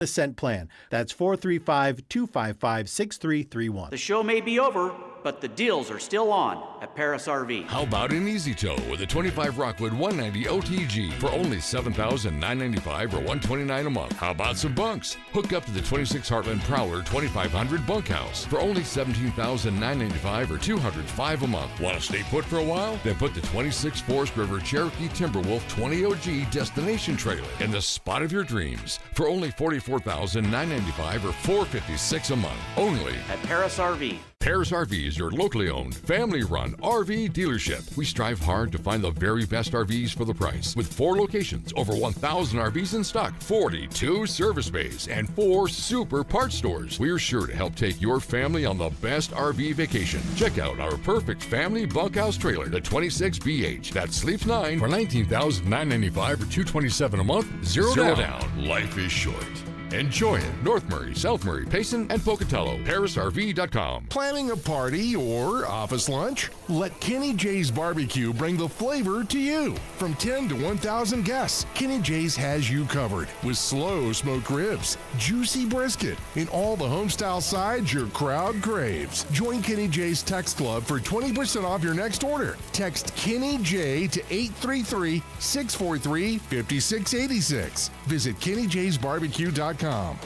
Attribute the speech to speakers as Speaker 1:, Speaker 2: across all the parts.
Speaker 1: Ascent plan. That's 435-255-6331.
Speaker 2: The show may be over, but the deals are still on at Paris RV.
Speaker 3: How about an easy tow with a 25 Rockwood 190 OTG for only $7,995 or $129 a month? How about some bunks? Hook up to the 26 Heartland Prowler 2500 bunkhouse for only $17,995 or $205 a month. Want to stay put for a while? Then put the 26 Forest River Cherokee Timberwolf 20 OG destination trailer in the spot of your dreams for only $44,995 or $456 a month. Only
Speaker 2: At Paris RV.
Speaker 3: Paris RV is your locally owned, family-run RV dealership. We strive hard to find the very best RVs for the price. With 4 locations, over 1,000 RVs in stock, 42 service bays, and 4 super parts stores, we're sure to help take your family on the best RV vacation. Check out our perfect family bunkhouse trailer, the 26BH, that sleeps 9 for $19,995 or $227 a month. Zero down. Life is short. Enjoy it. North Murray, South Murray, Payson, and Pocatello. ParisRV.com.
Speaker 4: Planning a party or office lunch? Let Kenny J's Barbecue bring the flavor to you. From 10 to 1,000 guests, Kenny J's has you covered with slow smoked ribs, juicy brisket, and all the homestyle sides your crowd craves. Join Kenny J's Text Club for 20% off your next order. Text Kenny J to 833-643-5686. Visit KennyJ'sBarbecue.com.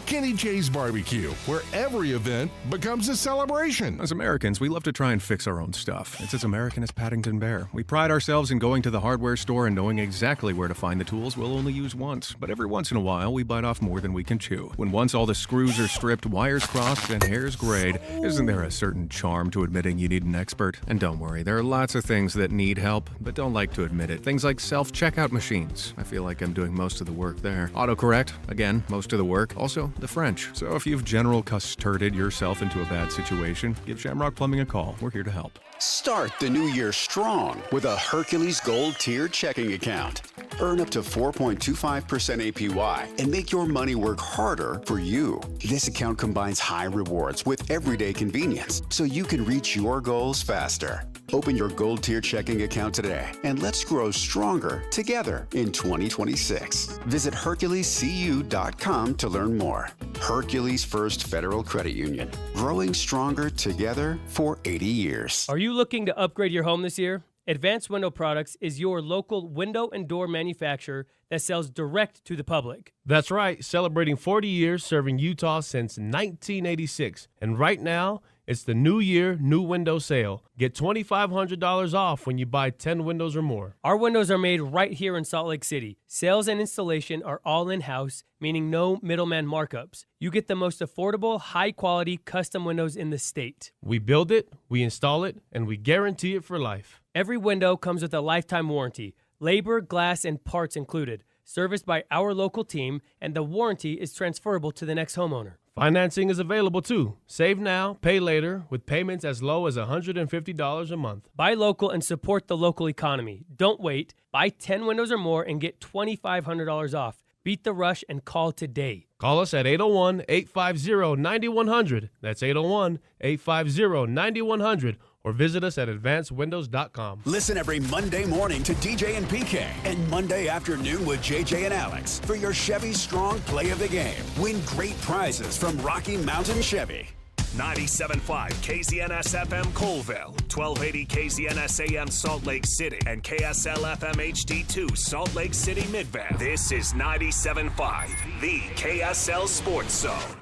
Speaker 4: Kenny J's Barbecue, where every event becomes a celebration.
Speaker 5: As Americans, we love to try and fix our own stuff. It's as American as Paddington Bear. We pride ourselves in going to the hardware store and knowing exactly where to find the tools we'll only use once. But every once in a while, we bite off more than we can chew. When once all the screws are stripped, wires crossed, and hairs grayed, isn't there a certain charm to admitting you need an expert? And don't worry, there are lots of things that need help, but don't like to admit it. Things like self-checkout machines. I feel like I'm doing most of the work there. Autocorrect, again, most of the work. Also, the French. So if you've general custarded yourself into a bad situation, give Shamrock Plumbing a call. We're here to help.
Speaker 6: Start the new year strong with a Hercules Gold Tier checking account. Earn up to 4.25% APY and make your money work harder for you. This account combines high rewards with everyday convenience so you can reach your goals faster. Open your Gold Tier checking account today and let's grow stronger together in 2026. Visit HerculesCU.com to learn more. Hercules First Federal Credit Union. Growing stronger together for 80 years.
Speaker 7: Are you looking to upgrade your home this year? Advanced Window Products is your local window and door manufacturer that sells direct to the public.
Speaker 8: That's right, celebrating 40 years serving Utah since 1986. And right now, it's the New Year, New Window Sale. Get $2,500 off when you buy 10 windows or more.
Speaker 7: Our windows are made right here in Salt Lake City. Sales and installation are all in-house, meaning no middleman markups. You get the most affordable, high-quality custom windows in the state.
Speaker 8: We build it, we install it, and we guarantee it for life.
Speaker 7: Every window comes with a lifetime warranty, labor, glass, and parts included, serviced by our local team, and the warranty is transferable to the next homeowner.
Speaker 8: Financing is available too. Save now, pay later, with payments as low as $150 a month.
Speaker 7: Buy local and support the local economy. Don't wait. Buy 10 windows or more and get $2,500 off. Beat the rush and call today.
Speaker 8: Call us at 801-850-9100. That's 801-850-9100. Or visit us at advancedwindows.com.
Speaker 6: Listen every Monday morning to DJ and PK and Monday afternoon with JJ and Alex for your Chevy Strong Play of the Game. Win great prizes from Rocky Mountain Chevy.
Speaker 9: 97.5 KZNS FM Colville, 1280 KZNS AM Salt Lake City, and KSL FM HD2 Salt Lake City Midvale. This is 97.5, the KSL Sports Zone.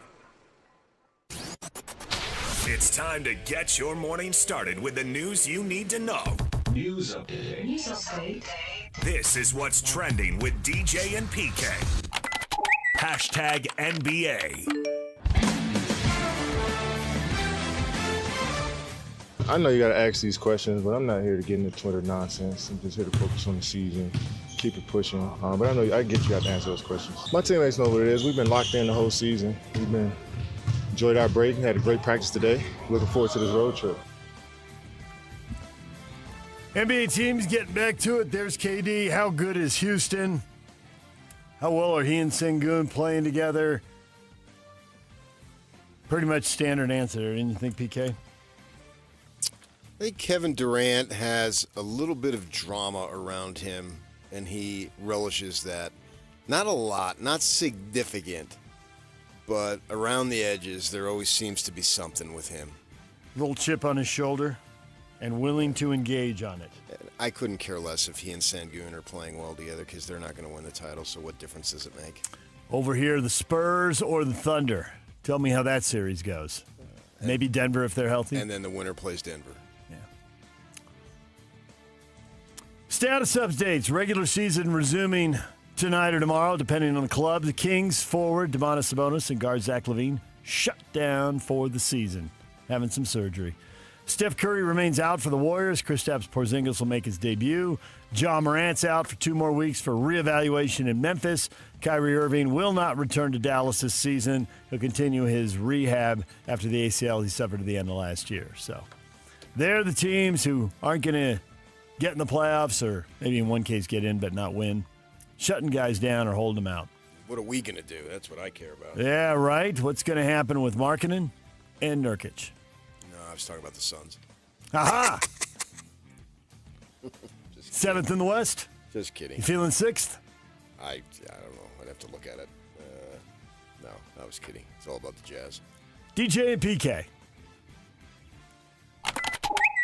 Speaker 9: It's time to get your morning started with the news you need to know.
Speaker 10: News update.
Speaker 9: News update. This is what's trending with DJ and PK. Hashtag NBA.
Speaker 11: I know you got to ask these questions, but I'm not here to get into Twitter nonsense. I'm just here to focus on the season, keep it pushing. But I know I get you got to answer those questions. My teammates know what it is. We've been locked in the whole season. Enjoyed our break, had a great practice today. Looking forward to this road trip.
Speaker 12: NBA teams getting back to it. There's KD. How good is Houston? How well are he and Sengun playing together? Pretty much standard answer. Didn't you think, PK?
Speaker 13: I think Kevin Durant has a little bit of drama around him, and he relishes that. Not a lot, not significant. but around the edges, there always seems to be something with him.
Speaker 12: Little chip on his shoulder and willing to engage on it.
Speaker 13: I couldn't care less if he and Sangoon are playing well together because they're not going to win the title, so what difference does it make?
Speaker 12: Over here, the Spurs or the Thunder? Tell me how that series goes. Maybe Denver if they're healthy.
Speaker 13: And then the winner plays Denver.
Speaker 12: Yeah. Status updates. Regular season resuming tonight or tomorrow, depending on the club. The Kings forward, Domantas Sabonis, and guard Zach LaVine shut down for the season, having some surgery. Steph Curry remains out for the Warriors. Kristaps Porzingis will make his debut. Ja Morant's out for 2 more weeks for reevaluation in Memphis. Kyrie Irving will not return to Dallas this season. He'll continue his rehab after the ACL he suffered at the end of last year. So they're the teams who aren't going to get in the playoffs, or maybe in one case get in but not win. Shutting guys down or holding them out.
Speaker 13: What are we going to do? That's what I care about.
Speaker 12: Yeah, right. What's going to happen with Markkanen and Nurkic?
Speaker 13: No, I was talking about the Suns.
Speaker 12: Aha! 7th in the West?
Speaker 13: Just kidding.
Speaker 12: You feeling 6th?
Speaker 13: I don't know. I'd have to look at it. No, I was kidding. It's all about the Jazz.
Speaker 12: DJ and PK.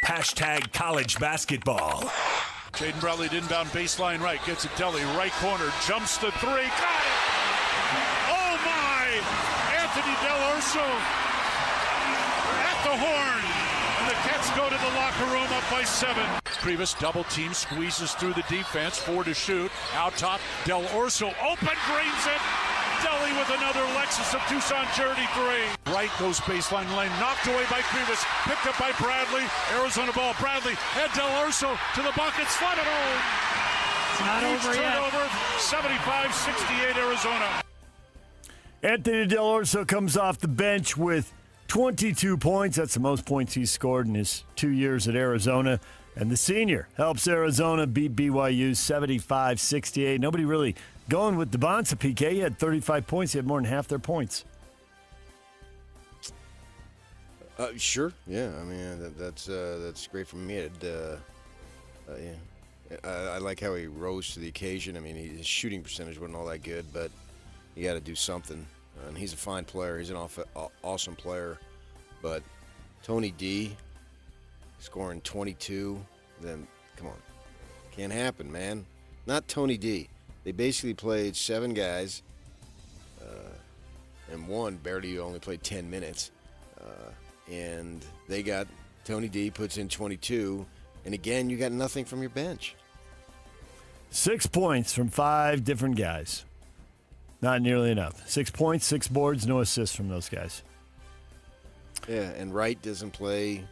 Speaker 9: Hashtag college basketball.
Speaker 1: Jaden Bradley inbound baseline right. Gets it Delly. Right corner. Jumps the 3. Got it! Oh, my! Anthony Del Orso at the horn. And the Cats go to the locker room up by 7. Previous double team squeezes through the defense. 4 to shoot. Out top. Del Orso open. Drains it. Delly with another Lexus of Tucson Journey 3. Right goes baseline lane. Knocked away by Previous. Picked up by Bradley. Arizona ball. Bradley and Del Orso to the bucket. Slotted home.
Speaker 10: It's not over yet.
Speaker 1: Turnover. 75-68 Arizona.
Speaker 12: Anthony Del Orso comes off the bench with 22 points. That's the most points he's scored in his 2 years at Arizona. And the senior helps Arizona beat BYU 75-68. Nobody really going with Devonta PK. He had 35 points. He had more than half their points.
Speaker 13: Sure. Yeah. I mean, that's great from me. I like how he rose to the occasion. I mean, his shooting percentage wasn't all that good, but you got to do something. And he's a fine player. He's an awesome player. But Tony D scoring 22, then come on. Can't happen, man. Not Tony D. They basically played 7 guys, and one barely only played 10 minutes. And they got Tony D puts in 22, and again, you got nothing from your bench.
Speaker 12: 6 points from 5 different guys. Not nearly enough. 6 points, 6 boards, no assists from those guys.
Speaker 13: Yeah, and Wright doesn't play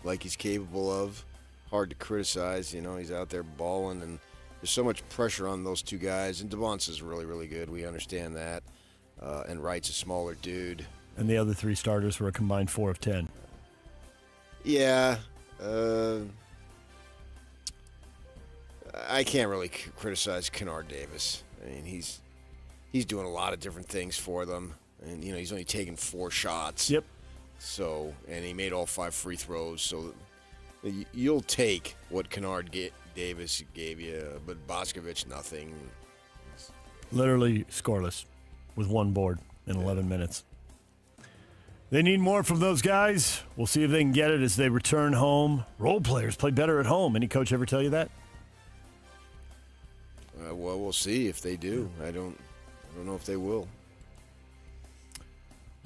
Speaker 13: like he's capable of. Hard to criticize, he's out there balling, and there's so much pressure on those 2 guys. And Devonta's is really, really good. We understand that. And Wright's a smaller dude.
Speaker 12: And the other 3 starters were a combined 4 of 10.
Speaker 13: Yeah. I can't really criticize Kennard Davis. I mean, he's doing a lot of different things for them. And, he's only taken 4 shots.
Speaker 12: Yep.
Speaker 13: So, and he made all 5 free throws. So you'll take what Kennard Davis gave you, but Boscovich, nothing.
Speaker 12: Literally scoreless with 1 board in 11 minutes. They need more from those guys. We'll see if they can get it as they return home. Role players play better at home. Any coach ever tell you that?
Speaker 13: Well, we'll see if they do. I don't know if they will.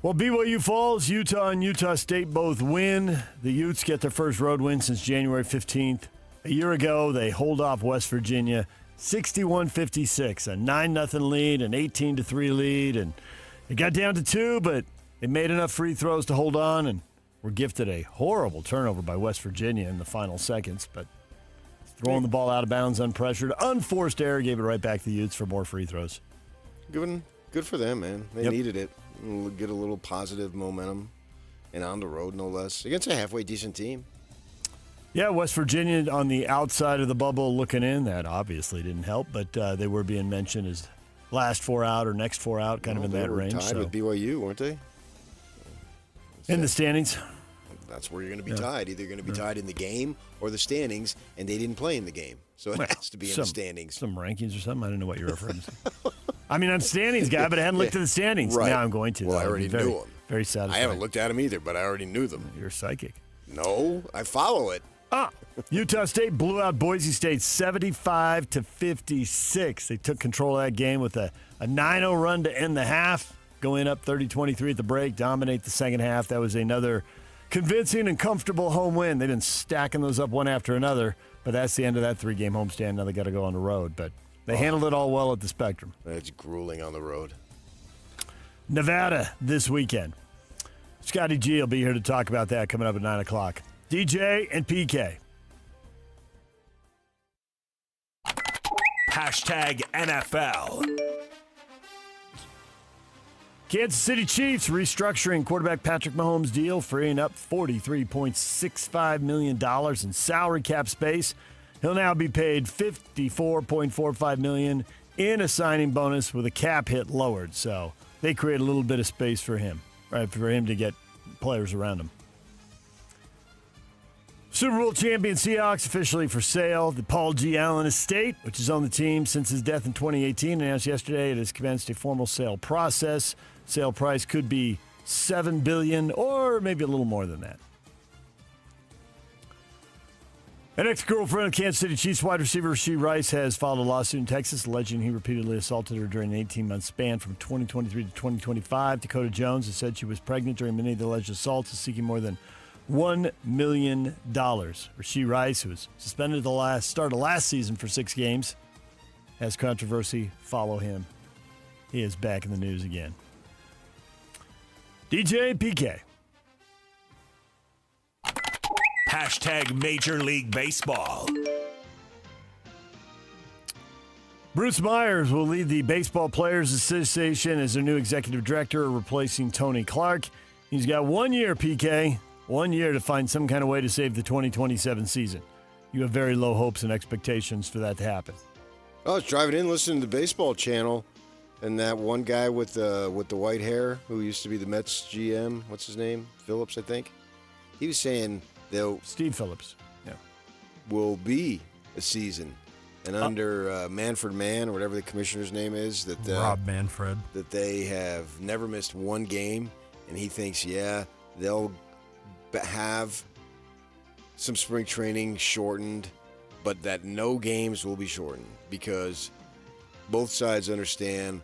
Speaker 12: Well, BYU falls. Utah and Utah State both win. The Utes get their first road win since January 15th. A year ago, they hold off West Virginia 61-56, a 9-0 lead, an 18-3 lead, and it got down to 2, but they made enough free throws to hold on and were gifted a horrible turnover by West Virginia in the final seconds, but throwing the ball out of bounds unpressured. Unforced error gave it right back to the Utes for more free throws.
Speaker 13: Good for them, man. They needed it. Get a little positive momentum and on the road, no less, against a halfway decent team.
Speaker 12: Yeah, West Virginia on the outside of the bubble looking in. That obviously didn't help, but they were being mentioned as last 4 out or next 4 out, kind of in that range.
Speaker 13: Tied with BYU, weren't they?
Speaker 12: In the standings.
Speaker 13: that's where you're going to be tied. Either you're going to be tied in the game or the standings, and they didn't play in the game. So it has to be in the standings.
Speaker 12: Some rankings or something? I don't know what you're referring to. I mean, I'm standings guy, but I hadn't looked at the standings.
Speaker 13: Right.
Speaker 12: Now I'm going to.
Speaker 13: Well, I already knew them.
Speaker 12: Very satisfied.
Speaker 13: I haven't looked at them either, but I already knew them.
Speaker 12: You're psychic.
Speaker 13: No, I follow it.
Speaker 12: Utah State blew out Boise State 75-56. They took control of that game with a 9-0 run to end the half, going up 30-23 at the break, dominate the second half. That was another convincing and comfortable home win. They've been stacking those up one after another, but that's the end of that 3-game homestand. Now they got to go on the road, but they handled it all well at the Spectrum.
Speaker 13: It's grueling on the road.
Speaker 12: Nevada this weekend. Scotty G will be here to talk about that coming up at 9 o'clock. DJ and PK.
Speaker 9: #NFL.
Speaker 12: Kansas City Chiefs restructuring quarterback Patrick Mahomes' deal, freeing up $43.65 million in salary cap space. He'll now be paid $54.45 million in a signing bonus with a cap hit lowered. So they create a little bit of space for him, right? For him to get players around him. Super Bowl champion Seahawks officially for sale. The Paul G. Allen estate, which has owned the team since his death in 2018, announced yesterday it has commenced a formal sale process. Sale price could be $7 billion or maybe a little more than that. An ex-girlfriend of Kansas City Chiefs wide receiver Rashee Rice has filed a lawsuit in Texas alleging he repeatedly assaulted her during an 18-month span from 2023 to 2025. Dakota Jones has said she was pregnant during many of the alleged assaults, is seeking more than $1 million. Rashee Rice, who was suspended at the start of last season for 6 games, has controversy follow him. He is back in the news again. DJ PK.
Speaker 9: #Major League Baseball.
Speaker 12: Bruce Myers will lead the Baseball Players Association as their new executive director, replacing Tony Clark. He's got 1 year, PK. 1 year to find some kind of way to save the 2027 season. You have very low hopes and expectations for that to happen.
Speaker 13: I was driving in listening to the Baseball Channel, and that one guy with the white hair who used to be the Mets GM, what's his name? Phillips, I think. He was saying
Speaker 12: Steve Phillips. Yeah.
Speaker 13: Will be a season. And under Manfred Mann, or whatever the commissioner's name is, that
Speaker 14: Rob Manfred,
Speaker 13: that they have never missed one game, and he thinks, they'll have some spring training shortened, but that no games will be shortened because both sides understand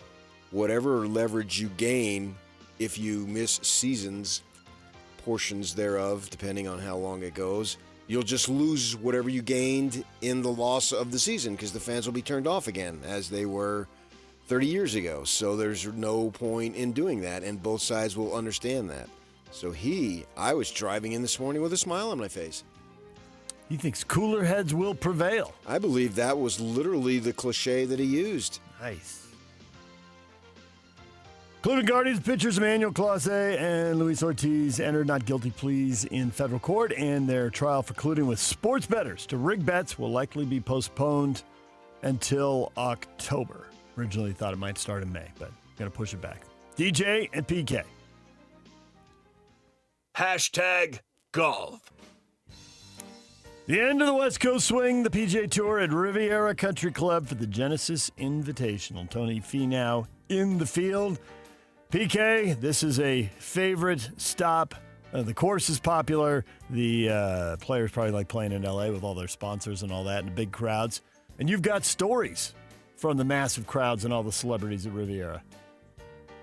Speaker 13: whatever leverage you gain if you miss seasons, portions thereof, depending on how long it goes, you'll just lose whatever you gained in the loss of the season because the fans will be turned off again as they were 30 years ago. So there's no point in doing that, and both sides will understand that. So I was driving in this morning with a smile on my face.
Speaker 12: He thinks cooler heads will prevail.
Speaker 13: I believe that was literally the cliche that he used.
Speaker 12: Nice. Cleveland Guardians pitchers Emmanuel Clase and Luis Ortiz entered not guilty pleas in federal court, and their trial for colluding with sports bettors to rig bets will likely be postponed until October. Originally thought it might start in May, but going to push it back. DJ and PK.
Speaker 9: #Golf.
Speaker 12: The end of the West Coast swing, the PGA Tour at Riviera Country Club for the Genesis Invitational. Tony Finau in the field. PK, this is a favorite stop. The course is popular. The players probably like playing in L.A. with all their sponsors and all that and the big crowds. And you've got stories from the massive crowds and all the celebrities at Riviera.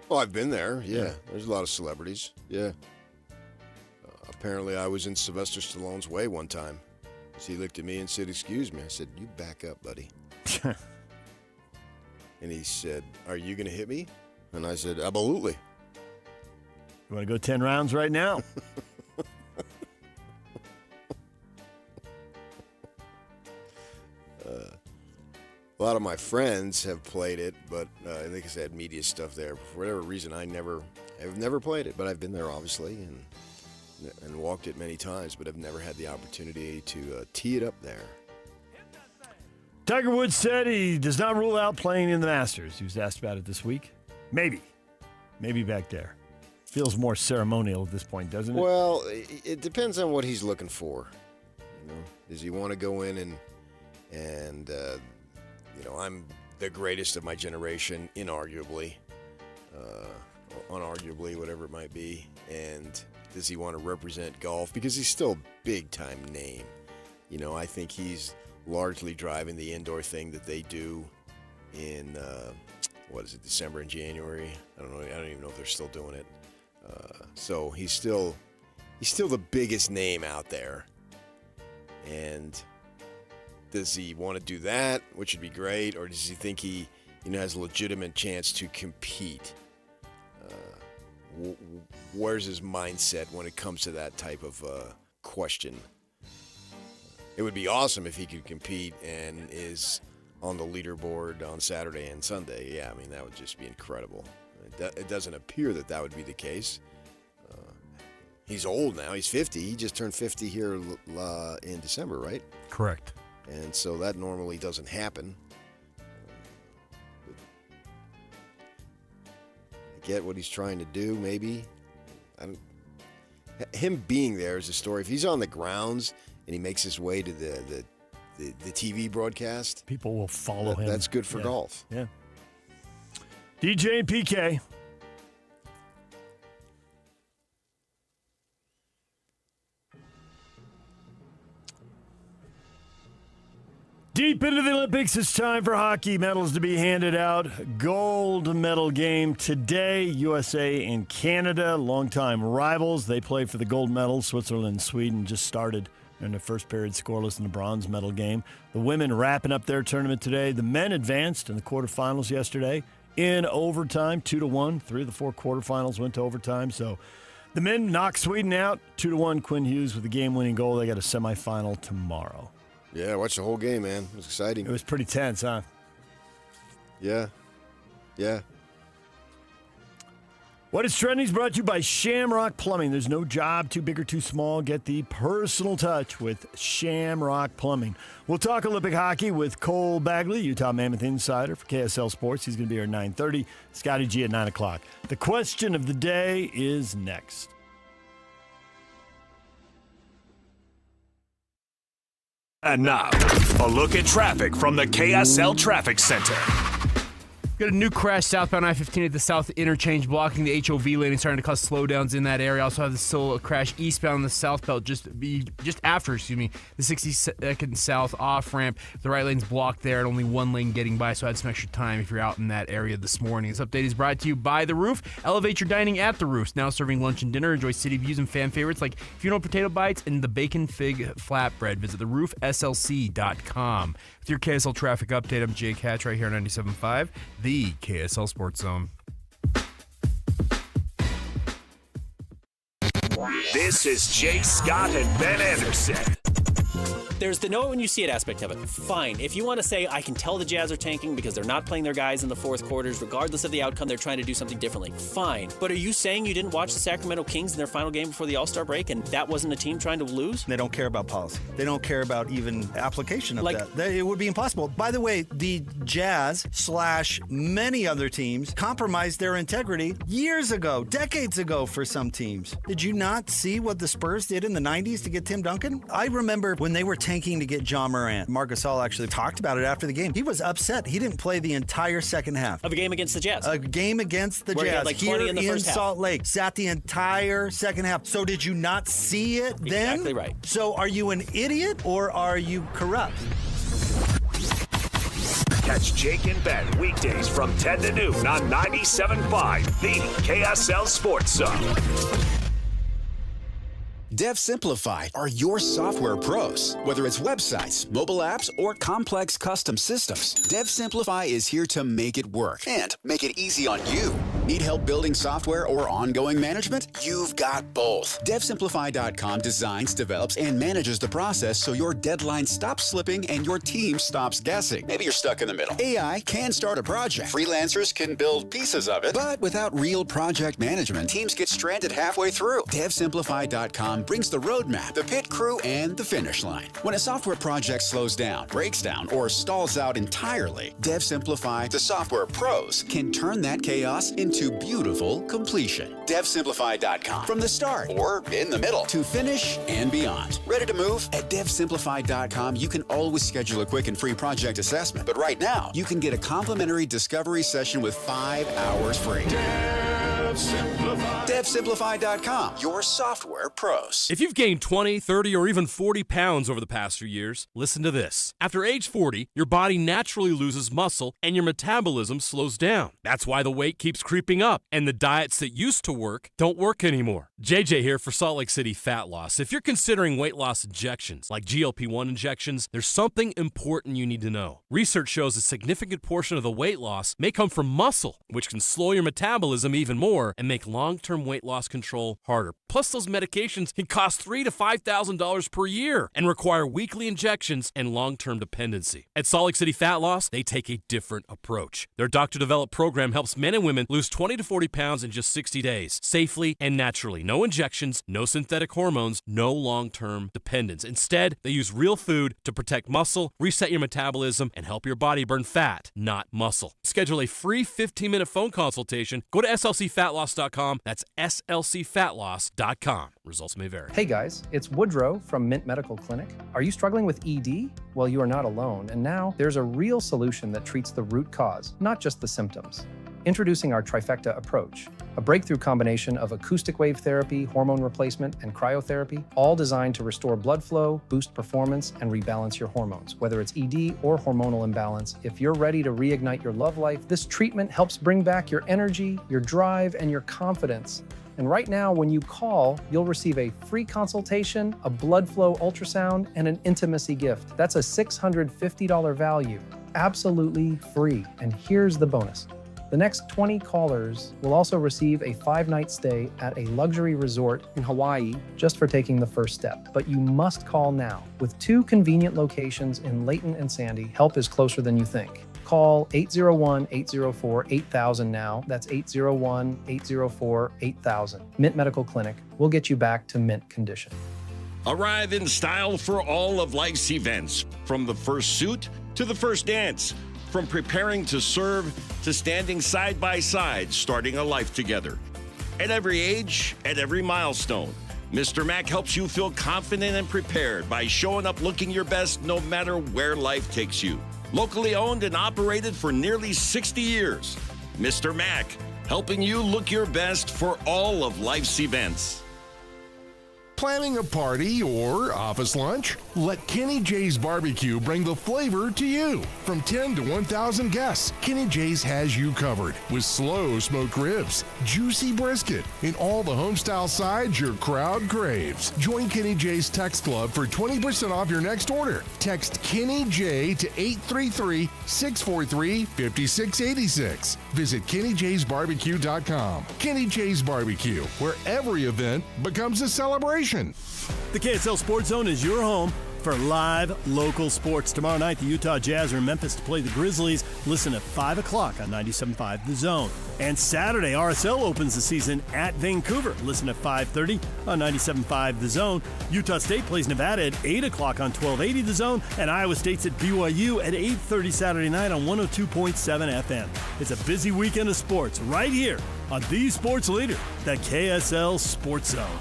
Speaker 13: Well, I've been there, yeah. There's a lot of celebrities, yeah. Apparently, I was in Sylvester Stallone's way one time. So he looked at me and said, "Excuse me." I said, "You back up, buddy." And he said, "Are you going to hit me?" And I said, "Absolutely."
Speaker 12: You want to go 10 rounds right now?
Speaker 13: A lot of my friends have played it, but I think it's had media stuff there. For whatever reason, I've never played it, but I've been there, obviously, and walked it many times, but I've never had the opportunity to tee it up there.
Speaker 12: Tiger Woods said he does not rule out playing in the Masters. He was asked about it this week. Maybe back there. Feels more ceremonial at this point, doesn't it?
Speaker 13: Well, it depends on what he's looking for. Does he want to go in and I'm the greatest of my generation, inarguably, or unarguably, whatever it might be, and does he want to represent golf? Because he's still a big-time name. I think he's largely driving the indoor thing that they do in, December and January? I don't know. I don't even know if they're still doing it. So he's still the biggest name out there. And does he want to do that, which would be great, or does he think he has a legitimate chance to compete? Where's his mindset when it comes to that type of question? It would be awesome if he could compete and is on the leaderboard on Saturday and Sunday. Yeah, I mean, that would just be incredible. It doesn't appear that would be the case. He's old now. He's 50. He just turned 50 here in December, right?
Speaker 12: Correct.
Speaker 13: And so that normally doesn't happen. I get what he's trying to do, maybe. Him being there is a story. If he's on the grounds and he makes his way to the TV broadcast,
Speaker 12: people will follow him.
Speaker 13: That's good for golf.
Speaker 12: Yeah. DJ and PK. Deep into the Olympics, it's time for hockey medals to be handed out. Gold medal game today. USA and Canada, longtime rivals. They play for the gold medal. Switzerland and Sweden just started in the first period scoreless in the bronze medal game. The women wrapping up their tournament today. The men advanced in the quarterfinals yesterday in overtime, 2-1. 3 of the 4 quarterfinals went to overtime. So the men knocked Sweden out, 2-1. Quinn Hughes with the game-winning goal. They got a semifinal tomorrow.
Speaker 13: Yeah, I watched the whole game, man. It was exciting.
Speaker 12: It was pretty tense, huh?
Speaker 13: Yeah.
Speaker 12: What is Trending is brought to you by Shamrock Plumbing. There's no job too big or too small. Get the personal touch with Shamrock Plumbing. We'll talk Olympic hockey with Cole Bagley, Utah Mammoth insider for KSL Sports. He's going to be here at 9:30. Scotty G at 9 o'clock. The question of the day is next.
Speaker 9: And now, a look at traffic from the KSL Traffic Center.
Speaker 14: Got a new crash southbound I-15 at the south interchange, blocking the HOV lane and starting to cause slowdowns in that area. Also have still a crash eastbound in the south belt just after the 62nd South off-ramp. The right lane's blocked there and only one lane getting by, so add some extra time if you're out in that area this morning. This update is brought to you by The Roof. Elevate your dining at The Roof. Now serving lunch and dinner. Enjoy city views and fan favorites like funeral potato bites and the bacon fig flatbread. Visit theroofslc.com. With your KSL traffic update, I'm Jake Hatch right here on 97.5, the KSL Sports Zone.
Speaker 9: This is Jake Scott and Ben Anderson.
Speaker 2: There's the know it when you see it aspect of it. Fine. If you want to say, I can tell the Jazz are tanking because they're not playing their guys in the fourth quarters, regardless of the outcome, they're trying to do something differently. Fine. But are you saying you didn't watch the Sacramento Kings in their final game before the All-Star break and that wasn't a team trying to lose?
Speaker 15: They don't care about policy. They don't care about even application of that. It would be impossible. By the way, the Jazz / many other teams compromised their integrity years ago, decades ago for some teams. Did you not see what the Spurs did in the 90s to get Tim Duncan? I remember when they were tanking to get John Morant. Marc Gasol actually talked about it after the game. He was upset. He didn't play the entire second half.
Speaker 2: Of a game against the Jazz.
Speaker 15: A game against the
Speaker 2: Where
Speaker 15: Jazz.
Speaker 2: he had like 20
Speaker 15: here
Speaker 2: in the first half.
Speaker 15: Salt Lake. Sat the entire second half. So did you not see it then?
Speaker 2: Exactly right.
Speaker 15: So are you an idiot or are you corrupt?
Speaker 9: Catch Jake and Ben weekdays from 10 to noon on 97.5, the KSL Sports Zone.
Speaker 6: DevSimplify are your software pros. Whether it's websites, mobile apps, or complex custom systems, DevSimplify is here to make it work and make it easy on you. Need help building software or ongoing management? You've got both. DevSimplify.com designs, develops, and manages the process so your deadline stops slipping and your team stops guessing. Maybe you're stuck in the middle. AI can start a project. Freelancers can build pieces of it. But without real project management, teams get stranded halfway through. DevSimplify.com brings the roadmap, the pit crew, and the finish line. When a software project slows down, breaks down, or stalls out entirely, DevSimplify, the software pros, can turn that chaos into to beautiful completion. DevSimplified.com. From the start or in the middle to finish and beyond. Ready to move? At DevSimplified.com, you can always schedule a quick and free project assessment. But right now, you can get a complimentary discovery session with 5 hours free. DevSimplified.com, your software pros.
Speaker 16: If you've gained 20, 30, or even 40 pounds over the past few years, listen to this. After age 40, your body naturally loses muscle and your metabolism slows down. That's why the weight keeps creeping up and the diets that used to work don't work anymore. JJ here for Salt Lake City Fat Loss. If you're considering weight loss injections, like GLP-1 injections, there's something important you need to know. Research shows a significant portion of the weight loss may come from muscle, which can slow your metabolism even more and make long-term weight loss control harder. Plus, those medications can cost $3,000 to $5,000 per year and require weekly injections and long-term dependency. At Salt Lake City Fat Loss, they take a different approach. Their doctor-developed program helps men and women lose 20 to 40 pounds in just 60 days, safely and naturally. No injections, no synthetic hormones, no long-term dependence. Instead, they use real food to protect muscle, reset your metabolism, and help your body burn fat, not muscle. Schedule a free 15-minute phone consultation. Go to slcfatloss.com. That's slcfatloss.com. Results may vary.
Speaker 17: Hey guys, it's Woodrow from Mint Medical Clinic. Are you struggling with ED? Well, you are not alone, and now there's a real solution that treats the root cause, not just the symptoms. Introducing our trifecta approach, a breakthrough combination of acoustic wave therapy, hormone replacement, and cryotherapy, all designed to restore blood flow, boost performance, and rebalance your hormones. Whether it's ED or hormonal imbalance, if you're ready to reignite your love life, this treatment helps bring back your energy, your drive, and your confidence. And right now, when you call, you'll receive a free consultation, a blood flow ultrasound, and an intimacy gift. That's a $650 value, absolutely free. And here's the bonus. The next 20 callers will also receive a 5-night stay at a luxury resort in Hawaii just for taking the first step. But you must call now. With 2 convenient locations in Layton and Sandy, help is closer than you think. Call 801-804-8000 now. That's 801-804-8000. Mint Medical Clinic. We'll get you back to mint condition.
Speaker 18: Arrive in style for all of life's events, from the first suit to the first dance. From preparing to serve to standing side by side, starting a life together. At every age, at every milestone, Mr. Mac helps you feel confident and prepared by showing up looking your best no matter where life takes you. Locally owned and operated for nearly 60 years. Mr. Mac, helping you look your best for all of life's events.
Speaker 4: Planning a party or office lunch? Let Kenny J's Barbecue bring the flavor to you. From 10 to 1,000 guests, Kenny J's has you covered with slow smoked ribs, juicy brisket, and all the homestyle sides your crowd craves. Join Kenny J's Text Club for 20% off your next order. Text Kenny J to 833-643-5686. Visit KennyJ'sBarbecue.com. Kenny J's Barbecue, where every event becomes a celebration.
Speaker 12: The KSL Sports Zone is your home for live local sports. Tomorrow night, the Utah Jazz are in Memphis to play the Grizzlies. Listen at 5 o'clock on 97.5 The Zone. And Saturday, RSL opens the season at Vancouver. Listen at 5:30 on 97.5 The Zone. Utah State plays Nevada at 8 o'clock on 1280 The Zone. And Iowa State's at BYU at 8:30 Saturday night on 102.7 FM. It's a busy weekend of sports right here on the sports leader, the KSL Sports Zone.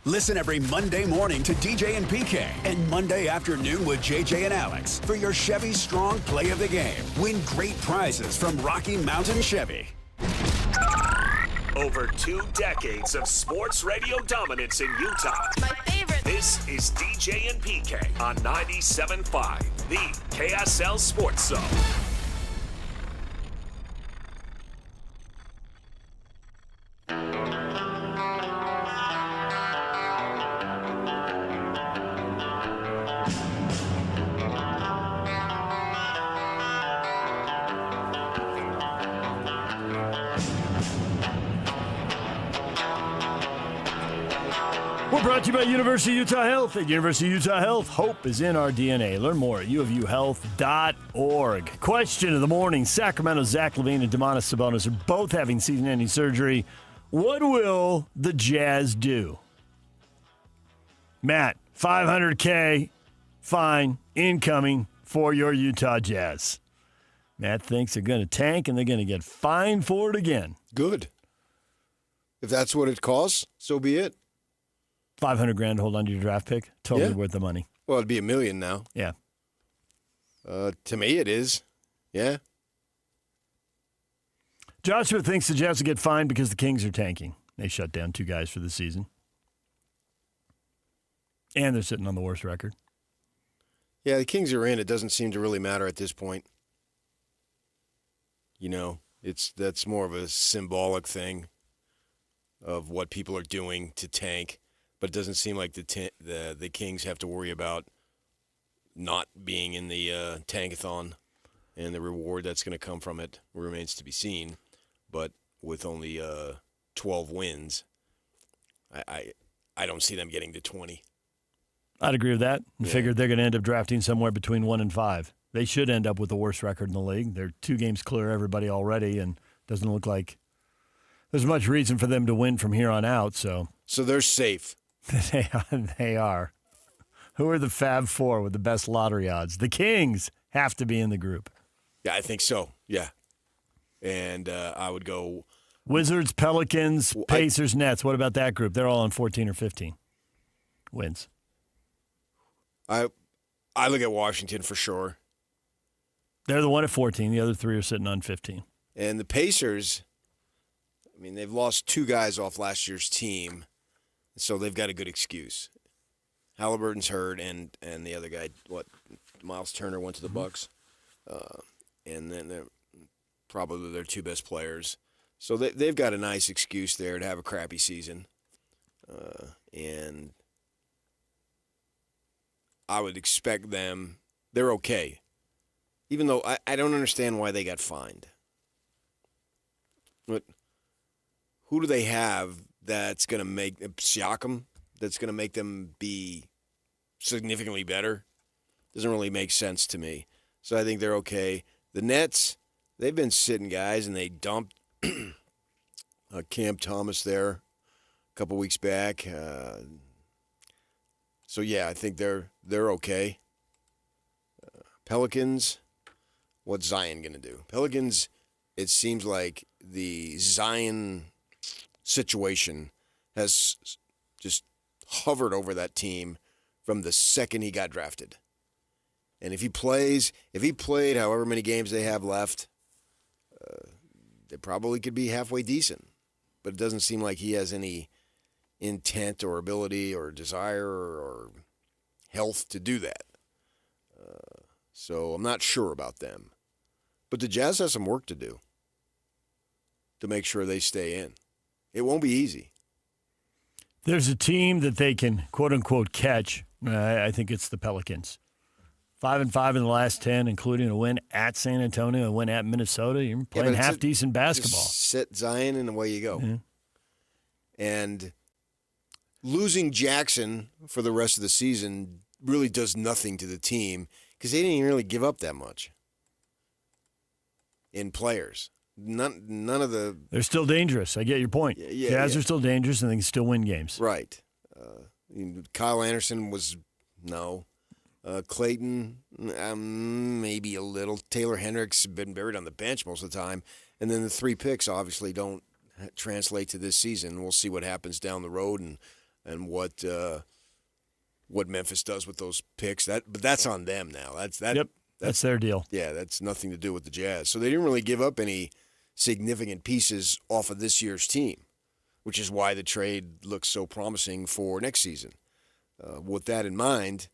Speaker 6: Listen every Monday morning to DJ and PK and Monday afternoon with JJ and Alex for your Chevy Strong Play of the Game. Win great prizes from Rocky Mountain Chevy.
Speaker 9: Over 2 decades of sports radio dominance in Utah. My favorite. This is DJ and PK on 97.5, the KSL Sports Zone.
Speaker 12: We're brought to you by University of Utah Health. At University of Utah Health, hope is in our DNA. Learn more at uofuhealth.org. Question of the morning. Sacramento's Zach LaVine and Domantas Sabonis are both having season-ending surgery. What will the Jazz do? Matt, $500K fine incoming for your Utah Jazz. Matt thinks they're going to tank and they're going to get fined for it again.
Speaker 13: Good. If that's what it costs, so be it.
Speaker 12: $500,000 to hold on to your draft pick. Totally worth the money.
Speaker 13: Well, it'd be $1 million now.
Speaker 12: Yeah.
Speaker 13: To me, it is. Yeah.
Speaker 12: Joshua thinks the Jazz will get fined because the Kings are tanking. They shut down 2 guys for the season. And they're sitting on the worst record.
Speaker 13: Yeah, the Kings are in. It doesn't seem to really matter at this point. You know, that's more of a symbolic thing of what people are doing to tank. But it doesn't seem like the Kings have to worry about not being in the tankathon, and the reward that's going to come from it remains to be seen. But with only 12 wins, I don't see them getting to 20.
Speaker 12: I'd agree with that. I figured they're going to end up drafting somewhere between 1 and 5. They should end up with the worst record in the league. They're 2 games clear of everybody already, and doesn't look like there's much reason for them to win from here on out. So
Speaker 13: they're safe.
Speaker 12: They are. Who are the Fab Four with the best lottery odds? The Kings have to be in the group.
Speaker 13: Yeah, I think so. Yeah. And I would go
Speaker 12: Wizards, Pelicans, Pacers, Nets. What about that group? They're all on 14 or 15 wins.
Speaker 13: I look at Washington for sure.
Speaker 12: They're the one at 14. The other 3 are sitting on 15.
Speaker 13: And the Pacers, I mean, they've lost 2 guys off last year's team, so they've got a good excuse. Halliburton's hurt, and the other guy, Miles Turner went to the Bucks, and then they're probably their 2 best players. So they've got a nice excuse there to have a crappy season, and I would expect them. They're okay, even though I don't understand why they got fined. But who do they have that's going to make Siakam? That's going to make them be significantly better? Doesn't really make sense to me. So I think they're okay. The Nets, they've been sitting guys, and they dumped Cam Thomas there a couple weeks back. So yeah, I think they're okay. Pelicans, what's Zion going to do? Pelicans, it seems like the Zion situation has just hovered over that team from the second he got drafted. And if he played however many games they have left, they probably could be halfway decent. But it doesn't seem like he has any intent or ability or desire or health to do that. So I'm not sure about them. But the Jazz have some work to do to make sure they stay in. It won't be easy.
Speaker 12: There's a team that they can, quote-unquote, catch. I think it's the Pelicans. 5-5 in the last 10, including a win at San Antonio and a win at Minnesota. You're playing half-decent basketball.
Speaker 13: Just sit Zion and away you go. Mm-hmm. And losing Jackson for the rest of the season really does nothing to the team because they didn't even really give up that much in players. None of the...
Speaker 12: They're still dangerous. I get your point. Jazz are still dangerous and they can still win games.
Speaker 13: Right. Kyle Anderson was... No. Clayton, maybe a little. Taylor Hendricks has been buried on the bench most of the time. And then the 3 picks obviously don't translate to this season. We'll see what happens down the road and what Memphis does with those picks. But that's on them now. That's
Speaker 12: their deal.
Speaker 13: Yeah, that's nothing to do with the Jazz. So they didn't really give up any significant pieces off of this year's team, which is why the trade looks so promising for next season. With that in mind,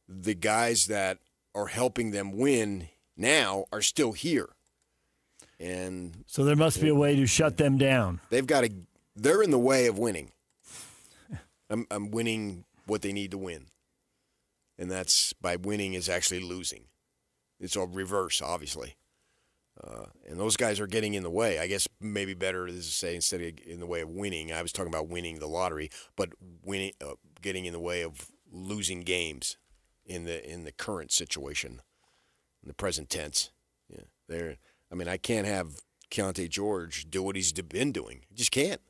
Speaker 13: the guys that are helping them win now are still here. And
Speaker 12: so there must be a way to shut them down.
Speaker 13: They're in the way of winning. I'm winning what they need to win. And that's by winning is actually losing. It's a reverse, obviously. And those guys are getting in the way. I guess maybe better to say instead of in the way of winning, I was talking about winning the lottery, but getting in the way of losing games in the current situation, in the present tense. Yeah, I can't have Keontae George do what he's been doing. I just can't.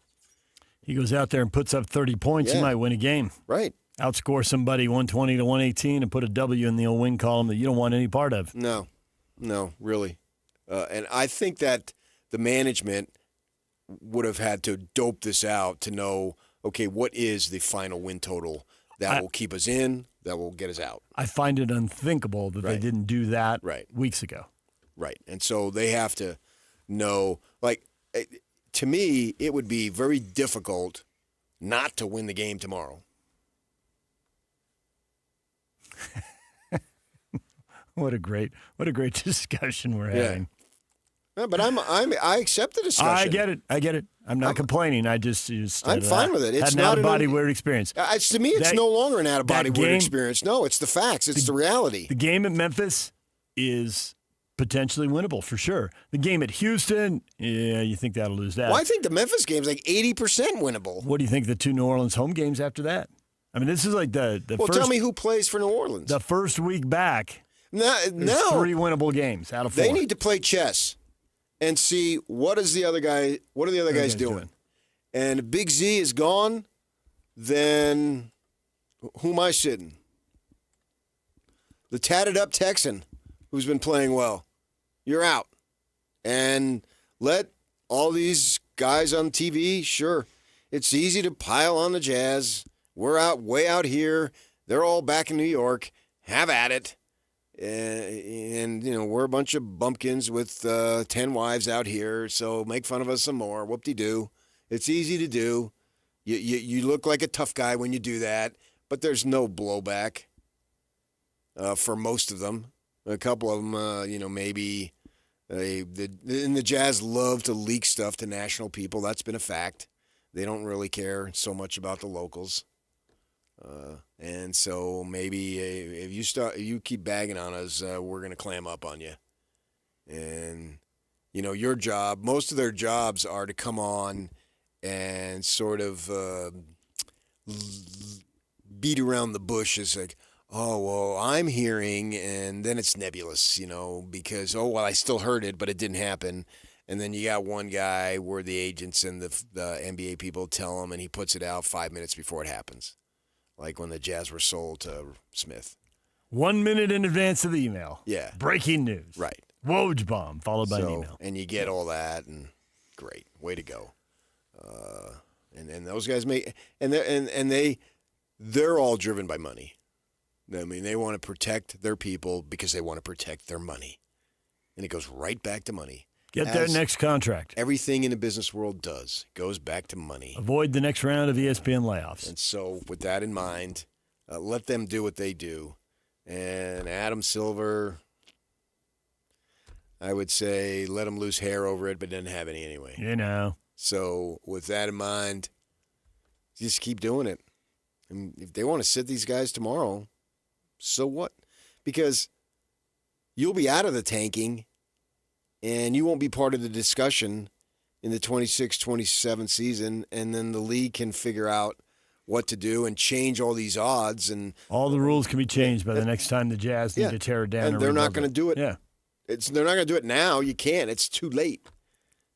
Speaker 12: He goes out there and puts up 30 points. He might win a game.
Speaker 13: Right.
Speaker 12: Outscore somebody 120-118 and put a W in the old win column that you don't want any part of.
Speaker 13: No, really. And I think that the management would have had to dope this out to know, okay, what is the final win total that will keep us in, that will get us out.
Speaker 12: I find it unthinkable that they didn't do that weeks ago.
Speaker 13: Right. And so they have to know, like, to me, it would be very difficult not to win the game tomorrow.
Speaker 12: What a great discussion we're having.
Speaker 13: No, but I accept the discussion.
Speaker 12: I get it. I'm not complaining. I just
Speaker 13: I'm fine with it. It's
Speaker 12: had an
Speaker 13: not
Speaker 12: out-of-body weird experience.
Speaker 13: To me, it's no longer an out-of-body weird experience. No, it's the facts. It's the reality.
Speaker 12: The game at Memphis is potentially winnable for sure. The game at Houston, you think that'll lose that.
Speaker 13: Well, I think the Memphis game's like 80% winnable.
Speaker 12: What do you think the 2 New Orleans home games after that? I mean, this is like the
Speaker 13: well,
Speaker 12: first.
Speaker 13: Tell me who plays for New Orleans.
Speaker 12: The first week back.
Speaker 13: No.
Speaker 12: 3 winnable games out of 4.
Speaker 13: They need to play chess and see what are the other guys doing. And if Big Z is gone, then who am I sitting? The tatted up Texan who's been playing well. You're out. And let all these guys on TV, sure, it's easy to pile on the Jazz. We're way out here. They're all back in New York. Have at it. And we're a bunch of bumpkins with 10 wives out here, so make fun of us some more. Whoop-de-doo. It's easy to do. You look like a tough guy when you do that, but there's no blowback for most of them. A couple of them, maybe the Jazz love to leak stuff to national people. That's been a fact. They don't really care so much about the locals. And so maybe if you keep bagging on us, we're going to clam up on you. And, your job, most of their jobs are to come on and sort of beat around the bush. It's like, oh, well, I'm hearing, and then it's nebulous, because, I still heard it, but it didn't happen. And then you got one guy where the agents and the NBA people tell him, and he puts it out 5 minutes before it happens. Like when the Jazz were sold to Smith.
Speaker 12: 1 minute in advance of the email.
Speaker 13: Yeah.
Speaker 12: Breaking news.
Speaker 13: Right.
Speaker 12: Woj bomb followed by an email.
Speaker 13: And you get all that, and great. Way to go. And those guys they're all driven by money. I mean, they want to protect their people because they want to protect their money. And it goes right back to money.
Speaker 12: Get their next contract.
Speaker 13: Everything in the business world goes back to money.
Speaker 12: Avoid the next round of ESPN layoffs.
Speaker 13: And so with that in mind, let them do what they do. And Adam Silver, I would say let him lose hair over it, but didn't have any anyway. So with that in mind, just keep doing it. And if they want to sit these guys tomorrow, so what? Because you'll be out of the tanking, and you won't be part of the discussion in the 26-27 season, and then the league can figure out what to do and change all these odds. And
Speaker 12: all the rules can be changed by the next time the Jazz need to tear it down.
Speaker 13: And they're not going to do it.
Speaker 12: Yeah.
Speaker 13: They're not going to do it now. You can't. It's too late.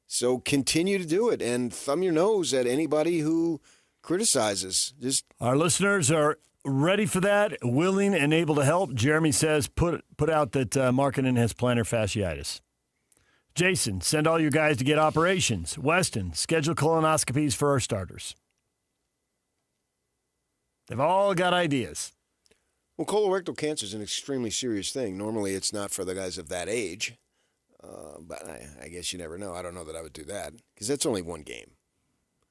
Speaker 13: So continue to do it and thumb your nose at anybody who criticizes.
Speaker 12: Our listeners are ready for that, willing and able to help. Jeremy says put out that Markkanen has plantar fasciitis. Jason, send all your guys to get operations. Weston, schedule colonoscopies for our starters. They've all got ideas.
Speaker 13: Well, colorectal cancer is an extremely serious thing. Normally, it's not for the guys of that age. But I guess you never know. I don't know that I would do that because that's only one game.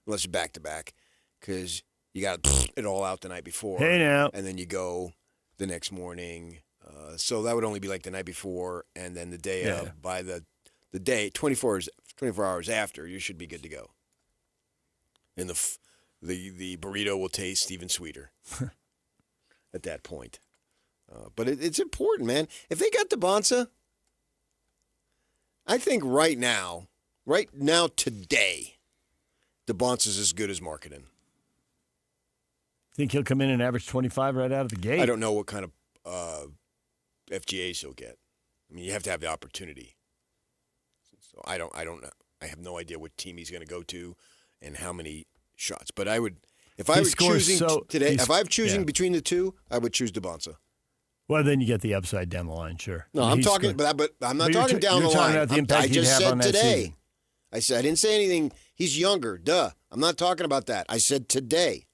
Speaker 13: Unless you're back-to-back because you got it all out the night before.
Speaker 12: Hey, now.
Speaker 13: And then you go the next morning. So that would only be like the night before and then the day of. By the day, 24 hours after, you should be good to go. And the burrito will taste even sweeter at that point. But it's important, man. If they got DeBonsa, I think right now, today, DeBonsa's as good as Markkanen.
Speaker 12: Think he'll come in and average 25 right out of the gate?
Speaker 13: I don't know what kind of FGAs he'll get. I mean, you have to have the opportunity. So I don't know. I have no idea what team he's going to go to and how many shots. But I would, if I was choosing today, if I'm choosing between the two, I would choose DeBonsa.
Speaker 12: Well, then you get the upside down the line, sure.
Speaker 13: No, I'm talking, but I'm not talking down the line.
Speaker 12: About the impact
Speaker 13: I just
Speaker 12: have
Speaker 13: said
Speaker 12: on that
Speaker 13: today.
Speaker 12: season.
Speaker 13: I didn't say anything. He's younger. Duh. I'm not talking about that. I said today.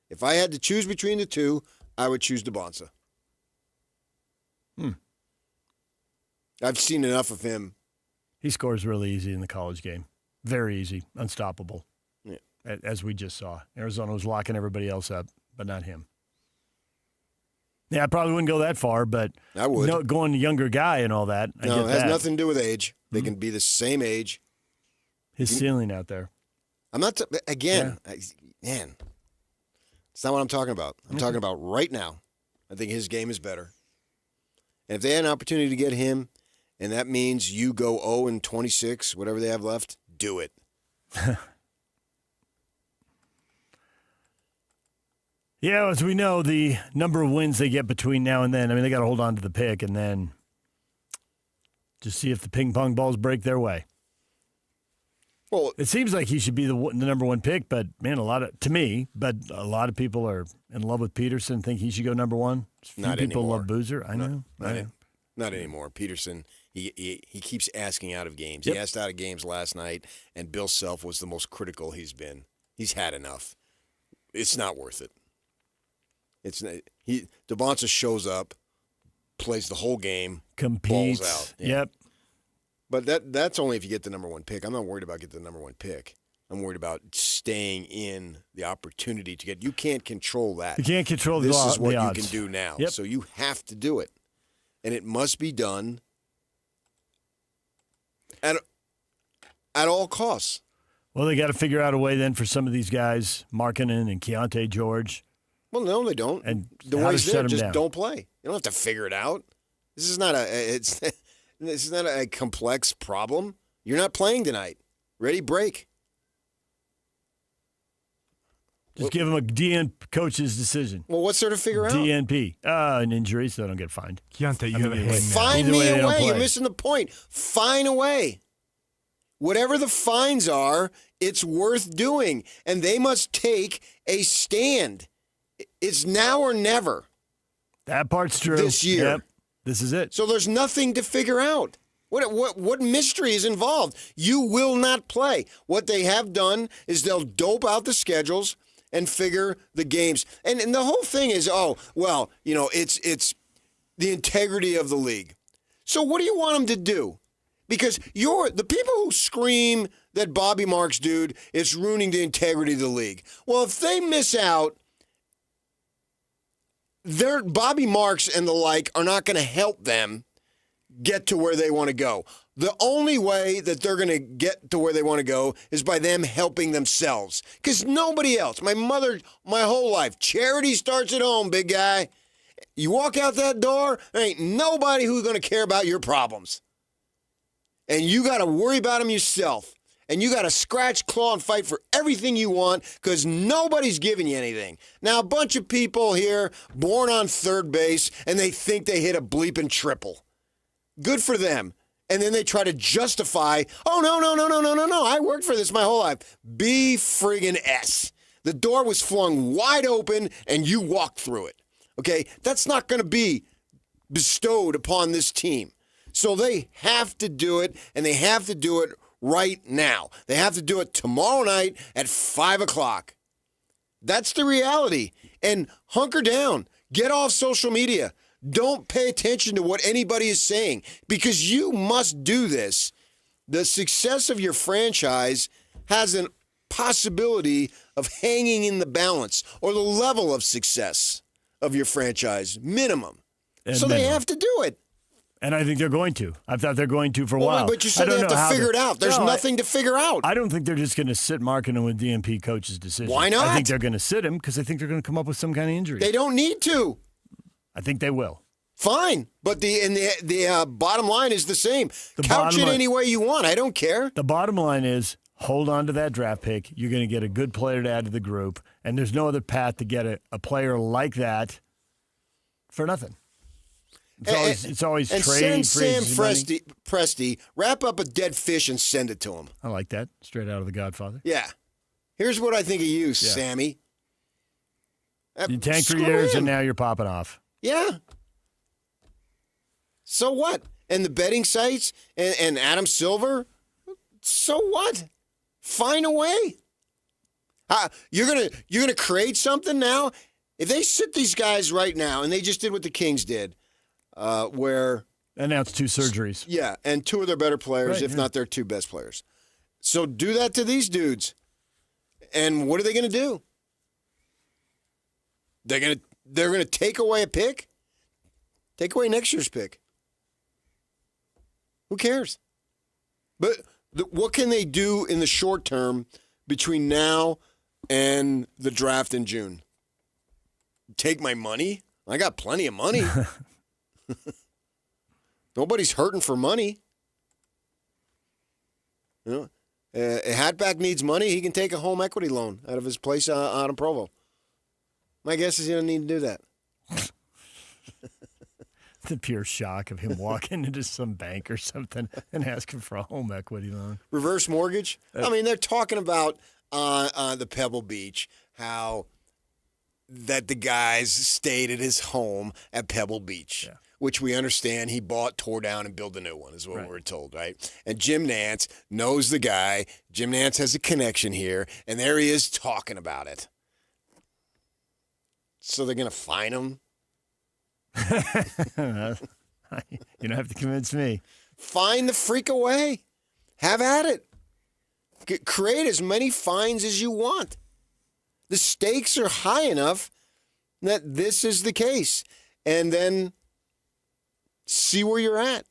Speaker 13: If I had to choose between the two, I would choose DeBonsa. I've seen enough of him.
Speaker 12: He scores really easy in the college game. Very easy. Unstoppable.
Speaker 13: Yeah.
Speaker 12: As we just saw. Arizona was locking everybody else up, but not him. Yeah, I probably wouldn't go that far, but
Speaker 13: I would.
Speaker 12: Going younger guy and all that. I
Speaker 13: No,
Speaker 12: get
Speaker 13: it has
Speaker 12: that.
Speaker 13: nothing to do with age. They can be the same age.
Speaker 12: His ceiling out there.
Speaker 13: I'm not, man, it's not what I'm talking about. I'm talking about right now. I think his game is better. And if they had an opportunity to get him, and that means you go 0-26, whatever they have left, do it.
Speaker 12: Yeah, as we know, the number of wins they get between now and then, I mean, they got to hold on to the pick and then just see if the ping pong balls break their way.
Speaker 13: Well,
Speaker 12: it seems like he should be the number one pick, but man, a lot of people are in love with Peterson, think he should go number one.
Speaker 13: Not
Speaker 12: people
Speaker 13: anymore.
Speaker 12: love Boozer. I know.
Speaker 13: Not anymore. Peterson, he keeps asking out of games.
Speaker 12: Yep.
Speaker 13: He asked out of games last night, and Bill Self was the most critical he's been. He's had enough. It's not worth it. DeBonsa shows up, plays the whole game,
Speaker 12: competes.
Speaker 13: Balls out. Yeah.
Speaker 12: Yep.
Speaker 13: But that's only if you get the number one pick. I'm not worried about getting the number one pick. I'm worried about staying in the opportunity to get. You can't control that.
Speaker 12: You can't control
Speaker 13: this
Speaker 12: the
Speaker 13: is what
Speaker 12: the
Speaker 13: you
Speaker 12: odds.
Speaker 13: can do now.
Speaker 12: Yep.
Speaker 13: So you have to do it, and it must be done at all costs.
Speaker 12: Well, they got to figure out a way then for some of these guys, Markkanen and Keontae George.
Speaker 13: Well, no, they don't.
Speaker 12: And
Speaker 13: the
Speaker 12: how to
Speaker 13: way's
Speaker 12: shut
Speaker 13: there.
Speaker 12: them
Speaker 13: Just
Speaker 12: down.
Speaker 13: don't play. You don't have to figure it out. This is not This is not a complex problem. You're not playing tonight. Ready, break.
Speaker 12: Just give them a DN coach's decision.
Speaker 13: Well, what's there to figure out?
Speaker 12: DNP. An injury, so they don't get fined.
Speaker 14: Keontae, you have a hand.
Speaker 13: Fine me away. You're missing the point. Fine away. Whatever the fines are, it's worth doing. And they must take a stand. It's now or never.
Speaker 12: That part's true.
Speaker 13: This year.
Speaker 12: Yep. This is it.
Speaker 13: So there's nothing to figure out. What mystery is involved? You will not play. What they have done is they'll dope out the schedules and figure the games. And the whole thing is, it's the integrity of the league. So what do you want them to do? Because the people who scream that Bobby Marks, dude, it's ruining the integrity of the league. Well, if they miss out, Bobby Marks and the like are not going to help them get to where they want to go. The only way that they're going to get to where they want to go is by them helping themselves. Because nobody else. My mother, my whole life, charity starts at home, big guy. You walk out that door, there ain't nobody who's going to care about your problems. And you got to worry about them yourself. And you got to scratch, claw, and fight for everything you want because nobody's giving you anything. Now, a bunch of people here born on third base, and they think they hit a bleeping triple. Good for them. And then they try to justify, no. I worked for this my whole life. B friggin' S. The door was flung wide open, and you walked through it. Okay? That's not going to be bestowed upon this team. So they have to do it, and they have to do it right now. They have to do it tomorrow night at 5 o'clock. That's the reality. And hunker down. Get off social media. Don't pay attention to what anybody is saying because you must do this. The success of your franchise has a possibility of hanging in the balance or the level of success of your franchise, minimum. So they have to do it.
Speaker 12: And I think they're going to. I thought they're going to for a while.
Speaker 13: But you said they have to figure it out. There's nothing to figure out.
Speaker 12: I don't think they're just going to sit Markkanen with DNP coach's decision.
Speaker 13: Why not?
Speaker 12: I think they're going to sit him because I think they're going to come up with some kind of injury.
Speaker 13: They don't need to.
Speaker 12: I think they will.
Speaker 13: Fine. But the bottom line is the same. Couch it any way you want. I don't care.
Speaker 12: The bottom line is hold on to that draft pick. You're going to get a good player to add to the group. And there's no other path to get a player like that for nothing. It's always
Speaker 13: and
Speaker 12: trade.
Speaker 13: Send Sam Presti, wrap up a dead fish and send it to him.
Speaker 12: I like that. Straight out of The Godfather.
Speaker 13: Yeah. Here's what I think of you, Sammy.
Speaker 12: You tanked for years and now you're popping off.
Speaker 13: Yeah. So what? And the betting sites and Adam Silver, so what? Find a way. You're gonna create something now. If they sit these guys right now, and they just did what the Kings did, where
Speaker 12: announced 2 surgeries.
Speaker 13: Yeah, and 2 of their better players, if not their 2 best players. So do that to these dudes, and what are they gonna do? They're gonna take away a pick, take away next year's pick. Who cares? But what can they do in the short term between now and the draft in June? Take my money? I got plenty of money. Nobody's hurting for money. You know, a hatback needs money. He can take a home equity loan out of his place out in Provo. My guess is he doesn't need to do that.
Speaker 12: The pure shock of him walking into some bank or something and asking for a home equity loan.
Speaker 13: Reverse mortgage? I mean, they're talking about the Pebble Beach, how that the guys stayed at his home at Pebble Beach, which we understand he bought, tore down, and built a new one, is what we're told, right? And Jim Nantz knows the guy. Jim Nantz has a connection here, and there he is talking about it. So they're going to fine him?
Speaker 12: You don't have to convince me.
Speaker 13: Find the freak away. Have at it. Create as many fines as you want. The stakes are high enough that this is the case. And then see where you're at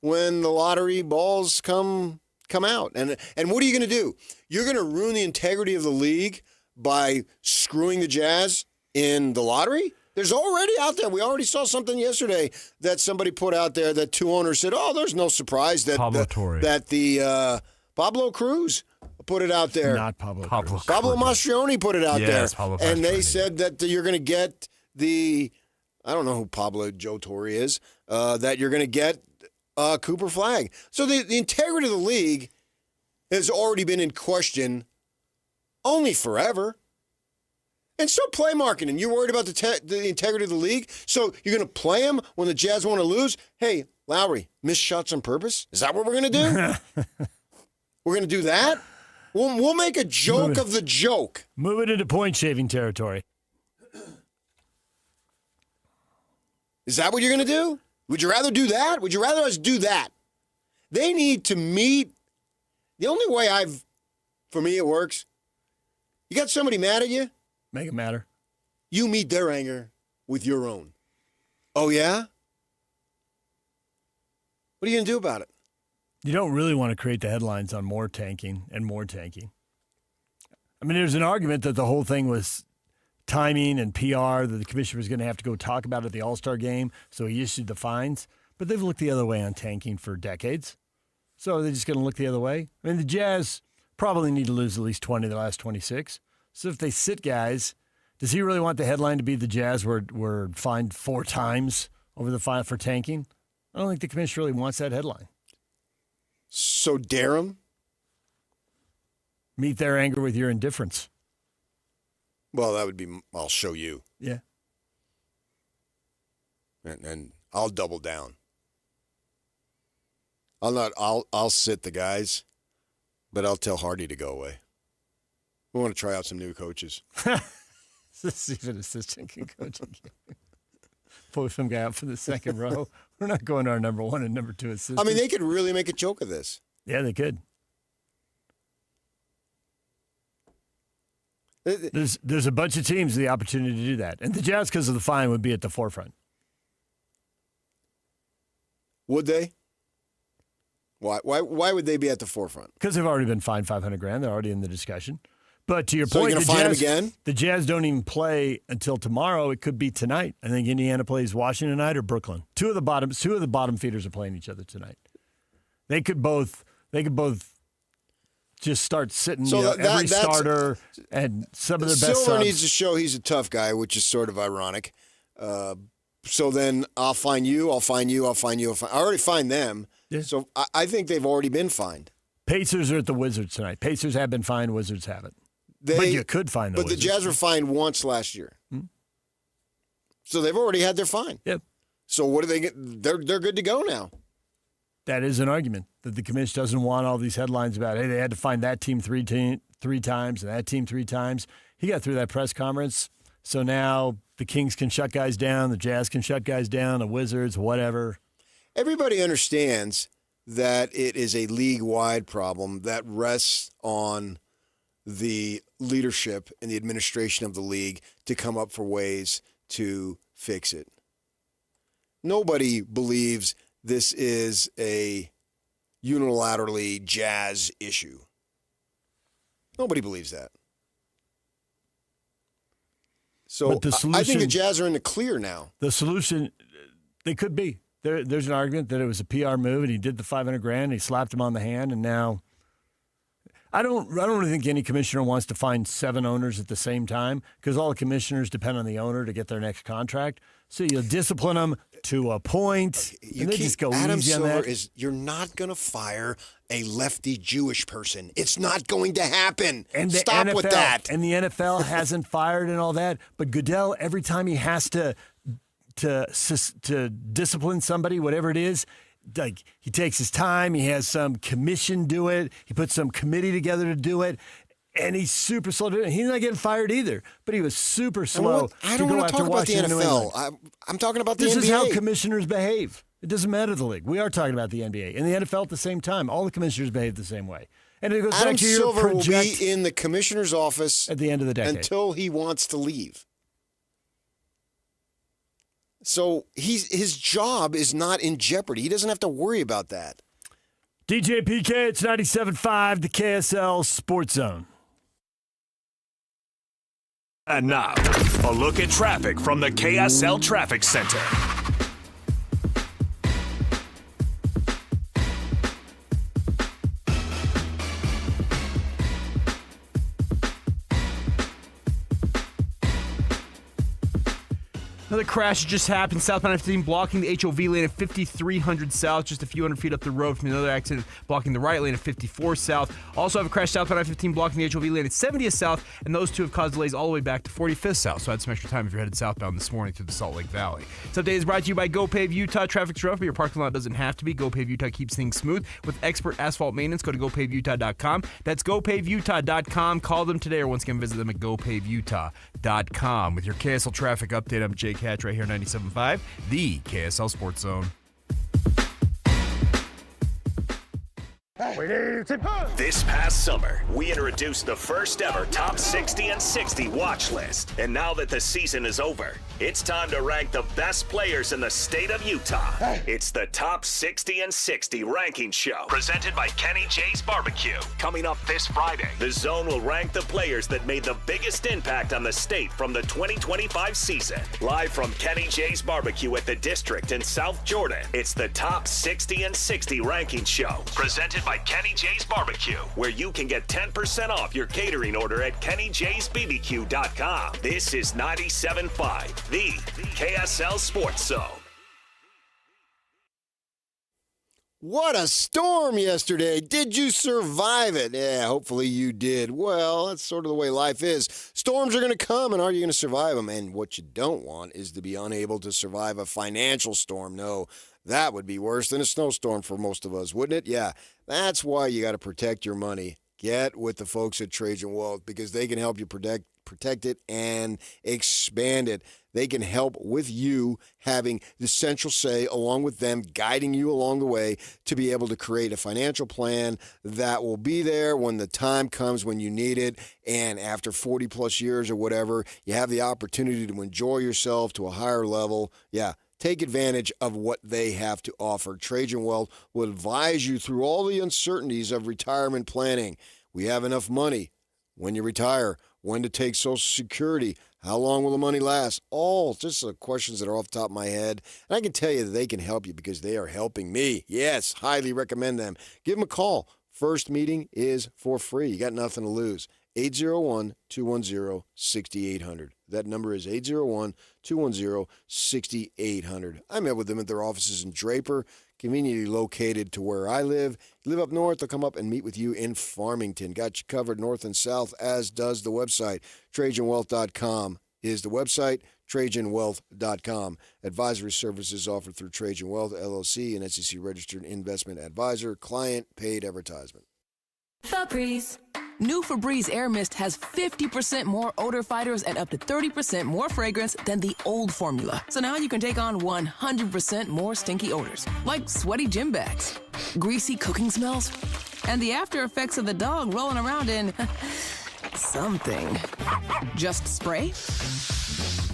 Speaker 13: when the lottery balls come out. And what are you going to do? You're going to ruin the integrity of the league by screwing the Jazz in the lottery? There's already out there. We already saw something yesterday that somebody put out there that 2 owners said, "Oh, there's no surprise that Pablo Cruz put it out there."
Speaker 12: Not Pablo Cruz.
Speaker 13: Pablo Mastroianni put it out there.
Speaker 14: Pablo
Speaker 13: and they
Speaker 14: Mastroianni.
Speaker 13: said that you're going to get I don't know who Pablo Joe Torre is, that you're going to get Cooper Flagg. So the integrity of the league has already been in question only forever. And so play marketing. You're worried about the integrity of the league? So you're going to play them when the Jazz want to lose? Hey, Lowry, missed shots on purpose? Is that what we're going to do? We're going to do that? We'll make a joke of the joke.
Speaker 12: Move it into point-shaving territory.
Speaker 13: Is that what you're going to do? Would you rather do that? Would you rather us do that? They need to meet. The only way for me it works, you got somebody mad at you?
Speaker 12: Make it matter.
Speaker 13: You meet their anger with your own. Oh, yeah? What are you going to do about it?
Speaker 12: You don't really want to create the headlines on more tanking and more tanking. I mean, there's an argument that the whole thing was timing and PR, that the commissioner was going to have to go talk about it at the All-Star game, so he issued the fines. But they've looked the other way on tanking for decades. So are they just going to look the other way? I mean, the Jazz probably need to lose at least 20 of the last 26. So if they sit guys, does he really want the headline to be the Jazz were fined 4 times over the fine for tanking? I don't think the commissioner really wants that headline.
Speaker 13: So dare them?
Speaker 12: Meet their anger with your indifference.
Speaker 13: Well, that would be, I'll show you.
Speaker 12: Yeah.
Speaker 13: And I'll double down. I'll sit the guys, but I'll tell Hardy to go away. We want to try out some new coaches.
Speaker 12: Let's see if an assistant can coach again. Pull some guy out for the second row. We're not going to our number 1 and number 2 assistants.
Speaker 13: I mean, they could really make a joke of this.
Speaker 12: Yeah, they could. There's a bunch of teams with the opportunity to do that. And the Jazz, because of the fine, would be at the forefront.
Speaker 13: Would they? Why would they be at the forefront?
Speaker 12: Because they've already been fined $500,000. They're already in the discussion. But to your
Speaker 13: So
Speaker 12: point,
Speaker 13: you're
Speaker 12: the
Speaker 13: gonna fine them
Speaker 12: Jazz,
Speaker 13: again?
Speaker 12: the Jazz don't even play until tomorrow. It could be tonight. I think Indiana plays Washington tonight or Brooklyn. Two of the bottom feeders are playing each other tonight. They could both just start sitting every starter and some of their best
Speaker 13: Silver
Speaker 12: subs.
Speaker 13: needs to show he's a tough guy, which is sort of ironic. So then I'll fine you, I'll fine you, I'll fine you. I already fined them. Yeah. So I think they've already been fined.
Speaker 12: Pacers are at the Wizards tonight. Pacers have been fined. Wizards haven't. But you could find the Wizards.
Speaker 13: The Jazz were fined once last year. So they've already had their fine.
Speaker 12: Yep.
Speaker 13: So what do they get? They're good to go now.
Speaker 12: That is an argument that the commission doesn't want all these headlines about, hey, they had to find that team three times and that team 3 times. He got through that press conference. So now the Kings can shut guys down, the Jazz can shut guys down, the Wizards, whatever.
Speaker 13: Everybody understands that it is a league-wide problem that rests on the leadership and the administration of the league to come up for ways to fix it. Nobody believes this is a unilaterally Jazz issue. Nobody believes that. So I think the Jazz are in the clear now.
Speaker 12: The solution, they could be. There's an argument that it was a PR move and he did the $500,000 and he slapped him on the hand, and now I don't really think any commissioner wants to find 7 owners at the same time, because all the commissioners depend on the owner to get their next contract. So you discipline them to a point, and they just go
Speaker 13: Adam
Speaker 12: easy on
Speaker 13: Silver
Speaker 12: that.
Speaker 13: you're not going to fire a lefty Jewish person. It's not going to happen.
Speaker 12: And the
Speaker 13: Stop
Speaker 12: NFL,
Speaker 13: with that.
Speaker 12: And the NFL hasn't fired and all that. But Goodell, every time he has to discipline somebody, whatever it is, like he takes his time. He has some commission do it. He puts some committee together to do it. And he's super slow to do it. He's not getting fired either, but he was super slow.
Speaker 13: I don't want to talk about the NFL. I'm talking about the NBA.
Speaker 12: This is how commissioners behave. It doesn't matter the league. We are talking about the NBA. And the NFL at the same time. All the commissioners behave the same way. And it goes
Speaker 13: Adam
Speaker 12: back to your
Speaker 13: Silver will
Speaker 12: project
Speaker 13: be in the commissioner's office
Speaker 12: at the end of the decade
Speaker 13: until he wants to leave. So his job is not in jeopardy. He doesn't have to worry about that.
Speaker 12: DJ PK, it's 97.5, the KSL Sports Zone.
Speaker 9: And now, a look at traffic from the KSL Traffic Center.
Speaker 14: Another crash just happened southbound 15 blocking the HOV lane at 5300 South, just a few hundred feet up the road from another accident blocking the right lane at 54 South. Also have a crash southbound 15 blocking the HOV lane at 70th South, and those two have caused delays all the way back to 45th South. So add some extra time if you're headed southbound this morning through the Salt Lake Valley. This update is brought to you by GoPave Utah. Traffic's rough, but your parking lot doesn't have to be. GoPave Utah keeps things smooth with expert asphalt maintenance. Go to GoPaveUtah.com. That's GoPaveUtah.com. Call them today, or once again visit them at GoPaveUtah.com. With your KSL traffic update, I'm Jake Hatch right here, 97.5, the KSL Sports Zone.
Speaker 9: This past summer, we introduced the first ever Top 60 and 60 watch list. And now that the season is over, it's time to rank the best players in the state of Utah. It's the Top 60 and 60 ranking show, presented by Kenny J's Barbecue. Coming up this Friday, the Zone will rank the players that made the biggest impact on the state from the 2025 season. Live from Kenny J's Barbecue at the District in South Jordan, it's the Top 60 and 60 ranking show, presented by Kenny J's Barbecue, where you can get 10% off your catering order at KennyJ'sBBQ.com. This is 97.5, the KSL Sports Zone.
Speaker 13: What a storm yesterday. Did you survive it? Yeah, hopefully you did. Well, that's sort of the way life is. Storms are going to come, and are you going to survive them? And what you don't want is to be unable to survive a financial storm. No, that would be worse than a snowstorm for most of us, wouldn't it? Yeah, that's why you got to protect your money. Get with the folks at Trajan Wealth, because they can help you protect it and expand it. They can help with you having the central say, along with them guiding you along the way to be able to create a financial plan that will be there when the time comes when you need it. And after 40 plus years or whatever, you have the opportunity to enjoy yourself to a higher level. Yeah. Take advantage of what they have to offer. Trajan Wealth will advise you through all the uncertainties of retirement planning. We have enough money when you retire, when to take Social Security, how long will the money last? All just questions that are off the top of my head. And I can tell you that they can help you because they are helping me. Yes, highly recommend them. Give them a call. First meeting is for free. You got nothing to lose. 801-210-6800. That number is 801-210-6800. I met with them at their offices in Draper, conveniently located to where I live. You live up north, they'll come up and meet with you in Farmington. Got you covered north and south, as does the website. TrajanWealth.com is the website, TrajanWealth.com. Advisory services offered through Trajan Wealth, LLC, an SEC-registered investment advisor. Client paid advertisement.
Speaker 19: Febreze. New Febreze Air Mist has 50% more odor fighters and up to 30% more fragrance than the old formula. So now you can take on 100% more stinky odors, like sweaty gym bags, greasy cooking smells, and the after effects of the dog rolling around in something. Just spray,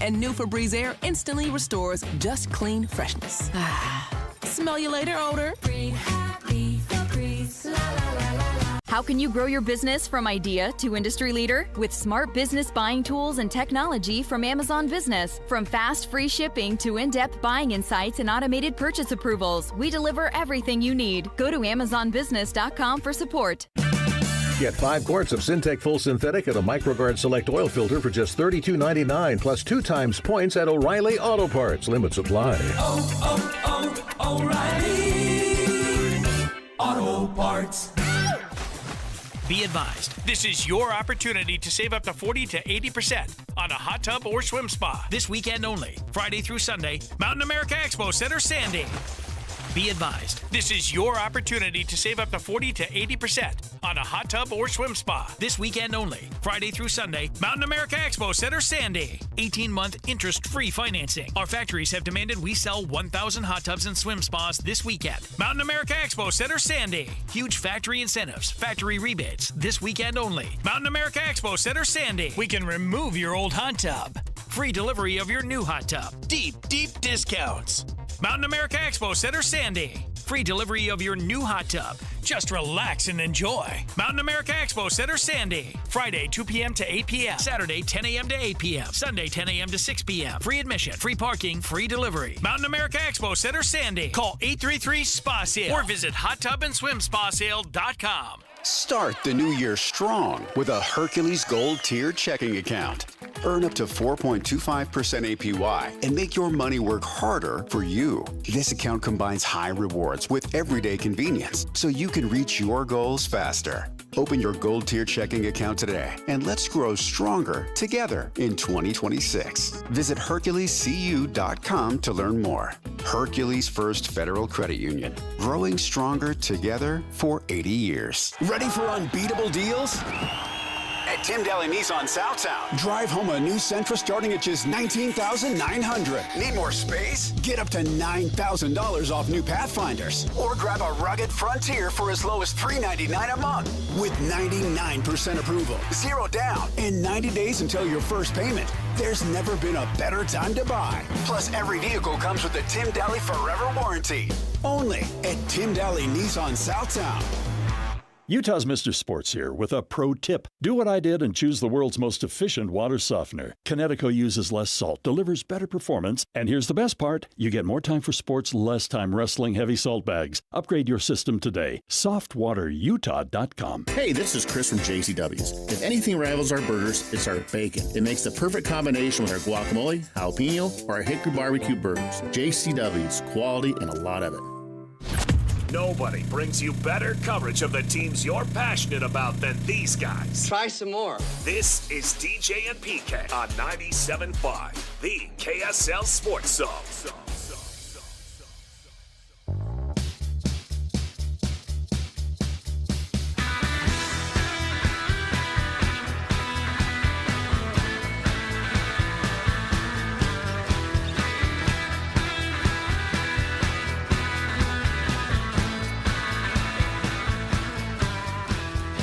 Speaker 19: and new Febreze Air instantly restores just clean freshness. Smell you later, odor. Breathe happy, Febreze, la la la la.
Speaker 20: How can you grow your business from idea to industry leader? With smart business buying tools and technology from Amazon Business. From fast, free shipping to in-depth buying insights and automated purchase approvals, we deliver everything you need. Go to amazonbusiness.com for support.
Speaker 21: Get 5 quarts of Syntec Full Synthetic and a MicroGuard Select Oil Filter for just $32.99, plus 2 times points at O'Reilly Auto Parts. Limit supply.
Speaker 22: O'Reilly Auto Parts.
Speaker 23: Be advised, this is your opportunity to save up to 40 to 80% on a hot tub or swim spa. This weekend only, Friday through Sunday, Mountain America Expo Center, Sandy. Be advised, this is your opportunity to save up to 40 to 80% on a hot tub or swim spa. This weekend only, Friday through Sunday, Mountain America Expo Center, Sandy. 18-month interest-free financing. Our factories have demanded we sell 1,000 hot tubs and swim spas this weekend. Mountain America Expo Center, Sandy. Huge factory incentives, factory rebates. This weekend only, Mountain America Expo Center, Sandy. We can remove your old hot tub. Free delivery of your new hot tub. Deep discounts. Mountain America Expo Center, Sandy. Free delivery of your new hot tub. Just relax and enjoy. Mountain America Expo Center, Sandy. Friday, 2 p.m. to 8 p.m. Saturday, 10 a.m. to 8 p.m. Sunday, 10 a.m. to 6 p.m. Free admission, free parking, free delivery. Mountain America Expo Center, Sandy. Call 833-SPA-SALE or visit hottubandSwimSpaSale.com.
Speaker 6: Start the new year strong with a Hercules Gold Tier checking account. Earn up to 4.25% APY and make your money work harder for you. This account combines high rewards with everyday convenience so you can reach your goals faster. Open your Gold Tier checking account today and let's grow stronger together in 2026. Visit HerculesCU.com to learn more. Hercules First Federal Credit Union. Growing stronger together for 80 years. Ready for unbeatable deals? At Tim Daly Nissan Southtown, drive home a new Sentra starting at just $19,900. Need more space? Get up to $9,000 off new Pathfinders. Or grab a rugged Frontier for as low as $399 a month. With 99% approval, 0 down, and 90 days until your first payment. There's never been a better time to buy. Plus, every vehicle comes with the Tim Daly Forever Warranty. Only at Tim Daly Nissan Southtown.
Speaker 24: Utah's Mr. Sports here with a pro tip. Do what I did and choose the world's most efficient water softener. Kinetico uses less salt, delivers better performance, and here's the best part. You get more time for sports, less time wrestling heavy salt bags. Upgrade your system today. SoftwaterUtah.com.
Speaker 25: Hey, this is Chris from JCW's. If anything rivals our burgers, it's our bacon. It makes the perfect combination with our guacamole, jalapeno, or our hickory barbecue burgers. JCW's, quality and a lot of it.
Speaker 9: Nobody brings you better coverage of the teams you're passionate about than these guys.
Speaker 26: Try some more.
Speaker 9: This is DJ and PK on 97.5, the KSL Sports Zone.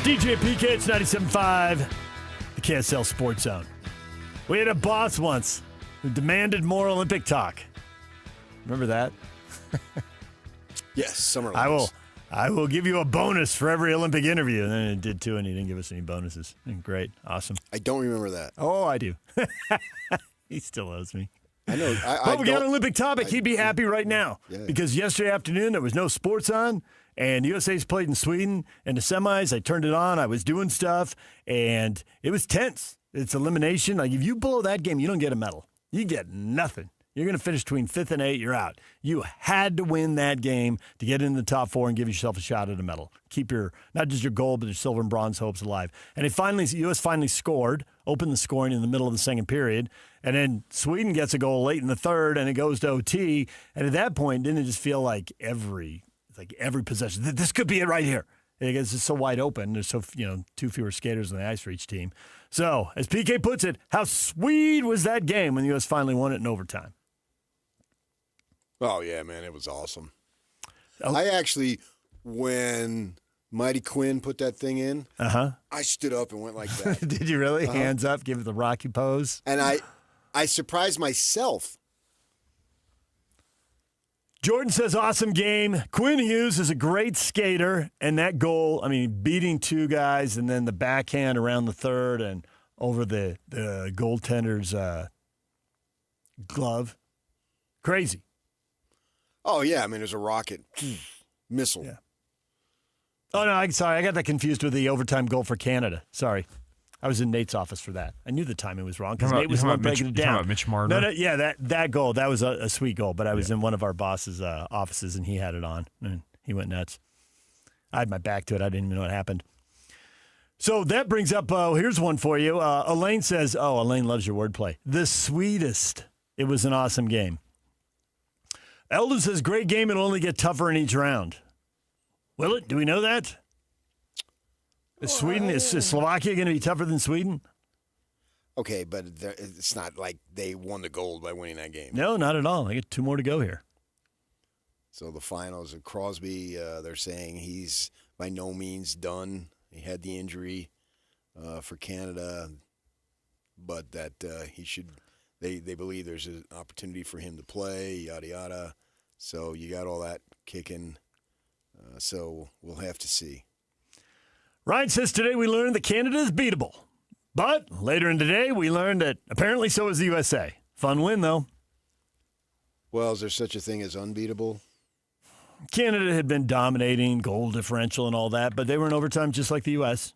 Speaker 12: DJ PK, it's 97.5, the KSL Sports Zone. We had a boss once who demanded more Olympic talk. Remember that?
Speaker 13: Yes, Summer Olympics.
Speaker 12: I will give you a bonus for every Olympic interview. And then it did too, and he didn't give us any bonuses. Great. Awesome.
Speaker 13: I don't remember that.
Speaker 12: Oh, I do. He still owes me.
Speaker 13: I know.
Speaker 12: But we got an Olympic topic. He'd be happy right now.
Speaker 13: Yeah.
Speaker 12: Because yesterday afternoon there was no sports on, and USA's played in Sweden in the semis. I turned it on. I was doing stuff, and it was tense. It's elimination. Like, if you blow that game, you don't get a medal. You get nothing. You're going to finish between 5th and 8th, you're out. You had to win that game to get into the top 4 and give yourself a shot at a medal. Keep your, not just your gold, but your silver and bronze hopes alive. And U.S. finally scored, opened the scoring in the middle of the second period, and then Sweden gets a goal late in the third, and it goes to OT. And at that point, didn't it just feel like every possession, this could be it right here? It's just so wide open. There's so too fewer skaters on the ice for each team. So, as PK puts it, how sweet was that game when the U.S. finally won it in overtime?
Speaker 13: Oh, yeah, man, it was awesome. I actually, when Mighty Quinn put that thing in, I stood up and went like that.
Speaker 12: Did you really? Hands up, give it the Rocky pose?
Speaker 13: And I surprised myself.
Speaker 12: Jordan says, awesome game. Quinn Hughes is a great skater, and that goal, beating 2 guys and then the backhand around the third and over the goaltender's glove. Crazy.
Speaker 13: Oh, yeah. It was a rocket missile.
Speaker 12: Yeah. Oh, no, I'm sorry. I got that confused with the overtime goal for Canada. Sorry. I was in Nate's office for that. I knew the timing was wrong because Nate was the one breaking it down.
Speaker 14: About Mitch Marner?
Speaker 12: No, yeah, that goal, that was a sweet goal, but I was in one of our boss's offices and he had it on, and he went nuts. I had my back to it. I didn't even know what happened. So that brings up, here's one for you. Elaine says, Elaine loves your wordplay. The sweetest. It was an awesome game. Eldon says, great game. It'll only get tougher in each round. Will it? Do we know that? Is Slovakia going to be tougher than Sweden?
Speaker 13: Okay, but it's not like they won the gold by winning that game.
Speaker 12: No, not at all. They get 2 more to go here.
Speaker 13: So the finals of Crosby, they're saying he's by no means done. He had the injury for Canada, but that he should. They believe there's an opportunity for him to play. Yada yada. So you got all that kicking. So we'll have to see.
Speaker 12: Ryan says today we learned that Canada is beatable. But later in the day, we learned that apparently so is the USA. Fun win, though.
Speaker 13: Well, is there such a thing as unbeatable?
Speaker 12: Canada had been dominating, goal differential and all that, but they were in overtime just like the U.S.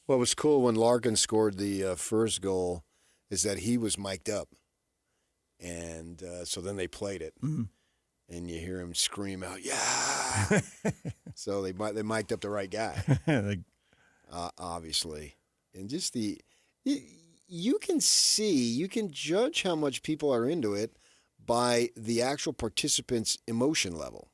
Speaker 13: What was cool when Larkin scored the first goal is that he was mic'd up. And so then they played it. Mm-hmm. And you hear him scream out, yeah! So they mic'd up the right guy, obviously. And just you can judge how much people are into it by the actual participants' emotion level.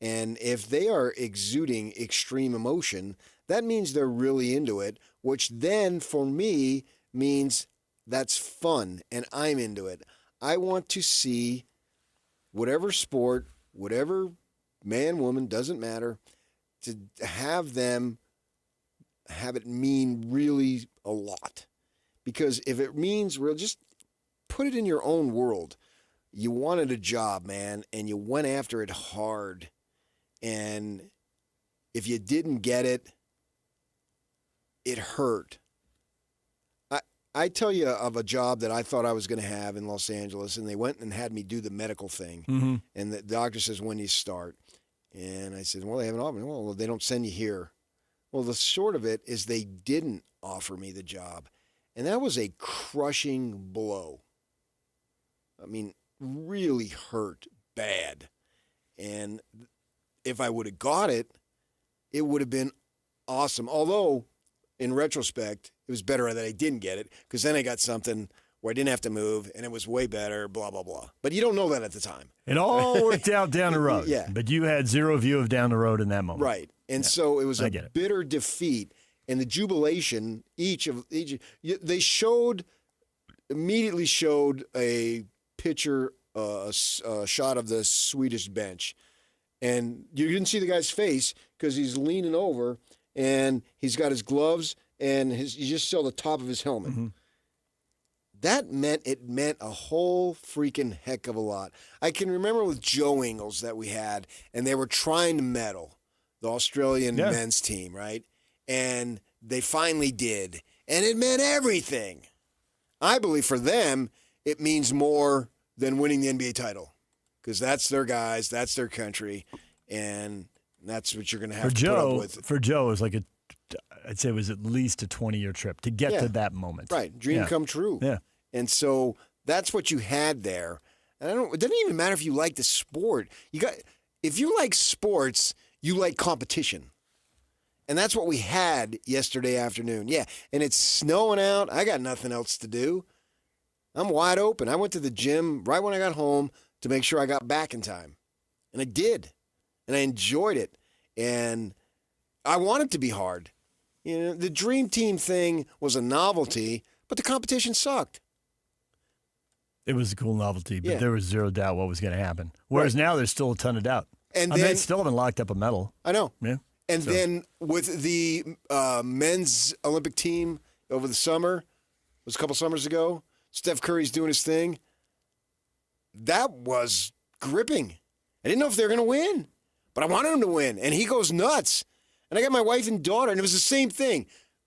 Speaker 13: And if they are exuding extreme emotion, that means they're really into it, which then for me means that's fun and I'm into it. I want to see whatever sport, whatever man, woman, doesn't matter, to have them have it mean really a lot. Because if it means real, just put it in your own world. You wanted a job, man, and you went after it hard. And if you didn't get it, it hurt. I tell you of a job that I thought I was going to have in Los Angeles, and they went and had me do the medical thing. Mm-hmm. And the doctor says, when do you start? And I said, well, they haven't offered me. Well, they don't send you here. Well, the short of it is they didn't offer me the job. And that was a crushing blow. I mean, really hurt bad. And if I would have got it, it would have been awesome. Although, in retrospect, it was better that I didn't get it, because then I got something where I didn't have to move, and it was way better, blah, blah, blah. But you don't know that at the time.
Speaker 12: It all worked out down the road.
Speaker 13: Yeah.
Speaker 12: But you had zero view of down the road in that moment.
Speaker 13: Right. And so it was a bitter defeat. And the jubilation, they immediately showed a picture, a shot of the Swedish bench. And you didn't see the guy's face because he's leaning over, and he's got his gloves, and you just saw the top of his helmet. Mm-hmm. That meant a whole freaking heck of a lot. I can remember with Joe Ingles that we had, and they were trying to medal the Australian men's team, right? And they finally did, and it meant everything. I believe for them, it means more than winning the NBA title, because that's their guys, that's their country, and that's what you're going to have to put up with.
Speaker 12: For Joe, it was I'd say it was at least a 20-year trip to get to that moment.
Speaker 13: Right, dream come true.
Speaker 12: Yeah.
Speaker 13: And so That's what you had there. And it doesn't even matter if you like the sport. If you like sports, you like competition. And that's what we had yesterday afternoon. Yeah, and it's snowing out. I got nothing else to do. I'm wide open. I went to the gym right when I got home to make sure I got back in time. And I did. And I enjoyed it. And I want it to be hard. The Dream Team thing was a novelty, but the competition sucked.
Speaker 12: It was a cool novelty, but there was zero doubt what was going to happen. Whereas now there's still a ton of doubt. And they still haven't locked up a medal.
Speaker 13: I know.
Speaker 12: Yeah.
Speaker 13: And then with the men's Olympic team over the summer, it was a couple summers ago, Steph Curry's doing his thing. That was gripping. I didn't know if they were going to win, but I wanted him to win. And he goes nuts. And I got my wife and daughter, and it was the same thing.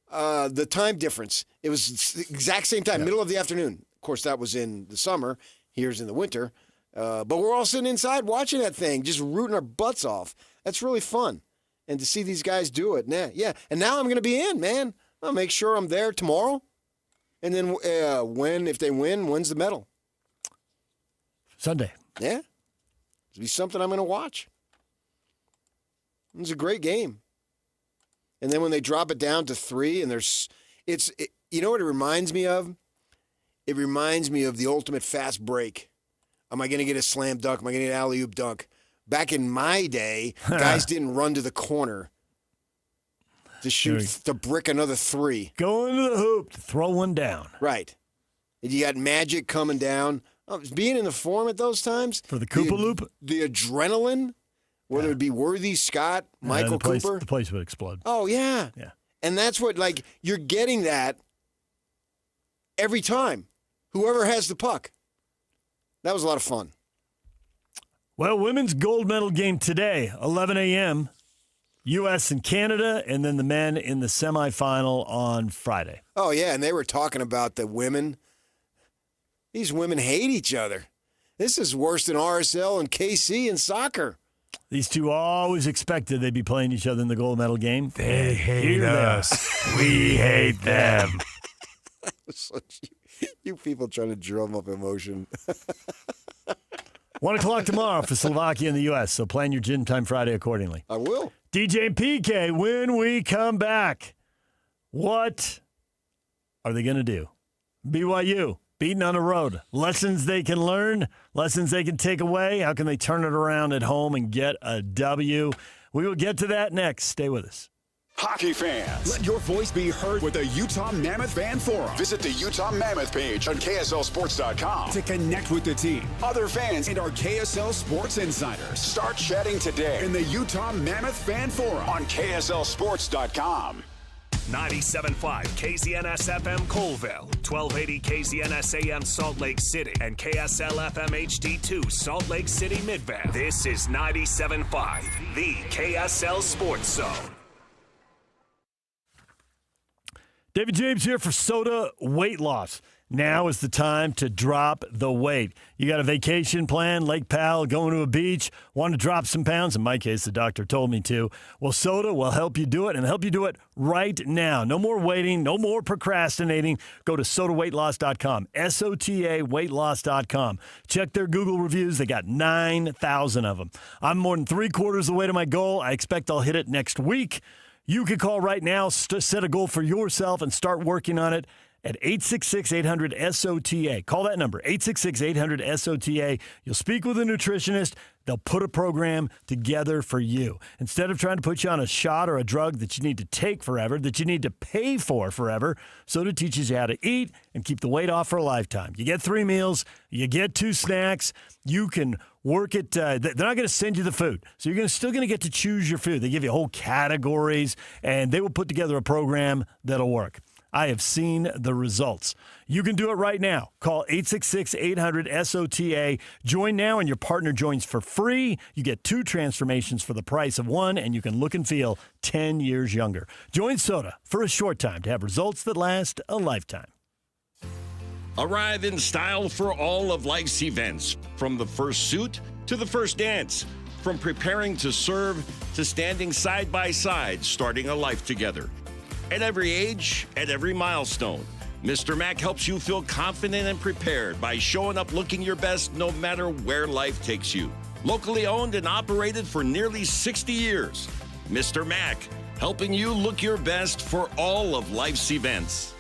Speaker 13: The time difference. It was the exact same time, middle of the afternoon. Of course, that was in the summer. Here's in the winter. But we're all sitting inside watching that thing, just rooting our butts off. That's really fun. And to see these guys do it. Yeah. And now I'm going to be in, man. I'll make sure I'm there tomorrow. And then if they win, when's the medal?
Speaker 12: Sunday.
Speaker 13: Yeah. It'll be something I'm going to watch. It's a great game. And then when they drop it down to 3 and you know what it reminds me of? It reminds me of the ultimate fast break. Am I going to get a slam dunk? Am I going to get an alley-oop dunk? Back in my day, guys didn't run to the corner to shoot, to brick another 3.
Speaker 12: Go into the hoop to throw one down.
Speaker 13: Right. And you got Magic coming down. Being in the form at those times.
Speaker 12: For the Koopa Loop?
Speaker 13: The adrenaline, whether it be Worthy, Scott, Michael Cooper.
Speaker 12: The place would explode.
Speaker 13: Oh, yeah.
Speaker 12: Yeah.
Speaker 13: And that's what, you're getting that every time. Whoever has the puck. That was a lot of fun.
Speaker 12: Well, women's gold medal game today, 11 a.m., U.S. and Canada, and then the men in the semifinal on Friday.
Speaker 13: Oh, yeah, and they were talking about the women. These women hate each other. This is worse than RSL and KC in soccer.
Speaker 12: These two always expected they'd be playing each other in the gold medal game.
Speaker 3: They hate us. We hate them.
Speaker 13: You people trying to drum up emotion.
Speaker 12: 1 o'clock tomorrow for Slovakia and the U.S., so plan your gym time Friday accordingly.
Speaker 13: I will.
Speaker 12: DJ and PK, when we come back, what are they going to do? BYU, beaten on the road. Lessons they can learn, lessons they can take away. How can they turn it around at home and get a W? We will get to that next. Stay with us.
Speaker 5: Hockey fans, let your voice be heard with the Utah Mammoth Fan Forum. Visit the Utah Mammoth page on KSLSports.com to connect with the team, other fans, and our KSL Sports insiders. Start chatting today in the Utah Mammoth Fan Forum on KSLSports.com.
Speaker 9: 97.5 KZNS FM Colville, 1280 KZNS AM Salt Lake City, and KSL FM HD2 Salt Lake City Midvale. This is 97.5, the KSL Sports Zone.
Speaker 12: David James here for Soda Weight Loss. Now is the time to drop the weight. You got a vacation plan, Lake Powell, going to a beach, want to drop some pounds? In my case, the doctor told me to. Well, Soda will help you do it and help you do it right now. No more waiting, no more procrastinating. Go to sodaweightloss.com, SOTA weightloss.com. Check their Google reviews. They got 9,000 of them. I'm more than 3/4 of the way to my goal. I expect I'll hit it next week. You can call right now, set a goal for yourself, and start working on it at 866-800-SOTA. Call that number, 866-800-SOTA. You'll speak with a nutritionist. They'll put a program together for you. Instead of trying to put you on a shot or a drug that you need to take forever, that you need to pay for forever, Soda teaches you how to eat and keep the weight off for a lifetime. You get 3 meals. You get 2 snacks. You can work it. They're not going to send you the food. So you're still going to get to choose your food. They give you whole categories, and they will put together a program that'll work. I have seen the results. You can do it right now. Call 866-800-SOTA. Join now, and your partner joins for free. You get 2 transformations for the price of 1, and you can look and feel 10 years younger. Join Soda for a short time to have results that last a lifetime.
Speaker 18: Arrive in style for all of life's events, from the first suit to the first dance, from preparing to serve to standing side by side, starting a life together. At every age, at every milestone, Mr. Mac helps you feel confident and prepared by showing up looking your best no matter where life takes you. Locally owned and operated for nearly 60 years. Mr. Mac, helping you look your best for all of life's events.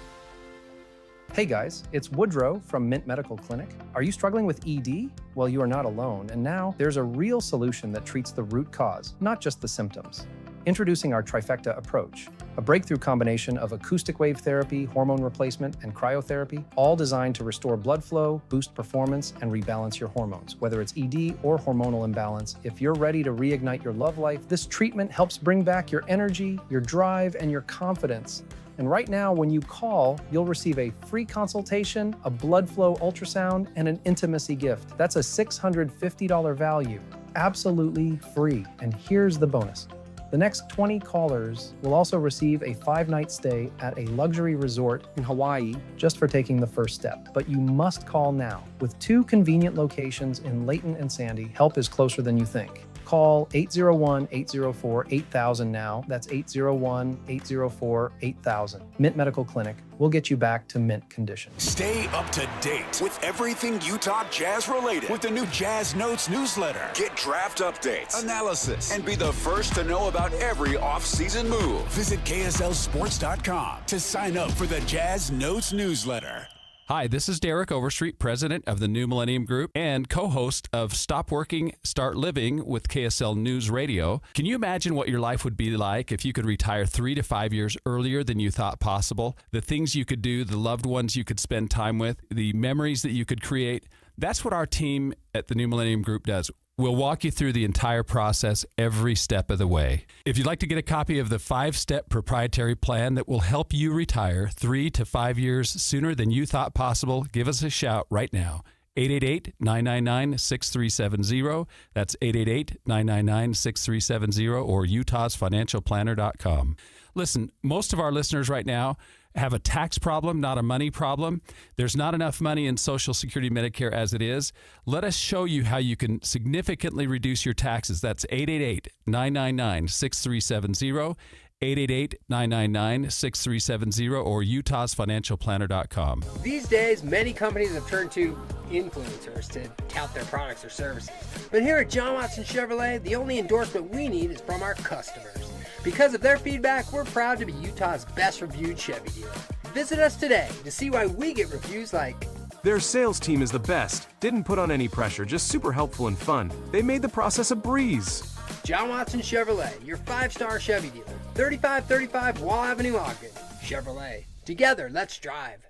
Speaker 17: Hey guys, it's Woodrow from Mint Medical Clinic. Are you struggling with ED? Well, you are not alone, and now there's a real solution that treats the root cause, not just the symptoms. Introducing our trifecta approach, a breakthrough combination of acoustic wave therapy, hormone replacement, and cryotherapy, all designed to restore blood flow, boost performance, and rebalance your hormones, whether it's ED or hormonal imbalance. If you're ready to reignite your love life, this treatment helps bring back your energy, your drive, and your confidence. And right now, when you call, you'll receive a free consultation, a blood flow ultrasound, and an intimacy gift. That's a $650 value, absolutely free. And here's the bonus. The next 20 callers will also receive a 5-night stay at a luxury resort in Hawaii just for taking the first step. But you must call now. With 2 convenient locations in Layton and Sandy, help is closer than you think. Call 801-804-8000 now. That's 801-804-8000. Mint Medical Clinic. We'll get you back to mint condition.
Speaker 5: Stay up to date with everything Utah Jazz related with the new Jazz Notes newsletter. Get draft updates, analysis, and be the first to know about every offseason move. Visit KSLSports.com to sign up for the Jazz Notes newsletter.
Speaker 1: Hi, this is Derek Overstreet, president of the New Millennium Group and co-host of Stop Working, Start Living with KSL News Radio. Can you imagine what your life would be like if you could retire 3 to 5 years earlier than you thought possible? The things you could do, the loved ones you could spend time with, the memories that you could create. That's what our team at the New Millennium Group does. We'll walk you through the entire process every step of the way. If you'd like to get a copy of the 5-step proprietary plan that will help you retire 3 to 5 years sooner than you thought possible, give us a shout right now. 888-999-6370. That's 888-999-6370 or utahsfinancialplanner.com. Listen, most of our listeners right now have a tax problem, not a money problem. There's not enough money in Social Security Medicare as it is. Let us show you how you can significantly reduce your taxes. That's 888-999-6370, 888-999-6370, or utahsfinancialplanner.com.
Speaker 7: These days, many companies have turned to influencers to tout their products or services. But here at John Watson Chevrolet, the only endorsement we need is from our customers. Because of their feedback, we're proud to be Utah's best reviewed Chevy dealer. Visit us today to see why we get reviews like,
Speaker 8: "Their sales team is the best. Didn't put on any pressure, just super helpful and fun. They made the process a breeze."
Speaker 7: John Watson Chevrolet, your 5-star Chevy dealer. 3535 Wall Avenue, Ogden. Chevrolet. Together, let's drive.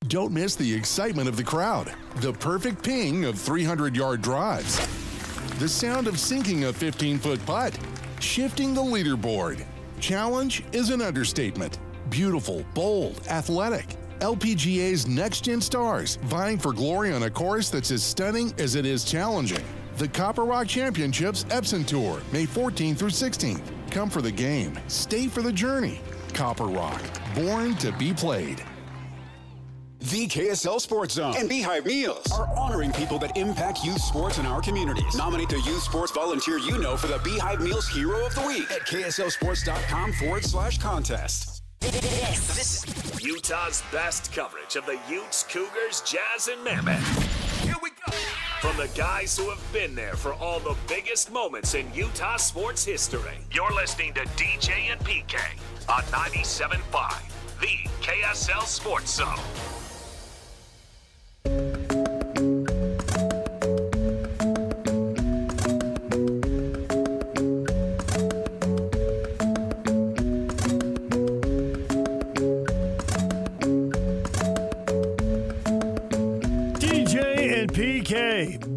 Speaker 4: Don't miss the excitement of the crowd, the perfect ping of 300-yard drives, the sound of sinking a 15-foot putt, shifting the leaderboard. Challenge is an understatement. Beautiful, bold, athletic. LPGA's next-gen stars vying for glory on a course that's as stunning as it is challenging. The Copper Rock Championships Epson Tour, May 14th through 16th. Come for the game. Stay for the journey. Copper Rock, born to be played.
Speaker 5: The KSL Sports Zone and Beehive Meals are honoring people that impact youth sports in our communities. Nominate the youth sports volunteer you know for the Beehive Meals Hero of the Week at KSLSports.com/contest.
Speaker 9: This is Utah's best coverage of the Utes, Cougars, Jazz, and Mammoth. Here we go. From the guys who have been there for all the biggest moments in Utah sports history. You're listening to DJ and PK on 97.5, the KSL Sports Zone.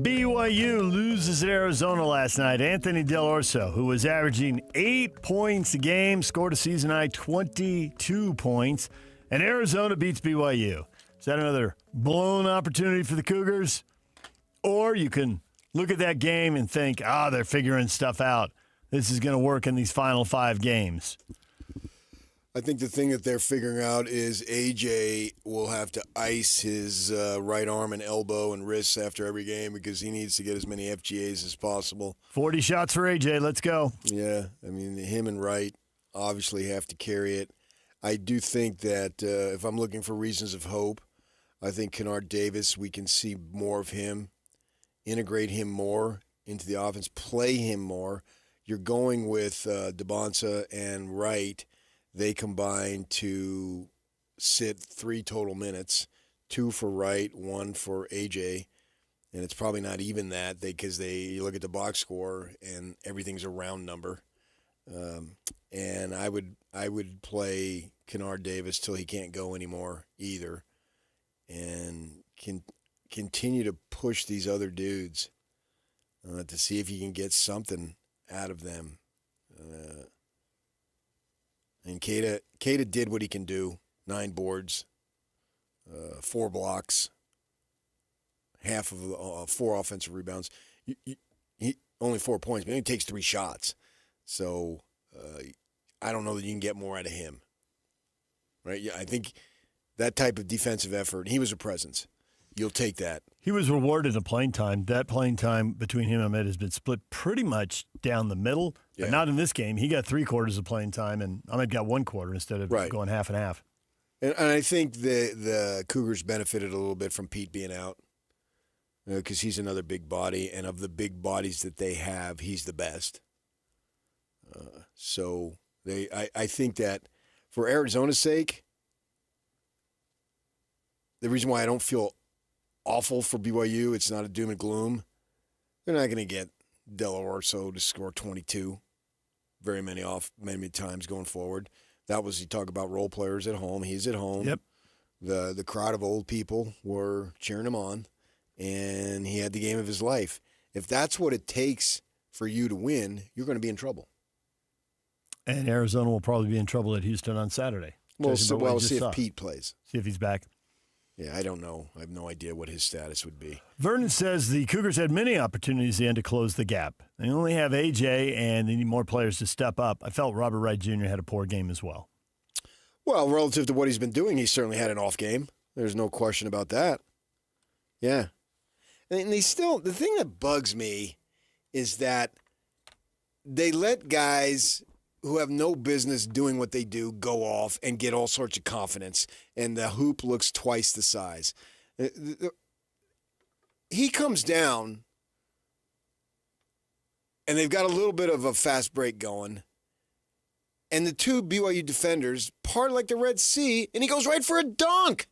Speaker 12: BYU loses at Arizona last night. Anthony Del Orso, who was averaging 8 points a game, scored a season-high 22 points, and Arizona beats BYU. Is that another blown opportunity for the Cougars? Or you can look at that game and think, they're figuring stuff out. This is going to work in these final 5 games.
Speaker 13: I think the thing that they're figuring out is AJ will have to ice his right arm and elbow and wrists after every game because he needs to get as many FGAs as possible.
Speaker 12: 40 shots for AJ. Let's go.
Speaker 13: Yeah. I mean, him and Wright obviously have to carry it. I do think that if I'm looking for reasons of hope, I think Kennard Davis, we can see more of him, integrate him more into the offense, play him more. You're going with DeBonsa and Wright. They combine to sit 3 total minutes, 2 for Wright, 1 for AJ. And it's probably not even that because you look at the box score and everything's a round number. And I would play Kennard Davis till he can't go anymore either, and continue to push these other dudes to see if you can get something out of them. And Keita did what he can do: 9 boards, 4 blocks, half of 4 offensive rebounds. He only 4 points, but he takes 3 shots. So I don't know that you can get more out of him. Right? Yeah, I think that type of defensive effort, he was a presence. You'll take that.
Speaker 12: He was rewarded in playing time. That playing time between him and Ahmed has been split pretty much down the middle, but not in this game. He got 3 quarters of playing time, and Ahmed got 1 quarter instead of going half and half.
Speaker 13: And I think the Cougars benefited a little bit from Pete being out because he's another big body, and of the big bodies that they have, he's the best. So I think that for Arizona's sake, the reason why I don't feel awful for BYU, it's not a doom and gloom. They're not going to get Del Orso to score 22 very many times going forward. That was, you talk about role players at home. He's at home.
Speaker 12: Yep.
Speaker 13: The crowd of old people were cheering him on, and he had the game of his life. If that's what it takes for you to win, you're going to be in trouble.
Speaker 12: And Arizona will probably be in trouble at Houston on Saturday.
Speaker 13: We'll see if Pete plays.
Speaker 12: See if he's back.
Speaker 13: Yeah, I don't know. I have no idea what his status would be.
Speaker 12: Vernon says the Cougars had many opportunities at the end to close the gap. They only have AJ, and they need more players to step up. I felt Robert Wright Jr. had a poor game as well.
Speaker 13: Well, relative to what he's been doing, he certainly had an off game. There's no question about that. Yeah. And the thing that bugs me is that they let guys who have no business doing what they do go off and get all sorts of confidence, and the hoop looks twice the size. He comes down, and they've got a little bit of a fast break going, and the 2 BYU defenders part like the Red Sea, and he goes right for a dunk.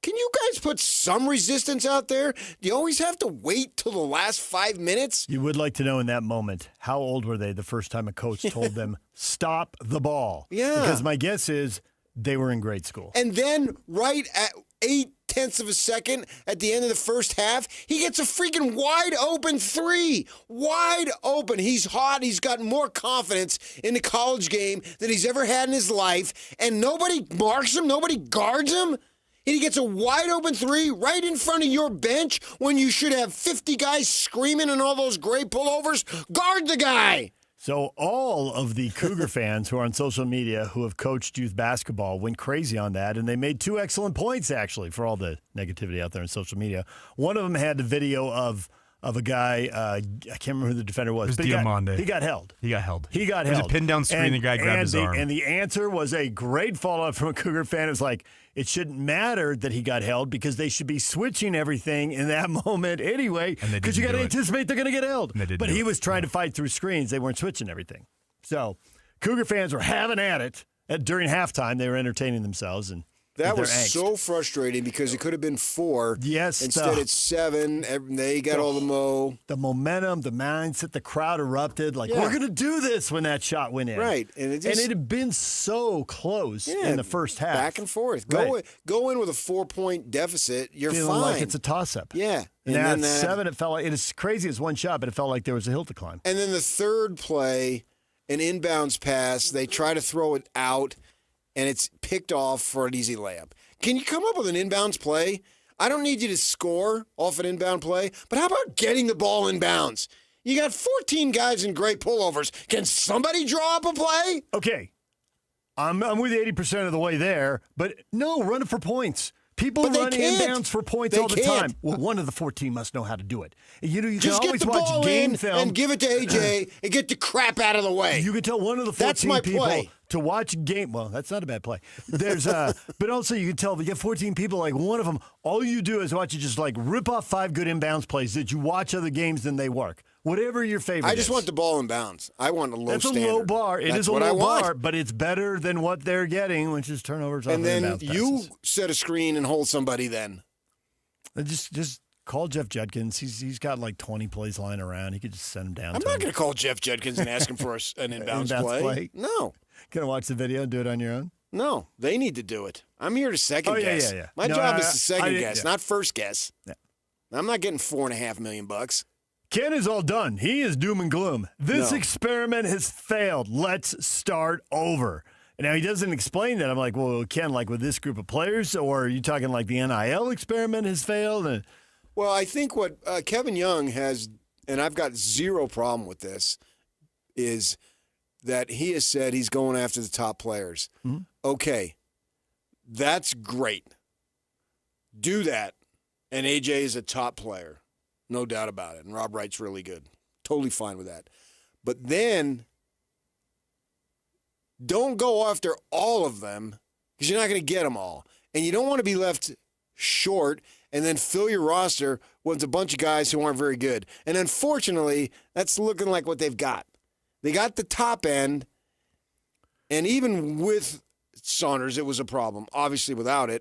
Speaker 13: Can you guys put some resistance out there? Do you always have to wait till the last 5 minutes?
Speaker 12: You would like to know in that moment, how old were they the first time a coach told them, stop the ball?
Speaker 13: Yeah.
Speaker 12: Because my guess is they were in grade school.
Speaker 13: And then right at 0.8 of a second at the end of the first half, he gets a freaking wide open 3. Wide open. He's hot. He's got more confidence in the college game than he's ever had in his life. And nobody marks him. Nobody guards him. He gets a wide open 3 right in front of your bench when you should have 50 guys screaming and all those gray pullovers. Guard the guy.
Speaker 12: So all of the Cougar fans who are on social media who have coached youth basketball went crazy on that, and they made 2 excellent points, actually, for all the negativity out there on social media. One of them had the video of a guy, I can't remember who the defender was.
Speaker 14: It was Diamande.
Speaker 12: He got held.
Speaker 14: He got held.
Speaker 12: There
Speaker 14: was a pin down screen, the guy grabbed his arm.
Speaker 12: And the answer was a great fallout from a Cougar fan. It was like, it shouldn't matter that he got held because they should be switching everything in that moment anyway, because you got to anticipate they're going to get held. But he was trying to fight through screens. They weren't switching everything. So Cougar fans were having at it. During halftime, they were entertaining themselves. And
Speaker 13: that was so frustrating because it could have been 4.
Speaker 12: Yes.
Speaker 13: Instead, it's 7. They got all the mo.
Speaker 12: The momentum, the mindset, the crowd erupted. Like, we're going to do this when that shot went in.
Speaker 13: Right.
Speaker 12: And it had been so close in the first half.
Speaker 13: Back and forth.
Speaker 12: Right.
Speaker 13: Go in with a 4-point deficit. You're
Speaker 12: feeling
Speaker 13: fine.
Speaker 12: like it's a toss-up.
Speaker 13: Yeah.
Speaker 12: And then at 7, it felt like, it is crazy as one shot, but it felt like there was a hill to climb.
Speaker 13: And then the third play, an inbounds pass, they try to throw it out, and it's picked off for an easy layup. Can you come up with an inbounds play? I don't need you to score off an inbound play, but how about getting the ball inbounds? You got 14 guys in great pullovers. Can somebody draw up a play?
Speaker 12: Okay. I'm with you 80% of the way there, but no, run it for points. People
Speaker 25: But they
Speaker 12: run
Speaker 25: can't.
Speaker 12: inbounds for points
Speaker 25: They
Speaker 12: all the
Speaker 25: can't.
Speaker 12: time. Well, one of the 14 must know how to do it. You know, you
Speaker 25: Just
Speaker 12: can
Speaker 25: get
Speaker 12: always
Speaker 25: the
Speaker 12: watch
Speaker 25: ball
Speaker 12: game
Speaker 25: in
Speaker 12: film
Speaker 25: and give it to AJ and get the crap out of the way.
Speaker 12: You can tell one of the 14
Speaker 25: That's my
Speaker 12: people
Speaker 25: play.
Speaker 12: to watch game. Well, that's not a bad play. There's but also you can tell if you get 14 people, like one of them, all you do is watch you just like rip off 5 good inbounds plays that you watch other games and they work. Whatever your favorite
Speaker 25: I just
Speaker 12: is.
Speaker 25: want the ball in bounds. I want a low
Speaker 12: That's
Speaker 25: standard.
Speaker 12: a low bar. It
Speaker 25: That's
Speaker 12: is a
Speaker 25: what I
Speaker 12: low
Speaker 25: want.
Speaker 12: bar, but it's better than what they're getting, which is turnovers off
Speaker 25: And then
Speaker 12: inbounds
Speaker 25: you
Speaker 12: passes.
Speaker 25: set a screen and hold somebody then.
Speaker 12: Just call Jeff Judkins. He's got like 20 plays lying around. He could just send them down.
Speaker 25: I'm not going to call Jeff Judkins and ask him for an inbounds play. No.
Speaker 12: Gonna watch the video and do it on your own?
Speaker 25: No, they need to do it. I'm here to second guess.
Speaker 12: Yeah.
Speaker 25: My
Speaker 12: No,
Speaker 25: job is to second guess,
Speaker 12: yeah.
Speaker 25: not first guess.
Speaker 12: Yeah.
Speaker 25: I'm not getting $4.5 million.
Speaker 12: Ken is all done. He is doom and gloom. This
Speaker 25: No.
Speaker 12: experiment has failed. Let's start over. Now, he doesn't explain that. I'm like, well, Ken, like with this group of players, or are you talking like the NIL experiment has failed?
Speaker 25: Well, I think what Kevin Young has, and I've got zero problem with this, is that he has said he's going after the top players.
Speaker 12: Mm-hmm.
Speaker 25: Okay, that's great. Do that, and AJ is a top player. No doubt about it. And Rob Wright's really good. Totally fine with that. But then don't go after all of them because you're not going to get them all. And you don't want to be left short and then fill your roster with a bunch of guys who aren't very good. And unfortunately, that's looking like what they've got. They got the top end, and even with Saunders, it was a problem. Obviously, without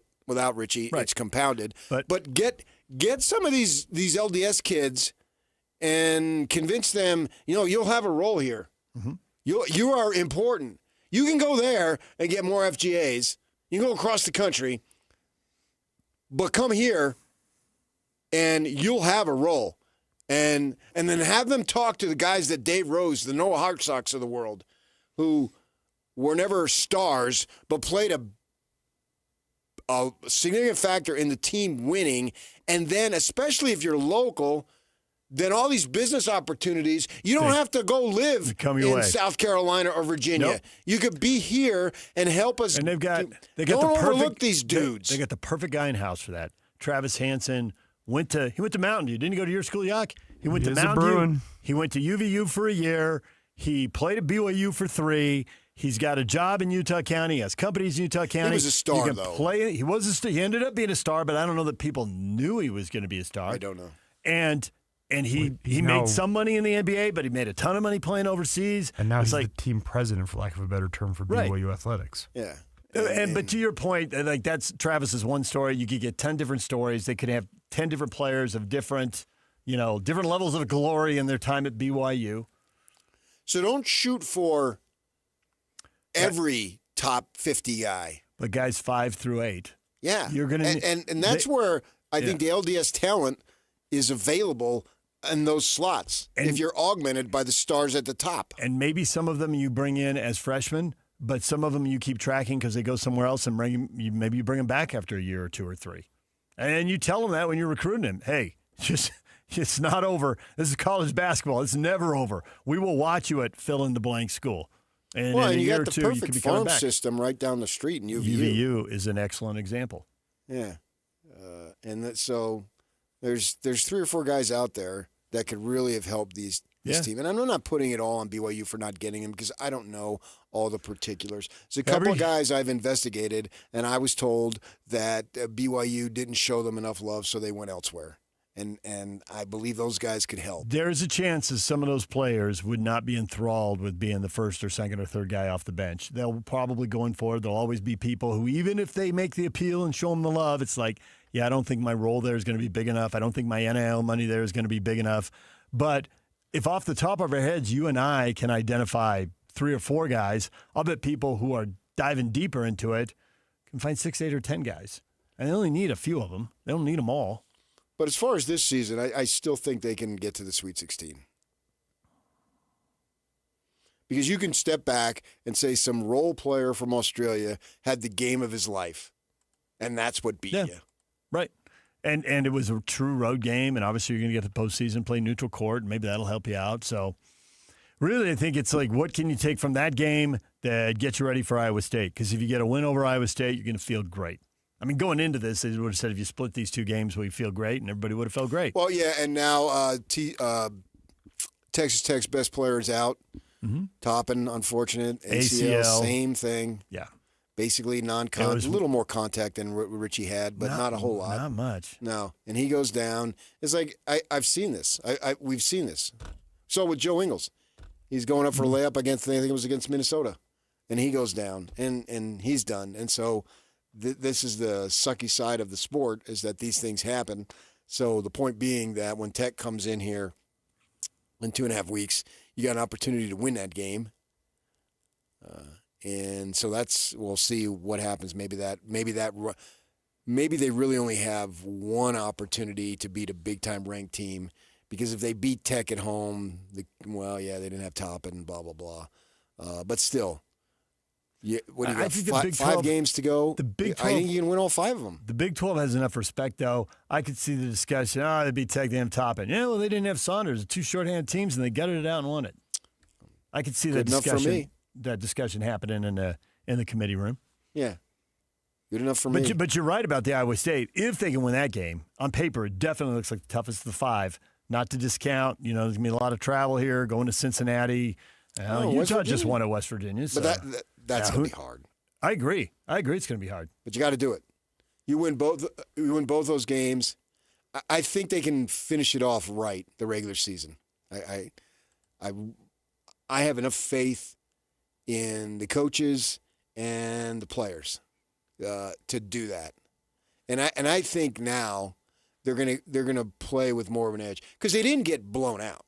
Speaker 25: Richie, it's compounded. But get some of these LDS kids and convince them, you'll have a role here.
Speaker 12: Mm-hmm.
Speaker 25: You are important. You can go there and get more FGAs. You can go across the country, but come here and you'll have a role. And then have them talk to the guys that Dave Rose, the Noah Hartsocks of the world, who were never stars but played a significant factor in the team winning. And then, especially if you're local, then all these business opportunities, you don't have to go live in South Carolina or Virginia. Nope. You could be here and help us.
Speaker 12: And they got
Speaker 25: don't overlook these dudes.
Speaker 12: They got the perfect guy in house for that. Travis Hansen went to Mountain View. Didn't he go to your school, Yak? He went to Mountain View. He went to UVU for a year. He played at BYU for 3. He's got a job in Utah County. He has companies in Utah County.
Speaker 25: He was a star, though.
Speaker 12: He was a star. He ended up being a star, but I don't know that people knew he was going to be a star.
Speaker 25: I don't know.
Speaker 12: And he made some money in the NBA, but he made a ton of money playing overseas.
Speaker 3: And now he's the team president, for lack of a better term, for BYU Athletics.
Speaker 25: Yeah.
Speaker 12: But to your point, like that's Travis's one story. You could get 10 different stories. They could have 10 different players of different levels of glory in their time at BYU.
Speaker 25: So don't shoot for every top 50 guy.
Speaker 12: But guys 5 through 8.
Speaker 25: Yeah.
Speaker 12: You're gonna
Speaker 25: and that's where I think the LDS talent is available in those slots if you're augmented by the stars at the top.
Speaker 12: And maybe some of them you bring in as freshmen, but some of them you keep tracking because they go somewhere else and maybe you bring them back after a year or 2 or 3. And you tell them that when you're recruiting them. Hey, it's not over. This is college basketball. It's never over. We will watch you at fill-in-the-blank school. And in a
Speaker 25: you
Speaker 12: year
Speaker 25: got
Speaker 12: or
Speaker 25: the
Speaker 12: 2, you could
Speaker 25: perfect
Speaker 12: be coming
Speaker 25: farm
Speaker 12: back.
Speaker 25: system right down the street in UVU.
Speaker 12: UVU is an excellent example.
Speaker 25: Yeah. So there's 3 or 4 guys out there that could really have helped this team. And I'm not putting it all on BYU for not getting him because I don't know all the particulars. There's a couple of guys I've investigated, and I was told that BYU didn't show them enough love, so they went elsewhere. And I believe those guys could help.
Speaker 12: There's a chance that some of those players would not be enthralled with being the first or second or third guy off the bench. They'll probably going forward. There'll always be people who, even if they make the appeal and show them the love, it's like, yeah, I don't think my role there is going to be big enough. I don't think my NIL money there is going to be big enough. But if off the top of our heads, you and I can identify 3 or 4 guys, I'll bet people who are diving deeper into it can find 6, 8, or 10 guys. And they only need a few of them. They don't need them all.
Speaker 25: But as far as this season, I still think they can get to the Sweet 16. Because you can step back and say some role player from Australia had the game of his life, and that's what beat you.
Speaker 12: Right. And it was a true road game, and obviously you're going to get the postseason, play neutral court, and maybe that'll help you out. So really I think it's like, what can you take from that game that gets you ready for Iowa State? Because if you get a win over Iowa State, you're going to feel great. mean, going into this, they would have said if you split these two games, we feel great, and everybody would have felt great.
Speaker 25: Well, yeah, and now Texas Tech's best player is out. Toppin, unfortunate. ACL, same thing.
Speaker 12: Yeah.
Speaker 25: Basically non-contact, a little more contact than Richie had, but not a whole lot.
Speaker 12: Not much.
Speaker 25: No, and he goes down. It's like I've seen this. We've seen this. So with Joe Ingles, he's going up for a layup against, I think it was against Minnesota, and he goes down, and he's done. And so this is the sucky side of the sport, is that these things happen. So the point being that when Tech comes in here in 2.5 weeks, you got an opportunity to win that game. And so we'll see what happens. Maybe they really only have one opportunity to beat a big-time ranked team, because if they beat Tech at home, they didn't have Toppin and blah, blah, blah. But still, what do you got, five games to go?
Speaker 12: The Big 12,
Speaker 25: I think you can win all 5 of them.
Speaker 12: The Big 12 has enough respect, though. I could see the discussion, they beat Tech, they have Toppin. Yeah, well, they didn't have Saunders. 2 shorthand teams, and they gutted it out and won it. I could see that discussion.
Speaker 25: For me.
Speaker 12: That discussion happening in the committee room.
Speaker 25: Yeah. Good enough for me.
Speaker 12: But you're right about the Iowa State. If they can win that game, on paper, it definitely looks like the toughest of the 5. Not to discount, there's going to be a lot of travel here, going to Cincinnati. Utah just won at West Virginia. So.
Speaker 25: But that's going to be hard.
Speaker 12: I agree. It's going to be hard.
Speaker 25: But you got to do it. You win both those games. I think they can finish it off right, the regular season. I have enough faith in the coaches and the players to do that, and I think now they're gonna play with more of an edge, because they didn't get blown out.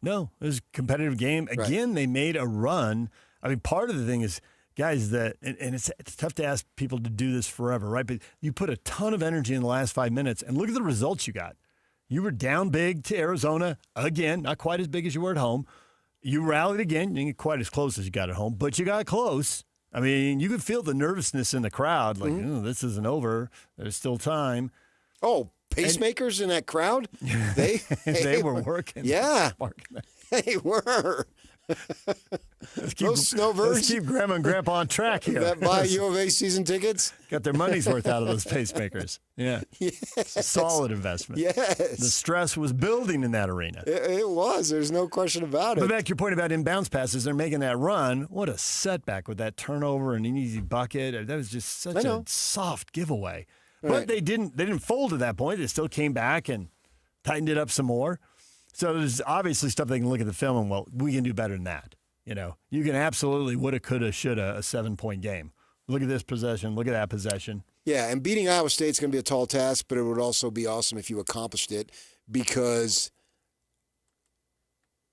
Speaker 12: No, it was a competitive game. Again, They made a run. I mean, part of the thing is, guys, and it's tough to ask people to do this forever, right? But you put a ton of energy in the last 5 minutes, and look at the results you got. You were down big to Arizona again, not quite as big as you were at home. You rallied again. You didn't get quite as close as you got at home, but you got close. I mean, you could feel the nervousness in the crowd, like, this isn't over. There's still time.
Speaker 25: Oh, pacemakers in that crowd? They
Speaker 12: were working.
Speaker 25: Yeah, they were. Those snowbirds.
Speaker 12: Let's keep Grandma and Grandpa on track here.
Speaker 25: That buy U of A season tickets.
Speaker 12: Got their money's worth out of those pacemakers. Yeah.
Speaker 25: Yes.
Speaker 12: Solid investment.
Speaker 25: Yes.
Speaker 12: The stress was building in that arena.
Speaker 25: It was. There's no question about it.
Speaker 12: But back to your point about inbounds passes, they're making that run. What a setback with that turnover and an easy bucket. That was just such a soft giveaway. But they didn't fold at that point. They still came back and tightened it up some more. So there's obviously stuff they can look at the film and, well, we can do better than that. You can absolutely woulda, coulda, shoulda a 7-point game. Look at this possession. Look at that possession.
Speaker 25: Yeah, and beating Iowa State's going to be a tall task, but it would also be awesome if you accomplished it, because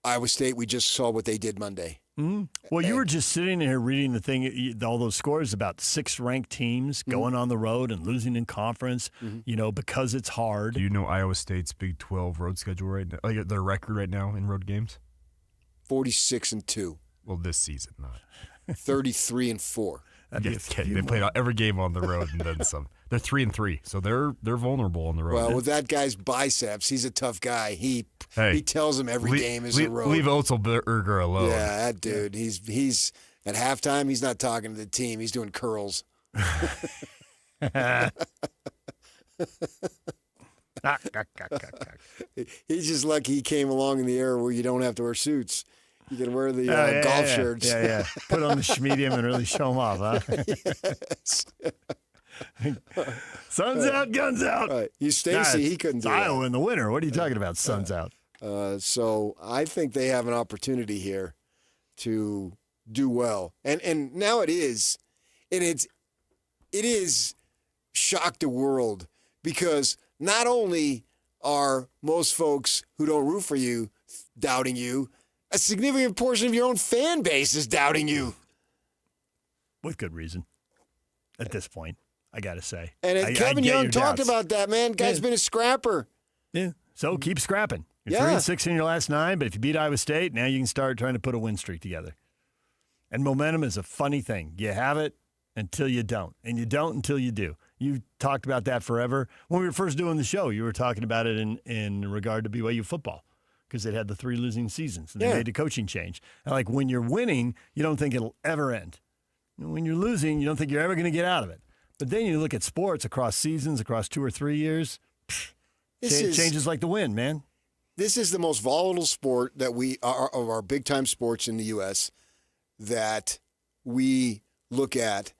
Speaker 25: Iowa State, we just saw what they did Monday.
Speaker 12: Mm-hmm. Well, you were just sitting here reading the thing, all those scores about 6 ranked teams going on the road and losing in conference, because it's hard.
Speaker 8: Do you know Iowa State's Big 12 road schedule right now? Like their record right now in road games?
Speaker 25: 46-2.
Speaker 8: Well, this season, not.
Speaker 25: 33-4.
Speaker 8: They played every game on the road and then some. They're 3-3, so they're vulnerable on the road.
Speaker 25: Well, with that guy's biceps, he's a tough guy. He tells him every game is a road.
Speaker 8: Leave Otzelberger alone.
Speaker 25: Yeah, that dude. He's at halftime. He's not talking to the team. He's doing curls. He's just lucky he came along in the era where you don't have to wear suits. You can wear the golf shirts.
Speaker 12: Yeah. Put on the schmedium and really show them off, huh?
Speaker 25: Yes.
Speaker 12: Sun's out, guns out.
Speaker 25: Right. You Stacy, he couldn't do that.
Speaker 12: Iowa in the winter. What are you talking about? Sun's out.
Speaker 25: So I think they have an opportunity here to do well. And now it is. And it is shocked the world, because not only are most folks who don't root for you doubting you, a significant portion of your own fan base is doubting you.
Speaker 12: With good reason at this point, I got to say.
Speaker 25: And Kevin Young talked about that, man. Guy's been a scrapper.
Speaker 12: Yeah, so keep scrapping. You're 3-6 in your last 9, but if you beat Iowa State, now you can start trying to put a win streak together. And momentum is a funny thing. You have it until you don't, and you don't until you do. You talked about that forever. When we were first doing the show, you were talking about it in regard to BYU football, because they'd had the 3 losing seasons, and they made a coaching change. And like, when you're winning, you don't think it'll ever end. And when you're losing, you don't think you're ever going to get out of it. But then you look at sports across seasons, across 2 or 3 years, changes like the wind, man.
Speaker 25: This is the most volatile sport that we are of our big-time sports in the U.S. that we look at,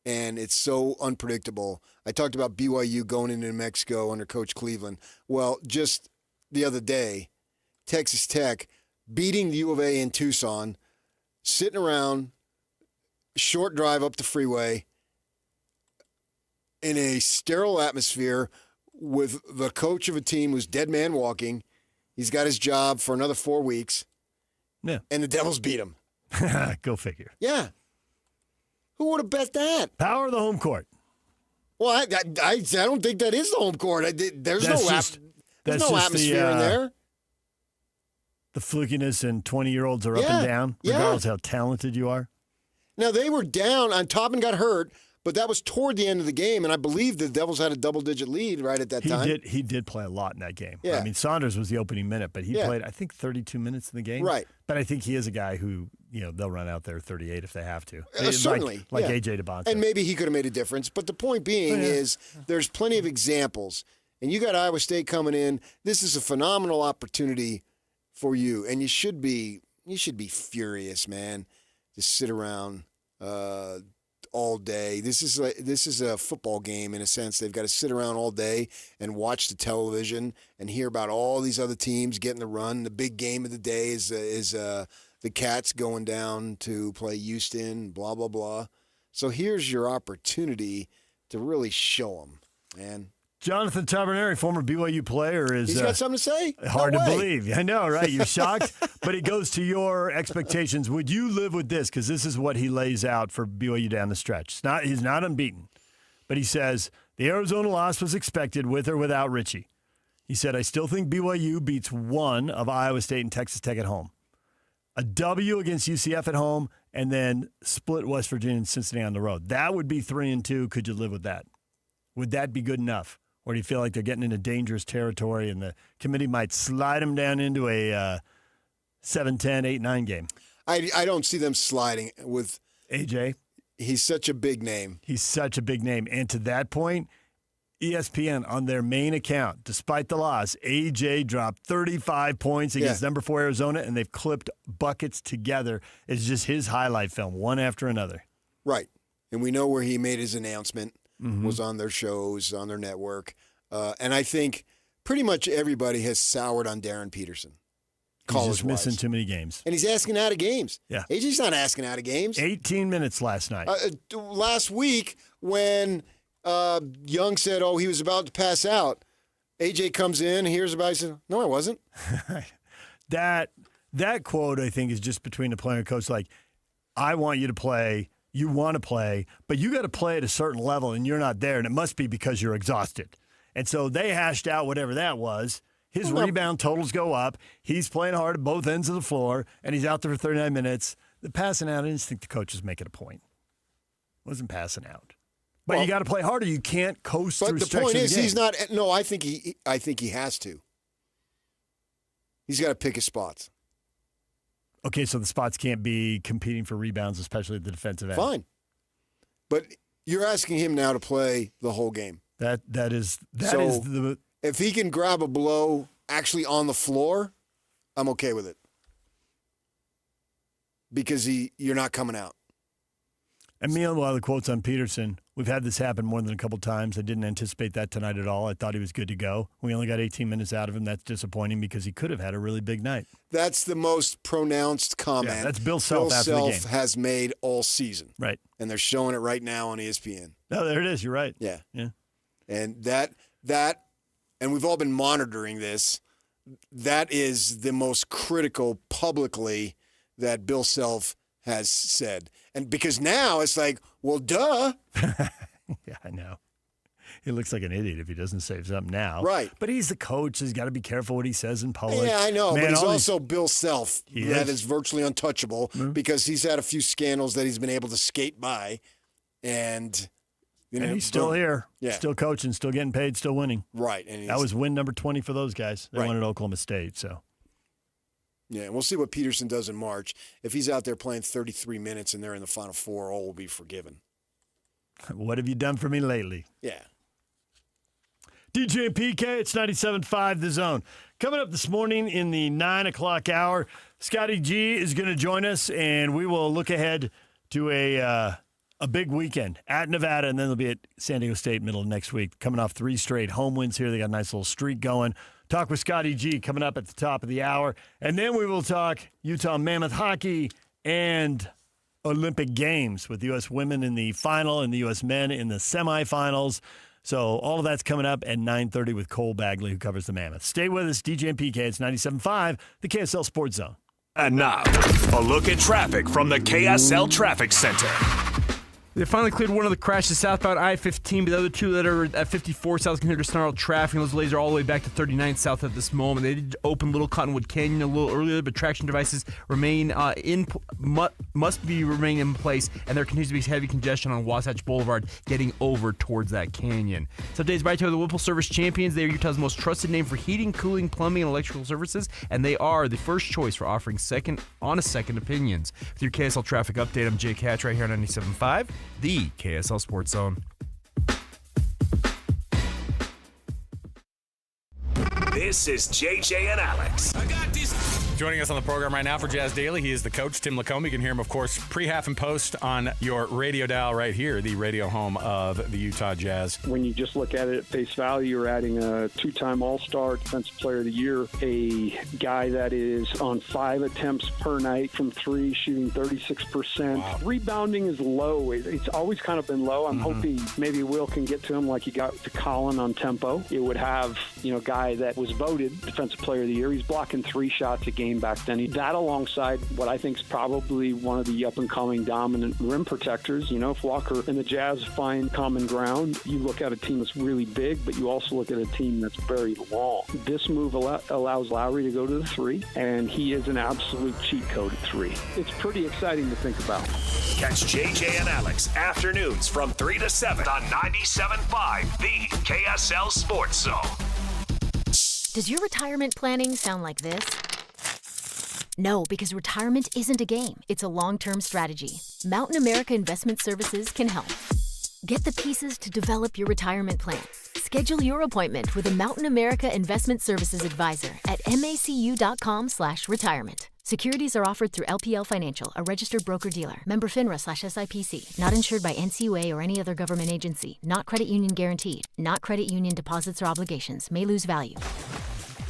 Speaker 25: and it's so unpredictable. I talked about BYU going into New Mexico under Coach Cleveland. Well, just the other day, Texas Tech beating the U of A in Tucson, sitting around, short drive up the freeway in a sterile atmosphere with the coach of a team who's dead man walking. He's got his job for another 4 weeks.
Speaker 12: Yeah.
Speaker 25: And the Devils beat him.
Speaker 12: Go figure.
Speaker 25: Yeah. Who would have bet that?
Speaker 12: Power of the home court.
Speaker 25: Well, I don't think that is the home court. There's no atmosphere in there.
Speaker 12: The flukiness and 20-year-olds are up and down, regardless of how talented you are.
Speaker 25: Now, they were down on top and got hurt, but that was toward the end of the game, and I believe the Devils had a double-digit lead right at that time.
Speaker 12: He did play a lot in that game.
Speaker 25: Yeah.
Speaker 12: I mean, Saunders was the opening minute, but he played, I think, 32 minutes in the game.
Speaker 25: Right.
Speaker 12: But I think he is a guy who, they'll run out there 38 if they have to.
Speaker 25: Certainly.
Speaker 12: Like AJ DeBonta.
Speaker 25: And maybe he could have made a difference. But the point being is there's plenty of examples. And you got Iowa State coming in. This is a phenomenal opportunity for you. And you should be furious, man, to sit around all day. This is a football game in a sense. They've got to sit around all day and watch the television and hear about all these other teams getting the run. The big game of the day is the Cats going down to play Houston, blah, blah, blah. So here's your opportunity to really show them, man.
Speaker 12: Jonathan Taberneri, former BYU player,
Speaker 25: He's got something to say?
Speaker 12: Hard to believe. I know, right? You're shocked. But it goes to your expectations. Would you live with this? Because this is what he lays out for BYU down the stretch. He's not unbeaten. But he says, the Arizona loss was expected with or without Richie. He said, I still think BYU beats one of Iowa State and Texas Tech at home. A W against UCF at home, and then split West Virginia and Cincinnati on the road. That would be 3-2. Could you live with that? Would that be good enough? Or do you feel like they're getting into dangerous territory and the committee might slide them down into a 7-10, 8-9 game?
Speaker 25: I don't see them sliding with
Speaker 12: AJ.
Speaker 25: He's such a big name.
Speaker 12: And to that point, ESPN on their main account, despite the loss, AJ dropped 35 points against number 4 Arizona, and they've clipped buckets together. It's just his highlight film, one after another.
Speaker 25: Right. And we know where he made his announcement. Was on their shows, on their network. And I think pretty much everybody has soured on Darren Peterson.
Speaker 12: He's just missing too many games.
Speaker 25: And he's asking out of games.
Speaker 12: Yeah.
Speaker 25: AJ's not asking out of games.
Speaker 12: 18 minutes last night.
Speaker 25: Last week when Young said, he was about to pass out, AJ comes in, hears about it, he said, no, I wasn't.
Speaker 12: That quote, I think, is just between the player and coach. Like, I want you to play. You want to play, but you got to play at a certain level, and you're not there, and it must be because you're exhausted. And so they hashed out whatever that was. His rebound totals go up. He's playing hard at both ends of the floor, and he's out there for 39 minutes. The passing out, I just think the coach was making a point. Wasn't passing out. But you got to play harder. You can't coast through stretches of the game.
Speaker 25: But the point is, he's not. No, I think he has to. He's got to pick his spots.
Speaker 12: Okay, so the spots can't be competing for rebounds, especially at the defensive end.
Speaker 25: Fine. But you're asking him now to play the whole game.
Speaker 12: That is
Speaker 25: if he can grab a blow actually on the floor, I'm okay with it. Because you're not coming out.
Speaker 12: And meanwhile, the quotes on Peterson, we've had this happen more than a couple times. I didn't anticipate that tonight at all. I thought he was good to go. We only got 18 minutes out of him. That's disappointing because he could have had a really big night.
Speaker 25: That's the most pronounced comment
Speaker 12: that's Bill Self after the game.
Speaker 25: has made all season.
Speaker 12: Right.
Speaker 25: And they're showing it right now on ESPN.
Speaker 12: No, there it is. You're right.
Speaker 25: Yeah.
Speaker 12: Yeah.
Speaker 25: And that, and we've all been monitoring this, that is the most critical publicly that Bill Self has said. And because now it's like, well, duh.
Speaker 12: Yeah, I know. He looks like an idiot if he doesn't say something now.
Speaker 25: Right.
Speaker 12: But he's the coach. He's got to be careful what he says in public.
Speaker 25: Yeah, I know.
Speaker 12: Man,
Speaker 25: but he's also Bill Self. That is virtually untouchable because he's had a few scandals that he's been able to skate by. And,
Speaker 12: and he's still here.
Speaker 25: Yeah.
Speaker 12: Still coaching, still getting paid, still winning.
Speaker 25: Right. And
Speaker 12: that was win number 20 for those guys. They won at Oklahoma State, so.
Speaker 25: Yeah, and we'll see what Peterson does in March. If he's out there playing 33 minutes and they're in the Final Four, all will be forgiven.
Speaker 12: What have you done for me lately?
Speaker 25: Yeah.
Speaker 12: DJ and PK, it's 97.5 The Zone. Coming up this morning in the 9 o'clock hour, Scotty G is going to join us, and we will look ahead to a big weekend at Nevada, and then they'll be at San Diego State middle of next week. Coming off 3 straight home wins here. They got a nice little streak going. Talk with Scotty G coming up at the top of the hour. And then we will talk Utah Mammoth hockey and Olympic Games with the U.S. women in the final and the U.S. men in the semifinals. So all of that's coming up at 9:30 with Cole Bagley, who covers the Mammoth. Stay with us, DJ and PK. It's 97.5, the KSL Sports Zone.
Speaker 9: And now, a look at traffic from the KSL Traffic Center.
Speaker 14: They finally cleared one of the crashes southbound I-15, but the other two that are at 54 south continue to snarl traffic. Those delays are all the way back to 39 south at this moment. They did open Little Cottonwood Canyon a little earlier, but traction devices remain must be remaining in place, and there continues to be heavy congestion on Wasatch Boulevard getting over towards that canyon. So today's brought to you by the Whipple Service Champions. They are Utah's most trusted name for heating, cooling, plumbing, and electrical services, and they are the first choice for offering second opinions. With your KSL traffic update, I'm Jake Hatch right here on 97.5. The KSL Sports Zone.
Speaker 9: This is JJ and Alex.
Speaker 2: I got this. Joining us on the program right now for Jazz Daily, he is the coach, Tim Lacombe. You can hear him, of course, pre, half, and post on your radio dial right here, the radio home of the Utah Jazz.
Speaker 10: When you just look at it at face value, you're adding a 2-time All-Star Defensive Player of the Year, a guy that is on 5 attempts per night from 3, shooting 36%. Wow. Rebounding is low. It's always kind of been low. I'm hoping maybe Will can get to him like he got to Colin on tempo. It would have, a guy that was voted Defensive Player of the Year. He's blocking 3 shots a game back then. That alongside what I think is probably one of the up-and-coming dominant rim protectors. If Walker and the Jazz find common ground, you look at a team that's really big, but you also look at a team that's very long. This move allows Lowry to go to the 3, and he is an absolute cheat code at 3. It's pretty exciting to think about.
Speaker 9: Catch JJ and Alex afternoons from 3 to 7 on 97.5, the KSL Sports Zone.
Speaker 11: Does your retirement planning sound like this? No, because retirement isn't a game. It's a long-term strategy. Mountain America Investment Services can help. Get the pieces to develop your retirement plan. Schedule your appointment with a Mountain America Investment Services advisor at macu.com/retirement. Securities are offered through LPL Financial, a registered broker-dealer. Member FINRA/SIPC. Not insured by NCUA or any other government agency. Not credit union guaranteed. Not credit union deposits or obligations. May lose value.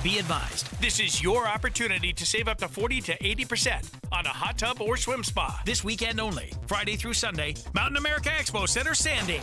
Speaker 23: Be advised, this is your opportunity to save up to 40 to 80% on a hot tub or swim spa. This weekend only, Friday through Sunday, Mountain America Expo Center, Sandy.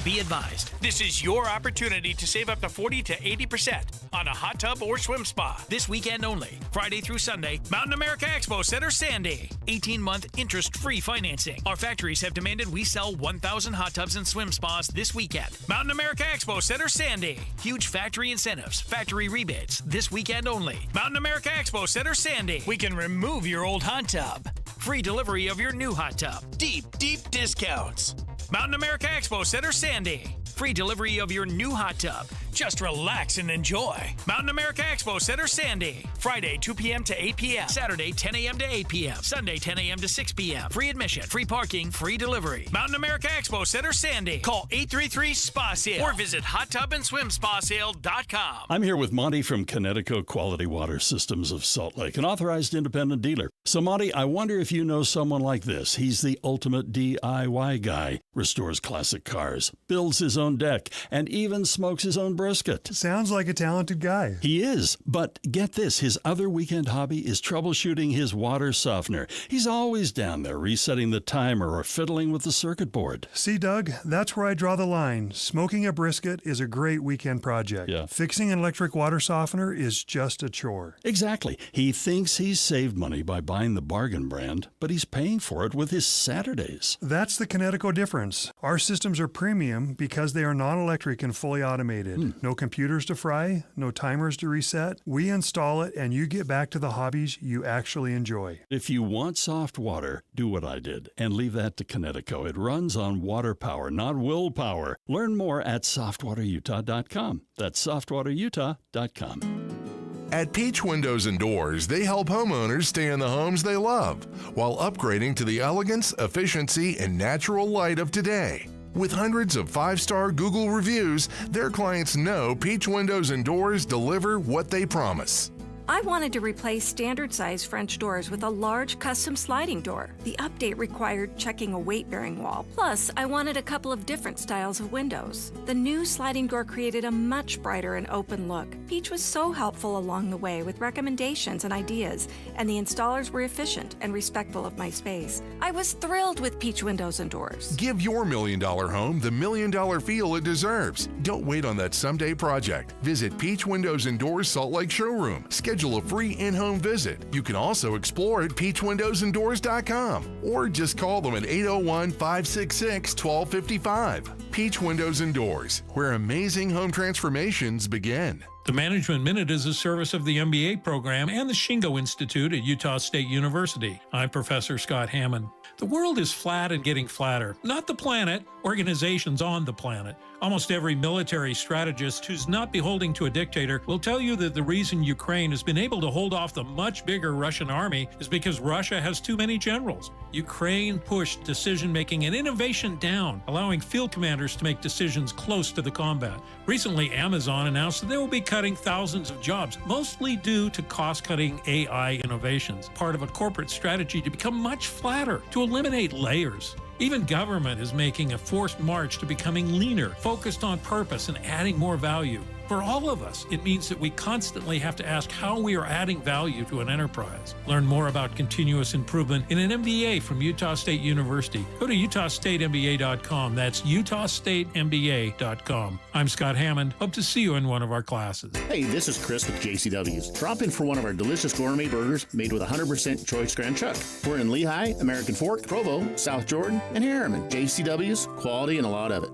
Speaker 23: Be advised, this is your opportunity to save up to 40 to 80% on a hot tub or swim spa. This weekend only, Friday through Sunday, Mountain America Expo Center, Sandy. 18-month interest-free financing. Our factories have demanded we sell 1,000 hot tubs and swim spas this weekend. Mountain America Expo Center, Sandy. Huge factory incentives, factory rebates. This weekend only, Mountain America Expo Center, Sandy. We can remove your old hot tub. Free delivery of your new hot tub. Deep discounts. Mountain America Expo Center, Sandy. Free delivery of your new hot tub. Just relax and enjoy. Mountain America Expo Center, Sandy. Friday, 2 p.m. to 8 p.m. Saturday, 10 a.m. to 8 p.m. Sunday, 10 a.m. to 6 p.m. Free admission, free parking, free delivery. Mountain America Expo Center, Sandy. Call 833-SPA-SALE or visit hottubandSwimSpaSale.com.
Speaker 24: I'm here with Monty from Connecticut Quality Water Systems of Salt Lake, an authorized independent dealer. So, Monty, I wonder if you know someone like this. He's the ultimate DIY guy. Restores classic cars, builds his own deck, and even smokes his own brisket.
Speaker 15: Sounds like a talented guy.
Speaker 24: He is, but get this, his other weekend hobby is troubleshooting his water softener. He's always down there resetting the timer or fiddling with the circuit board.
Speaker 15: See, Doug, that's where I draw the line. Smoking a brisket is a great weekend project.
Speaker 24: Yeah.
Speaker 15: Fixing an electric water softener is just a chore.
Speaker 24: Exactly. He thinks he's saved money by buying the bargain brand, but he's paying for it with his Saturdays.
Speaker 15: That's the Connecticut difference. Our systems are premium because they are non-electric and fully automated. No computers to fry, no timers to reset. We install it and you get back to the hobbies you actually enjoy.
Speaker 24: If you want soft water, do what I did and leave that to Connecticut. It runs on water power, not willpower. Learn more at softwaterutah.com. That's softwaterutah.com.
Speaker 4: At Peach Windows and Doors, they help homeowners stay in the homes they love while upgrading to the elegance, efficiency, and natural light of today. With hundreds of 5-star Google reviews, their clients know Peach Windows and Doors deliver what they promise.
Speaker 16: I wanted to replace standard-size French doors with a large custom sliding door. The update required checking a weight-bearing wall. Plus, I wanted a couple of different styles of windows. The new sliding door created a much brighter and open look. Peach was so helpful along the way with recommendations and ideas, and the installers were efficient and respectful of my space. I was thrilled with Peach Windows and Doors.
Speaker 4: Give your $1 million home the $1 million feel it deserves. Don't wait on that someday project. Visit Peach Windows and Doors Salt Lake Showroom. Schedule a free in-home visit. You can also explore at peachwindowsanddoors.com or just call them at 801-566-1255. Peach Windows and Doors, where amazing home transformations begin.
Speaker 19: The Management Minute is a service of the MBA program and the Shingo Institute at Utah State University. I'm Professor Scott Hammond. The world is flat and getting flatter. Not the planet, organizations on the planet. Almost every military strategist who's not beholden to a dictator will tell you that the reason Ukraine has been able to hold off the much bigger Russian army is because Russia has too many generals. Ukraine pushed decision-making and innovation down, allowing field commanders to make decisions close to the combat. Recently, Amazon announced that they will be cutting thousands of jobs, mostly due to cost-cutting AI innovations, part of a corporate strategy to become much flatter, to eliminate layers. Even government is making a forced march to becoming leaner, focused on purpose and adding more value. For all of us, it means that we constantly have to ask how we are adding value to an enterprise. Learn more about continuous improvement in an MBA from Utah State University. Go to utahstatemba.com. That's utahstatemba.com. I'm Scott Hammond. Hope to see you in one of our classes.
Speaker 20: Hey, this is Chris with JCW's. Drop in for one of our delicious gourmet burgers made with 100% choice Grand Chuck. We're in Lehigh, American Fork, Provo, South Jordan, and Harriman. JCW's, quality and a lot of it.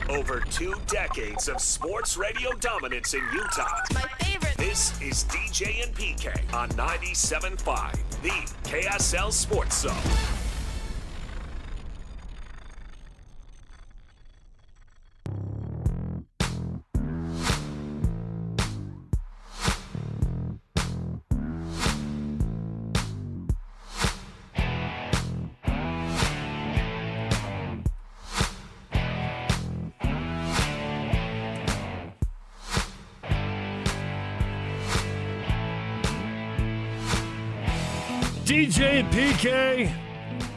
Speaker 9: Over 2 decades of sports radio dominance in Utah. My favorite. This is DJ and PK on 97.5, the KSL Sports Zone.
Speaker 12: DJ and PK.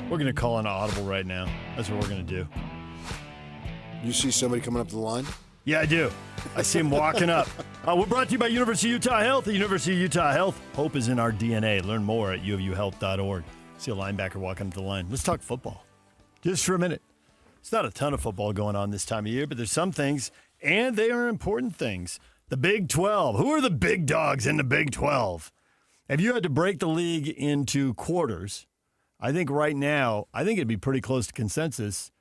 Speaker 12: We're going to call an audible right now. That's what we're going to do.
Speaker 25: You see somebody coming up the line?
Speaker 12: Yeah, I do. I see him walking up. We're brought to you by University of Utah Health. At University of Utah Health, hope is in our DNA. Learn more at uofuhealth.org. See a linebacker walking up the line. Let's talk football. Just for a minute. It's not a ton of football going on this time of year, but there's some things, and they are important things. The Big 12. Who are the big dogs in the Big 12? If you had to break the league into quarters, I think right now, it'd be pretty close to consensus.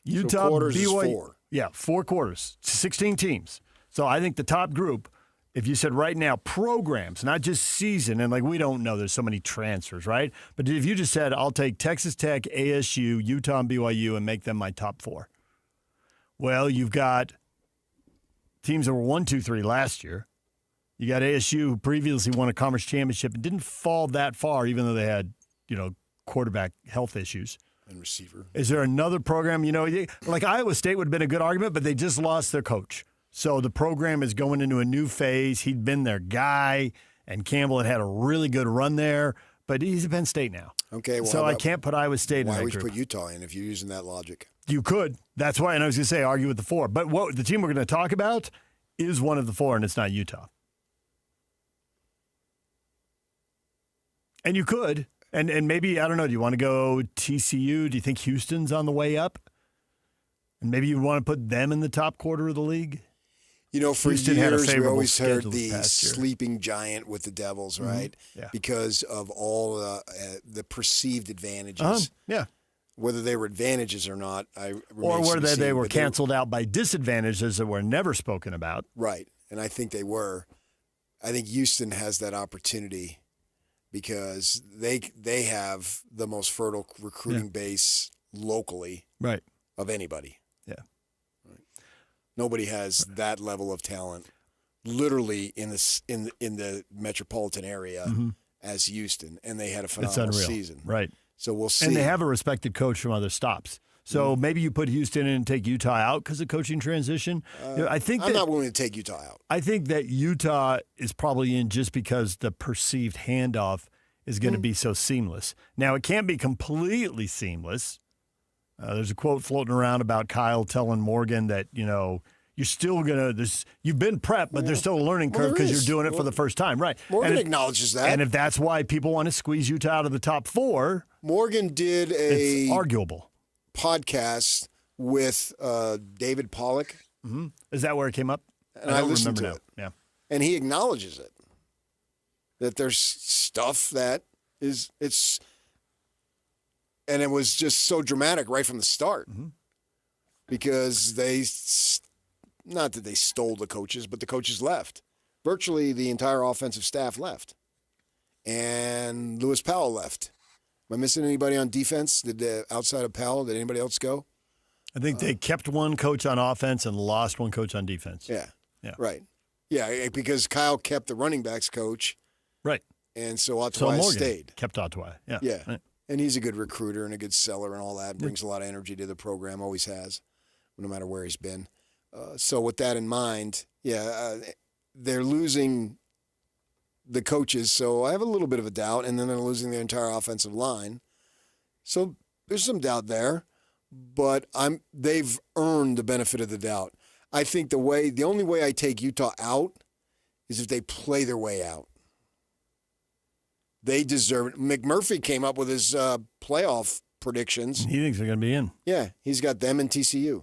Speaker 12: Utah,
Speaker 25: so quarters
Speaker 12: BYU,
Speaker 25: is 4.
Speaker 12: Yeah, 4 quarters, 16 teams. So I think the top group, if you said right now programs, not just season, and like we don't know, there's so many transfers, right? But if you just said, I'll take Texas Tech, ASU, Utah, and BYU and make them my top 4. Well, you've got teams that were 1, 2, 3 last year. You got ASU, who previously won a conference championship and didn't fall that far, even though they had, quarterback health issues.
Speaker 25: And receiver.
Speaker 12: Is there another program, like Iowa State would have been a good argument, but they just lost their coach. So the program is going into a new phase. He'd been their guy, and Campbell had a really good run there, but he's at Penn State now.
Speaker 25: Okay, well,
Speaker 12: so I can't put Iowa State in that group.
Speaker 25: Why would you put Utah in if you're using that logic?
Speaker 12: You could. That's why, and I was going to say, argue with the 4. But what the team we're going to talk about is one of the 4, and it's not Utah. And you could, and maybe, I don't know, do you want to go TCU? Do you think Houston's on the way up? And maybe you want to put them in the top quarter of the league?
Speaker 25: For
Speaker 12: Houston
Speaker 25: years, we always heard the sleeping giant with the Devils, right?
Speaker 12: Mm-hmm. Yeah.
Speaker 25: Because of all the perceived advantages.
Speaker 12: Yeah.
Speaker 25: Whether they were advantages or not,
Speaker 12: or whether they were canceled out by disadvantages that were never spoken about.
Speaker 25: Right, and I think they were. I think Houston has that opportunity because they have the most fertile recruiting base locally,
Speaker 12: right,
Speaker 25: of anybody.
Speaker 12: Yeah,
Speaker 25: right. Nobody has that level of talent, literally in the metropolitan area as Houston, and they had a phenomenal season.
Speaker 12: Right.
Speaker 25: So we'll see.
Speaker 12: And they have a respected coach from other stops. So maybe you put Houston in and take Utah out because of coaching transition. I think
Speaker 25: I'm not willing to take Utah out.
Speaker 12: I think that Utah is probably in just because the perceived handoff is going to be so seamless. Now, it can't be completely seamless. There's a quote floating around about Kyle telling Morgan that, you're still going to – you've been prepped, but there's still a learning curve because you're doing it for the first time. Right.
Speaker 25: Morgan acknowledges that.
Speaker 12: And if that's why people want to squeeze Utah out of the top 4 –
Speaker 25: Morgan did
Speaker 12: it's arguable
Speaker 25: podcast with David Pollock.
Speaker 12: Mm-hmm. Is that where it came up?
Speaker 25: And I listened to
Speaker 12: now.
Speaker 25: it.
Speaker 12: Yeah.
Speaker 25: And he acknowledges it. That there's stuff that it's and it was just so dramatic right from the start.
Speaker 12: Mm-hmm.
Speaker 25: Because not that they stole the coaches, but the coaches left. Virtually the entire offensive staff left. And Lewis Powell left. Am I missing anybody on defense? Outside of Powell, did anybody else go?
Speaker 12: I think they kept one coach on offense and lost one coach on defense.
Speaker 25: Yeah. Right. Yeah, because Kyle kept the running backs coach.
Speaker 12: Right.
Speaker 25: And so Ottawa stayed.
Speaker 12: Kept Ottawa. Yeah.
Speaker 25: Yeah.
Speaker 12: Right.
Speaker 25: And he's a good recruiter and a good seller and all that. Brings a lot of energy to the program, always has, no matter where he's been. So with that in mind, they're losing the coaches, so I have a little bit of a doubt, and then they're losing their entire offensive line. So there's some doubt there, but they've earned the benefit of the doubt. I think the only way I take Utah out is if they play their way out. They deserve it. McMurphy came up with his playoff predictions.
Speaker 12: He thinks they're going to be in.
Speaker 25: Yeah, he's got them and TCU,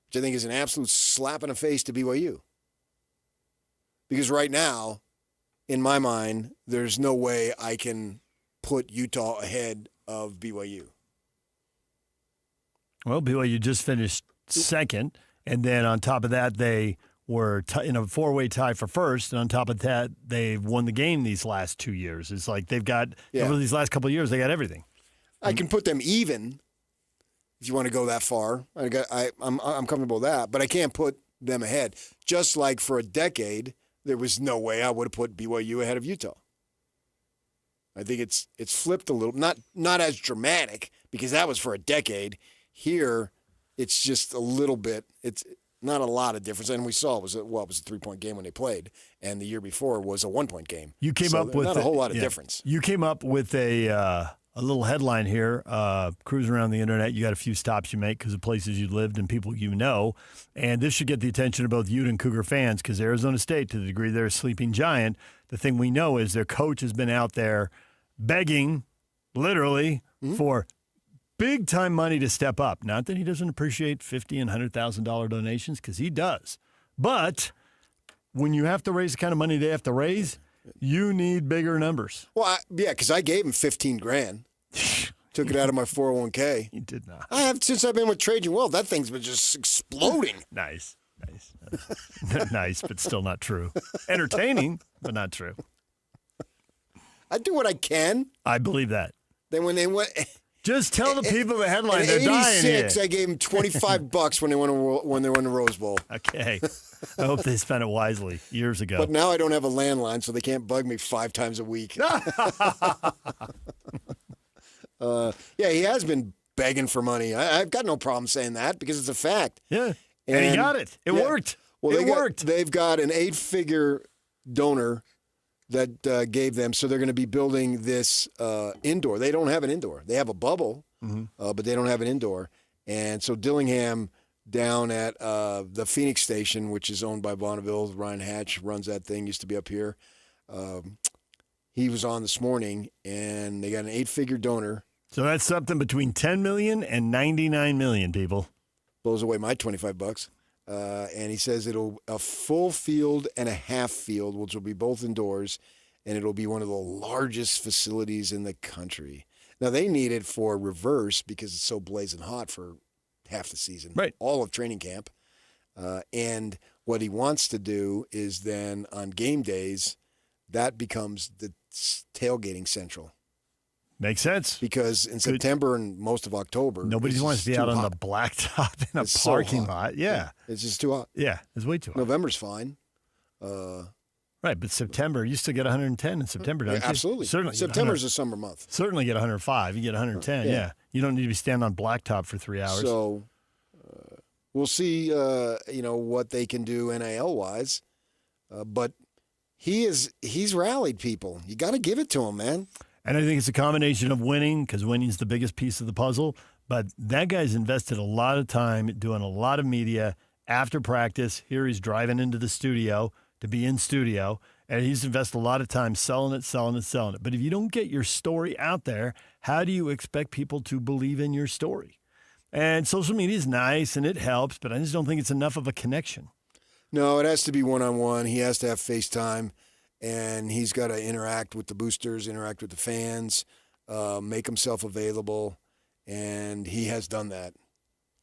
Speaker 25: which I think is an absolute slap in the face to BYU. Because right now, in my mind, there's no way I can put Utah ahead of BYU.
Speaker 12: Well, BYU just finished second, and then on top of that, they were in a 4-way tie for first, and on top of that, they've won the game these last 2 years. It's like they've got, over these last couple of years, they got everything.
Speaker 25: I can put them even if you want to go that far. I'm comfortable with that, but I can't put them ahead. Just like for a decade, there was no way I would have put BYU ahead of Utah. I think it's flipped a little, not as dramatic because that was for a decade. Here, it's just a little bit. It's not a lot of difference, and we saw it was a 3-point game when they played, and the year before was a 1-point game.
Speaker 12: You came up with
Speaker 25: not a whole lot of difference.
Speaker 12: You came up with a little headline here, cruising around the internet. You got a few stops you make because of places you lived and people you know. And this should get the attention of both Ute and Cougar fans because Arizona State, to the degree they're a sleeping giant, the thing we know is their coach has been out there begging, literally, for big-time money to step up. Not that he doesn't appreciate $50,000 and $100,000 donations, because he does. But when you have to raise the kind of money they have to raise, you need bigger numbers.
Speaker 25: Well, because I gave him $15,000. Took it out of my 401k.
Speaker 12: You did not.
Speaker 25: I have since I've been with Trajan Wealth. That thing's been just exploding.
Speaker 12: Nice. Nice, but still not true. Entertaining, but not true.
Speaker 25: I do what I can.
Speaker 12: I believe that.
Speaker 25: Then when they went...
Speaker 12: Just tell the people the headline. They're dying here.
Speaker 25: I gave them $25 when they won the Rose Bowl.
Speaker 12: Okay. I hope they spent it wisely years ago.
Speaker 25: But now I don't have a landline, so they can't bug me 5 times a week. He has been begging for money. I've got no problem saying that because it's a fact.
Speaker 12: Yeah. And he got it. It worked.
Speaker 25: Well,
Speaker 12: it worked.
Speaker 25: They've got an 8-figure donor that gave them, so they're going to be building this indoor. They don't have an indoor. They have a bubble, but they don't have an indoor. And so Dillingham down at the Phoenix station, which is owned by Bonneville, Ryan Hatch runs that thing, used to be up here. He was on this morning, and they got an 8-figure donor.
Speaker 12: So that's something between $10 million and $99 million, people.
Speaker 25: Blows away my $25. And he says it'll a full field and a half field, which will be both indoors, and it'll be one of the largest facilities in the country. Now, they need it for reverse because it's so blazing hot for half the season,
Speaker 12: right? All
Speaker 25: of training camp. And what he wants to do is then on game days, that becomes the tailgating central.
Speaker 12: Makes sense.
Speaker 25: Because in September and most of October,
Speaker 12: nobody wants to be out on the blacktop in a parking lot. Yeah.
Speaker 25: It's just too hot.
Speaker 12: Yeah, it's way too hot.
Speaker 25: November's fine.
Speaker 12: Right, but September, you still get 110 in September, don't you?
Speaker 25: Absolutely.
Speaker 12: Certainly.
Speaker 25: September's a summer month.
Speaker 12: Certainly get 105. You get 110, yeah. You don't need to be standing on blacktop for 3 hours.
Speaker 25: So we'll see, what they can do NIL-wise. But he's rallied people. You got to give it to him, man.
Speaker 12: And I think it's a combination of winning, because winning's the biggest piece of the puzzle. But that guy's invested a lot of time doing a lot of media after practice. Here he's driving into the studio to be in studio, and he's invested a lot of time selling it. But if you don't get your story out there, how do you expect people to believe in your story? And social media is nice, and it helps, but I just don't think it's enough of a connection.
Speaker 25: No, it has to be one-on-one. He has to have FaceTime, and he's got to interact with the boosters, interact with the fans, make himself available, and he has done that.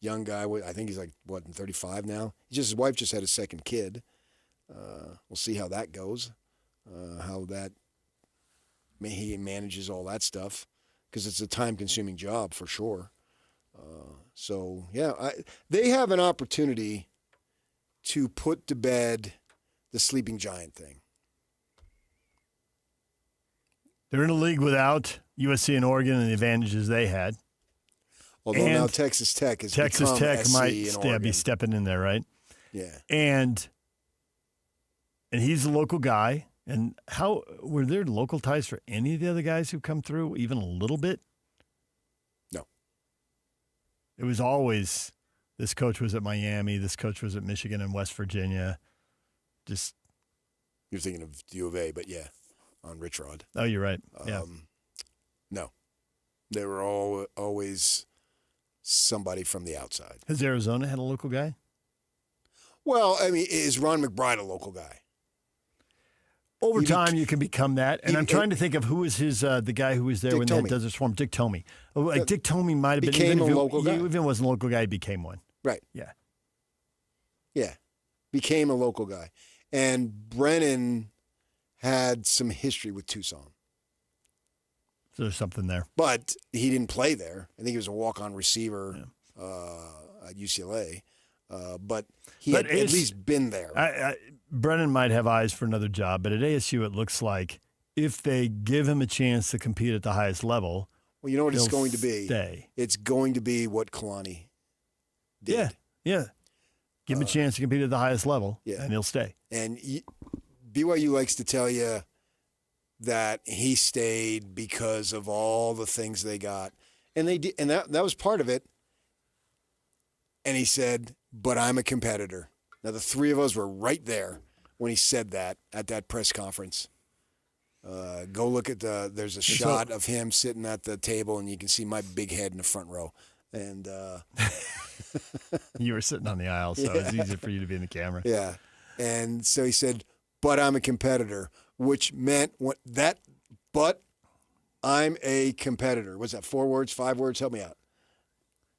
Speaker 25: Young guy, I think he's 35 now? His wife just had a second kid. We'll see how that goes, he manages all that stuff, because it's a time-consuming job for sure. They have an opportunity to put to bed the sleeping giant thing.
Speaker 12: They're in a league without USC and Oregon and the advantages they had.
Speaker 25: Although now Texas Tech has become SC
Speaker 12: might be stepping in there, right?
Speaker 25: Yeah.
Speaker 12: And he's a local guy. And how were there local ties for any of the other guys who come through, even a little bit?
Speaker 25: No.
Speaker 12: It was always, this coach was at Miami, this coach was at Michigan and West Virginia. Just
Speaker 25: you're thinking of U of A, but yeah, on Rich Rod.
Speaker 12: Oh, you're right. Yeah.
Speaker 25: No, they were always somebody from the outside.
Speaker 12: Has Arizona had a local guy?
Speaker 25: Well, I mean, is Ron McBride a local guy?
Speaker 12: Over time, you can become that. And I'm trying to think of who was his the guy who was there
Speaker 25: Dick
Speaker 12: when
Speaker 25: Tomey.
Speaker 12: they had Desert Storm. Dick Tomey. Dick Tomey might have been
Speaker 25: Became a local guy.
Speaker 12: He even wasn't a local guy. He became one.
Speaker 25: Right.
Speaker 12: Yeah.
Speaker 25: Yeah. Became a local guy. And Brennan had some history with Tucson.
Speaker 12: So there's something there.
Speaker 25: But he didn't play there. I think he was a walk-on receiver at UCLA. But he had at least been there.
Speaker 12: Brennan might have eyes for another job, but at ASU it looks like if they give him a chance to compete at the highest level,
Speaker 25: well, you know what it's going to be?
Speaker 12: Stay.
Speaker 25: It's going to be what Kalani did.
Speaker 12: Yeah. Give him a chance to compete at the highest level, and he'll stay.
Speaker 25: And BYU likes to tell you that he stayed because of all the things they got. And they did, and that was part of it. And he said, but I'm a competitor. Now, the three of us were right there when he said that at that press conference. Go look at there's a shot of him sitting at the table, and you can see my big head in the front row. And
Speaker 12: you were sitting on the aisle, so it's easy for you to be in the camera.
Speaker 25: Yeah. And so he said, but I'm a competitor, which meant but I'm a competitor. Was that 4 words, 5 words? Help me out.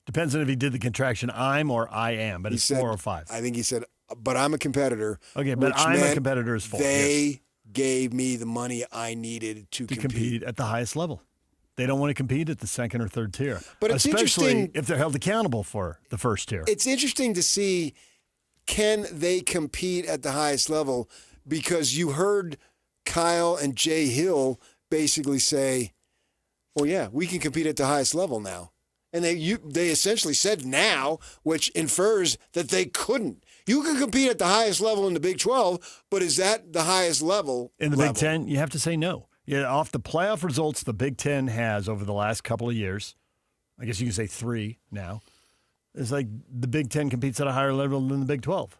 Speaker 12: Depends on if he did the contraction I'm or I am, but it's 4 or 5.
Speaker 25: I think he said, but I'm a competitor.
Speaker 12: Okay, but I'm a competitor is 4.
Speaker 25: They gave me the money I needed to compete
Speaker 12: at the highest level. They don't want to compete at the second or third tier,
Speaker 25: but it's
Speaker 12: especially if they're held accountable for the first tier.
Speaker 25: It's interesting to see, can they compete at the highest level? Because you heard Kyle and Jay Hill basically say, well, yeah, we can compete at the highest level now. And they essentially said now, which infers that they couldn't. You can compete at the highest level in the Big 12, but is that the highest level?
Speaker 12: In the Big 10, you have to say no. Yeah, off the playoff results the Big 10 has over the last couple of years, I guess you can say 3 now, it's like the Big 10 competes at a higher level than the Big 12.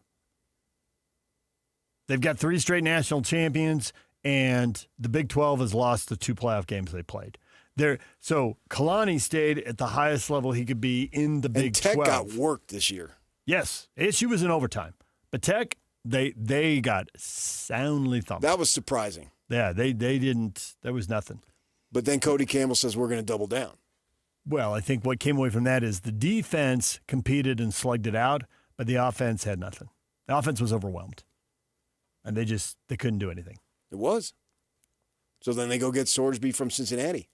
Speaker 12: They've got 3 straight national champions, and the Big 12 has lost the 2 playoff games they played. So Kalani stayed at the highest level he could be in the Big 12.
Speaker 25: And Tech got worked this year.
Speaker 12: Yes. ASU was in overtime. But Tech, they got soundly thumped.
Speaker 25: That was surprising.
Speaker 12: Yeah, they didn't. There was nothing.
Speaker 25: But then Cody Campbell says we're going to double down.
Speaker 12: Well, I think what came away from that is the defense competed and slugged it out, but the offense had nothing. The offense was overwhelmed. And they couldn't do anything.
Speaker 25: It was. So then they go get Sorsby from Cincinnati.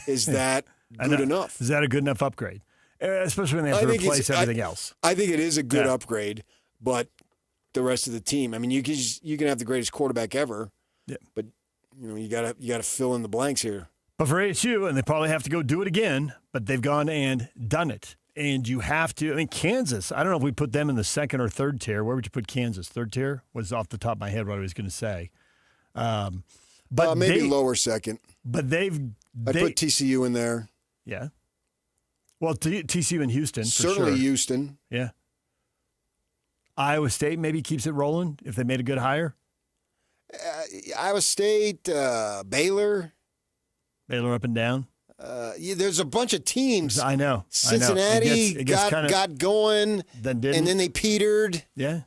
Speaker 25: Is that good enough?
Speaker 12: Is that a good enough upgrade? Especially when they have to replace everything else.
Speaker 25: I think it is a good upgrade, but the rest of the team. I mean, you can have the greatest quarterback ever, but you gotta fill in the blanks here.
Speaker 12: But for ASU, and they probably have to go do it again, but they've gone and done it. And you have to. I mean, Kansas. I don't know if we put them in the second or third tier. Where would you put Kansas? Third tier was off the top of my head what I was going to say. But
Speaker 25: maybe lower second.
Speaker 12: But I
Speaker 25: put TCU in there.
Speaker 12: Yeah. Well, TCU and Houston, for
Speaker 25: certainly
Speaker 12: sure.
Speaker 25: Houston.
Speaker 12: Yeah. Iowa State maybe keeps it rolling if they made a good hire.
Speaker 25: Iowa State, Baylor.
Speaker 12: Baylor up and down.
Speaker 25: There's a bunch of teams.
Speaker 12: I know.
Speaker 25: Cincinnati got going,
Speaker 12: then didn't.
Speaker 25: And then they petered.
Speaker 12: Yeah.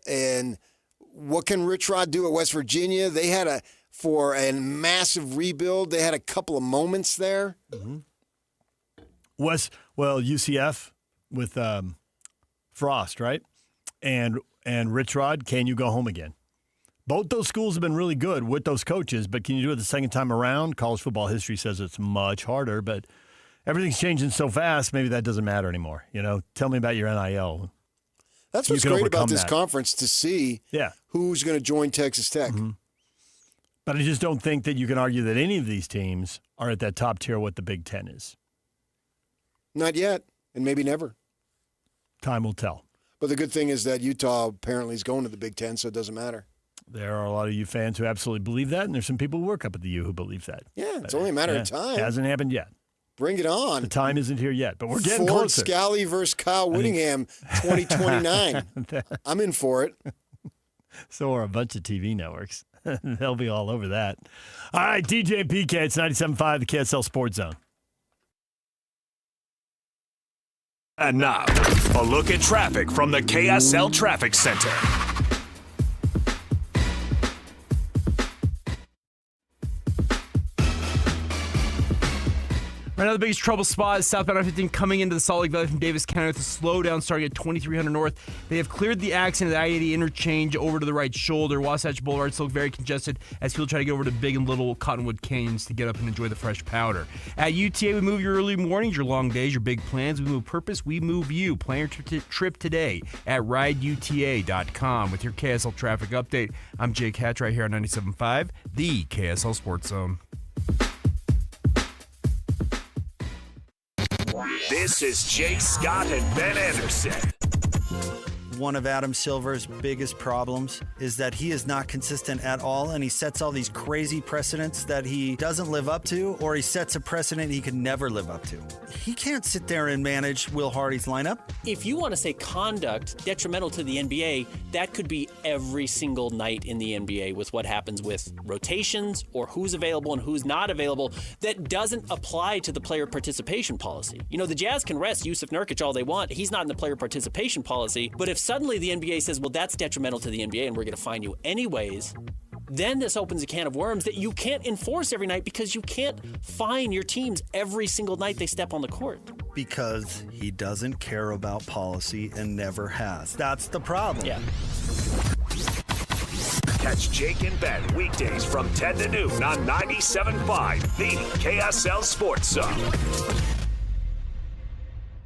Speaker 25: And what can Rich Rod do at West Virginia? They had for a massive rebuild. They had a couple of moments there.
Speaker 12: Mm-hmm. UCF with Frost, right? And Rich Rod, can you go home again? Both those schools have been really good with those coaches, but can you do it the second time around? College football history says it's much harder, but everything's changing so fast, maybe that doesn't matter anymore. Tell me about your NIL.
Speaker 25: That's what's great about this conference, to see who's going to join Texas Tech.
Speaker 12: Mm-hmm. But I just don't think that you can argue that any of these teams are at that top tier what the Big Ten is.
Speaker 25: Not yet, and maybe never.
Speaker 12: Time will tell.
Speaker 25: But the good thing is that Utah apparently is going to the Big Ten, so it doesn't matter.
Speaker 12: There are a lot of U fans who absolutely believe that, and there's some people who work up at the U who believe that.
Speaker 25: Yeah, it's only a matter of time.
Speaker 12: It hasn't happened yet.
Speaker 25: Bring it on.
Speaker 12: The time isn't here yet, but we're getting
Speaker 25: Ford
Speaker 12: closer.
Speaker 25: Scally versus Kyle Whittingham, 2029. I'm in for it.
Speaker 12: So are a bunch of TV networks. They'll be all over that. All right, DJ and PK, it's 97.5, the KSL Sports Zone.
Speaker 9: And now, a look at traffic from the KSL Traffic Center.
Speaker 14: Right now, the biggest trouble spot is southbound I-15 coming into the Salt Lake Valley from Davis County with a slowdown starting at 2300 North. They have cleared the accident at the I-80 interchange over to the right shoulder. Wasatch Boulevard still very congested as people try to get over to Big and Little Cottonwood Canyons to get up and enjoy the fresh powder. At UTA, we move your early mornings, your long days, your big plans. We move purpose, we move you. Plan your trip today at rideuta.com with your KSL traffic update. I'm Jake Hatch right here on 97.5, the KSL Sports Zone.
Speaker 9: This is Jake Scott and Ben Anderson.
Speaker 6: One of Adam Silver's biggest problems is that he is not consistent at all, and he sets all these crazy precedents that he doesn't live up to, or he sets a precedent he could never live up to. He can't sit there and manage Will Hardy's lineup.
Speaker 17: If you want to say conduct detrimental to the NBA, that could be every single night in the NBA with what happens with rotations or who's available and who's not available that doesn't apply to the player participation policy. The Jazz can rest Yusuf Nurkic all they want. He's not in the player participation policy, but if suddenly the NBA says, well, that's detrimental to the NBA and we're going to fine you anyways, then this opens a can of worms that you can't enforce every night because you can't fine your teams every single night they step on the court.
Speaker 6: Because he doesn't care about policy and never has. That's the problem.
Speaker 17: Yeah.
Speaker 9: Catch Jake and Ben weekdays from 10 to noon on 97.5, the KSL Sports Zone.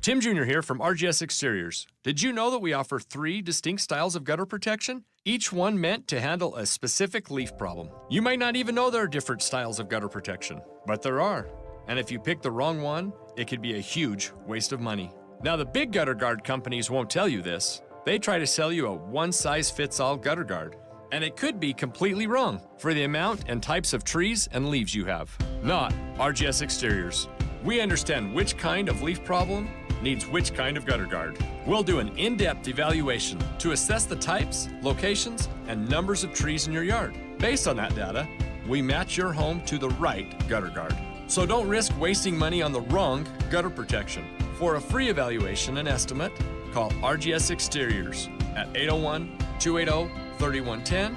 Speaker 18: Tim Jr. here from RGS Exteriors. Did you know that we offer 3 distinct styles of gutter protection? Each one meant to handle a specific leaf problem. You might not even know there are different styles of gutter protection, but there are. And if you pick the wrong one, it could be a huge waste of money. Now, the big gutter guard companies won't tell you this. They try to sell you a one-size-fits-all gutter guard. And it could be completely wrong for the amount and types of trees and leaves you have. Not RGS Exteriors. We understand which kind of leaf problem needs which kind of gutter guard. We'll do an in-depth evaluation to assess the types, locations, and numbers of trees in your yard. Based on that data, we match your home to the right gutter guard. So don't risk wasting money on the wrong gutter protection. For a free evaluation and estimate, call RGS Exteriors at 801-280-3110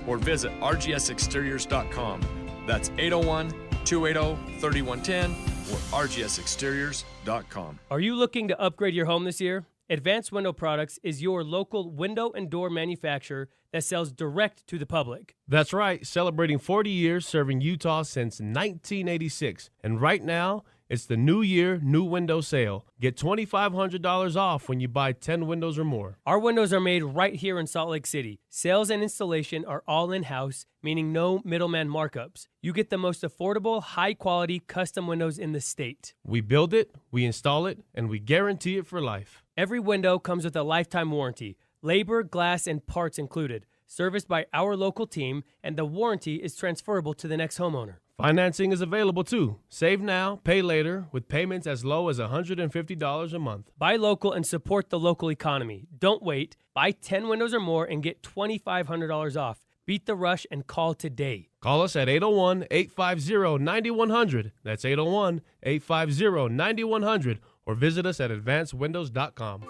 Speaker 18: or visit rgsexteriors.com. That's 801-280-3110 or rgsexteriors.com.
Speaker 21: Are you looking to upgrade your home this year? Advanced Window Products is your local window and door manufacturer that sells direct to the public.
Speaker 22: That's right, celebrating 40 years serving Utah since 1986. And right now,
Speaker 1: It's the New Year, New Window sale. Get $2,500 off when you buy 10 windows or more.
Speaker 21: Our windows are made right here in Salt Lake City. Sales and installation are all in-house, meaning no middleman markups. You get the most affordable, high-quality custom windows in the state.
Speaker 1: We build it, we install it, and we guarantee it for life.
Speaker 21: Every window comes with a lifetime warranty, labor, glass, and parts included, serviced by our local team, and the warranty is transferable to the next homeowner.
Speaker 1: Financing is available too. Save now, pay later, with payments as low as $150 a month.
Speaker 21: Buy local and support the local economy. Don't wait. Buy 10 windows or more and get $2,500 off. Beat the rush and call today.
Speaker 1: Call us at 801-850-9100. That's 801-850-9100. Or visit us at advancedwindows.com.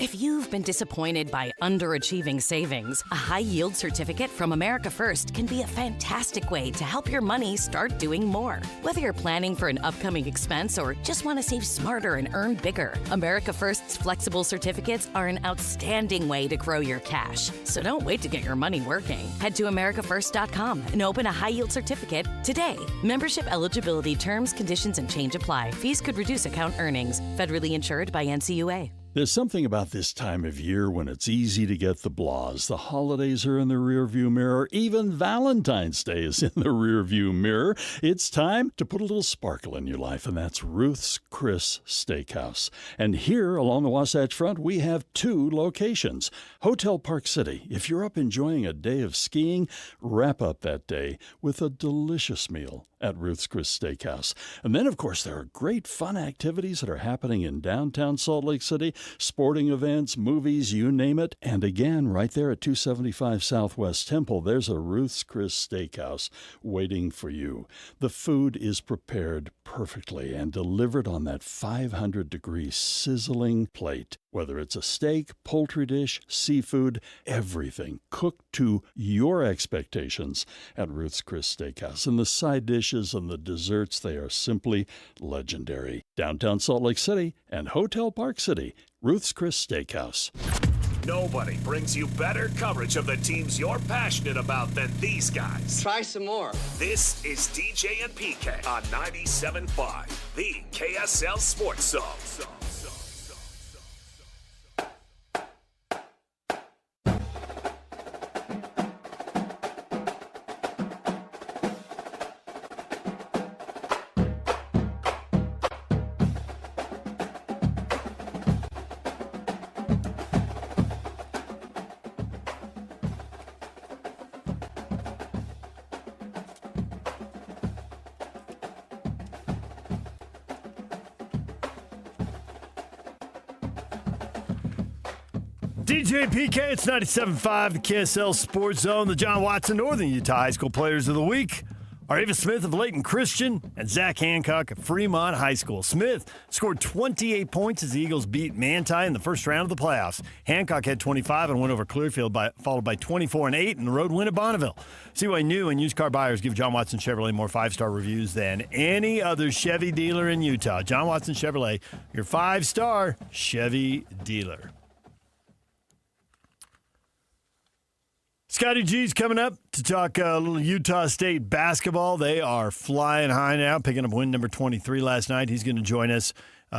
Speaker 5: If you've been disappointed by underachieving savings, a high-yield certificate from America First can be a fantastic way to help your money start doing more. Whether you're planning for an upcoming expense or just want to save smarter and earn bigger, America First's flexible certificates are an outstanding way to grow your cash. So don't wait to get your money working. Head to americafirst.com and open a high-yield certificate today. Membership eligibility terms, conditions, and change apply. Fees could reduce account earnings. Federally insured by NCUA.
Speaker 24: There's something about this time of year when it's easy to get the blahs. The holidays are in the rearview mirror. Even Valentine's Day is in the rearview mirror. It's time to put a little sparkle in your life, and that's Ruth's Chris Steakhouse. And here along the Wasatch Front, we have 2 locations. Hotel Park City. If you're up enjoying a day of skiing, wrap up that day with a delicious meal at Ruth's Chris Steakhouse. And then, of course, there are great fun activities that are happening in downtown Salt Lake City, sporting events, movies, you name it. And again, right there at 275 Southwest Temple, there's a Ruth's Chris Steakhouse waiting for you. The food is prepared perfectly and delivered on that 500-degree sizzling plate. Whether it's a steak, poultry dish, seafood, everything cooked to your expectations at Ruth's Chris Steakhouse. And the side dishes and the desserts, they are simply legendary. Downtown Salt Lake City and Hotel Park City, Ruth's Chris Steakhouse.
Speaker 9: Nobody brings you better coverage of the teams you're passionate about than these guys.
Speaker 7: Try some more.
Speaker 9: This is DJ and PK on 97.5, the KSL Sports Zone.
Speaker 12: DJ PK, it's 97.5, the KSL Sports Zone. The John Watson Northern Utah High School Players of the Week are Ava Smith of Layton Christian and Zach Hancock of Fremont High School. Smith scored 28 points as the Eagles beat Manti in the first round of the playoffs. Hancock had 25 and went over Clearfield, followed by 24 and 8 in the road win at Bonneville. See why new and used car buyers give John Watson Chevrolet more 5-star reviews than any other Chevy dealer in Utah. John Watson Chevrolet, your 5-star Chevy dealer. Scotty G's coming up to talk a little Utah State basketball. They are flying high now, picking up win number 23 last night. He's going to join us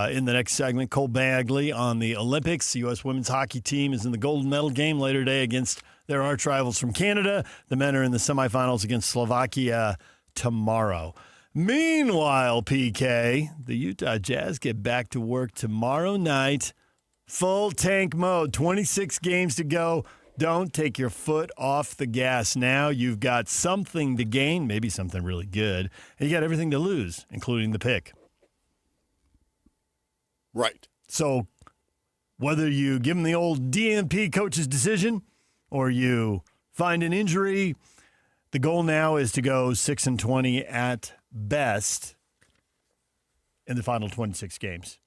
Speaker 12: in the next segment. Cole Bagley on the Olympics. The U.S. women's hockey team is in the gold medal game later today against their arch rivals from Canada. The men are in the semifinals against Slovakia tomorrow. Meanwhile, PK, the Utah Jazz get back to work tomorrow night. Full tank mode, 26 games to go. Don't take your foot off the gas now. You've got something to gain, maybe something really good, and you got everything to lose, including the pick.
Speaker 25: Right.
Speaker 12: So whether you give them the old DNP coach's decision or you find an injury, the goal now is to go 6-20 at best in the final 26 games.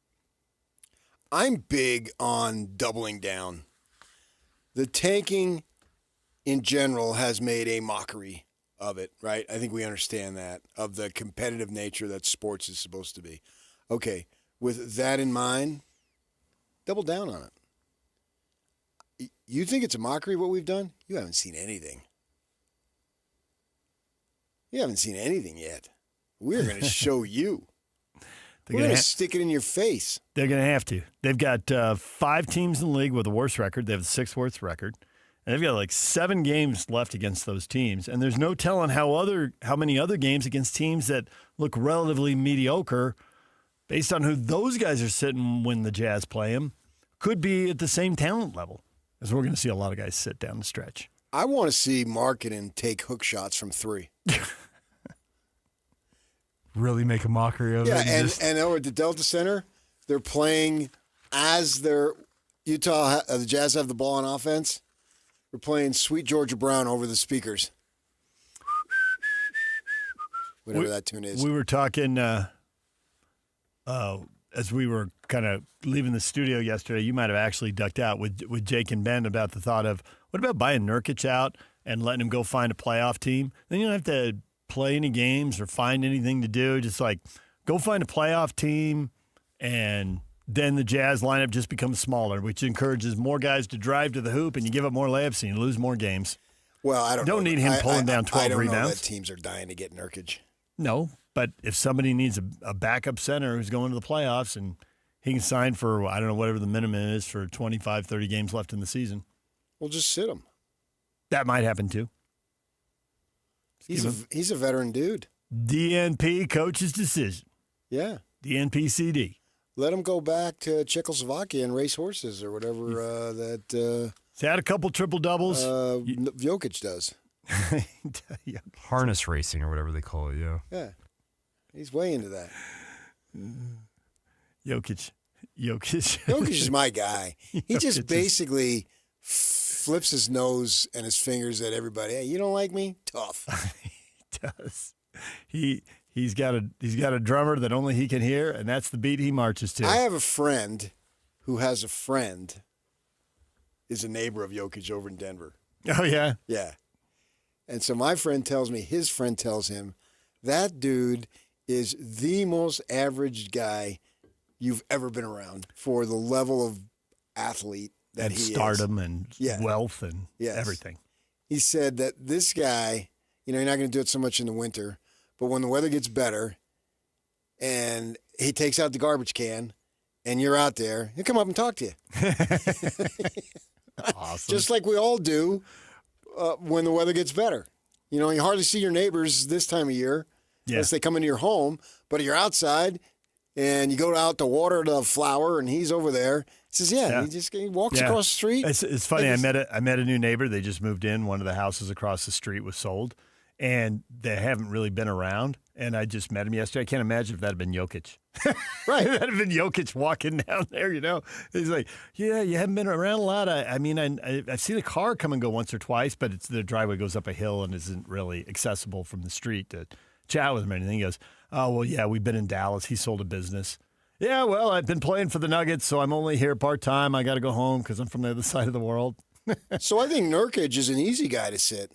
Speaker 25: I'm big on doubling down. The tanking in general has made a mockery of it, right? I think we understand that, of the competitive nature that sports is supposed to be. Okay, with that in mind, double down on it. You think it's a mockery what we've done? You haven't seen anything. You haven't seen anything yet. We're going to show you. We're going to stick it in your face.
Speaker 12: They're going to have to. They've got 5 teams in the league with the worst record. They have the 6th worst record. And they've got like 7 games left against those teams. And there's no telling how many other games against teams that look relatively mediocre based on who those guys are sitting when the Jazz play them could be at the same talent level. As we're going to see a lot of guys sit down the stretch.
Speaker 25: I want to see Markkanen take hook shots from 3.
Speaker 14: Really make a mockery of it.
Speaker 25: Yeah, and over at the Delta Center, they're playing as their the Jazz have the ball on offense. They're playing Sweet Georgia Brown over the speakers. Whatever that tune is.
Speaker 12: We were talking as we were kind of leaving the studio yesterday. You might have actually ducked out with Jake and Ben about the thought of, what about buying Nurkic out and letting him go find a playoff team? Then you don't have to play any games or find anything to do. Just like go find a playoff team, and then the Jazz lineup just becomes smaller, which encourages more guys to drive to the hoop, and you give up more layups and you lose more games.
Speaker 25: Well, I don't
Speaker 12: need him pulling down 12
Speaker 25: I don't
Speaker 12: rebounds.
Speaker 25: know that teams are dying to get Nurkic.
Speaker 12: No, but if somebody needs a backup center who's going to the playoffs and he can sign for, I don't know, whatever the minimum is for 25, 30 games left in the season.
Speaker 25: Well, just sit him.
Speaker 12: That might happen too.
Speaker 25: He's a veteran dude.
Speaker 12: DNP coach's decision.
Speaker 25: Yeah.
Speaker 12: DNP-CD.
Speaker 25: Let him go back to Czechoslovakia and race horses or whatever
Speaker 12: He's had a couple triple-doubles.
Speaker 25: Jokic does.
Speaker 14: Harness racing or whatever they call it, yeah.
Speaker 25: Yeah. He's way into that.
Speaker 12: Jokic.
Speaker 25: Jokic is my guy. He just basically flips his nose and his fingers at everybody. Hey, you don't like me? Tough.
Speaker 12: He does. He's got a drummer that only he can hear, and that's the beat he marches to.
Speaker 25: I have a friend who has a friend is a neighbor of Jokic over in Denver.
Speaker 12: Oh, yeah?
Speaker 25: Yeah. And so my friend tells me, his friend tells him, that dude is the most average guy you've ever been around for the level of athlete that
Speaker 12: and
Speaker 25: he is.
Speaker 12: Stardom and wealth and everything.
Speaker 25: He said that this guy, you're not going to do it so much in the winter, but when the weather gets better and he takes out the garbage can and you're out there, he'll come up and talk to you.
Speaker 12: Awesome.
Speaker 25: Just like we all do when the weather gets better. You hardly see your neighbors this time of year unless they come into your home, but you're outside and you go out to water the flower and he's over there. He says, he walks across the street.
Speaker 12: It's funny. I met a new neighbor. They just moved in. One of the houses across the street was sold, and they haven't really been around. And I just met him yesterday. I can't imagine if that had been Jokic. Right. That had been Jokic walking down there, He's like, yeah, you haven't been around a lot. I've seen a car come and go once or twice, but the driveway goes up a hill and isn't really accessible from the street to chat with him or anything. He goes, oh, well, yeah, we've been in Dallas. He sold a business. Yeah, well, I've been playing for the Nuggets, so I'm only here part-time. I got to go home because I'm from the other side of the world.
Speaker 25: So I think Nurkic is an easy guy to sit.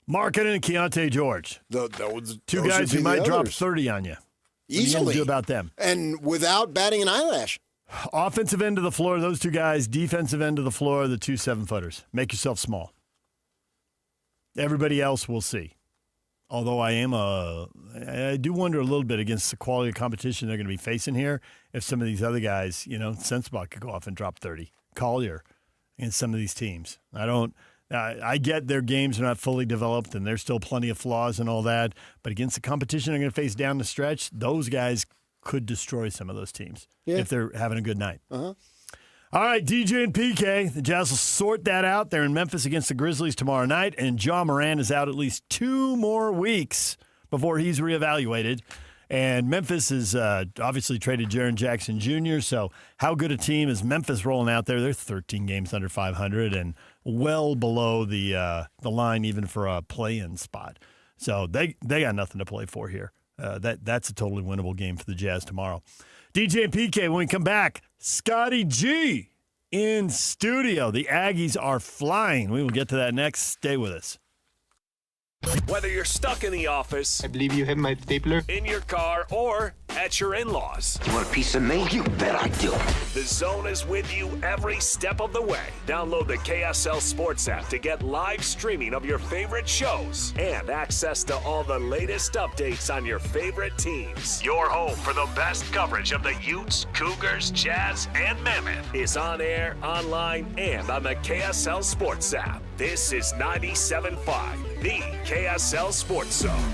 Speaker 12: Markkanen and Keontae George. Two guys who might drop 30 on you.
Speaker 25: Easily.
Speaker 12: What do you do about them?
Speaker 25: And without batting an eyelash.
Speaker 12: Offensive end of the floor, those two guys. Defensive end of the floor, the 2 7-footers. Make yourself small. Everybody else we'll see. Although I do wonder a little bit against the quality of competition they're going to be facing here if some of these other guys, Sensabaugh could go off and drop 30. Collier against some of these teams. I get their games are not fully developed and there's still plenty of flaws and all that, but against the competition they're going to face down the stretch, those guys could destroy some of those teams if they're having a good night.
Speaker 25: Uh-huh.
Speaker 12: All right, DJ and PK, the Jazz will sort that out. They're in Memphis against the Grizzlies tomorrow night, and John Moran is out at least 2 more weeks before he's reevaluated. And Memphis is obviously traded Jaren Jackson Jr., so how good a team is Memphis rolling out there? They're 13 games under 500 and well below the line even for a play-in spot. So they got nothing to play for here. That's a totally winnable game for the Jazz tomorrow. DJ and PK, when we come back, Scotty G in studio. The Aggies are flying. We will get to that next. Stay with us.
Speaker 9: Whether you're stuck in the office,
Speaker 3: I believe you have my stapler,
Speaker 9: in your car, or at your in-laws.
Speaker 3: You want a piece of me? You bet I do.
Speaker 9: The Zone is with you every step of the way. Download the KSL Sports app to get live streaming of your favorite shows and access to all the latest updates on your favorite teams. Your home for the best coverage of the Utes, Cougars, Jazz, and Mammoth is on air, online, and on the KSL Sports app. This is 97.5, the KSL Sports Zone.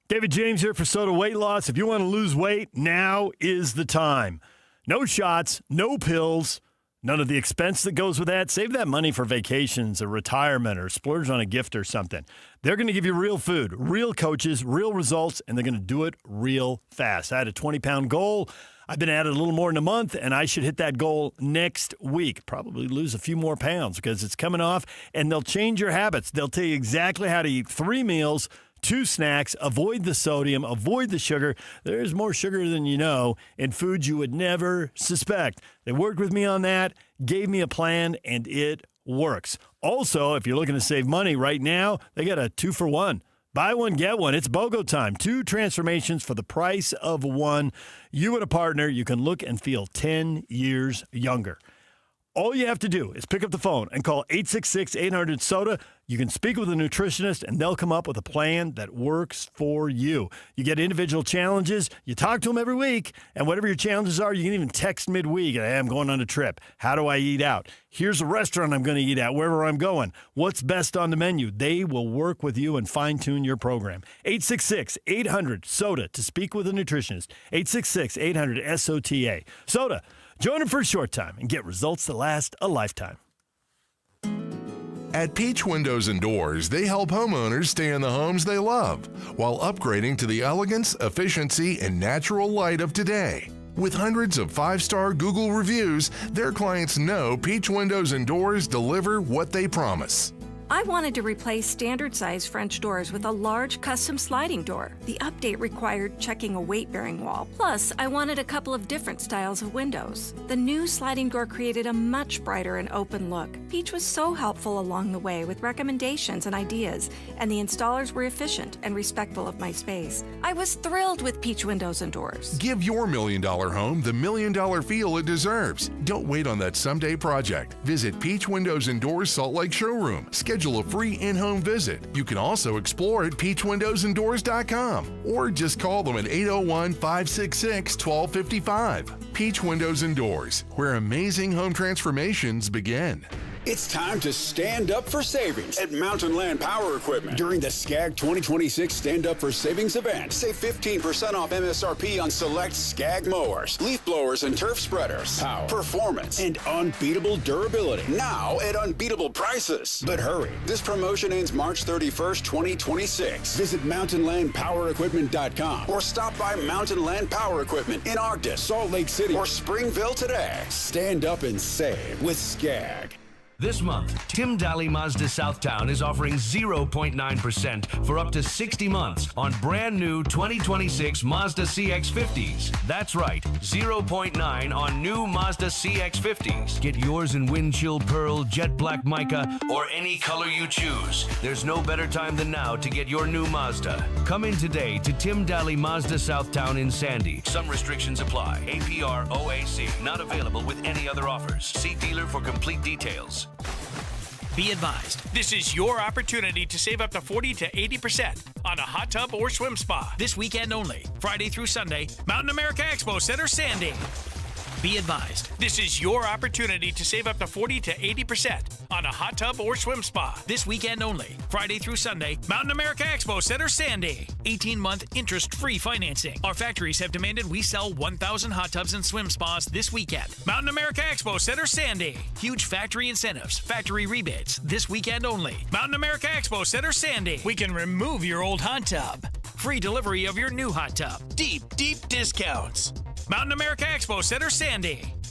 Speaker 12: David James here for Soda Weight Loss. If you want to lose weight, now is the time. No shots, no pills, none of the expense that goes with that. Save that money for vacations or retirement or splurge on a gift or something. They're going to give you real food, real coaches, real results, and they're going to do it real fast. I had a 20-pound goal. I've been at it a little more than a month, and I should hit that goal next week. Probably lose a few more pounds because it's coming off, and they'll change your habits. They'll tell you exactly how to eat 3 meals, 2 snacks, avoid the sodium, avoid the sugar. There's more sugar than you know in foods you would never suspect. They worked with me on that, gave me a plan, and it works. Also, if you're looking to save money right now, they got a 2-for-1. Buy one, get one. It's BOGO time. 2 transformations for the price of 1. You and a partner, you can look and feel 10 years younger. All you have to do is pick up the phone and call 866-800-SODA. You can speak with a nutritionist, and they'll come up with a plan that works for you. You get individual challenges. You talk to them every week, and whatever your challenges are, you can even text midweek. Hey, I'm going on a trip. How do I eat out? Here's a restaurant I'm going to eat at, wherever I'm going. What's best on the menu? They will work with you and fine-tune your program. 866-800-SODA to speak with a nutritionist. 866-800-SOTA. SODA. Join them for a short time and get results that last a lifetime.
Speaker 4: At Peach Windows and Doors, they help homeowners stay in the homes they love while upgrading to the elegance, efficiency, and natural light of today. With hundreds of 5-star Google reviews, their clients know Peach Windows and Doors deliver what they promise.
Speaker 16: I wanted to replace standard-size French doors with a large custom sliding door. The update required checking a weight-bearing wall. Plus, I wanted a couple of different styles of windows. The new sliding door created a much brighter and open look. Peach was so helpful along the way with recommendations and ideas, and the installers were efficient and respectful of my space. I was thrilled with Peach Windows and Doors.
Speaker 4: Give your $1 million home the $1 million feel it deserves. Don't wait on that someday project. Visit Peach Windows and Doors Salt Lake Showroom. Schedule a free in-home visit. You can also explore at peachwindowsanddoors.com or just call them at 801-566-1255. Peach Windows and Doors, where amazing home transformations begin.
Speaker 7: It's time to stand up for savings at Mountain Land Power Equipment. During the SCAG 2026 Stand Up for Savings event, save 15% off MSRP on select SCAG mowers, leaf blowers, and turf spreaders. Power, performance, and unbeatable durability. Now at unbeatable prices. But hurry, this promotion ends March 31st, 2026. Visit MountainLandPowerEquipment.com or stop by Mountain Land Power Equipment in Ogden, Salt Lake City, or Springville today. Stand up and save with SCAG.
Speaker 8: This month, Tim Daly Mazda Southtown is offering 0.9% for up to 60 months on brand new 2026 Mazda CX-50s. That's right, 0.9 on new Mazda CX-50s. Get yours in windshield pearl, jet black mica, or any color you choose. There's no better time than now to get your new Mazda. Come in today to Tim Daly Mazda Southtown in Sandy. Some restrictions apply. APR OAC. Not available with any other offers. See dealer for complete details.
Speaker 23: Be advised, this is your opportunity to save up to 40 to 80% on a hot tub or swim spa. This weekend only, Friday through Sunday, Mountain America Expo Center, Sandy. Be advised, this is your opportunity to save up to 40 to 80% on a hot tub or swim spa. This weekend only, Friday through Sunday, Mountain America Expo Center, Sandy. 18-month interest-free financing. Our factories have demanded we sell 1,000 hot tubs and swim spas this weekend. Mountain America Expo Center, Sandy. Huge factory incentives, factory rebates, this weekend only. Mountain America Expo Center, Sandy. We can remove your old hot tub. Free delivery of your new hot tub. Deep, deep discounts. Mountain America Expo Center, Sandy.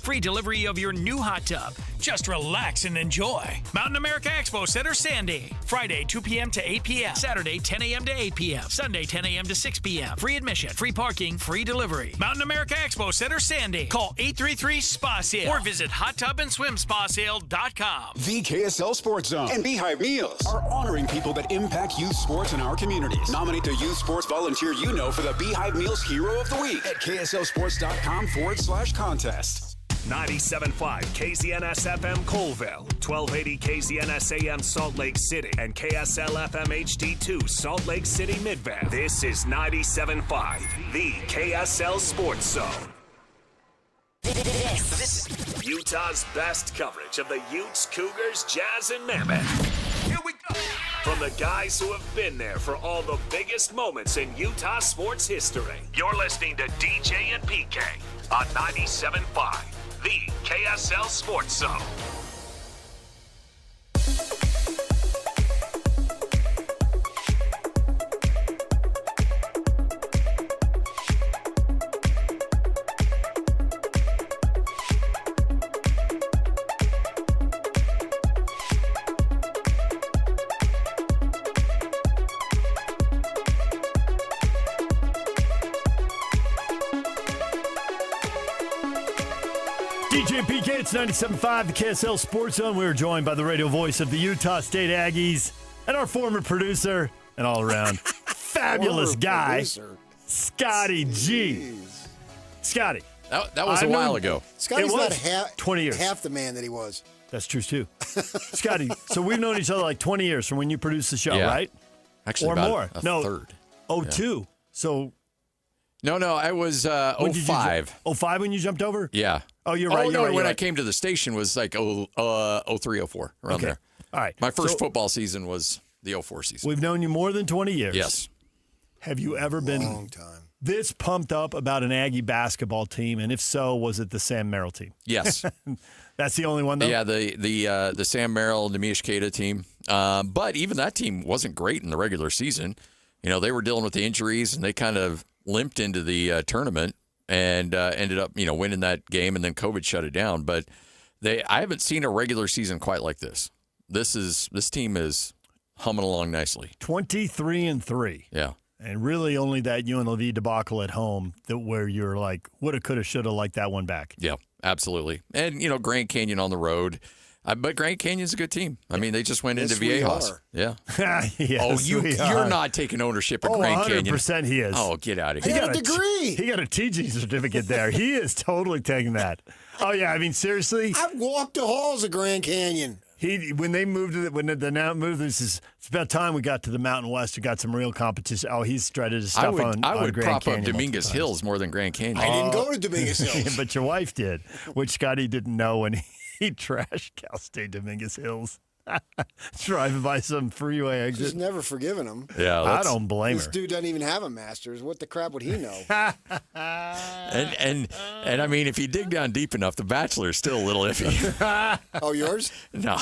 Speaker 23: Free delivery of your new hot tub. Just relax and enjoy. Mountain America Expo Center, Sandy. Friday, 2 p.m. to 8 p.m. Saturday, 10 a.m. to 8 p.m. Sunday, 10 a.m. to 6 p.m. Free admission, free parking, free delivery. Mountain America Expo Center, Sandy. Call 833-SPA-SALE or visit hottubandSwimSpaSale.com.
Speaker 7: The KSL Sports Zone and Beehive Meals are honoring people that impact youth sports in our communities. Nominate the youth sports volunteer you know for the Beehive Meals Hero of the Week at KSLSports.com/contest.
Speaker 9: 97.5 KZNS FM Colville, 1280 KZNS AM Salt Lake City, and KSL FM HD2 Salt Lake City Midvale. This is 97.5, the KSL Sports Zone. This is Utah's best coverage of the Utes, Cougars, Jazz, and Mammoth. Here we go. From the guys who have been there for all the biggest moments in Utah sports history. You're listening to DJ and PK on 97.5. The KSL Sports Zone.
Speaker 12: DJ and PK, it's 97.5, the KSL Sports Zone. We are joined by the radio voice of the Utah State Aggies and our former producer and all-around fabulous guy, producer. Scotty G.
Speaker 25: Jeez.
Speaker 12: Scotty.
Speaker 2: That was a while ago.
Speaker 25: Scotty's not
Speaker 12: 20 years.
Speaker 25: half the man that he was.
Speaker 12: That's true, too. Scotty, so we've known each other like 20 years from when you produced the show, right?
Speaker 2: Actually,
Speaker 12: or
Speaker 2: about
Speaker 12: more.
Speaker 2: a third.
Speaker 12: Oh, 02. So...
Speaker 2: No, I was 05.
Speaker 12: 05 when you jumped over?
Speaker 2: Yeah.
Speaker 12: Oh, you're right.
Speaker 2: When I came to the station was like 03, 04, around there.
Speaker 12: All right.
Speaker 2: My first football season was the 04 season.
Speaker 12: We've known you more than 20 years.
Speaker 2: Yes.
Speaker 12: Have you ever been this pumped up about an Aggie basketball team? And if so, was it the Sam Merrill team?
Speaker 2: Yes.
Speaker 12: That's the only one, though?
Speaker 2: Yeah, the Sam Merrill, Nemish Keita team. But even that team wasn't great in the regular season. You know, they were dealing with the injuries, and they kind of limped into the tournament and ended up, winning that game, and then COVID shut it down. But I haven't seen a regular season quite like this. This team is humming along nicely.
Speaker 12: 23-3.
Speaker 2: Yeah.
Speaker 12: And really only that UNLV debacle at home where you're like, woulda, coulda, shoulda, like that one back.
Speaker 2: Yeah, absolutely. And, Grand Canyon on the road. But Grand Canyon's a good team. I mean, they just went into Viejas. Yeah.
Speaker 12: Yes,
Speaker 2: you're not taking ownership of Grand Canyon.
Speaker 12: 100% he is.
Speaker 2: Oh, get out of here.
Speaker 25: He got a degree.
Speaker 12: He got a TG certificate there. He is totally taking that. Oh, yeah. I mean, seriously.
Speaker 25: I've walked the halls of Grand Canyon.
Speaker 12: When they moved to when the now moved, it's about time we got to the Mountain West. We got some real competition. Oh, he's dreaded his stuff on
Speaker 2: I would
Speaker 12: Grand
Speaker 2: prop
Speaker 12: Canyon
Speaker 2: up Dominguez Hills more than Grand Canyon.
Speaker 25: I didn't go to Dominguez Hills.
Speaker 12: But your wife did, which Scotty didn't know when he trashed Cal State Dominguez Hills. Driving by some freeway exit.
Speaker 25: She's never forgiven him.
Speaker 2: Yeah,
Speaker 12: I don't blame her.
Speaker 25: This dude doesn't even have a master's. What the crap would he know?
Speaker 2: and I mean, if you dig down deep enough, the Bachelor is still a little iffy.
Speaker 25: Oh, yours?
Speaker 2: No.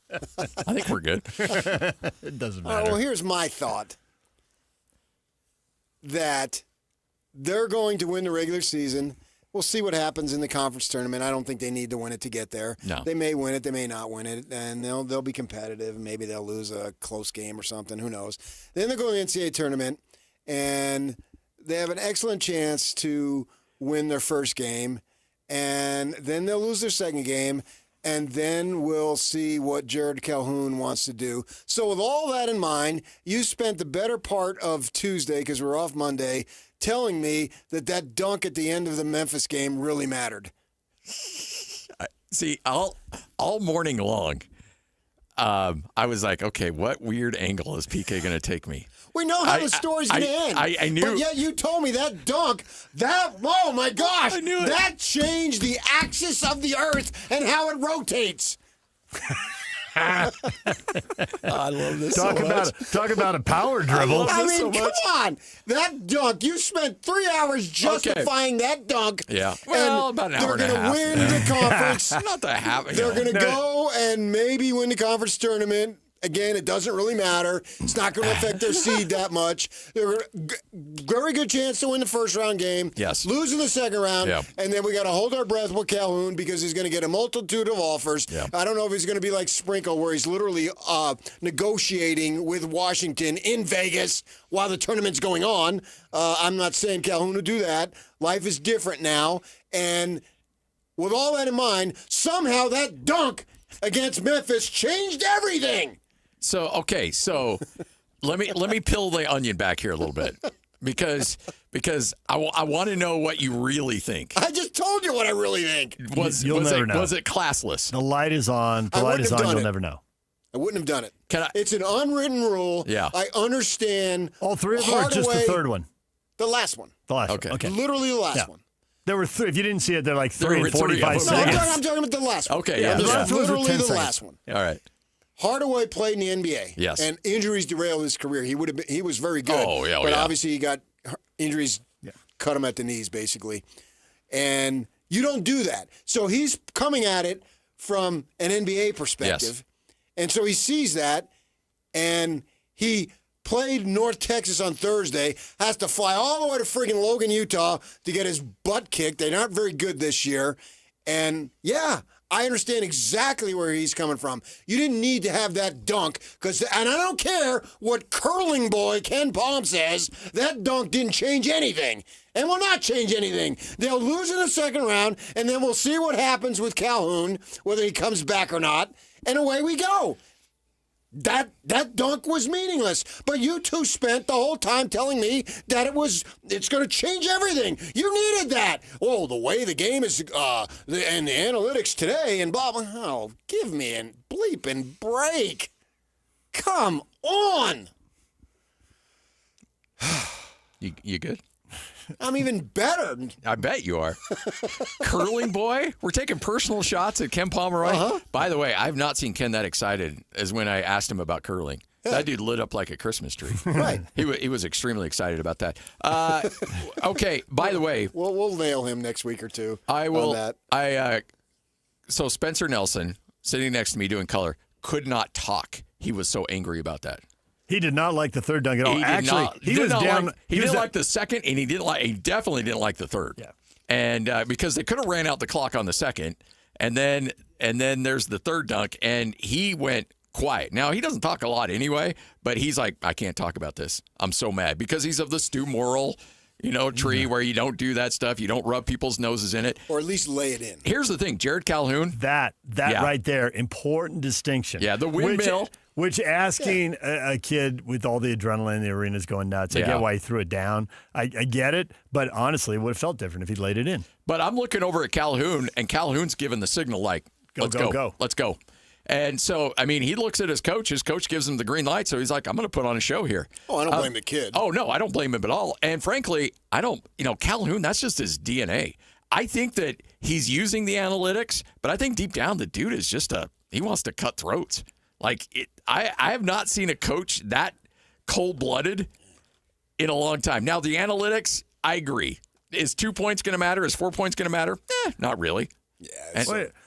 Speaker 2: I think we're good.
Speaker 12: It doesn't matter.
Speaker 25: Well, here's my thought. That they're going to win the regular season. We'll see what happens in the conference tournament. I don't think they need to win it to get there.
Speaker 2: No.
Speaker 25: They may win it, they may not win it, and they'll be competitive. Maybe they'll lose a close game or something. Who knows? Then they'll go to the NCAA tournament, and they have an excellent chance to win their first game, and then they'll lose their second game, and then we'll see what Jared Calhoun wants to do. So with all that in mind, you spent the better part of Tuesday, because we're off Monday, telling me that dunk at the end of the Memphis game really mattered.
Speaker 2: See, all morning long, I was like, okay, what weird angle is PK going to take me?
Speaker 25: We know how the story's going to end.
Speaker 2: I knew.
Speaker 25: But yet you told me that dunk, oh my gosh,
Speaker 2: I knew it.
Speaker 25: That changed the axis of the earth and how it rotates.
Speaker 2: I love this
Speaker 12: Talk about a power dribble.
Speaker 25: I mean, come on. That dunk, you spent 3 hours justifying that dunk.
Speaker 2: Yeah. Well, about an hour and a half.
Speaker 25: They're going to win the conference.
Speaker 2: Not that half.
Speaker 25: They're going to go and maybe win the conference tournament. Again, it doesn't really matter. It's not going to affect their seed that much. They're very good chance to win the first round game.
Speaker 2: Yes.
Speaker 25: Lose in the second round.
Speaker 2: Yeah.
Speaker 25: And then we got to hold our breath with Calhoun because he's going to get a multitude of offers.
Speaker 2: Yeah.
Speaker 25: I don't know if he's going to be like Sprinkle, where he's literally negotiating with Washington in Vegas while the tournament's going on. I'm not saying Calhoun will do that. Life is different now. And with all that in mind, somehow that dunk against Memphis changed everything.
Speaker 2: So let me peel the onion back here a little bit because I want to know what you really think.
Speaker 25: I just told you what I really think.
Speaker 12: You'll never know.
Speaker 2: Was it classless?
Speaker 12: The light is on. The light is on. You'll never know.
Speaker 25: I wouldn't have done it. It's an unwritten rule.
Speaker 2: Yeah.
Speaker 25: I understand.
Speaker 12: All three of them, or just the third one?
Speaker 25: The last one.
Speaker 12: The last one. Okay.
Speaker 25: Literally the last one.
Speaker 12: There were three. If you didn't see it, they're like 3 and 45 seconds.
Speaker 25: I'm talking about the last one.
Speaker 2: Okay, yeah.
Speaker 25: Literally the last one.
Speaker 2: All right.
Speaker 25: Hardaway played in the NBA.
Speaker 2: Yes.
Speaker 25: And injuries derailed his career. He was very good. But obviously he got injuries, cut him at the knees, basically. And you don't do that. So he's coming at it from an NBA perspective.
Speaker 2: Yes.
Speaker 25: And so he sees that, and he played North Texas on Thursday, has to fly all the way to friggin' Logan, Utah to get his butt kicked. They're not very good this year. And, yeah, I understand exactly where he's coming from. You didn't need to have that dunk, and I don't care what curling boy Ken Palm says, that dunk didn't change anything and will not change anything. They'll lose in the second round, and then we'll see what happens with Calhoun, whether he comes back or not, and away we go. That dunk was meaningless. But you two spent the whole time telling me that it's going to change everything. You needed that. Oh, the way the game is, and the analytics today, and blah, blah. Oh, give me a bleep and break. Come on.
Speaker 2: You good?
Speaker 25: I'm even better.
Speaker 2: I bet you are. Curling boy? We're taking personal shots at Ken Pomeroy.
Speaker 25: Uh-huh.
Speaker 2: By the way, I've not seen Ken that excited as when I asked him about curling. Yeah. That dude lit up like a Christmas tree.
Speaker 25: Right.
Speaker 2: He was extremely excited about that. Okay, by the way.
Speaker 25: We'll nail him next week or two.
Speaker 2: I will.
Speaker 25: On that.
Speaker 2: So Spencer Nelson, sitting next to me doing color, could not talk. He was so angry about that.
Speaker 12: He did not like the third dunk at all.
Speaker 2: He didn't like the second, and he definitely didn't like the third.
Speaker 12: Yeah.
Speaker 2: And because they could have ran out the clock on the second, and then there's the third dunk, and he went quiet. Now he doesn't talk a lot anyway, but he's like, I can't talk about this. I'm so mad because he's of the Stu Morrill, tree where you don't do that stuff. You don't rub people's noses in it,
Speaker 25: or at least lay it in.
Speaker 2: Here's the thing, Jared Calhoun.
Speaker 12: That right there, important distinction.
Speaker 2: Yeah, the windmill.
Speaker 12: Which asking a kid with all the adrenaline in the arena is going nuts. I get why he threw it down. I get it, but honestly, it would have felt different if he'd laid it in.
Speaker 2: But I'm looking over at Calhoun, and Calhoun's giving the signal like, let's go. Let's go. And so, I mean, he looks at his coach. His coach gives him the green light, so he's like, I'm going to put on a show here.
Speaker 25: Oh, I don't blame the kid.
Speaker 2: Oh, no, I don't blame him at all. And frankly, I don't, Calhoun, that's just his DNA. I think that he's using the analytics, but I think deep down the dude is just he wants to cut throats. I have not seen a coach that cold-blooded in a long time. Now, the analytics, I agree. Is 2 points going to matter? Is 4 points going to matter? Not really.
Speaker 25: Yeah.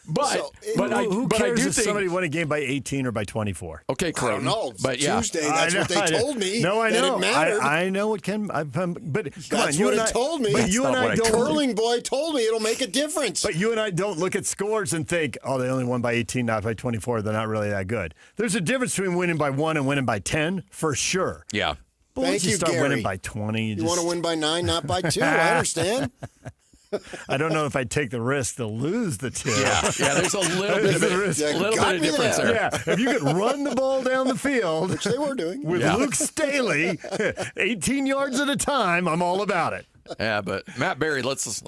Speaker 12: Who cares if somebody won a game by 18 or by 24?
Speaker 2: Okay, Crow.
Speaker 25: I don't know.
Speaker 2: But
Speaker 25: Tuesday, that's what they told me.
Speaker 12: No, I know.
Speaker 25: It mattered.
Speaker 12: I know what Ken. But come
Speaker 25: that's
Speaker 12: on, you
Speaker 25: what
Speaker 12: and
Speaker 25: it told me.
Speaker 12: But you and I don't.
Speaker 25: Curling boy told me it'll make a difference.
Speaker 12: But you and I don't look at scores and think, oh, they only won by 18, not by 24. They're not really that good. There's a difference between winning by 1 and winning by 10, for sure.
Speaker 2: Yeah.
Speaker 12: But once you start winning by 20,
Speaker 25: you want to win by 9, not by 2. I understand.
Speaker 12: I don't know if I'd take the risk to lose the 2.
Speaker 2: Yeah, there's a little bit of difference there.
Speaker 12: Yeah, if you could run the ball down the field,
Speaker 25: which they were doing,
Speaker 12: with Luke Staley, 18 yards at a time, I'm all about it.
Speaker 2: Yeah, but Matt Berry, let's. Was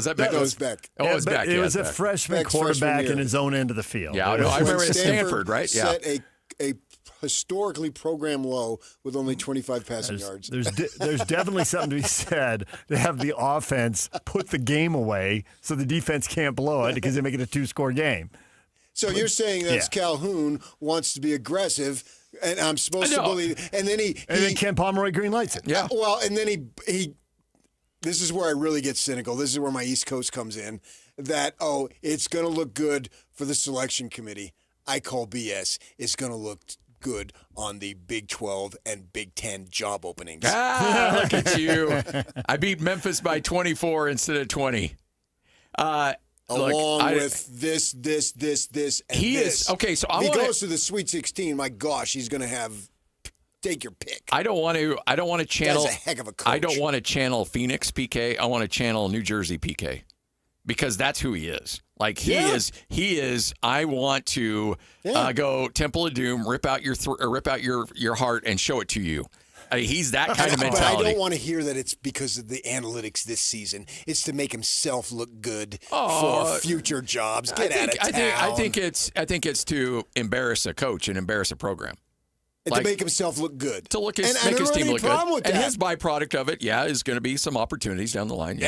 Speaker 2: that Beck?
Speaker 25: That was Beck.
Speaker 2: Oh, it was Beck.
Speaker 12: It was a freshman quarterback in his own end of the field.
Speaker 2: Yeah, I remember at Stanford, right? Yeah.
Speaker 25: Set a historically programmed low with only 25 passing yards.
Speaker 12: There's definitely something to be said to have the offense put the game away so the defense can't blow it because they make it a 2-score game.
Speaker 25: So you're saying that Calhoun wants to be aggressive, and I'm supposed to believe, and then
Speaker 12: Ken Pomeroy green lights it.
Speaker 25: Yeah. Well, and then he. This is where I really get cynical. This is where my East Coast comes in. That it's going to look good for the selection committee. I call BS, is going to look good on the Big 12 and Big 10 job openings.
Speaker 2: Look at you. I beat Memphis by 24 instead of 20.
Speaker 25: Along with this, and
Speaker 2: he
Speaker 25: this.
Speaker 2: Is okay. So
Speaker 25: if he goes to the Sweet 16, my gosh, he's going to have. Take your pick.
Speaker 2: I don't want to channel.
Speaker 25: That's a heck of a coach.
Speaker 2: I don't want to channel Phoenix PK. I want to channel New Jersey PK, because that's who he is. Like he is. I want to go Temple of Doom, rip out your heart, and show it to you. He's that kind of mentality.
Speaker 25: But I don't want to hear that it's because of the analytics this season. It's to make himself look good for future jobs. Get out of town.
Speaker 2: I think it's to embarrass a coach and embarrass a program.
Speaker 25: And to make himself look good.
Speaker 2: To make his team look good. And his byproduct of it, is going to be some opportunities down the line,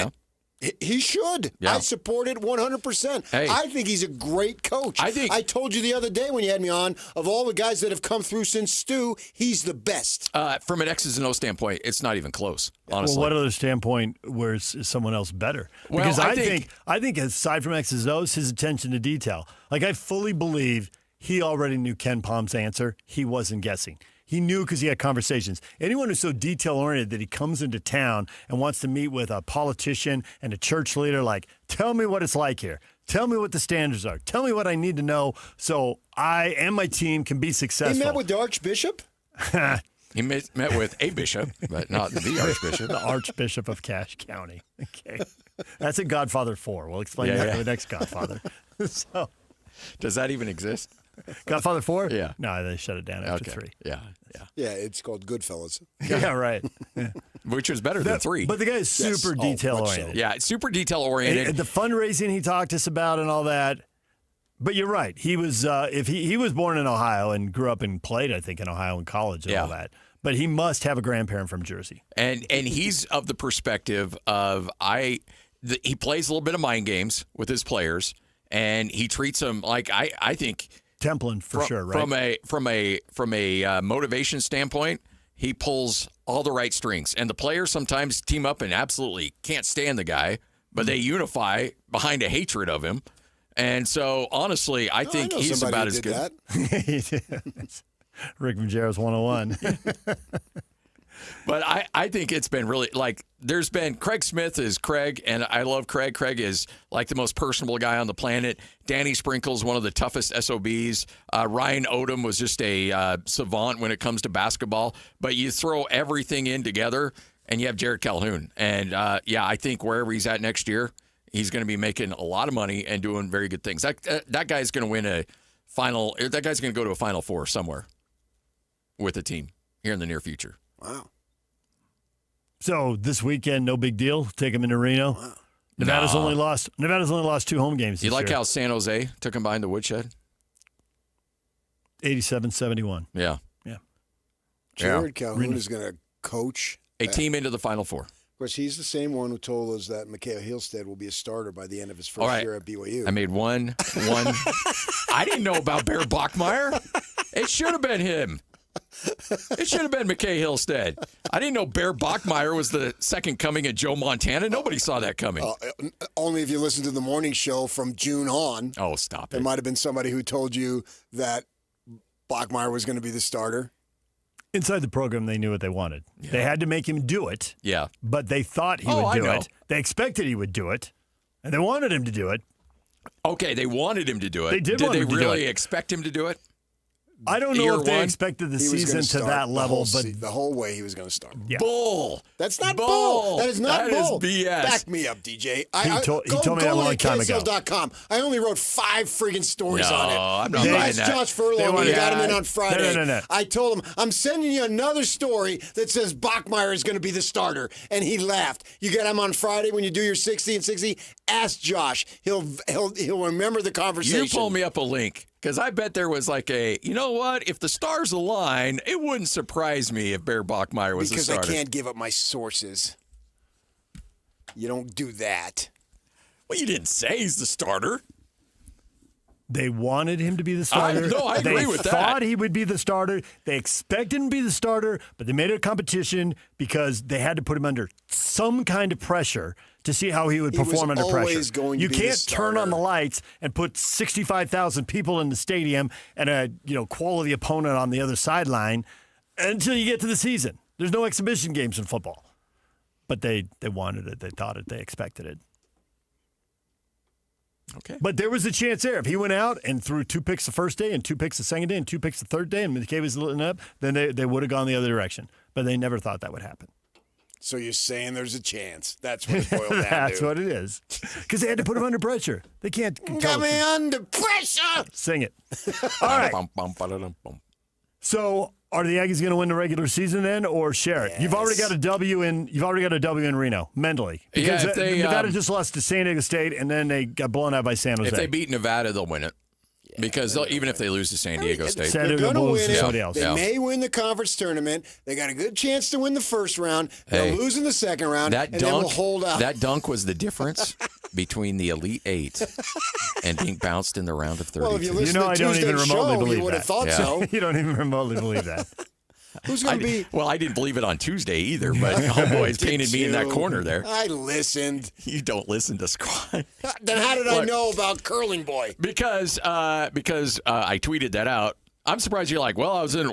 Speaker 25: He should. Yeah. I support it 100%.
Speaker 2: Hey.
Speaker 25: I think he's a great coach. I told you the other day when you had me on, of all the guys that have come through since Stu, he's the best.
Speaker 2: From an X's and O standpoint, it's not even close, honestly.
Speaker 12: Well, what other standpoint where is someone else better? Because I think aside from X's and O's, his attention to detail. Like, I fully believe he already knew Ken Palm's answer. He wasn't guessing. He knew because he had conversations. Anyone who's so detail-oriented that he comes into town and wants to meet with a politician and a church leader, like, tell me what it's like here. Tell me what the standards are. Tell me what I need to know so I and my team can be successful.
Speaker 25: He met with the Archbishop?
Speaker 2: He met with a bishop, but not the Archbishop.
Speaker 12: The Archbishop of Cache County. Okay. That's in Godfather 4. We'll explain that in the next Godfather. So,
Speaker 2: does that even exist?
Speaker 12: Godfather 4?
Speaker 2: Yeah.
Speaker 12: No, they shut it down after 3.
Speaker 2: Yeah.
Speaker 25: Yeah, it's called Goodfellas.
Speaker 12: Yeah, right. Yeah.
Speaker 2: Which was better than 3.
Speaker 12: But the guy is super detail-oriented.
Speaker 2: So. Yeah, it's super detail-oriented.
Speaker 12: And the fundraising he talked to us about and all that. But you're right. He was if he was born in Ohio and grew up and played, I think, in Ohio in college and all that. But he must have a grandparent from Jersey.
Speaker 2: And he's of the perspective of he plays a little bit of mind games with his players, and he treats them like I think
Speaker 12: Templin for sure, right?
Speaker 2: From a motivation standpoint, he pulls all the right strings, and the players sometimes team up and absolutely can't stand the guy, but they unify behind a hatred of him. And so, honestly, I think he's about as good.
Speaker 12: Rick Majero's 101.
Speaker 2: But I think it's been really, like, there's been, Craig Smith is Craig, and I love Craig. Craig is, like, the most personable guy on the planet. Danny Sprinkle's one of the toughest SOBs. Ryan Odom was just a savant when it comes to basketball. But you throw everything in together, and you have Jared Calhoun. And, I think wherever he's at next year, he's going to be making a lot of money and doing very good things. That guy's going to win that guy's going to go to a Final Four somewhere with a team here in the near future.
Speaker 25: Wow.
Speaker 12: So this weekend, no big deal. Take them into Reno. Wow. Nevada's only lost 2 home games.
Speaker 2: You like how San Jose took them behind the woodshed?
Speaker 12: 87-71.
Speaker 2: Yeah.
Speaker 25: Jared Calhoun is going to coach
Speaker 2: a team into the Final Four.
Speaker 25: Of course, he's the same one who told us that Mikhail Hillstead will be a starter by the end of his first year at BYU.
Speaker 2: I made one. I didn't know about Bear Bachmeier. It should have been him. It should have been Mikhail Hillstead. I didn't know Bear Bachmeier was the second coming of Joe Montana. Nobody saw that coming.
Speaker 25: Only if you listen to the morning show from June on.
Speaker 2: Oh, stop it.
Speaker 25: There might have been somebody who told you that Bachmeier was going to be the starter.
Speaker 12: Inside the program, they knew what they wanted. Yeah. They had to make him do it.
Speaker 2: Yeah.
Speaker 12: But they thought he would do it. They expected he would do it. And they wanted him to do it.
Speaker 2: Okay, they wanted him to do it.
Speaker 12: They did want him to do it.
Speaker 2: Did they really expect him to do it?
Speaker 12: I don't know if they expected the season to that level, but
Speaker 25: the whole way he was going to start.
Speaker 12: Yeah.
Speaker 2: Bull.
Speaker 25: That's not bull. That is not bull.
Speaker 2: That is BS.
Speaker 25: Back me up, DJ.
Speaker 12: He told me that a long time ago.
Speaker 25: KSL.com. I only wrote 5 friggin' stories on it.
Speaker 2: I'm not writing that.
Speaker 25: Josh Furlong when he got him in on Friday.
Speaker 12: No.
Speaker 25: I told him, I'm sending you another story that says Bachmeier is going to be the starter. And he laughed. You got him on Friday when you do your 60 and 60? Ask Josh. He'll remember the conversation.
Speaker 2: You pull me up a link. Because I bet there was like you know what? If the stars align, it wouldn't surprise me if Bear Bachmeier was the starter.
Speaker 25: Because I can't give up my sources. You don't do that.
Speaker 2: Well, you didn't say he's the starter.
Speaker 12: They wanted him to be the starter.
Speaker 2: I agree with that.
Speaker 12: They thought he would be the starter. They expected him to be the starter, but they made it a competition because they had to put him under some kind of pressure to see how he would perform under pressure. You can't turn on the lights and put 65,000 people in the stadium and a quality opponent on the other sideline until you get to the season. There's no exhibition games in football. But they wanted it. They thought it. They expected it.
Speaker 2: Okay.
Speaker 12: But there was a chance there. If he went out and threw 2 picks the first day and 2 picks the second day and 2 picks the third day and McKay was lit up, then they would have gone the other direction. But they never thought that would happen.
Speaker 25: So you're saying there's a chance. That's what it boiled down to.
Speaker 12: That's what it is. Because they had to put him under pressure. They can't.
Speaker 25: Got me under pressure.
Speaker 12: Sing it. All right. So are the Aggies going to win the regular season then, or share it? Yes. You've already got a W in Reno mentally because Nevada just lost to San Diego State and then they got blown out by San Jose.
Speaker 2: If they beat Nevada, they'll win it. Because even if they lose to San Diego State.
Speaker 25: They're going to win it.
Speaker 12: Else.
Speaker 25: They may win the conference tournament. They got a good chance to win the first round. They'll lose in the second round, and then we'll hold out.
Speaker 2: That dunk was the difference between the Elite Eight and being bounced in the round of 32.
Speaker 25: Well, if you listen to
Speaker 12: I don't even remotely believe
Speaker 25: you would have thought
Speaker 12: so. You don't even remotely believe that.
Speaker 25: Who's going to be?
Speaker 2: Well, I didn't believe it on Tuesday either, but homeboys painted me in that corner there.
Speaker 25: I listened.
Speaker 2: You don't listen to Squad.
Speaker 25: Then how did I know about Curling Boy?
Speaker 2: Because I tweeted that out. I'm surprised you're like, well, I was in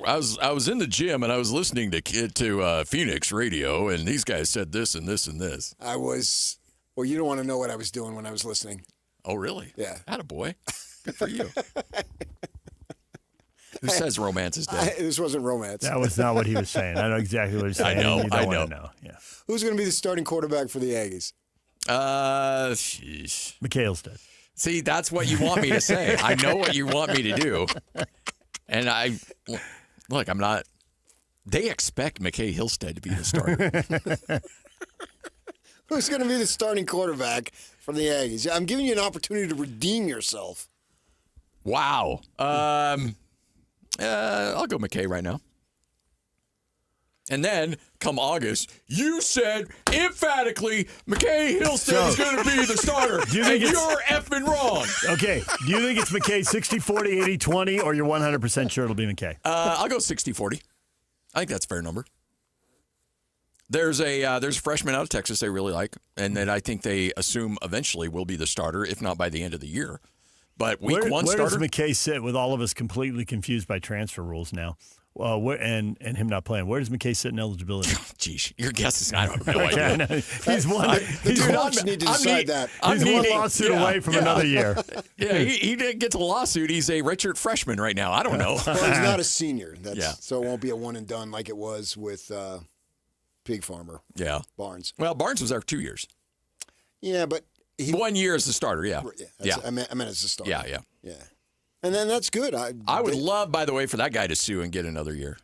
Speaker 2: the gym and I was listening to Phoenix radio and these guys said this and this and this.
Speaker 25: I was. Well, you don't want to know what I was doing when I was listening.
Speaker 2: Oh, really?
Speaker 25: Yeah.
Speaker 2: Attaboy. Good for you. Who says romance is dead?
Speaker 25: This wasn't romance.
Speaker 12: That was not what he was saying. I know exactly what he's saying.
Speaker 2: I know.
Speaker 12: You don't want to know. Yeah.
Speaker 25: Who's going to be the starting quarterback for the Aggies?
Speaker 2: Mikhail's dead. See, that's what you want me to say. I know what you want me to do. And I'm not. They expect McKay Hillstead to be the starter.
Speaker 25: Who's going to be the starting quarterback for the Aggies? I'm giving you an opportunity to redeem yourself.
Speaker 2: Wow. I'll go McKay right now. And then, come August, you said emphatically McKay Hillstead is going to be the starter. You're effing wrong.
Speaker 12: Okay. Do you think it's McKay 60-40, 80-20, or you're 100% sure it'll be McKay?
Speaker 2: I'll go 60-40. I think that's a fair number. There's a freshman out of Texas they really like, and that I think they assume eventually will be the starter, if not by the end of the year. But week one
Speaker 12: where
Speaker 2: starter.
Speaker 12: Where does McKay sit with all of us completely confused by transfer rules now? And him not playing. Where does McKay sit in eligibility?
Speaker 2: Geez, your guess is I have no idea.
Speaker 12: He's one.
Speaker 25: The coach need to decide that.
Speaker 12: He's one lawsuit away from another year.
Speaker 2: Yeah, he didn't get to the lawsuit. He's a redshirt freshman right now. I don't know.
Speaker 25: Well, he's not a senior. So it won't be a one and done like it was with Pig Farmer.
Speaker 2: Yeah,
Speaker 25: Barnes.
Speaker 2: Well, Barnes was there for 2 years.
Speaker 25: Yeah, but
Speaker 2: 1 year as the starter. Yeah.
Speaker 25: I meant as a starter.
Speaker 2: Yeah.
Speaker 25: And then that's good.
Speaker 2: I would love, by the way, for that guy to sue and get another year.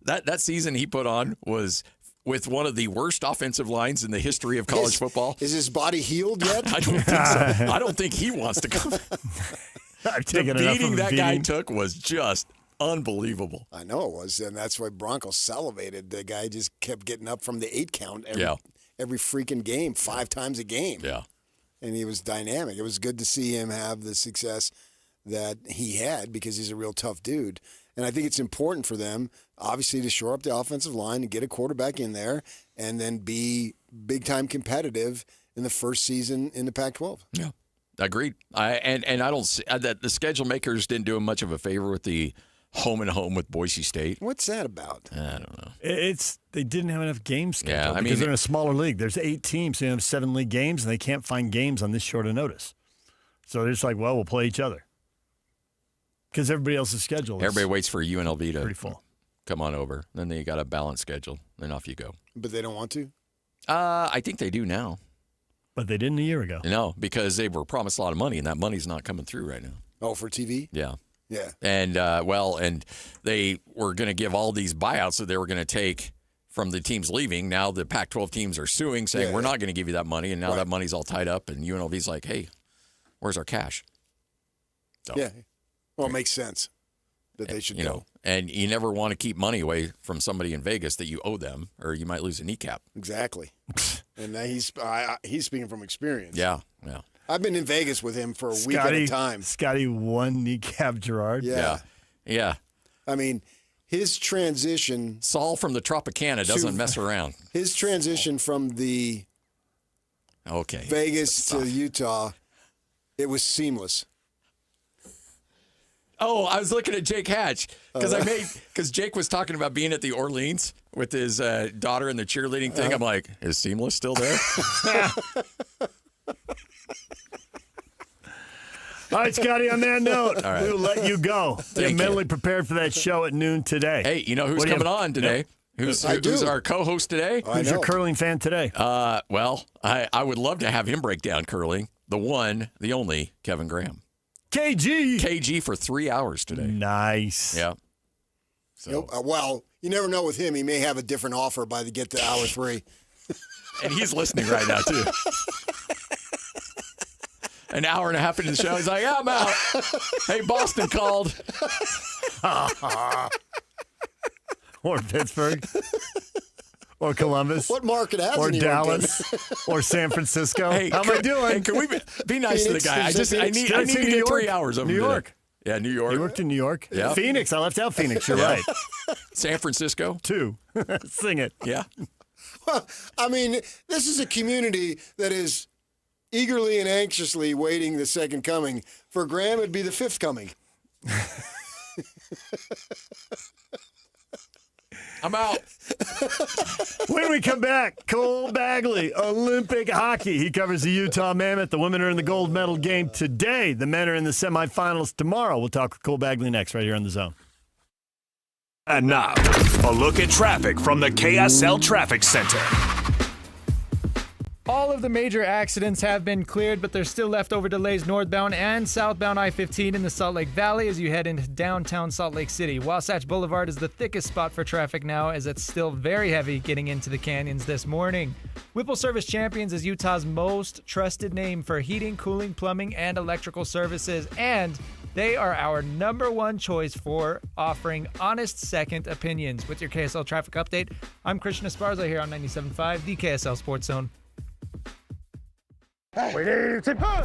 Speaker 2: That season he put on was with one of the worst offensive lines in the history of college football.
Speaker 25: Is his body healed yet?
Speaker 2: I don't think so. I don't think he wants to come. The beating that guy took was just unbelievable.
Speaker 25: I know it was, and that's why Broncos salivated. The guy just kept getting up from the 8 count every freaking game, 5 times a game.
Speaker 2: Yeah.
Speaker 25: And he was dynamic. It was good to see him have the success that he had because he's a real tough dude. And I think it's important for them, obviously, to shore up the offensive line and get a quarterback in there and then be big-time competitive in the first season in the Pac-12.
Speaker 2: Yeah, agreed. And I don't see that the schedule makers didn't do him much of a favor with the home and home with Boise State.
Speaker 25: What's that about?
Speaker 2: I don't know.
Speaker 12: They didn't have enough games scheduled
Speaker 2: because
Speaker 12: because they're in a smaller league. There's 8 teams, so they have 7 league games, and they can't find games on this short of notice. So they're just like, well, we'll play each other because everybody else's schedule is
Speaker 2: everybody waits for UNLV to
Speaker 12: pretty full.
Speaker 2: Come on over. Then they got a balanced schedule. Then off you go.
Speaker 25: But they don't want to?
Speaker 2: I think they do now.
Speaker 12: But they didn't a year ago.
Speaker 2: No, because they were promised a lot of money, and that money's not coming through right now.
Speaker 25: Oh, for TV?
Speaker 2: Yeah.
Speaker 25: Yeah.
Speaker 2: And, and they were going to give all these buyouts that they were going to take from the teams leaving. Now the Pac-12 teams are suing, saying, we're not going to give you that money. And now that money's all tied up. And UNLV's like, hey, where's our cash? So,
Speaker 25: yeah. Well, it makes sense that they should go.
Speaker 2: And you never want to keep money away from somebody in Vegas that you owe them, or you might lose a kneecap.
Speaker 25: Exactly. And he's speaking from experience.
Speaker 2: Yeah.
Speaker 25: I've been in Vegas with him for a week at a time.
Speaker 12: Scotty one kneecap Gerard.
Speaker 2: Yeah.
Speaker 25: I mean, his transition.
Speaker 2: Saul from the Tropicana doesn't mess around.
Speaker 25: His transition from the Vegas to Utah, it was seamless.
Speaker 2: Oh, I was looking at Jake Hatch because Jake was talking about being at the Orleans with his daughter and the cheerleading thing. I'm like, is Seamless still there?
Speaker 12: All right, Scotty, on that note,
Speaker 2: All right.
Speaker 12: we'll let you go. Get mentally prepared for that show at noon today.
Speaker 2: Hey, you know who's coming on today? Who's our co-host today?
Speaker 12: Who's your curling fan today?
Speaker 2: Well, I would love to have him break down curling. The one, the only, Kevin Graham. KG for 3 hours today.
Speaker 12: Nice.
Speaker 2: Yeah. So.
Speaker 25: Well, you never know with him. He may have a different offer by the get to hour 3.
Speaker 2: And he's listening right now, too. An hour and a half into the show, he's like, I'm out. Hey, Boston called.
Speaker 12: Or Pittsburgh. Or Columbus.
Speaker 25: What market hasn't
Speaker 12: Or
Speaker 25: he
Speaker 12: Dallas. Or San Francisco.
Speaker 2: Hey,
Speaker 12: how am I doing?
Speaker 2: Hey, can we be nice to the guy? I need to get 3 hours of
Speaker 12: New York.
Speaker 2: Yeah, New York.
Speaker 12: You worked in New York?
Speaker 2: Yeah.
Speaker 12: Phoenix. I left out Phoenix. You're right.
Speaker 2: San Francisco.
Speaker 12: 2. Sing it.
Speaker 2: Yeah.
Speaker 25: Well, I mean, this is a community that is eagerly and anxiously waiting the second coming. For Graham, it'd be the fifth coming.
Speaker 2: I'm out.
Speaker 12: When we come back, Cole Bagley, Olympic hockey. He covers the Utah Mammoth. The women are in the gold medal game today. The men are in the semifinals tomorrow. We'll talk with Cole Bagley next, right here on The Zone.
Speaker 9: And now, a look at traffic from the KSL Traffic Center.
Speaker 10: All of the major accidents have been cleared, but there's still leftover delays northbound and southbound I-15 in the Salt Lake Valley as you head into downtown Salt Lake City. Wasatch Boulevard is the thickest spot for traffic now, as it's still very heavy getting into the canyons this morning. Whipple Service Champions is Utah's most trusted name for heating, cooling, plumbing, and electrical services, and they are our #1 choice for offering honest second opinions. With your KSL traffic update, I'm Christian Esparza here on 97.5, the KSL Sports Zone.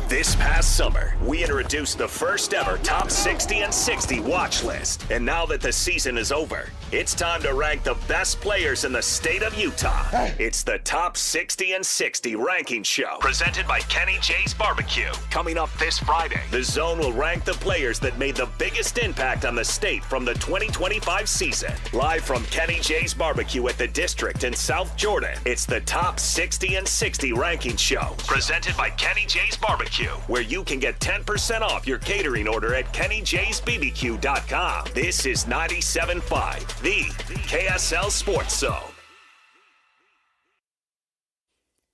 Speaker 9: This past summer, we introduced the first ever Top 60 and 60 watch list. And now that the season is over, it's time to rank the best players in the state of Utah. It's the Top 60 and 60 ranking show, presented by Kenny J's Barbecue. Coming up this Friday, the Zone will rank the players that made the biggest impact on the state from the 2025 season. Live from Kenny J's Barbecue at the District in South Jordan, it's the Top 60 and 60 ranking show, presented by Kenny J's Barbecue, where you can get 10% off your catering order at KennyJ'sBBQ.com. This is 97.5, the KSL Sports Zone.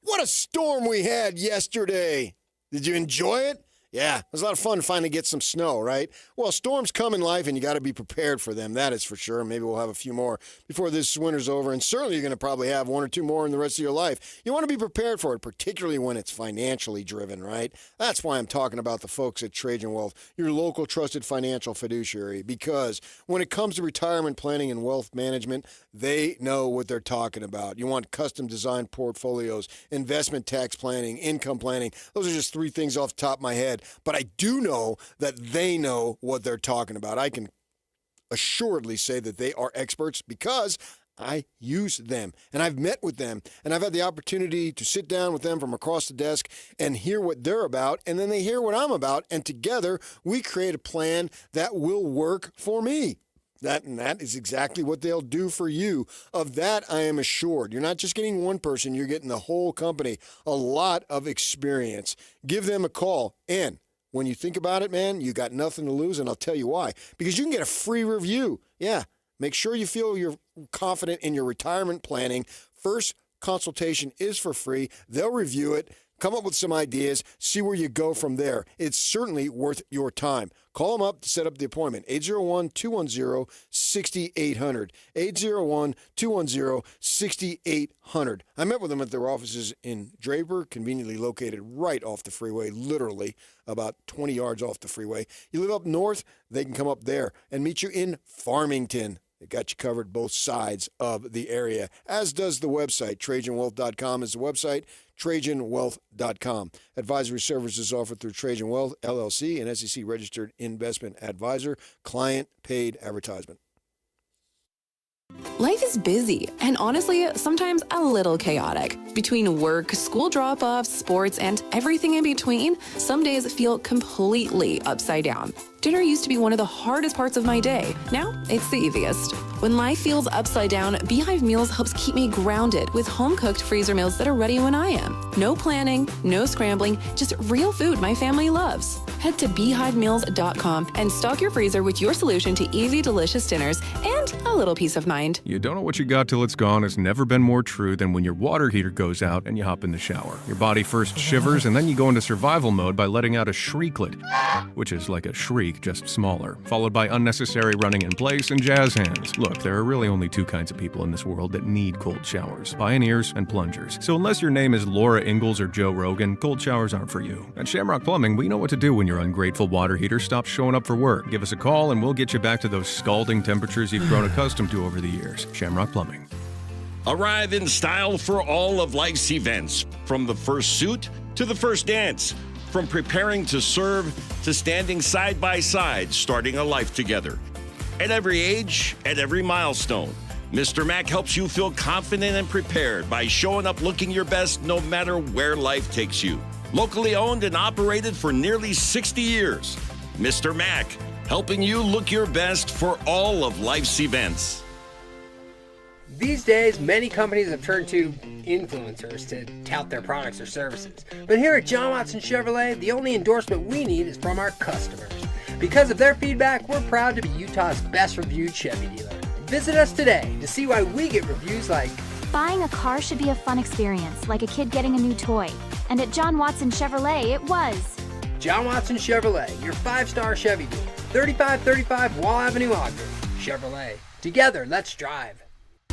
Speaker 25: What a storm we had yesterday. Did you enjoy it? Yeah, it was a lot of fun to finally get some snow, right? Well, storms come in life, and you got to be prepared for them. That is for sure. Maybe we'll have a few more before this winter's over, and certainly you're going to probably have 1 or 2 more in the rest of your life. You want to be prepared for it, particularly when it's financially driven, right? That's why I'm talking about the folks at Trajan Wealth, your local trusted financial fiduciary, because when it comes to retirement planning and wealth management, they know what they're talking about. You want custom-designed portfolios, investment tax planning, income planning. Those are just 3 things off the top of my head. But I do know that they know what they're talking about. I can assuredly say that they are experts because I use them, and I've met with them, and I've had the opportunity to sit down with them from across the desk and hear what they're about, and then they hear what I'm about, and together we create a plan that will work for me. That is exactly what they'll do for you. Of that, I am assured. You're not just getting one person, you're getting the whole company. A lot of experience. Give them a call. And when you think about it, man, you got nothing to lose, and I'll tell you why. Because you can get a free review. Yeah, make sure you feel you're confident in your retirement planning. First consultation is for free. They'll review it, come up with some ideas, see where you go from there. It's certainly worth your time. Call them up to set up the appointment. 801-210-6800. 801-210-6800. I met with them at their offices in Draper, conveniently located right off the freeway, literally about 20 yards off the freeway. You live up north, they can come up there and meet you in Farmington. They got you covered both sides of the area, as does the website. TrajanWealth.com is the website, TrajanWealth.com. Advisory services offered through Trajan Wealth, LLC, an SEC-registered investment advisor. Client paid advertisement.
Speaker 11: Life is busy and honestly, sometimes a little chaotic. Between work, school drop-offs, sports, and everything in between, some days feel completely upside down. Dinner used to be one of the hardest parts of my day. Now, it's the easiest. When life feels upside down, Beehive Meals helps keep me grounded with home-cooked freezer meals that are ready when I am. No planning, no scrambling, just real food my family loves. Head to beehivemeals.com and stock your freezer with your solution to easy, delicious dinners and a little peace of mind.
Speaker 13: You don't know what you got till it's gone has never been more true than when your water heater goes out and you hop in the shower. Your body first shivers and then you go into survival mode by letting out a shrieklet, which is like a shriek, just smaller, followed by unnecessary running in place and jazz hands. Look, there are really only two kinds of people in this world that need cold showers: pioneers and plungers. So unless your name is Laura Ingalls or Joe Rogan, cold showers aren't for you. At Shamrock Plumbing, we know what to do when your ungrateful water heater stops showing up for work. Give us a call and we'll get you back to those scalding temperatures you've grown accustomed to over the years. Shamrock Plumbing.
Speaker 15: Arrive in style for all of life's events, from the first suit to the first dance, from preparing to serve to standing side by side, starting a life together. At every age, at every milestone, Mr. Mac helps you feel confident and prepared by showing up looking your best no matter where life takes you. Locally owned and operated for nearly 60 years. Mr. Mac, helping you look your best for all of life's events.
Speaker 19: These days, many companies have turned to influencers to tout their products or services. But here at John Watson Chevrolet, the only endorsement we need is from our customers. Because of their feedback, we're proud to be Utah's best reviewed Chevy dealer. Visit us today to see why we get reviews like,
Speaker 22: "Buying a car should be a fun experience, like a kid getting a new toy. And at John Watson Chevrolet, it was."
Speaker 19: John Watson Chevrolet, your 5-star Chevy dealer. 3535 Wall Avenue, Ogden. Chevrolet. Together, let's drive.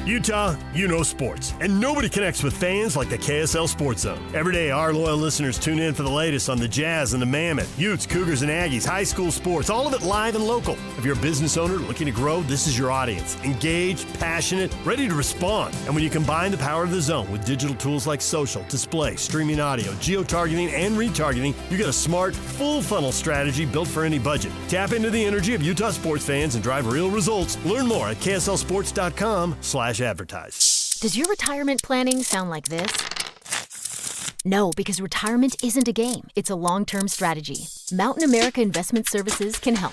Speaker 12: Utah, you know sports, and nobody connects with fans like the KSL Sports Zone. Every day, our loyal listeners tune in for the latest on the Jazz and the Mammoth, Utes, Cougars, and Aggies, high school sports, all of it live and local. If you're a business owner looking to grow, this is your audience. Engaged, passionate, ready to respond. And when you combine the power of the zone with digital tools like social, display, streaming audio, geo-targeting, and retargeting, you get a smart, full-funnel strategy built for any budget. Tap into the energy of Utah sports fans and drive real results. Learn more at kslsports.com/advertise.
Speaker 22: Does your retirement planning sound like this? No, because retirement isn't a game. It's a long-term strategy. Mountain America Investment Services can help.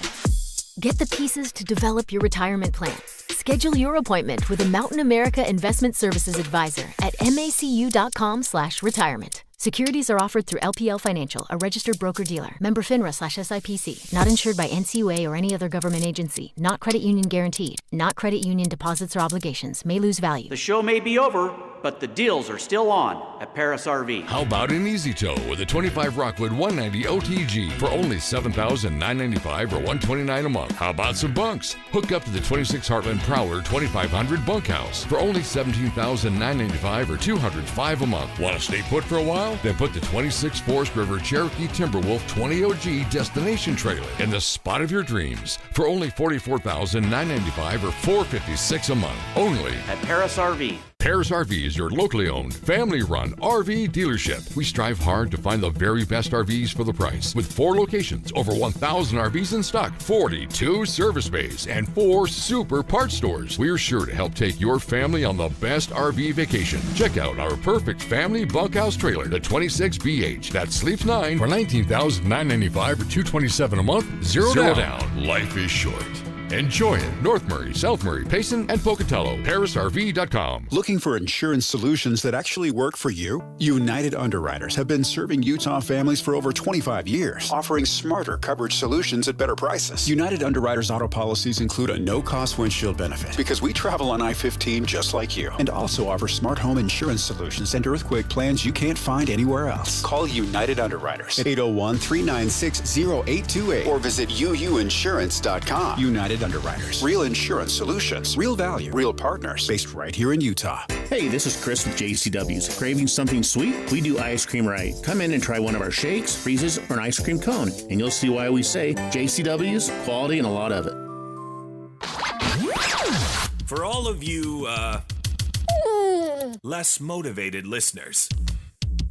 Speaker 22: Get the pieces to develop your retirement plan. Schedule your appointment with a Mountain America Investment Services advisor at macu.com/retirement. Securities are offered through LPL Financial, a registered broker-dealer. Member FINRA/SIPC. Not insured by NCUA or any other government agency. Not credit union guaranteed. Not credit union deposits or obligations. May lose value.
Speaker 26: The show may be over, but the deals are still on at Paris RV.
Speaker 27: How about an easy tow with a 25 Rockwood 190 OTG for only $7,995 or $129 a month? How about some bunks? Hook up to the 26 Heartland Prowler 2500 bunkhouse for only $17,995 or $205 a month. Want to stay put for a while? Then put the 26 Forest River Cherokee Timberwolf 20 OG destination trailer in the spot of your dreams for only $44,995 or $456 a month. Only
Speaker 26: at Paris RV.
Speaker 27: Paris RV is your locally owned, family-run RV dealership. We strive hard to find the very best RVs for the price. With 4 locations, over 1,000 RVs in stock, 42 service bays, and 4 super parts stores, we're sure to help take your family on the best RV vacation. Check out our perfect family bunkhouse trailer, the 26BH, that sleeps 9 for $19,995 or $227 a month, zero down. Life is short. Enjoy it. North Murray, South Murray, Payson, and Pocatello. ParisRV.com.
Speaker 7: Looking for insurance solutions that actually work for you? United Underwriters have been serving Utah families for over 25 years, offering smarter coverage solutions at better prices. United Underwriters auto policies include a no-cost windshield benefit because we travel on I-15 just like you, and also offer smart home insurance solutions and earthquake plans you can't find anywhere else. Call United Underwriters at 801-396-0828 or visit uuinsurance.com. United Underwriters. Real insurance solutions. Real value. Real partners. Based right here in Utah.
Speaker 20: Hey, this is Chris with JCW's. Craving something sweet? We do ice cream right. Come in and try one of our shakes, freezes, or an ice cream cone, and you'll see why we say JCW's, quality, and a lot of it.
Speaker 9: For all of you, less motivated listeners,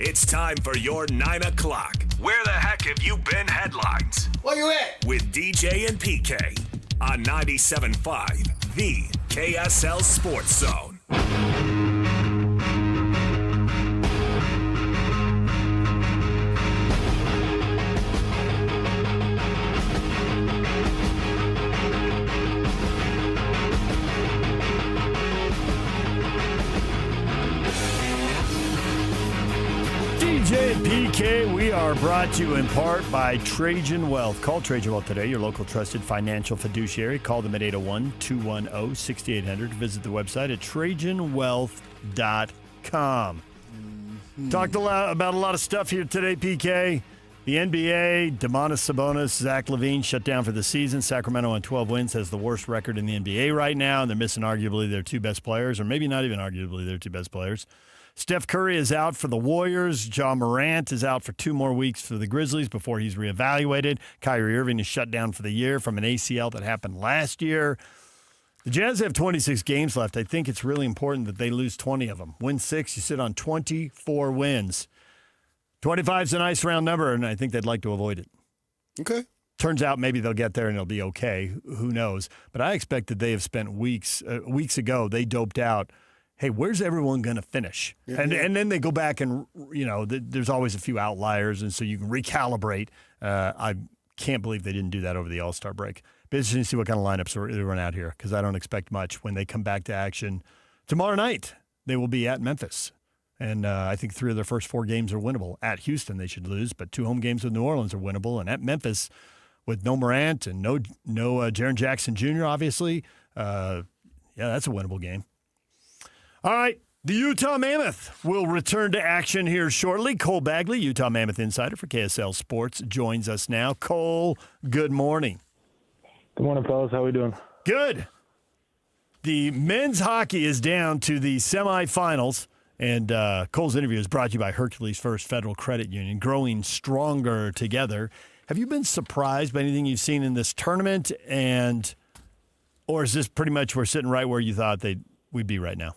Speaker 9: it's time for your 9 o'clock. Where the heck have you been headlines?
Speaker 25: Where you at?
Speaker 9: With DJ and PK on 97.5, the KSL Sports Zone.
Speaker 12: DJ and PK, we are brought to you in part by Trajan Wealth. Call Trajan Wealth today, your local trusted financial fiduciary. Call them at 801-210-6800. Visit the website at trajanwealth.com. Talked about a lot of stuff here today, PK. The NBA, Domantas Sabonis, Zach LaVine shut down for the season. Sacramento on 12 wins has the worst record in the NBA right now, and they're missing arguably their two best players, or maybe not even arguably their two best players. Steph Curry is out for the Warriors. Ja Morant is out for 2 more weeks for the Grizzlies before he's reevaluated. Kyrie Irving is shut down for the year from an ACL that happened last year. The Jazz have 26 games left. I think it's really important that they lose 20 of them. Win 6, you sit on 24 wins. 25 is a nice round number, and I think they'd like to avoid it.
Speaker 25: Okay.
Speaker 12: Turns out maybe they'll get there and it'll be okay. Who knows? But I expect that they have spent weeks ago, they doped out, hey, where's everyone going to finish?
Speaker 25: Yeah,
Speaker 12: and then they go back and, there's always a few outliers, and so you can recalibrate. I can't believe they didn't do that over the All-Star break. But it's interesting to see what kind of lineups they run out here, because I don't expect much when they come back to action. Tomorrow night, they will be at Memphis. And I think 3 of their first 4 games are winnable. At Houston, they should lose, but 2 home games with New Orleans are winnable. And at Memphis, with no Morant and no Jaren Jackson Jr., obviously, that's a winnable game. All right, the Utah Mammoth will return to action here shortly. Cole Bagley, Utah Mammoth insider for KSL Sports, joins us now. Cole, good morning.
Speaker 1: Good morning, fellas. How are we doing?
Speaker 12: Good. The men's hockey is down to the semifinals, and Cole's interview is brought to you by Hercules First Federal Credit Union, growing stronger together. Have you been surprised by anything you've seen in this tournament, or is this pretty much we're sitting right where you thought we'd be right now?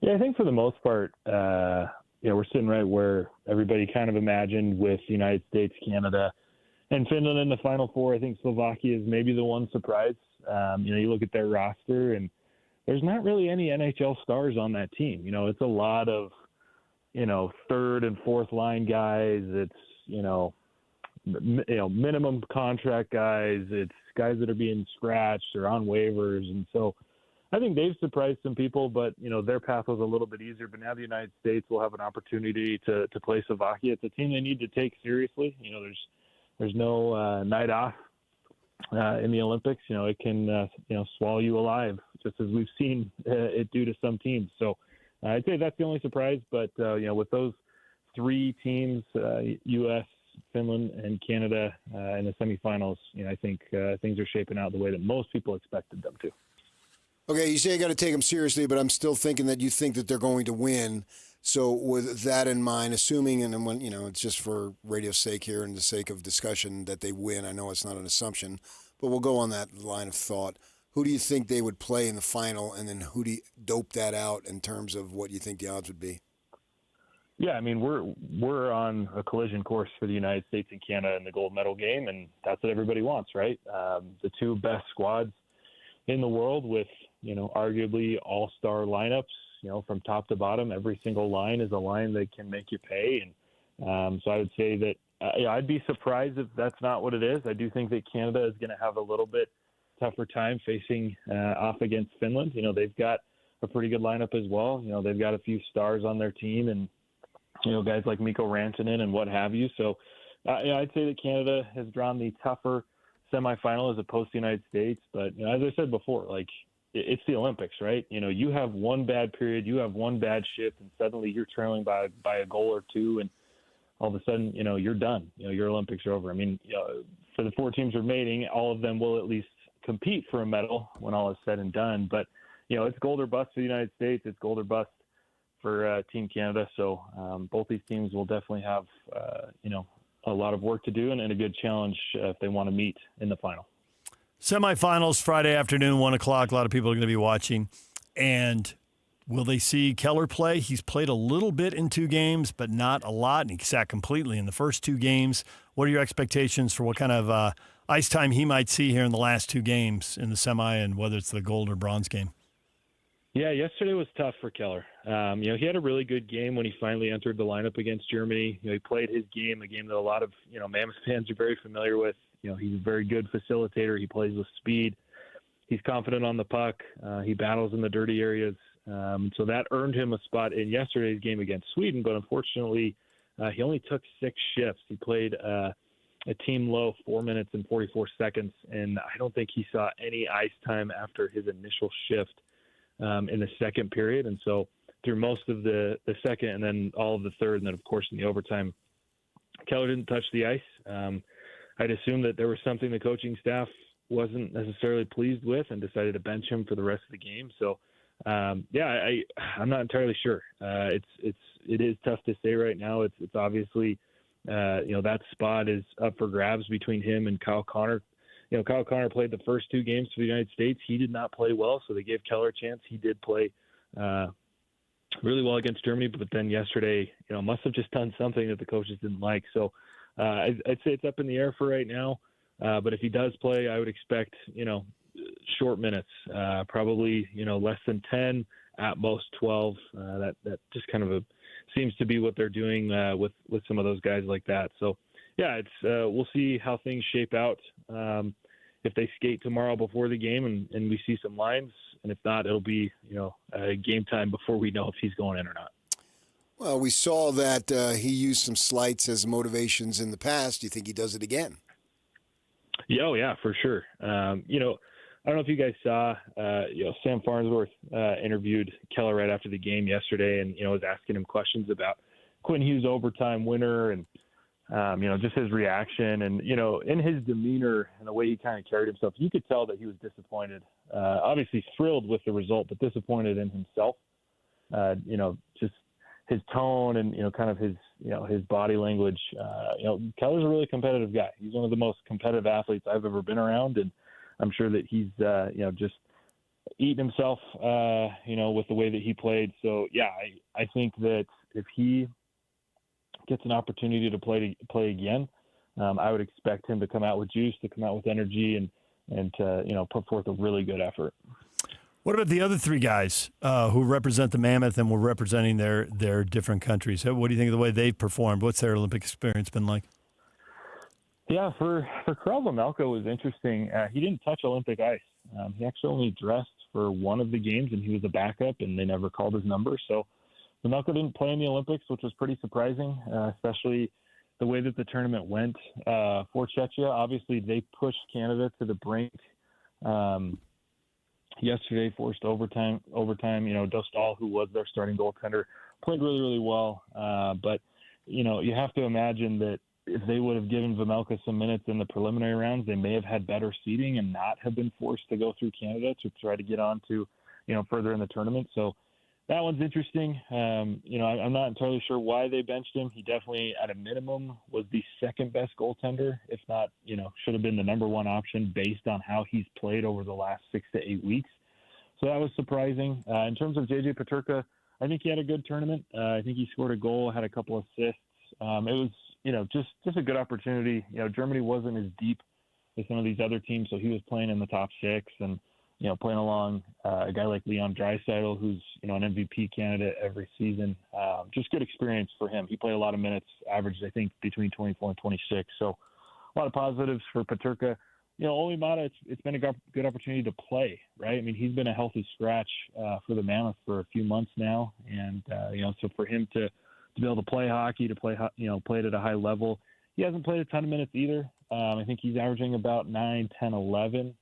Speaker 1: Yeah, I think for the most part, we're sitting right where everybody kind of imagined, with the United States, Canada, and Finland in the Final Four. I think Slovakia is maybe the one surprise. You look at their roster, and there's not really any NHL stars on that team. It's a lot of, third and fourth line guys. It's, minimum contract guys. It's guys that are being scratched or on waivers. And so I think they've surprised some people, but, their path was a little bit easier. But now the United States will have an opportunity to play Slovakia. It's a team they need to take seriously. There's no night off in the Olympics. It can, swallow you alive, just as we've seen it do to some teams. So I'd say that's the only surprise. But, with those 3 teams, U.S., Finland, and Canada in the semifinals, I think things are shaping out the way that most people expected them to.
Speaker 25: Okay, you say you got to take them seriously, but I'm still thinking that you think that they're going to win. So with that in mind, assuming, and when it's just for radio's sake here and the sake of discussion that they win, I know it's not an assumption, but we'll go on that line of thought. Who do you think they would play in the final, and then who do you dope that out in terms of what you think the odds would be?
Speaker 1: Yeah, I mean, we're on a collision course for the United States and Canada in the gold medal game, and that's what everybody wants, right? The 2 best squads in the world with, arguably all-star lineups, from top to bottom. Every single line is a line that can make you pay. And so I would say that I'd be surprised if that's not what it is. I do think that Canada is going to have a little bit tougher time facing off against Finland. They've got a pretty good lineup as well. They've got a few stars on their team, and guys like Mikko Rantanen and what have you. So I'd say that Canada has drawn the tougher semifinal as opposed to the United States. But as I said before, it's the Olympics, right? You have one bad period, you have one bad shift, and suddenly you're trailing by a goal or 2, and all of a sudden, you're done. Your Olympics are over. I mean, for the 4 teams remaining, all of them will at least compete for a medal when all is said and done. But, it's gold or bust for the United States. It's gold or bust for Team Canada. So both these teams will definitely have, a lot of work to do and a good challenge if they want to meet in the final.
Speaker 12: Semifinals Friday afternoon, 1 o'clock. A lot of people are going to be watching. And will they see Keller play? He's played a little bit in 2 games, but not a lot. And he sat completely in the first 2 games. What are your expectations for what kind of ice time he might see here in the last 2 games in the semi, and whether it's the gold or bronze game?
Speaker 1: Yeah, yesterday was tough for Keller. He had a really good game when he finally entered the lineup against Germany. He played his game, a game that a lot of Mammoth fans are very familiar with. He's a very good facilitator. He plays with speed. He's confident on the puck. He battles in the dirty areas. So that earned him a spot in yesterday's game against Sweden. But unfortunately, he only took 6 shifts. He played a team low 4 minutes and 44 seconds. And I don't think he saw any ice time after his initial shift in the second period. And so through most of the second and then all of the third, and then, of course, in the overtime, Keller didn't touch the ice. I'd assume that there was something the coaching staff wasn't necessarily pleased with and decided to bench him for the rest of the game. So, I'm not entirely sure. It is tough to say right now. It's obviously, that spot is up for grabs between him and Kyle Connor. Kyle Connor played the first 2 games for the United States. He did not play well, so they gave Keller a chance. He did play really well against Germany, but then yesterday, must have just done something that the coaches didn't like. So, I'd say it's up in the air for right now. But if he does play, I would expect, short minutes, probably, less than 10, at most 12. That just kind of seems to be what they're doing with some of those guys like that. So, yeah, we'll see how things shape out. If they skate tomorrow before the game and we see some lines, and if not, it'll be, game time before we know if he's going in or not.
Speaker 25: Well, we saw that he used some slights as motivations in the past. Do you think he does it again?
Speaker 1: Yeah, oh, yeah, for sure. I don't know if you guys saw, Sam Farnsworth interviewed Keller right after the game yesterday and, was asking him questions about Quinn Hughes' overtime winner and, just his reaction. And, in his demeanor and the way he kind of carried himself, you could tell that he was disappointed. Obviously thrilled with the result, but disappointed in himself. Just his tone and, kind of his body language. Keller's a really competitive guy. He's one of the most competitive athletes I've ever been around. And I'm sure that he's, just eating himself, with the way that he played. So, yeah, I think that if he gets an opportunity to play again, I would expect him to come out with juice, to come out with energy and to, put forth a really good effort.
Speaker 12: What about the other 3 guys who represent the Mammoth and were representing their different countries? What do you think of the way they've performed? What's their Olympic experience been like?
Speaker 1: Yeah, for Karel Vejmelka, it was interesting. He didn't touch Olympic ice. He actually only dressed for one of the games, and he was a backup, and they never called his number. So Vejmelka didn't play in the Olympics, which was pretty surprising, especially the way that the tournament went for Czechia. Obviously, they pushed Canada to the brink. Yesterday, forced overtime. Dostal, who was their starting goaltender, played really, really well. But, you have to imagine that if they would have given Vejmelka some minutes in the preliminary rounds, they may have had better seeding and not have been forced to go through Canada to try to get on to, further in the tournament. So that one's interesting. I'm not entirely sure why they benched him. He definitely, at a minimum, was the second best goaltender, if not, should have been the number 1 option based on how he's played over the last 6 to 8 weeks. So that was surprising. In terms of JJ Peterka, I think he had a good tournament. I think he scored a goal, had a couple assists. It was, just a good opportunity. Germany wasn't as deep as some of these other teams, so he was playing in the top 6 and, playing along a guy like Leon Draisaitl, who's, an MVP candidate every season. Just good experience for him. He played a lot of minutes, averaged, I think, between 24 and 26. So a lot of positives for Peterka. Ole Mata, it's been a good opportunity to play, right? I mean, he's been a healthy scratch for the Mammoth for a few months now. And, so for him to be able to play hockey, to play it at a high level, he hasn't played a ton of minutes either. I think he's averaging about 9, 10, 11.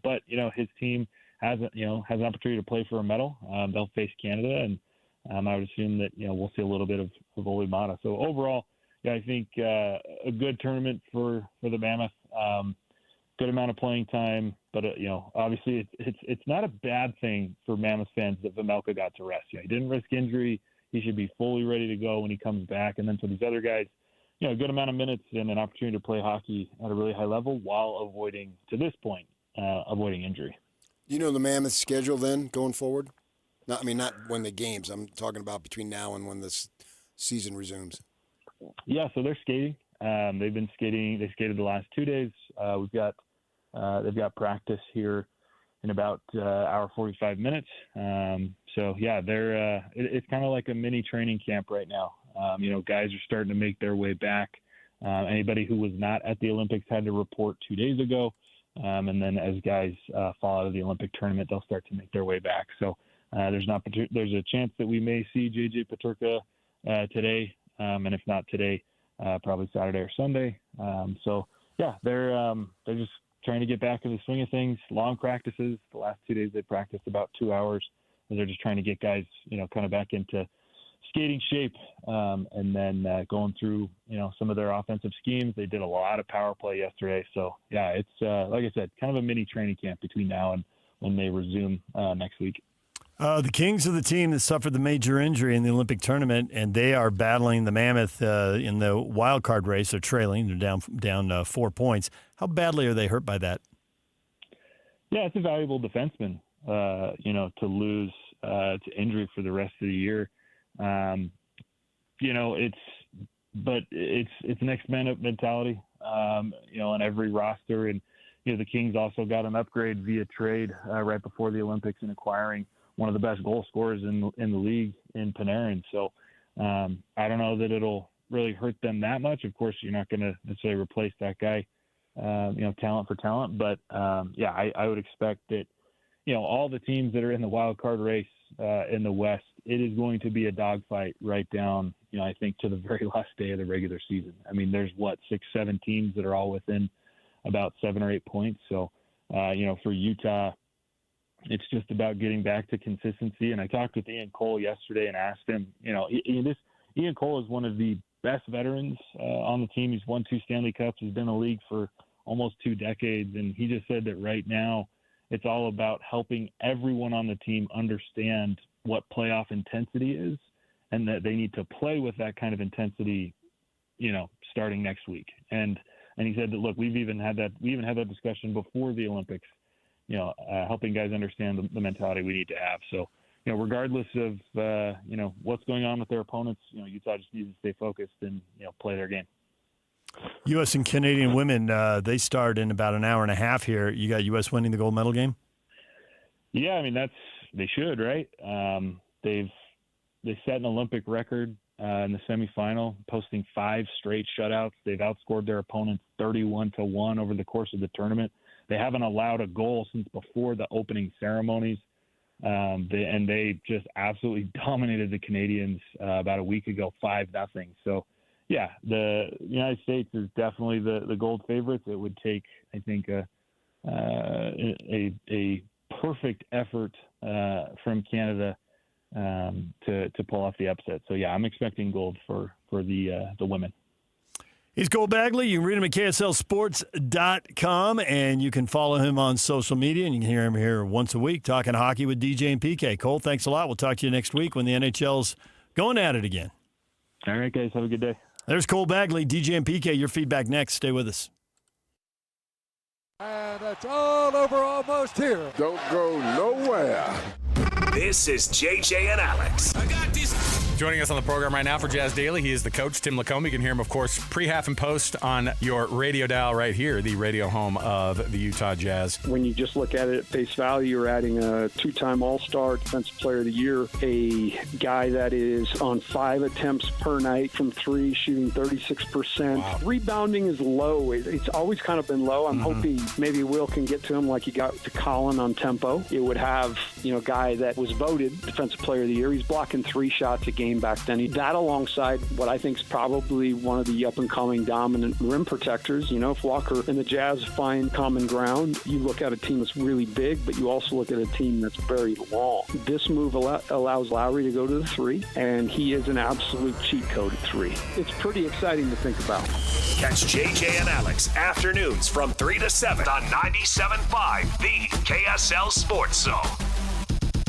Speaker 1: But, his team has an opportunity to play for a medal. They'll face Canada, and I would assume that, we'll see a little bit of Ole Mata. So overall, yeah, I think a good tournament for the Mammoth. Good amount of playing time, but obviously it's not a bad thing for Mammoth fans that Vejmelka got to rest. He didn't risk injury. He should be fully ready to go when he comes back. And then for these other guys, a good amount of minutes and an opportunity to play hockey at a really high level while avoiding, to this point, avoiding injury.
Speaker 25: You know the Mammoth schedule then going forward? Not when the games. I'm talking about between now and when this season resumes.
Speaker 1: Yeah, so they're skating. They've been skating. They skated the last 2 days. They've got practice here in about hour 45 minutes. So yeah, they're it's kind of like a mini training camp right now. Guys are starting to make their way back. Anybody who was not at the Olympics had to report 2 days ago. And then as guys fall out of the Olympic tournament, they'll start to make their way back. So there's a chance that we may see JJ Peterka today. And if not today, probably Saturday or Sunday. So yeah, they're just trying to get back in the swing of things. Long practices. The last 2 days they practiced about 2 hours. And they're just trying to get guys, kind of back into skating shape, and then going through, some of their offensive schemes. They did a lot of power play yesterday. So yeah, it's like I said, kind of a mini training camp between now and when they resume next week.
Speaker 12: The Kings are the team that suffered the major injury in the Olympic tournament, and they are battling the Mammoth in the wild card race. They're trailing. They're down 4 points. How badly are they hurt by that?
Speaker 1: Yeah, it's a valuable defenseman, to lose to injury for the rest of the year. It's next man up mentality, on every roster. And, the Kings also got an upgrade via trade right before the Olympics in acquiring one of the best goal scorers in the league in Panarin. So I don't know that it'll really hurt them that much. Of course, you're not going to necessarily replace that guy, talent for talent. But, I would expect that, all the teams that are in the wild card race in the West, it is going to be a dogfight right down, I think, to the very last day of the regular season. I mean, there's 6-7 teams that are all within about 7 or 8 points. So, for Utah, it's just about getting back to consistency. And I talked with Ian Cole yesterday and asked him, Ian Cole is one of the best veterans on the team. He's won 2 Stanley Cups. He's been in the league for almost 2 decades. And he just said that right now it's all about helping everyone on the team understand what playoff intensity is and that they need to play with that kind of intensity, starting next week. And he said that, look, we even had that discussion before the Olympics, helping guys understand the mentality we need to have. So, regardless of, what's going on with their opponents, Utah just needs to stay focused and, play their game.
Speaker 12: U.S. and Canadian women, they start in about an hour and a half here. You got U.S. winning the gold medal game?
Speaker 1: Yeah, I mean, they should, right? They set an Olympic record in the semifinal, posting 5 straight shutouts. They've outscored their opponents 31-1 over the course of the tournament. They haven't allowed a goal since before the opening ceremonies. They just absolutely dominated the Canadians about a week ago, 5-0. So, yeah, the United States is definitely the gold favorites. It would take, I think, a perfect effort from Canada to pull off the upset. So, yeah, I'm expecting gold for the women.
Speaker 12: He's Cole Bagley. You can read him at KSLSports.com, and you can follow him on social media, and you can hear him here once a week talking hockey with DJ and PK. Cole, thanks a lot. We'll talk to you next week when the NHL's going at it again.
Speaker 1: All right, guys. Have a good day.
Speaker 12: There's Cole Bagley, DJ and PK. Your feedback next. Stay with us.
Speaker 5: And it's all over almost here.
Speaker 6: Don't go nowhere.
Speaker 9: This is JJ and Alex. I got this.
Speaker 14: Joining us on the program right now for Jazz Daily, he is the coach, Tim Lacombe. You can hear him, of course, pre, half, and post on your radio dial right here, the radio home of the Utah Jazz.
Speaker 17: When you just look at it at face value, you're adding a 2-time All-Star Defensive Player of the Year, a guy that is on 5 attempts per night from 3, shooting 36%. Wow. Rebounding is low. It's always kind of been low. I'm hoping maybe Will can get to him like he got to Colin on tempo. It would have, a guy that was voted Defensive Player of the Year. He's blocking 3 shots a game back then. That alongside what I think is probably one of the up-and-coming dominant rim protectors. If Walker and the Jazz find common ground, you look at a team that's really big, but you also look at a team that's very long. This move allows Lowry to go to the 3, and he is an absolute cheat code at 3. It's pretty exciting to think about.
Speaker 9: Catch JJ and Alex afternoons from 3 to 7 on 97.5, the KSL Sports Zone.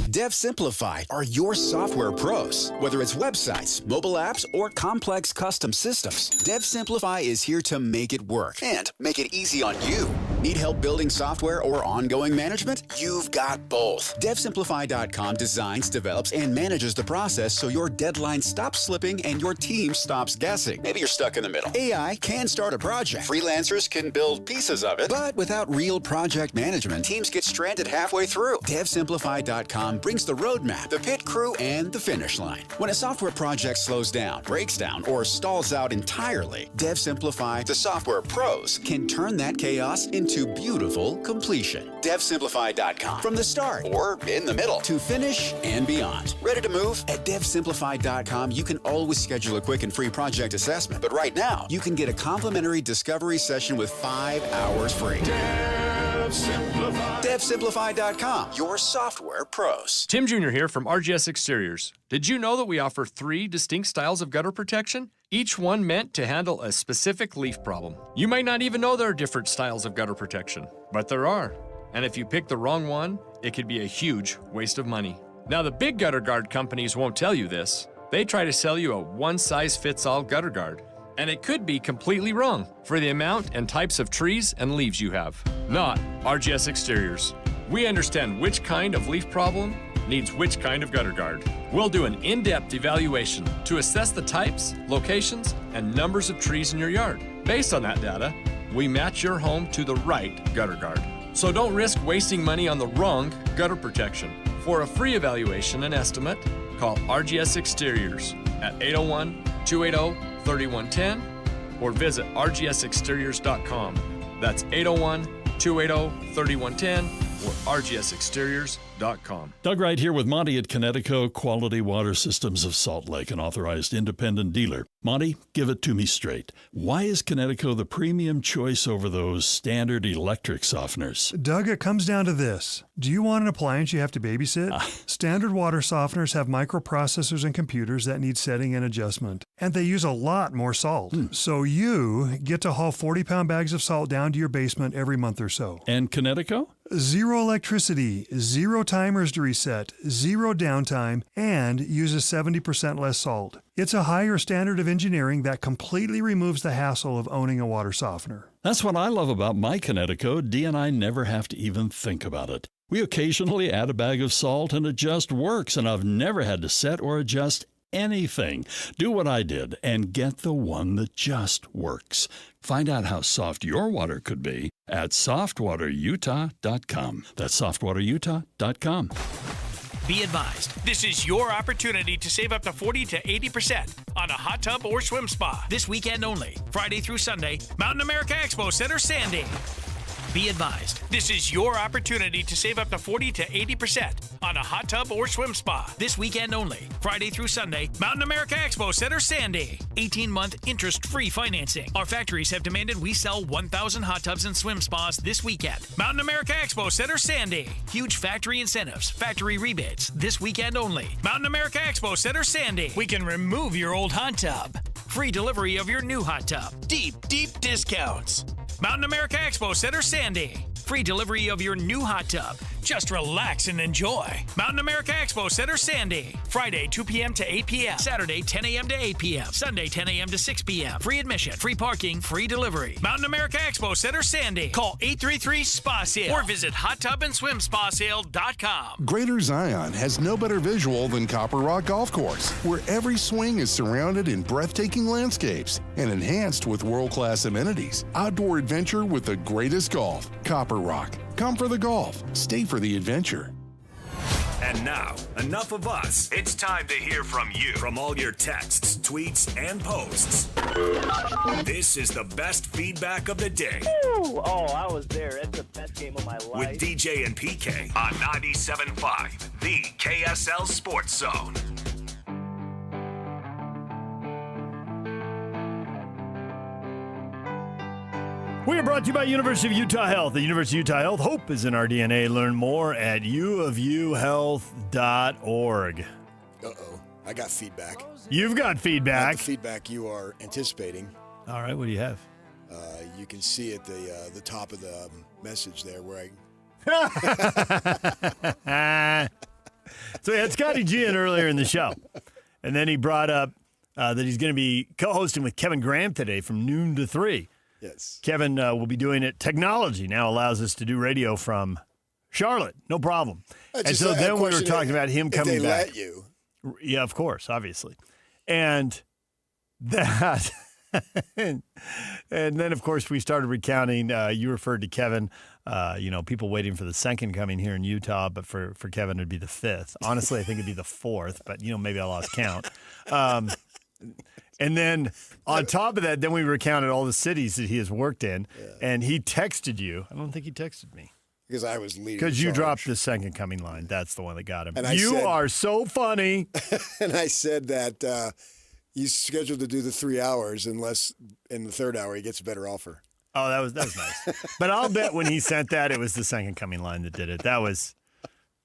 Speaker 7: Dev Simplify are your software pros. Whether it's websites, mobile apps, or complex custom systems, Dev Simplify is here to make it work and make it easy on you. Need help building software or ongoing management? You've got both. DevSimplify.com designs, develops, and manages the process so your deadline stops slipping and your team stops guessing. Maybe you're stuck in the middle. AI can start a project. Freelancers can build pieces of it. But without real project management, teams get stranded halfway through. DevSimplify.com brings the roadmap, the pit crew, and the finish line. When a software project slows down, breaks down, or stalls out entirely, DevSimplify, the software pros, can turn that chaos into beautiful completion. DevSimplify.com. From the start, or in the middle, to finish and beyond. Ready to move? At DevSimplify.com, you can always schedule a quick and free project assessment. But right now, you can get a complimentary discovery session with 5 hours free. DevSimplify.com, your software pros.
Speaker 3: Tim Jr. here from RGS Exteriors. Did you know that we offer 3 distinct styles of gutter protection? Each one meant to handle a specific leaf problem. You might not even know there are different styles of gutter protection, but there are. And if you pick the wrong one, it could be a huge waste of money. Now, the big gutter guard companies won't tell you this. They try to sell you a one-size-fits-all gutter guard. And it could be completely wrong for the amount and types of trees and leaves you have. Not RGS Exteriors. We understand which kind of leaf problem needs which kind of gutter guard. We'll do an in-depth evaluation to assess the types, locations, and numbers of trees in your yard. Based on that data, we match your home to the right gutter guard. So don't risk wasting money on the wrong gutter protection. For a free evaluation and estimate, call RGS Exteriors at 801-280-3110 or visit rgsexteriors.com. That's 801-280-3110 or rgsexteriors.com.
Speaker 4: Doug Wright here with Monty at Connecticut Quality Water Systems of Salt Lake, an authorized independent dealer. Monty, give it to me straight. Why is Connecticut the premium choice over those standard electric softeners?
Speaker 8: Doug, it comes down to this. Do you want an appliance you have to babysit? Standard water softeners have microprocessors and computers that need setting and adjustment, and they use a lot more salt. So you get to haul 40-pound bags of salt down to your basement every month or so.
Speaker 4: And Connecticut?
Speaker 8: Zero electricity, 0 timers to reset, 0 downtime, and uses 70% less salt. It's a higher standard of engineering that completely removes the hassle of owning a water softener.
Speaker 4: That's what I love about my Connecticut. Dee and I never have to even think about it. We occasionally add a bag of salt and it just works, and I've never had to set or adjust anything. Do what I did and get the one that just works. Find out how soft your water could be at softwaterutah.com. That's softwaterutah.com.
Speaker 23: Be advised, this is your opportunity to save up to 40 to 80% on a hot tub or swim spa this weekend only, Friday through Sunday, Mountain America Expo Center, Sandy. Be advised, this is your opportunity to save up to 40 to 80% on a hot tub or swim spa this weekend only, Friday through Sunday, Mountain America Expo Center, Sandy. 18-month interest-free financing. Our factories have demanded we sell 1,000 hot tubs and swim spas this weekend. Mountain America Expo Center, Sandy. Huge factory incentives, factory rebates this weekend only. Mountain America Expo Center, Sandy. We can remove your old hot tub. Free delivery of your new hot tub. Deep discounts. Mountain America Expo Center, Sandy. Free delivery of your new hot tub. Just relax and enjoy. Mountain America Expo Center, Sandy. Friday, 2 p.m. to 8 p.m. Saturday, 10 a.m. to 8 p.m. Sunday, 10 a.m. to 6 p.m. Free admission, free parking, free delivery. Mountain America Expo Center, Sandy. Call 833-SPA-SALE or visit hottubandSwimSpaSale.com.
Speaker 6: Greater Zion has no better visual than Copper Rock Golf Course, where every swing is surrounded in breathtaking landscapes and enhanced with world-class amenities. Outdoor adventure with the greatest golf. Copper Rock. Come for the golf. Stay for the adventure.
Speaker 9: And now, enough of us. It's time to hear from you. From all your texts, tweets, and posts. This is the best feedback of the day.
Speaker 16: Ooh, I was there. That's the best game of my life.
Speaker 9: With DJ and PK on 97.5, the KSL Sports Zone.
Speaker 12: We are brought to you by University of Utah Health. The University of Utah Health, hope is in our DNA. Learn more at uofuhealth.org.
Speaker 25: Uh-oh. I got feedback.
Speaker 12: You've got feedback.
Speaker 25: Not the feedback you are anticipating.
Speaker 12: All right, what do you have?
Speaker 25: You can see at the top of the message there where
Speaker 12: So we had Scotty G in earlier in the show. And then he brought up that he's going to be co-hosting with Kevin Graham today from noon to 3.
Speaker 25: Yes.
Speaker 12: Kevin will be doing it. Technology now allows us to do radio from Charlotte. No problem. And so then we were talking about him coming back.
Speaker 25: If they let you.
Speaker 12: Yeah, of course, obviously. And that... and then, of course, we started recounting. You referred to Kevin, people waiting for the second coming here in Utah, but for Kevin, it'd be the 5th. Honestly, I think it'd be the 4th, but, maybe I lost count. And then on top of that, then we recounted all the cities that he has worked in, and he texted you. I don't think he texted me.
Speaker 25: Because I was leading.
Speaker 12: Because you dropped the second coming line. That's the one that got him.
Speaker 25: And
Speaker 12: you are so funny.
Speaker 25: And I said that he's scheduled to do the 3 hours unless in the third hour he gets a better offer.
Speaker 12: Oh, that was nice. But I'll bet when he sent that, it was the second coming line that did it. That was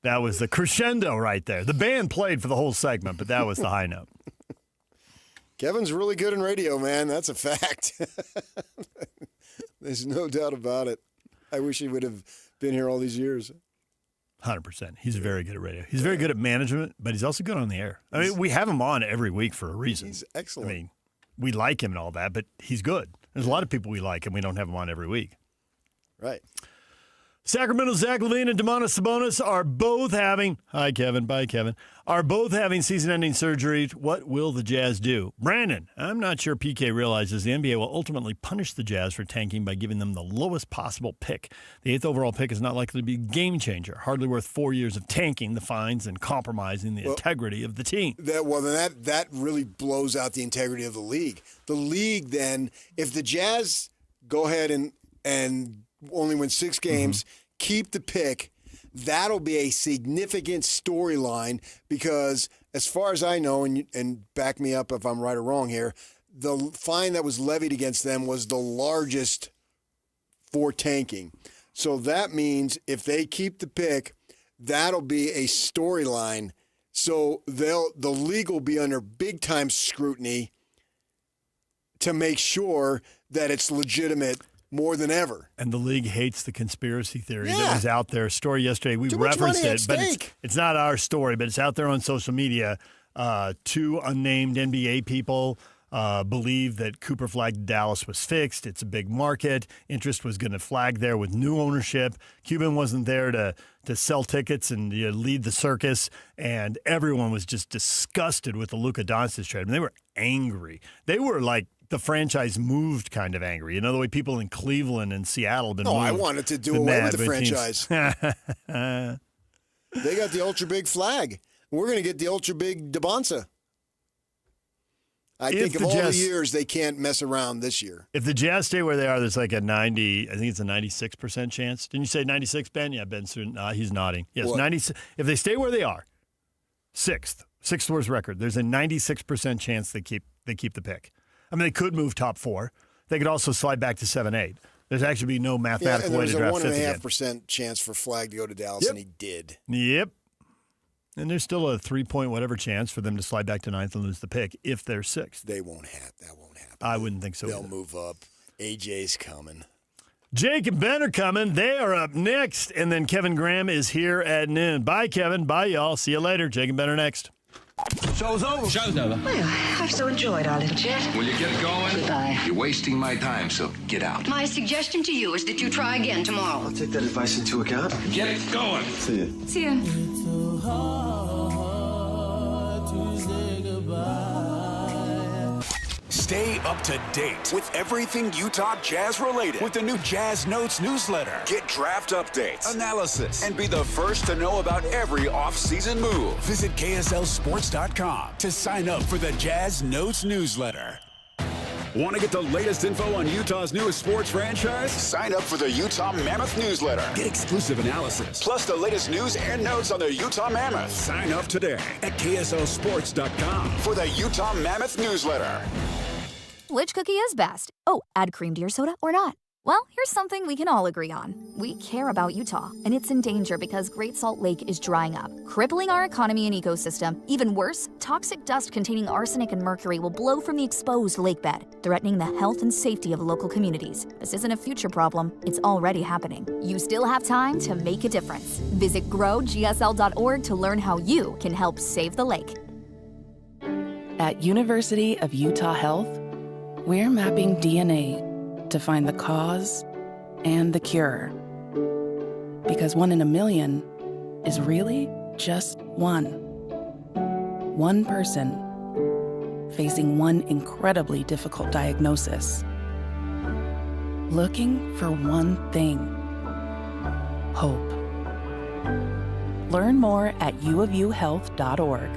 Speaker 12: the crescendo right there. The band played for the whole segment, but that was the high note.
Speaker 25: Kevin's really good in radio, man. That's a fact. There's no doubt about it. I wish he would have been here all these years.
Speaker 12: 100%. He's very good at radio. He's very good at management, but he's also good on the air. I mean, we have him on every week for a reason.
Speaker 25: He's excellent.
Speaker 12: I mean, we like him and all that, but he's good. There's a lot of people we like, and we don't have him on every week.
Speaker 25: Right.
Speaker 12: Sacramento's Zach LaVine and Domantas Sabonis are both having, hi Kevin, bye Kevin, are both having season-ending surgery. What will the Jazz do? Brandon, I'm not sure PK realizes the NBA will ultimately punish the Jazz for tanking by giving them the lowest possible pick. The 8th overall pick is not likely to be a game changer, hardly worth 4 years of tanking, the fines, and compromising the integrity of the team.
Speaker 25: That really blows out the integrity of the league. The league then, if the Jazz go ahead and only win 6 games, keep the pick, that'll be a significant storyline because as far as I know, and back me up if I'm right or wrong here, the fine that was levied against them was the largest for tanking. So that means if they keep the pick, that'll be a storyline. So the league will be under big-time scrutiny to make sure that it's legitimate more than ever.
Speaker 12: And the league hates the conspiracy theory that was out there. Story yesterday, we referenced it, but it's not our story, but it's out there on social media. 2 unnamed NBA people believe that Cooper flagged Dallas was fixed. It's a big market. Interest was going to flag there with new ownership. Cuban wasn't there to sell tickets and lead the circus, and everyone was just disgusted with the Luka Doncic trade. I mean, they were angry. They were like the franchise moved kind of angry. The way people in Cleveland and Seattle have been moved.
Speaker 25: I wanted to do away with the franchise. They got the ultra big flag. We're going to get the ultra big DeBonsa. I think of all the years, they can't mess around this year.
Speaker 12: If the Jazz stay where they are, there's like a 90, I think it's a 96% chance. Didn't you say 96, Ben? Yeah, Ben, he's nodding. Yes, 90. If they stay where they are, sixth worst record, there's a 96% chance they keep the pick. I mean, they could move top 4. They could also slide back to 7-8. There's actually no mathematical way to draft 5th again.
Speaker 25: There's a 1.5% chance for Flagg to go to Dallas, and he did.
Speaker 12: Yep. And there's still a 3-point whatever chance for them to slide back to 9th and lose the pick if they're 6th.
Speaker 25: That won't happen.
Speaker 12: I wouldn't think so.
Speaker 25: They'll move up. AJ's coming.
Speaker 12: Jake and Ben are coming. They are up next. And then Kevin Graham is here at noon. Bye, Kevin. Bye, y'all. See you later. Jake and Ben are next.
Speaker 2: Show's over. Show's over.
Speaker 10: Well, I've so enjoyed our little chat.
Speaker 2: Will you get going?
Speaker 10: Goodbye.
Speaker 2: You're wasting my time, so get out.
Speaker 10: My suggestion to you is that you try again tomorrow.
Speaker 2: I'll take that advice into account. Get going. See you.
Speaker 10: See ya.
Speaker 7: Stay up to date with everything Utah Jazz related with the new Jazz Notes newsletter. Get draft updates, analysis, and be the first to know about every offseason move. Visit KSLSports.com to sign up for the Jazz Notes newsletter. Want to get the latest info on Utah's newest sports franchise? Sign up for the Utah Mammoth newsletter. Get exclusive analysis, plus the latest news and notes on the Utah Mammoth. Sign up today at KSLSports.com for the Utah Mammoth newsletter.
Speaker 11: Which cookie is best? Oh, add cream to your soda or not? Well, here's something we can all agree on. We care about Utah, and it's in danger because Great Salt Lake is drying up, crippling our economy and ecosystem. Even worse, toxic dust containing arsenic and mercury will blow from the exposed lakebed, threatening the health and safety of local communities. This isn't a future problem, it's already happening. You still have time to make a difference. Visit growgsl.org to learn how you can help save the lake.
Speaker 13: At University of Utah Health, we're mapping DNA to find the cause and the cure. Because 1 in a million is really just one. One person facing one incredibly difficult diagnosis. Looking for one thing: hope. Learn more at uofuhealth.org.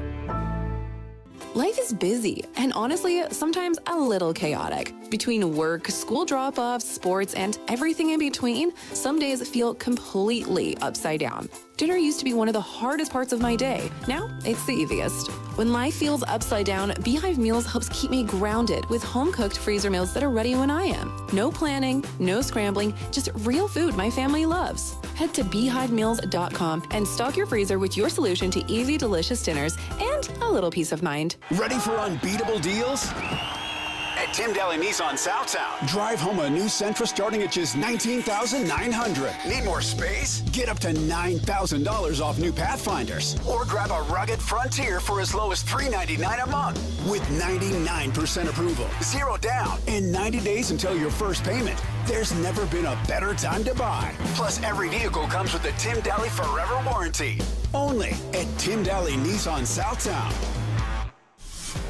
Speaker 15: Life is busy and honestly, sometimes a little chaotic. Between work, school drop-offs, sports, and everything in between, some days feel completely upside down. Dinner used to be one of the hardest parts of my day. Now, it's the easiest. When life feels upside down, Beehive Meals helps keep me grounded with home-cooked freezer meals that are ready when I am. No planning, no scrambling, just real food my family loves. Head to beehivemeals.com and stock your freezer with your solution to easy, delicious dinners and a little peace of mind.
Speaker 7: Ready for unbeatable deals? At Tim Daly Nissan Southtown, drive home a new Sentra starting at just $19,900. Need more space? Get up to $9,000 off new Pathfinders. Or grab a rugged Frontier for as low as $399 a month. With 99% approval, 0 down, and 90 days until your first payment. There's never been a better time to buy. Plus, every vehicle comes with the Tim Daly Forever Warranty. Only at Tim Daly Nissan Southtown.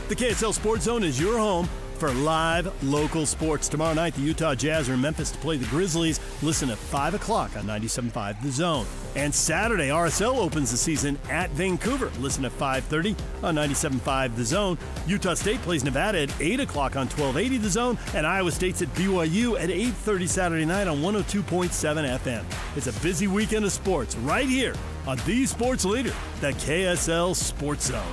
Speaker 12: The KSL Sports Zone is your home for live local sports. Tomorrow night, the Utah Jazz are in Memphis to play the Grizzlies. Listen at 5 o'clock on 97.5 The Zone. And Saturday, RSL opens the season at Vancouver. Listen at 5:30 on 97.5 The Zone. Utah State plays Nevada at 8 o'clock on 1280 The Zone. And Iowa State's at BYU at 8:30 Saturday night on 102.7 FM. It's a busy weekend of sports right here on the sports leader, the KSL Sports Zone.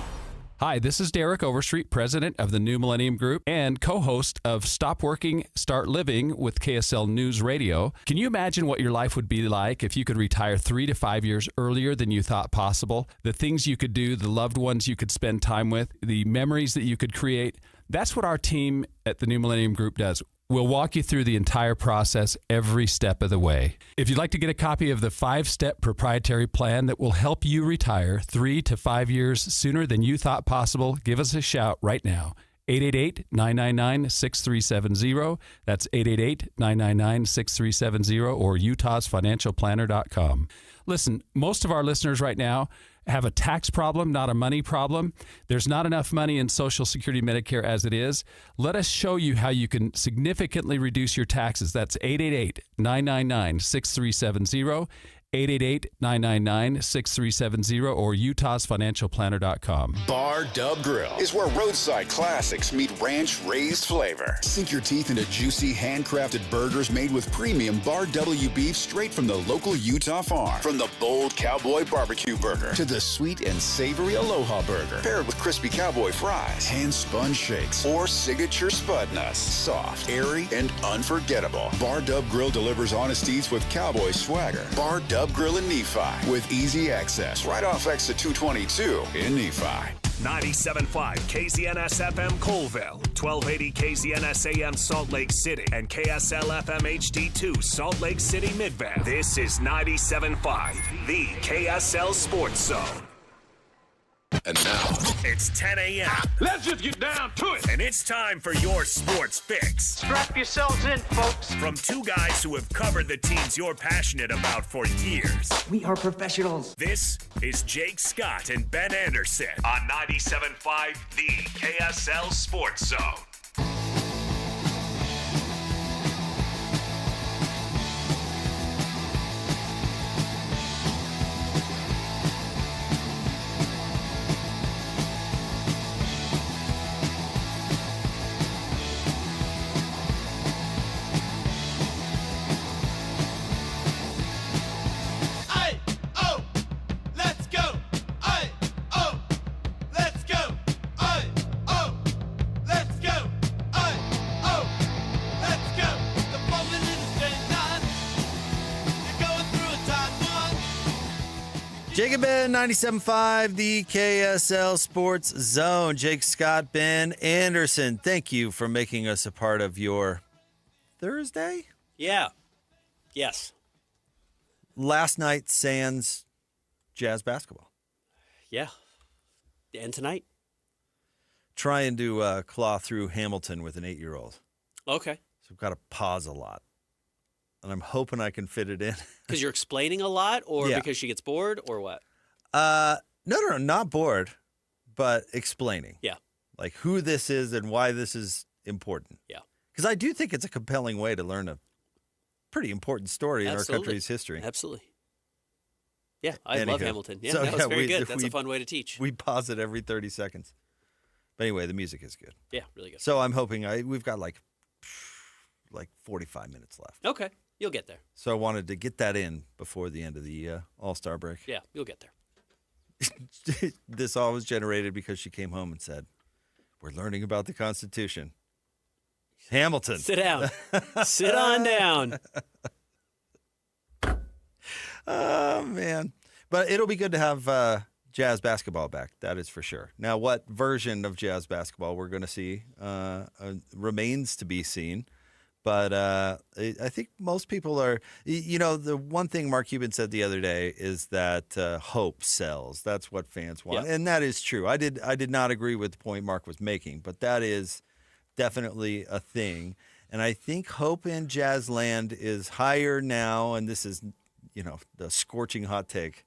Speaker 14: Hi, this is Derek Overstreet, president of the New Millennium Group and co-host of Stop Working, Start Living with KSL News Radio. Can you imagine what your life would be like if you could retire 3 to 5 years earlier than you thought possible? The things you could do, the loved ones you could spend time with, the memories that you could create. That's what our team at the New Millennium Group does. We'll walk you through the entire process every step of the way. If you'd like to get a copy of the 5-step proprietary plan that will help you retire 3 to 5 years sooner than you thought possible, give us a shout right now. 888-999-6370. That's 888-999-6370 or utahsfinancialplanner.com. Listen, most of our listeners right now have a tax problem, not a money problem. There's not enough money in Social Security Medicare as it is. Let us show you how you can significantly reduce your taxes. That's 888-999-6370. 888-999-6370 or utahsfinancialplanner.com.
Speaker 7: Bar Dub Grill is where roadside classics meet ranch-raised flavor. Sink your teeth into juicy, handcrafted burgers made with premium Bar W beef straight from the local Utah farm. From the bold cowboy barbecue burger to the sweet and savory Aloha burger, paired with crispy cowboy fries, hand-spun shakes, or signature spud nuts. Soft, airy, and unforgettable. Bar Dub Grill delivers honest eats with cowboy swagger. Bar Dub Grill in Nephi with easy access right off exit 222 in Nephi.
Speaker 9: 97.5 KZNS FM Colville, 1280 KZNS AM Salt Lake City, and KSL FM HD2 Salt Lake City Midvan. This is 97.5, the KSL Sports Zone.
Speaker 27: And now,
Speaker 9: it's 10 a.m.
Speaker 27: Let's just get down to it.
Speaker 9: And it's time for your sports fix.
Speaker 18: Strap yourselves in, folks.
Speaker 9: From two guys who have covered the teams you're passionate about for years.
Speaker 18: We are professionals.
Speaker 9: This is Jake Scott and Ben Anderson on 97.5, the KSL Sports Zone.
Speaker 19: Jake and Ben, 97.5, the KSL Sports Zone. Jake Scott, Ben Anderson, thank you for making us a part of your Thursday?
Speaker 21: Yeah. Yes.
Speaker 19: Last night, sans Jazz basketball.
Speaker 21: Yeah. And tonight?
Speaker 19: Trying to claw through Hamilton with an 8-year-old.
Speaker 21: Okay.
Speaker 19: So I've got to pause a lot. And I'm hoping I can fit it in.
Speaker 21: Because you're explaining a lot, or
Speaker 19: Yeah.
Speaker 21: because she gets bored, or what?
Speaker 19: No, not bored, but explaining.
Speaker 21: Yeah.
Speaker 19: Like who this is and why this is important.
Speaker 21: Yeah.
Speaker 19: Because I do think it's a compelling way to learn a pretty important story in our
Speaker 21: Absolutely.
Speaker 19: country's history.
Speaker 21: Absolutely. Yeah, I love
Speaker 19: Anywho.
Speaker 21: Hamilton. Yeah,
Speaker 19: So,
Speaker 21: that was very good.
Speaker 19: if
Speaker 21: That's a fun way to teach.
Speaker 19: We pause it every 30 seconds. But anyway, the music is good.
Speaker 21: Yeah, really good.
Speaker 19: So I'm hoping we've got like 45 minutes left.
Speaker 21: Okay, you'll get there.
Speaker 19: So I wanted to get that in before the end of the All-Star break.
Speaker 21: Yeah, you'll get there.
Speaker 19: This all was generated because she came home and said, "We're learning about the Constitution." Hamilton.
Speaker 21: Sit down. Sit on down.
Speaker 19: Oh, man. But it'll be good to have Jazz basketball back. That is for sure. Now, what version of Jazz basketball we're going to see remains to be seen. But I think most people are, the one thing Mark Cuban said the other day is that hope sells. That's what fans want.
Speaker 21: Yeah.
Speaker 19: And that is true. I did not agree with the point Mark was making, but that is definitely a thing. And I think hope in Jazzland is higher now, and this is, the scorching hot take,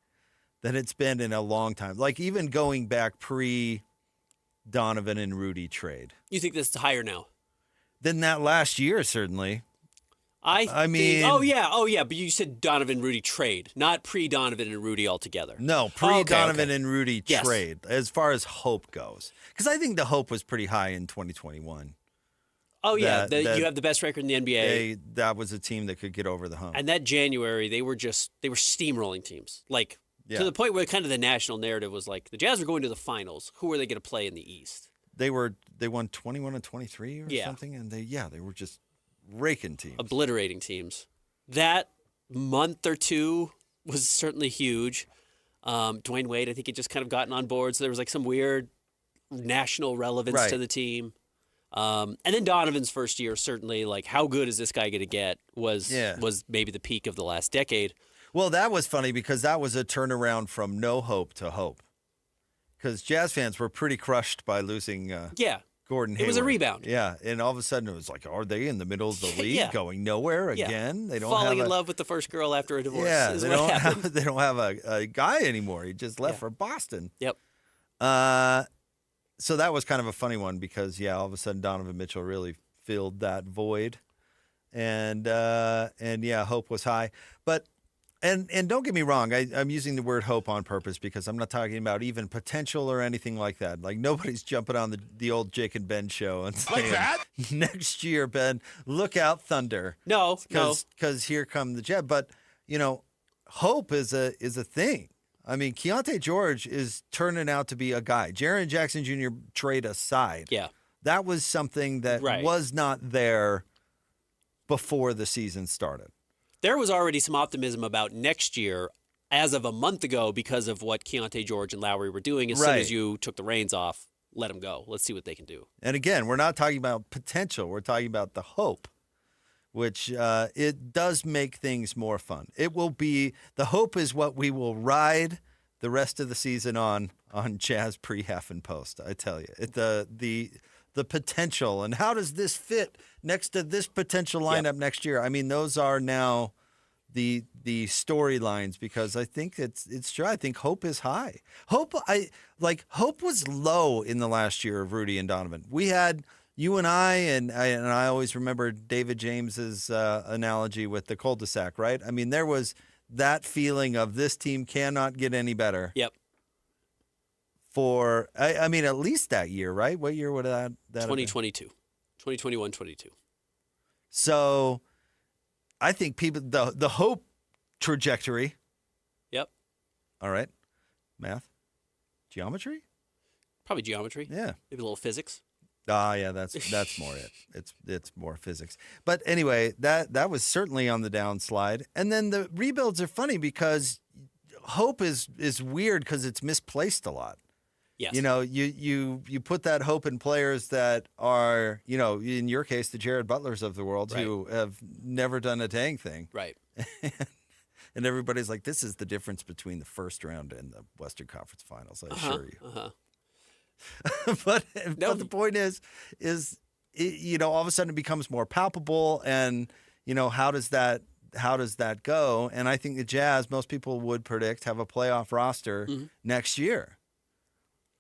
Speaker 19: than it's been in a long time. Like even going back pre-Donovan and Rudy trade.
Speaker 21: You think this is higher now?
Speaker 19: Than that last year, certainly.
Speaker 21: I
Speaker 19: mean-
Speaker 21: think, oh yeah, but you said Donovan Rudy trade, not pre-Donovan and Rudy altogether.
Speaker 19: No, pre-Donovan
Speaker 21: okay.
Speaker 19: and Rudy
Speaker 21: Yes.
Speaker 19: trade, as far as hope goes. Because I think the hope was pretty high in 2021.
Speaker 21: Oh yeah,
Speaker 19: That-
Speaker 21: you have the best record in the NBA.
Speaker 19: That was a team that could get over the hump.
Speaker 21: And that January, they were steamrolling teams. Like,
Speaker 19: Yeah.
Speaker 21: to the point where kind of the national narrative was like, the Jazz were going to the finals. Who are they going to play in the East?
Speaker 19: They won 21 and 23 or something, and they were just raking teams.
Speaker 21: Obliterating teams. That month or two was certainly huge. Dwayne Wade, I think, had just kind of gotten on board, so there was like some weird national relevance
Speaker 19: Right.
Speaker 21: to the team. And then Donovan's first year, certainly, like, how good is this guy going to get was maybe the peak of the last decade.
Speaker 19: Well, that was funny because that was a turnaround from no hope to hope. Because Jazz fans were pretty crushed by losing Gordon Hayward.
Speaker 21: It was a rebound.
Speaker 19: Yeah, and all of a sudden it was like, are they in the middle of the league
Speaker 21: Yeah.
Speaker 19: going nowhere
Speaker 21: Yeah.
Speaker 19: again? They don't
Speaker 21: Falling
Speaker 19: have
Speaker 21: in love with the first girl after a divorce.
Speaker 19: Yeah,
Speaker 21: is
Speaker 19: they
Speaker 21: what
Speaker 19: don't
Speaker 21: happened.
Speaker 19: have a guy anymore. He just left for Boston.
Speaker 21: Yep.
Speaker 19: So that was kind of a funny one because all of a sudden Donovan Mitchell really filled that void, and hope was high. But and don't get me wrong, I'm using the word hope on purpose because I'm not talking about even potential or anything like that. Like nobody's jumping on the old Jake and Ben show and saying, next year, Ben, look out, Thunder.
Speaker 21: No,
Speaker 19: because here come the Jet. But hope is a thing. I mean, Keontae George is turning out to be a guy. Jaren Jackson Jr. trade aside.
Speaker 21: Yeah.
Speaker 19: That was something that was not there before the season started.
Speaker 21: There was already some optimism about next year as of a month ago because of what Keontae George and Lowry were doing. As soon as you took the reins off, let them go. Let's see what they can do.
Speaker 19: And again, we're not talking about potential. We're talking about the hope, which it does make things more fun. It will be – the hope is what we will ride the rest of the season on Jazz pre, half, and post, I tell you. The potential and how does this fit next to this potential lineup next year? I mean, those are now the storylines because I think it's true. I think hope is high. Hope was low in the last year of Rudy and Donovan. We had you and I always remember David James's analogy with the cul-de-sac, right? I mean, there was that feeling of this team cannot get any better.
Speaker 21: Yep.
Speaker 19: For, I mean, at least that year, right? What year would that
Speaker 21: 2022. 2021-22.
Speaker 19: So I think people, the hope trajectory.
Speaker 21: Yep.
Speaker 19: All right. Math. Geometry?
Speaker 21: Probably geometry.
Speaker 19: Yeah.
Speaker 21: Maybe a little physics.
Speaker 19: Yeah, that's more it. It's more physics. But anyway, that was certainly on the downslide. And then the rebuilds are funny because hope is weird because it's misplaced a lot.
Speaker 21: Yes.
Speaker 19: You put that hope in players that are, in your case, the Jared Butlers of the world who have never done a dang thing.
Speaker 21: Right.
Speaker 19: And everybody's like, this is the difference between the first round and the Western Conference Finals, I assure you.
Speaker 21: Uh-huh.
Speaker 19: But the point is all of a sudden it becomes more palpable, and how does that go? And I think the Jazz, most people would predict, have a playoff roster next year.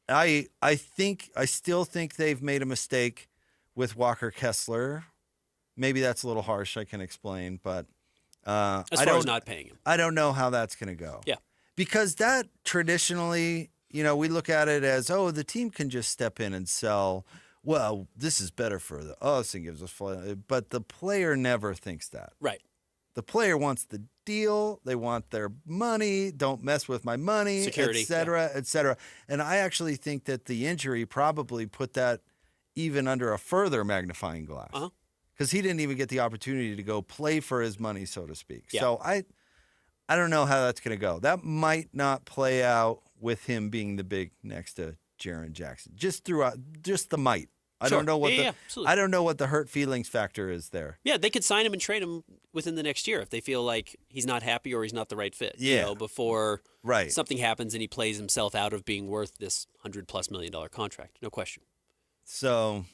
Speaker 19: I still think they've made a mistake with Walker Kessler. Maybe that's a little harsh. I can explain, but
Speaker 21: as far as not paying him,
Speaker 19: I don't know how that's going to go.
Speaker 21: Yeah, because
Speaker 19: that traditionally, we look at it as, the team can just step in and sell. Well, this is better for us and gives us fun. But the player never thinks that.
Speaker 21: Right.
Speaker 19: The player wants the deal. They want their money. Don't mess with my money,
Speaker 21: security,
Speaker 19: et cetera, et cetera. And I actually think that the injury probably put that even under a further magnifying glass. Because he didn't even get the opportunity to go play for his money, so to speak.
Speaker 21: Yeah.
Speaker 19: So I don't know how that's going to go. That might not play out with him being the big next to Jaren Jackson. Just the might. I don't know what I don't know what the hurt feelings factor is there.
Speaker 21: Yeah, they could sign him and trade him within the next year if they feel like he's not happy or he's not the right fit.
Speaker 19: Yeah.
Speaker 21: Before something happens and he plays himself out of being worth this $100+ million contract. No question.
Speaker 19: So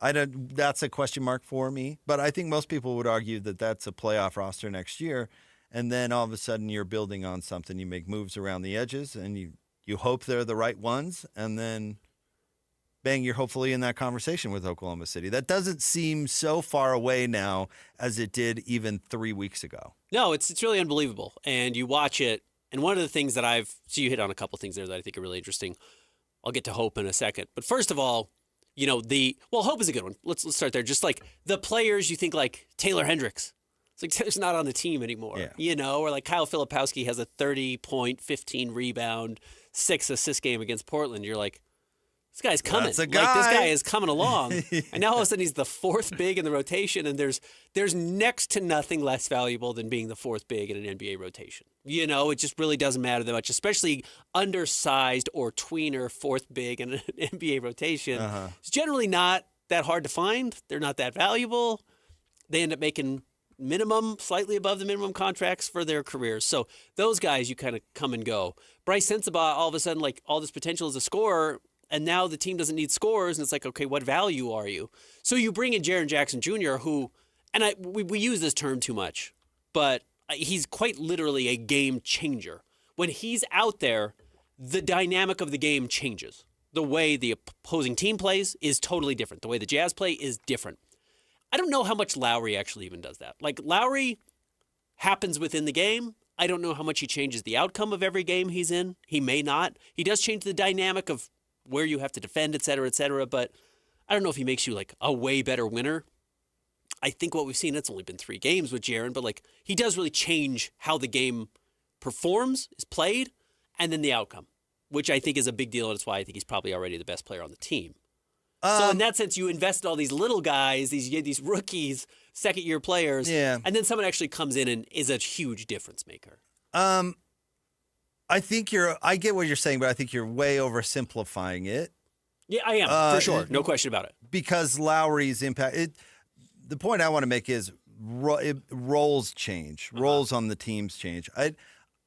Speaker 19: that's a question mark for me, but I think most people would argue that that's a playoff roster next year, and then all of a sudden you're building on something. You make moves around the edges, and you hope they're the right ones, and then bang, you're hopefully in that conversation with Oklahoma City. That doesn't seem so far away now as it did even 3 weeks ago.
Speaker 21: No, it's really unbelievable, and you watch it, and one of the things that so you hit on a couple things there that I think are really interesting. I'll get to hope in a second, but first of all, hope is a good one. Let's start there. Just like the players, you think like Taylor Hendricks. It's like Taylor's not on the team anymore.
Speaker 19: Yeah.
Speaker 21: Or like Kyle Filipowski has a 30-point, 15 rebound, 6 assist game against Portland. You're like, this guy's coming.
Speaker 19: That's a guy.
Speaker 21: Like, this guy is coming along. And now all of a sudden he's the fourth big in the rotation, and there's next to nothing less valuable than being the fourth big in an NBA rotation. It just really doesn't matter that much, especially undersized or tweener fourth big in an NBA rotation. It's generally not that hard to find. They're not that valuable. They end up making slightly above the minimum contracts for their careers. So those guys, you kind of come and go. Bryce Sensabaugh, all of a sudden, like all this potential as a scorer, and now the team doesn't need scores, and it's like, okay, what value are you? So you bring in Jaren Jackson Jr., who, and we use this term too much, but he's quite literally a game changer. When he's out there, the dynamic of the game changes. The way the opposing team plays is totally different. The way the Jazz play is different. I don't know how much Lowry actually even does that. Like, Lowry happens within the game. I don't know how much he changes the outcome of every game he's in. He may not. He does change the dynamic of where you have to defend, et cetera, but I don't know if he makes you like a way better winner. I think what we've seen, it's only been 3 games with Jaren, but like he does really change how the game performs, is played, and then the outcome, which I think is a big deal, and that's why I think he's probably already the best player on the team. So in that sense, you invest in all these little guys, these rookies, second-year players, and then someone actually comes in and is a huge difference maker.
Speaker 19: I get what you're saying, but I think you're way oversimplifying it.
Speaker 21: Yeah, I am, for sure. No question about it.
Speaker 19: Because Lowry's impact, the point I want to make is roles change. Roles on the teams change. I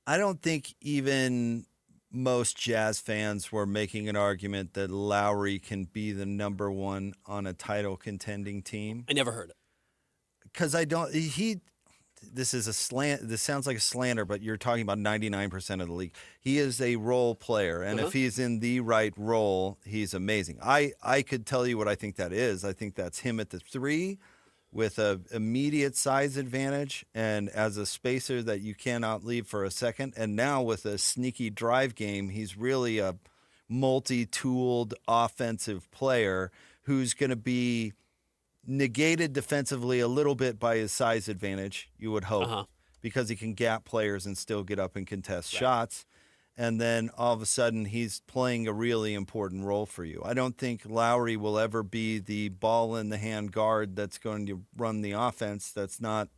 Speaker 19: don't think even most Jazz fans were making an argument that Lowry can be the number one on a title contending team.
Speaker 21: I never heard it.
Speaker 19: Because this is a slant. This sounds like a slander, but you're talking about 99% of the league. He is a role player, and if he's in the right role, he's amazing. I could tell you what I think that is. I think that's him at the 3 with a immediate size advantage and as a spacer that you cannot leave for a second. And now with a sneaky drive game, he's really a multi-tooled offensive player who's going to be negated defensively a little bit by his size advantage, you would hope, because he can gap players and still get up and contest shots. And then all of a sudden he's playing a really important role for you. I don't think Lowry will ever be the ball-in-the-hand guard that's going to run the offense. That's not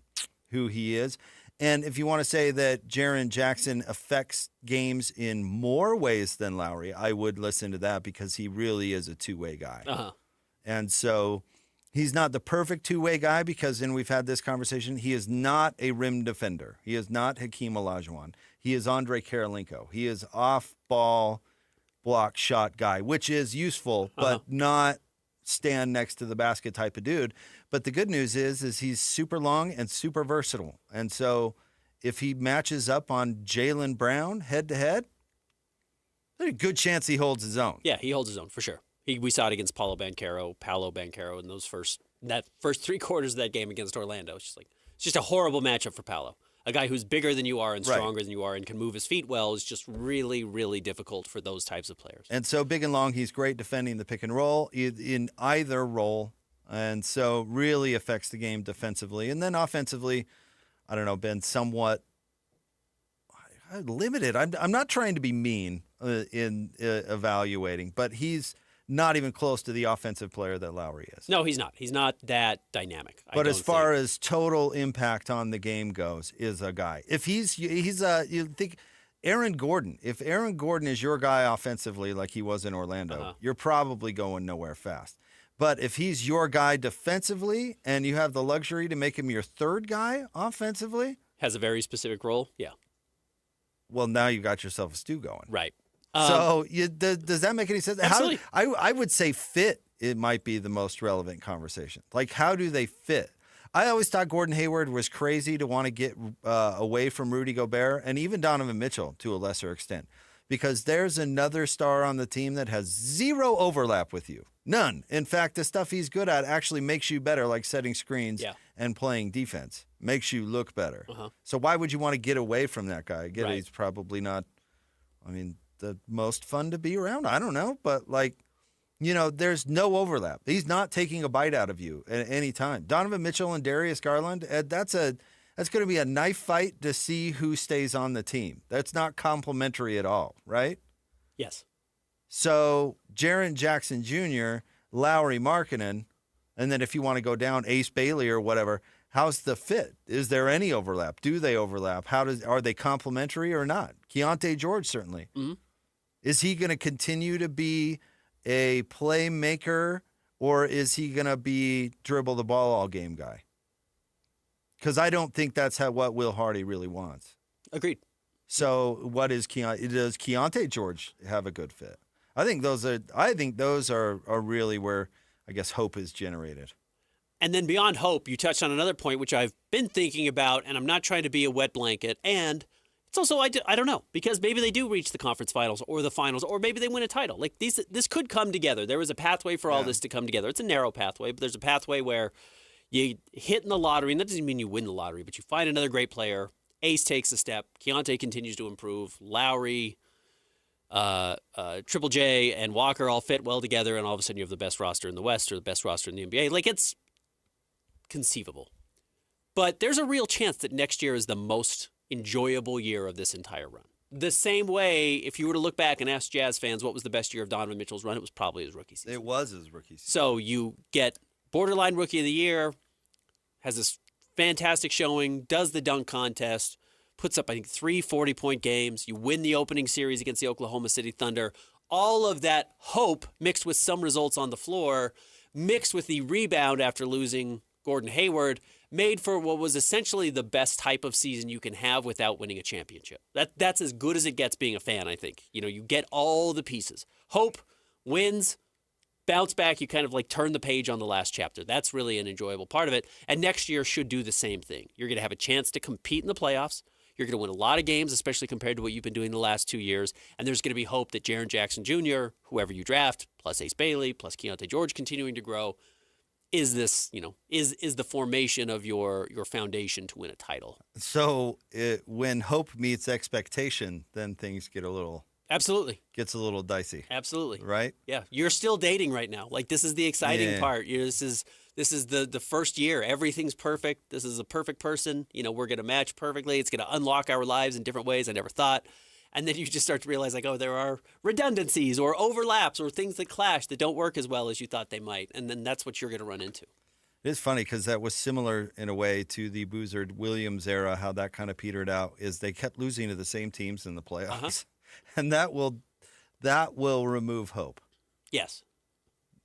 Speaker 19: who he is. And if you want to say that Jaren Jackson affects games in more ways than Lowry, I would listen to that because he really is a two-way guy. And so he's not the perfect two-way guy because, and we've had this conversation, he is not a rim defender. He is not Hakeem Olajuwon. He is Andre Karolinko. He is off-ball block shot guy, which is useful, but not stand next to the basket type of dude. But the good news is he's super long and super versatile. And so if he matches up on Jaylen Brown head-to-head, there's a good chance he holds his own.
Speaker 21: Yeah, he holds his own for sure. We saw it against Paolo Banchero in those first 3 quarters of that game against Orlando. It's just a horrible matchup for Paolo. A guy who's bigger than you are and stronger than you are and can move his feet well is just really, really difficult for those types of players.
Speaker 19: And so big and long, he's great defending the pick and roll in either role. And so really affects the game defensively. And then offensively, I don't know, been somewhat limited. I'm not trying to be mean in evaluating, but he's not even close to the offensive player that Lowry is.
Speaker 21: No, he's not. He's not that dynamic.
Speaker 19: But as far as total impact on the game goes, is a guy. If you think Aaron Gordon, if Aaron Gordon is your guy offensively like he was in Orlando, you're probably going nowhere fast. But if he's your guy defensively and you have the luxury to make him your third guy offensively.
Speaker 21: Has a very specific role, yeah.
Speaker 19: Well, now you've got yourself a stew going.
Speaker 21: Right.
Speaker 19: So does that make any sense?
Speaker 21: Absolutely.
Speaker 19: I would say fit, it might be the most relevant conversation. Like, how do they fit? I always thought Gordon Hayward was crazy to want to get away from Rudy Gobert and even Donovan Mitchell to a lesser extent, because there's another star on the team that has zero overlap with you. None. In fact, the stuff he's good at actually makes you better, like setting screens and playing defense. Makes you look better. So why would you want to get away from that guy? He's probably not, the most fun to be around. I don't know. But, there's no overlap. He's not taking a bite out of you at any time. Donovan Mitchell and Darius Garland, that's going to be a knife fight to see who stays on the team. That's not complimentary at all, right?
Speaker 21: Yes.
Speaker 19: So Jaren Jackson Jr., Lauri Markkanen, and then if you want to go down, Ace Bailey or whatever, how's the fit? Is there any overlap? Do they overlap? Are they complementary or not? Keontae George, certainly.
Speaker 21: Mm-hmm.
Speaker 19: Is he going to continue to be a playmaker, or is he going to be dribble the ball all game guy? Because I don't think that's what Will Hardy really wants.
Speaker 21: Agreed.
Speaker 19: So what is does Keontae George have a good fit? I think those are really where I guess hope is generated.
Speaker 21: And then beyond hope, you touched on another point, which I've been thinking about, and I'm not trying to be a wet blanket. And it's also, I don't know, because maybe they do reach the conference finals or the finals, or maybe they win a title. Like this could come together. There was a pathway for all this to come together. It's a narrow pathway, but there's a pathway where you hit in the lottery, and that doesn't mean you win the lottery, but you find another great player. Ace takes a step. Keontae continues to improve. Lowry, Triple J, and Walker all fit well together, and all of a sudden you have the best roster in the West or the best roster in the NBA. Like, it's conceivable. But there's a real chance that next year is the most enjoyable year of this entire run. The same way, if you were to look back and ask Jazz fans what was the best year of Donovan Mitchell's run, it was probably his rookie season.
Speaker 19: It was his rookie season.
Speaker 21: So you get borderline rookie of the year, has this fantastic showing, does the dunk contest, puts up, I think, 3 40-point games. You win the opening series against the Oklahoma City Thunder. All of that hope mixed with some results on the floor, mixed with the rebound after losing Gordon Hayward, made for what was essentially the best type of season you can have without winning a championship. That's as good as it gets being a fan, I think. You get all the pieces. Hope, wins, bounce back, you kind of like turn the page on the last chapter. That's really an enjoyable part of it. And next year should do the same thing. You're going to have a chance to compete in the playoffs. You're going to win a lot of games, especially compared to what you've been doing the last 2 years. And there's going to be hope that Jaren Jackson Jr., whoever you draft, plus Ace Bailey, plus Keontae George continuing to grow, is this, is the formation of your foundation to win a title.
Speaker 19: So when hope meets expectation, then things get a little...
Speaker 21: Absolutely.
Speaker 19: Gets a little dicey.
Speaker 21: Absolutely.
Speaker 19: Right?
Speaker 21: Yeah. You're still dating right now. Like, this is the exciting part. This is the first year. Everything's perfect. This is a perfect person. We're going to match perfectly. It's going to unlock our lives in different ways I never thought. And then you just start to realize, there are redundancies or overlaps or things that clash that don't work as well as you thought they might. And then that's what you're going to run into.
Speaker 19: It is funny because that was similar in a way to the Boozard Williams era, how that kind of petered out, is they kept losing to the same teams in the playoffs. And that will remove hope.
Speaker 21: Yes.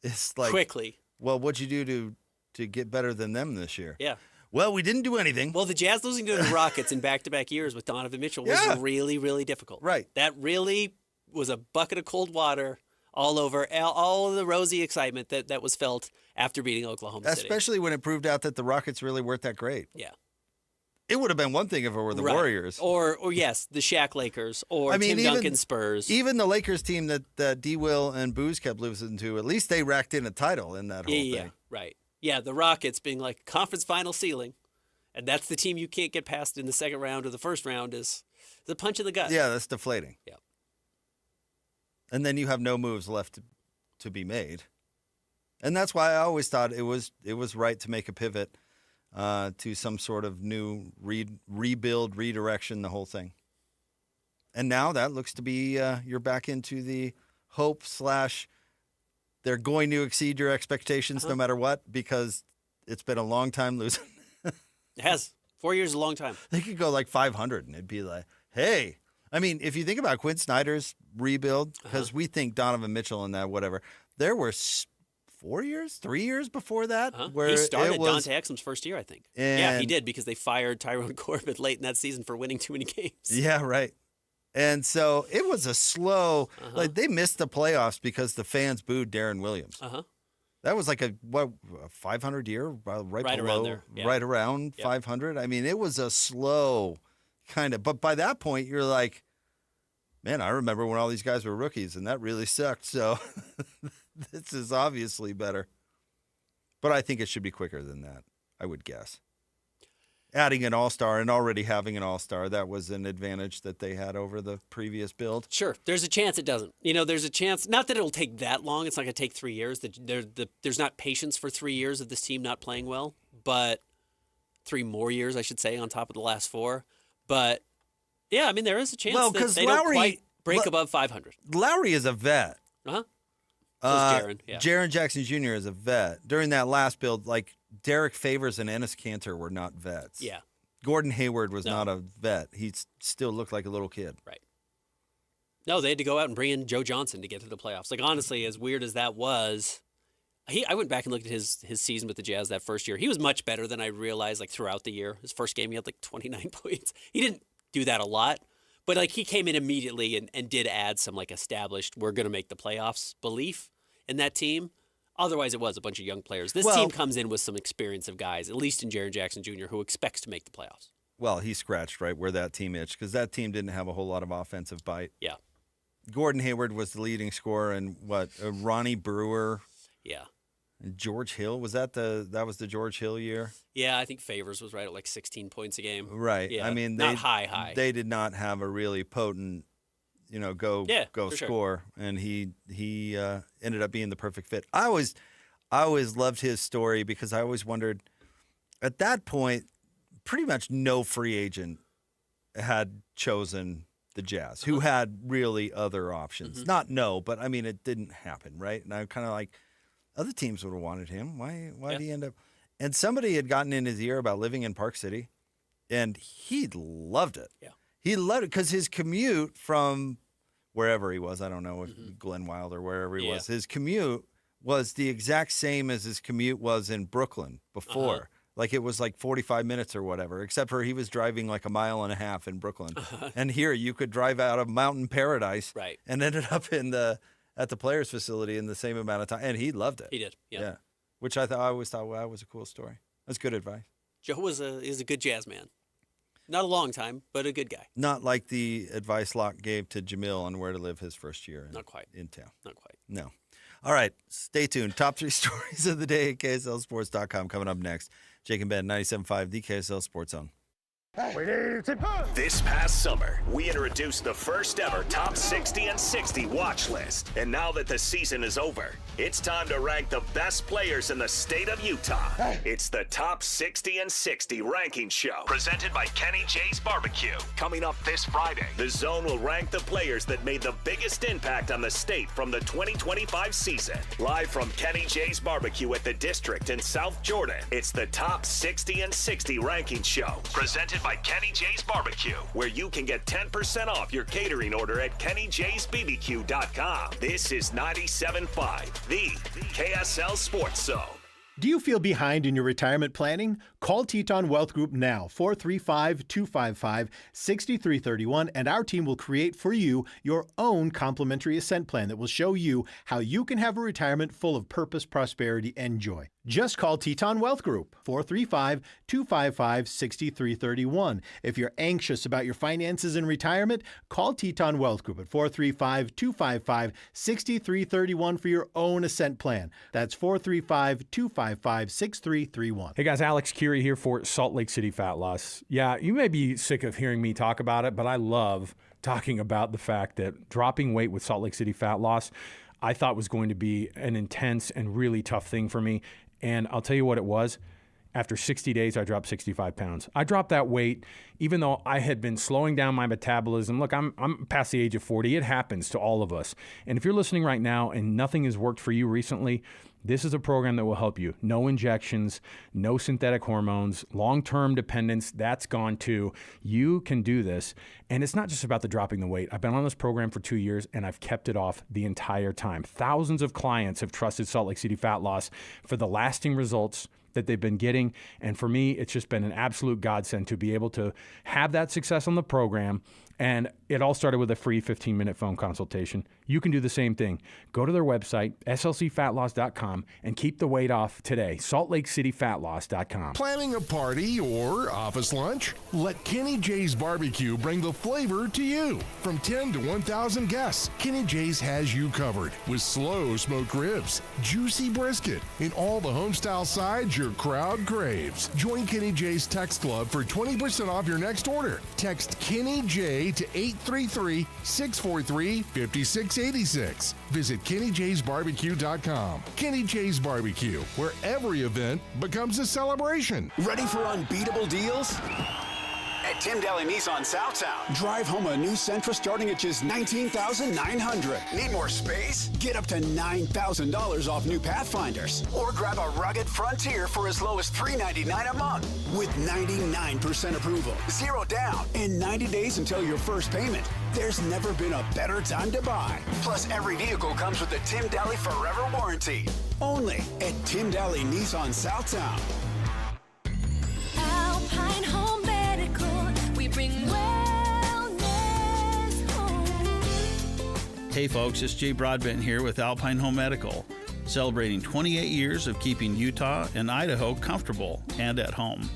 Speaker 19: It's like,
Speaker 21: quickly.
Speaker 19: Well, what'd you do to get better than them this year?
Speaker 21: Yeah.
Speaker 19: Well, we didn't do anything.
Speaker 21: Well, the Jazz losing to the Rockets in back-to-back years with Donovan Mitchell was really, really difficult.
Speaker 19: Right.
Speaker 21: That really was a bucket of cold water all over, all of the rosy excitement that was felt after beating Oklahoma City.
Speaker 19: Especially when it proved out that the Rockets really weren't that great.
Speaker 21: Yeah.
Speaker 19: It would have been one thing if it were the Warriors.
Speaker 21: Or yes, the Shaq Lakers or Tim Duncan Spurs.
Speaker 19: Even the Lakers team that D. Will and Booz kept losing to, at least they racked in a title in that whole thing.
Speaker 21: Yeah, right. Yeah, the Rockets being like conference final ceiling, and that's the team you can't get past in the second round or the first round is the punch in the gut.
Speaker 19: Yeah, that's deflating.
Speaker 21: Yeah.
Speaker 19: And then you have no moves left to be made. And that's why I always thought it was right to make a pivot to some sort of new rebuild, redirection, the whole thing. And now that looks to be you're back into the hope / they're going to exceed your expectations no matter what, because it's been a long time losing.
Speaker 21: It has. 4 years is a long time.
Speaker 19: They could go like 500 and it'd be like, hey. I mean, if you think about Quinn Snyder's rebuild, because we think Donovan Mitchell and that, whatever, there were 3 years before that. Where
Speaker 21: he started Dante Exum's first year, I think.
Speaker 19: And
Speaker 21: yeah, he did, because they fired Tyrone Corbett late in that season for winning too many games.
Speaker 19: Yeah, right. And so it was a slow, like they missed the playoffs because the fans booed Darren Williams. That was like a 500 year, right below,
Speaker 21: around there. Yeah.
Speaker 19: Right around 500. I mean, it was a slow kind of, but by that point you're like, man, I remember when all these guys were rookies and that really sucked. So this is obviously better. But I think it should be quicker than that, I would guess. Adding an all-star and already having an all-star, that was an advantage that they had over the previous build.
Speaker 21: Sure. There's a chance it doesn't. There's a chance, not that it'll take that long. It's not going to take 3 years. There's not patience for 3 years of this team not playing well, but 3 more years, I should say, on top of the last 4. But, yeah, I mean, there is a chance that they don't quite break above 500.
Speaker 19: Lowry is a vet.
Speaker 21: So is Jaren. Yeah.
Speaker 19: Jaren Jackson Jr. is a vet. During that last build, like, Derek Favors and Enes Kanter were not vets.
Speaker 21: Yeah.
Speaker 19: Gordon Hayward was not a vet. He still looked like a little kid.
Speaker 21: Right. No, they had to go out and bring in Joe Johnson to get to the playoffs. Like, honestly, as weird as that was, I went back and looked at his season with the Jazz that first year. He was much better than I realized, like, throughout the year. His first game, he had, like, 29 points. He didn't do that a lot, but, like, he came in immediately and did add some, like, established, we're going to make the playoffs belief in that team. Otherwise, it was a bunch of young players. This team comes in with some experience of guys, at least in Jaren Jackson Jr., who expects to make the playoffs.
Speaker 19: Well, he scratched right where that team itched because that team didn't have a whole lot of offensive bite.
Speaker 21: Yeah.
Speaker 19: Gordon Hayward was the leading scorer, and Ronnie Brewer.
Speaker 21: Yeah.
Speaker 19: And George Hill, was that was the George Hill year?
Speaker 21: Yeah, I think Favors was right at like 16 points a game.
Speaker 19: Right.
Speaker 21: Yeah,
Speaker 19: I mean,
Speaker 21: not high.
Speaker 19: They did not have a really potent, go score,
Speaker 21: sure.
Speaker 19: and he ended up being the perfect fit. I always loved his story because I always wondered, at that point, pretty much no free agent had chosen the Jazz, who had really other options.
Speaker 21: Mm-hmm.
Speaker 19: Not no, but I mean, it didn't happen, right? And I'm kind of like, other teams would have wanted him. Why did he end up? And somebody had gotten in his ear about living in Park City, and he loved it.
Speaker 21: Yeah.
Speaker 19: He loved it because his commute from wherever he was, I don't know, Glen Wild or wherever he was, his commute was the exact same as his commute was in Brooklyn before. Like it was like 45 minutes or whatever, except for he was driving like a mile and a half in Brooklyn. And here you could drive out of Mountain Paradise and ended up at the players' facility in the same amount of time. And he loved it.
Speaker 21: He did. Yeah.
Speaker 19: Which I always thought, wow, that was a cool story. That's good advice.
Speaker 21: Joe is a good jazz man. Not a long time, but a good guy.
Speaker 19: Not like the advice Locke gave to Jamil on where to live his first year
Speaker 21: Not quite.
Speaker 19: in town.
Speaker 21: Not quite.
Speaker 19: No. All right, stay tuned. Top 3 stories of the day at KSLSports.com coming up next. Jake and Ben, 97.5, the KSL Sports Zone.
Speaker 9: This past summer, we introduced the first ever Top 60 and 60 watch list. And now that the season is over, it's time to rank the best players in the state of Utah. It's the Top 60 and 60 ranking show, presented by Kenny J's Barbecue. Coming up this Friday, the Zone will rank the players that made the biggest impact on the state from the 2025 season. Live from Kenny J's Barbecue at the District in South Jordan, it's the Top 60 and 60 ranking show, presented by Kenny J's Barbecue, where you can get 10% off your catering order at KennyJ'sBBQ.com. This is 97.5, the KSL Sports Zone.
Speaker 1: Do you feel behind in your retirement planning? Call Teton Wealth Group now, 435-255-6331, and our team will create for you your own complimentary Ascent plan that will show you how you can have a retirement full of purpose, prosperity, and joy. Just call Teton Wealth Group, 435-255-6331. If you're anxious about your finances in retirement, call Teton Wealth Group at 435-255-6331 for your own Ascent plan. That's 435-255-6331.
Speaker 5: Hey guys, Alex Curie here for Salt Lake City Fat Loss. Yeah, you may be sick of hearing me talk about it, but I love talking about the fact that dropping weight with Salt Lake City Fat Loss, I thought was going to be an intense and really tough thing for me. And I'll tell you what it was. After 60 days, I dropped 65 pounds. I dropped that weight even though I had been slowing down my metabolism. Look, I'm past the age of 40. It happens to all of us. And if you're listening right now and nothing has worked for you recently, this is a program that will help you. No injections, no synthetic hormones, long-term dependence, that's gone too. You can do this. And it's not just about the dropping the weight. I've been on this program for 2 years and I've kept it off the entire time. Thousands of clients have trusted Salt Lake City Fat Loss for the lasting results that they've been getting. And for me, it's just been an absolute godsend to be able to have that success on the program. And it all started with a free 15-minute phone consultation. You can do the same thing. Go to their website, slcfatloss.com, and keep the weight off today. SaltLakeCityFatLoss.com.
Speaker 6: Planning a party or office lunch? Let Kenny J's Barbecue bring the flavor to you. From 10 to 1,000 guests, Kenny J's has you covered with slow smoked ribs, juicy brisket, and all the homestyle sides your crowd craves. Join Kenny J's Text Club for 20% off your next order. Text Kenny J to 833-643-5686. Visit KennyJ'sBarbecue.com. Kenny J's Barbecue, where every event becomes a celebration.
Speaker 7: Ready for unbeatable deals? At Tim Daly Nissan Southtown, drive home a new Sentra starting at just $19,900. Need more space? Get up to $9,000 off new Pathfinders. Or grab a rugged Frontier for as low as $399 a month. With 99% approval, 0 down, and 90 days until your first payment. There's never been a better time to buy. Plus, every vehicle comes with a Tim Daly Forever warranty. Only at Tim Daly Nissan Southtown.
Speaker 17: Alpine Home Medical, we bring wellness home.
Speaker 20: Hey folks, it's Jay Broadbent here with Alpine Home Medical, celebrating 28 years of keeping Utah and Idaho comfortable and at home.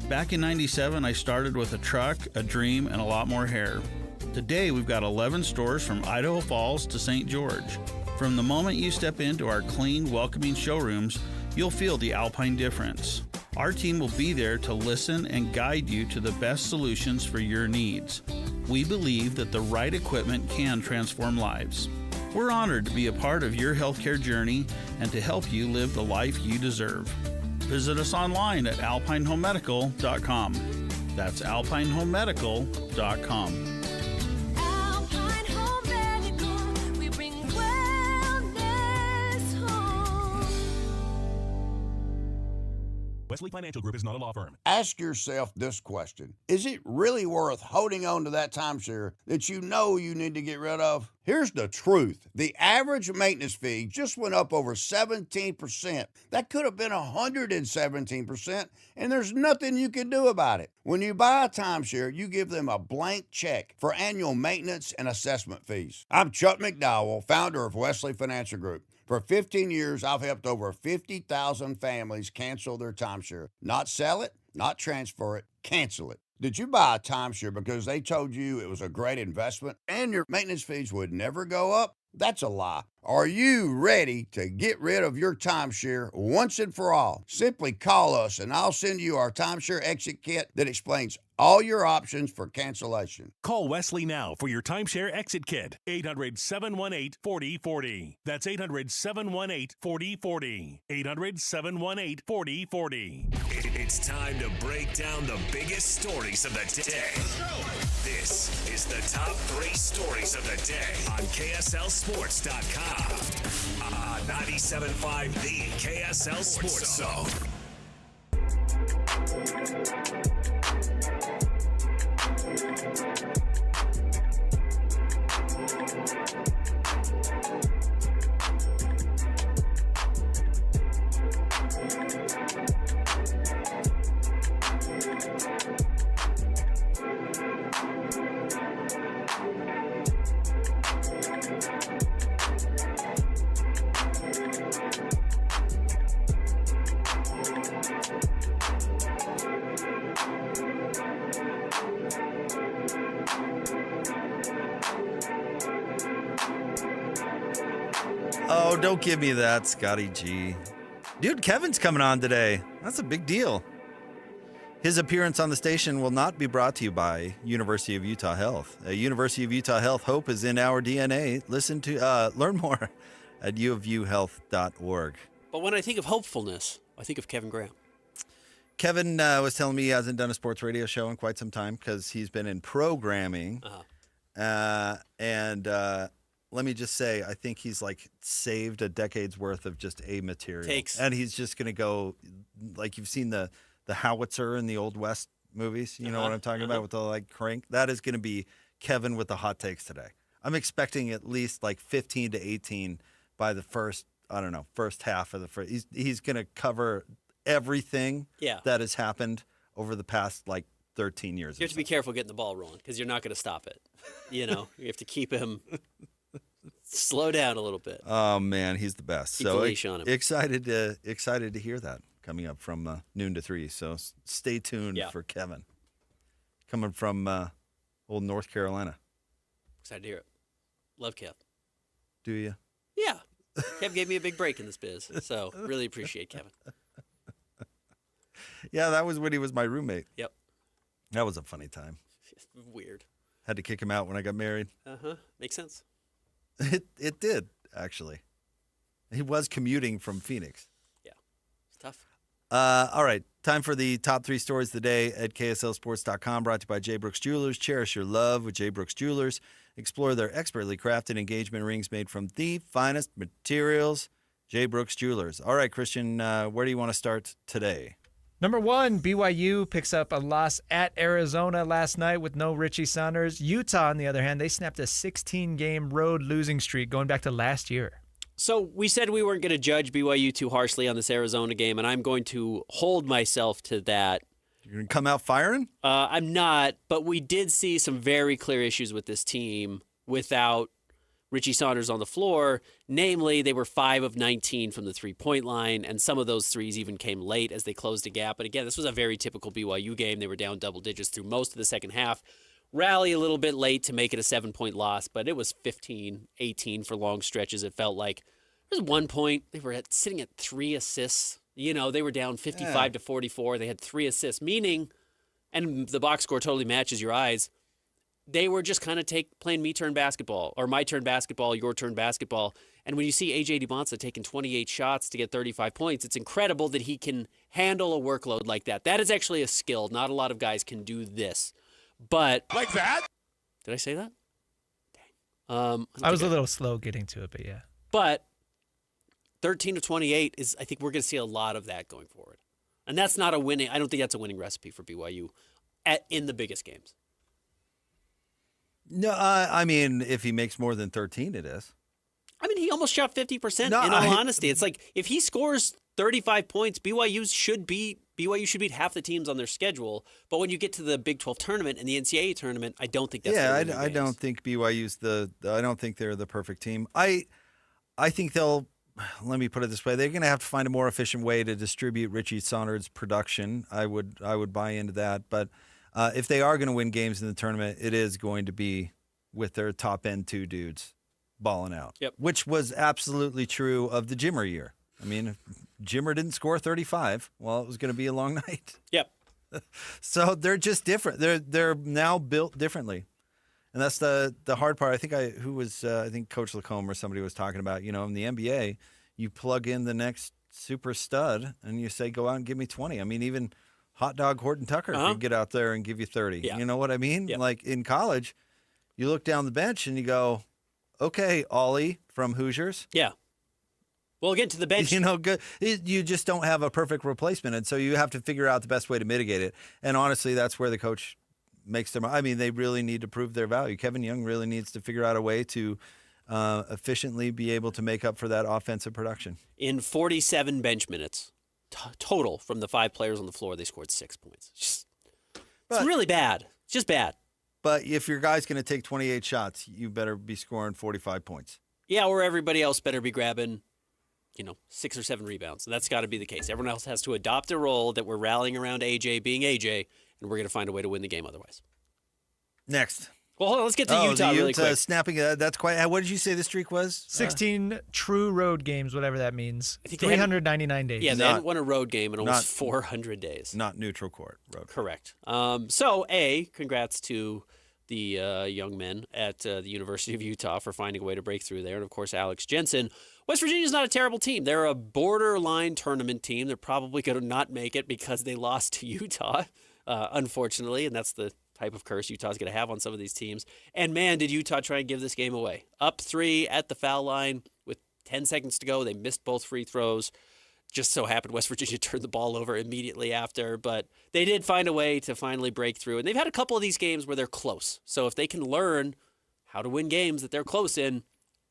Speaker 20: Back in '97, I started with a truck, a dream, and a lot more hair. Today, we've got 11 stores from Idaho Falls to St. George. From the moment you step into our clean, welcoming showrooms, you'll feel the Alpine difference. Our team will be there to listen and guide you to the best solutions for your needs. We believe that the right equipment can transform lives. We're honored to be a part of your healthcare journey and to help you live the life you deserve. Visit us online at alpinehomemedical.com. That's alpinehomemedical.com.
Speaker 22: Wesley Financial Group is not a law firm.
Speaker 24: Ask yourself this question. Is it really worth holding on to that timeshare that you know you need to get rid of? Here's the truth. The average maintenance fee just went up over 17%. That could have been 117%, and there's nothing you can do about it. When you buy a timeshare, you give them a blank check for annual maintenance and assessment fees. I'm Chuck McDowell, founder of Wesley Financial Group. For 15 years, I've helped over 50,000 families cancel their timeshare. Not sell it, not transfer it, cancel it. Did you buy a timeshare because they told you it was a great investment and your maintenance fees would never go up? That's a lie. Are you ready to get rid of your timeshare once and for all? Simply call us and I'll send you our timeshare exit kit that explains all your options for cancellation.
Speaker 22: Call Wesley now for your timeshare exit kit. 800-718-4040. That's 800-718-4040. 800-718-4040.
Speaker 9: It's time to break down the biggest stories of the day. This is the top 3 stories of the day on KSLSports.com. 97.5, the KSL Sports Zone.
Speaker 19: Oh, don't give me that, Scotty G. Dude, Kevin's coming on today. That's a big deal. His appearance on the station will not be brought to you by University of Utah Health. University of Utah Health, hope is in our DNA. Learn more at uofuhealth.org.
Speaker 21: But when I think of hopefulness, I think of Kevin Graham.
Speaker 19: Kevin was telling me he hasn't done a sports radio show in quite some time because he's been in programming. Let me just say, I think he's like saved a decade's worth of just A material. And he's just going to go, like you've seen the howitzer in the Old West movies. You know what I'm talking about with the like crank? That is going to be Kevin with the hot takes today. I'm expecting at least like 15 to 18 by the first half of the first. He's going to cover everything that has happened over the past like 13 years.
Speaker 21: You have to be careful getting the ball rolling because you're not going to stop it. You have to keep him slow down a little bit.
Speaker 19: Oh man, he's the best.
Speaker 21: Keep the leash on him.
Speaker 19: Excited to hear that coming up from noon to 3. So stay tuned for Kevin coming from old North Carolina.
Speaker 21: Excited to hear it. Love Kev.
Speaker 19: Do you?
Speaker 21: Yeah. Kev gave me a big break in this biz, so really appreciate Kevin.
Speaker 19: Yeah, that was when he was my roommate.
Speaker 21: Yep.
Speaker 19: That was a funny time.
Speaker 21: Weird.
Speaker 19: Had to kick him out when I got married.
Speaker 21: Makes sense.
Speaker 19: It did, actually. He was commuting from Phoenix.
Speaker 21: Yeah. It's tough.
Speaker 19: All right. Time for the top 3 stories of the day at KSLSports.com, brought to you by J. Brooks Jewelers. Cherish your love with J. Brooks Jewelers. Explore their expertly crafted engagement rings made from the finest materials. J. Brooks Jewelers. All right, Christian, where do you want to start today?
Speaker 3: Number 1, BYU picks up a loss at Arizona last night with no Richie Saunders. Utah, on the other hand, they snapped a 16-game road losing streak going back to last year.
Speaker 21: So we said we weren't going to judge BYU too harshly on this Arizona game, and I'm going to hold myself to that.
Speaker 19: You're going to come out firing?
Speaker 21: I'm not, but we did see some very clear issues with this team without Richie Saunders on the floor. Namely, they were 5 of 19 from the three-point line, and some of those threes even came late as they closed the gap. But again, this was a very typical BYU game. They were down double digits through most of the second half. Rally a little bit late to make it a 7-point loss, but it was 15-18 for long stretches. It felt like there was one point they were sitting at 3 assists. They were down 55 to 44. They had 3 assists, meaning, and the box score totally matches your eyes, they were just kind of playing me turn basketball, or my turn basketball, your turn basketball. And when you see A.J. DiBonsa taking 28 shots to get 35 points, it's incredible that he can handle a workload like that. That is actually a skill. Not a lot of guys can do this. But
Speaker 2: like that?
Speaker 21: Did I say that? Dang.
Speaker 3: I was a little slow getting to it, but yeah.
Speaker 21: But 13 to 28 is, I think we're going to see a lot of that going forward. And that's not a winning, I don't think that's a winning recipe for BYU in the biggest games.
Speaker 19: No, I mean, if he makes more than 13, it is.
Speaker 21: I mean, he almost shot 50%, in all honesty. It's like, if he scores 35 points, BYU should beat half the teams on their schedule. But when you get to the Big 12 tournament and the NCAA tournament, I don't think that's
Speaker 19: I don't think BYU's I don't think they're the perfect team. I think let me put it this way, they're going to have to find a more efficient way to distribute Richie Saunders' production. I would buy into that. But if they are going to win games in the tournament, it is going to be with their top-end 2 dudes balling out, which was absolutely true of the Jimmer year. I mean, if Jimmer didn't score 35, well, it was going to be a long night.
Speaker 21: Yep.
Speaker 19: So they're just different. They're now built differently. And that's the hard part. I think Coach Lacombe or somebody was talking about, in the NBA, you plug in the next super stud and you say, go out and give me 20. I mean, even Hot Dog Horton Tucker could get out there and give you 30. Yeah. You know what I mean? Yep. Like in college, you look down the bench and you go, okay, Ollie from Hoosiers.
Speaker 21: Yeah. Well, get to the bench.
Speaker 19: Good. You just don't have a perfect replacement, and so you have to figure out the best way to mitigate it. And honestly, that's where the coach makes them. I mean, they really need to prove their value. Kevin Young really needs to figure out a way to efficiently be able to make up for that offensive production.
Speaker 21: In 47 bench minutes total from the 5 players on the floor, they scored 6 points. It's really bad. It's just bad.
Speaker 19: But if your guy's going to take 28 shots, you better be scoring 45 points.
Speaker 21: Yeah, or everybody else better be grabbing 6 or 7 rebounds. And that's got to be the case. Everyone else has to adopt a role that we're rallying around AJ being AJ, and we're going to find a way to win the game otherwise.
Speaker 19: Next.
Speaker 21: Well, hold on, let's get to
Speaker 19: Oh,
Speaker 21: Utah
Speaker 19: the
Speaker 21: really
Speaker 19: Utes,
Speaker 21: quick.
Speaker 19: snapping. That's quite. What did you say the streak was?
Speaker 3: 16 true road games, whatever that means.
Speaker 21: I think they haven't-
Speaker 3: 399 days.
Speaker 21: Yeah, they haven't won a road game in
Speaker 19: not-
Speaker 21: almost 400 days.
Speaker 19: Not neutral court. Road.
Speaker 21: Correct. Congrats to the young men at the University of Utah for finding a way to break through there. And, of course, Alex Jensen. West Virginia's not a terrible team. They're a borderline tournament team. They're probably going to not make it because they lost to Utah, unfortunately, and that's the type of curse Utah's going to have on some of these teams. And, man, did Utah try and give this game away. Up 3 at the foul line with 10 seconds to go. They missed both free throws. Just so happened West Virginia turned the ball over immediately after, but they did find a way to finally break through. And they've had a couple of these games where they're close. So if they can learn how to win games that they're close in,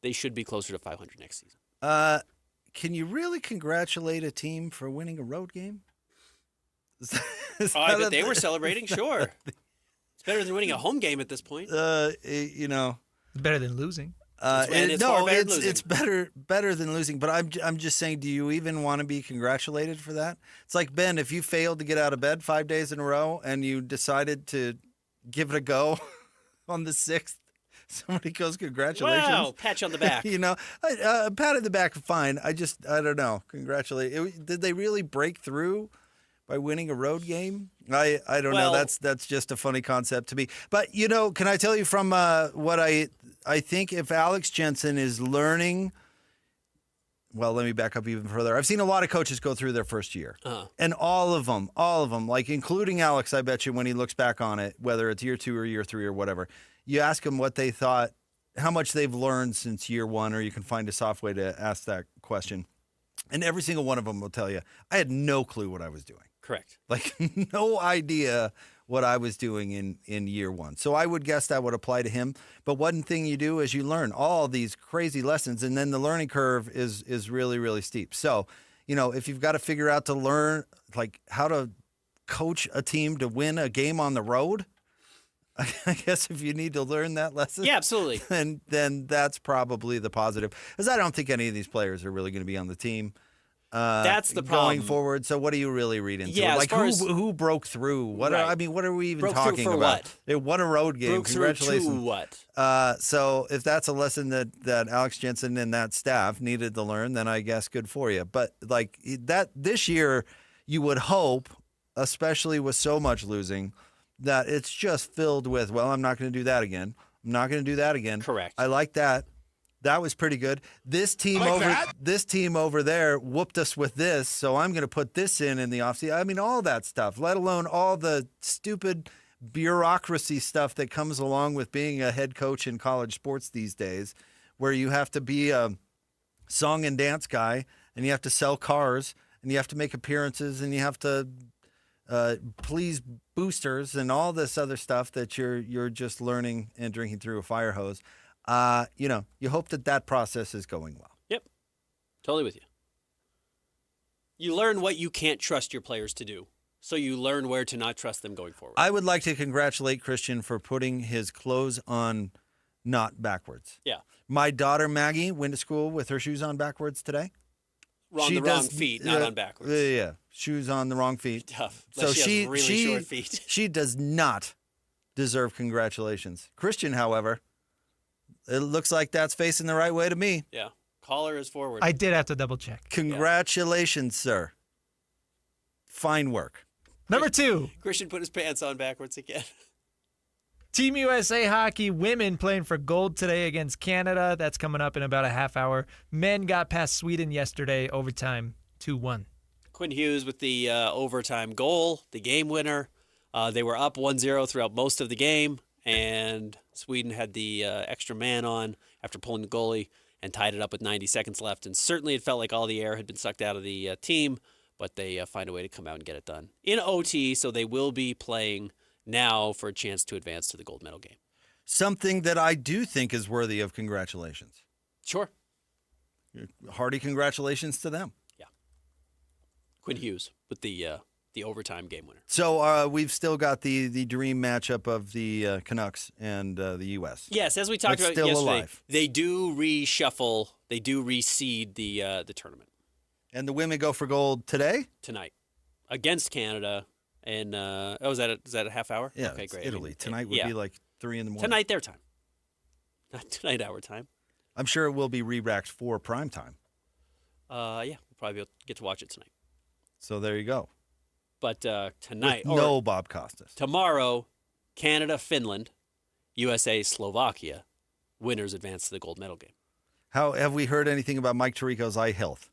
Speaker 21: they should be closer to 500 next season.
Speaker 19: Can you really congratulate a team for winning a road game?
Speaker 21: I bet they were celebrating, sure. It's better than winning a home game at this point.
Speaker 19: You know,
Speaker 3: It's better than losing.
Speaker 19: It's better than losing. But I'm just saying, do you even want to be congratulated for that? It's like, Ben, if you failed to get out of bed 5 days in a row and you decided to give it a go on the 6th, somebody goes, congratulations.
Speaker 21: Wow, pat you on the back.
Speaker 19: You know, pat on the back, fine. I don't know. Congratulate. Did they really break through by winning a road game? I don't know. That's just a funny concept to me. But, you know, can I tell you from what I think if Alex Jensen is learning, well, let me back up even further. I've seen a lot of coaches go through their first year. And all of them, like including Alex, I bet you when he looks back on it, whether it's year 2 or year 3 or whatever, you ask them what they thought, how much they've learned since year 1, or you can find a soft way to ask that question. And every single one of them will tell you, I had no clue what I was doing.
Speaker 21: Correct.
Speaker 19: Like no idea what I was doing in year 1. So I would guess that would apply to him. But one thing you do is you learn all these crazy lessons, and then the learning curve is really, really steep. So, you know, if you've got to figure out to learn like how to coach a team to win a game on the road, I guess if you need to learn that lesson,
Speaker 21: yeah, absolutely,
Speaker 19: then that's probably the positive. Because I don't think any of these players are really going to be on the team.
Speaker 21: That's the problem
Speaker 19: going forward. So what do you really read into
Speaker 21: Yeah,
Speaker 19: it? Like
Speaker 21: as far
Speaker 19: who broke through? What
Speaker 21: Right.
Speaker 19: what are we even
Speaker 21: Broke through
Speaker 19: talking
Speaker 21: for
Speaker 19: about?
Speaker 21: what?
Speaker 19: They won a road game.
Speaker 21: Broke through
Speaker 19: Congratulations.
Speaker 21: to what?
Speaker 19: So if that's a lesson that Alex Jensen and that staff needed to learn, then I guess good for you. But like that this year, you would hope, especially with so much losing, that it's just filled with, well, I'm not going to do that again. I'm not going to do that again.
Speaker 21: Correct.
Speaker 19: I like that. That was pretty good. This team this team over there whooped us with this, so I'm going to put this in the offseason. I mean, all that stuff, let alone all the stupid bureaucracy stuff that comes along with being a head coach in college sports these days, where you have to be a song and dance guy, and you have to sell cars, and you have to make appearances, and you have to please boosters and all this other stuff that you're just learning and drinking through a fire hose. You know, you hope that process is going well.
Speaker 21: Yep. Totally with you. You learn what you can't trust your players to do, so you learn where to not trust them going forward.
Speaker 19: I would like to congratulate Christian for putting his clothes on not backwards.
Speaker 21: Yeah.
Speaker 19: My daughter Maggie went to school with her shoes on backwards today.
Speaker 21: On the wrong feet, not on backwards.
Speaker 19: Yeah, shoes on the wrong feet.
Speaker 21: Tough.
Speaker 19: So
Speaker 21: Unless she has really short feet.
Speaker 19: She does not deserve congratulations. Christian, however, it looks like that's facing the right way to me.
Speaker 21: Yeah. Collar is forward.
Speaker 3: I did have to double check.
Speaker 19: Congratulations, sir. Fine work.
Speaker 3: Number 2.
Speaker 21: Christian put his pants on backwards again.
Speaker 3: Team USA hockey women playing for gold today against Canada. That's coming up in about a half hour. Men got past Sweden yesterday, overtime, 2-1.
Speaker 21: Quinn Hughes with the overtime goal, the game winner. They were up 1-0 throughout most of the game, and Sweden had the extra man on after pulling the goalie and tied it up with 90 seconds left. And certainly it felt like all the air had been sucked out of the team, but they find a way to come out and get it done in OT, so they will be playing now for a chance to advance to the gold medal game.
Speaker 19: Something that I do think is worthy of congratulations.
Speaker 21: Sure.
Speaker 19: Hearty congratulations to them.
Speaker 21: Yeah. Quinn Hughes with the overtime game winner.
Speaker 19: So we've still got the dream matchup of the Canucks and the U.S.
Speaker 21: Yes, as we talked
Speaker 19: That's
Speaker 21: about
Speaker 19: still
Speaker 21: yesterday,
Speaker 19: alive.
Speaker 21: they do reshuffle, they do reseed the tournament.
Speaker 19: And the women go for gold today?
Speaker 21: Tonight. Against Canada. And is that a half hour?
Speaker 19: Yeah,
Speaker 21: okay,
Speaker 19: it's
Speaker 21: great.
Speaker 19: Italy. Tonight would be like 3 in the morning.
Speaker 21: Tonight, their time. Not tonight, our time.
Speaker 19: I'm sure it will be re-racked for prime time.
Speaker 21: Yeah, we'll probably get to watch it tonight.
Speaker 19: So there you go.
Speaker 21: But tonight,
Speaker 19: With no Bob Costas.
Speaker 21: Tomorrow, Canada, Finland, USA, Slovakia. Winners advance to the gold medal game.
Speaker 19: How have we heard anything about Mike Tirico's eye health?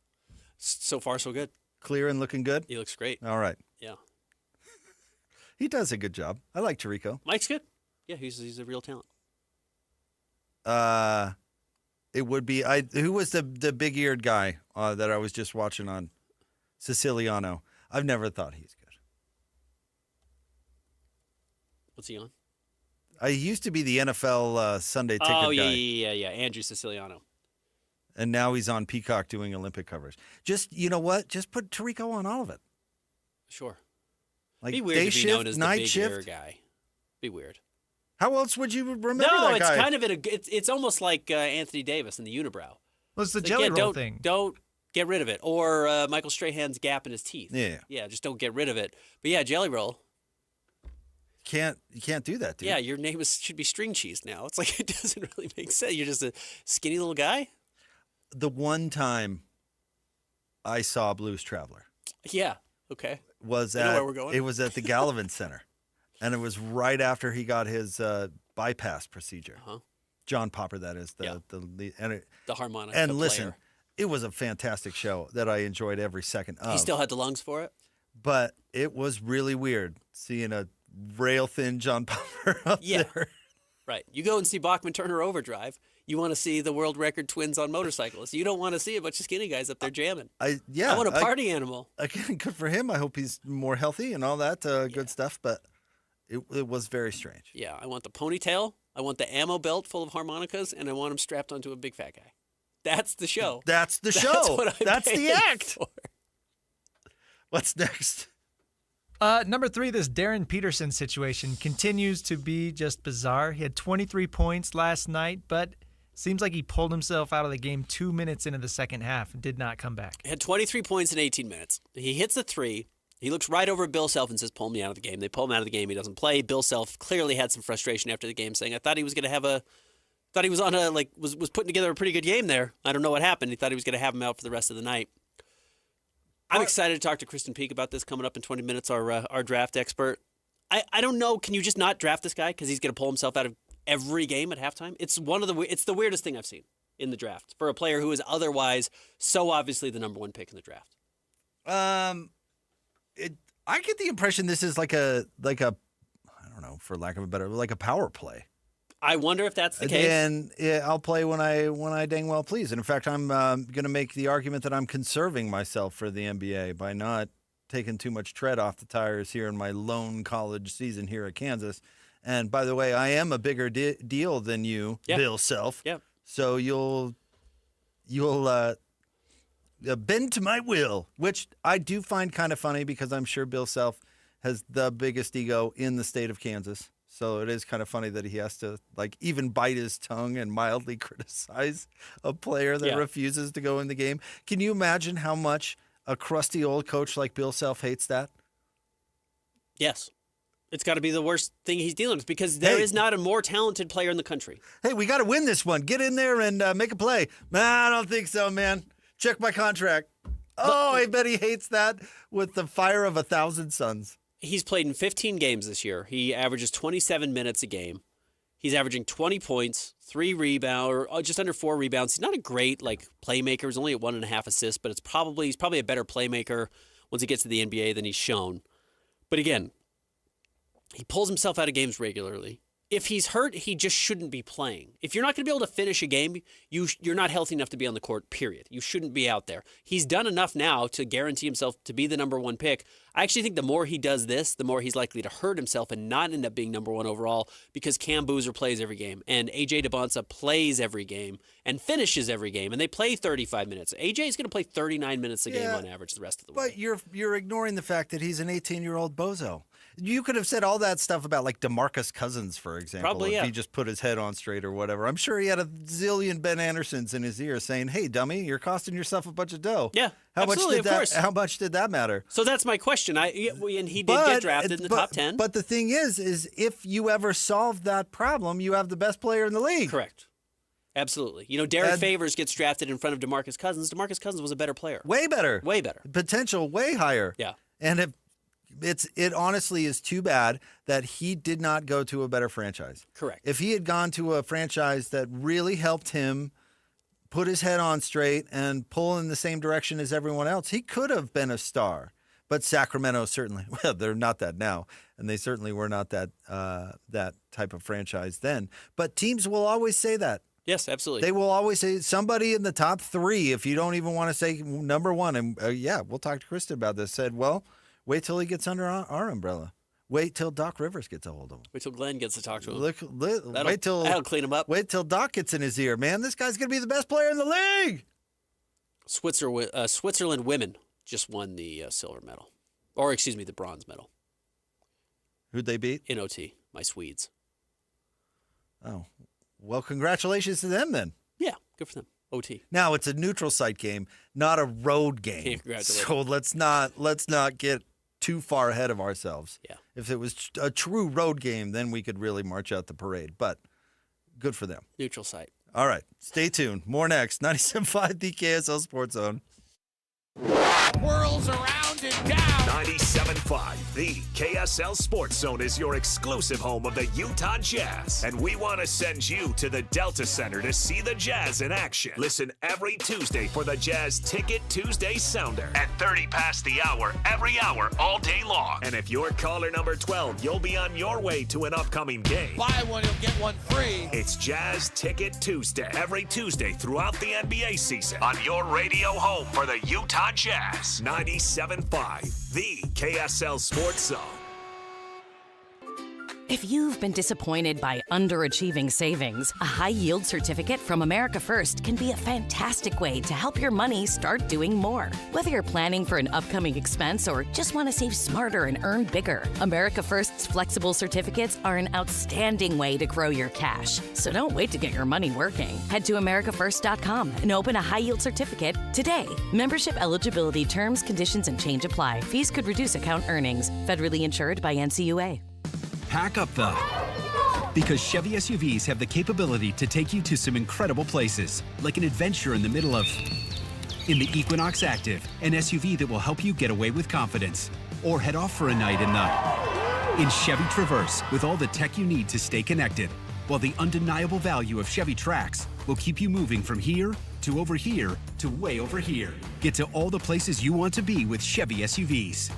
Speaker 21: So far, so good.
Speaker 19: Clear and looking good?
Speaker 21: He looks great.
Speaker 19: All right.
Speaker 21: Yeah.
Speaker 19: He does a good job. I like Tirico.
Speaker 21: Mike's good. Yeah, he's a real talent.
Speaker 19: It would be who was the big-eared guy that I was just watching on Siciliano? I've never thought he's good.
Speaker 21: What's he on?
Speaker 19: He used to be the NFL Sunday ticket guy.
Speaker 21: Yeah. Andrew Siciliano.
Speaker 19: And now he's on Peacock doing Olympic coverage. Just, you know what? Just put Tirico on all of it.
Speaker 21: Sure.
Speaker 19: Like
Speaker 21: be weird
Speaker 19: day
Speaker 21: to be
Speaker 19: shift,
Speaker 21: known as the
Speaker 19: night
Speaker 21: big
Speaker 19: shift.
Speaker 21: air guy. Be weird.
Speaker 19: How else would you remember
Speaker 21: No,
Speaker 19: that
Speaker 21: it's
Speaker 19: guy?
Speaker 21: kind of it's almost like Anthony Davis in the unibrow.
Speaker 3: Well, it's the
Speaker 21: Like,
Speaker 3: jelly roll
Speaker 21: don't,
Speaker 3: thing.
Speaker 21: Don't get rid of it. Or Michael Strahan's gap in his teeth.
Speaker 19: Yeah.
Speaker 21: Yeah, just don't get rid of it. But yeah, jelly roll.
Speaker 19: You can't do that, dude.
Speaker 21: Yeah, your name should be string cheese now. It's like it doesn't really make sense. You're just a skinny little guy.
Speaker 19: The one time I saw Blues Traveler
Speaker 21: Yeah. Okay.
Speaker 19: was
Speaker 21: I know
Speaker 19: at
Speaker 21: where we're going.
Speaker 19: it was at the Gallivan Center, and it was right after he got his bypass procedure.
Speaker 21: Uh-huh.
Speaker 19: John Popper, that is the lead,
Speaker 21: The harmonica
Speaker 19: And
Speaker 21: player.
Speaker 19: listen, it was a fantastic show that I enjoyed every second of.
Speaker 21: He still had the lungs for it.
Speaker 19: But it was really weird seeing a rail thin John Popper up there.
Speaker 21: Right. You go and see Bachman Turner Overdrive. You want to see the world record twins on motorcycles. You don't want to see a bunch of skinny guys up there jamming. I want a party animal.
Speaker 19: Again, good for him. I hope he's more healthy and all that good stuff. But it was very strange.
Speaker 21: Yeah, I want the ponytail. I want the ammo belt full of harmonicas, and I want him strapped onto a big fat guy. That's the show.
Speaker 19: That's the show.
Speaker 21: That's what I'm
Speaker 19: That's the
Speaker 21: paying
Speaker 19: act.
Speaker 21: for.
Speaker 19: What's next?
Speaker 3: Number 3, this Darren Peterson situation continues to be just bizarre. He had 23 points last night, but seems like he pulled himself out of the game 2 minutes into the second half and did not come back.
Speaker 21: He had 23 points in 18 minutes. He hits the three. He looks right over at Bill Self and says, pull me out of the game. They pull him out of the game. He doesn't play. Bill Self clearly had some frustration after the game, saying, I thought he was going to have thought he was on was putting together a pretty good game there. I don't know what happened. He thought he was going to have him out for the rest of the night. I'm excited to talk to Kristen Peak about this coming up in 20 minutes, our draft expert. I don't know. Can you just not draft this guy because he's going to pull himself out of every game at halftime? It's the weirdest thing I've seen in the draft for a player who is otherwise so obviously the number one pick in the draft.
Speaker 19: I get the impression this is like a I don't know, for lack of a better, like a power play.
Speaker 21: I wonder if that's the case.
Speaker 19: And I'll play when I dang well please. And in fact, I'm going to make the argument that I'm conserving myself for the NBA by not taking too much tread off the tires here in my lone college season here at Kansas. And by the way, I am a bigger deal than you, Bill Self.
Speaker 21: Yeah.
Speaker 19: So you'll bend to my will, which I do find kind of funny because I'm sure Bill Self has the biggest ego in the state of Kansas. So it is kind of funny that he has to even bite his tongue and mildly criticize a player that refuses to go in the game. Can you imagine how much a crusty old coach like Bill Self hates that?
Speaker 21: Yes. It's got to be the worst thing he's dealing with because there is not a more talented player in the country.
Speaker 19: Hey, we got to win this one. Get in there and make a play. Nah, I don't think so, man. Check my contract. I bet he hates that with the fire of 1,000 suns.
Speaker 21: He's played in 15 games this year. He averages 27 minutes a game. He's averaging 20 points, 3 rebounds, or just under 4 rebounds. He's not a great playmaker. He's only at 1.5 assists, but he's probably a better playmaker once he gets to the NBA than he's shown. But again, he pulls himself out of games regularly. If he's hurt, he just shouldn't be playing. If you're not going to be able to finish a game, you're not healthy enough to be on the court, period. You shouldn't be out there. He's done enough now to guarantee himself to be the number one pick. I actually think the more he does this, the more he's likely to hurt himself and not end up being number one overall because Cam Boozer plays every game and A.J. DeBonsa plays every game and finishes every game, and they play 35 minutes. A.J. is going to play 39 minutes a game on average the rest of the way.
Speaker 19: But you're ignoring the fact that he's an 18-year-old bozo. You could have said all that stuff about like DeMarcus Cousins, for example.
Speaker 21: Probably,
Speaker 19: if he just put his head on straight or whatever. I'm sure he had a zillion Ben Andersons in his ear saying, "Hey, dummy, you're costing yourself a bunch of dough."
Speaker 21: Yeah,
Speaker 19: how
Speaker 21: absolutely,
Speaker 19: much did
Speaker 21: of course.
Speaker 19: How much did that matter?
Speaker 21: So that's my question. And he did get drafted in the top 10.
Speaker 19: But the thing is if you ever solve that problem, you have the best player in the league.
Speaker 21: Correct. Absolutely. Derek Favors gets drafted in front of DeMarcus Cousins. DeMarcus Cousins was a better player.
Speaker 19: Way better.
Speaker 21: Way better.
Speaker 19: Potential way higher.
Speaker 21: Yeah.
Speaker 19: And it honestly is too bad that he did not go to a better franchise.
Speaker 21: Correct.
Speaker 19: If he had gone to a franchise that really helped him put his head on straight and pull in the same direction as everyone else, he could have been a star. But Sacramento certainly, well, they're not that now, and they certainly were not that type of franchise then. But teams will always say that.
Speaker 21: Yes, absolutely.
Speaker 19: They will always say somebody in the top 3, if you don't even want to say number 1. And we'll talk to Kristen about this. Said, well, wait till he gets under our umbrella. Wait till Doc Rivers gets a hold of him.
Speaker 21: Wait till Glenn gets to talk to him.
Speaker 19: That'll
Speaker 21: clean him up.
Speaker 19: Wait till Doc gets in his ear. Man, this guy's going to be the best player in the league.
Speaker 21: Switzerland women just won the silver medal. Or, excuse me, the bronze medal.
Speaker 19: Who'd they beat?
Speaker 21: In OT, my Swedes.
Speaker 19: Oh, well, congratulations to them then.
Speaker 21: Yeah, good for them. OT.
Speaker 19: Now, it's a neutral site game, not a road game.
Speaker 21: Can't congratulate
Speaker 19: So let's not get too far ahead of ourselves.
Speaker 21: Yeah.
Speaker 19: If it was a true road game, then we could really march out the parade. But good for them.
Speaker 21: Neutral site.
Speaker 19: All right. Stay tuned. More next. 97.5, the KSL Sports Zone.
Speaker 9: Whirls around and down. 97.5, the KSL Sports Zone is your exclusive home of the Utah Jazz. And we want to send you to the Delta Center to see the Jazz in action. Listen every Tuesday for the Jazz Ticket Tuesday Sounder at 30 past the hour, every hour, all day long. And if you're caller number 12, you'll be on your way to an upcoming game.
Speaker 18: Buy one, you'll get one free.
Speaker 9: It's Jazz Ticket Tuesday, every Tuesday throughout the NBA season on your radio home for the Utah Jazz. 97.5, the KSL Sports Zone.
Speaker 4: If you've been disappointed by underachieving savings, a high-yield certificate from America First can be a fantastic way to help your money start doing more. Whether you're planning for an upcoming expense or just want to save smarter and earn bigger, America First's flexible certificates are an outstanding way to grow your cash. So don't wait to get your money working. Head to americafirst.com and open a high-yield certificate today. Membership eligibility terms, conditions, and change apply. Fees could reduce account earnings. Federally insured by NCUA.
Speaker 8: Pack up, though, because Chevy SUVs have the capability to take you to some incredible places, like an adventure in the middle of... In the Equinox Active, an SUV that will help you get away with confidence, or head off for a night in Chevy Traverse, with all the tech you need to stay connected, while the undeniable value of Chevy Trax will keep you moving from here to over here to way over here. Get to all the places you want to be with Chevy SUVs.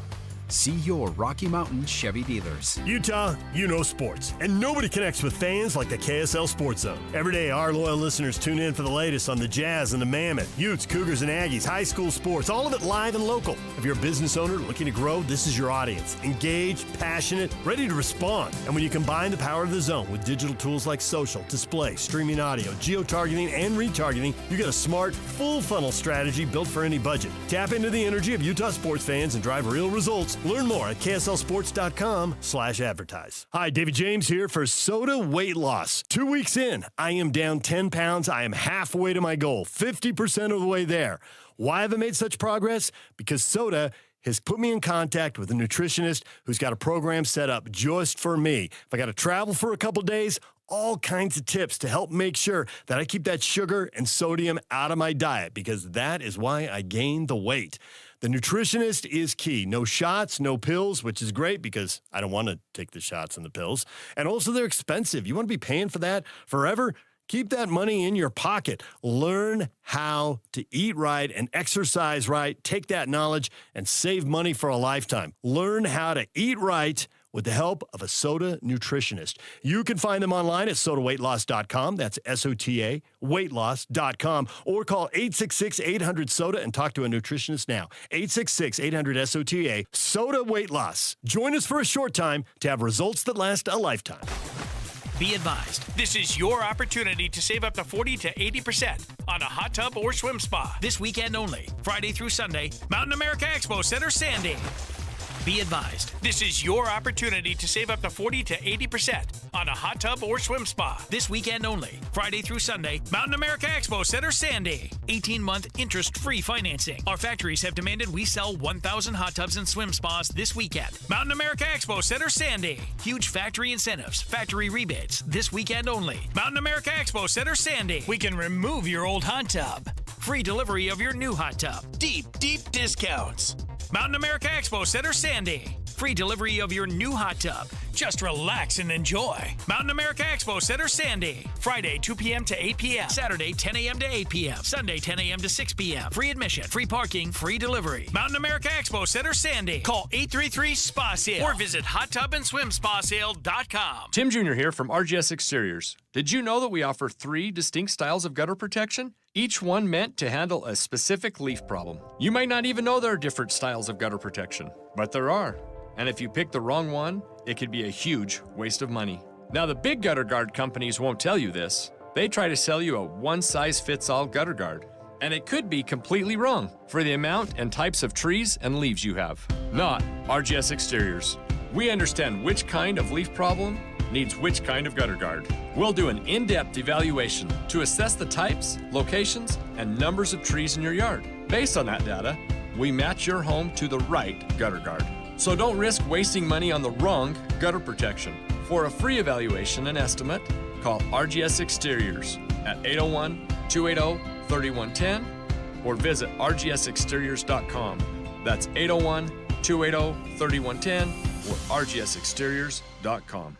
Speaker 8: See your Rocky Mountain Chevy dealers.
Speaker 12: Utah, you know sports, and nobody connects with fans like the KSL Sports Zone. Every day, our loyal listeners tune in for the latest on the Jazz and the Mammoth, Utes, Cougars, and Aggies, high school sports, all of it live and local. If you're a business owner looking to grow, this is your audience. Engaged, passionate, ready to respond. And when you combine the power of the zone with digital tools like social, display, streaming audio, geo-targeting, and retargeting, you get a smart, full funnel strategy built for any budget. Tap into the energy of Utah sports fans and drive real results. Learn more at kslsports.com/advertise. Hi, David James here for Soda Weight Loss. 2 weeks in, I am down 10 pounds. I am halfway to my goal, 50% of the way there. Why have I made such progress? Because Soda has put me in contact with a nutritionist who's got a program set up just for me. If I got to travel for a couple days, all kinds of tips to help make sure that I keep that sugar and sodium out of my diet, because that is why I gained the weight. The nutritionist is key. No shots, no pills, which is great because I don't want to take the shots and the pills. And also they're expensive. You want to be paying for that forever? Keep that money in your pocket. Learn how to eat right and exercise right. Take that knowledge and save money for a lifetime. Learn how to eat right with the help of a Soda nutritionist. You can find them online at sodaweightloss.com. That's SOTA, weightloss.com. Or call 866-800-SODA and talk to a nutritionist now. 866-800-SOTA, Soda Weight Loss. Join us for a short time to have results that last a lifetime.
Speaker 10: Be advised, this is your opportunity to save up to 40 to 80% on a hot tub or swim spa. This weekend only, Friday through Sunday, Mountain America Expo Center, Sandy. Be advised, this is your opportunity to save up to 40 to 80% on a hot tub or swim spa. This weekend only, Friday through Sunday, Mountain America Expo Center, Sandy. 18-month interest-free financing. Our factories have demanded we sell 1,000 hot tubs and swim spas this weekend. Mountain America Expo Center, Sandy. Huge factory incentives, factory rebates, this weekend only. Mountain America Expo Center, Sandy. We can remove your old hot tub. Free delivery of your new hot tub. Deep, deep discounts. Mountain America Expo Center, Sandy. Free delivery of your new hot tub. Just relax and enjoy. Mountain America Expo Center, Sandy. Friday, 2 p.m. to 8 p.m. Saturday, 10 a.m. to 8 p.m. Sunday, 10 a.m. to 6 p.m. Free admission, free parking, free delivery. Mountain America Expo Center, Sandy. Call 833-SPA-SALE or visit hottubandSwimSpaSale.com.
Speaker 11: Tim Jr. here from RGS Exteriors. Did you know that we offer 3 distinct styles of gutter protection? Each one meant to handle a specific leaf problem. You might not even know there are different styles of gutter protection, but there are. And if you pick the wrong one, it could be a huge waste of money. Now, the big gutter guard companies won't tell you this. They try to sell you a one-size-fits-all gutter guard. And it could be completely wrong for the amount and types of trees and leaves you have. Not RGS Exteriors. We understand which kind of leaf problem needs which kind of gutter guard. We'll do an in-depth evaluation to assess the types, locations, and numbers of trees in your yard. Based on that data, we match your home to the right gutter guard. So don't risk wasting money on the wrong gutter protection. For a free evaluation and estimate, call RGS Exteriors at 801-280-3110 or visit rgsexteriors.com. That's 801-280-3110 or rgsexteriors.com.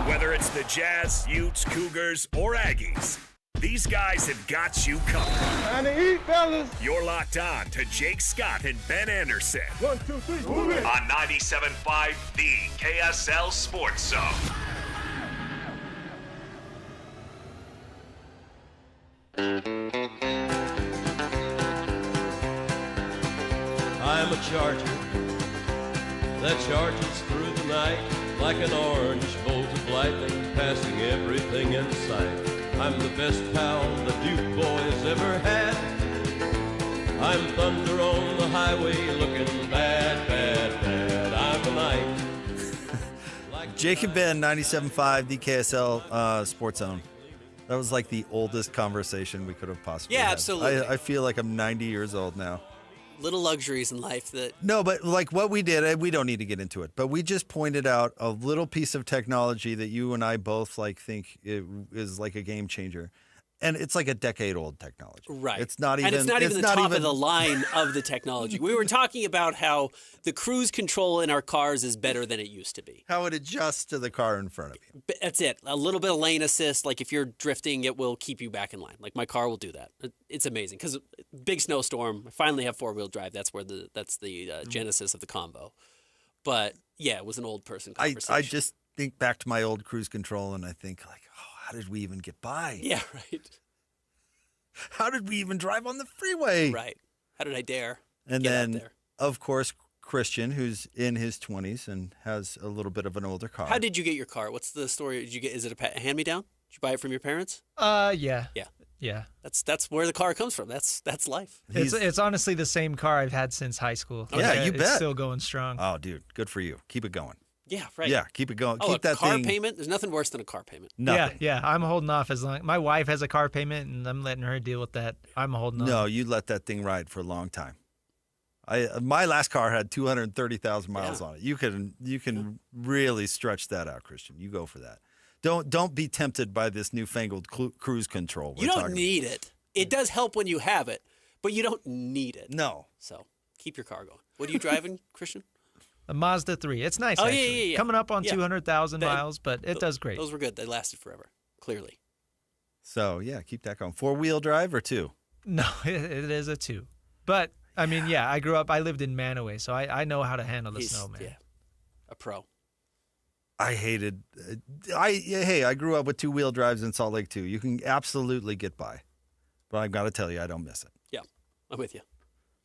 Speaker 9: Whether it's the Jazz, Utes, Cougars, or Aggies, these guys have got you covered.
Speaker 13: Time to eat, fellas.
Speaker 9: You're locked on to Jake Scott and Ben Anderson.
Speaker 13: 1, 2, 3, move it.
Speaker 9: On 97.5, the KSL Sports Zone.
Speaker 15: I'm a charger that charges through the night like an orange bolt of lightning, passing everything in sight. I'm the best pal the Duke boys ever had. I'm thunder on the highway looking bad, bad, bad. I'm the night.
Speaker 19: Jake and Ben, 97.5, the KSL Sports Zone. That was like the oldest conversation we could have possibly had.
Speaker 21: Absolutely.
Speaker 19: I feel like I'm 90 years old now.
Speaker 21: Little luxuries in life that...
Speaker 19: No, but like what we did, we don't need to get into it, but we just pointed out a little piece of technology that you and I both think it is like a game changer. And it's like a decade-old technology.
Speaker 21: Right.
Speaker 19: It's not even...
Speaker 21: And it's not even the top of the line of the technology. We were talking about how the cruise control in our cars is better than it used to be.
Speaker 19: How it adjusts to the car in front of you.
Speaker 21: That's it. A little bit of lane assist. Like if you're drifting, it will keep you back in line. Like my car will do that. It's amazing because big snowstorm. I finally have four-wheel drive. That's the genesis of the combo. But yeah, it was an old person conversation.
Speaker 19: I just think back to my old cruise control and I think like, how did we even get by?
Speaker 21: Yeah, right.
Speaker 19: How did we even drive on the freeway?
Speaker 21: Right. How did I dare?
Speaker 19: And
Speaker 21: get
Speaker 19: then,
Speaker 21: out there?
Speaker 19: Of course, Christian, who's in his 20s and has a little bit of an older car.
Speaker 21: How did you get your car? What's the story? Did you get? Is it a hand-me-down? Did you buy it from your parents?
Speaker 3: Yeah.
Speaker 21: Yeah. That's where the car comes from. That's life.
Speaker 3: It's honestly the same car I've had since high school.
Speaker 19: Yeah, you bet.
Speaker 3: It's still going strong.
Speaker 19: Oh, dude, good for you. Keep it going.
Speaker 21: Yeah, right.
Speaker 19: Yeah, keep it going.
Speaker 21: Oh,
Speaker 19: keep that
Speaker 21: car
Speaker 19: thing.
Speaker 21: payment? There's nothing worse than a car payment.
Speaker 19: Nothing.
Speaker 3: Yeah. I'm holding off as long. My wife has a car payment, and I'm letting her deal with that. I'm holding on.
Speaker 19: No, you let that thing ride for a long time. My last car had 230,000 miles on it. You can really stretch that out, Christian. You go for that. Don't be tempted by this newfangled cruise control.
Speaker 21: You don't need it. It does help when you have it, but you don't need it.
Speaker 19: No.
Speaker 21: So keep your car going. What are you driving, Christian?
Speaker 3: A Mazda 3. It's nice,
Speaker 21: Oh,
Speaker 3: actually.
Speaker 21: yeah.
Speaker 3: Coming up on
Speaker 21: Yeah.
Speaker 3: 200,000 miles, but it does great.
Speaker 21: Those were good. They lasted forever, clearly.
Speaker 19: So, yeah, keep that going. 4-wheel drive or 2?
Speaker 3: No, it is a 2. But, I mean, yeah, I lived in Manaway, so I know how to handle the snow, man.
Speaker 21: Yeah, a pro.
Speaker 19: I hated I grew up with 2-wheel drives in Salt Lake too. You can absolutely get by. But I've got to tell you, I don't miss it.
Speaker 21: Yeah, I'm with you.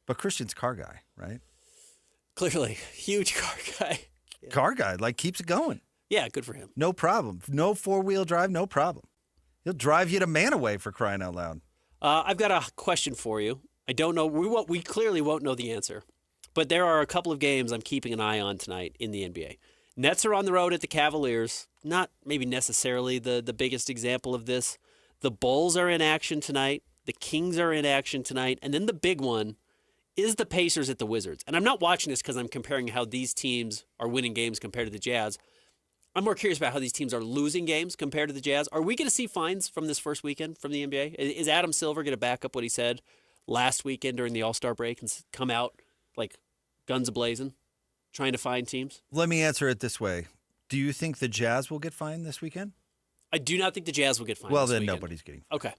Speaker 19: But Christian's car guy, right?
Speaker 21: Clearly, huge car guy. Yeah.
Speaker 19: Car guy, keeps it going.
Speaker 21: Yeah, good for him.
Speaker 19: No problem. No 4-wheel drive, no problem. He'll drive you to Manaway for crying out loud.
Speaker 21: I've got a question for you. I don't know. We clearly won't know the answer. But there are a couple of games I'm keeping an eye on tonight in the NBA. Nets are on the road at the Cavaliers. Not maybe necessarily the biggest example of this. The Bulls are in action tonight. The Kings are in action tonight. And then the big one is the Pacers at the Wizards. And I'm not watching this because I'm comparing how these teams are winning games compared to the Jazz. I'm more curious about how these teams are losing games compared to the Jazz. Are we going to see fines from this first weekend from the NBA? Is Adam Silver going to back up what he said last weekend during the All-Star break and come out like guns a-blazing, trying to fine teams?
Speaker 19: Let me answer it this way. Do you think the Jazz will get fined this weekend?
Speaker 21: I do not think the Jazz will get fined
Speaker 19: Well,
Speaker 21: this
Speaker 19: then
Speaker 21: weekend.
Speaker 19: nobody's getting fined.
Speaker 21: Okay.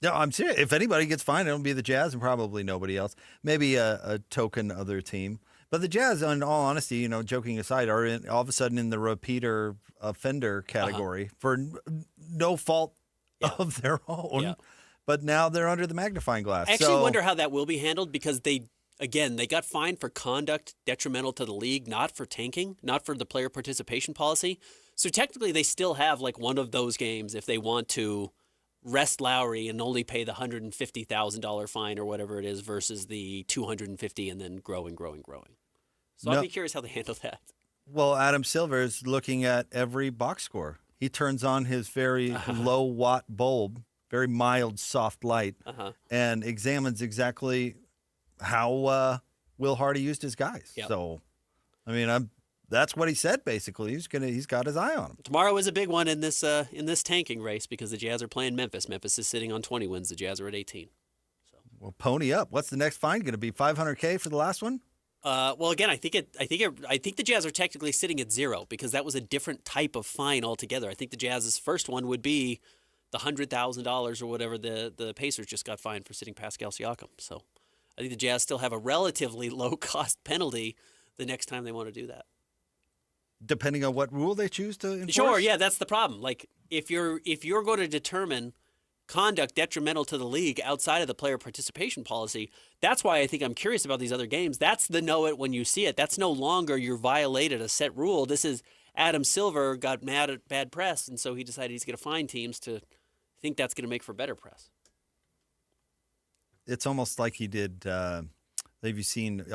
Speaker 19: No, I'm serious. If anybody gets fined, it'll be the Jazz and probably nobody else. Maybe a token other team. But the Jazz, in all honesty, joking aside, are all of a sudden in the repeater offender category for no fault of their own.
Speaker 21: Yeah.
Speaker 19: But now they're under the magnifying glass.
Speaker 21: I actually wonder how that will be handled because they got fined for conduct detrimental to the league, not for tanking, not for the player participation policy. So technically they still have like one of those games if they want to rest Lowry and only pay the $150,000 fine or whatever it is versus the $250 and then growing. So I'd be curious how they handle that.
Speaker 19: Well, Adam Silver is looking at every box score. He turns on his very low watt bulb, very mild, soft light, and examines exactly how Will Hardy used his guys.
Speaker 21: Yep.
Speaker 19: So, I mean, that's what he said. Basically, he's got his eye on him.
Speaker 21: Tomorrow is a big one in this tanking race because the Jazz are playing Memphis. Memphis is sitting on 20 wins. The Jazz are at 18.
Speaker 19: Well, pony up. What's the next fine going to be? $500K for the last one?
Speaker 21: Well, again, I think the Jazz are technically sitting at 0 because that was a different type of fine altogether. I think the Jazz's first one would be the $100,000 or whatever the Pacers just got fined for sitting Pascal Siakam. So I think the Jazz still have a relatively low cost penalty the next time they want to do that.
Speaker 19: Depending on what rule they choose to enforce?
Speaker 21: Sure, yeah, that's the problem. Like if you're going to determine conduct detrimental to the league outside of the player participation policy, that's why I think I'm curious about these other games. That's the know it when you see it. That's no longer you violated a set rule. This is Adam Silver got mad at bad press, and so he decided he's going to fine teams to think that's going to make for better press.
Speaker 19: It's almost like he did. You've seen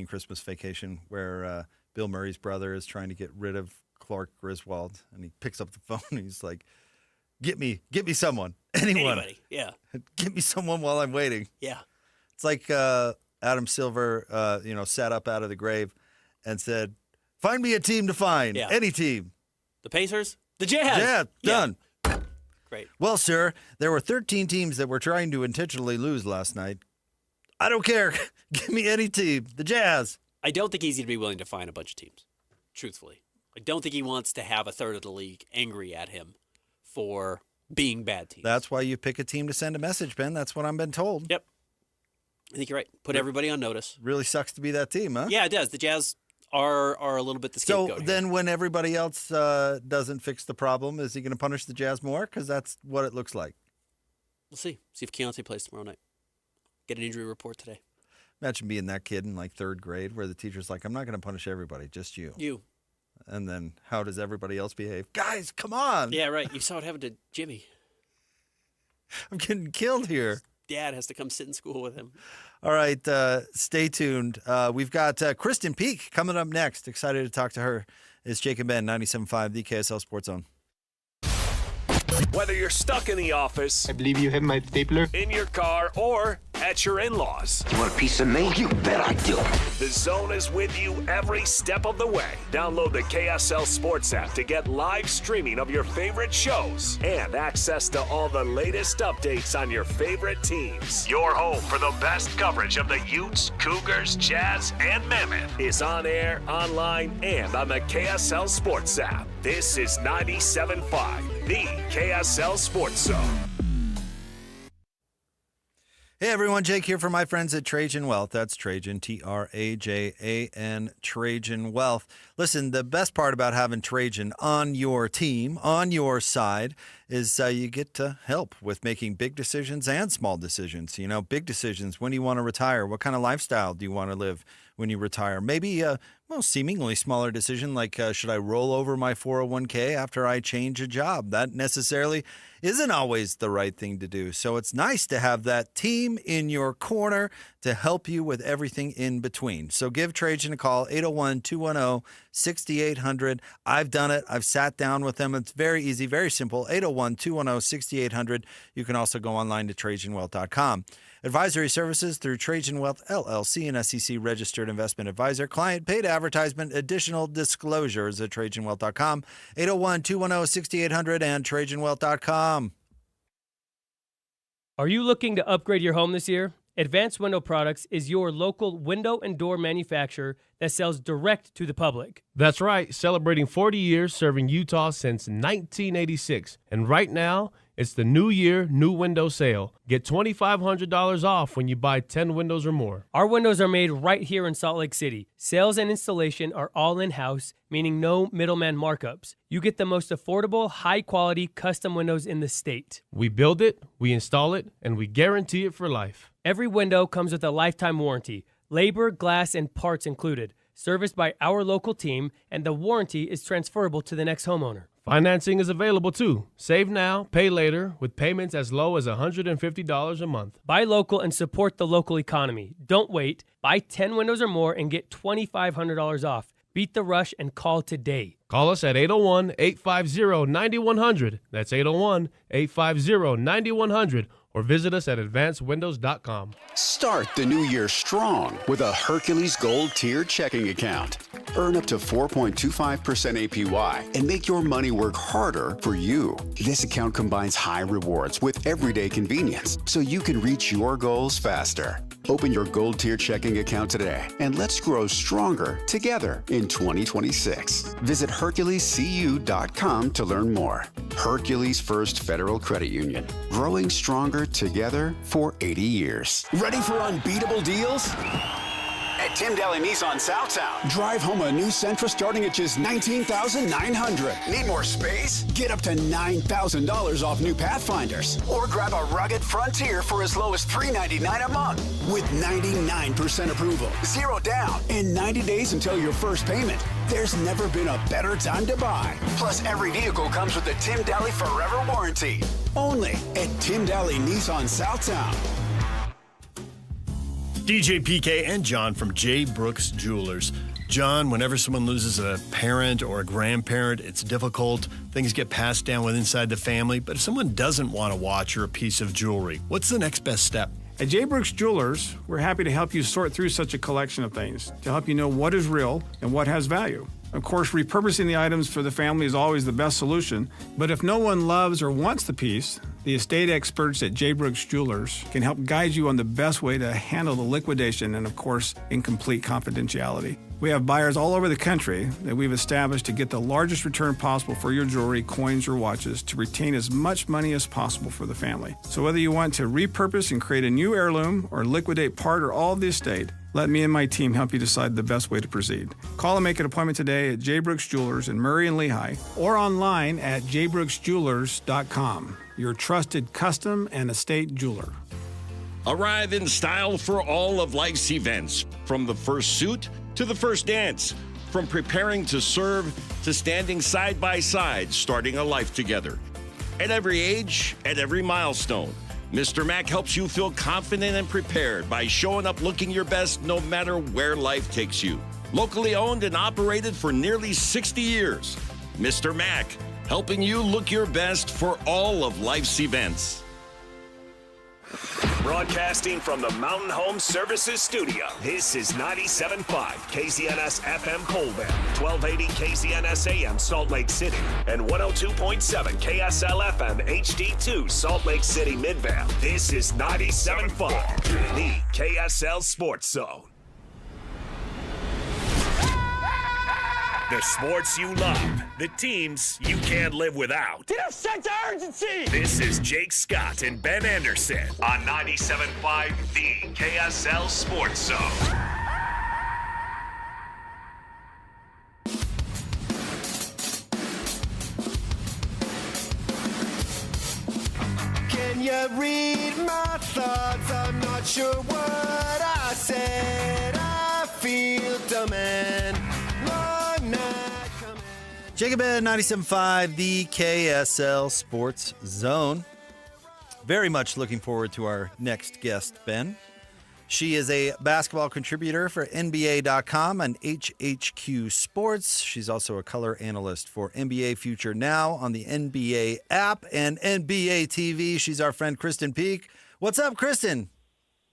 Speaker 19: Christmas Vacation, where Bill Murray's brother is trying to get rid of Clark Griswold, and he picks up the phone and he's like, Get me someone. Anyone.
Speaker 21: Anybody, yeah.
Speaker 19: Get me someone while I'm waiting.
Speaker 21: Yeah.
Speaker 19: It's like Adam Silver, sat up out of the grave and said, find me a team to find.
Speaker 21: Yeah.
Speaker 19: Any team.
Speaker 21: The Pacers? The Jazz.
Speaker 19: Yeah, done.
Speaker 21: Great.
Speaker 19: Well, sir, there were 13 teams that were trying to intentionally lose last night. I don't care. Give me any team. The Jazz.
Speaker 21: I don't think he's going to be willing to fine a bunch of teams, truthfully. I don't think he wants to have a third of the league angry at him for being bad teams.
Speaker 19: That's why you pick a team to send a message, Ben. That's what I've been told.
Speaker 21: Yep. I think you're right. Put everybody on notice.
Speaker 19: Really sucks to be that team, huh?
Speaker 21: Yeah, it does. The Jazz are a little bit the scapegoat.
Speaker 19: So then when everybody else doesn't fix the problem, is he going to punish the Jazz more? Because that's what it looks like.
Speaker 21: We'll see. See if Keontae plays tomorrow night. Get an injury report today.
Speaker 19: Imagine being that kid in like third grade where the teacher's like, I'm not going to punish everybody, just you.
Speaker 21: You.
Speaker 19: And then how does everybody else behave? Guys, come on.
Speaker 21: Yeah, right. You saw what happened to Jimmy.
Speaker 19: I'm getting killed here.
Speaker 21: Dad has to come sit in school with him.
Speaker 19: All right, stay tuned. We've got Kristen Peak coming up next. Excited to talk to her. It's Jake and Ben, 97.5, the KSL Sports Zone.
Speaker 9: Whether you're stuck in the office,
Speaker 13: I believe you have my stapler.
Speaker 9: in your car, or at your in-laws,
Speaker 2: You want a piece of me? You bet I do.
Speaker 9: the Zone is with you every step of the way. Download the KSL Sports app to get live streaming of your favorite shows and access to all the latest updates on your favorite teams. Your home for the best coverage of the Utes, Cougars, Jazz, and Mammoth is on air, online, and on the KSL Sports app. This is 97.5, the KSL Sports Zone.
Speaker 19: Hey everyone, Jake here for my friends at Trajan Wealth. That's Trajan, Trajan, Trajan Wealth. Listen, the best part about having Trajan on your team, on your side, is you get to help with making big decisions and small decisions. You know, big decisions, when do you want to retire? What kind of lifestyle do you want to live when you retire? Maybe a seemingly smaller decision like should I roll over my 401k after I change a job? That necessarily isn't always the right thing to do. So it's nice to have that team in your corner to help you with everything in between. So give Trajan a call, 801-210-6800. I've done it. I've sat down with them. It's very easy, very simple, 801-210-6800. You can also go online to TrajanWealth.com. Advisory services through Trajan Wealth, LLC, an SEC-registered investment advisor. Client paid advertisement. Additional disclosures at TrajanWealth.com, 801-210-6800, and TrajanWealth.com.
Speaker 1: Are you looking to upgrade your home this year? Advanced Window Products is your local window and door manufacturer that sells direct to the public.
Speaker 14: That's right, celebrating 40 years serving Utah since 1986. And right now, it's the New Year, New Window Sale. Get $2,500 off when you buy 10 windows or more.
Speaker 1: Our windows are made right here in Salt Lake City. Sales and installation are all in-house, meaning no middleman markups. You get the most affordable, high-quality custom windows in the state.
Speaker 14: We build it, we install it, and we guarantee it for life.
Speaker 1: Every window comes with a lifetime warranty, labor, glass, and parts included, serviced by our local team, and the warranty is transferable to the next homeowner.
Speaker 14: Financing is available too. Save now, pay later, with payments as low as $150 a month.
Speaker 1: Buy local and support the local economy. Don't wait. Buy 10 windows or more and get $2,500 off. Beat the rush and call today.
Speaker 14: Call us at 801-850-9100. That's 801-850-9100. Or visit us at advancedwindows.com.
Speaker 7: Start the new year strong with a Hercules Gold Tier checking account. Earn up to 4.25% APY and make your money work harder for you. This account combines high rewards with everyday convenience so you can reach your goals faster. Open your Gold Tier checking account today and let's grow stronger together in 2026. Visit HerculesCU.com to learn more. Hercules First Federal Credit Union. Growing stronger together for 80 years. Ready for unbeatable deals? At Tim Daly Nissan Southtown, drive home a new Sentra starting at just $19,900. Need more space? Get up to $9,000 off new Pathfinders. Or grab a rugged Frontier for as low as $399 a month. With 99% approval, 0 down, and 90 days until your first payment. There's never been a better time to buy. Plus, every vehicle comes with a Tim Daly Forever warranty. Only at Tim Daly Nissan Southtown.
Speaker 12: DJ PK and John from J. Brooks Jewelers. John, whenever someone loses a parent or a grandparent, it's difficult. Things get passed down with inside the family. But if someone doesn't want a watch or a piece of jewelry, what's the next best step?
Speaker 16: At J. Brooks Jewelers, we're happy to help you sort through such a collection of things to help you know what is real and what has value. Of course, repurposing the items for the family is always the best solution, but if no one loves or wants the piece, the estate experts at J. Brooks Jewelers can help guide you on the best way to handle the liquidation and, of course, in complete confidentiality. We have buyers all over the country that we've established to get the largest return possible for your jewelry, coins, or watches to retain as much money as possible for the family. So whether you want to repurpose and create a new heirloom or liquidate part or all of the estate, let me and my team help you decide the best way to proceed. Call and make an appointment today at J. Brooks Jewelers in Murray and Lehigh or online at jbrooksjewelers.com, your trusted custom and estate jeweler.
Speaker 23: Arrive in style for all of life's events, from the first suit to the first dance, from preparing to serve to standing side by side, starting a life together. At every age, at every milestone, Mr. Mac helps you feel confident and prepared by showing up looking your best no matter where life takes you. Locally owned and operated for nearly 60 years. Mr. Mac, helping you look your best for all of life's events.
Speaker 9: Broadcasting from the Mountain Home Services Studio, this is 97.5 KZNS FM Colville, 1280 KZNS AM Salt Lake City, and 102.7 KSL FM HD2 Salt Lake City Midvale. This is 97.5, the KSL Sports Zone. The sports you love, the teams you can't live without.
Speaker 13: Get a sense of urgency!
Speaker 9: This is Jake Scott and Ben Anderson on 97.5, the KSL Sports Zone.
Speaker 5: Can you read my thoughts? I'm not sure what I said. I feel dumb and long night coming.
Speaker 19: Jacob at 97.5, the KSL Sports Zone. Very much looking forward to our next guest, Ben. She is a basketball contributor for NBA.com and HHQ Sports. She's also a color analyst for NBA Future Now on the NBA app and NBA TV. She's our friend Kristen Peak. What's up, Kristen?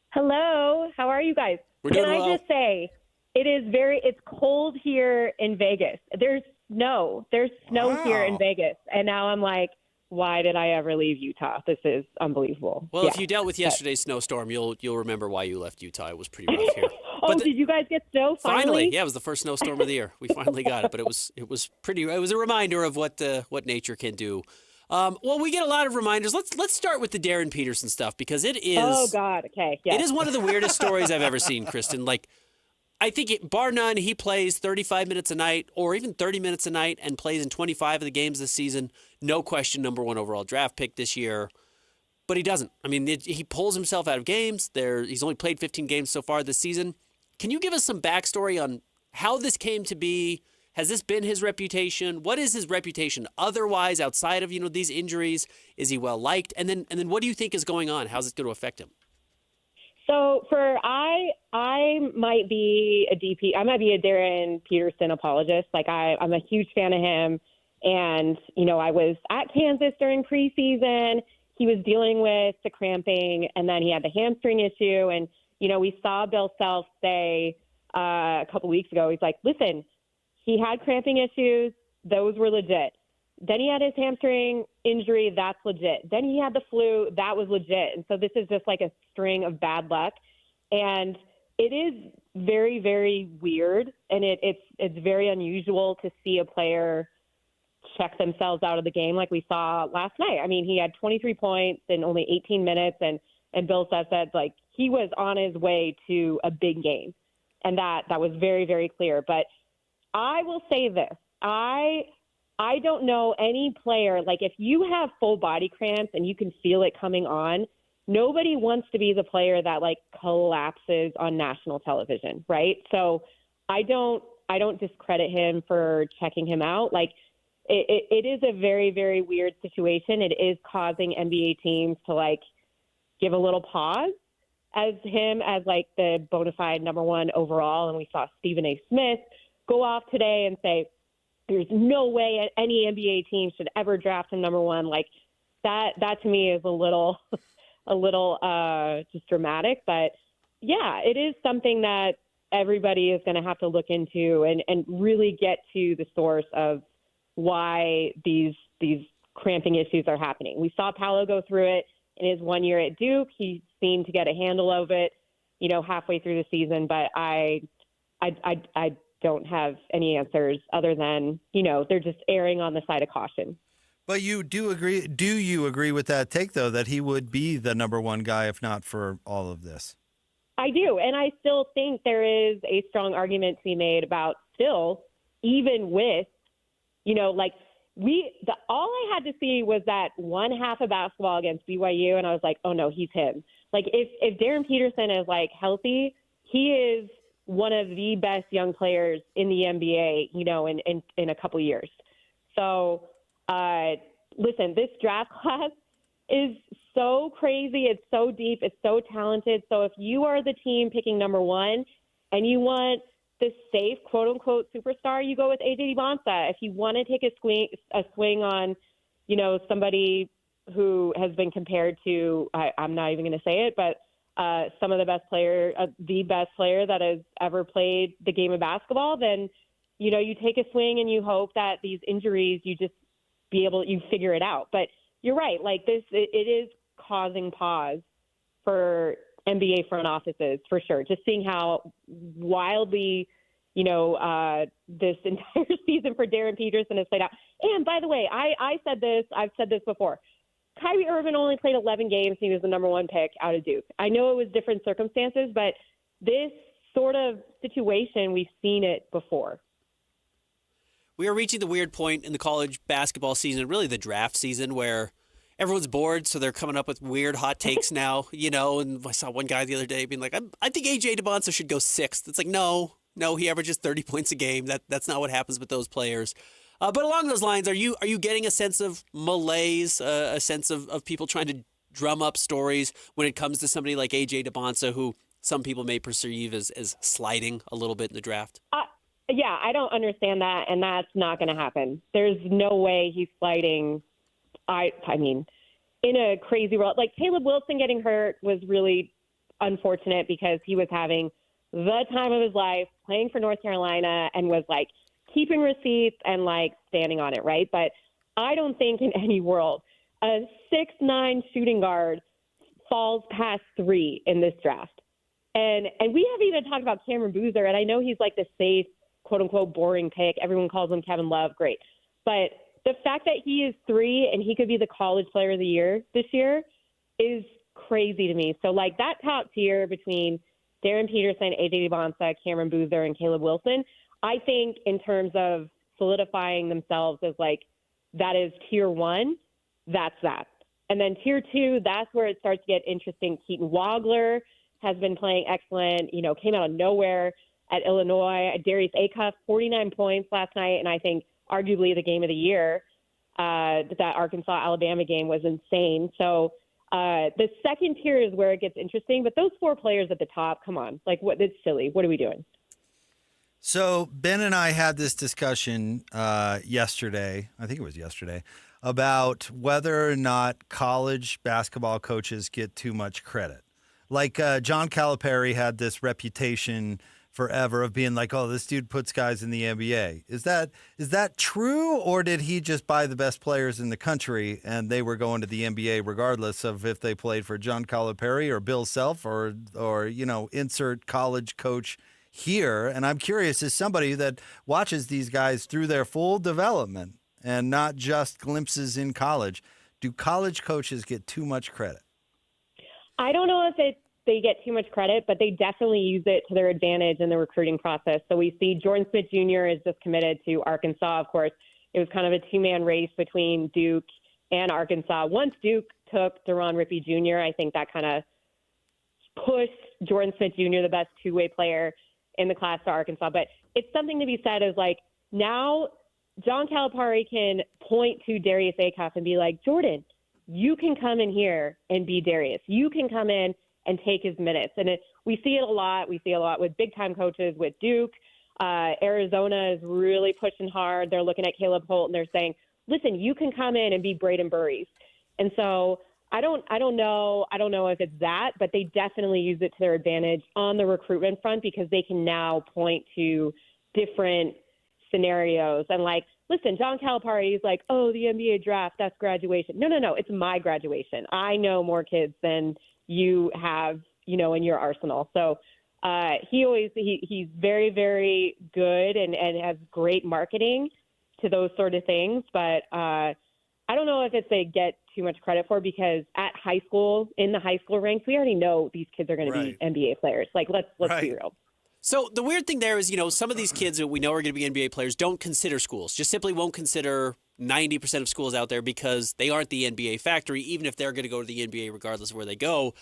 Speaker 6: Hello. How are you guys?
Speaker 21: We're
Speaker 6: Can
Speaker 21: doing
Speaker 6: I
Speaker 21: well.
Speaker 6: just say, it's cold here in Vegas. There's snow here in Vegas. And now I'm like, why did I ever leave Utah? This is unbelievable.
Speaker 21: Well,
Speaker 6: Yeah.
Speaker 21: if you dealt with yesterday's snowstorm, you'll remember why you left Utah. It was pretty rough here.
Speaker 6: Did you guys get snow finally?
Speaker 21: Yeah, it was the first snowstorm of the year. We finally got it, but it was a reminder of what nature can do. Well, we get a lot of reminders. Let's start with the Darren Peterson stuff because it is.
Speaker 6: Oh God. Okay. Yeah.
Speaker 21: It is one of the weirdest stories I've ever seen, Kristen. Like, I think bar none, he plays 35 minutes a night or even 30 minutes a night and plays in 25 of the games this season. No question, number one overall draft pick this year. But he doesn't. I mean, he pulls himself out of games. He's only played 15 games so far this season. Can you give us some backstory on how this came to be? Has this been his reputation? What is his reputation otherwise outside of these injuries? Is he well liked? And then what do you think is going on? How's it going to affect him?
Speaker 6: So I might be a DP. I might be a Darren Peterson apologist. Like I'm a huge fan of him. And, I was at Kansas during preseason. He was dealing with the cramping and then he had the hamstring issue. And, we saw Bill Self say a couple weeks ago, he's like, listen, he had cramping issues. Those were legit. Then he had his hamstring injury. That's legit. Then he had the flu. That was legit. And so this is just like a string of bad luck. And it is very, very weird. And it's very unusual to see a player check themselves out of the game like we saw last night. I mean, he had 23 points in only 18 minutes. And Bill said, like, he was on his way to a big game. And that was very, very clear. But I will say this. I don't know any player, like if you have full body cramps and you can feel it coming on, nobody wants to be the player that like collapses on national television, right? So I don't discredit him for checking him out. Like it is a very, very weird situation. It is causing NBA teams to like give a little pause as him as like the bona fide number one overall. And we saw Stephen A. Smith go off today and say, there's no way any NBA team should ever draft him number one. Like that to me is a little just dramatic. But yeah, it is something that everybody is going to have to look into and really get to the source of why these cramping issues are happening. We saw Paolo go through it in his 1 year at Duke. He seemed to get a handle of it, halfway through the season. But I don't have any answers other than, they're just erring on the side of caution.
Speaker 19: But you do you agree with that take, though, that he would be the number one guy if not for all of this?
Speaker 6: I do. And I still think there is a strong argument to be made about still, even with, all I had to see was that one half of basketball against BYU. And I was like, oh no, he's him. Like if Darren Peterson is like healthy, he is one of the best young players in the NBA, in a couple years. So, listen, this draft class is so crazy. It's so deep. It's so talented. So if you are the team picking number one and you want the safe, quote unquote, superstar, you go with AJ Bonsa. If you want to take a swing on, somebody who has been compared to, I'm not even going to say it, but some of the best player, the best player that has ever played the game of basketball, then, you take a swing and you hope that these injuries, you just you figure it out. But you're right. Like it is causing pause for NBA front offices for sure. Just seeing how wildly, this entire season for Darren Peterson has played out. And by the way, I've said this before. Kyrie Irving only played 11 games. He was the number one pick out of Duke. I know it was different circumstances, but this sort of situation, we've seen it before.
Speaker 21: We are reaching the weird point in the college basketball season, really the draft season, where everyone's bored, so they're coming up with weird hot takes now, and I saw one guy the other day being like, I think A.J. DeBonsa should go sixth. It's like, no, he averages 30 points a game. That's not what happens with those players. But along those lines, are you getting a sense of malaise, a sense of people trying to drum up stories when it comes to somebody like A.J. DeBonsa, who some people may perceive as sliding a little bit in the draft?
Speaker 6: Yeah, I don't understand that, and that's not going to happen. There's no way he's sliding. I mean, in a crazy world, like Caleb Wilson getting hurt was really unfortunate because he was having the time of his life playing for North Carolina and was like keeping receipts and like standing on it, right? But I don't think in any world a 6'9" shooting guard falls past 3 in this draft. And we haven't even talked about Cameron Boozer, and I know he's like the safe, quote-unquote, boring pick. Everyone calls him Kevin Love. Great. But the fact that he is 3 and he could be the college player of the year this year is crazy to me. So, like, that top tier between Darren Peterson, A.J. DeBonsa, Cameron Boozer, and Caleb Wilson, I think in terms of solidifying themselves as, like, that is tier 1, that's that. And then tier 2, that's where it starts to get interesting. Keaton Wagler has been playing excellent, came out of nowhere at Illinois. Darius Acuff, 49 points last night, and I think arguably the game of the year. That Arkansas-Alabama game was insane. So the second tier is where it gets interesting, but those 4 players at the top, come on. Like, what? It's silly. What are we doing?
Speaker 19: So Ben and I had this discussion yesterday, I think it was yesterday, about whether or not college basketball coaches get too much credit. Like John Calipari had this reputation forever of being like, oh, this dude puts guys in the NBA. Is that true, or did he just buy the best players in the country and they were going to the NBA regardless of if they played for John Calipari or Bill Self or insert college coach here? And I'm curious, as somebody that watches these guys through their full development and not just glimpses in college, do college coaches get too much credit?
Speaker 6: I don't know if they get too much credit, but they definitely use it to their advantage in the recruiting process. So we see Jordan Smith Jr. is just committed to Arkansas. Of course, it was kind of a 2-man race between Duke and Arkansas. Once Duke took Deron Rippey Jr., I think that kind of pushed Jordan Smith Jr., the best two-way player in the class, to Arkansas. But it's something to be said as, like, now John Calipari can point to Darius Acuff and be like, Jordan, you can come in here and be Darius. You can come in and take his minutes. And we see it a lot. We see a lot with big-time coaches, with Duke. Arizona is really pushing hard. They're looking at Caleb Holt, and they're saying, listen, you can come in and be Braden Burries. And so I don't know if it's that, but they definitely use it to their advantage on the recruitment front because they can now point to different scenarios. And, like, listen, John Calipari is like, oh, the NBA draft, that's graduation. No, it's my graduation. I know more kids than you have, in your arsenal. So he's very, very good and has great marketing to those sort of things. But I don't know if they get too much credit for, because at high school, in the high school ranks, we already know these kids are going to be NBA players. Like, let's be real.
Speaker 21: So the weird thing there is, some of these kids that we know are going to be NBA players don't consider schools, just simply won't consider 90% of schools out there because they aren't the NBA factory, even if they're going to go to the NBA regardless of where they go.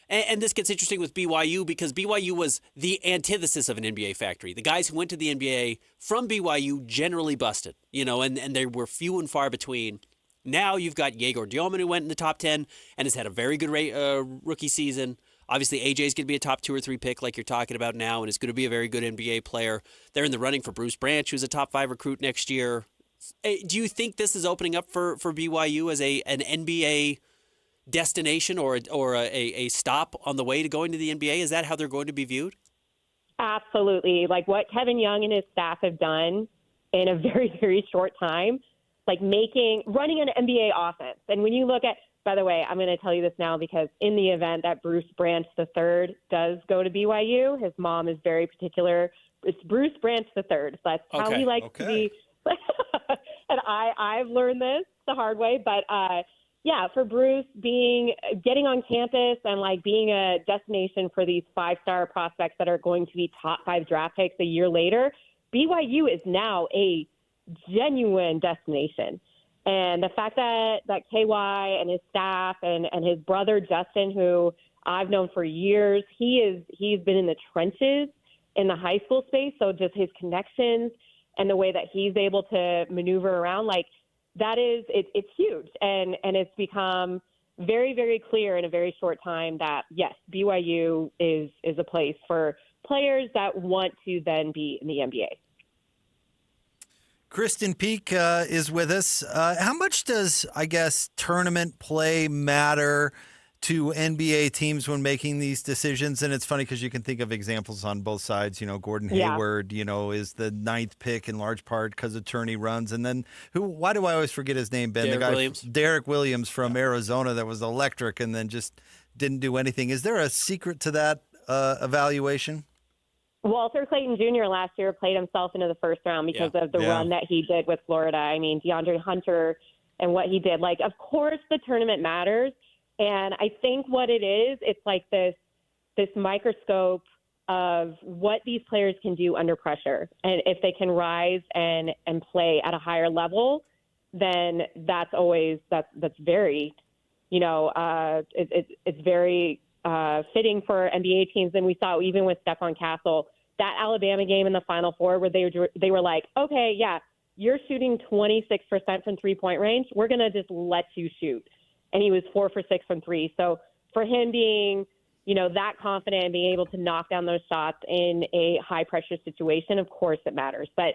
Speaker 21: And this gets interesting with BYU because BYU was the antithesis of an NBA factory. The guys who went to the NBA from BYU generally busted, and they were few and far between. Now you've got Yegor Dioman, who went in the top 10 and has had a very good rookie season. Obviously, AJ's going to be a top 2 or 3 pick like you're talking about now, and is going to be a very good NBA player. They're in the running for Bruce Branch, who's a top 5 recruit next year. Do you think this is opening up for BYU as an NBA destination or a stop on the way to going to the NBA? Is that how they're going to be viewed?
Speaker 6: Absolutely. Like what Kevin Young and his staff have done in a very, very short time, like running an NBA offense. And when you look at, by the way, I'm going to tell you this now because in the event that Bruce Branch III does go to BYU, his mom is very particular. It's Bruce Branch III. So that's how he likes to be. And I've learned this the hard way. But, for Bruce getting on campus and like being a destination for these 5-star prospects that are going to be top 5 draft picks a year later, BYU is now a genuine destination. And the fact that KY and his staff and his brother Justin, who I've known for years, he's been in the trenches in the high school space. So just his connections and the way that he's able to maneuver around, like that is, it's huge. And it's become very, very clear in a very short time that, yes, BYU is a place for players that want to then be in the NBA.
Speaker 19: Kristen Peak is with us. How much does, I guess, tournament play matter to NBA teams when making these decisions? And it's funny because you can think of examples on both sides. You know, Gordon Hayward, you know, is the 9th pick in large part because of tourney runs. And then why do I always forget his name, Ben? Derek Williams from Arizona that was electric and then just didn't do anything. Is there a secret to that evaluation?
Speaker 6: Walter Clayton Jr. last year played himself into the first round because of the run that he did with Florida. I mean, DeAndre Hunter and what he did. Like, of course, the tournament matters. And I think what it is, it's like this microscope of what these players can do under pressure. And if they can rise and play at a higher level, then that's very, it's very fitting for NBA teams. And we saw even with Stephon Castle, that Alabama game in the Final Four where they were like, okay, yeah, you're shooting 26% from three-point range. We're going to just let you shoot. And he was 4 for 6 from 3. So for him being, that confident and being able to knock down those shots in a high-pressure situation, of course it matters. But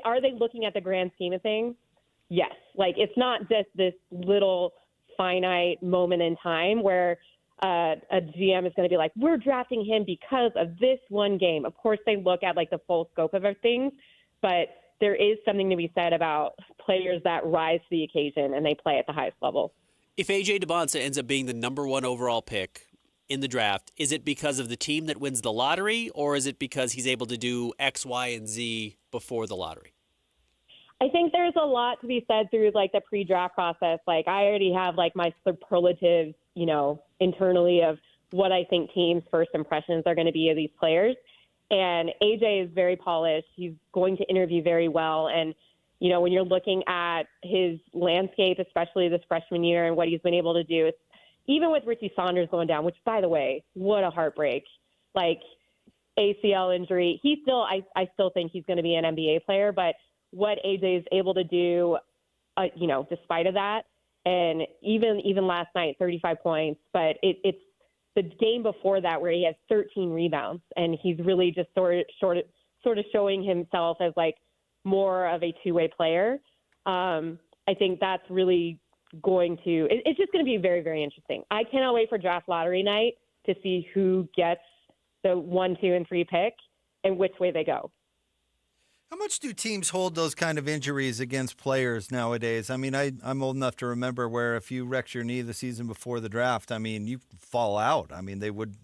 Speaker 6: are they looking at the grand scheme of things? Yes. Like, it's not just this little finite moment in time where a GM is going to be like, we're drafting him because of this one game. Of course, they look at, like, the full scope of things, but there is something to be said about players that rise to the occasion and they play at the highest level.
Speaker 21: If A.J. DeBonsa ends up being the number 1 overall pick in the draft, is it because of the team that wins the lottery, or is it because he's able to do X, Y, and Z before the lottery?
Speaker 6: I think there's a lot to be said through, like, the pre-draft process. Like, I already have, like, my superlatives, internally of what I think teams' first impressions are going to be of these players. And A.J. is very polished. He's going to interview very well. And when you're looking at his landscape, especially this freshman year and what he's been able to do, even with Richie Saunders going down, which, by the way, what a heartbreak, like ACL injury. I still think he's going to be an NBA player, but what AJ is able to do, despite of that, and even last night, 35 points, but it's the game before that where he has 13 rebounds, and he's really just sort of showing himself as, like, more of a two-way player. I think that's really it's just going to be very, very interesting. I cannot wait for draft lottery night to see who gets the 1, 2, and 3 pick and which way they go.
Speaker 19: How much do teams hold those kind of injuries against players nowadays? I mean, I'm old enough to remember where if you wrecked your knee the season before the draft, I mean, you fall out. I mean, they would,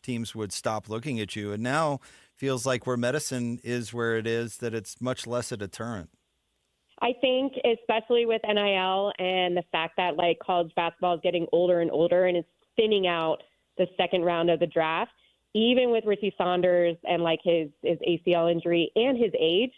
Speaker 19: teams would stop looking at you. And now feels like where medicine is where it is, that it's much less a deterrent.
Speaker 6: I think especially with NIL and the fact that, like, college basketball is getting older and older and it's thinning out the second round of the draft, even with Richie Saunders and, like, his ACL injury and his age,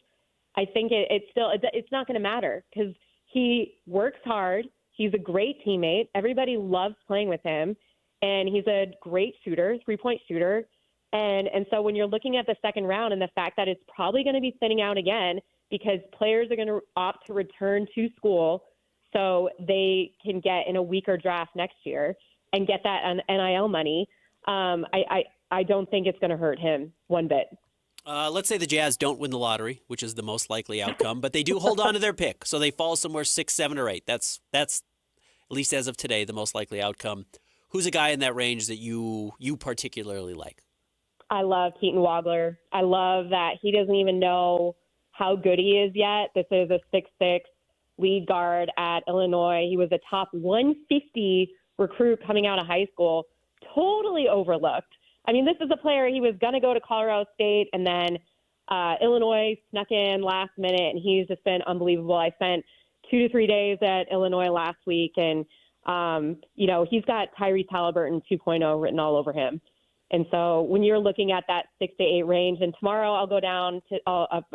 Speaker 6: I think it's not going to matter because he works hard. He's a great teammate. Everybody loves playing with him, and he's a great shooter, three-point shooter. And so when you're looking at the second round and the fact that it's probably going to be thinning out again because players are going to opt to return to school so they can get in a weaker draft next year and get that NIL money, I don't think it's going to hurt him one bit.
Speaker 21: Let's say the Jazz don't win the lottery, which is the most likely outcome, but they do hold on to their pick, so they fall somewhere 6, 7, or 8. That's at least as of today the most likely outcome. Who's a guy in that range that you particularly like?
Speaker 6: I love Keaton Wagler. I love that he doesn't even know how good he is yet. This is a 6'6" lead guard at Illinois. He was a top 150 recruit coming out of high school, totally overlooked. I mean, this is a player, he was going to go to Colorado State, and then Illinois snuck in last minute, and he's just been unbelievable. I spent 2 to 3 days at Illinois last week, and, he's got Tyrese Halliburton 2.0 written all over him. And so when you're looking at that 6 to 8 range, and tomorrow I'm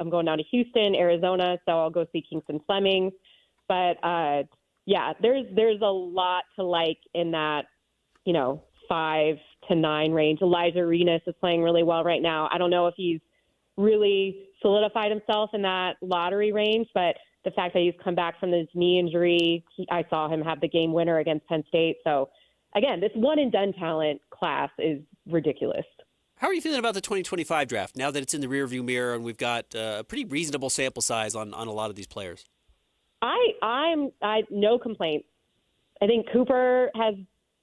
Speaker 6: going down to Houston, Arizona, so I'll go see Kingston Fleming. But yeah, there's a lot to like in that, 5 to 9 range. Elijah Arenas is playing really well right now. I don't know if he's really solidified himself in that lottery range, but the fact that he's come back from his knee injury, I saw him have the game winner against Penn State. So, again, this one-and-done talent class is ridiculous.
Speaker 21: How are you feeling about the 2025 draft now that it's in the rearview mirror and we've got a pretty reasonable sample size on a lot of these players?
Speaker 6: I'm no complaints. I think Cooper has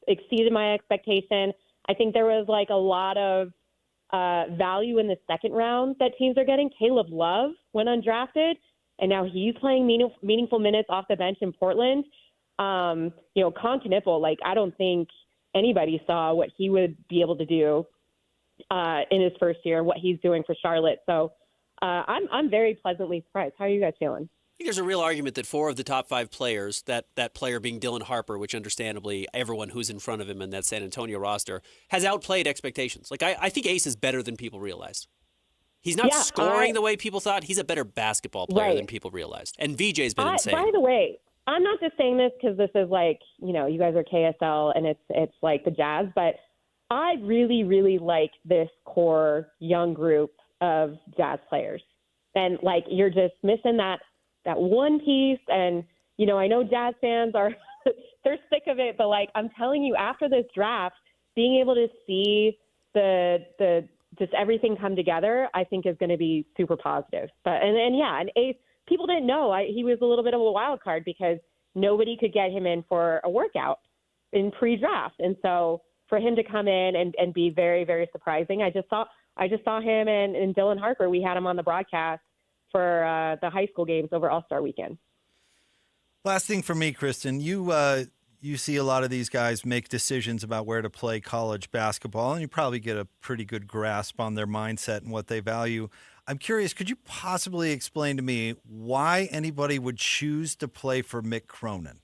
Speaker 6: exceeded my expectation. I think there was a lot of value in the second round that teams are getting. Caleb Love went undrafted, and now he's playing meaningful minutes off the bench in Portland. Con Knippel, I don't think anybody saw what he would be able to do in his first year, what he's doing for Charlotte. So I'm very pleasantly surprised. How are you guys feeling?
Speaker 21: I think there's a real argument that 4 of the top 5 players, that player being Dylan Harper, which understandably everyone who's in front of him in that San Antonio roster, has outplayed expectations. I think Ace is better than people realized. He's not scoring the way people thought. He's a better basketball player than people realized. And VJ's been insane.
Speaker 6: By the way, I'm not just saying this because this is you guys are KSL and it's like the Jazz, but I really, really like this core young group of Jazz players. And you're just missing that one piece. And, I know Jazz fans they're sick of it, but I'm telling you, after this draft, being able to see the just everything come together, I think is going to be super positive. But and Ace, people didn't know he was a little bit of a wild card because nobody could get him in for a workout in pre-draft, and so for him to come in and be very, very surprising, I just saw him and Dylan Harper. We had him on the broadcast for the high school games over All-Star Weekend.
Speaker 19: Last thing for me, Kristen, you see a lot of these guys make decisions about where to play college basketball, and you probably get a pretty good grasp on their mindset and what they value. I'm curious, could you possibly explain to me why anybody would choose to play for Mick Cronin?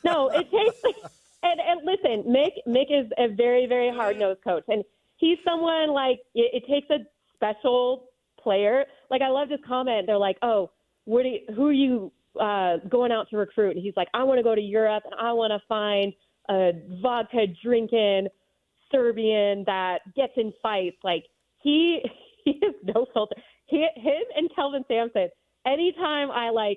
Speaker 6: No, it takes and listen, Mick is a very, very hard-nosed coach, and he's someone it takes a special player. I love this comment. They're like, "Oh, who are you going out to recruit?" And he's like, "I want to go to Europe, and I want to find a vodka-drinking Serbian that gets in fights." He has no filter. Him and Kelvin Sampson. Anytime I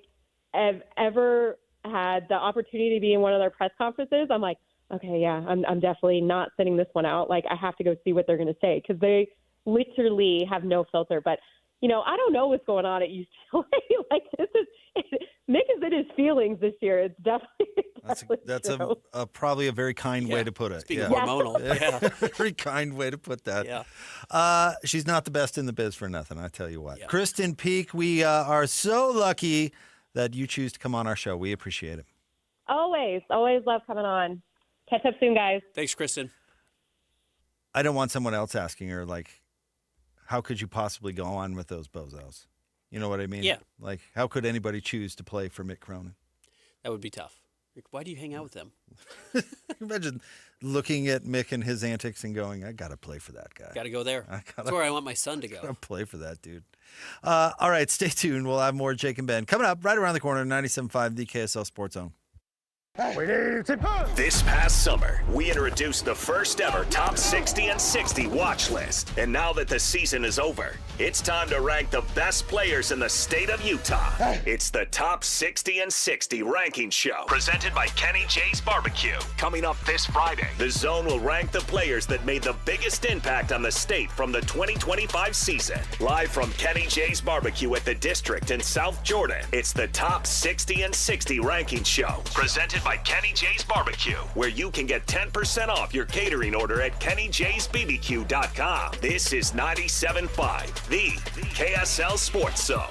Speaker 6: have ever had the opportunity to be in one of their press conferences, I'm like, okay, yeah, I'm definitely not sending this one out. I have to go see what they're going to say because they literally have no filter. But, I don't know what's going on at UCLA. Mick is in his feelings this year. It's definitely
Speaker 19: That's probably a very kind way to put it.
Speaker 21: Speaking of hormonal. Yeah.
Speaker 19: Very kind way to put that. Yeah. She's not the best in the biz for nothing, I tell you what. Yeah. Kristen Peak, we are so lucky that you choose to come on our show. We appreciate it.
Speaker 6: Always love coming on. Catch up soon, guys.
Speaker 21: Thanks, Kristen.
Speaker 19: I don't want someone else asking her, how could you possibly go on with those bozos? You know what I mean?
Speaker 21: Yeah.
Speaker 19: How could anybody choose to play for Mick Cronin? That
Speaker 21: would be tough. Why do you hang out with them?
Speaker 19: Imagine looking at Mick and his antics and going, I got to play for that guy.
Speaker 21: Got to go there. That's where I want my son to go.
Speaker 19: Got to play for that dude. All right, stay tuned. We'll have more Jake and Ben coming up right around the corner, 97.5, the KSL Sports Zone.
Speaker 9: This past summer, we introduced the first ever Top 60 and 60 watch list. And now that the season is over, it's time to rank the best players in the state of Utah. It's the Top 60 and 60 ranking show, presented by Kenny J's Barbecue. Coming up this Friday, the Zone will rank the players that made the biggest impact on the state from the 2025 season. Live from Kenny J's Barbecue at the District in South Jordan, it's the Top 60 and 60 ranking show, presented by Kenny J's Barbecue, where you can get 10% off your catering order at KennyJ'sBBQ.com. This is 97.5, the KSL Sports Zone.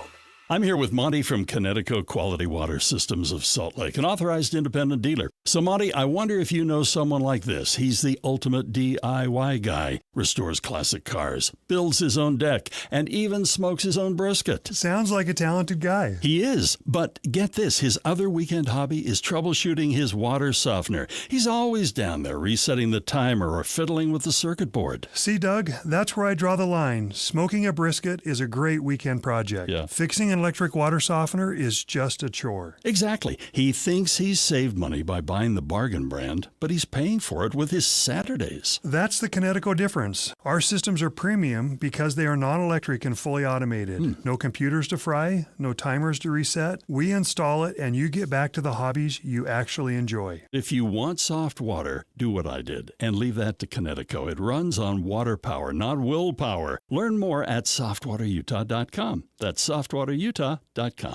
Speaker 17: I'm here with Monty from Connecticut Quality Water Systems of Salt Lake, an authorized independent dealer. So, Monty, I wonder if you know someone like this. He's the ultimate DIY guy. Restores classic cars, builds his own deck, and even smokes his own brisket.
Speaker 20: Sounds like a talented guy.
Speaker 17: He is, but get this, his other weekend hobby is troubleshooting his water softener. He's always down there resetting the timer or fiddling with the circuit board.
Speaker 20: See, Doug, that's where I draw the line. Smoking a brisket is a great weekend project.
Speaker 17: Yeah.
Speaker 20: Fixing an electric water softener is just a chore.
Speaker 17: Exactly. He thinks he's saved money by buying the bargain brand, but he's paying for it with his Saturdays.
Speaker 20: That's the Connecticut difference. Our systems are premium because they are non-electric and fully automated. No computers to fry, no timers to reset. We install it and you get back to the hobbies you actually enjoy.
Speaker 17: If you want soft water, do what I did and leave that to Connecticut. It runs on water power, not willpower. Learn more at softwaterutah.com. That's softwaterutah.com.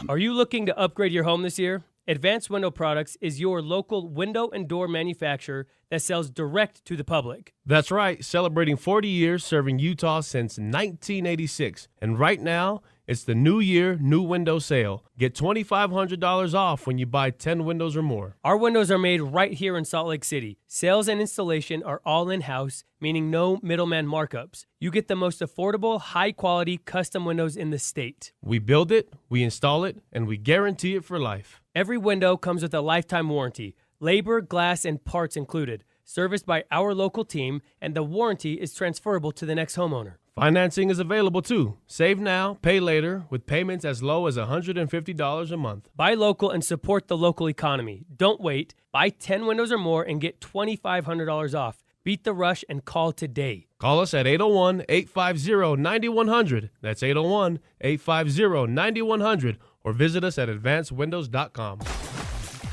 Speaker 1: Are you looking to upgrade your home this year? Advanced Window Products is your local window and door manufacturer that sells direct to the public.
Speaker 14: That's right, celebrating 40 years serving Utah since 1986. And right now, it's the New Year, New Window Sale. Get $2,500 off when you buy 10 windows or more.
Speaker 1: Our windows are made right here in Salt Lake City. Sales and installation are all in-house, meaning no middleman markups. You get the most affordable, high-quality custom windows in the state.
Speaker 14: We build it, we install it, and we guarantee it for life.
Speaker 1: Every window comes with a lifetime warranty, labor, glass, and parts included, serviced by our local team, and the warranty is transferable to the next homeowner.
Speaker 14: Financing is available too. Save now, pay later, with payments as low as $150 a month.
Speaker 1: Buy local and support the local economy. Don't wait. Buy 10 windows or more and get $2,500 off. Beat the rush and call today.
Speaker 14: Call us at 801-850-9100. That's 801-850-9100. Or visit us at advancedwindows.com.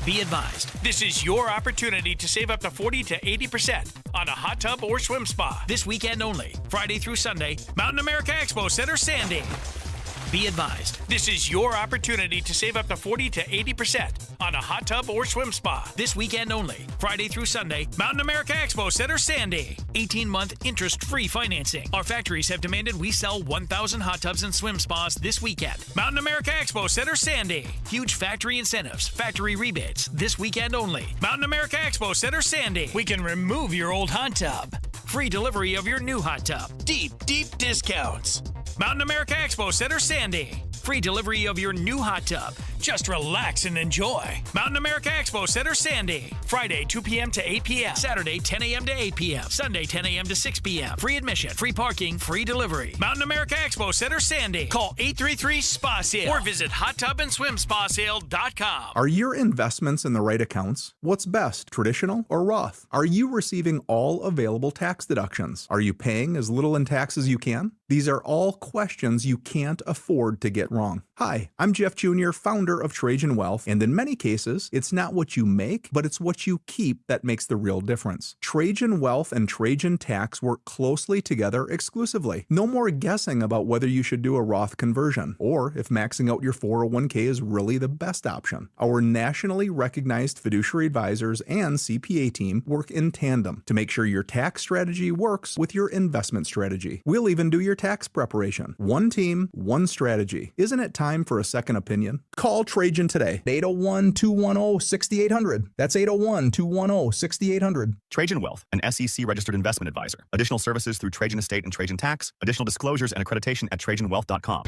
Speaker 10: Be advised, this is your opportunity to save up to 40 to 80% on a hot tub or swim spa. This weekend only, Friday through Sunday, Mountain America Expo Center, Sandy. Be advised, this is your opportunity to save up to 40 to 80% on a hot tub or swim spa. This weekend only, Friday through Sunday, Mountain America Expo Center, Sandy. 18-month interest-free financing. Our factories have demanded we sell 1,000 hot tubs and swim spas this weekend. Mountain America Expo Center, Sandy. Huge factory incentives, factory rebates, this weekend only. Mountain America Expo Center, Sandy. We can remove your old hot tub. Free delivery of your new hot tub. Deep discounts. Mountain America Expo Center, Sandy. Free delivery of your new hot tub. Just relax and enjoy. Mountain America Expo Center, Sandy. Friday, 2 p.m. to 8 p.m. Saturday, 10 a.m. to 8 p.m. Sunday, 10 a.m. to 6 p.m. Free admission, free parking, free delivery. Mountain America Expo Center, Sandy. Call 833-SPA-SALE or visit hottubandSwimSpaSale.com.
Speaker 22: Are your investments in the right accounts? What's best, traditional or Roth? Are you receiving all available tax deductions? Are you paying as little in tax as you can? These are all questions you can't afford to get wrong. Hi, I'm Jeff Jr., founder of Trajan Wealth, and in many cases, it's not what you make, but it's what you keep that makes the real difference. Trajan Wealth and Trajan Tax work closely together exclusively. No more guessing about whether you should do a Roth conversion, or if maxing out your 401k is really the best option. Our nationally recognized fiduciary advisors and CPA team work in tandem to make sure your tax strategy works with your investment strategy. We'll even do your tax preparation. One team, one strategy. Isn't it time for a second opinion? Call Trajan today. 801-210-6800. That's 801-210-6800.
Speaker 24: Trajan Wealth, an SEC-registered investment advisor. Additional services through Trajan Estate and Trajan Tax. Additional disclosures and accreditation at TrajanWealth.com.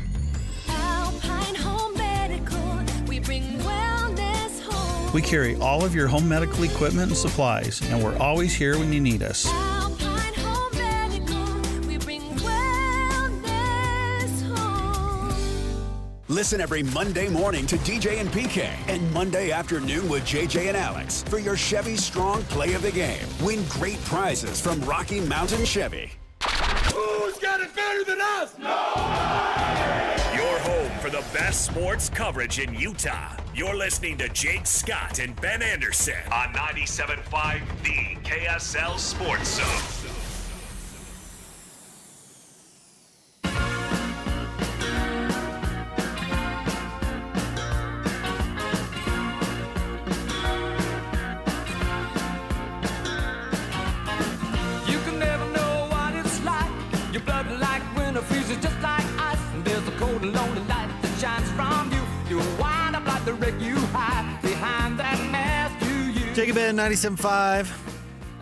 Speaker 25: Alpine Home Medical, we bring wellness home.
Speaker 26: We carry all of your home medical equipment and supplies, and we're always here when you need us.
Speaker 25: Alpine Home Medical, we bring wellness home.
Speaker 7: Listen every Monday morning to DJ and PK and Monday afternoon with JJ and Alex for your Chevy Strong Play of the Game. Win great prizes from Rocky Mountain Chevy.
Speaker 13: Who's got it better than us?
Speaker 9: Your home for the best sports coverage in Utah. You're listening to Jake Scott and Ben Anderson on 97.5, the KSL Sports Zone.
Speaker 25: Your blood like winter freezes just like ice. And there's a cold and lonely light that shines from
Speaker 19: Jacob in 97.5,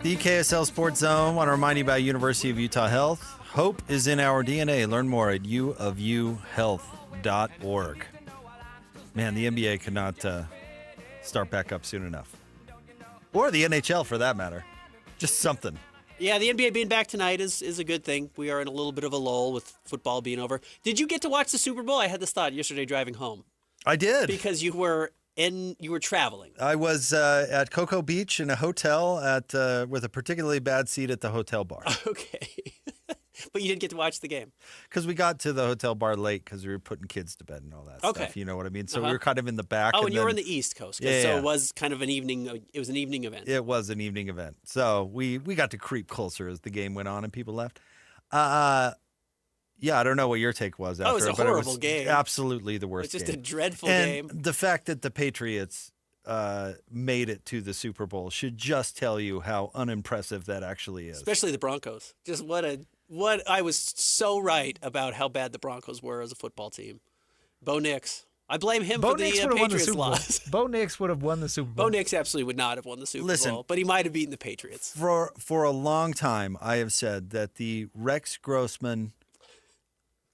Speaker 19: the KSL Sports Zone. Want to remind you about University of Utah Health. Hope is in our DNA. Learn more at uofuhealth.org. Man, the NBA could not start back up soon enough. Or the NHL, for that matter. Just something.
Speaker 21: Yeah, the NBA being back tonight is a good thing. We are in a little bit of a lull with football being over. Did you get to watch the Super Bowl? I had this thought yesterday driving home.
Speaker 19: I did.
Speaker 21: Because you were traveling.
Speaker 19: I was at Cocoa Beach in a hotel with a particularly bad seat at the hotel bar.
Speaker 21: Okay. But you didn't get to watch the game.
Speaker 19: Because we got to the hotel bar late because we were putting kids to bed and all that stuff. You know what I mean? So we were kind of in the back.
Speaker 21: Oh, and you were on the East Coast.
Speaker 19: Yeah,
Speaker 21: so it was kind of an evening. It was an evening event.
Speaker 19: It was an evening event. So we got to creep closer as the game went on and people left. Yeah, I don't know what your take was after.
Speaker 21: Oh, it was a horrible game.
Speaker 19: Absolutely the worst
Speaker 21: It's just
Speaker 19: game.
Speaker 21: a dreadful
Speaker 19: and
Speaker 21: game.
Speaker 19: The fact that the Patriots made it to the Super Bowl should just tell you how unimpressive that actually is.
Speaker 21: Especially the Broncos. Just what I was so right about how bad the Broncos were as a football team. Bo Nix. I blame him for the Patriots loss.
Speaker 3: Bo Nix would have won the Super Bowl.
Speaker 21: Bo Nix absolutely would not have won the Super
Speaker 19: Listen,
Speaker 21: Bowl, but he might have beaten the Patriots.
Speaker 19: For a long time, I have said that the Rex Grossman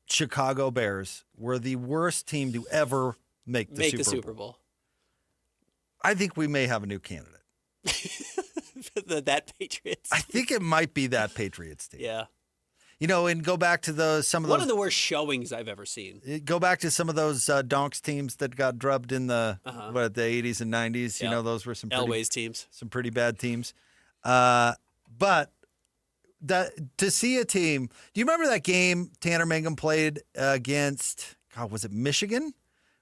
Speaker 19: Chicago Bears were the worst team to ever make the Super Bowl. I think we may have a new candidate.
Speaker 21: That Patriots.
Speaker 19: I think it might be that Patriots team.
Speaker 21: Yeah.
Speaker 19: You know, and go back to
Speaker 21: one of the worst showings I've ever seen.
Speaker 19: Go back to some of those Donks teams that got drubbed in the 80s and 90s. You know, those were some
Speaker 21: Elway's teams.
Speaker 19: Some pretty bad teams. But to see a team, do you remember that game Tanner Mangum played against, was it Michigan?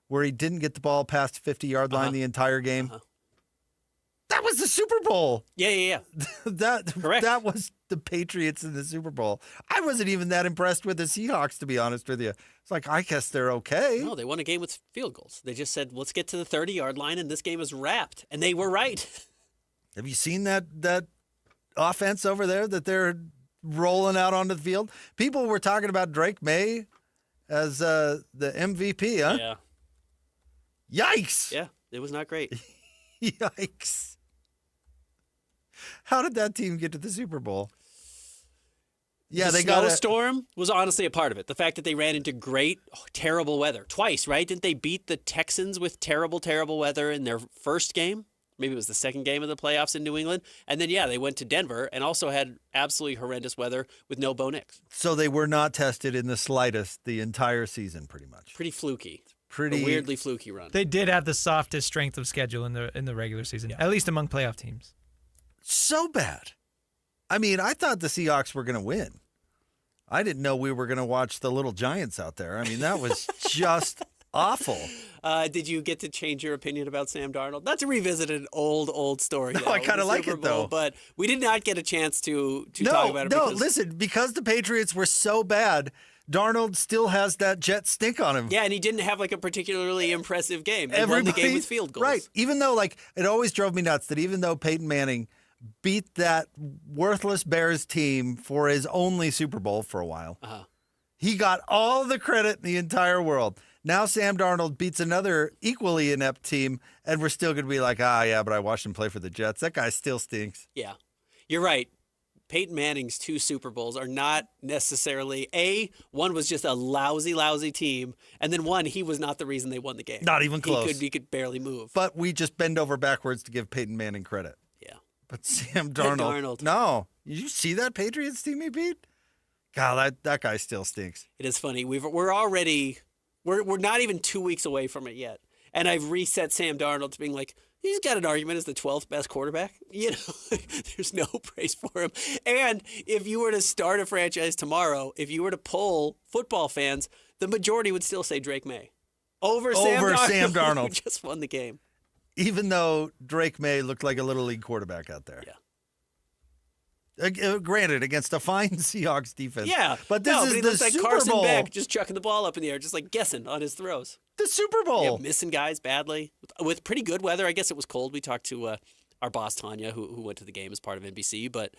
Speaker 19: Where he didn't get the ball past the 50-yard line the entire game? That was the Super Bowl.
Speaker 21: Yeah.
Speaker 19: Correct. That was the Patriots in the Super Bowl. I wasn't even that impressed with the Seahawks, to be honest with you. It's like, I guess they're okay.
Speaker 21: No, they won a game with field goals. They just said, let's get to the 30-yard line, and this game is wrapped. And they were right.
Speaker 19: Have you seen that offense over there that they're rolling out onto the field? People were talking about Drake May as the MVP, huh?
Speaker 21: Yeah.
Speaker 19: Yikes.
Speaker 21: Yeah, it was not great.
Speaker 19: Yikes. How did that team get to the Super Bowl? Yeah,
Speaker 21: the
Speaker 19: they got
Speaker 21: snowstorm was honestly a part of it. The fact that they ran into terrible weather twice, right? Didn't they beat the Texans with terrible weather in their first game? Maybe it was the second game of the playoffs in New England. And then, they went to Denver and also had absolutely horrendous weather with no Bo Nix.
Speaker 19: So they were not tested in the slightest the entire season, pretty much.
Speaker 21: Pretty fluky.
Speaker 19: A
Speaker 21: weirdly fluky run.
Speaker 3: They did have the softest strength of schedule in the regular season, at least among playoff teams.
Speaker 19: So bad. I mean, I thought the Seahawks were going to win. I didn't know we were going to watch the little Giants out there. I mean, that was just awful.
Speaker 21: Did you get to change your opinion about Sam Darnold? Not to revisit an old story.
Speaker 19: No, I kind of like it, though.
Speaker 21: But we did not get a chance to talk about it.
Speaker 19: Listen, because the Patriots were so bad, Darnold still has that jet stink on him.
Speaker 21: Yeah, and he didn't have a particularly impressive game. He won the game with field goals.
Speaker 19: Right. Even though, it always drove me nuts that even though Peyton Manning beat that worthless Bears team for his only Super Bowl for a while, he got all the credit in the entire world. Now Sam Darnold beats another equally inept team, and we're still going to be like, but I watched him play for the Jets. That guy still stinks.
Speaker 21: Yeah, you're right. Peyton Manning's 2 Super Bowls are not necessarily one was just a lousy team, and then one, he was not the reason they won the game.
Speaker 19: Not even close.
Speaker 21: He could barely move.
Speaker 19: But we just bend over backwards to give Peyton Manning credit.
Speaker 21: Yeah.
Speaker 19: But Sam Darnold. No. Did you see that Patriots team he beat? God, that guy still stinks.
Speaker 21: It is funny. We're not even 2 weeks away from it yet. And I've reset Sam Darnold to being like, he's got an argument as the 12th best quarterback. There's no praise for him. And if you were to start a franchise tomorrow, if you were to poll football fans, the majority would still say Drake May over Sam Darnold. Who just won the game.
Speaker 19: Even though Drake May looked like a little league quarterback out there.
Speaker 21: Yeah.
Speaker 19: Granted, against a fine Seahawks defense.
Speaker 21: Yeah.
Speaker 19: But this is
Speaker 21: he
Speaker 19: the
Speaker 21: looks like
Speaker 19: Super
Speaker 21: Carson
Speaker 19: Bowl.
Speaker 21: Beck just chucking the ball up in the air, just guessing on his throws.
Speaker 19: The Super Bowl.
Speaker 21: Yeah, missing guys badly. With pretty good weather. I guess it was cold. We talked to our boss, Tanya, who went to the game as part of NBC. But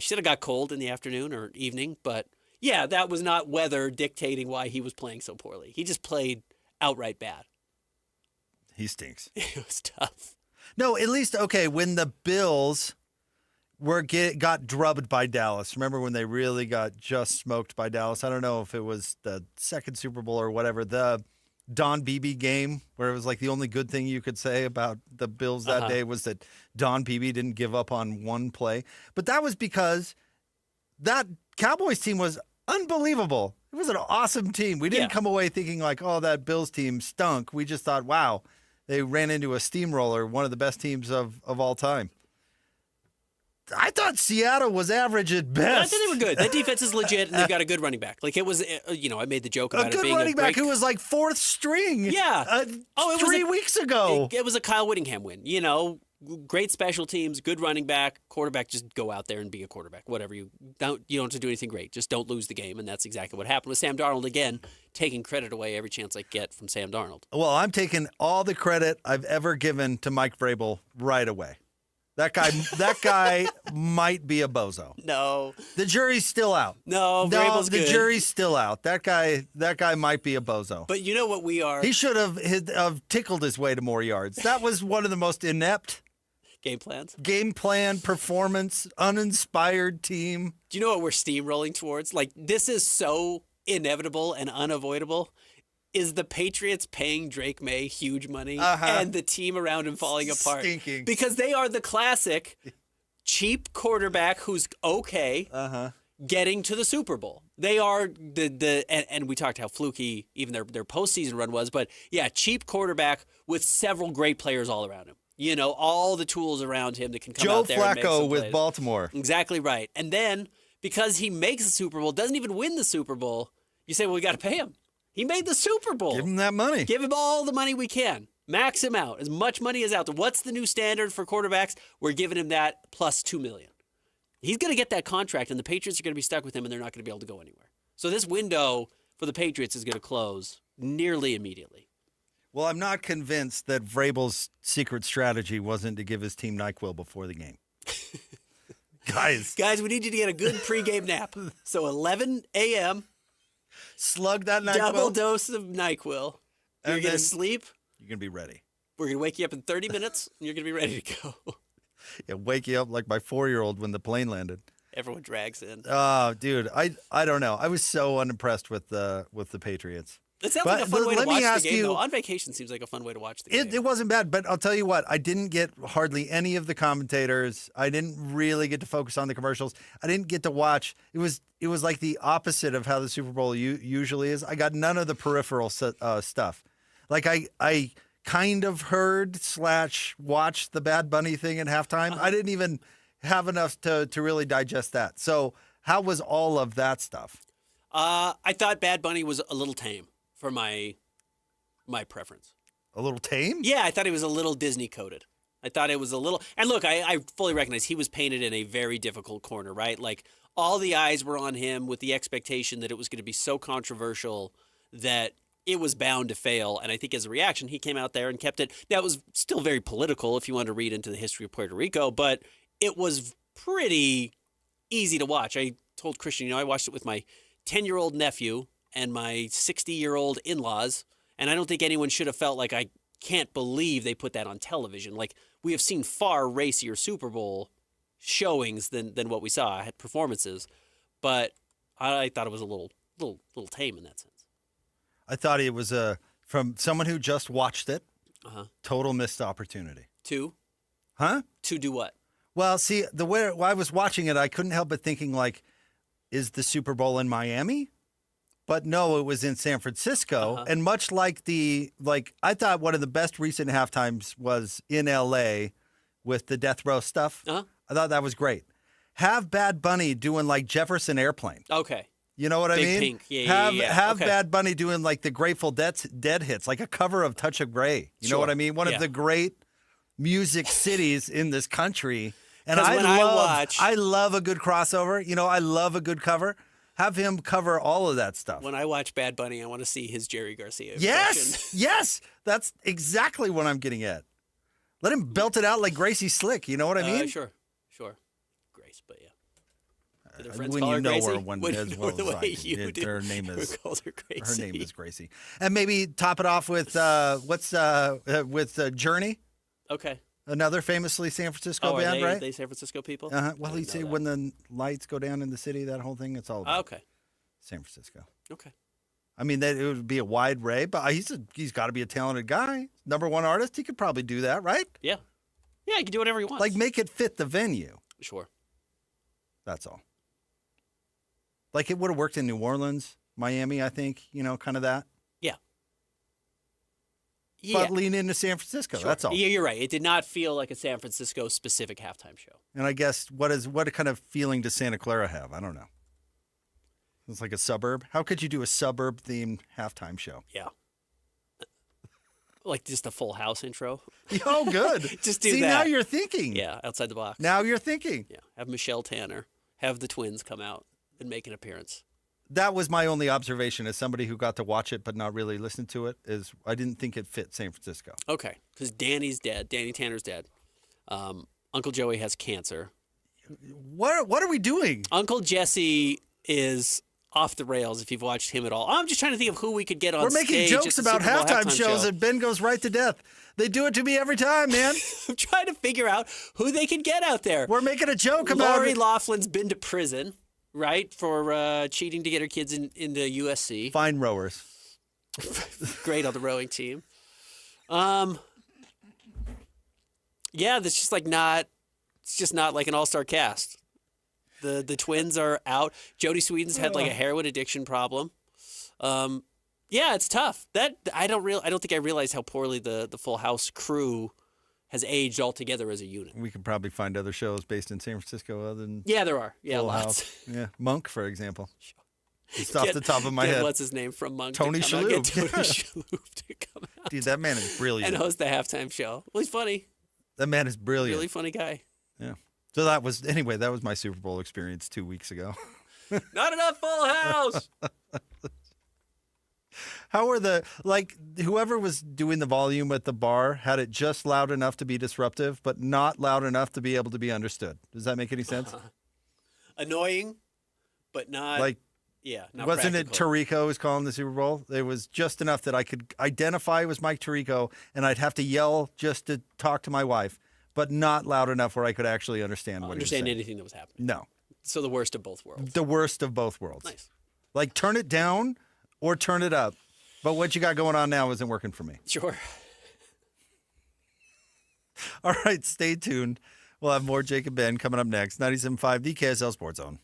Speaker 21: she said it got cold in the afternoon or evening. But, yeah, that was not weather dictating why he was playing so poorly. He just played outright bad.
Speaker 19: He stinks.
Speaker 21: It was tough.
Speaker 19: No, at least, okay, when the Bills got drubbed by Dallas. Remember when they really got just smoked by Dallas? I don't know if it was the second Super Bowl or whatever. The Don Beebe game where it was like the only good thing you could say about the Bills that day was that Don Beebe didn't give up on one play. But that was because that Cowboys team was unbelievable. It was an awesome team. We didn't come away thinking like, oh, that Bills team stunk. We just thought, wow, they ran into a steamroller, one of the best teams of all time. I thought Seattle was average at best.
Speaker 21: I think they were good. That defense is legit, and they've got a good running back. Like, it was, I made the joke about it being
Speaker 19: a good running back who was like fourth string.
Speaker 21: Yeah.
Speaker 19: It was 3 weeks ago.
Speaker 21: It was a Kyle Whittingham win. Great special teams, good running back, quarterback. Just go out there and be a quarterback. Whatever you don't have to do anything great. Just don't lose the game, and that's exactly what happened with Sam Darnold. Again, taking credit away every chance I get from Sam Darnold.
Speaker 19: Well, I'm taking all the credit I've ever given to Mike Vrabel right away. That guy might be a bozo.
Speaker 21: No.
Speaker 19: The jury's still out.
Speaker 21: No, Vrabel's
Speaker 19: the
Speaker 21: good.
Speaker 19: jury's still out. That guy might be a bozo.
Speaker 21: But you know what we are?
Speaker 19: He should have tickled his way to more yards. That was one of the most inept
Speaker 21: game plans.
Speaker 19: Game plan, performance, uninspired team.
Speaker 21: Do you know what we're steamrolling towards? Like, this is so inevitable and unavoidable. Is the Patriots paying Drake May huge money and the team around him falling apart?
Speaker 19: Stinking.
Speaker 21: Because they are the classic cheap quarterback who's okay getting to the Super Bowl. They are and we talked how fluky even their postseason run was, but yeah, cheap quarterback with several great players all around him. All the tools around him that can come out there and make some
Speaker 19: Joe Flacco with
Speaker 21: plays.
Speaker 19: Baltimore.
Speaker 21: Exactly right. And then because he makes the Super Bowl, doesn't even win the Super Bowl, you say, well, we got to pay him. He made the Super Bowl.
Speaker 19: Give him that money.
Speaker 21: Give him all the money we can. Max him out. As much money as out there. What's the new standard for quarterbacks? We're giving him that plus $2 million. He's going to get that contract, and the Patriots are going to be stuck with him, and they're not going to be able to go anywhere. So this window for the Patriots is going to close nearly immediately.
Speaker 19: Well, I'm not convinced that Vrabel's secret strategy wasn't to give his team NyQuil before the game. Guys,
Speaker 21: we need you to get a good pregame nap. So 11 a.m.,
Speaker 19: slug that NyQuil.
Speaker 21: Double dose of NyQuil. You're going to sleep.
Speaker 19: You're going to be ready.
Speaker 21: We're going to wake you up in 30 minutes, and you're going to be ready to go.
Speaker 19: Yeah, wake you up like my 4-year-old when the plane landed.
Speaker 21: Everyone drags in.
Speaker 19: Oh, dude, I don't know. I was so unimpressed with the Patriots.
Speaker 21: It sounds like a fun way to watch the game, though. On vacation seems like a fun way to watch the game.
Speaker 19: It wasn't bad, but I'll tell you what. I didn't get hardly any of the commentators. I didn't really get to focus on the commercials. I didn't get to watch. It was like the opposite of how the Super Bowl usually is. I got none of the peripheral stuff. Like I kind of heard / watched the Bad Bunny thing at halftime. I didn't even have enough to really digest that. So how was all of that stuff?
Speaker 21: I thought Bad Bunny was a little tame for my preference.
Speaker 19: A little tame?
Speaker 21: Yeah, I thought he was a little Disney coded. I thought it was a little, and look, I fully recognize he was painted in a very difficult corner, right? Like all the eyes were on him with the expectation that it was going to be so controversial that it was bound to fail. And I think as a reaction, he came out there and kept it. Now, it was still very political if you want to read into the history of Puerto Rico, but it was pretty easy to watch. I told Christian, I watched it with my 10-year-old nephew and my 60-year-old in-laws, and I don't think anyone should have felt like I can't believe they put that on television. Like, we have seen far racier Super Bowl showings than what we saw at performances, but I thought it was a little tame in that sense.
Speaker 19: I thought it was from someone who just watched it. Total missed opportunity.
Speaker 21: To?
Speaker 19: Huh?
Speaker 21: To do what?
Speaker 19: Well, see, the way I was watching it, I couldn't help but thinking, like, is the Super Bowl in Miami? But no, it was in San Francisco. And much like I thought one of the best recent halftimes was in L.A. with the death row stuff. I thought that was great. Have Bad Bunny doing like Jefferson Airplane.
Speaker 21: Okay.
Speaker 19: You know what I
Speaker 21: Big
Speaker 19: mean?
Speaker 21: Pink. Yeah,
Speaker 19: have
Speaker 21: okay.
Speaker 19: Bad Bunny doing like the Grateful Dead hits, like a cover of Touch of Grey. You know what I mean? One of the great music cities in this country. And I love a good crossover. I love a good cover. Have him cover all of that stuff.
Speaker 21: When I watch Bad Bunny, I want to see his Jerry Garcia
Speaker 19: Yes,
Speaker 21: impression.
Speaker 19: yes. That's exactly what I'm getting at. Let him belt it out like Gracie Slick. You know what I mean?
Speaker 21: Sure. Grace, but yeah. Did her friends
Speaker 19: When
Speaker 21: call
Speaker 19: you
Speaker 21: her
Speaker 19: know
Speaker 21: Gracie?
Speaker 19: her one as well
Speaker 21: the
Speaker 19: as I
Speaker 21: way
Speaker 19: do.
Speaker 21: you do.
Speaker 19: Her name is
Speaker 21: Who calls her Gracie?
Speaker 19: Her name is Gracie. And maybe top it off with with Journey.
Speaker 21: Okay.
Speaker 19: Another famously San Francisco band,
Speaker 21: are
Speaker 19: right?
Speaker 21: they San Francisco people?
Speaker 19: Well, he'd say when the lights go down in the city, that whole thing, it's all about
Speaker 21: Okay.
Speaker 19: San Francisco.
Speaker 21: Okay.
Speaker 19: I mean, it would be a wide array, but he's got to be a talented guy. Number one artist, he could probably do that, right?
Speaker 21: Yeah. Yeah, he can do whatever he wants.
Speaker 19: Like, make it fit the venue.
Speaker 21: Sure.
Speaker 19: That's all. Like, it would have worked in New Orleans, Miami, I think, kind of that.
Speaker 21: Yeah.
Speaker 19: But lean into San Francisco,
Speaker 21: Sure.
Speaker 19: that's all.
Speaker 21: Yeah, you're right. It did not feel like a San Francisco specific halftime show.
Speaker 19: And I guess, what kind of feeling does Santa Clara have? I don't know. It's like a suburb. How could you do a suburb-themed halftime show?
Speaker 21: Yeah. Like just a Full House intro.
Speaker 19: Oh, good.
Speaker 21: Just do
Speaker 19: See,
Speaker 21: that.
Speaker 19: now you're thinking.
Speaker 21: Yeah, outside the box.
Speaker 19: Now you're thinking.
Speaker 21: Yeah, have Michelle Tanner, have the twins come out and make an appearance.
Speaker 19: That was my only observation as somebody who got to watch it but not really listen to it, is I didn't think it fit San Francisco.
Speaker 21: Okay, because Danny's dead. Danny Tanner's dead. Uncle Joey has cancer.
Speaker 19: What are we doing?
Speaker 21: Uncle Jesse is off the rails if you've watched him at all. I'm just trying to think of who we could get on stage.
Speaker 19: We're making jokes
Speaker 21: at the
Speaker 19: about
Speaker 21: Super Bowl
Speaker 19: halftime shows
Speaker 21: show.
Speaker 19: and Ben goes right to death. They do it to me every time, man.
Speaker 21: I'm trying to figure out who they could get out there.
Speaker 19: We're making a joke about
Speaker 21: Lori
Speaker 19: it.
Speaker 21: Laughlin's been to prison, right, for cheating to get her kids into USC.
Speaker 19: Fine rowers.
Speaker 21: Great on the rowing team. Yeah, that's just like not. It's just not like an all-star cast. The twins are out. Jodie Sweetin's had like a heroin addiction problem. Yeah, it's tough. That I don't think I realized how poorly the Full House crew has aged altogether as a unit.
Speaker 19: We could probably find other shows based in San Francisco other than
Speaker 21: Yeah, there are. Yeah,
Speaker 19: Full
Speaker 21: lots.
Speaker 19: House. Yeah, Monk, for example. Just off the top of my head.
Speaker 21: What's his name from Monk?
Speaker 19: Tony
Speaker 21: to come out. Get
Speaker 19: Shalhoub.
Speaker 21: Tony Shalhoub to come out.
Speaker 19: Dude, that man is brilliant.
Speaker 21: And host the halftime show. Well, he's funny.
Speaker 19: That man is brilliant.
Speaker 21: Really funny guy.
Speaker 19: Yeah. So that was my Super Bowl experience 2 weeks ago.
Speaker 21: Not enough Full House.
Speaker 19: How are whoever was doing the volume at the bar had it just loud enough to be disruptive, but not loud enough to be able to be understood? Does that make any sense?
Speaker 21: Annoying, but not not
Speaker 19: wasn't it
Speaker 21: practical.
Speaker 19: Tirico was calling the Super Bowl? It was just enough that I could identify it was Mike Tirico, and I'd have to yell just to talk to my wife, but not loud enough where I could actually understand what he was saying.
Speaker 21: Anything that was happening.
Speaker 19: No.
Speaker 21: So the worst of both worlds.
Speaker 19: The worst of both worlds.
Speaker 21: Nice.
Speaker 19: Like, turn it down or turn it up. But what you got going on now isn't working for me.
Speaker 21: Sure.
Speaker 19: All right, stay tuned. We'll have more Jake and Ben coming up next. 97.5, the KSL Sports Zone.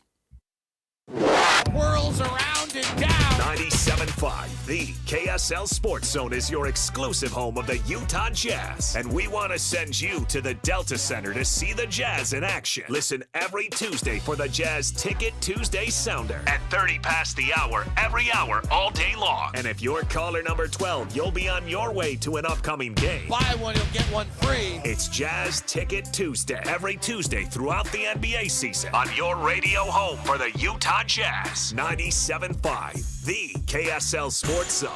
Speaker 9: Whirls around and down. 97.5, the KSL Sports Zone is your exclusive home of the Utah Jazz. And we want to send you to the Delta Center to see the Jazz in action. Listen every Tuesday for the Jazz Ticket Tuesday Sounder. At 30 past the hour, every hour, all day long. And if you're caller number 12, you'll be on your way to an upcoming game.
Speaker 13: Buy one, you'll get one free.
Speaker 9: It's Jazz Ticket Tuesday. Every Tuesday throughout the NBA season. On your radio home for the Utah Jazz. 97.5, the KSL Sports Zone.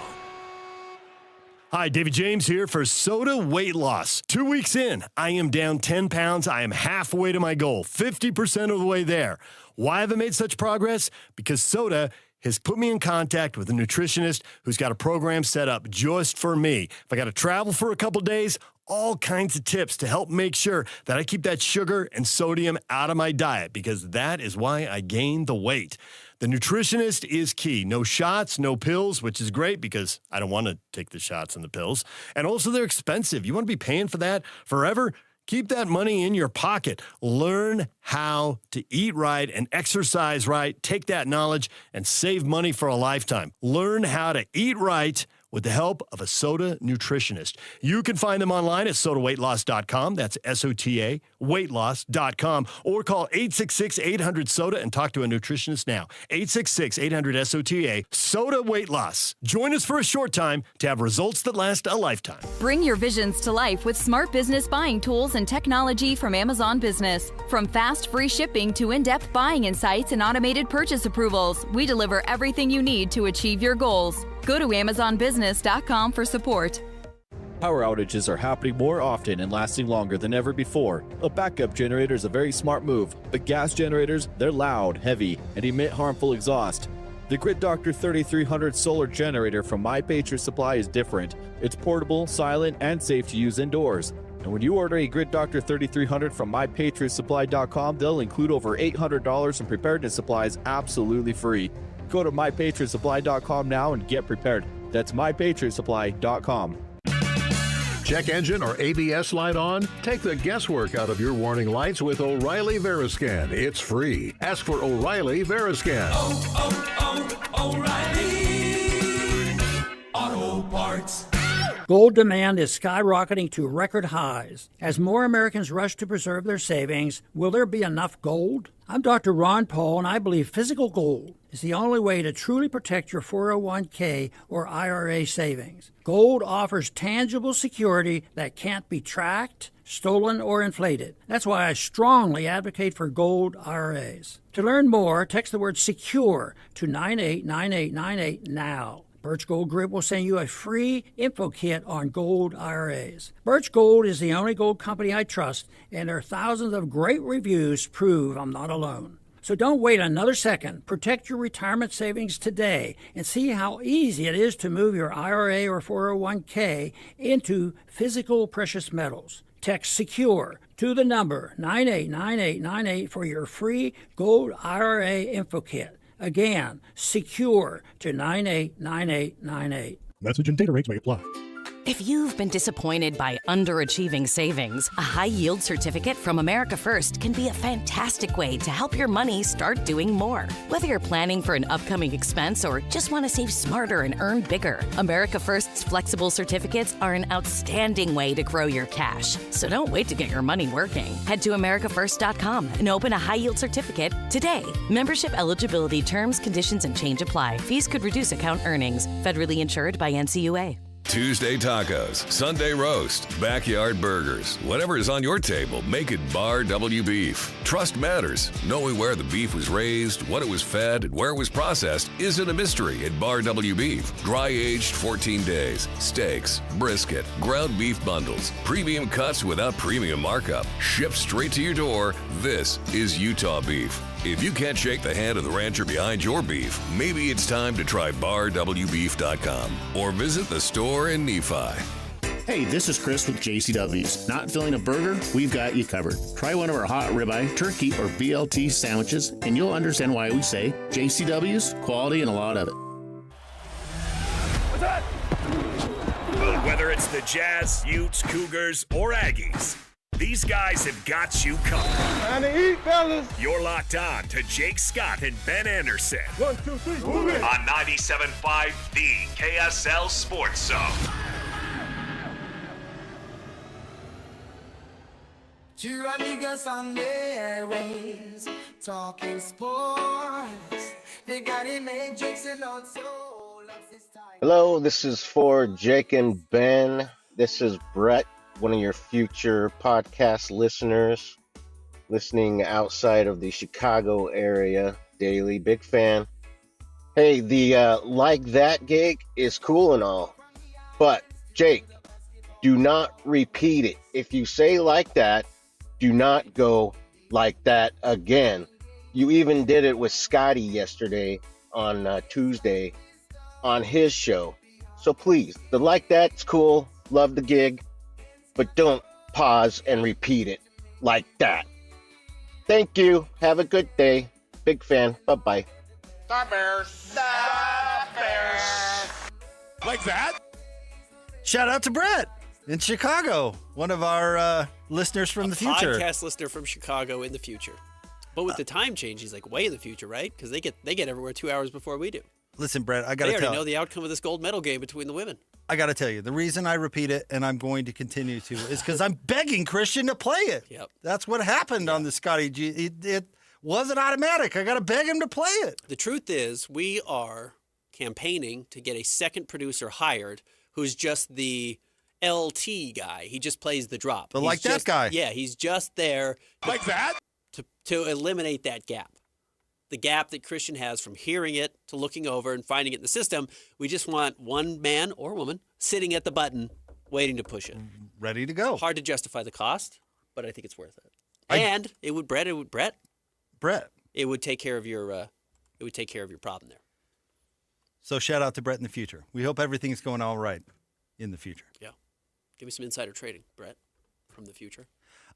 Speaker 12: Hi, David James here for Soda Weight Loss. 2 weeks in, I am down 10 pounds. I am halfway to my goal, 50% of the way there. Why have I made such progress? Because Soda has put me in contact with a nutritionist who's got a program set up just for me. If I got to travel for a couple days, all kinds of tips to help make sure that I keep that sugar and sodium out of my diet, because that is why I gained the weight. The nutritionist is key. No shots, no pills, which is great because I don't want to take the shots and the pills. And also they're expensive. You want to be paying for that forever? Keep that money in your pocket. Learn how to eat right and exercise right. Take that knowledge and save money for a lifetime. Learn how to eat right with the help of a Soda nutritionist. You can find them online at sodaweightloss.com. That's SOTA, weightloss.com. Or call 866-800-SODA and talk to a nutritionist now. 866-800-SOTA, Soda Weight Loss. Join us for a short time to have results that last a lifetime.
Speaker 2: Bring your visions to life with smart business buying tools and technology from Amazon Business. From fast, free shipping to in-depth buying insights and automated purchase approvals, we deliver everything you need to achieve your goals. Go to AmazonBusiness.com for support.
Speaker 4: Power outages are happening more often and lasting longer than ever before. A backup generator is a very smart move, but gas generators, they're loud, heavy, and emit harmful exhaust. The Grid Doctor 3300 solar generator from My Patriot Supply is different. It's portable, silent, and safe to use indoors. And when you order a Grid Doctor 3300 from MyPatriotSupply.com, they'll include over $800 in preparedness supplies absolutely free. Go to MyPatriotSupply.com now and get prepared. That's MyPatriotSupply.com.
Speaker 8: Check engine or ABS light on? Take the guesswork out of your warning lights with O'Reilly Veriscan. It's free. Ask for O'Reilly Veriscan.
Speaker 25: O'Reilly Auto Parts.
Speaker 11: Gold demand is skyrocketing to record highs. As more Americans rush to preserve their savings, will there be enough gold? I'm Dr. Ron Paul, and I believe physical gold is the only way to truly protect your 401k or IRA savings. Gold offers tangible security that can't be tracked, stolen, or inflated. That's why I strongly advocate for gold IRAs. To learn more, text the word SECURE to 989898 now. Birch Gold Group will send you a free info kit on gold IRAs. Birch Gold is the only gold company I trust, and their thousands of great reviews prove I'm not alone. So don't wait another second. Protect your retirement savings today and see how easy it is to move your IRA or 401k into physical precious metals. Text SECURE to the number 989898 for your free gold IRA info kit. Again, SECURE to 989898.
Speaker 8: Message and data rates may apply.
Speaker 15: If you've been disappointed by underachieving savings, a high-yield certificate from America First can be a fantastic way to help your money start doing more. Whether you're planning for an upcoming expense or just want to save smarter and earn bigger, America First's flexible certificates are an outstanding way to grow your cash. So don't wait to get your money working. Head to americafirst.com and open a high-yield certificate today. Membership eligibility terms, conditions, and change apply. Fees could reduce account earnings. Federally insured by NCUA.
Speaker 16: Tuesday tacos, Sunday roast, backyard burgers. Whatever is on your table, make it Bar W Beef. Trust matters. Knowing where the beef was raised, what it was fed, and where it was processed isn't a mystery at Bar W Beef. Dry aged 14 days. Steaks, brisket, ground beef bundles, premium cuts without premium markup. Shipped straight to your door. This is Utah beef. If you can't shake the hand of the rancher behind your beef, maybe it's time to try BarWBeef.com or visit the store in Nephi.
Speaker 18: Hey, this is Chris with JCW's. Not feeling a burger? We've got you covered. Try one of our hot ribeye, turkey, or BLT sandwiches, and you'll understand why we say JCW's, quality and a lot of it.
Speaker 9: What's that? Whether it's the Jazz, Utes, Cougars, or Aggies, these guys have got you covered.
Speaker 5: Time to eat, fellas.
Speaker 9: You're locked on to Jake Scott and Ben Anderson.
Speaker 5: 1, 2, 3, move it.
Speaker 9: On 97.5, the KSL Sports Zone.
Speaker 25: Two amigos on the airways, talking sports. They got it made, Jake's and also loves his time.
Speaker 23: Hello, this is for Jake and Ben. This is Brett, one of your future podcast listeners, listening outside of the Chicago area daily. Big fan. Hey, the like that gig is cool and all, but Jake, do not repeat it. If you say like that, do not go like that again. You even did it with Scotty yesterday on Tuesday on his show. So please, the like that's cool, love the gig, but don't pause and repeat it like that. Thank you. Have a good day. Big fan. Bye-bye.
Speaker 5: The Bears. The Bears.
Speaker 19: Like that? Shout out to Brett in Chicago, one of our listeners from the future.
Speaker 21: Podcast listener from Chicago in the future. But with the time change, he's like way in the future, right? Because they get everywhere 2 hours before we do.
Speaker 19: Listen, Brett, I got
Speaker 21: They
Speaker 19: to
Speaker 21: already
Speaker 19: tell
Speaker 21: know the outcome of this gold medal game between the women.
Speaker 19: I got to tell you, the reason I repeat it, and I'm going to continue to, is because I'm begging Christian to play it.
Speaker 21: Yep.
Speaker 19: That's what happened on the Scotty G. It wasn't automatic. I got to beg him to play it.
Speaker 21: The truth is, we are campaigning to get a second producer hired who's just the LT guy. He just plays the drop.
Speaker 19: Like that guy.
Speaker 21: Yeah, he's just there.
Speaker 5: Like that?
Speaker 21: To eliminate that gap. The gap that Christian has from hearing it to looking over and finding it in the system. We just want one man or woman sitting at the button waiting to push it.
Speaker 19: Ready to go.
Speaker 21: Hard to justify the cost, but I think it's worth it. And it would take care of your problem there.
Speaker 19: So shout out to Brett in the future. We hope everything's going all right in the future.
Speaker 21: Yeah. Give me some insider trading, Brett. from the future.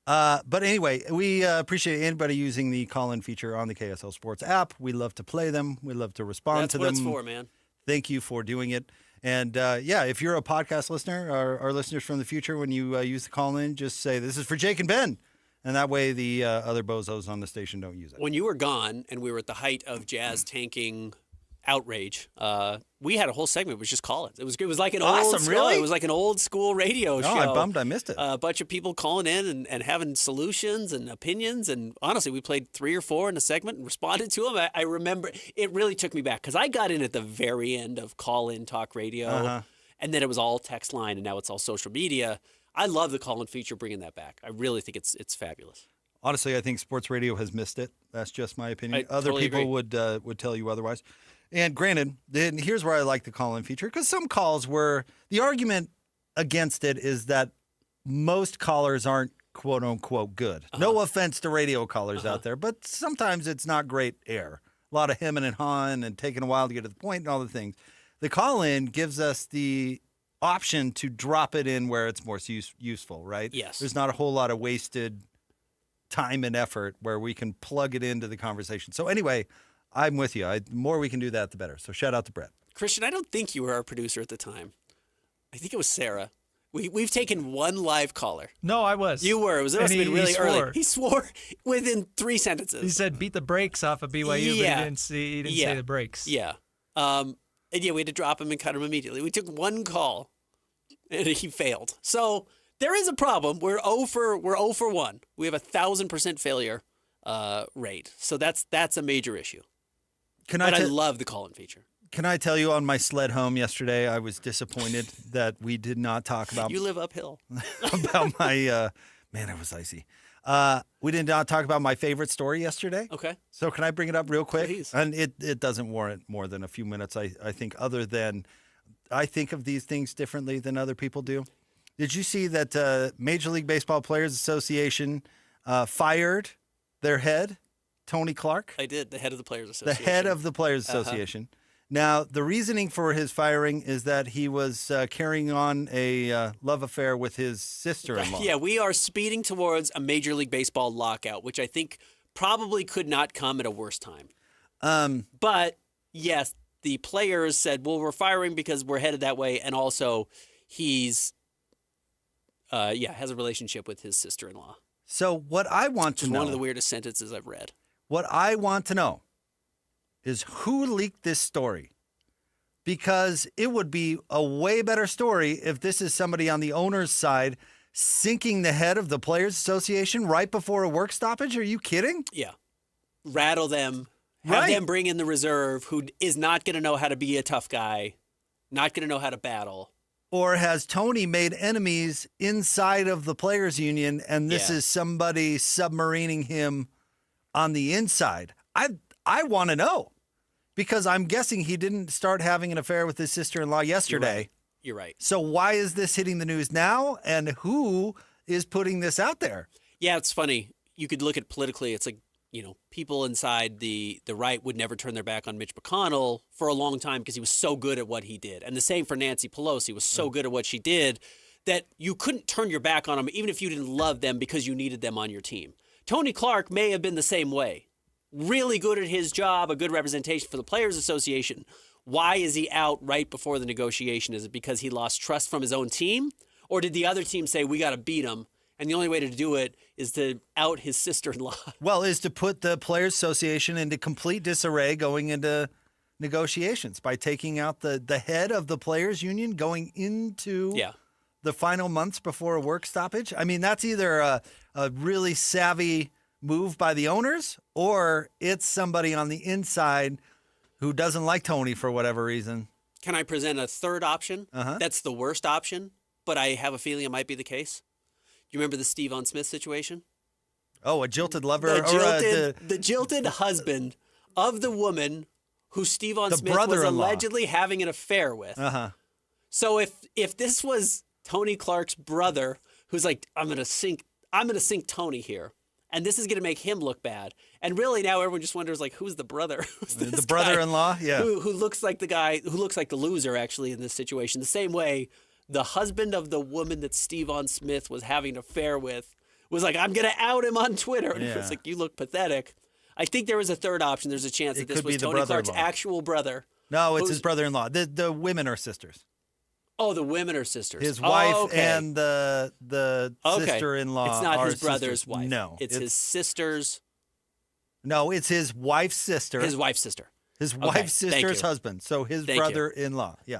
Speaker 19: But anyway, we appreciate anybody using the call-in feature on the KSL Sports app. We love to play them. We love to respond to them.
Speaker 21: That's what it's for, man.
Speaker 19: Thank you for doing it. And if you're a podcast listener, our listeners from the future, when you use the call-in, just say, this is for Jake and Ben. And that way the other bozos on the station don't use it.
Speaker 21: When you were gone and we were at the height of Jazz tanking outrage, we had a whole segment was just call-ins. It was like an
Speaker 19: awesome, really?
Speaker 21: It was like an old school radio show.
Speaker 19: I'm bummed I missed it.
Speaker 21: A bunch of people calling in and having solutions and opinions. And honestly, we played 3 or 4 in a segment and responded to them. I remember it really took me back because I got in at the very end of call-in talk radio, and then it was all text line, and now it's all social media. I love the call-in feature, bringing that back. I really think it's fabulous.
Speaker 19: Honestly, I think sports radio has missed it. That's just my opinion. Other
Speaker 21: totally
Speaker 19: people
Speaker 21: agree.
Speaker 19: would tell you otherwise. And granted, then here's where I like the call-in feature, because some calls were the argument against it is that most callers aren't quote unquote good. No offense to radio callers out there, but sometimes it's not great air. A lot of hemming and hawing and taking a while to get to the point and all the things. The call-in gives us the option to drop it in where it's more useful, right?
Speaker 21: Yes.
Speaker 19: There's not a whole lot of wasted time and effort where we can plug it into the conversation. So anyway, I'm with you. The more we can do that, the better. So shout out to Brett.
Speaker 21: Christian, I don't think you were our producer at the time. I think it was Sarah. We've taken one live caller.
Speaker 3: No, I was.
Speaker 21: You were. It must have been really early. He swore within 3 sentences.
Speaker 3: He said beat the brakes off of BYU, but he didn't say the brakes.
Speaker 21: Yeah. And we had to drop him and cut him immediately. We took one call, and he failed. So there is a problem. We're 0 for 1. We have 1,000% failure rate. So that's a major issue. I love the call-in feature.
Speaker 19: Can I tell you, on my sled home yesterday, I was disappointed that we did not talk about.
Speaker 21: You live uphill.
Speaker 19: About my man, it was icy. We did not talk about my favorite story yesterday.
Speaker 21: Okay.
Speaker 19: So can I bring it up real quick?
Speaker 21: Please.
Speaker 19: And it doesn't warrant more than a few minutes, I think, other than I think of these things differently than other people do. Did you see that Major League Baseball Players Association fired their head, Tony Clark?
Speaker 21: I did, the head of the Players Association.
Speaker 19: The head of the Players Association. Now, the reasoning for his firing is that he was carrying on a love affair with his sister-in-law.
Speaker 21: Yeah, we are speeding towards a Major League Baseball lockout, which I think probably could not come at a worse time. But, yes, the players said, well, we're firing because we're headed that way, and also he's, has a relationship with his sister-in-law.
Speaker 19: So what I want to know...
Speaker 21: one of the weirdest sentences I've read.
Speaker 19: What I want to know is who leaked this story, because it would be a way better story if this is somebody on the owner's side sinking the head of the Players Association right before a work stoppage. Are you kidding?
Speaker 21: Yeah. Rattle them. Have them bring in the reserve who is not going to know how to be a tough guy, not going to know how to battle.
Speaker 19: Or has Tony made enemies inside of the Players Union, and this is somebody submarining him on the inside? I want to know, because I'm guessing he didn't start having an affair with his sister-in-law yesterday.
Speaker 21: You're right.
Speaker 19: So why is this hitting the news now, and who is putting this out there?
Speaker 21: Yeah, it's funny. You could look at politically. It's like, people inside the right would never turn their back on Mitch McConnell for a long time because he was so good at what he did. And the same for Nancy Pelosi, was so good at what she did that you couldn't turn your back on them even if you didn't love them because you needed them on your team. Tony Clark may have been the same way. Really good at his job, a good representation for the Players Association. Why is he out right before the negotiation? Is it because he lost trust from his own team? Or did the other team say, we got to beat him, and the only way to do it is to out his sister-in-law?
Speaker 19: Well, is to put the Players Association into complete disarray going into negotiations by taking out the head of the Players Union going into the final months before a work stoppage. I mean, that's either a really savvy move by the owners, or it's somebody on the inside who doesn't like Tony for whatever reason.
Speaker 21: Can I present a third option? That's the worst option, but I have a feeling it might be the case. You remember the Steve-On Smith situation?
Speaker 19: Oh, a jilted lover?
Speaker 21: The jilted husband of the woman who Steve-On Smith was allegedly having an affair with. So if this was Tony Clark's brother, who's like, I'm gonna sink Tony here, and this is going to make him look bad. And really now everyone just wonders, like, who's the brother? Who's this
Speaker 19: the brother-in-law?
Speaker 21: Yeah. Who looks like the guy, who looks like the loser, actually, in this situation. The same way the husband of the woman that Stevan Smith was having an affair with was like, I'm going to out him on Twitter. And it was like, you look pathetic. I think there was a third option. There's a chance that this was Tony Clark's actual brother.
Speaker 19: No, it's his brother-in-law. The women are sisters.
Speaker 21: Oh, the women are sisters.
Speaker 19: His wife and the sister-in-law.
Speaker 21: It's not
Speaker 19: are
Speaker 21: his brother's
Speaker 19: sisters.
Speaker 21: wife.
Speaker 19: No,
Speaker 21: it's his sister's.
Speaker 19: No, it's his wife's sister.
Speaker 21: His wife's sister.
Speaker 19: His wife's sister's husband. So his brother-in-law. Yeah.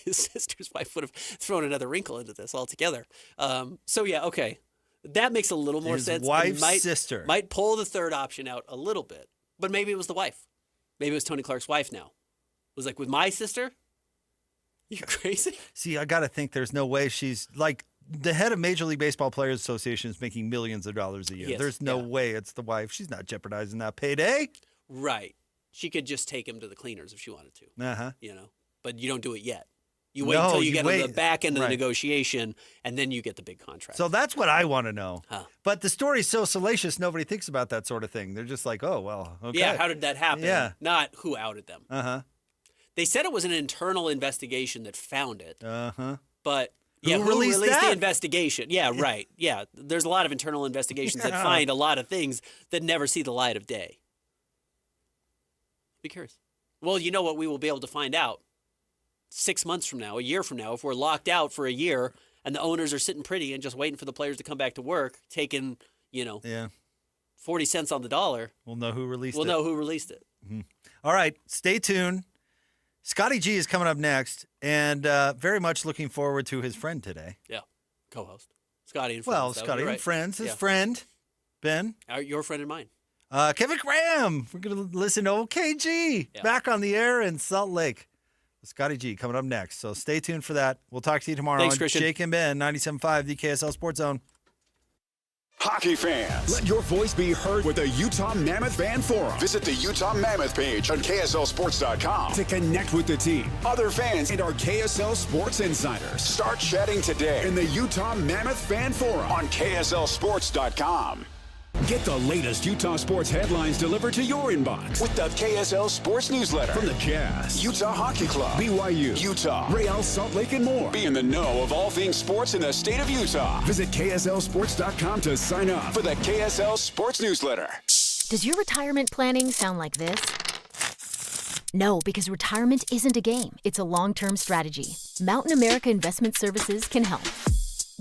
Speaker 21: His sister's wife would have thrown another wrinkle into this altogether. Okay. That makes a little more sense.
Speaker 19: His wife's sister.
Speaker 21: Might pull the third option out a little bit. But maybe it was the wife. Maybe it was Tony Clark's wife now. It was like, with my sister? You crazy?
Speaker 19: See, I got to think there's no way she's like the head of Major League Baseball Players Association is making millions of dollars a year.
Speaker 21: Yes,
Speaker 19: There's no way it's the wife. She's not jeopardizing that payday.
Speaker 21: Right. She could just take him to the cleaners if she wanted to.
Speaker 19: Uh-huh.
Speaker 21: But you don't do it yet. You wait until you get to the back end of the negotiation, and then you get the big contract.
Speaker 19: So that's what I want to know. Huh. But the story's so salacious, nobody thinks about that sort of thing. They're just like, oh, well, okay.
Speaker 21: Yeah, how did that happen?
Speaker 19: Yeah.
Speaker 21: Not who outed them.
Speaker 19: Uh-huh.
Speaker 21: They said it was an internal investigation that found it.
Speaker 19: Uh-huh.
Speaker 21: But
Speaker 19: who released
Speaker 21: the investigation? Yeah, right. Yeah, there's a lot of internal investigations that find a lot of things that never see the light of day. Be curious. Well, you know what we will be able to find out 6 months from now, a year from now, if we're locked out for a year and the owners are sitting pretty and just waiting for the players to come back to work, taking, 40 cents on the dollar.
Speaker 19: We'll know who released it.
Speaker 21: We'll know who released it.
Speaker 19: Mm-hmm. All right, stay tuned. Scotty G is coming up next, and very much looking forward to his friend today.
Speaker 21: Yeah, co-host. Scotty and friends.
Speaker 19: Well, Scotty and friends. His friend, Ben.
Speaker 21: Your friend and mine.
Speaker 19: Kevin Graham. We're going to listen to KG back on the air in Salt Lake. Scotty G coming up next. So stay tuned for that. We'll talk to you tomorrow on
Speaker 21: Christian.
Speaker 19: Jake and Ben, 97.5, the KSL Sports Zone.
Speaker 7: Hockey fans, let your voice be heard with the Utah Mammoth Fan Forum. Visit the Utah Mammoth page on KSLSports.com to connect with the team, other fans, and our KSL Sports insiders. Start chatting today in the Utah Mammoth Fan Forum on KSLSports.com. Get the latest Utah sports headlines delivered to your inbox with the KSL Sports Newsletter from the Jazz, Utah Hockey Club, BYU, Utah, Real Salt Lake, and more. Be in the know of all things sports in the state of Utah. Visit KSLSports.com to sign up for the KSL Sports Newsletter.
Speaker 1: Does your retirement planning sound like this? No, because retirement isn't a game. It's a long-term strategy. Mountain America Investment Services can help.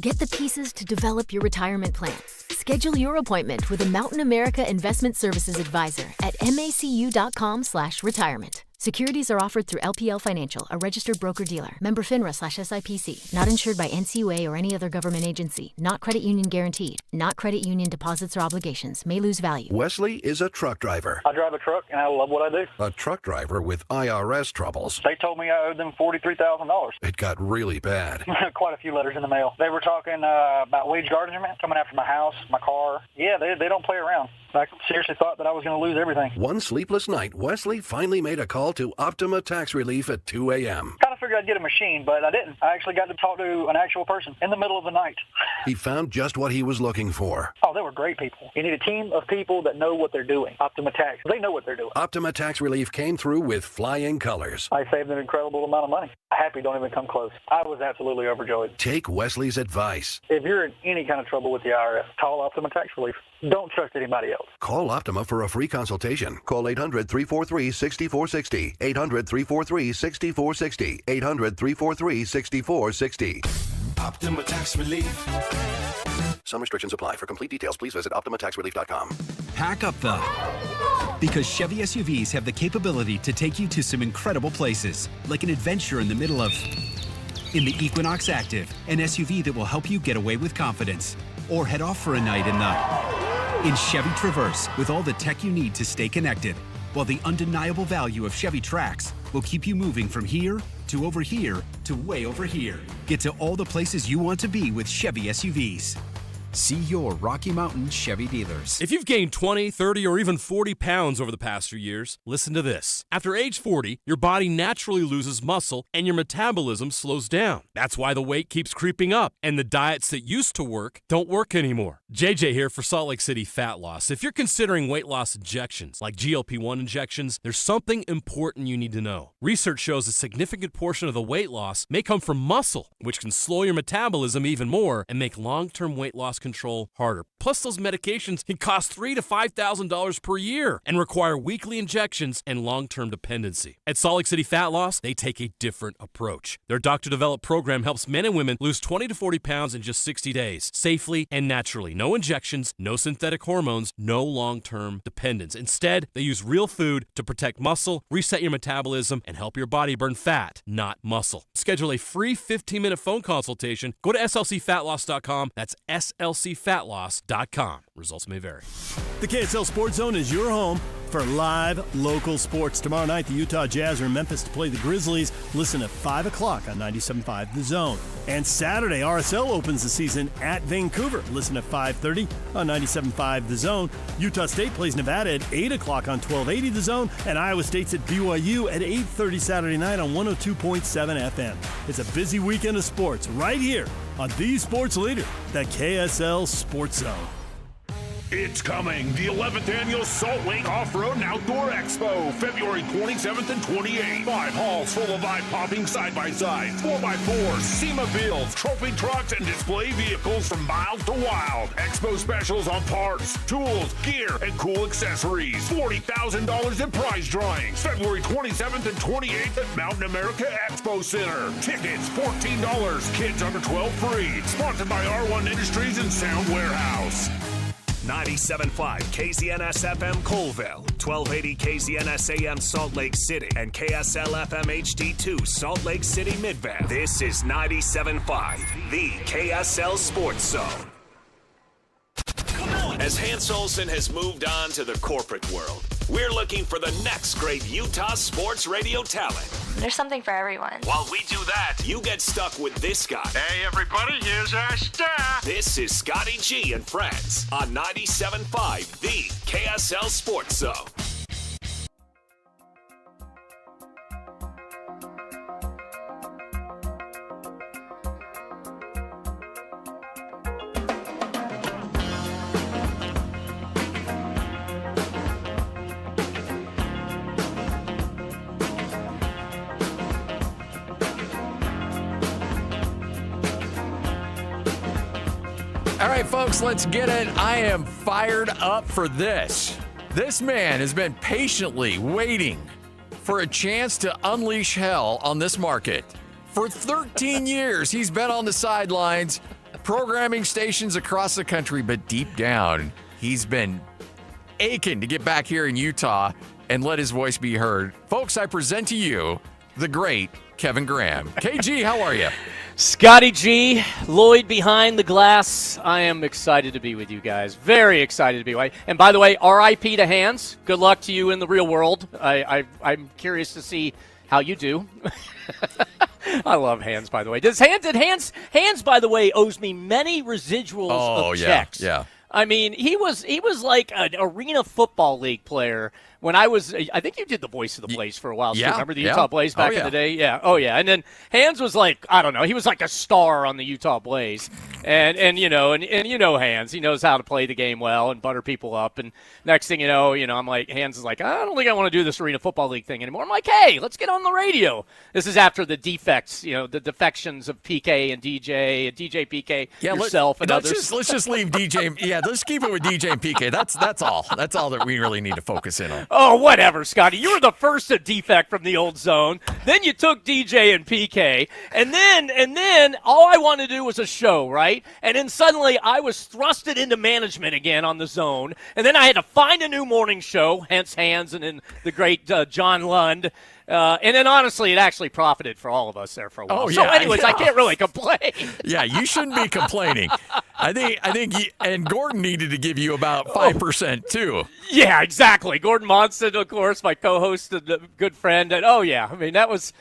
Speaker 1: Get the pieces to develop your retirement plan. Schedule your appointment with a Mountain America Investment Services advisor at macu.com/retirement. Securities are offered through LPL Financial, a registered broker-dealer. Member FINRA/SIPC. Not insured by NCUA or any other government agency. Not credit union guaranteed. Not credit union deposits or obligations. May lose value.
Speaker 8: Wesley is a truck driver.
Speaker 6: I drive a truck, and I love what I do.
Speaker 8: A truck driver with IRS troubles.
Speaker 6: They told me I owed them $43,000.
Speaker 8: It got really bad.
Speaker 6: Quite a few letters in the mail. They were talking about wage garnishment, coming after my house, my car. Yeah, they don't play around. I seriously thought that I was going to lose everything.
Speaker 8: One sleepless night, Wesley finally made a call to Optima Tax Relief at 2 a.m.
Speaker 6: Kind of figured I'd get a machine, but I didn't. I actually got to talk to an actual person in the middle of the night.
Speaker 8: He found just what he was looking for.
Speaker 6: Oh, they were great people. You need a team of people that know what they're doing. Optima Tax. They know what they're doing.
Speaker 8: Optima Tax Relief came through with flying colors.
Speaker 6: I saved an incredible amount of money. Happy don't even come close. I was absolutely overjoyed.
Speaker 8: Take Wesley's advice.
Speaker 6: If you're in any kind of trouble with the IRS, call Optima Tax Relief. Don't trust anybody else.
Speaker 8: Call Optima for a free consultation. Call 800-343-6460. 800-343-6460. 800-343-6460.
Speaker 5: Optima Tax Relief.
Speaker 8: Some restrictions apply. For complete details, please visit OptimaTaxRelief.com.
Speaker 10: Pack up though, because Chevy SUVs have the capability to take you to some incredible places, like an adventure in the middle of... In the Equinox Active, an SUV that will help you get away with confidence, or head off for a night in Chevy Traverse, with all the tech you need to stay connected, while the undeniable value of Chevy Trax will keep you moving from here to over here to way over here. Get to all the places you want to be with Chevy SUVs. See your Rocky Mountain Chevy dealers.
Speaker 14: If you've gained 20, 30, or even 40 pounds over the past few years, listen to this. After age 40, your body naturally loses muscle and your metabolism slows down. That's why the weight keeps creeping up and the diets that used to work don't work anymore. JJ here for Salt Lake City Fat Loss. If you're considering weight loss injections, like GLP-1 injections, there's something important you need to know. Research shows a significant portion of the weight loss may come from muscle, which can slow your metabolism even more and make long-term weight loss control harder. Plus, those medications can cost $3,000 to $5,000 per year and require weekly injections and long-term dependency. At Salt Lake City Fat Loss, they take a different approach. Their doctor-developed program helps men and women lose 20 to 40 pounds in just 60 days, safely and naturally. No injections, no synthetic hormones, no long-term dependence. Instead, they use real food to protect muscle, reset your metabolism, and help your body burn fat, not muscle. Schedule a free 15-minute phone consultation. Go to slcfatloss.com. That's slcfatloss.com. Results may vary.
Speaker 12: The KSL Sports Zone is your home for live local sports. Tomorrow night, the Utah Jazz are in Memphis to play the Grizzlies. Listen at 5 o'clock on 97.5 The Zone. And Saturday, RSL opens the season at Vancouver. Listen at 5:30 on 97.5 The Zone. Utah State plays Nevada at 8 o'clock on 1280 The Zone. And Iowa State's at BYU at 8:30 Saturday night on 102.7 FM. It's a busy weekend of sports right here on the sports leader, the KSL Sports Zone.
Speaker 17: It's coming, the 11th Annual Salt Lake Off-Road and Outdoor Expo, February 27th and 28th. 5 halls full of eye-popping side-by-sides, 4x4s, SEMA-Bills, trophy trucks, and display vehicles from mild to wild. Expo specials on parts, tools, gear, and cool accessories. $40,000 in prize drawings, February 27th and 28th at Mountain America Expo Center. Tickets, $14. Kids under 12 free. Sponsored by R1 Industries and Sound Warehouse.
Speaker 9: 97.5 KZNS FM Colville, 1280 KZNS AM Salt Lake City, and KSL FM HD2 Salt Lake City Midband. This is 97.5, the KSL Sports Zone. As Hans Olsen has moved on to the corporate world, we're looking for the next great Utah sports radio talent.
Speaker 20: There's something for everyone.
Speaker 9: While we do that, you get stuck with this guy.
Speaker 20: Hey, everybody, here's our star.
Speaker 9: This is Scotty G and friends on 97.5, the KSL Sports Zone.
Speaker 22: All right, folks, let's get it. I am fired up for this. This man has been patiently waiting for a chance to unleash hell on this market. For 13 years, he's been on the sidelines, programming stations across the country, but deep down, he's been aching to get back here in Utah and let his voice be heard. Folks, I present to you the great Kevin Graham. KG, how are you?
Speaker 24: Scotty G, Lloyd behind the glass. I am excited to be with you guys. Very excited to be with you. And by the way, RIP to Hans. Good luck to you in the real world. I'm curious to see how you do. I love Hans, by the way. Hans, by the way, owes me many residuals of checks.
Speaker 22: Yeah.
Speaker 24: I mean, he was like an Arena Football League player when I think you did the voice of the Blaze for a while.
Speaker 22: Yeah,
Speaker 24: So remember the Utah Blaze back in the day? Yeah. Oh, yeah. And then Hans was like, I don't know, he was like a star on the Utah Blaze. And you know Hans, he knows how to play the game well and butter people up. And next thing you know, I'm like, Hans is like, I don't think I want to do this Arena Football League thing anymore. I'm like, hey, let's get on the radio. This is after the defects, the defections of PK and DJ PK, yourself and others.
Speaker 22: Let's just leave DJ. Yeah, let's keep it with DJ and PK. That's all. That's all that we really need to focus in on.
Speaker 24: Oh, whatever, Scotty. You were the first to defect from the old zone. Then you took DJ and PK. And then all I wanted to do was a show, right? And then suddenly I was thrusted into management again on the zone. And then I had to find a new morning show, hence Hans and then the great John Lund. And then, honestly, it actually profited for all of us there for a while.
Speaker 22: Oh, yeah,
Speaker 24: so, anyways, I can't really complain.
Speaker 22: Yeah, you shouldn't be complaining. I think, and Gordon needed to give you about 5% too.
Speaker 24: Yeah, exactly. Gordon Monson, of course, my co-host and a good friend. And those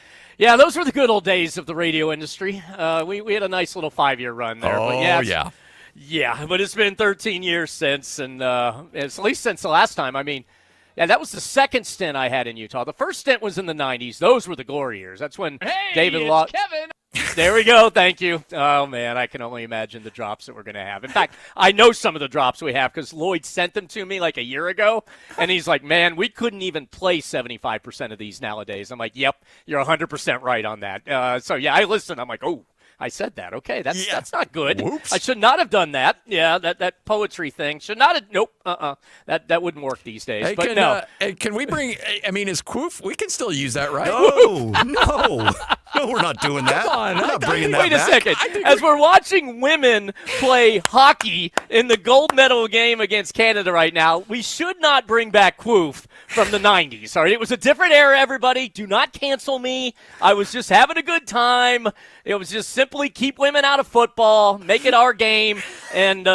Speaker 24: were the good old days of the radio industry. We had a nice little 5-year run there.
Speaker 22: Oh,
Speaker 24: but
Speaker 22: yeah.
Speaker 24: Yeah, but it's been 13 years since, and it's at least since the last time. I mean, yeah, that was the second stint I had in Utah. The first stint was in the 90s. Those were the glory years. That's when David Law. Kevin. There we go. Thank you. Oh, man, I can only imagine the drops that we're going to have. In fact, I know some of the drops we have because Lloyd sent them to me like a year ago, and he's like, man, we couldn't even play 75% of these nowadays. I'm like, yep, you're 100% right on that. So, yeah, I listened. I'm like, oh. I said that. Okay, that's not good.
Speaker 22: Whoops.
Speaker 24: I should not have done that. Yeah, that poetry thing should not have. Nope. That wouldn't work these days.
Speaker 22: Hey,
Speaker 24: but no.
Speaker 22: Can we bring? I mean, is Quoof? We can still use that, right?
Speaker 12: No, we're not doing that.
Speaker 22: Come on,
Speaker 12: I'm not bringing that
Speaker 24: Wait a
Speaker 12: back.
Speaker 24: second. As we're watching women play hockey in the gold medal game against Canada right now, we should not bring back Quoof from the 90s. All right, it was a different era, everybody. Do not cancel me. I was just having a good time. It was just simply keep women out of football, make it our game, and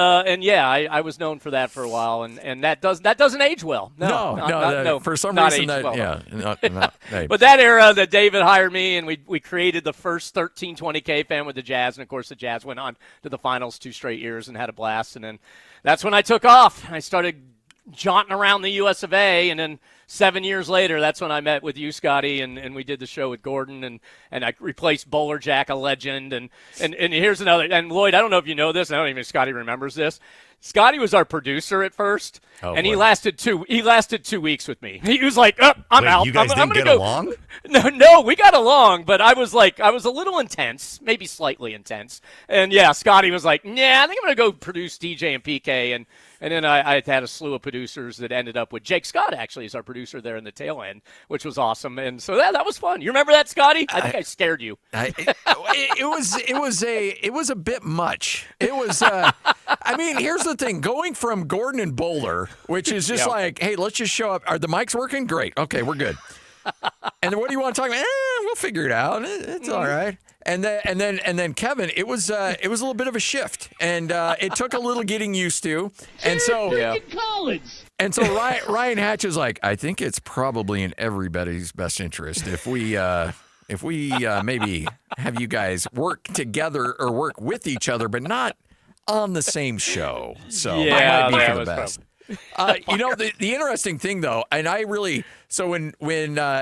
Speaker 24: yeah, I was known for that for a while, and that doesn't age well. No,
Speaker 22: for some
Speaker 24: not
Speaker 22: reason
Speaker 24: age
Speaker 22: that
Speaker 24: well.
Speaker 22: hey.
Speaker 24: But that era that David hired me, and we created the first 1320K fan with the Jazz, and of course the Jazz went on to the finals 2 straight years and had a blast, and then that's when I took off. I started jaunting around the US of A, and then 7 years later, that's when I met with you, Scotty, and we did the show with Gordon, and I replaced Bowler Jack, a legend, and here's another, and Lloyd, I don't know if you know this, I don't even know if Scotty remembers this. Scotty was our producer at first, and he lasted 2 weeks with me. He was like, I'm out.
Speaker 12: You guys didn't get along?
Speaker 24: No, we got along, but I was a little intense, maybe slightly intense. And yeah, Scotty was like, yeah, I think I'm going to go produce DJ and PK. And then I had a slew of producers that ended up with Jake Scott, actually, as our producer there in the tail end, which was awesome. And so that was fun. You remember that, Scotty? I think I scared you.
Speaker 22: It was a bit much. It was, I mean, here's the thing. Going from Gordon and Bowler, which is just like, hey, let's just show up. Are the mics working? Great. Okay, we're good. And then what do you want to talk about? We'll figure it out. It's all right. And then Kevin, it was a little bit of a shift, and it took a little getting used to. And so
Speaker 25: college.
Speaker 22: And so Ryan Hatch is like, I think it's probably in everybody's best interest if we maybe have you guys work together or work with each other, but not on the same show. So that might be for the best. The interesting thing though, and I really when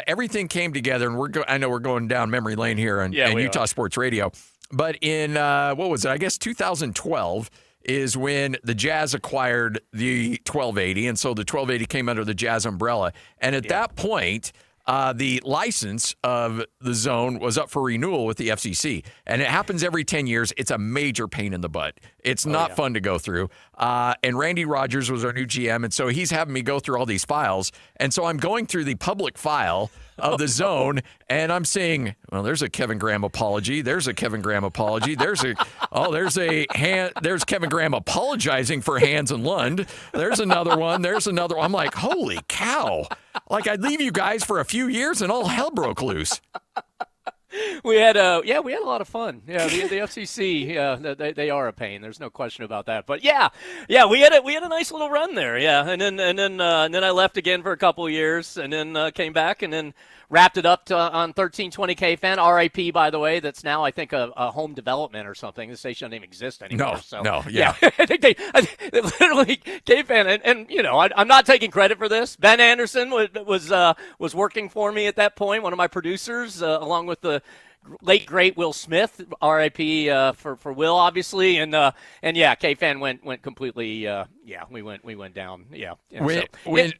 Speaker 22: everything came together, and I know we're going down memory lane here on Utah Sports Radio, but in what was it? I guess 2012 is when the Jazz acquired the 1280, and so the 1280 came under the Jazz umbrella, and at that point, the license of the zone was up for renewal with the FCC, and it happens every 10 years. It's a major pain in the butt. It's not fun to go through. And Randy Rogers was our new GM, and so he's having me go through all these files. And so I'm going through the public file of the zone, and I'm seeing, well, there's a Kevin Graham apology. There's a Kevin Graham apology. There's Kevin Graham apologizing for Hans and Lund. There's another one. I'm like, holy cow. Like, I'd leave you guys for a few years and all hell broke loose.
Speaker 24: We had a lot of fun. Yeah, the FCC, they are a pain. There's no question about that. But yeah, we had a nice little run there. Yeah, and then I left again for a couple of years, and then came back, and then wrapped it up on 1320K fan. RIP, by the way. That's now I think a home development or something. The station doesn't even exist anymore. Yeah. I think they literally K-Fan, and I'm not taking credit for this. Ben Anderson was working for me at that point, one of my producers, along with the late great Will Smith, R.I.P. For Will, obviously, and yeah, K-Fan went completely. We went down. Yeah.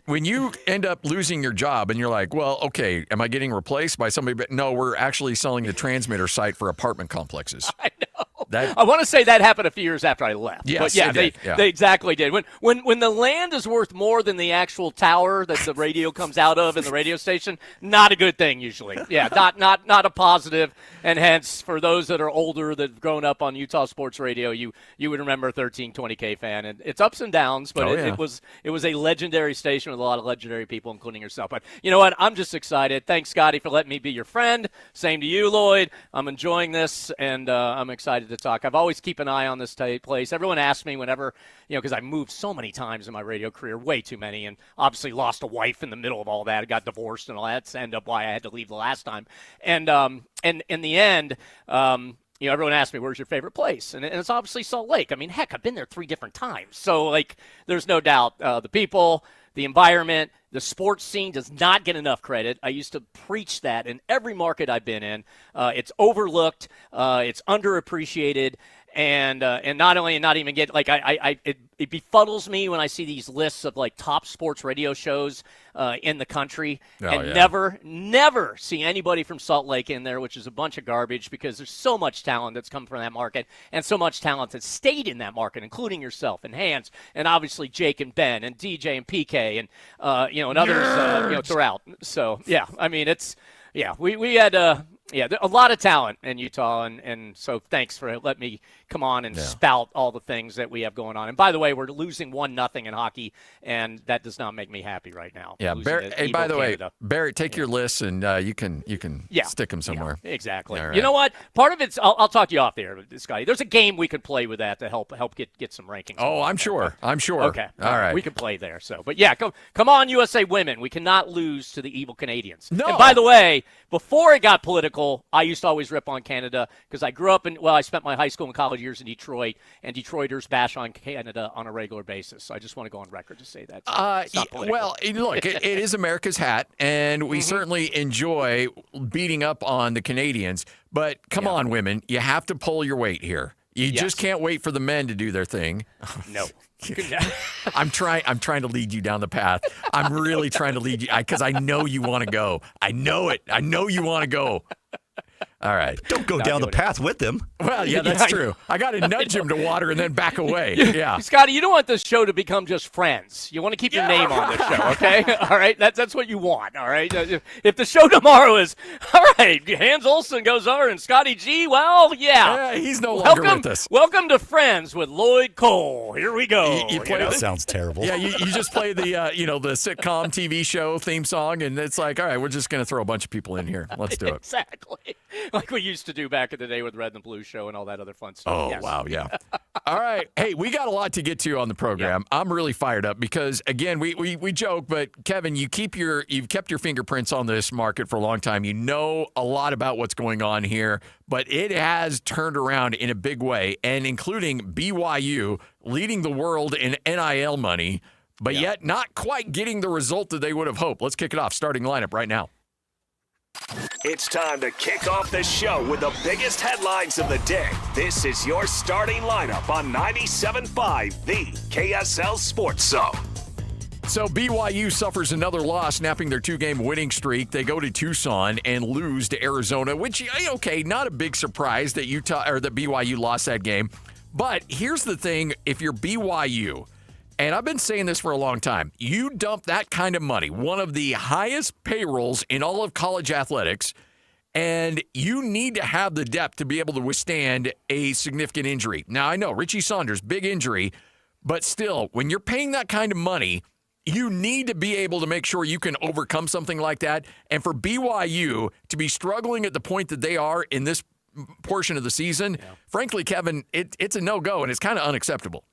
Speaker 22: When you end up losing your job and you're like, well, okay, am I getting replaced by somebody? But no, we're actually selling the transmitter site for apartment complexes.
Speaker 24: I know. I want to say that happened a few years after I left.
Speaker 22: Yes,
Speaker 24: but yeah, they exactly did. When the land is worth more than the actual tower that the radio comes out of in the radio station, not a good thing usually. Yeah, not a positive. And hence, for those that are older that have grown up on Utah Sports Radio, you would remember 1320K fan, and it's ups and downs, but it was a legendary station with a lot of legendary people, including yourself. But you know what? I'm just excited. Thanks, Scotty, for letting me be your friend. Same to you, Lloyd. I'm enjoying this, and I'm excited to talk. I've always keep an eye on this place. Everyone asks me whenever, because I moved so many times in my radio career, way too many, and obviously lost a wife in the middle of all that. I got divorced and all that. That's ended up why I had to leave the last time. And in the end, everyone asks me, where's your favorite place? And it's obviously Salt Lake. I mean, heck, I've been there 3 different times. So, there's no doubt the people, the environment, the sports scene does not get enough credit. I used to preach that in every market I've been in. It's overlooked. It's underappreciated. And not only not even get it befuddles me when I see these lists of top sports radio shows in the country, never see anybody from Salt Lake in there, which is a bunch of garbage because there's so much talent that's come from that market and so much talent that's stayed in that market, including yourself and Hans and obviously Jake and Ben and DJ and PK and and others throughout. So I mean we had a lot of talent in Utah, and so thanks for letting me come on and spout all the things that we have going on. And by the way, we're losing 1-0 in hockey, and that does not make me happy right now.
Speaker 22: Yeah, hey, by the way, Barrett, take your lists and you can stick them somewhere.
Speaker 24: Yeah, exactly.
Speaker 22: Right.
Speaker 24: You know what? Part of it's I'll talk to you off there, Scotty. There's a game we could play with that to help get some rankings.
Speaker 22: Oh, I'm sure.
Speaker 24: Okay.
Speaker 22: All right.
Speaker 24: We can play there. So, but come on, USA women. We cannot lose to the evil Canadians.
Speaker 22: No.
Speaker 24: And by the way, before it got political, I used to always rip on Canada because I grew up I spent my high school and college years in Detroit, and Detroiters bash on Canada on a regular basis. So I just want to go on record to say that. It's not political.
Speaker 22: Well, look, it is America's hat, and we certainly enjoy beating up on the Canadians. But come on, women, you have to pull your weight here. You just can't wait for the men to do their thing.
Speaker 24: No.
Speaker 22: I'm trying to lead you down the path. I'm really trying to lead you because I know you want to go. I know it. I know you want to go. All right.
Speaker 2: Don't go down the path with them.
Speaker 22: Well, yeah, that's true. I got to nudge him to water and then back away. Yeah.
Speaker 24: Scotty, you don't want this show to become just friends. You want to keep your name on this show, okay? All right? That's what you want, all right? If the show tomorrow is, all right, Hans Olsen goes over and Scotty G, well,
Speaker 22: he's no longer with us.
Speaker 24: Welcome to Friends with Lloyd Cole. Here we go.
Speaker 2: That sounds terrible.
Speaker 22: Yeah, you just play the the sitcom TV show theme song, and it's like, all right, we're just going to throw a bunch of people in here. Let's do it.
Speaker 24: Exactly. Like we used to do back in the day with Red and the Blue Show and all that other fun stuff.
Speaker 22: Oh, wow, yeah. All right. Hey, we got a lot to get to on the program. Yeah. I'm really fired up because, again, we joke, but, Kevin, you've kept your fingerprints on this market for a long time. You know a lot about what's going on here, but it has turned around in a big way, and including BYU leading the world in NIL money, but yet not quite getting the result that they would have hoped. Let's kick it off. Starting lineup right now.
Speaker 9: It's time to kick off the show with the biggest headlines of the day. This is your starting lineup on 97.5, the KSL Sports Zone.
Speaker 22: So BYU suffers another loss, snapping their 2-game winning streak. They go to Tucson and lose to Arizona, which, okay, not a big surprise that BYU lost that game. But here's the thing, if you're BYU, and I've been saying this for a long time, you dump that kind of money, one of the highest payrolls in all of college athletics, and you need to have the depth to be able to withstand a significant injury. Now, I know, Richie Saunders, big injury, but still, when you're paying that kind of money, you need to be able to make sure you can overcome something like that. And for BYU to be struggling at the point that they are in this portion of the season, frankly, Kevin, it's a no-go, and it's kind of unacceptable.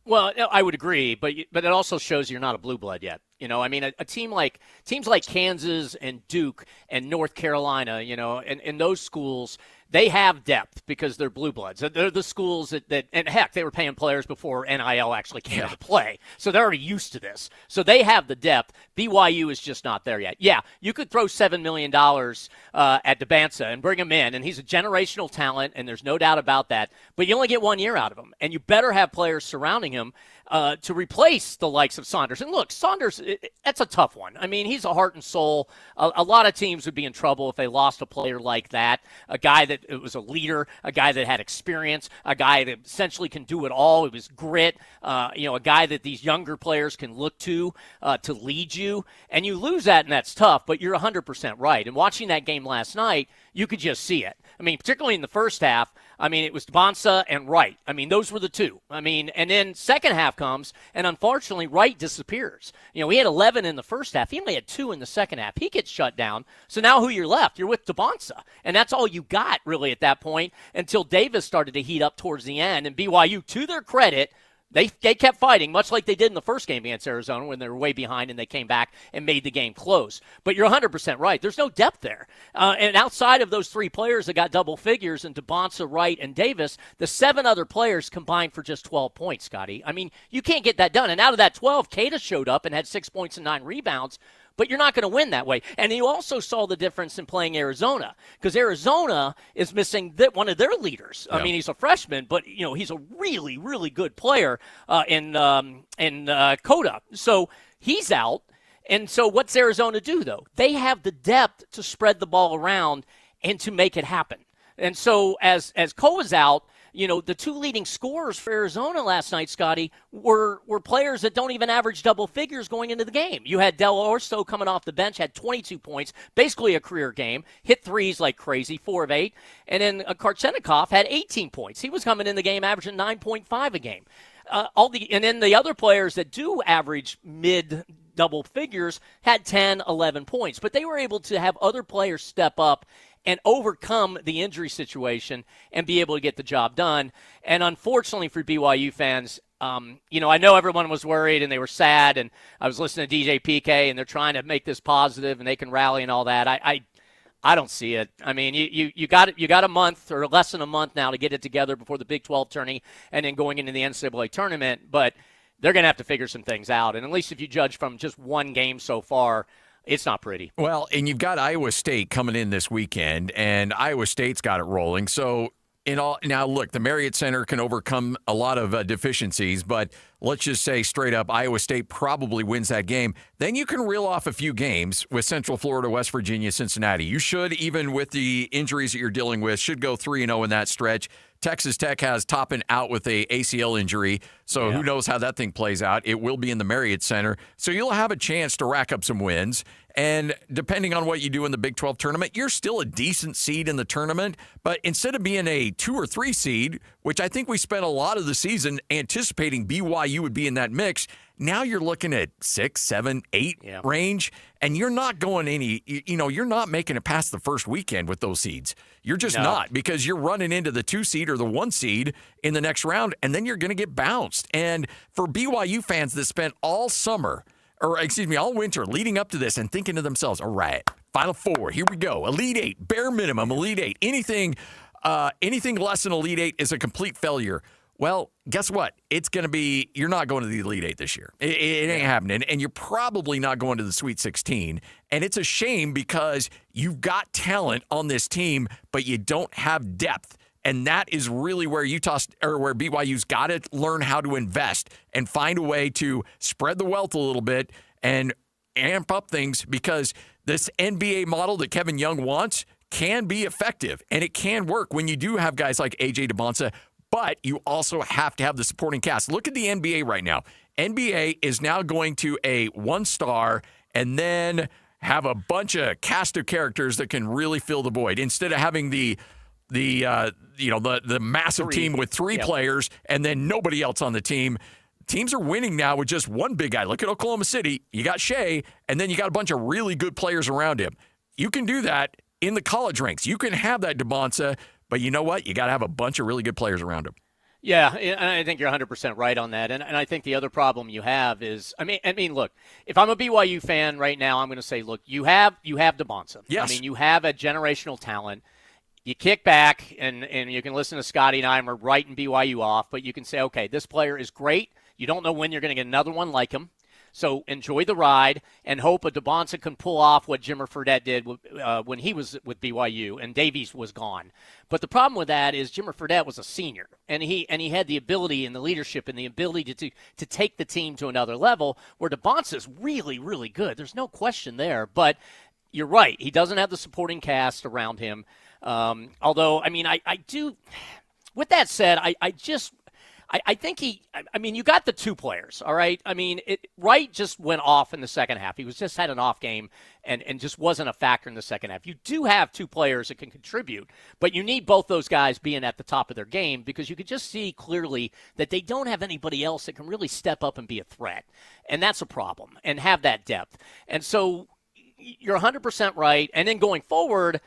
Speaker 24: Well, I would agree, but it also shows you're not a blue blood yet. I mean, a teams like Kansas and Duke and North Carolina, and those schools, they have depth because they're blue bloods. They're the schools that and heck, they were paying players before NIL actually came into play. So they're already used to this. So they have the depth. BYU is just not there yet. Yeah, you could throw $7 million at DeBanza and bring him in, and he's a generational talent, and there's no doubt about that. But you only get 1 year out of him, and you better have players surrounding him to replace the likes of Saunders. And look, Saunders, that's a tough one. I mean, he's a heart and soul. A lot of teams would be in trouble if they lost a player like that, a guy that was a leader, a guy that had experience, a guy that essentially can do it all. It was grit, a guy that these younger players can look to lead you. And you lose that, and that's tough, but you're 100% right. And watching that game last night, you could just see it. I mean, particularly in the first half, it was DeBanza and Wright. Those were the two. And then second half comes, and unfortunately, Wright disappears. He had 11 in the first half. He only had 2 in the second half. He gets shut down. So now who you're left? You're with DeBanza. And that's all you got, really, at that point, until Davis started to heat up towards the end. And BYU, to their credit, They kept fighting, much like they did in the first game against Arizona when they were way behind and they came back and made the game close. But you're 100% right. There's no depth there. And outside of those 3 players that got double figures, and DeBonsa, Wright, and Davis, the 7 other players combined for just 12 points, Scotty. I mean, you can't get that done. And out of that 12, Keita showed up and had 6 points and 9 rebounds. But you're not going to win that way. And you also saw the difference in playing Arizona, because Arizona is missing one of their leaders. I mean, he's a freshman, but he's a really, really good player in Coda. So he's out. And so what's Arizona do, though? They have the depth to spread the ball around and to make it happen. And so as Koa's out, the 2 leading scorers for Arizona last night, Scotty, were players that don't even average double figures going into the game. You had Del Orso coming off the bench, had 22 points, basically a career game, hit threes like crazy, 4 of 8. And then Karchenikov had 18 points. He was coming in the game averaging 9.5 a game. And then the other players that do average mid-double figures had 10, 11 points. But they were able to have other players step up and overcome the injury situation and be able to get the job done. And unfortunately for BYU fans, I know everyone was worried and they were sad, and I was listening to DJ PK, and they're trying to make this positive and they can rally and all that. I don't see it. I mean, you got a month or less than a month now to get it together before the Big 12 tourney and then going into the NCAA tournament, but they're going to have to figure some things out. And at least if you judge from just one game so far, it's not pretty.
Speaker 22: Well, and you've got Iowa State coming in this weekend, and Iowa State's got it rolling. So, now look, the Marriott Center can overcome a lot of deficiencies, but let's just say straight up, Iowa State probably wins that game. Then you can reel off a few games with Central Florida, West Virginia, Cincinnati. You should, even with the injuries that you're dealing with, should go 3-0 in that stretch. Texas Tech has Toppin out with a ACL injury, so who knows how that thing plays out. It will be in the Marriott Center. So you'll have a chance to rack up some wins. And depending on what you do in the Big 12 tournament, you're still a decent seed in the tournament. But instead of being a 2 or 3 seed, which I think we spent a lot of the season anticipating BYU would be in that mix, now you're looking at 6, 7, 8 range, and you're not going you're not making it past the first weekend with those seeds. You're just not, because you're running into the 2 seed or the 1 seed in the next round, and then you're going to get bounced. And for BYU fans that spent all winter leading up to this and thinking to themselves, all right, Final Four, here we go, Elite 8, bare minimum, Elite 8, anything less than Elite 8 is a complete failure. Well, guess what? It's going to be, you're not going to the Elite 8 this year. It ain't happening. And you're probably not going to the Sweet 16. And it's a shame, because you've got talent on this team, but you don't have depth. And that is really where where BYU's got to learn how to invest and find a way to spread the wealth a little bit and amp up things, because this NBA model that Kevin Young wants can be effective, and it can work when you do have guys like A.J. DeBonsa. But you also have to have the supporting cast. Look at the NBA right now. NBA is now going to a 1-star and then have a bunch of cast of characters that can really fill the void, instead of having the massive team with 3 players and then nobody else on the team. Teams are winning now with just one big guy. Look at Oklahoma City. You got Shea, and then you got a bunch of really good players around him. You can do that in the college ranks. You can have that DeBonsa. But you know what? You got to have a bunch of really good players around him.
Speaker 24: Yeah, and I think you're 100% right on that. And I think the other problem you have is, I mean, look, if I'm a BYU fan right now, I'm going to say, look, you have DeBonsa.
Speaker 22: Yes.
Speaker 24: I mean, you have a generational talent. You kick back, and you can listen to Scotty and I are writing BYU off, but you can say, okay, this player is great. You don't know when you're going to get another one like him. So enjoy the ride and hope a DeBonsa can pull off what Jimmer Fredette did when he was with BYU and Davies was gone. But the problem with that is Jimmer Fredette was a senior, and he had the ability and the leadership and the ability to take the team to another level, where DeBonsa's really, really good. There's no question there. But you're right. He doesn't have the supporting cast around him. Although, I mean, I do – with that said, I think you got the 2 players, all right? I mean, Wright just went off in the second half. He just had an off game and just wasn't a factor in the second half. You do have 2 players that can contribute, but you need both those guys being at the top of their game, because you could just see clearly that they don't have anybody else that can really step up and be a threat. And that's a problem, and have that depth. And so you're 100% right. And then going forward,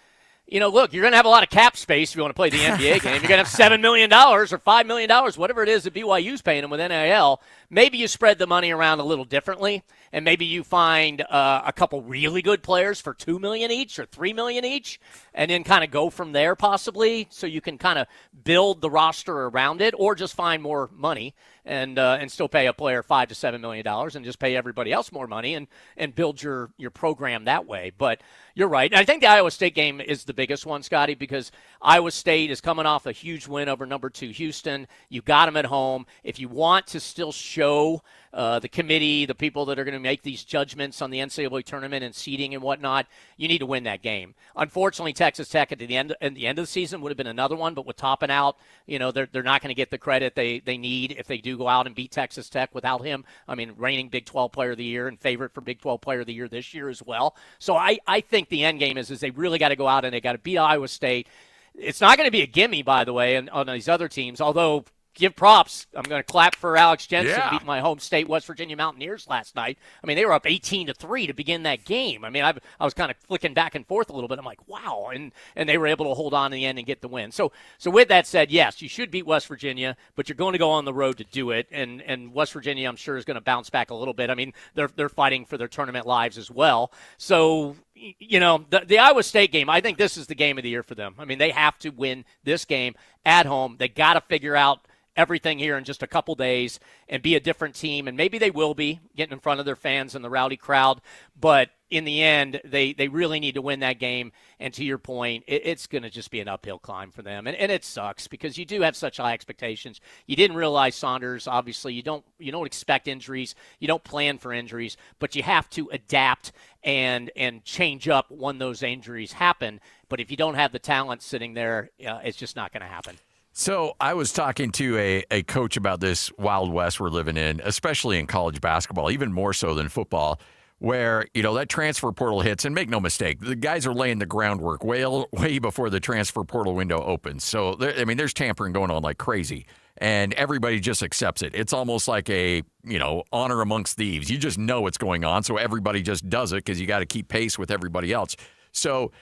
Speaker 24: look, you're going to have a lot of cap space if you want to play the NBA game. You're going to have $7 million or $5 million, whatever it is that BYU's paying them with NIL. Maybe you spread the money around a little differently, and maybe you find a couple really good players for $2 million each or $3 million each, and then kind of go from there possibly, so you can kind of build the roster around it, or just find more money and still pay a player $5 to $7 million and just pay everybody else more money and build your program that way. But you're right. And I think the Iowa State game is the biggest one, Scotty, because Iowa State is coming off a huge win over number 2 Houston. You got them at home. If you want to still show the committee, the people that are going to make these judgments on the NCAA tournament and seeding and whatnot, you need to win that game. Unfortunately, Texas Tech at the end of the season would have been another one, but with topping out, they're not going to get the credit they need if they do go out and beat Texas Tech without him. I mean, reigning Big 12 Player of the Year and favorite for Big 12 Player of the Year this year as well. So I think the end game is they really got to go out and they got to beat Iowa State. It's not going to be a gimme, by the way, on these other teams, although give props. I'm going to clap for Alex Jensen beating my home state, West Virginia Mountaineers, last night. I mean, they were up 18-3 to begin that game. I mean, I was kind of flicking back and forth a little bit. I'm like, wow. And they were able to hold on in the end and get the win. So with that said, yes, you should beat West Virginia, but you're going to go on the road to do it. And West Virginia, I'm sure, is going to bounce back a little bit. I mean, they're fighting for their tournament lives as well. So, the Iowa State game, I think this is the game of the year for them. I mean, they have to win this game at home. They got to figure out everything here in just a couple days and be a different team. And maybe they will be getting in front of their fans and the rowdy crowd. But in the end, they really need to win that game. And to your point, it's going to just be an uphill climb for them. And it sucks because you do have such high expectations. You didn't realize Saunders, obviously. You don't expect injuries. You don't plan for injuries. But you have to adapt and change up when those injuries happen. But if you don't have the talent sitting there, it's just not going to happen.
Speaker 22: So I was talking to a coach about this Wild West we're living in, especially in college basketball, even more so than football, where, that transfer portal hits. And make no mistake, the guys are laying the groundwork way before the transfer portal window opens. So, there's tampering going on like crazy. And everybody just accepts it. It's almost like a, honor amongst thieves. You just know what's going on, so everybody just does it because you got to keep pace with everybody else. So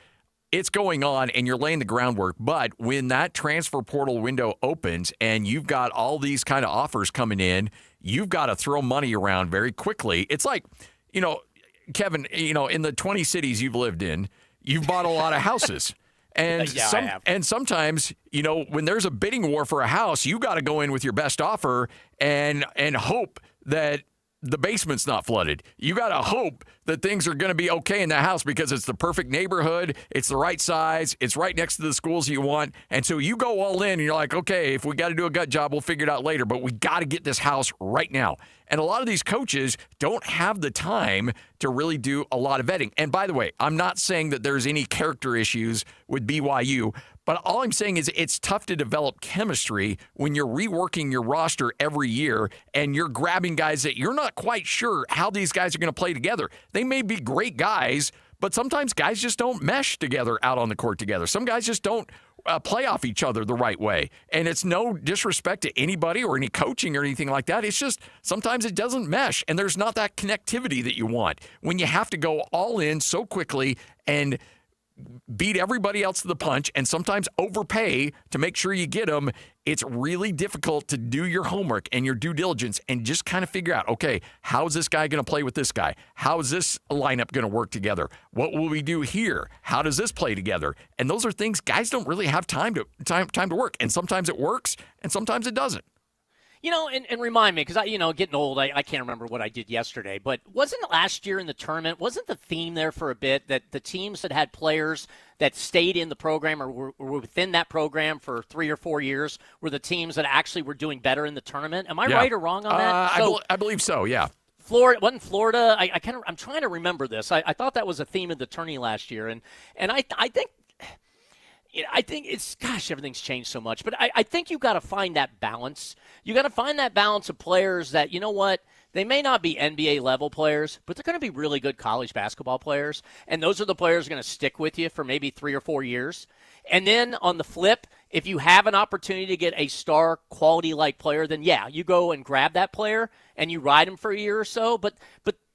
Speaker 22: it's going on and you're laying the groundwork, but when that transfer portal window opens and you've got all these kind of offers coming in, you've got to throw money around very quickly. It's like, Kevin, in the 20 cities you've lived in, you've bought a lot of houses. And and sometimes, when there's a bidding war for a house, you got to go in with your best offer and hope that the basement's not flooded. You got to hope that things are going to be okay in the house because it's the perfect neighborhood, it's the right size, it's right next to the schools you want. And so you go all in and you're like, okay, if we got to do a gut job, we'll figure it out later, but we got to get this house right now. And a lot of these coaches don't have the time to really do a lot of vetting. And by the way, I'm not saying that there's any character issues with BYU, but all I'm saying is it's tough to develop chemistry when you're reworking your roster every year and you're grabbing guys that you're not quite sure how these guys are going to play together. They may be great guys, but sometimes guys just don't mesh together out on the court together. Some guys just don't play off each other the right way. And it's no disrespect to anybody or any coaching or anything like that. It's just sometimes it doesn't mesh and there's not that connectivity that you want when you have to go all in so quickly and beat everybody else to the punch and sometimes overpay to make sure you get them. It's really difficult to do your homework and your due diligence and just kind of figure out, okay, how is this guy going to play with this guy? How is this lineup going to work together? What will we do here? How does this play together? And those are things guys don't really have time to work. And sometimes it works and sometimes it doesn't.
Speaker 24: And remind me, because getting old, I can't remember what I did yesterday, but wasn't last year in the tournament, wasn't the theme there for a bit that the teams that had players that stayed in the program or were within that program for 3 or 4 years were the teams that actually were doing better in the tournament? Am I right or wrong on that?
Speaker 22: I believe so, yeah.
Speaker 24: Wasn't Florida? I'm trying to remember this. I thought that was a theme of the tourney last year, and I think it's, everything's changed so much. But I think you got to find that balance. You got to find that balance of players that, they may not be NBA level players, but they're going to be really good college basketball players. And those are the players going to stick with you for maybe 3 or 4 years. And then on the flip, if you have an opportunity to get a star quality like player, then you go and grab that player and you ride him for a year or so. But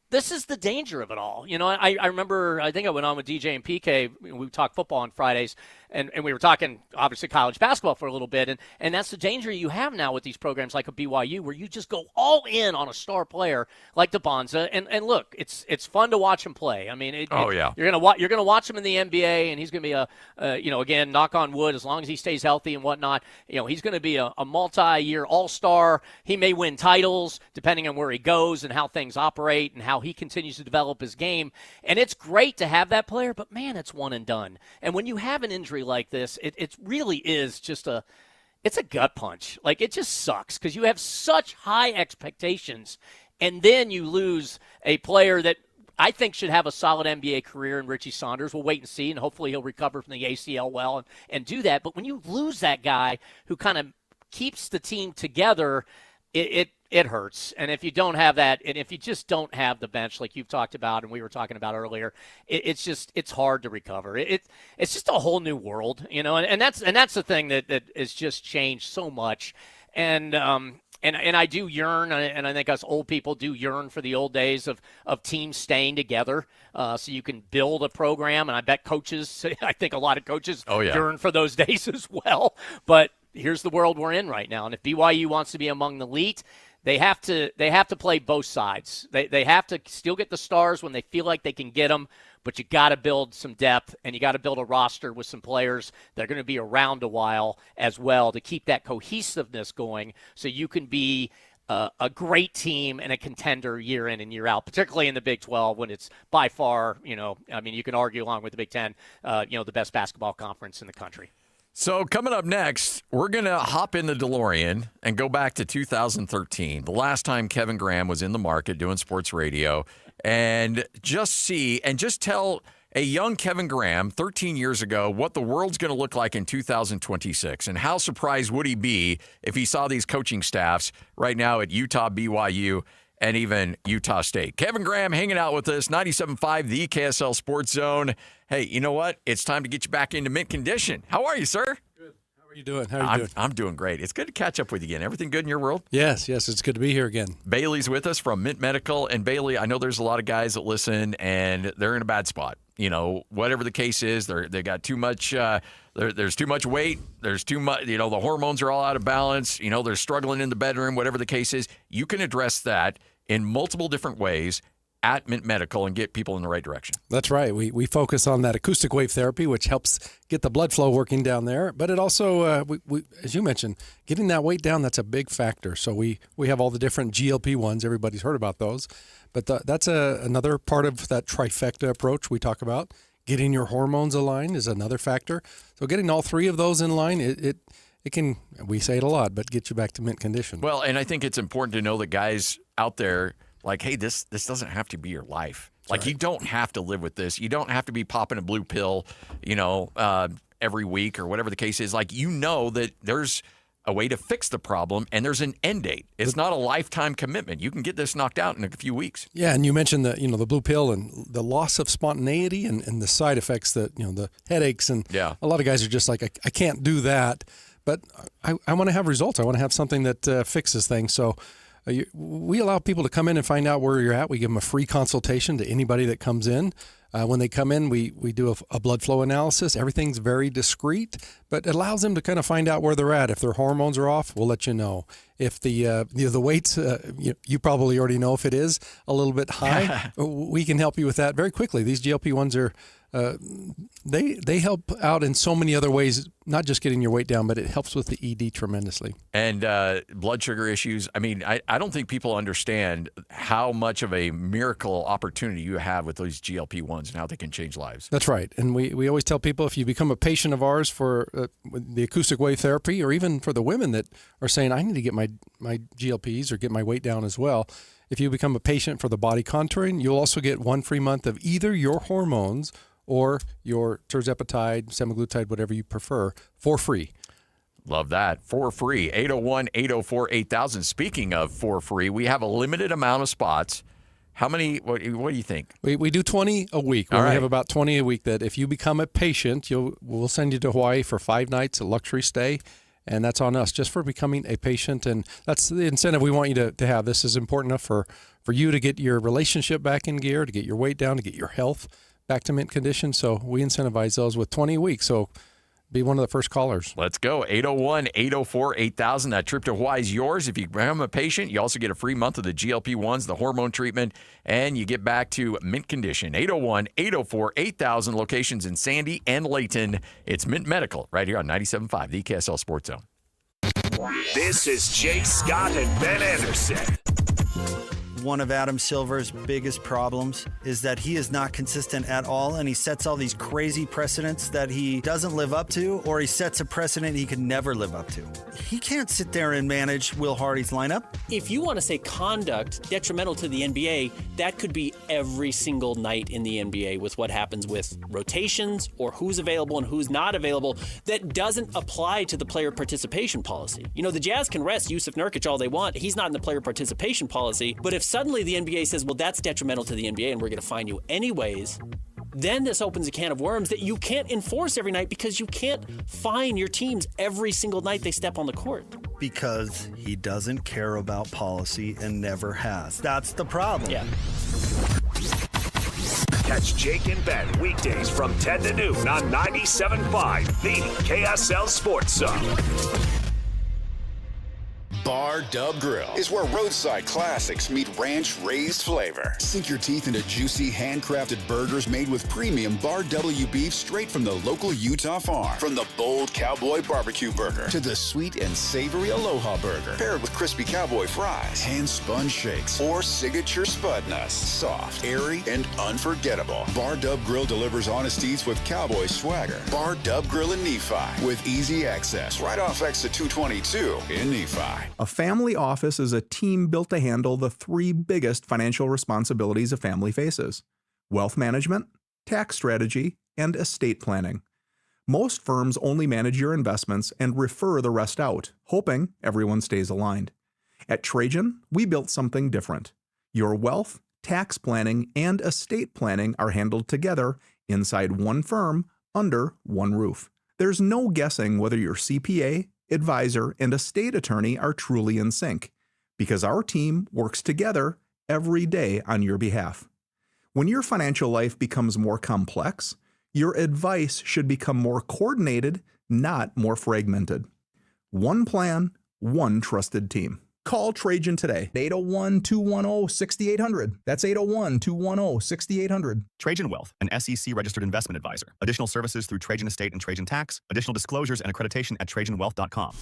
Speaker 24: this is the danger of it all. I remember, I think I went on with DJ and PK. We talked football on Fridays, and we were talking, obviously, college basketball for a little bit. And that's the danger you have now with these programs like a BYU, where you just go all in on a star player like DeBonza. And look, it's fun to watch him play. I mean,
Speaker 22: yeah.
Speaker 24: You're gonna watch him in the NBA, and he's gonna be again, knock on wood, as long as he stays healthy and whatnot, he's gonna be a multi-year all-star. He may win titles depending on where he goes and how things operate and how he continues to develop his game. And it's great to have that player, but man, it's one and done. And when you have an injury like this, it really is just it's a gut punch. Like, it just sucks because you have such high expectations, and then you lose a player that I think should have a solid NBA career in Richie Saunders. We'll wait and see, and hopefully he'll recover from the ACL well and do that. But when you lose that guy who kind of keeps the team together, it hurts. And if you don't have that, and if you just don't have the bench like you've talked about and we were talking about earlier, it's hard to recover. It's just a whole new world, and that's the thing that has just changed so much. And I do yearn, and I think us old people do yearn for the old days of teams staying together, so you can build a program. And I bet coaches, I think a lot of coaches yearn for those days as well. But here's the world we're in right now. And if BYU wants to be among the elite, they have to play both sides. They have to still get the stars when they feel like they can get them, but you got to build some depth, and you got to build a roster with some players that are going to be around a while as well to keep that cohesiveness going, so you can be a great team and a contender year in and year out, particularly in the Big 12 when it's by far, you can argue along with the Big 10, the best basketball conference in the country.
Speaker 22: So coming up next, we're going to hop in the DeLorean and go back to 2013, the last time Kevin Graham was in the market doing sports radio, and just tell a young Kevin Graham 13 years ago what the world's going to look like in 2026, and how surprised would he be if he saw these coaching staffs right now at Utah, BYU, and even Utah State. Kevin Graham hanging out with us, 97.5, the KSL Sports Zone. Hey, you know what? It's time to get you back into mint condition. How are you, sir?
Speaker 4: Good. How are you doing? How are you doing?
Speaker 22: I'm doing great. It's good to catch up with you again. Everything good in your world?
Speaker 4: Yes, it's good to be here again.
Speaker 22: Bailey's with us from Mint Medical. And Bailey, I know there's a lot of guys that listen, and they're in a bad spot. Whatever the case is, they got too much. There's too much weight. There's too much. The hormones are all out of balance. They're struggling in the bedroom. Whatever the case is, you can address that in multiple different ways at Mint Medical and get people in the right direction.
Speaker 4: That's right. We focus on that acoustic wave therapy, which helps get the blood flow working down there. But it also, we as you mentioned, getting that weight down, that's a big factor. So we have all the different GLP-1s. Everybody's heard about those. But that's another part of that trifecta approach we talk about. Getting your hormones aligned is another factor. So getting all three of those in line, it can, we say it a lot, but get you back to mint condition.
Speaker 22: Well, and I think it's important to know that guys out there, like, hey, this doesn't have to be your life. Like, you don't have to live with this. You don't have to be popping a blue pill, every week or whatever the case is. Like, that there's a way to fix the problem, and there's an end date. It's not a lifetime commitment. You can get this knocked out in a few weeks.
Speaker 4: Yeah, and you mentioned the blue pill and the loss of spontaneity and the side effects that, the headaches. And a lot of guys are just like, I can't do that. But I want to have results. I want to have something that fixes things. So we allow people to come in and find out where you're at. We give them a free consultation to anybody that comes in. When they come in, we do a blood flow analysis. Everything's very discreet, but it allows them to kind of find out where they're at. If their hormones are off, we'll let you know. If the weight's, you probably already know if it is a little bit high, we can help you with that very quickly. These GLP-1s are they help out in so many other ways, not just getting your weight down, but it helps with the ED tremendously.
Speaker 22: And blood sugar issues. I mean, I don't think people understand how much of a miracle opportunity you have with those GLP-1s and how they can change lives.
Speaker 4: That's right. And we always tell people, if you become a patient of ours for the acoustic wave therapy, or even for the women that are saying, I need to get my GLPs or get my weight down as well, if you become a patient for the body contouring, you'll also get 1 free month of either your hormones or your tirzepatide, semaglutide, whatever you prefer, for free.
Speaker 22: Love that. For free. 801-804-8000. Speaking of for free, we have a limited amount of spots. How many, what do you think?
Speaker 4: We do 20 a week. We have about 20 a week that if you become a patient, we'll send you to Hawaii for 5 nights, a luxury stay. And that's on us just for becoming a patient. And that's the incentive we want you to have. This is important enough for for you to get your relationship back in gear, to get your weight down, to get your health back to mint condition. So we incentivize those with 20 a week. So be one of the first callers.
Speaker 22: Let's go. 801-804-8000. That trip to Hawaii is yours. If you become a patient, you also get a free month of the GLP-1s, the hormone treatment, and you get back to mint condition. 801-804-8000. Locations in Sandy and Layton. It's Mint Medical right here on 97.5, the KSL Sports Zone.
Speaker 9: This is Jake Scott and Ben Anderson.
Speaker 19: One of Adam Silver's biggest problems is that he is not consistent at all, and he sets all these crazy precedents that he doesn't live up to, or he sets a precedent he could never live up to. He can't sit there and manage Will Hardy's lineup.
Speaker 21: If you want to say conduct detrimental to the NBA, that could be every single night in the NBA with what happens with rotations or who's available and who's not available that doesn't apply to the player participation policy. You know, the Jazz can rest Yusuf Nurkic all they want. He's not in the player participation policy, but if suddenly the NBA says, well, that's detrimental to the NBA and we're going to fine you anyways, then this opens a can of worms that you can't enforce every night because you can't fine your teams every single night they step on the court.
Speaker 19: Because he doesn't care about policy and never has. That's the problem.
Speaker 21: Yeah.
Speaker 9: Catch Jake and Ben weekdays from 10 to noon on 97.5, the KSL Sports Zone.
Speaker 7: Bar Dub Grill is where roadside classics meet ranch-raised flavor. Sink your teeth into juicy, handcrafted burgers made with premium Bar W beef straight from the local Utah farm. From the bold cowboy barbecue burger to the sweet and savory Aloha burger, paired with crispy cowboy fries, hand-spun shakes, or signature spud nuts. Soft, airy, and unforgettable. Bar Dub Grill delivers honest eats with cowboy swagger. Bar Dub Grill in Nephi with easy access right off exit 222 in Nephi.
Speaker 11: A family office is a team built to handle the three biggest financial responsibilities a family faces: wealth management, tax strategy, and estate planning. Most firms only manage your investments and refer the rest out, hoping everyone stays aligned. At Trajan, we built something different. Your wealth, tax planning, and estate planning are handled together inside one firm under one roof. There's no guessing whether your CPA, advisor, and estate attorney are truly in sync, because our team works together every day on your behalf. When your financial life becomes more complex, your advice should become more coordinated, not more fragmented. One plan, one trusted team. Call Trajan today. 801-210-6800. That's 801-210-6800.
Speaker 13: Trajan Wealth, an SEC registered investment advisor. Additional services through Trajan Estate and Trajan Tax. Additional disclosures and accreditation at TrajanWealth.com.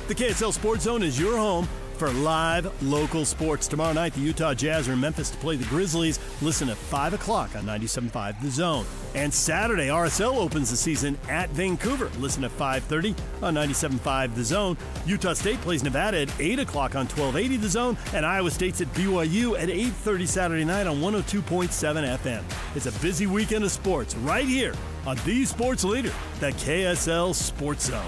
Speaker 12: The KSL Sports Zone is your home for live local sports. Tomorrow night, the Utah Jazz are in Memphis to play the Grizzlies. Listen at 5 o'clock on 97.5 The Zone. And Saturday, RSL opens the season at Vancouver. Listen at 5:30 on 97.5 The Zone. Utah State plays Nevada at 8 o'clock on 1280 The Zone. And Iowa State's at BYU at 8:30 Saturday night on 102.7 FM. It's a busy weekend of sports right here on the sports leader, the KSL Sports Zone.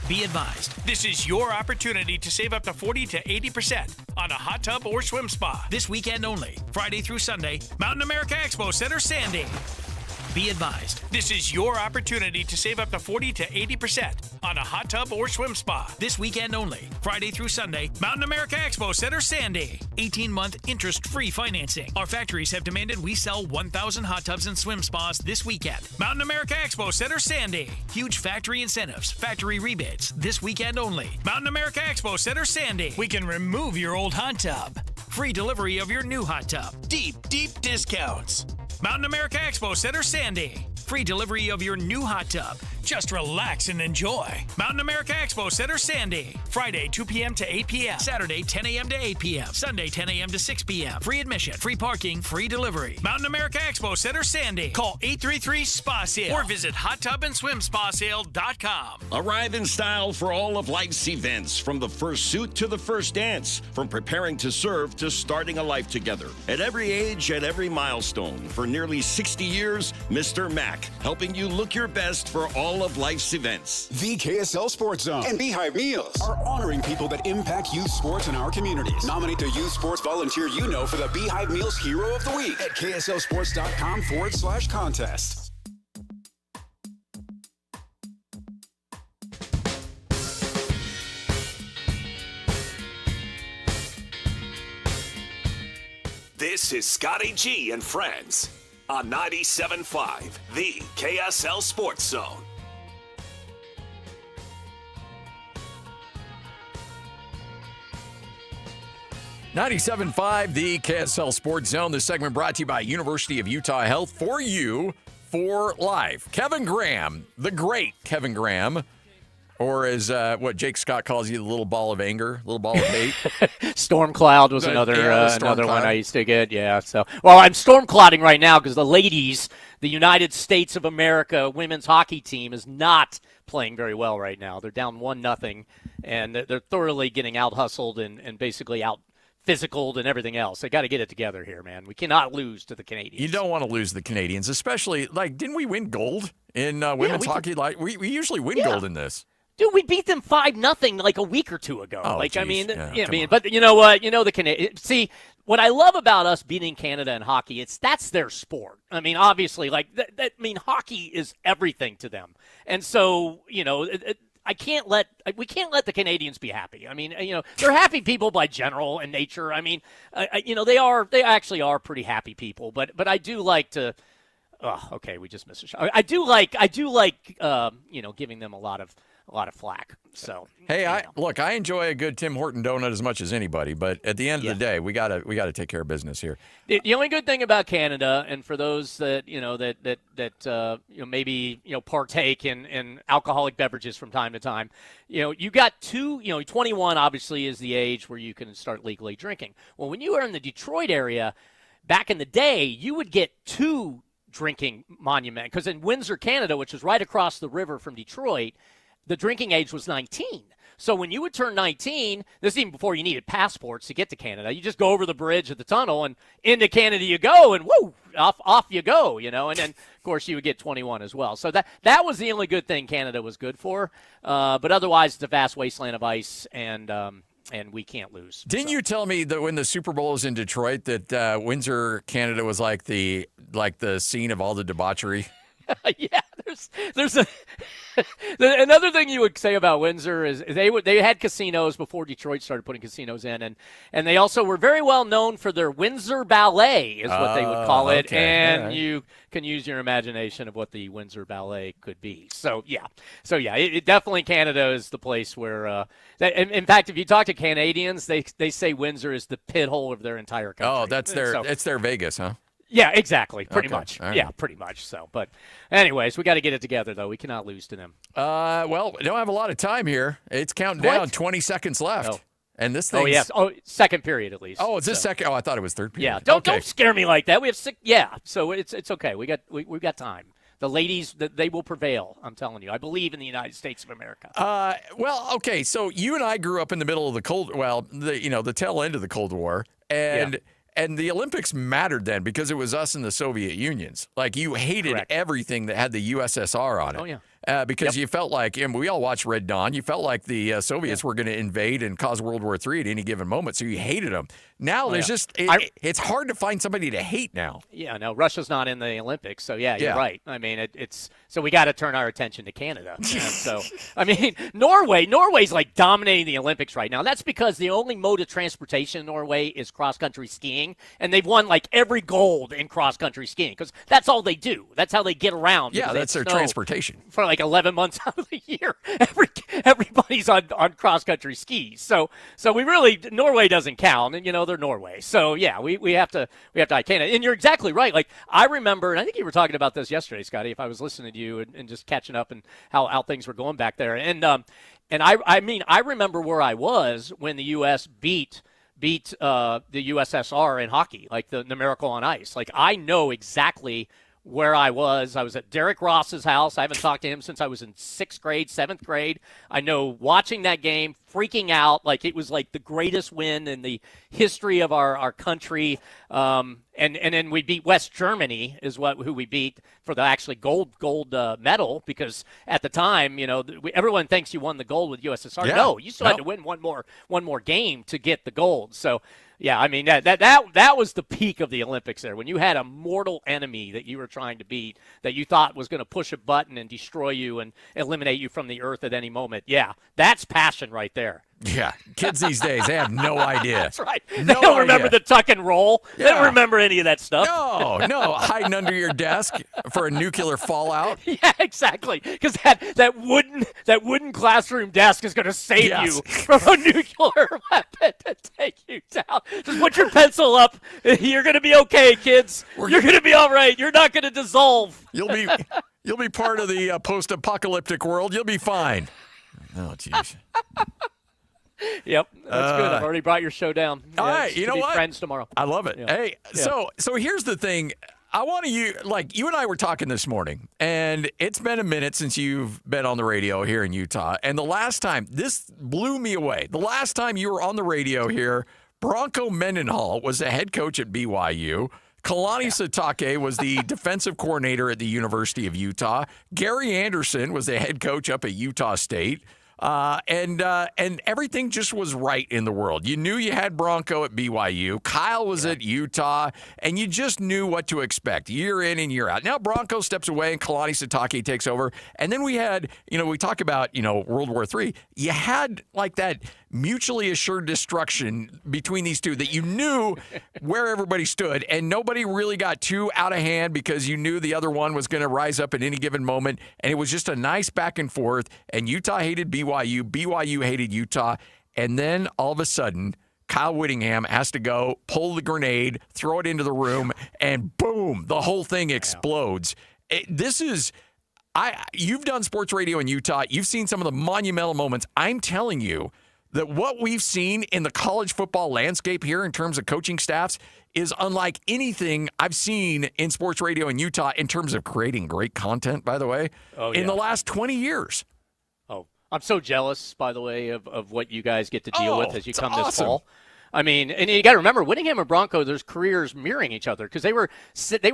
Speaker 15: Be advised, this is your opportunity to save up to 40 to 80% on a hot tub or swim spa. This weekend only, Friday through Sunday, Mountain America Expo Center, Sandy. Be advised, this is your opportunity to save up to 40 to 80% on a hot tub or swim spa. This weekend only, Friday through Sunday, Mountain America Expo Center, Sandy. 18-month interest-free financing. Our factories have demanded we sell 1,000 hot tubs and swim spas this weekend. Mountain America Expo Center, Sandy. Huge factory incentives, factory rebates, this weekend only. Mountain America Expo Center, Sandy. We can remove your old hot tub. Free delivery of your new hot tub. Deep discounts. Mountain America Expo Center, Sandy. Free delivery of your new hot tub. Just relax and enjoy. Mountain America Expo Center, Sandy. Friday, 2 p.m. to 8 p.m. Saturday, 10 a.m. to 8 p.m. Sunday, 10 a.m. to 6 p.m. Free admission, free parking, free delivery. Mountain America Expo Center, Sandy. Call 833-SPA-SALE or visit hottubandSwimSpaSale.com.
Speaker 16: Arrive in style for all of life's events, from the first suit to the first dance, from preparing to serve to starting a life together. At every age, at every milestone. For nearly 60 years, Mr. Mac, helping you look your best for all of life's events.
Speaker 7: The KSL Sports Zone and Beehive Meals are honoring people that impact youth sports in our communities. Nominate a youth sports volunteer you know for the Beehive Meals Hero of the Week at KSLSports.com/contest.
Speaker 9: This is Scotty G and Friends on 97.5, the KSL Sports Zone.
Speaker 22: .97.5, the KSL Sports Zone. This segment brought to you by University of Utah Health, for you, for life. Kevin Graham, the great Kevin Graham, or as what Jake Scott calls you, the little ball of anger, little ball of hate.
Speaker 24: Storm Cloud was
Speaker 22: Storm
Speaker 24: another
Speaker 22: Cloud.
Speaker 24: one I used to get. Yeah. So, well, I'm storm clouding right now because the ladies, the United States of America women's hockey team, is not playing very well right now. They're down 1-0, and they're thoroughly getting out hustled and basically out physicaled and everything else. They got to get it together here, man. We cannot lose to the Canadians.
Speaker 22: You don't want to lose the Canadians, especially, like, didn't we win gold in women's hockey? Like, we usually win gold in this.
Speaker 24: Dude, we beat them 5-0 like a week or two ago.
Speaker 22: Oh,
Speaker 24: like,
Speaker 22: geez.
Speaker 24: I mean,
Speaker 22: Yeah,
Speaker 24: but you know what? You know the Canadians. See, what I love about us beating Canada in hockey, that's their sport. I mean, obviously, like hockey is everything to them, and so we can't let the Canadians be happy. I mean, they're happy people by general and nature. I mean, they actually are pretty happy people. But I do like to. Oh, okay, we just missed a shot. I do like giving them a lot of flack. So
Speaker 22: hey, I enjoy a good Tim Horton donut as much as anybody, but at the end of the day, we gotta take care of business here.
Speaker 24: The only good thing about Canada, and for those that maybe partake in alcoholic beverages from time to time, you got 21 obviously is the age where you can start legally drinking. Well, when you were in the Detroit area back in the day, you would get 2 drinking monument, because in Windsor, Canada, which is right across the river from Detroit, the drinking age was 19. So when you would turn 19, this is even before you needed passports to get to Canada. You just go over the bridge of the tunnel and into Canada you go, and woo, off you go, and then of course you would get 21 as well. So that was the only good thing Canada was good for. But otherwise, it's a vast wasteland of ice, and we can't lose.
Speaker 22: Didn't you tell me that when the Super Bowl was in Detroit that Windsor, Canada was like the scene of all the debauchery?
Speaker 24: Yeah, there's another thing you would say about Windsor is they had casinos before Detroit started putting casinos in, and they also were very well known for their Windsor Ballet is what they would call it,
Speaker 22: okay.
Speaker 24: and you can use your imagination of what the Windsor Ballet could be. So yeah, it definitely Canada is the place where. In fact, if you talk to Canadians, they say Windsor is the pit hole of their entire country.
Speaker 22: Oh, it's their Vegas, huh?
Speaker 24: Yeah, exactly. Pretty much.
Speaker 22: Right.
Speaker 24: Yeah, pretty much. So, but anyways, we got to get it together, though. We cannot lose to them.
Speaker 22: Well, we don't have a lot of time here. It's counting down. 20 seconds left.
Speaker 24: Oh.
Speaker 22: And this thing.
Speaker 24: Oh, yes. Oh, second period at least.
Speaker 22: Oh, is this second? Oh, I thought it was third period.
Speaker 24: Yeah. Don't scare me like that. We have 6. Yeah. So it's okay. We've got time. The ladies, they will prevail. I'm telling you. I believe in the United States of America.
Speaker 22: Well, okay. So you and I grew up in the middle of the the tail end of the Cold War, and. Yeah. And the Olympics mattered then because it was us and the Soviet Unions. Like, you hated everything that had the USSR on it.
Speaker 24: Oh, yeah.
Speaker 22: Because you felt like, and we all watched Red Dawn, you felt like the Soviets were going to invade and cause World War III at any given moment, so you hated them. Now there's it's hard to find somebody to hate now.
Speaker 24: Yeah, no, Russia's not in the Olympics, so you're right. I mean, so we got to turn our attention to Canada. So, I mean, Norway's like dominating the Olympics right now. That's because the only mode of transportation in Norway is cross-country skiing, and they've won like every gold in cross-country skiing because that's all they do. That's how they get around.
Speaker 22: Yeah, that's their transportation.
Speaker 24: For like 11 months out of the year, everybody's on cross-country skis. So we really, Norway doesn't count, and they're Norway. So yeah, we have to Canada. And you're exactly right. Like, I remember, and I think you were talking about this yesterday, Scotty, if I was listening to you and just catching up and how things were going back there. And I mean, I remember where I was when the U.S. beat the USSR in hockey, like the Miracle on Ice. Like, I know exactly where I was. I was at Derek Ross's house. I haven't talked to him since I was in 6th grade, 7th grade. I know watching that game, freaking out, like it was like the greatest win in the history of our country. And then we beat West Germany is who we beat for the actually gold medal, because at the time, everyone thinks you won the gold with USSR.
Speaker 22: Yeah.
Speaker 24: No, you still had to win one more game to get the gold. So yeah, I mean that was the peak of the Olympics there, when you had a mortal enemy that you were trying to beat, that you thought was going to push a button and destroy you and eliminate you from the earth at any moment. Yeah, that's passion right there.
Speaker 22: Yeah, kids these days, they have no idea.
Speaker 24: That's right.
Speaker 22: No
Speaker 24: They don't remember
Speaker 22: idea.
Speaker 24: the tuck and roll. They
Speaker 22: Yeah.
Speaker 24: don't remember any of that stuff.
Speaker 22: No, hiding under your desk for a nuclear fallout.
Speaker 24: Yeah, exactly. Because that wooden classroom desk is going to save
Speaker 22: Yes.
Speaker 24: you from a nuclear weapon to take you down. Just put your pencil up. You're going to be okay, kids. You're going to be all right. You're not going to dissolve.
Speaker 22: You'll be part of the post-apocalyptic world. You'll be fine. Oh, jeez.
Speaker 24: Yep, that's good. I've already brought your show down.
Speaker 22: All right, you know
Speaker 24: be
Speaker 22: what?
Speaker 24: Friends tomorrow.
Speaker 22: I love it.
Speaker 24: Yeah.
Speaker 22: Hey,
Speaker 24: Yeah.
Speaker 22: so here's the thing. I want to you and I were talking this morning, and it's been a minute since you've been on the radio here in Utah. And the last time, this blew me away. The last time you were on the radio here, Bronco Mendenhall was the head coach at BYU. Kalani Sitake was the defensive coordinator at the University of Utah. Gary Anderson was the head coach up at Utah State. And everything just was right in the world. You knew you had Bronco at BYU. Kyle was at Utah, and you just knew what to expect year in and year out. Now Bronco steps away, and Kalani Sitake takes over. And then we had, we talk about, World War III. You had like that mutually assured destruction between these two that you knew where everybody stood, and nobody really got too out of hand because you knew the other one was going to rise up at any given moment. And it was just a nice back and forth, and Utah hated BYU. BYU hated Utah. And then all of a sudden, Kyle Whittingham has to go pull the grenade, throw it into the room, and boom, the whole thing explodes. You've done sports radio in Utah. You've seen some of the monumental moments. I'm telling you that what we've seen in the college football landscape here in terms of coaching staffs is unlike anything I've seen in sports radio in Utah in terms of creating great content, by the way, in the last 20 years.
Speaker 24: Oh, I'm so jealous, by the way, of what you guys get to deal with as you come this fall. I mean, and you got to remember, Whittingham and Bronco, there's careers mirroring each other because they were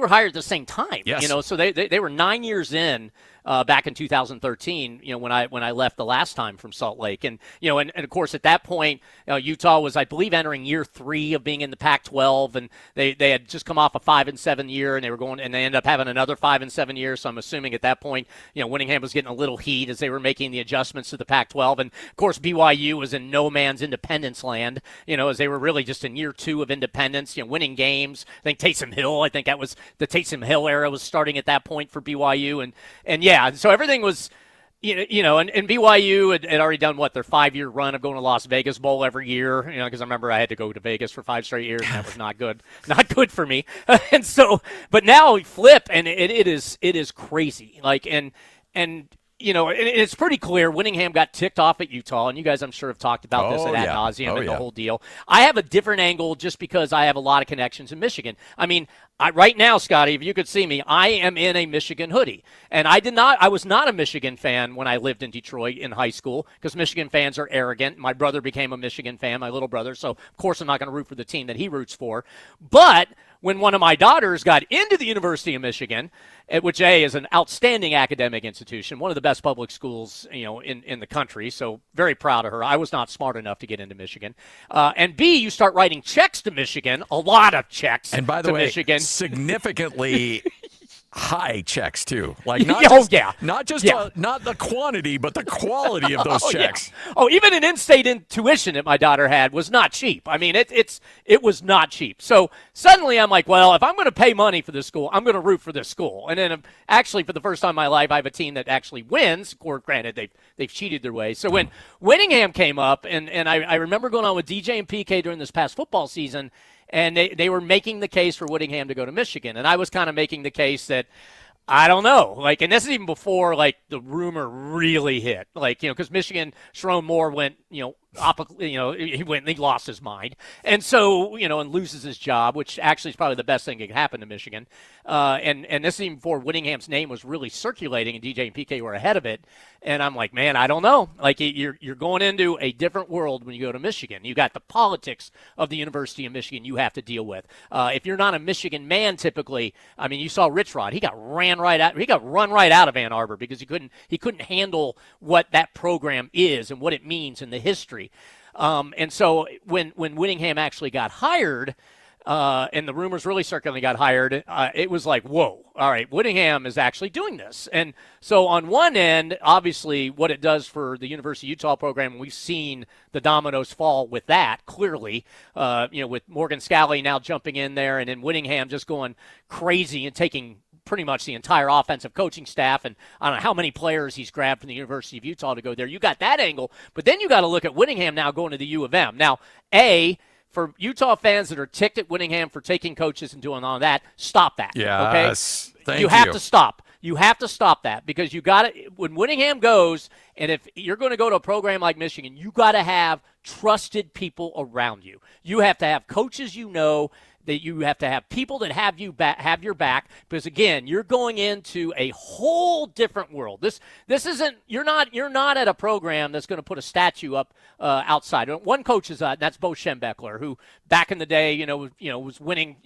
Speaker 24: hired at the same time.
Speaker 22: Yes.
Speaker 24: So they were 9 years in back in 2013. When I left the last time from Salt Lake, and of course at that point Utah was, I believe, entering year 3 of being in the Pac-12, and they had just come off a 5-7 year, and they ended up having another 5-7 year. So I'm assuming at that point, Whittingham was getting a little heat as they were making the adjustments to the Pac-12, and of course BYU was in no man's independence land. As they were really just in year 2 of independence, winning games. I think Taysom Hill, that was the Taysom Hill era was starting at that point for BYU, and yeah, so everything was, and BYU had already done their 5-year run of going to Las Vegas Bowl every year, because I remember I had to go to Vegas for 5 straight years, and that was not good for me. And so, but now we flip, and it is crazy, and it's pretty clear Whittingham got ticked off at Utah, and you guys, I'm sure, have talked about this ad nauseum and the whole deal. I have a different angle just because I have a lot of connections in Michigan. I mean, right now, Scotty, if you could see me, I am in a Michigan hoodie, and I was not a Michigan fan when I lived in Detroit in high school because Michigan fans are arrogant. My brother became a Michigan fan, my little brother, so of course I'm not going to root for the team that he roots for. But when one of my daughters got into the University of Michigan, which is an outstanding academic institution, one of the best public schools, in the country. So very proud of her. I was not smart enough to get into Michigan. And B, you start writing checks to Michigan, a lot of checks.
Speaker 22: And by the way,
Speaker 24: Michigan.
Speaker 22: Significantly high checks too. Like not the quantity, but the quality of those checks.
Speaker 24: Yeah. Oh, even an in-state tuition that my daughter had was not cheap. I mean, it was not cheap. So suddenly I'm like, well, if I'm going to pay money for this school, I'm going to root for this school. And then actually, for the first time in my life, I have a team that actually wins. Granted, they've cheated their way. So when Whittingham came up, and I remember going on with DJ and PK during this past football season, and they were making the case for Whittingham to go to Michigan. And I was kind of making the case that, I don't know. And this is even before, the rumor really hit. Because Michigan, Sharon Moore went, he lost his mind. And so, and loses his job, which actually is probably the best thing that could happen to Michigan. And this is even before Whittingham's name was really circulating, and DJ and PK were ahead of it. And I'm like, man, I don't know. You're going into a different world when you go to Michigan. You got the politics of the University of Michigan you have to deal with. If you're not a Michigan man, typically, I mean, you saw Rich Rod. He got run right out of Ann Arbor because he couldn't handle what that program is and what it means and the history. And so when Whittingham actually got hired, and the rumors really certainly got hired, it was like, whoa, all right, Whittingham is actually doing this. And so on one end, obviously what it does for the University of Utah program, we've seen the dominoes fall with that, clearly, with Morgan Scally now jumping in there and then Whittingham just going crazy and taking pretty much the entire offensive coaching staff, and I don't know how many players he's grabbed from the University of Utah to go there. You got that angle, but then you got to look at Whittingham now going to the U of M. Now, for Utah fans that are ticked at Whittingham for taking coaches and doing all that, stop that.
Speaker 22: Yes,
Speaker 24: okay? You have to stop. You have to stop that because you got to, when Whittingham goes, and if you're going to go to a program like Michigan, you got to have trusted people around you. You have to have coaches that you have to have people that have your back, because again, you're going into a whole different world. This isn't, you're not at a program that's going to put a statue up outside. One coach is that's Bo Schembechler, who back in the day, was winning,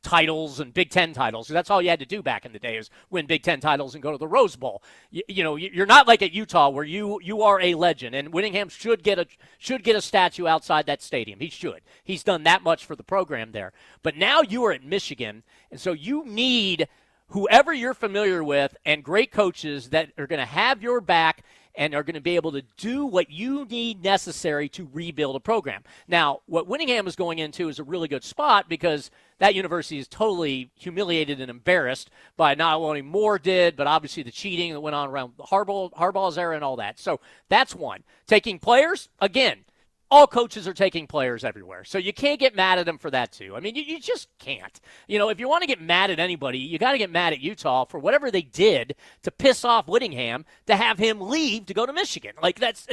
Speaker 24: titles and Big Ten titles. That's all you had to do back in the day is win Big Ten titles and go to the Rose Bowl. You're not like at Utah where you are a legend, and Whittingham should get a statue outside that stadium. He should. He's done that much for the program there. But now you are at Michigan, and so you need whoever you're familiar with and great coaches that are going to have your back and are going to be able to do what you need necessary to rebuild a program. Now, what Whittingham is going into is a really good spot because that university is totally humiliated and embarrassed by not only Moore did, but obviously the cheating that went on around Harbaugh's era and all that. So that's one. Taking players, again, all coaches are taking players everywhere. So you can't get mad at them for that, too. I mean, you just can't. If you want to get mad at anybody, you got to get mad at Utah for whatever they did to piss off Whittingham to have him leave to go to Michigan. Like, that's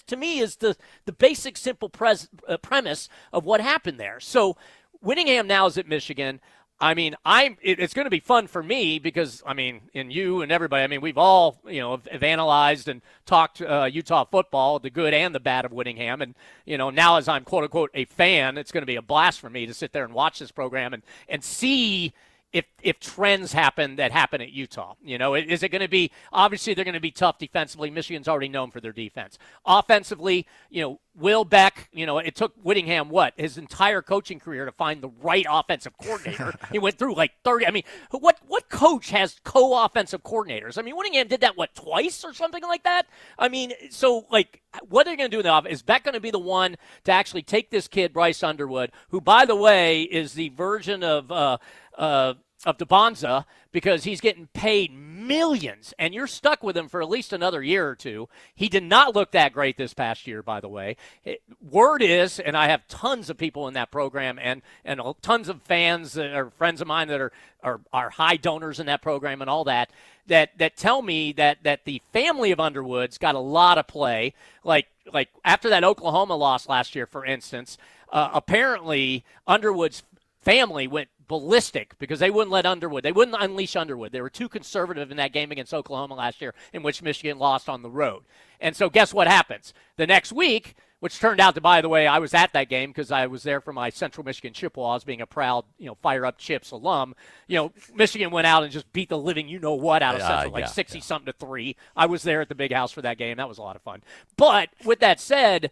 Speaker 24: to me is the basic, simple premise of what happened there. So Whittingham now is at Michigan. I mean, it's going to be fun for me because, and you and everybody, we've all, have analyzed and talked Utah football, the good and the bad of Whittingham. And, now as I'm, quote, unquote, a fan, it's going to be a blast for me to sit there and watch this program and see if trends happen that happen at Utah. Is it going to be – obviously they're going to be tough defensively. Michigan's already known for their defense. Offensively, Will Beck, it took Whittingham, his entire coaching career to find the right offensive coordinator. He went through like 30 – what coach has co-offensive coordinators? Whittingham did that, twice or something like that? So, what are they going to do in the offense? Is Beck going to be the one to actually take this kid, Bryce Underwood, who, by the way, is the version of DeBonza, because he's getting paid millions, and you're stuck with him for at least another year or two. He did not look that great this past year, by the way. Word is, and I have tons of people in that program and tons of fans that are friends of mine that are high donors in that program and all that tell me that the family of Underwood's got a lot of play. Like after that Oklahoma loss last year, for instance, apparently Underwood's family went ballistic because they wouldn't unleash Underwood. They were too conservative in that game against Oklahoma last year, in which Michigan lost on the road. And so guess what happens? The next week, which turned out to, by the way, I was at that game because I was there for my Central Michigan Chippewas, being a proud, Fire Up Chips alum. Michigan went out and just beat the living out of Central, 60-something to 3. I was there at the Big House for that game. That was a lot of fun. But with that said,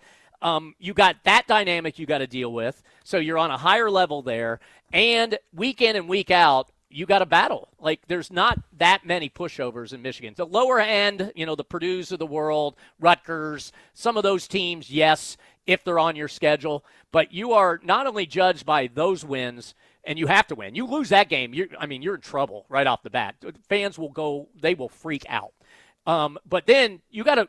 Speaker 24: you got that dynamic you got to deal with. So you're on a higher level there. And week in and week out, you got to battle. There's not that many pushovers in Michigan. The lower end, the Purdue's of the world, Rutgers, some of those teams, yes, if they're on your schedule. But you are not only judged by those wins, and you have to win. You lose that game, you're in trouble right off the bat. Fans will go, they will freak out. But then you got to,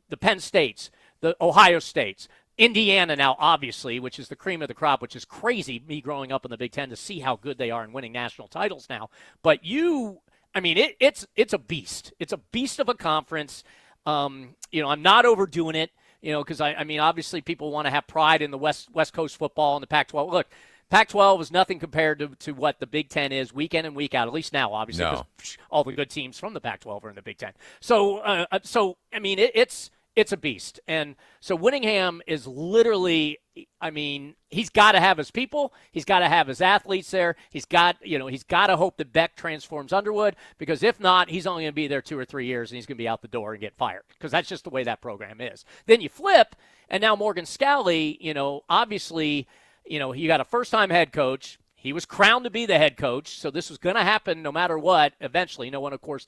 Speaker 24: the Penn States, the Ohio States, Indiana now, obviously, which is the cream of the crop, which is crazy, me growing up in the Big Ten, to see how good they are in winning national titles now. But it's a beast. It's a beast of a conference. I'm not overdoing it, because obviously people want to have pride in the West Coast football and the Pac-12. Look, Pac-12 is nothing compared to what the Big Ten is week in and week out, at least now, obviously, because all the good teams from the Pac-12 are in the Big Ten. So it's a beast. And so Whittingham is literally, he's got to have his people. He's got to have his athletes there. He's got to hope that Beck transforms Underwood, because if not, he's only going to be there 2 or 3 years and he's going to be out the door and get fired, because that's just the way that program is. Then you flip, and now Morgan Scally, obviously, you got a first-time head coach. He was crowned to be the head coach, so this was going to happen no matter what. Eventually, no one, of course,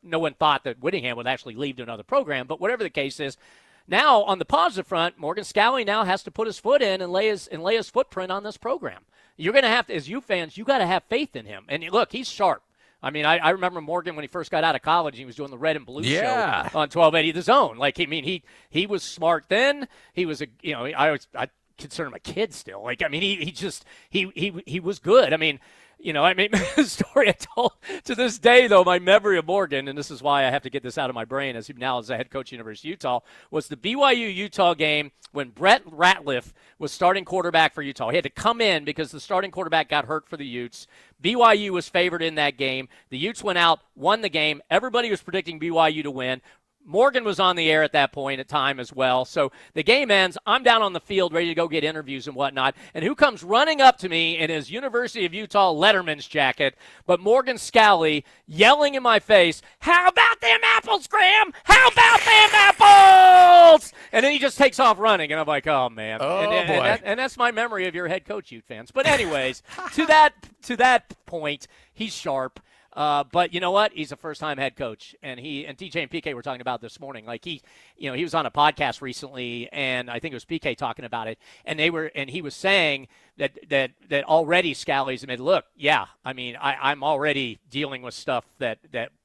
Speaker 24: no one thought that Whittingham would actually leave to another program. But whatever the case is, now on the positive front, Morgan Scalley now has to put his foot in and lay his footprint on this program. You're going to have to, as U fans, you got to have faith in him. And look, he's sharp. I mean, I remember Morgan when he first got out of college. He was doing the Red and Blue show on 1280 The Zone. Like, I mean, he was smart then. He was I consider him a kid still. Like, I mean, he was good. I mean, the story I told to this day, though, my memory of Morgan, and this is why I have to get this out of my brain as the head coach of University of Utah, was the BYU-Utah game when Brett Ratliff was starting quarterback for Utah. He had to come in because the starting quarterback got hurt for the Utes. BYU was favored in that game. The Utes went out, won the game. Everybody was predicting BYU to win. Morgan was on the air at that point in time as well. So the game ends. I'm down on the field ready to go get interviews and whatnot. And who comes running up to me in his University of Utah Letterman's jacket but Morgan Scalley yelling in my face, "How about them apples, Graham? How about them apples?" And then he just takes off running. And I'm like, oh, man.
Speaker 22: Oh, boy.
Speaker 24: And that's my memory of your head coach, Ute fans. But anyways, to that point, he's sharp. But you know what? He's a first-time head coach, and TJ and PK were talking about this morning. Like he was on a podcast recently, and I think it was PK talking about it, and he was saying that already Scalley's admitted, look, yeah, I mean, I'm already dealing with stuff that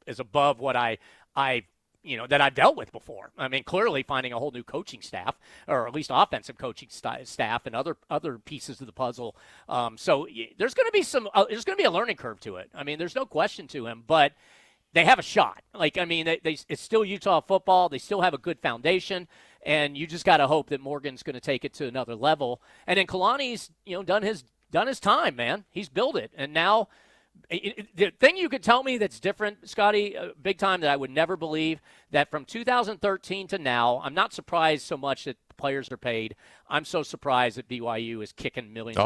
Speaker 24: is above what that I've dealt with before. I mean, clearly finding a whole new coaching staff, or at least offensive coaching staff, and other pieces of the puzzle. So there's going to be there's going to be a learning curve to it. I mean, there's no question to him, but they have a shot. Like, I mean, it's still Utah football. They still have a good foundation, and you just got to hope that Morgan's going to take it to another level. And then Kalani's, done his time, man. He's built it, and now. The thing you could tell me that's different, Scotty, big time, that I would never believe, that from 2013 to now, I'm not surprised so much that players are paid. I'm so surprised that BYU is kicking millions of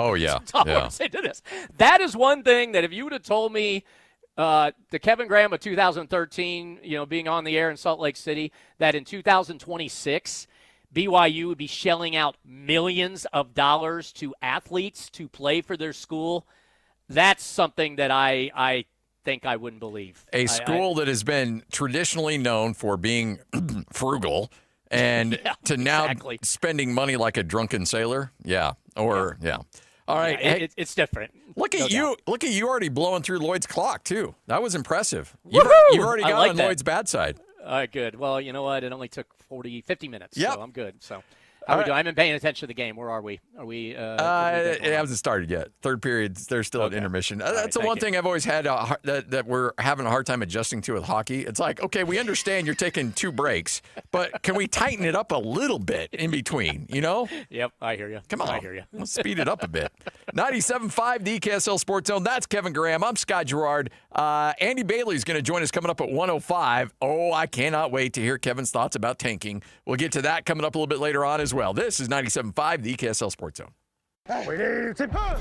Speaker 24: dollars into this. That is one thing that if you would have told me the Kevin Graham of 2013, being on the air in Salt Lake City, that in 2026 BYU would be shelling out millions of dollars to athletes to play for their school, that's something that I think I wouldn't believe.
Speaker 22: A school that has been traditionally known for being frugal and now spending money like a drunken sailor. Yeah. All right.
Speaker 24: Hey, it's different.
Speaker 22: Look at you. Look at you already blowing through Lloyd's clock, too. That was impressive.
Speaker 24: You've
Speaker 22: already got on Lloyd's bad side.
Speaker 24: Good. Well, you know what? It only took 50 minutes, so I'm good. So.
Speaker 22: How
Speaker 24: we doing? I've been paying attention to the game. Where are we?
Speaker 22: It hasn't started yet. Third period, they're still at intermission. That's the one thing I've always had that we're having a hard time adjusting to with hockey. It's like, okay, we understand you're taking 2 breaks, but can we tighten it up a little bit in between,
Speaker 24: Yep, I hear you.
Speaker 22: Come on.
Speaker 24: I hear you.
Speaker 22: Let's speed it up a bit. 97.5, the KSL Sports Zone. That's Kevin Graham. I'm Scott Gerard. Andy Bailey's going to join us coming up at 1:05. Oh, I cannot wait to hear Kevin's thoughts about tanking. We'll get to that coming up a little bit later on as well. This is 97.5, the KSL Sports Zone.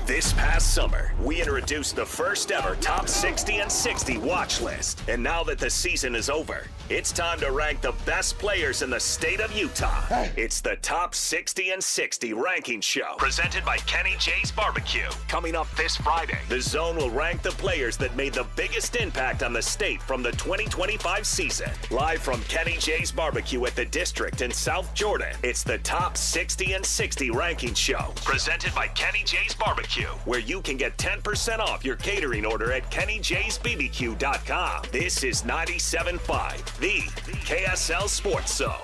Speaker 9: This past summer, we introduced the first ever Top 60 and 60 watch list. And now that the season is over, it's time to rank the best players in the state of Utah. It's the Top 60 and 60 ranking show, presented by Kenny J's Barbecue. Coming up this Friday, the Zone will rank the players that made the biggest impact on the state from the 2025 season. Live from Kenny J's Barbecue at the District in South Jordan, it's the Top 60 and 60 ranking show, presented by Kenny J's Barbecue, where you can get 10% off your catering order at KennyJ'sBBQ.com. This is 97.5, the KSL Sports Zone.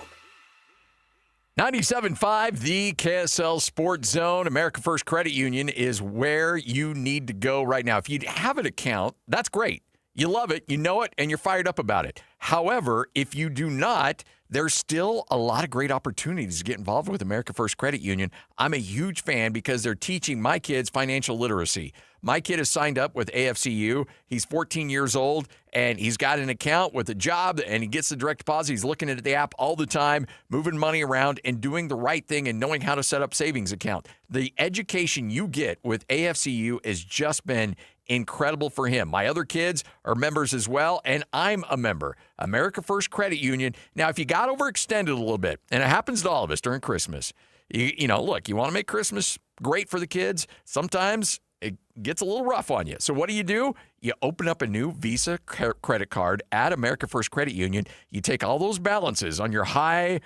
Speaker 22: 97.5, the KSL Sports Zone. America First Credit Union is where you need to go right now. If you have an account, that's great. You love it, you know it, and you're fired up about it. However, if you do not, there's still a lot of great opportunities to get involved with America First Credit Union. I'm a huge fan because they're teaching my kids financial literacy. My kid is signed up with AFCU. He's 14 years old, and he's got an account with a job, and he gets the direct deposit. He's looking at the app all the time, moving money around, and doing the right thing and knowing how to set up savings account. The education you get with AFCU has just been incredible for him. My other kids are members as well, and I'm a member. America First Credit Union. Now, if you got overextended a little bit, and it happens to all of us during Christmas, you know, look, you want to make Christmas great for the kids. Sometimes it gets a little rough on you. So what do? You open up a new Visa credit card at America First Credit Union. You take all those balances on your high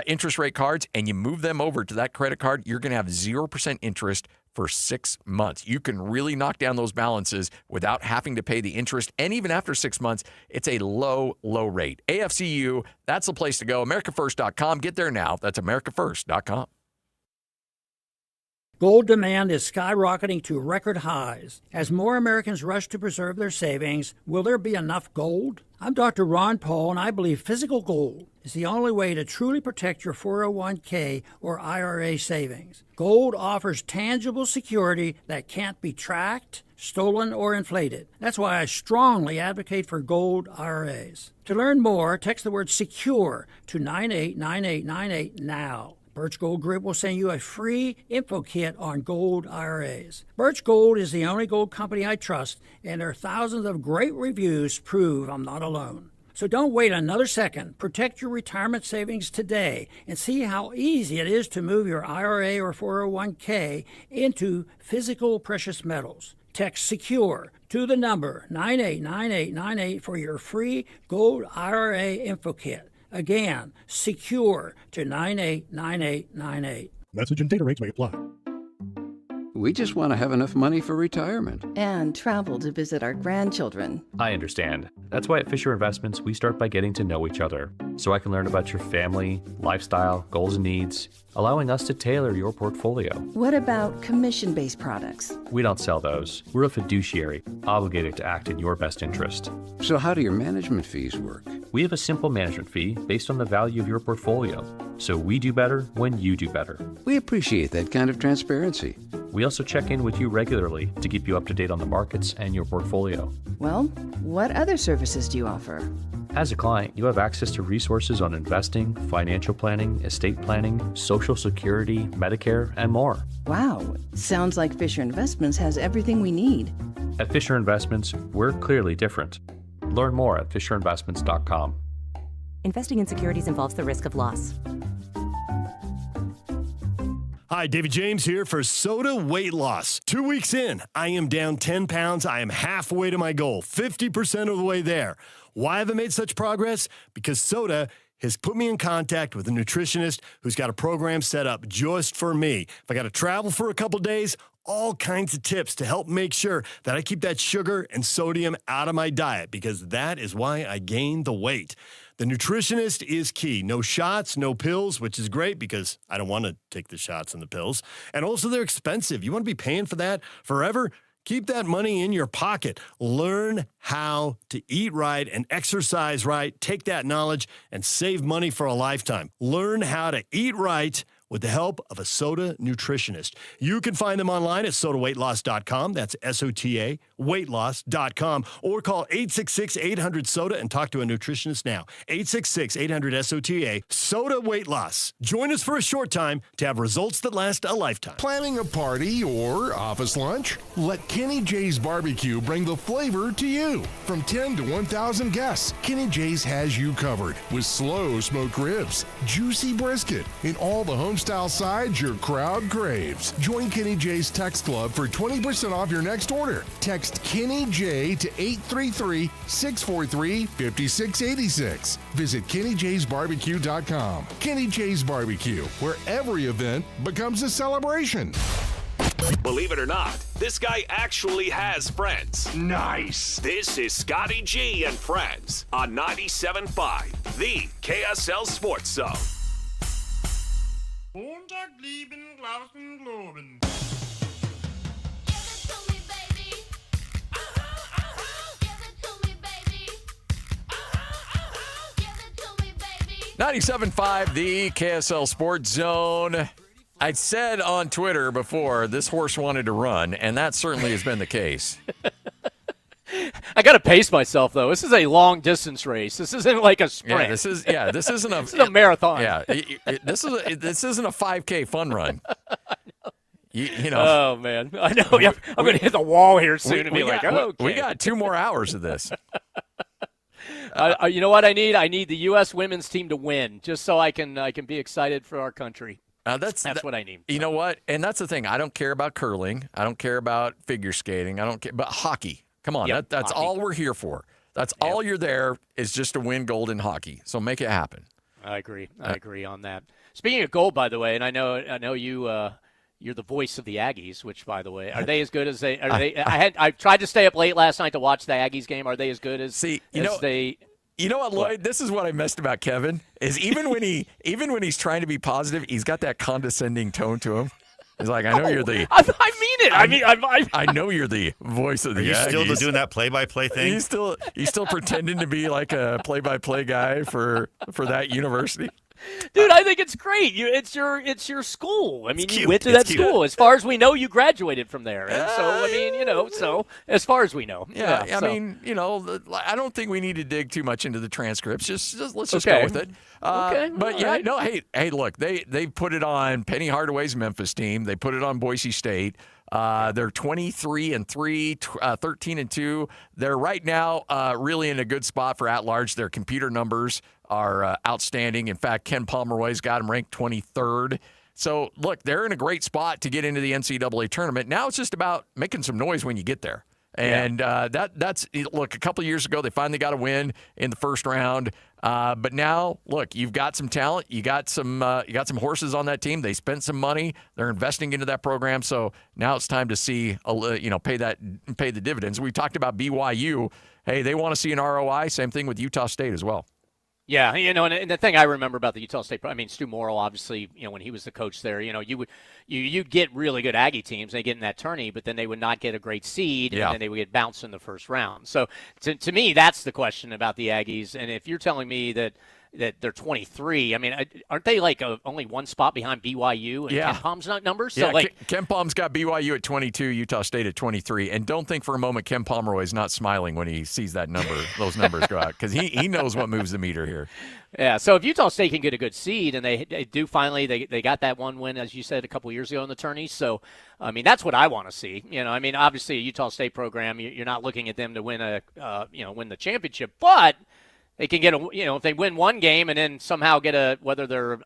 Speaker 22: interest rate cards and you move them over to that credit card. You're going to have 0% interest for 6 months. You can really knock down those balances without having to pay the interest. And even after 6 months, it's a low, low rate. AFCU, that's the place to go. AmericaFirst.com. Get there now. That's AmericaFirst.com.
Speaker 1: Gold demand is skyrocketing to record highs. As more Americans rush to preserve their savings, will there be enough gold? I'm Dr. Ron Paul, and I believe physical gold is the only way to truly protect your 401k or IRA savings. Gold offers tangible security that can't be tracked, stolen, or inflated. That's why I strongly advocate for gold IRAs. To learn more, text the word SECURE to 989898 now. Birch Gold Group will send you a free info kit on gold IRAs. Birch Gold is the only gold company I trust, and their thousands of great reviews prove I'm not alone. So don't wait another second. Protect your retirement savings today and see how easy it is to move your IRA or 401k into physical precious metals. Text SECURE to the number 989898 for your free gold IRA info kit. Again, SECURE to 989898.
Speaker 3: Message and data rates may apply.
Speaker 6: We just want to have enough money for retirement.
Speaker 18: And travel to visit our grandchildren.
Speaker 23: I understand. That's why at Fisher Investments, we start by getting to know each other, so I can learn about your family, lifestyle, goals and needs, allowing us to tailor your portfolio.
Speaker 18: What about commission-based products?
Speaker 23: We don't sell those. We're a fiduciary, obligated to act in your best interest.
Speaker 6: So how do your management fees work?
Speaker 23: We have a simple management fee based on the value of your portfolio, so we do better when you do better.
Speaker 6: We appreciate that kind of transparency.
Speaker 23: We also check in with you regularly to keep you up to date on the markets and your portfolio.
Speaker 18: Well, what other services do you offer?
Speaker 23: As a client, you have access to resources on investing, financial planning, estate planning, Social Security, Medicare, and more.
Speaker 18: Wow, sounds like Fisher Investments has everything we need.
Speaker 23: At Fisher Investments, we're clearly different. Learn more at FisherInvestments.com.
Speaker 26: Investing in securities involves the risk of loss.
Speaker 12: Hi, David James here for Soda Weight Loss. 2 weeks in, I am down 10 pounds. I am halfway to my goal, 50% of the way there. Why have I made such progress? Because Soda has put me in contact with a nutritionist who's got a program set up just for me. If I got to travel for a couple days, all kinds of tips to help make sure that I keep that sugar and sodium out of my diet, because that is why I gained the weight. The nutritionist is key. No shots, no pills, which is great because I don't want to take the shots and the pills. And also they're expensive. You want to be paying for that forever? Keep that money in your pocket. Learn how to eat right and exercise right. Take that knowledge and save money for a lifetime. Learn how to eat right with the help of a Soda nutritionist. You can find them online at sodaweightloss.com. That's SOTA, weightloss.com. Or call 866-800-SODA and talk to a nutritionist now. 866-800-SOTA, Soda Weight Loss. Join us for a short time to have results that last a lifetime.
Speaker 17: Planning a party or office lunch? Let Kenny J's Barbecue bring the flavor to you. From 10 to 1,000 guests, Kenny J's has you covered with slow smoked ribs, juicy brisket, and all the home style sides your crowd craves. Join Kenny J's Text Club for 20% off your next order. Text Kenny J to 833-643-5686. Visit KennyJ'sBarbecue.com. Kenny J's Barbecue, where every event becomes a celebration.
Speaker 9: Believe it or not, this guy actually has friends. Nice. This is Scotty G and Friends on 97.5, the KSL Sports Zone.
Speaker 25: Montag, lieben, glauben, globen.
Speaker 22: 97.5, the KSL Sports Zone. I said on Twitter before this horse wanted to run, and that certainly has been the case.
Speaker 24: I got to pace myself, though. This is a long-distance race. This isn't like a sprint.
Speaker 22: Yeah, this isn't a
Speaker 24: this is a marathon.
Speaker 22: Yeah, this isn't a 5K fun run. You know.
Speaker 24: Oh man, I know. Yeah, I'm going to hit the wall here soon and be like, oh, okay.
Speaker 22: We got 2 more hours of this.
Speaker 24: You know what I need? I need the U.S. women's team to win, just so I can be excited for our country. That's what I need.
Speaker 22: You know what? And that's the thing. I don't care about curling. I don't care about figure skating. I don't care. But hockey. Come on.
Speaker 24: Yep,
Speaker 22: That's
Speaker 24: hockey.
Speaker 22: all we're here for. That's all you're there is just to win gold in hockey. So make it happen.
Speaker 24: I agree. I agree on that. Speaking of gold, by the way, and I know you. You're the voice of the Aggies, which, by the way, are they as good as they? Are they? I tried to stay up late last night to watch the Aggies game. Are they as good as?
Speaker 22: You know what, Lloyd? This is what I missed about Kevin. Is even when he's trying to be positive, he's got that condescending tone to him. He's like, I know you're the.
Speaker 24: I mean it.
Speaker 22: I know you're the voice of the Aggies.
Speaker 2: Are you still doing that play-by-play thing?
Speaker 22: He's still pretending to be like a play-by-play guy for that university.
Speaker 24: Dude, I think it's great. It's your school. I mean, you went to that
Speaker 22: cute.
Speaker 24: school. As far as we know, you graduated from there. And so, I mean, so as far as we know.
Speaker 22: Yeah, I
Speaker 24: so.
Speaker 22: mean, I don't think we need to dig too much into the transcripts. Just let's just go with it.
Speaker 24: Okay.
Speaker 22: But yeah, no, hey, look, they put it on Penny Hardaway's Memphis team. They put it on Boise State. They're 23-3, 13-2. They're right now really in a good spot for at-large. Their computer numbers are outstanding. In fact, Ken Pomeroy's got them ranked 23rd. So, look, they're in a great spot to get into the NCAA tournament. Now it's just about making some noise when you get there. And that's look, a couple of years ago, they finally got a win in the first round. But now, look, you've got some talent. You got some horses on that team. They spent some money. They're investing into that program. So now it's time to see, pay the dividends. We talked about BYU. Hey, they want to see an ROI. Same thing with Utah State as well.
Speaker 24: Yeah, and the thing I remember about the Utah State, I mean, Stu Morrill, obviously, when he was the coach there, you'd get really good Aggie teams, they get in that tourney, but then they would not get a great seed, and then they would get bounced in the first round. So, to me, that's the question about the Aggies. And if you're telling me that they're 23, I mean, aren't they like only one spot behind BYU and Ken Palm's numbers?
Speaker 22: Yeah,
Speaker 24: so,
Speaker 22: Ken Palm's got BYU at 22, Utah State at 23. And don't think for a moment Ken Pomeroy's not smiling when he sees those numbers go out, because he knows what moves the meter here.
Speaker 24: Yeah, so if Utah State can get a good seed, and they do finally, they got that one win, as you said, a couple years ago in the tourney. So, I mean, that's what I want to see. I mean, obviously a Utah State program, you're not looking at them to win win the championship, but they can get if they win one game and then somehow get whether they're,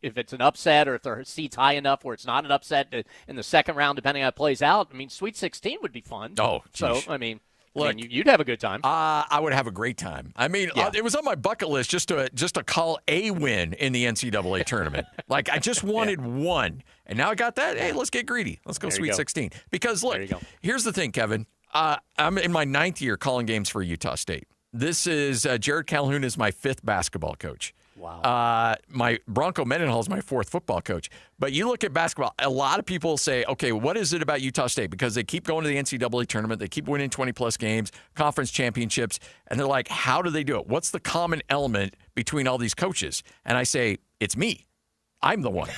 Speaker 24: if it's an upset or if their seed's high enough where it's not an upset in the second round, depending on how it plays out. I mean, Sweet 16 would be fun.
Speaker 22: Oh, geez.
Speaker 24: So, I mean,
Speaker 22: look,
Speaker 24: you'd have a good time.
Speaker 22: I would have a great time. I mean, it was on my bucket list just to call a win in the NCAA tournament. Like, I just wanted one. And now I got that. Hey, let's get greedy. Let's go Sweet 16. Because, look, here's the thing, Kevin. I'm in my 9th year calling games for Utah State. This is Jared Calhoun is my 5th basketball coach.
Speaker 24: Wow.
Speaker 22: My Bronco Mendenhall is my 4th football coach. But you look at basketball, a lot of people say, okay, what is it about Utah State? Because they keep going to the NCAA tournament. They keep winning 20-plus games, conference championships. And they're like, how do they do it? What's the common element between all these coaches? And I say, it's me. I'm the one.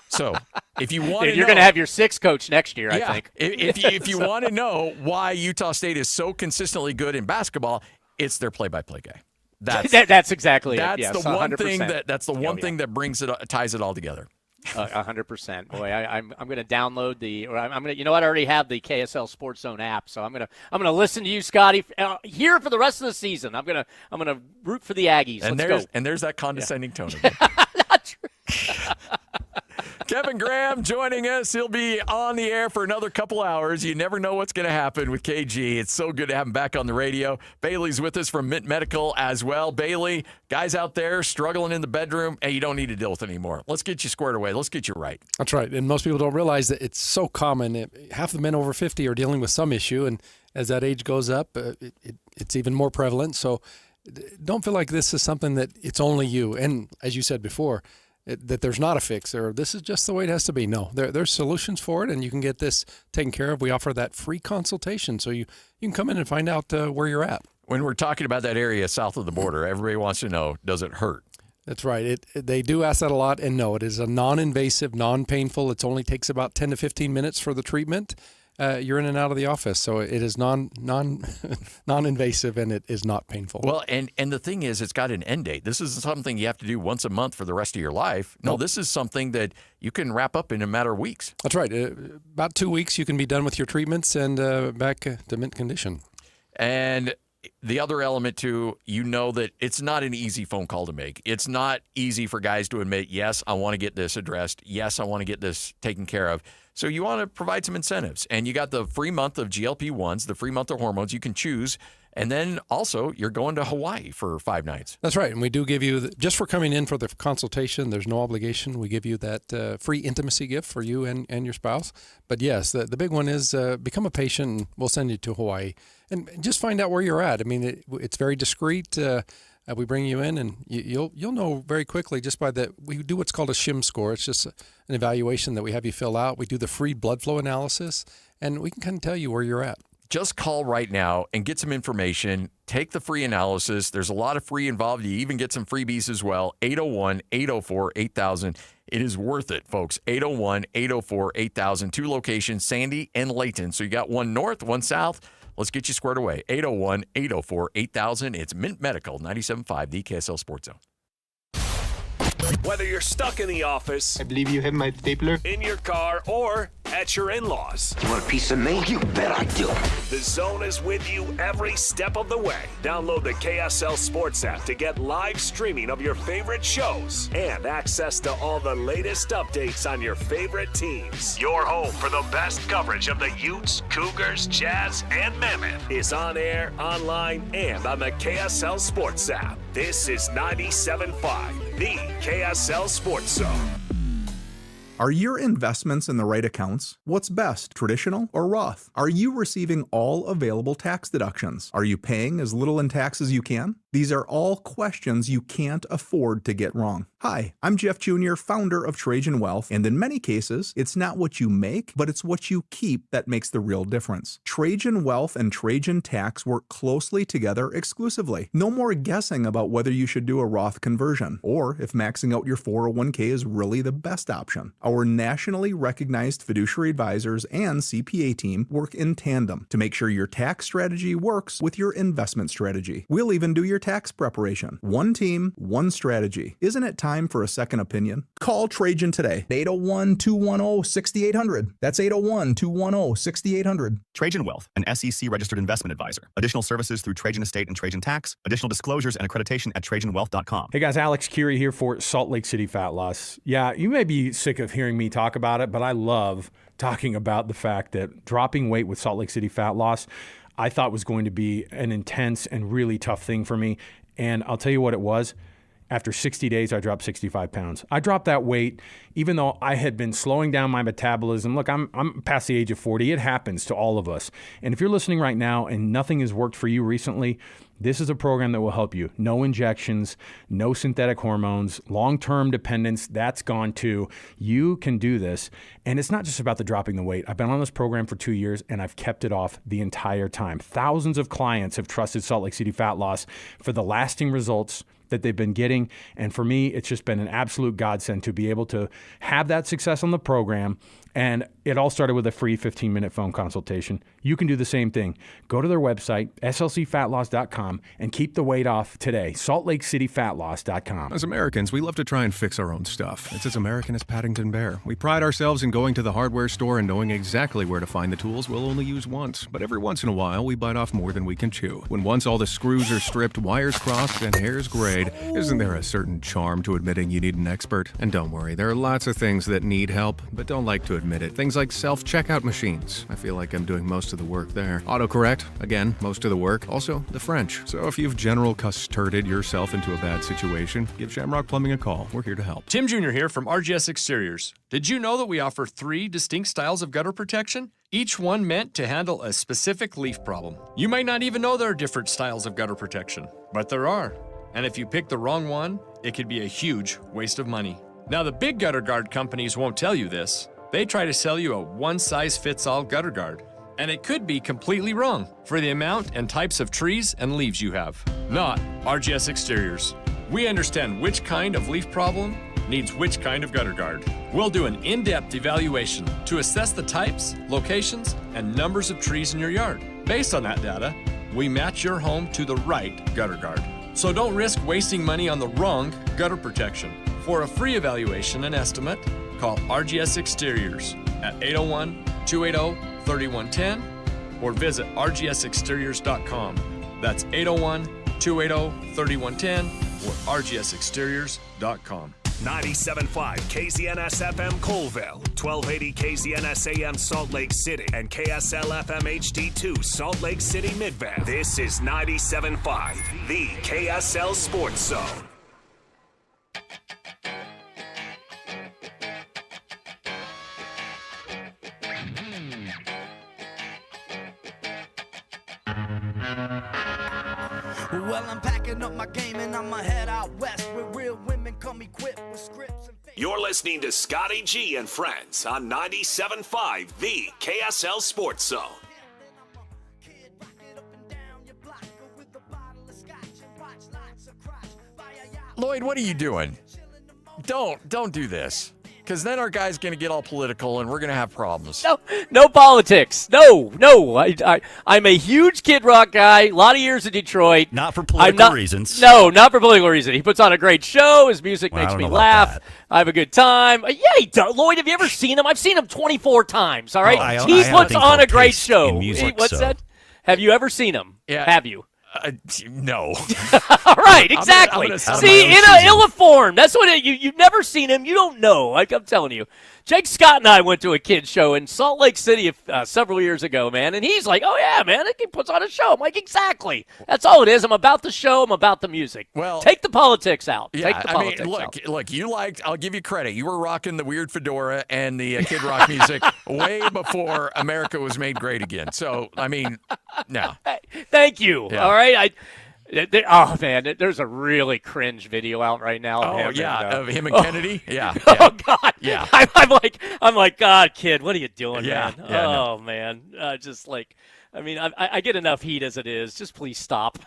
Speaker 22: So if you want to
Speaker 24: you're going to have your 6th coach next year, I think.
Speaker 22: If you want to know why Utah State is so consistently good in basketball, it's their play-by-play guy.
Speaker 24: That's exactly it. Yes,
Speaker 22: the one
Speaker 24: 100%.
Speaker 22: thing that's the one thing that ties it all together.
Speaker 24: 100%. Boy, I'm going to download I'm going to. You know what? I already have the KSL Sports Zone app, so I'm going to listen to you, Scotty, here for the rest of the season. I'm going to root for the Aggies.
Speaker 22: And there's that condescending tone again.
Speaker 24: Not true.
Speaker 22: Kevin Graham joining us. He'll be on the air for another couple hours. You never know what's going to happen with KG. It's so good to have him back on the radio. Bailey's with us from Mint Medical as well. Bailey, guys out there struggling in the bedroom, hey, you don't need to deal with it anymore. Let's get you squared away. Let's get you right.
Speaker 4: That's right. And most people don't realize that it's so common. Half the men over 50 are dealing with some issue, and as that age goes up, it's even more prevalent. So don't feel like this is something that it's only you. And as you said before, that there's not a fix, or this is just the way it has to be. No, there's solutions for it, and you can get this taken care of. We offer that free consultation, so you can come in and find out where you're at.
Speaker 22: When we're talking about that area south of the border, everybody wants to know, does it hurt?
Speaker 4: That's right. They do ask that a lot, and no, it is a non-invasive, non-painful. It only takes about 10 to 15 minutes for the treatment. You're in and out of the office, so it is non-invasive, and it is not painful.
Speaker 22: Well, and the thing is, it's got an end date. This isn't something you have to do once a month for the rest of your life. No, This is something that you can wrap up in a matter of weeks.
Speaker 4: That's right. About 2 weeks, you can be done with your treatments and back to mint condition.
Speaker 22: And the other element, too, you know that it's not an easy phone call to make. It's not easy for guys to admit, yes, I want to get this addressed. Yes, I want to get this taken care of. So you want to provide some incentives. And you got the free month of GLP-1s, the free month of hormones. You can choose. And then also, you're going to Hawaii for 5 nights.
Speaker 4: That's right. And we do give you, just for coming in for the consultation, there's no obligation. We give you that free intimacy gift for you and your spouse. But yes, the big one is become a patient, and we'll send you to Hawaii. And just find out where you're at. I mean, it's very discreet. We bring you in, and you'll know very quickly just by we do what's called a SHIM score. It's just an evaluation that we have you fill out. We do the free blood flow analysis, and we can kind of tell you where you're at.
Speaker 22: Just call right now and get some information. Take the free analysis. There's a lot of free involved. You even get some freebies as well. 801-804-8000. It is worth it, folks. 801-804-8000. 2 locations, Sandy and Layton. So you got one north, one south. Let's get you squared away. 801-804-8000. It's Mint Medical, 97.5, the KSL Sports Zone.
Speaker 9: Whether you're stuck in the office,
Speaker 3: I believe you have my stapler,
Speaker 9: in your car, or at your in-laws.
Speaker 3: You want a piece of me? You bet I do.
Speaker 9: The Zone is with you every step of the way. Download the KSL Sports app to get live streaming of your favorite shows and access to all the latest updates on your favorite teams. Your home for the best coverage of the Utes, Cougars, Jazz, and Mammoth is on air, online, and on the KSL Sports app. This is 97.5, the KSL Sports Zone.
Speaker 11: Are your investments in the right accounts? What's best, traditional or Roth? Are you receiving all available tax deductions? Are you paying as little in tax as you can? These are all questions you can't afford to get wrong. Hi, I'm Jeff Jr., founder of Trajan Wealth, and in many cases, it's not what you make, but it's what you keep that makes the real difference. Trajan Wealth and Trajan Tax work closely together exclusively. No more guessing about whether you should do a Roth conversion, or if maxing out your 401k is really the best option. Our nationally recognized fiduciary advisors and CPA team work in tandem to make sure your tax strategy works with your investment strategy. We'll even do your tax preparation. One team, one strategy. Isn't it time for a second opinion? Call Trajan today. 801-210-6800. That's 801-210-6800.
Speaker 13: Trajan Wealth, an SEC registered investment advisor. Additional services through Trajan Estate and Trajan Tax. Additional disclosures and accreditation at TrajanWealth.com.
Speaker 5: Hey guys, Alex Curie here for Salt Lake City Fat Loss. Yeah, you may be sick of hearing me talk about it, but I love talking about the fact that dropping weight with Salt Lake City Fat Loss, I thought was going to be an intense and really tough thing for me. And I'll tell you what it was. After 60 days, I dropped 65 pounds. I dropped that weight even though I had been slowing down my metabolism. Look, I'm past the age of 40. It happens to all of us. And if you're listening right now and nothing has worked for you recently, this is a program that will help you. No injections, no synthetic hormones, long-term dependence, that's gone too. You can do this. And it's not just about the dropping the weight. I've been on this program for 2 years and I've kept it off the entire time. Thousands of clients have trusted Salt Lake City Fat Loss for the lasting results that they've been getting. And for me, it's just been an absolute godsend to be able to have that success on the program. And it all started with a free 15-minute phone consultation. You can do the same thing. Go to their website, slcfatloss.com, and keep the weight off today. SaltLakeCityFatLoss.com.
Speaker 8: As Americans, we love to try and fix our own stuff. It's as American as Paddington Bear. We pride ourselves in going to the hardware store and knowing exactly where to find the tools we'll only use once. But every once in a while, we bite off more than we can chew. When once all the screws are stripped, wires crossed, and hairs grayed, isn't there a certain charm to admitting you need an expert? And don't worry, there are lots of things that need help, but don't like to admit it. Things like self-checkout machines. I feel like I'm doing most of the work there. Autocorrect, again, most of the work. Also, the French. So if you've general custarded yourself into a bad situation, give Shamrock Plumbing a call. We're here to help.
Speaker 10: Tim Jr. here from RGS Exteriors. Did you know that we offer 3 distinct styles of gutter protection? Each one meant to handle a specific leaf problem. You might not even know there are different styles of gutter protection, but there are. And if you pick the wrong one, it could be a huge waste of money. Now, the big gutter guard companies won't tell you this. They try to sell you a one-size-fits-all gutter guard. And it could be completely wrong for the amount and types of trees and leaves you have. Not RGS Exteriors. We understand which kind of leaf problem needs which kind of gutter guard. We'll do an in-depth evaluation to assess the types, locations, and numbers of trees in your yard. Based on that data, we match your home to the right gutter guard. So don't risk wasting money on the wrong gutter protection. For a free evaluation and estimate, call RGS Exteriors at 801-280-3110 or visit rgsexteriors.com. That's 801-280-3110 or rgsexteriors.com.
Speaker 9: 97.5 KZNS FM Colville, 1280 KZNS AM Salt Lake City, and KSL FM HD2 Salt Lake City Midvale. This is 97.5, the KSL Sports Zone.
Speaker 25: Well, I'm packing up my game and I'ma head out west where real women come equipped with scripts and
Speaker 9: You're listening to Scotty G and Friends on 97.5, the KSL Sports Zone.
Speaker 22: Lloyd, what are you doing? Don't do this. Because then our guy's going to get all political and we're going to have problems.
Speaker 24: No politics. No. I'm a huge Kid Rock guy. A lot of years in Detroit.
Speaker 2: Not for political reasons.
Speaker 24: No, not for political reasons. He puts on a great show. His music makes me laugh. I have a good time. Yeah, he does. Lloyd, have you ever seen him? I've seen him 24 times, all right? He puts on a great show. What's that? Have you ever seen him?
Speaker 22: Yeah.
Speaker 24: Have you?
Speaker 22: No.
Speaker 24: All right, exactly. See, in a ill form. That's what you've never seen him. You don't know. Like I'm telling you. Jake Scott and I went to a kid's show in Salt Lake City several years ago, man, and he's like, "Oh yeah, man, he puts on a show." I'm like, "Exactly. That's all it is. I'm about the show. I'm about the music.
Speaker 22: Well,
Speaker 24: take the politics out.
Speaker 22: Yeah,
Speaker 24: Take the politics out."
Speaker 22: Look, you liked. I'll give you credit. You were rocking the weird fedora and the Kid Rock music way before America was made great again. So, I mean, no.
Speaker 24: Thank you.
Speaker 22: Yeah.
Speaker 24: All right, oh man, there's a really cringe video out right now of him.
Speaker 22: Of him and Kennedy. Yeah.
Speaker 24: Oh God.
Speaker 22: Yeah.
Speaker 24: I'm like, God, kid, what are you doing, man?
Speaker 22: Yeah,
Speaker 24: man, just like, I mean, I get enough heat as it is. Just please stop.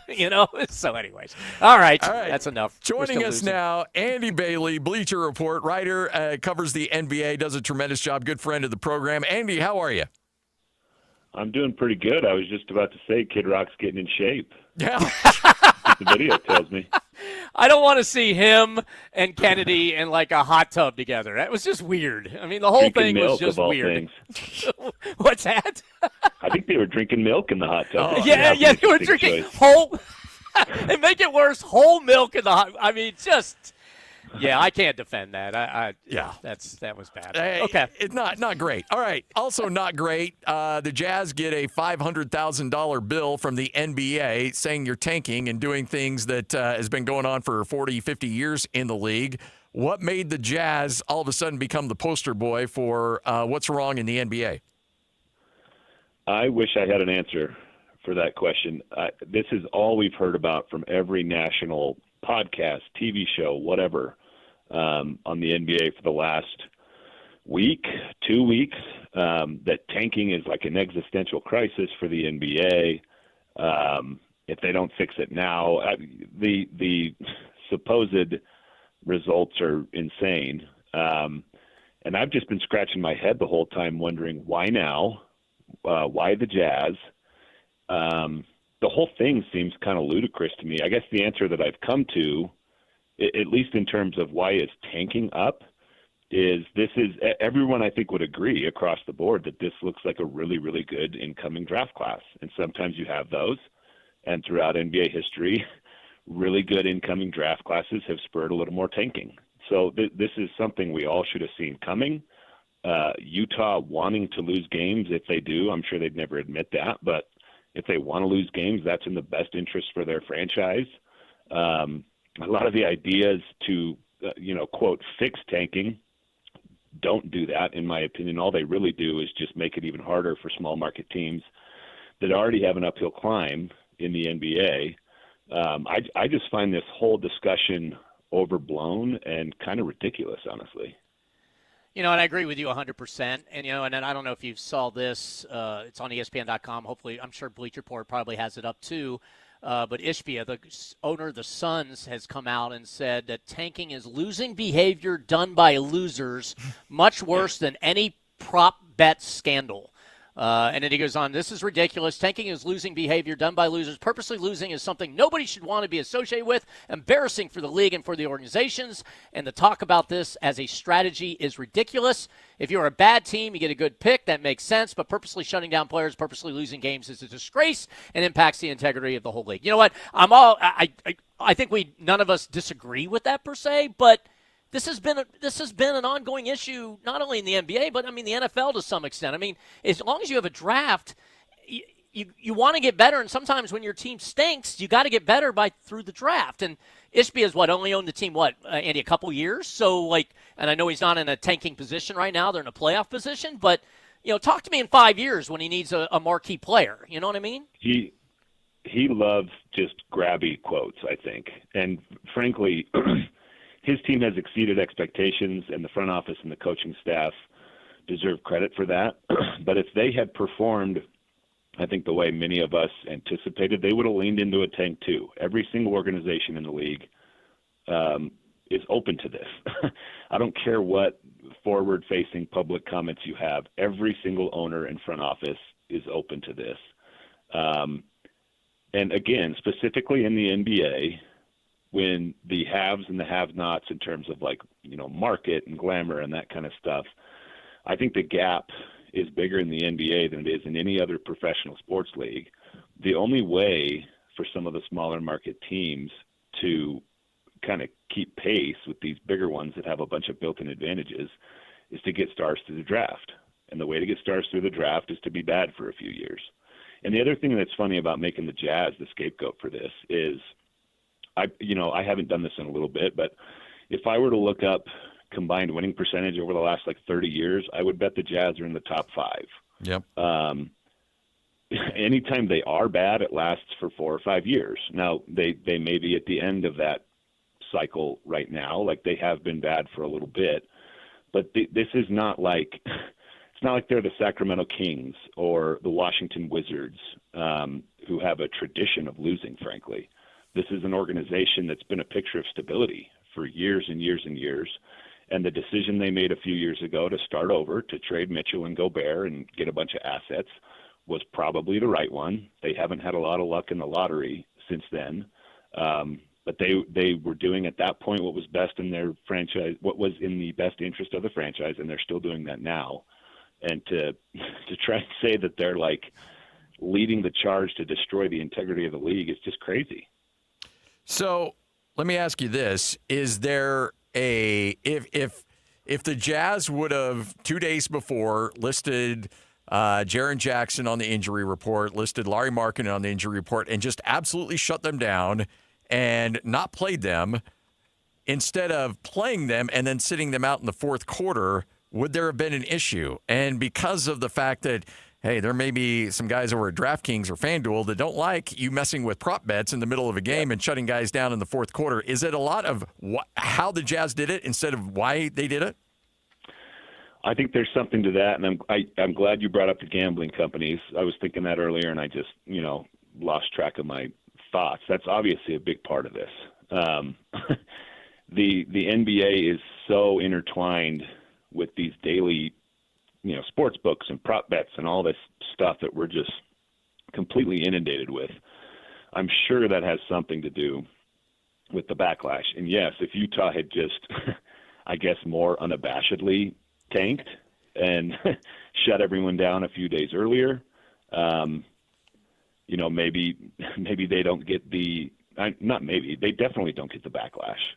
Speaker 24: So, anyways, all right, that's enough.
Speaker 22: Joining us now, Andy Bailey, Bleacher Report writer, covers the NBA, does a tremendous job. Good friend of the program. Andy, how are you?
Speaker 14: I'm doing pretty good. I was just about to say Kid Rock's getting in shape.
Speaker 22: Yeah.
Speaker 14: The video tells me.
Speaker 24: I don't want to see him and Kennedy in like a hot tub together. That was just weird. I mean, the whole
Speaker 14: Drinking
Speaker 24: thing was
Speaker 14: milk,
Speaker 24: just
Speaker 14: of all
Speaker 24: weird.
Speaker 14: things.
Speaker 24: What's that?
Speaker 14: I think they were drinking milk in the hot tub.
Speaker 24: Yeah, they were drinking whole. They make it worse. Whole milk in the hot. I mean, just. Yeah, I can't defend that. That was bad. Okay,
Speaker 22: it's not great. All right, also not great. The Jazz get a $500,000 bill from the NBA saying you're tanking and doing things that has been going on for 40, 50 years in the league. What made the Jazz all of a sudden become the poster boy for what's wrong in the NBA?
Speaker 14: I wish I had an answer for that question. This is all we've heard about from every national podcast, TV show, whatever, on the NBA for the last week, 2 weeks, that tanking is like an existential crisis for the NBA. If they don't fix it now, the supposed results are insane. And I've just been scratching my head the whole time wondering why now, why the Jazz. The whole thing seems kind of ludicrous to me. I guess the answer that I've come to, at least in terms of why it's tanking up, is everyone I think would agree across the board that this looks like a really, really good incoming draft class. And sometimes you have those. And throughout NBA history, really good incoming draft classes have spurred a little more tanking. So this is something we all should have seen coming. Utah wanting to lose games, if they do, I'm sure they'd never admit that, but if they want to lose games, that's in the best interest for their franchise. A lot of the ideas to, quote, fix tanking don't do that, in my opinion. All they really do is just make it even harder for small market teams that already have an uphill climb in the NBA. I just find this whole discussion overblown and kind of ridiculous, honestly.
Speaker 24: And I agree with you 100%. And, and then I don't know if you saw this. It's on ESPN.com. Hopefully, I'm sure Bleacher Report probably has it up too. But Ishbia, the owner of the Suns, has come out and said that tanking is losing behavior done by losers, much worse than any prop bet scandal. And then he goes on, this is ridiculous. Tanking is losing behavior done by losers. Purposely losing is something nobody should want to be associated with. Embarrassing for the league and for the organizations. And the talk about this as a strategy is ridiculous. If you're a bad team, you get a good pick. That makes sense. But purposely shutting down players, purposely losing games is a disgrace and impacts the integrity of the whole league. You know what? I think none of us disagree with that per se, but this has been an ongoing issue, not only in the NBA, but, the NFL to some extent. As long as you have a draft, you want to get better, and sometimes when your team stinks, you got to get better through the draft. And Ishbia has only owned the team, Andy, a couple years? So, and I know he's not in a tanking position right now. They're in a playoff position. But, talk to me in 5 years when he needs a marquee player. You know what I mean?
Speaker 14: He loves just grabby quotes, I think. And, frankly, his team has exceeded expectations, and the front office and the coaching staff deserve credit for that. But if they had performed, I think, the way many of us anticipated, they would have leaned into a tank too. Every single organization in the league is open to this. I don't care what forward-facing public comments you have. Every single owner and front office is open to this. And again, specifically in the NBA, when the haves and the have-nots in terms of market and glamour and that kind of stuff, I think the gap is bigger in the NBA than it is in any other professional sports league. The only way for some of the smaller market teams to kind of keep pace with these bigger ones that have a bunch of built-in advantages is to get stars through the draft. And the way to get stars through the draft is to be bad for a few years. And the other thing that's funny about making the Jazz the scapegoat for this is, I haven't done this in a little bit, but if I were to look up combined winning percentage over the last 30 years, I would bet the Jazz are in the top 5.
Speaker 22: Yep.
Speaker 14: Anytime they are bad, it lasts for 4 or 5 years. Now, they may be at the end of that cycle right now, they have been bad for a little bit, but this is not it's not like they're the Sacramento Kings or the Washington Wizards, who have a tradition of losing, frankly. This is an organization that's been a picture of stability for years and years and years. And the decision they made a few years ago to start over, to trade Mitchell and Gobert and get a bunch of assets, was probably the right one. They haven't had a lot of luck in the lottery since then. But they were doing at that point what was best in their franchise, what was in the best interest of the franchise, and they're still doing that now. And to try and say that they're leading the charge to destroy the integrity of the league is just crazy.
Speaker 22: So let me ask you this. Is there if the Jazz would have 2 days before listed Jaren Jackson on the injury report, listed Larry Markkinen on the injury report, and just absolutely shut them down and not played them, instead of playing them and then sitting them out in the fourth quarter, would there have been an issue? And because of the fact that, hey, there may be some guys over at DraftKings or FanDuel that don't like you messing with prop bets in the middle of a game and shutting guys down in the fourth quarter. Is it a lot of how the Jazz did it instead of why they did it?
Speaker 14: I think there's something to that, and I'm glad you brought up the gambling companies. I was thinking that earlier, and I just lost track of my thoughts. That's obviously a big part of this. The NBA is so intertwined with these daily sports books and prop bets and all this stuff that we're just completely inundated with. I'm sure that has something to do with the backlash. And yes, if Utah had just, I guess, more unabashedly tanked and shut everyone down a few days earlier, maybe they don't get they definitely don't get the backlash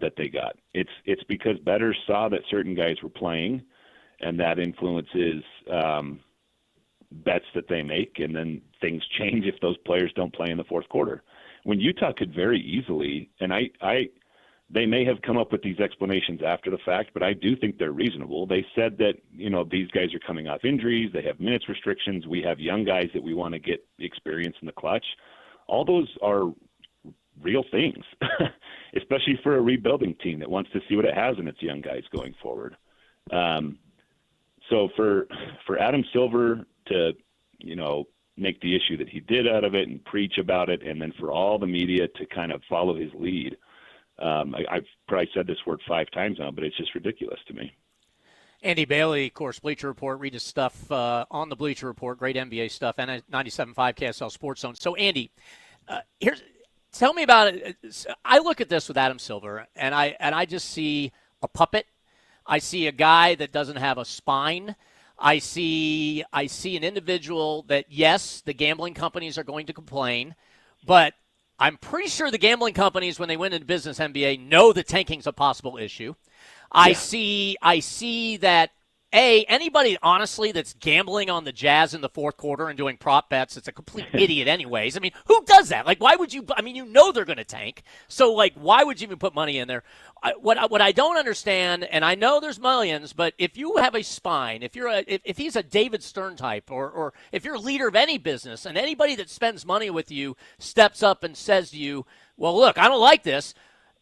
Speaker 14: that they got. It's because bettors saw that certain guys were playing, and that influences bets that they make, and then things change if those players don't play in the fourth quarter. When Utah could very easily, and they may have come up with these explanations after the fact, but I do think they're reasonable. They said that, these guys are coming off injuries, they have minutes restrictions, we have young guys that we want to get experience in the clutch. All those are real things, especially for a rebuilding team that wants to see what it has in its young guys going forward. So for Adam Silver to, make the issue that he did out of it and preach about it, and then for all the media to kind of follow his lead, I've probably said this word 5 times now, but it's just ridiculous to me.
Speaker 24: Andy Bailey, of course, Bleacher Report. Read his stuff on the Bleacher Report. Great NBA stuff. And 97.5 KSL Sports Zone. So, Andy, tell me about it. I look at this with Adam Silver, and I just see a puppet. I see a guy that doesn't have a spine. I see an individual that, yes, the gambling companies are going to complain, but I'm pretty sure the gambling companies, when they went into business, NBA, know that tanking's a possible issue. I see that, anybody, honestly, that's gambling on the Jazz in the fourth quarter and doing prop bets, it's a complete idiot anyways. I mean, who does that? Like, why would you – I mean, you know they're going to tank. So, like, why would you even put money in there? What I don't understand, and I know there's millions, but if you have a spine, if he's a David Stern type, or if you're a leader of any business and anybody that spends money with you steps up and says to you, well, look, I don't like this,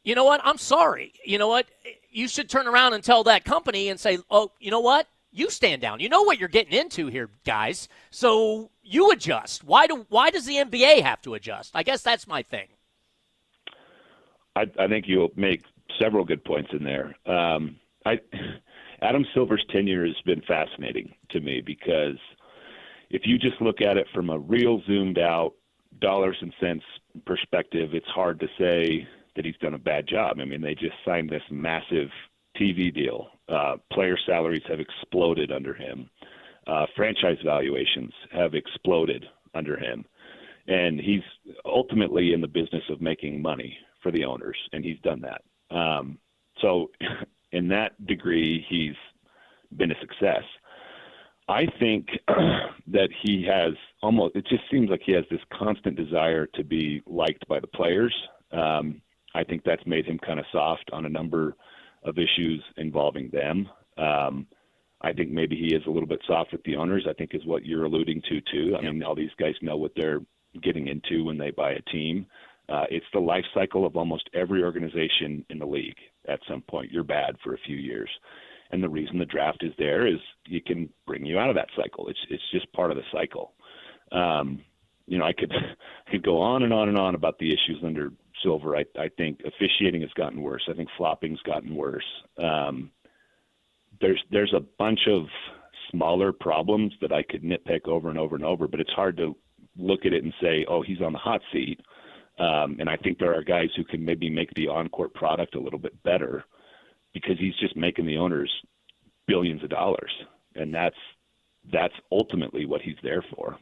Speaker 24: you know what? I'm sorry. You know what? You should turn around and tell that company and say, oh, you know what? You stand down. You know what you're getting into here, guys. So you adjust. Why does the NBA have to adjust? I guess that's my thing.
Speaker 14: I think you'll make several good points in there. Adam Silver's tenure has been fascinating to me because if you just look at it from a real zoomed out dollars and cents perspective, it's hard to say that he's done a bad job. I mean, they just signed this massive TV deal. Player salaries have exploded under him. Franchise valuations have exploded under him. And he's ultimately in the business of making money for the owners, and he's done that. So in that degree, he's been a success. I think that he has it just seems like he has this constant desire to be liked by the players. I think that's made him kind of soft on a number of issues involving them. I think maybe he is a little bit soft with the owners, I think is what you're alluding to too. I mean, all these guys know what they're getting into when they buy a team. It's the life cycle of almost every organization in the league. At some point, you're bad for a few years. And the reason the draft is there is it can bring you out of that cycle. It's just part of the cycle. I could go on and on and on about the issues under Silver. I think officiating has gotten worse. I think flopping's gotten worse. There's a bunch of smaller problems that I could nitpick over and over and over, but it's hard to look at it and say, oh, he's on the hot seat. And I think there are guys who can maybe make the on-court product a little bit better because he's just making the owners billions of dollars. And that's ultimately what he's there for.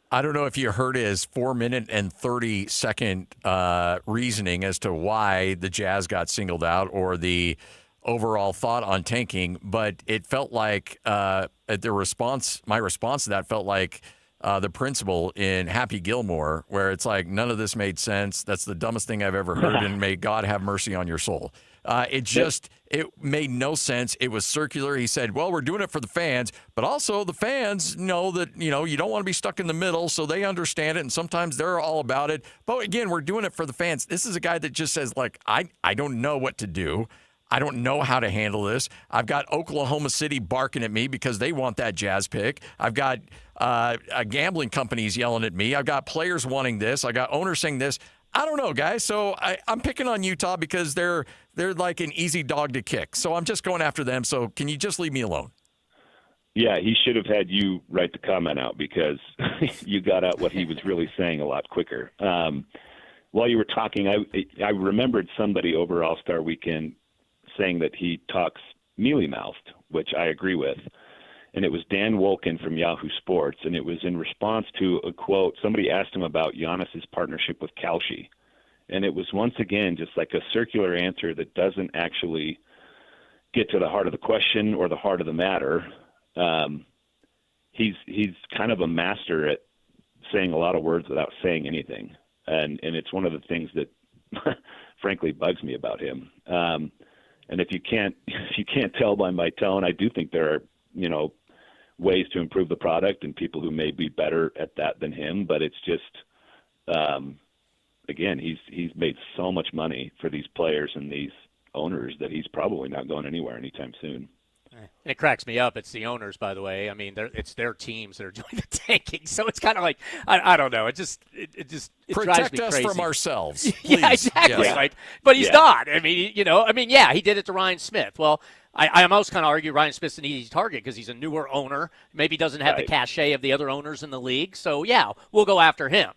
Speaker 22: I don't know if you heard his 4-minute and 30-second reasoning as to why the Jazz got singled out or the overall thought on tanking, but it felt like my response to that felt like the principal in Happy Gilmore, where it's like, none of this made sense. That's the dumbest thing I've ever heard, and may God have mercy on your soul. It made no sense. It was circular. He said, well, we're doing it for the fans, but also the fans know that, you don't want to be stuck in the middle, so they understand it, and sometimes they're all about it. But again, we're doing it for the fans. This is a guy that just says, like, I don't know what to do. I don't know how to handle this. I've got Oklahoma City barking at me because they want that Jazz pick. I've got gambling companies yelling at me. I've got players wanting this. I got owners saying this. I don't know, guys. So I'm picking on Utah because they're like an easy dog to kick. So I'm just going after them. So can you just leave me alone?
Speaker 14: Yeah, he should have had you write the comment out because you got out what he was really saying a lot quicker. While you were talking, I remembered somebody over All-Star Weekend saying that he talks mealy-mouthed, which I agree with. And it was Dan Wolkin from Yahoo Sports, and it was in response to a quote. Somebody asked him about Giannis's partnership with Kalshi. And it was once again just like a circular answer that doesn't actually get to the heart of the question or the heart of the matter. He's kind of a master at saying a lot of words without saying anything. And it's one of the things that frankly bugs me about him. And if you can't tell by my tone, I do think there are, ways to improve the product and people who may be better at that than him. But it's just, again, he's made so much money for these players and these owners that he's probably not going anywhere anytime soon.
Speaker 24: And it cracks me up. It's the owners, by the way. I mean, it's their teams that are doing the tanking. So it's kind of like, I don't know. It just drives me crazy.
Speaker 22: Protect us from ourselves.
Speaker 24: Yeah, exactly.
Speaker 22: Yes.
Speaker 24: Right. But he's not. I mean, he did it to Ryan Smith. Well, I almost kind of argue Ryan Smith's an easy target because he's a newer owner, maybe doesn't have the cachet of the other owners in the league. So, yeah, we'll go after him.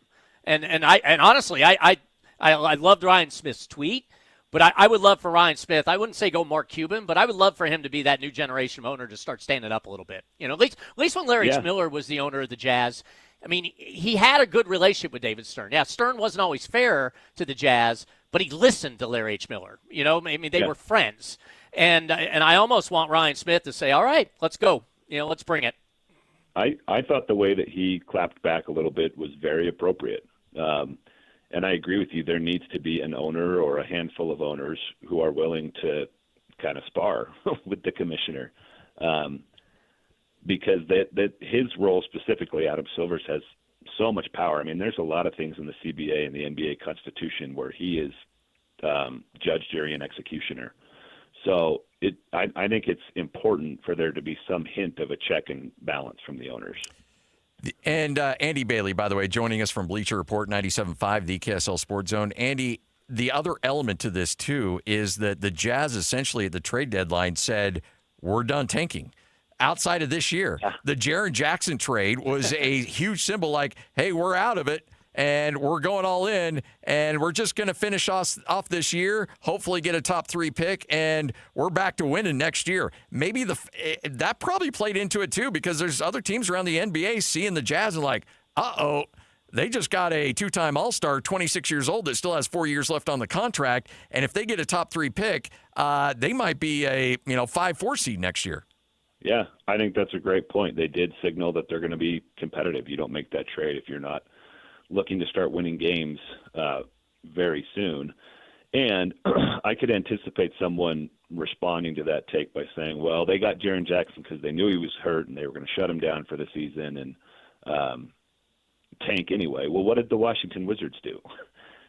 Speaker 24: And honestly, I loved Ryan Smith's tweet, but I would love for Ryan Smith, I wouldn't say go Mark Cuban, but I would love for him to be that new generation of owner to start standing up a little bit. You know, at least when Larry H. Miller was the owner of the Jazz, I mean, he had a good relationship with David Stern. Yeah, Stern wasn't always fair to the Jazz, but he listened to Larry H. Miller. You know, I mean, they were friends. And I almost want Ryan Smith to say, all right, let's go. You know, let's bring it.
Speaker 14: I thought the way that he clapped back a little bit was very appropriate. And I agree with you. There needs to be an owner or a handful of owners who are willing to kind of spar with the commissioner. Because that his role specifically, Adam Silver's, has so much power. I mean, there's a lot of things in the CBA and the NBA Constitution where he is judge, jury, and executioner. So I think it's important for there to be some hint of a check and balance from the owners.
Speaker 22: And Andy Bailey, by the way, joining us from Bleacher Report 97.5, the KSL Sports Zone. Andy, the other element to this, too, is that the Jazz essentially at the trade deadline said, we're done tanking. Outside of this year, the Jaren Jackson trade was a huge symbol like, hey, we're out of it. And we're going all in, and we're just going to finish off this year, hopefully get a top 3 pick, and we're back to winning next year. Maybe that probably played into it, too, because there's other teams around the NBA seeing the Jazz and like, uh-oh, they just got a 2-time All-Star, 26 years old, that still has 4 years left on the contract, and if they get a top 3 pick, they might be a 5-4 seed next year.
Speaker 14: Yeah, I think that's a great point. They did signal that they're going to be competitive. You don't make that trade if you're not looking to start winning games very soon. And I could anticipate someone responding to that take by saying, well, they got Jaren Jackson because they knew he was hurt and they were going to shut him down for the season and tank anyway. Well, what did the Washington Wizards do?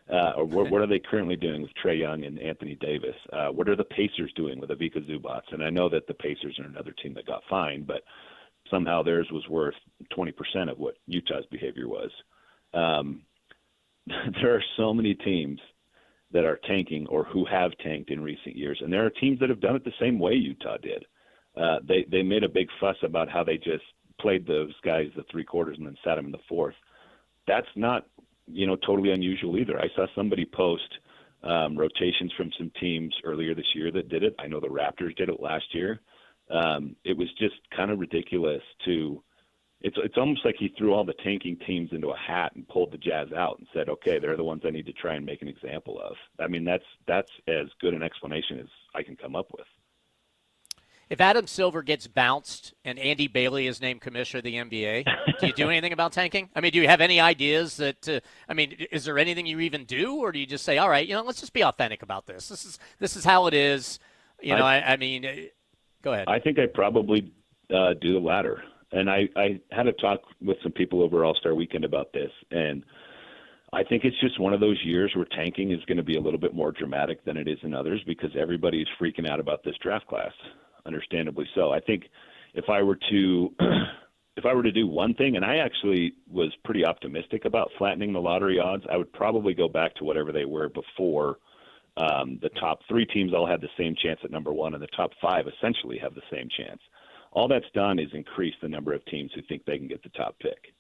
Speaker 14: Or what are they currently doing with Trae Young and Anthony Davis? What are the Pacers doing with Ivica Zubac? And I know that the Pacers are another team that got fined, but somehow theirs was worth 20% of what Utah's behavior was. There are so many teams that are tanking or who have tanked in recent years, and there are teams that have done it the same way Utah did. They made a big fuss about how they just played those guys the 3 quarters and then sat them in the 4th. That's not, totally unusual either. I saw somebody post rotations from some teams earlier this year that did it. I know the Raptors did it last year. It was just kind of ridiculous to. It's almost like he threw all the tanking teams into a hat and pulled the Jazz out and said, okay, they're the ones I need to try and make an example of. I mean, that's as good an explanation as I can come up with.
Speaker 24: If Adam Silver gets bounced and Andy Bailey is named commissioner of the NBA, do you do anything about tanking? I mean, do you have any ideas that is there anything you even do, or do you just say, all right, let's just be authentic about this. This is how it is. Go ahead.
Speaker 14: I think I probably do the latter. And I had a talk with some people over All-Star Weekend about this, and I think it's just one of those years where tanking is going to be a little bit more dramatic than it is in others because everybody's freaking out about this draft class, understandably so. I think if I were to do one thing, and I actually was pretty optimistic about flattening the lottery odds, I would probably go back to whatever they were before. The top 3 teams all had the same chance at number 1, and the top 5 essentially have the same chance. All that's done is increase the number of teams who think they can get the top pick.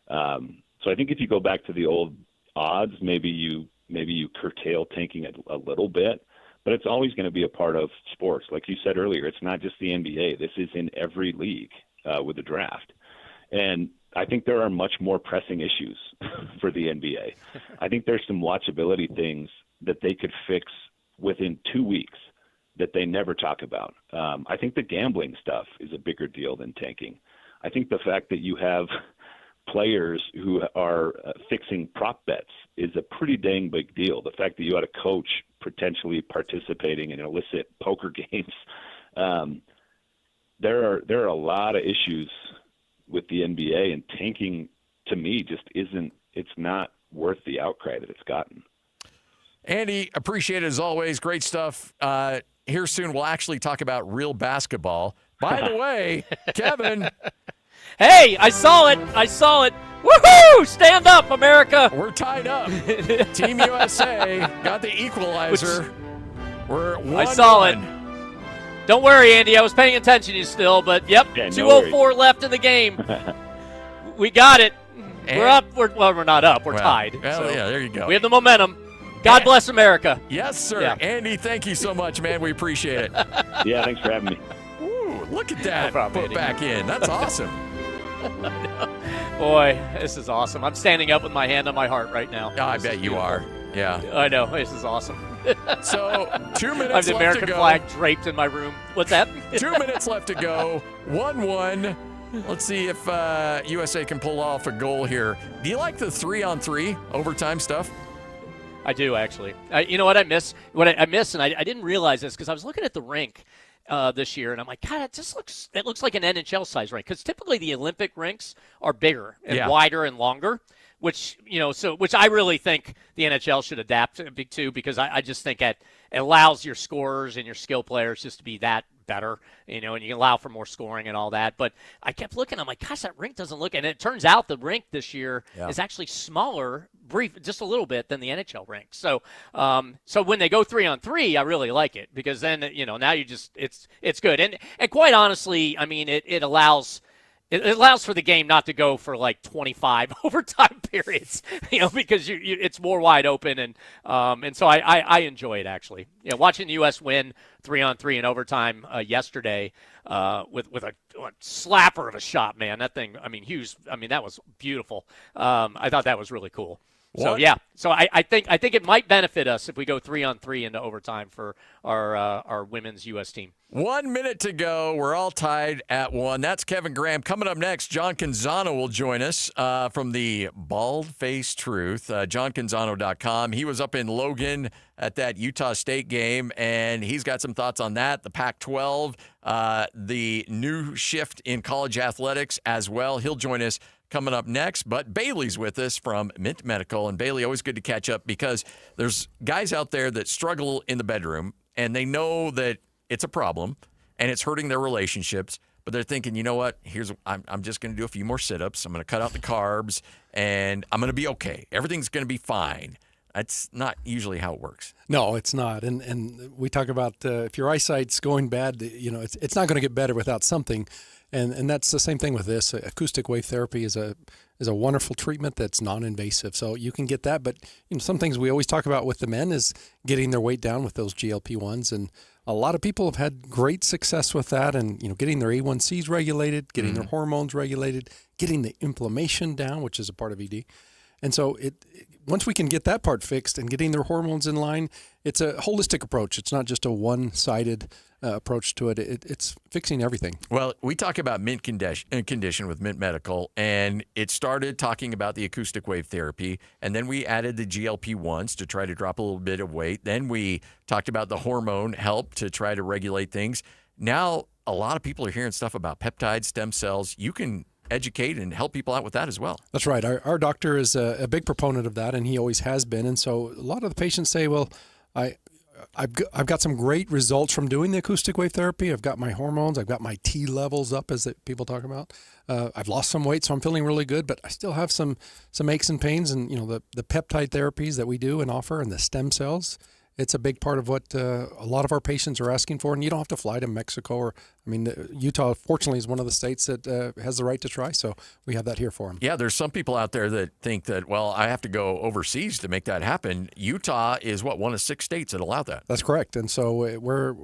Speaker 14: So I think if you go back to the old odds, maybe you curtail tanking a little bit, but it's always going to be a part of sports. Like you said earlier, it's not just the NBA. This is in every league with the draft. And I think there are much more pressing issues for the NBA. I think there's some watchability things that they could fix within 2 weeks that they never talk about. I think the gambling stuff is a bigger deal than tanking. I think the fact that you have players who are fixing prop bets is a pretty dang big deal. The fact that you had a coach potentially participating in illicit poker games. There are a lot of issues with the NBA, and tanking to me just it's not worth the outcry that it's gotten.
Speaker 22: Andy, appreciate it as always. Great stuff. Here soon, we'll actually talk about real basketball. By the way, Kevin.
Speaker 24: Hey, I saw it. Woohoo! Stand up, America.
Speaker 22: We're tied up. Team USA got the equalizer. We're 1-1.
Speaker 24: I saw it. Don't worry, Andy. I was paying attention to you still, but yep,
Speaker 14: Yeah, no
Speaker 24: 2:04 left in the game. We got it.
Speaker 22: And
Speaker 24: we're up. We're not up. We're tied.
Speaker 22: Well,
Speaker 24: So
Speaker 22: yeah, there you go.
Speaker 24: we have the momentum. God bless America.
Speaker 22: Yes, sir.
Speaker 24: Yeah.
Speaker 22: Andy, thank you so much, man. We appreciate it.
Speaker 14: Yeah, thanks for having me.
Speaker 22: Ooh, look at that.
Speaker 24: No problem,
Speaker 22: Put
Speaker 24: Andy.
Speaker 22: back in. That's awesome.
Speaker 24: Boy, this is awesome. I'm standing up with my hand on my heart right now.
Speaker 22: I bet you are. Yeah.
Speaker 24: I know. This is awesome.
Speaker 22: So 2 minutes
Speaker 24: I have the
Speaker 22: left
Speaker 24: American
Speaker 22: to go.
Speaker 24: flag draped in my room. What's that?
Speaker 22: 2 minutes left to go. 1-1. Let's see if USA can pull off a goal here. Do you like the 3-on-3 overtime stuff?
Speaker 24: I do, actually. You know what I miss? I miss, and I didn't realize this because I was looking at the rink this year, and I'm like, God, it looks like an NHL size rink, because typically the Olympic rinks are bigger and wider and longer, which I really think the NHL should adapt to, because I just think it allows your scorers and your skill players just to be that better, and you allow for more scoring and all that. But I kept looking, I'm like, gosh, that rink doesn't look, and it turns out the rink this year is actually smaller, just a little bit, than the NHL rink. So so when they go 3-on-3, I really like it, because then now you just it's good. And quite honestly, I mean, it allows for the game not to go for like 25 overtime periods, because it's more wide open, and so I enjoy it, actually. Watching the U.S. win 3-on-3 in overtime yesterday with a slapper of a shot, man. That thing, I mean, Hughes, that was beautiful. I thought that was really cool. So yeah, I think it might benefit us if we go 3-on-3 into overtime for our women's U.S. team.
Speaker 22: 1 minute to go. We're all tied at 1. That's Kevin Graham. Coming up next, John Canzano will join us from the Bald Face Truth, johncanzano.com. He was up in Logan at that Utah State game, and he's got some thoughts on that, the Pac-12, the new shift in college athletics as well. He'll join us coming up next. But Bailey's with us from Mint Medical. And Bailey, always good to catch up, because there's guys out there that struggle in the bedroom, and they know that it's a problem and it's hurting their relationships, but they're thinking, you know what, I'm just going to do a few more sit-ups. I'm going to cut out the carbs, and I'm going to be okay. Everything's going to be fine. That's not usually how it works.
Speaker 4: No, it's not. And we talk about if your eyesight's going bad, it's not going to get better without something. And that's the same thing with this. Acoustic wave therapy is a wonderful treatment that's non-invasive. So you can get that. But some things we always talk about with the men is getting their weight down with those GLP-1s. And a lot of people have had great success with that, and getting their A1Cs regulated, getting their hormones regulated, getting the inflammation down, which is a part of ED. And so once we can get that part fixed and getting their hormones in line, it's a holistic approach. It's not just a one-sided approach to it. It's fixing everything.
Speaker 22: Well, we talk about Mint Condition with Mint Medical, and it started talking about the acoustic wave therapy, and then we added the GLP-1s to try to drop a little bit of weight. Then we talked about the hormone help to try to regulate things. Now, a lot of people are hearing stuff about peptides, stem cells. You can educate and help people out with that as well.
Speaker 4: That's right. Our doctor is a big proponent of that, and he always has been. And so a lot of the patients say, well, I've got some great results from doing the acoustic wave therapy. I've got my hormones. I've got my T levels up, as people talk about. I've lost some weight, so I'm feeling really good, but I still have some aches and pains. And, the peptide therapies that we do and offer, and the stem cells, it's a big part of what a lot of our patients are asking for. And you don't have to fly to Mexico Utah, fortunately, is one of the states that has the right to try. So we have that here for them.
Speaker 22: Yeah, there's some people out there that think that, well, I have to go overseas to make that happen. Utah is one of 6 states that allow that.
Speaker 4: That's correct. And so we're,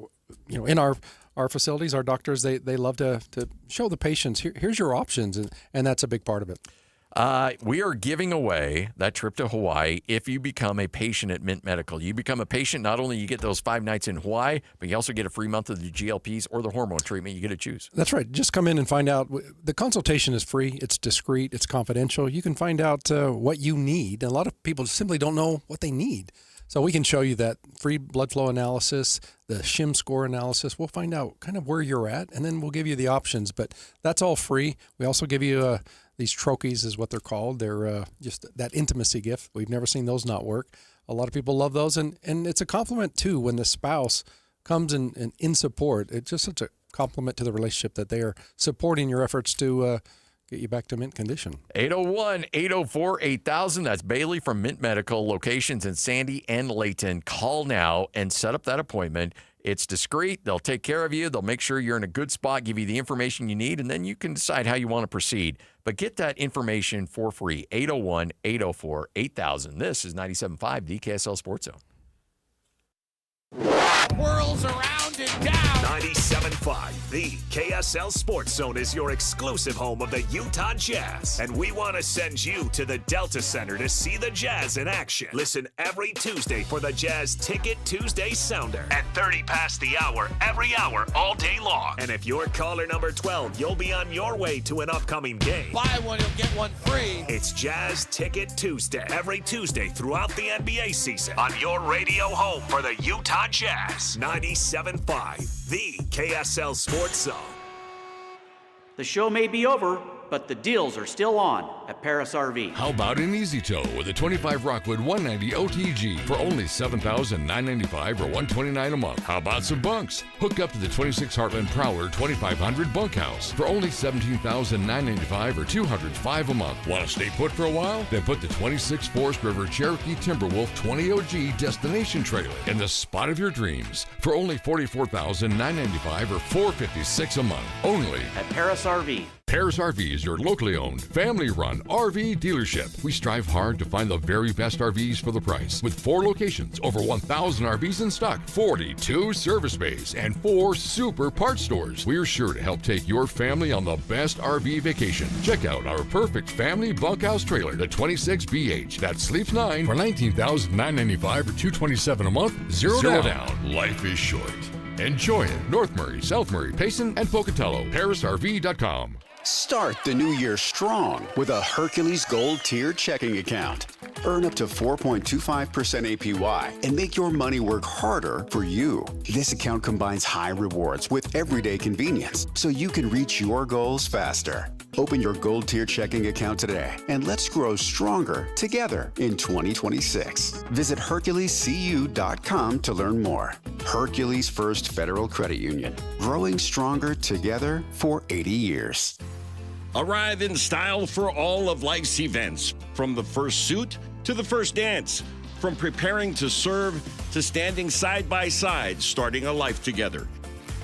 Speaker 4: in our facilities, our doctors, they love to show the patients, here's your options. And that's a big part of it.
Speaker 22: We are giving away that trip to Hawaii if you become a patient at Mint Medical. You become a patient, not only you get those 5 nights in Hawaii, but you also get a free month of the GLPs or the hormone treatment. You get to choose.
Speaker 4: That's right. Just come in and find out. The consultation is free. It's discreet. It's confidential. You can find out what you need. And a lot of people simply don't know what they need. So we can show you that free blood flow analysis, the SHIM score analysis. We'll find out kind of where you're at, and then we'll give you the options. But that's all free. We also give you these trochees is what they're called. They're just that intimacy gift. We've never seen those not work. A lot of people love those. And it's a compliment, too, when the spouse comes in support. It's just such a compliment to the relationship that they are supporting your efforts to get you back to mint condition.
Speaker 22: 801-804-8000. That's Bailey from Mint Medical, locations in Sandy and Layton. Call now and set up that appointment. It's discreet. They'll take care of you. They'll make sure you're in a good spot, give you the information you need, and then you can decide how you want to proceed. But get that information for free. 801-804-8000. This is 97.5, the KSL Sports Zone.
Speaker 9: Whirls around and down. 97.5, the KSL Sports Zone is your exclusive home of the Utah Jazz. And we want to send you to the Delta Center to see the Jazz in action. Listen every Tuesday for the Jazz Ticket Tuesday Sounder at 30 past the hour, every hour, all day long. And if you're caller number 12, you'll be on your way to an upcoming game.
Speaker 7: Buy one, you'll get one free.
Speaker 9: It's Jazz Ticket Tuesday, every Tuesday throughout the NBA season on your radio home for the Utah Jazz. 97.5, the KSL Sports Zone.
Speaker 15: The show may be over, but the deals are still on at Paris RV.
Speaker 16: How about an easy tow with a 25 Rockwood 190 OTG for only $7,995 or $129 a month? How about some bunks? Hook up to the 26 Heartland Prowler 2500 bunkhouse for only $17,995 or $205 a month. Want to stay put for a while? Then put the 26 Forest River Cherokee Timberwolf 20 OG destination trailer in the spot of your dreams for only $44,995 or $456 a month. Only
Speaker 15: at Paris RV.
Speaker 16: Paris RV is your locally owned, family-run RV dealership. We strive hard to find the very best RVs for the price. With 4 locations, over 1,000 RVs in stock, 42 service bays, and 4 super parts stores, we're sure to help take your family on the best RV vacation. Check out our perfect family bunkhouse trailer, the 26BH, that sleeps 9 for $19,995 or $227 a month. Zero down. Life is short. Enjoy it. North Murray, South Murray, Payson, and Pocatello. ParisRV.com.
Speaker 19: Start the new year strong with a Hercules Gold Tier checking account. Earn up to 4.25% APY and make your money work harder for you. This account combines high rewards with everyday convenience so you can reach your goals faster. Open your Gold Tier checking account today and let's grow stronger together in 2026. Visit HerculesCU.com to learn more. Hercules First Federal Credit Union, growing stronger together for 80 years.
Speaker 20: Arrive in style for all of life's events, from the first suit to the first dance, from preparing to serve to standing side by side, starting a life together.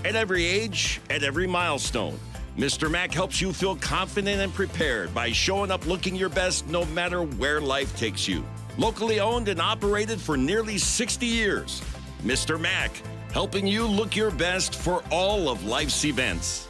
Speaker 20: At every age, at every milestone, Mr. Mac helps you feel confident and prepared by showing up looking your best no matter where life takes you. Locally owned and operated for nearly 60 years, Mr. Mac, helping you look your best for all of life's events.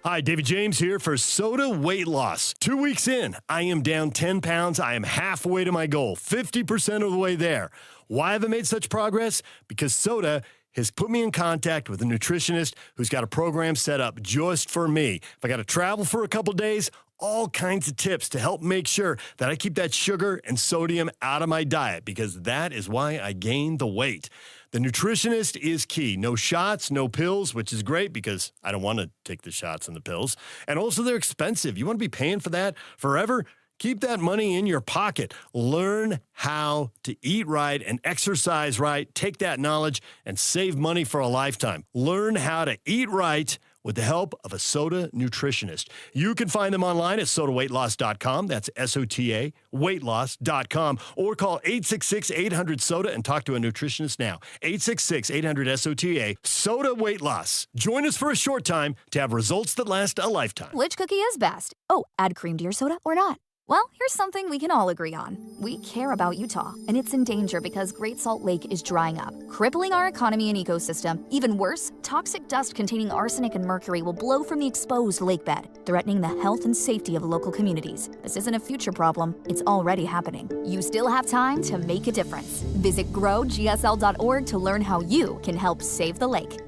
Speaker 12: Hi, David James here for Soda Weight Loss. 2 weeks in, I am down 10 pounds. I am halfway to my goal, 50% of the way there. Why have I made such progress? Because Soda has put me in contact with a nutritionist who's got a program set up just for me. If I got to travel for a couple days, all kinds of tips to help make sure that I keep that sugar and sodium out of my diet, because that is why I gained the weight. The nutritionist is key. No shots, no pills, which is great because I don't want to take the shots and the pills. And also they're expensive. You want to be paying for that forever? Keep that money in your pocket. Learn how to eat right and exercise right. Take that knowledge and save money for a lifetime. Learn how to eat right with the help of a Soda nutritionist. You can find them online at sodaweightloss.com. That's SOTA, weightloss.com. Or call 866-800-SODA and talk to a nutritionist now. 866-800-SOTA, Soda Weight Loss. Join us for a short time to have results that last a lifetime.
Speaker 21: Which cookie is best? Oh, add cream to your soda or not? Well, here's something we can all agree on. We care about Utah, and it's in danger because Great Salt Lake is drying up, crippling our economy and ecosystem. Even worse, toxic dust containing arsenic and mercury will blow from the exposed lakebed, threatening the health and safety of local communities. This isn't a future problem, it's already happening. You still have time to make a difference. Visit growgsl.org to learn how you can help save the lake.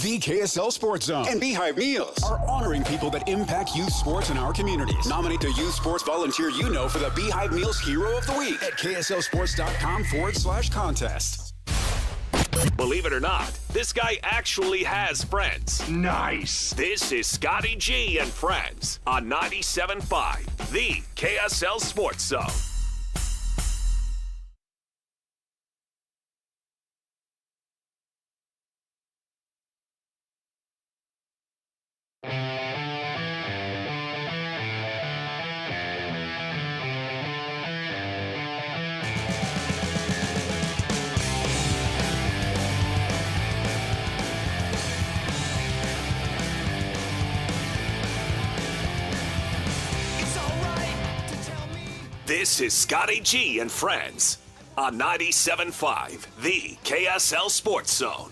Speaker 19: The KSL Sports Zone and Beehive Meals are honoring people that impact youth sports in our communities. Nominate the youth sports volunteer you know for the Beehive Meals Hero of the Week at KSLSports.com/contest.
Speaker 9: Believe it or not, this guy actually has friends. Nice. This is Scotty G and Friends on 97.5, the KSL Sports Zone. This is Scotty G and Friends on 97.5, the KSL Sports Zone.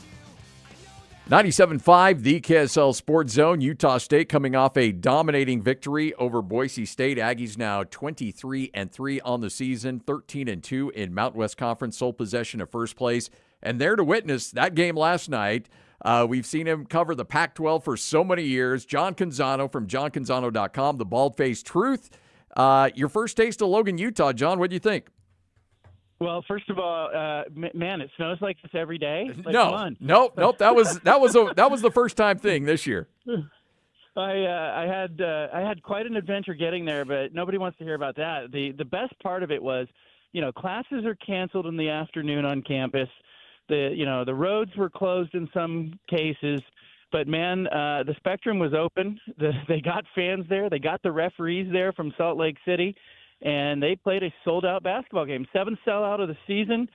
Speaker 22: 97.5, the KSL Sports Zone. Utah State coming off a dominating victory over Boise State. Aggies now 23-3 on the season, 13-2 in Mountain West Conference, sole possession of first place. And there to witness that game last night, we've seen him cover the Pac-12 for so many years. John Canzano from johncanzano.com, the bald-faced truth. Your first taste of Logan, Utah. John, what do you think?
Speaker 1: Well, first of all, man, it snows like this every day. Like,
Speaker 22: Nope. That was the first time thing this year.
Speaker 1: I had quite an adventure getting there, but nobody wants to hear about that. The best part of it was, classes are canceled in the afternoon on campus. The roads were closed in some cases, but man, the spectrum was open. They got fans there. They got the referees there from Salt Lake City. And they played a sold-out basketball game. 7th sellout of the season.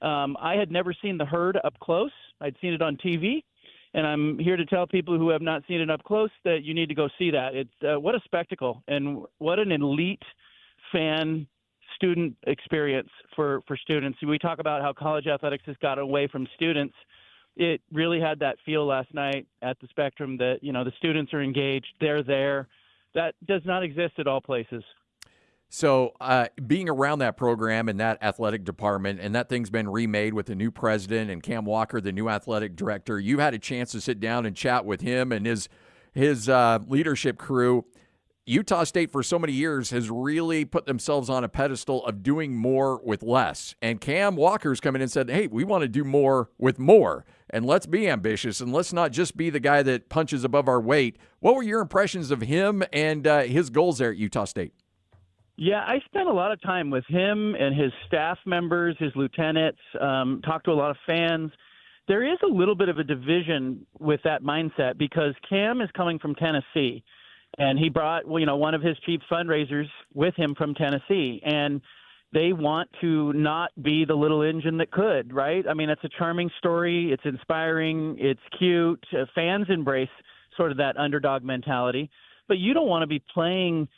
Speaker 1: I had never seen the Herd up close. I'd seen it on TV, and I'm here to tell people who have not seen it up close that you need to go see that. It's what a spectacle, and what an elite fan-student experience for students. We talk about how college athletics has gotten away from students. It really had that feel last night at the Spectrum that, the students are engaged. They're there. That does not exist at all places.
Speaker 22: So being around that program and that athletic department, and that thing's been remade with the new president and Cam Walker, the new athletic director, you had a chance to sit down and chat with him and his leadership crew. Utah State for so many years has really put themselves on a pedestal of doing more with less. And Cam Walker's come in and said, hey, we want to do more with more. And let's be ambitious, and let's not just be the guy that punches above our weight. What were your impressions of him and his goals there at Utah State?
Speaker 1: Yeah, I spent a lot of time with him and his staff members, his lieutenants, talked to a lot of fans. There is a little bit of a division with that mindset because Cam is coming from Tennessee, and he brought, one of his chief fundraisers with him from Tennessee, and they want to not be the little engine that could, right? I mean, it's a charming story. It's inspiring. It's cute. Fans embrace sort of that underdog mentality, but you don't want to be playing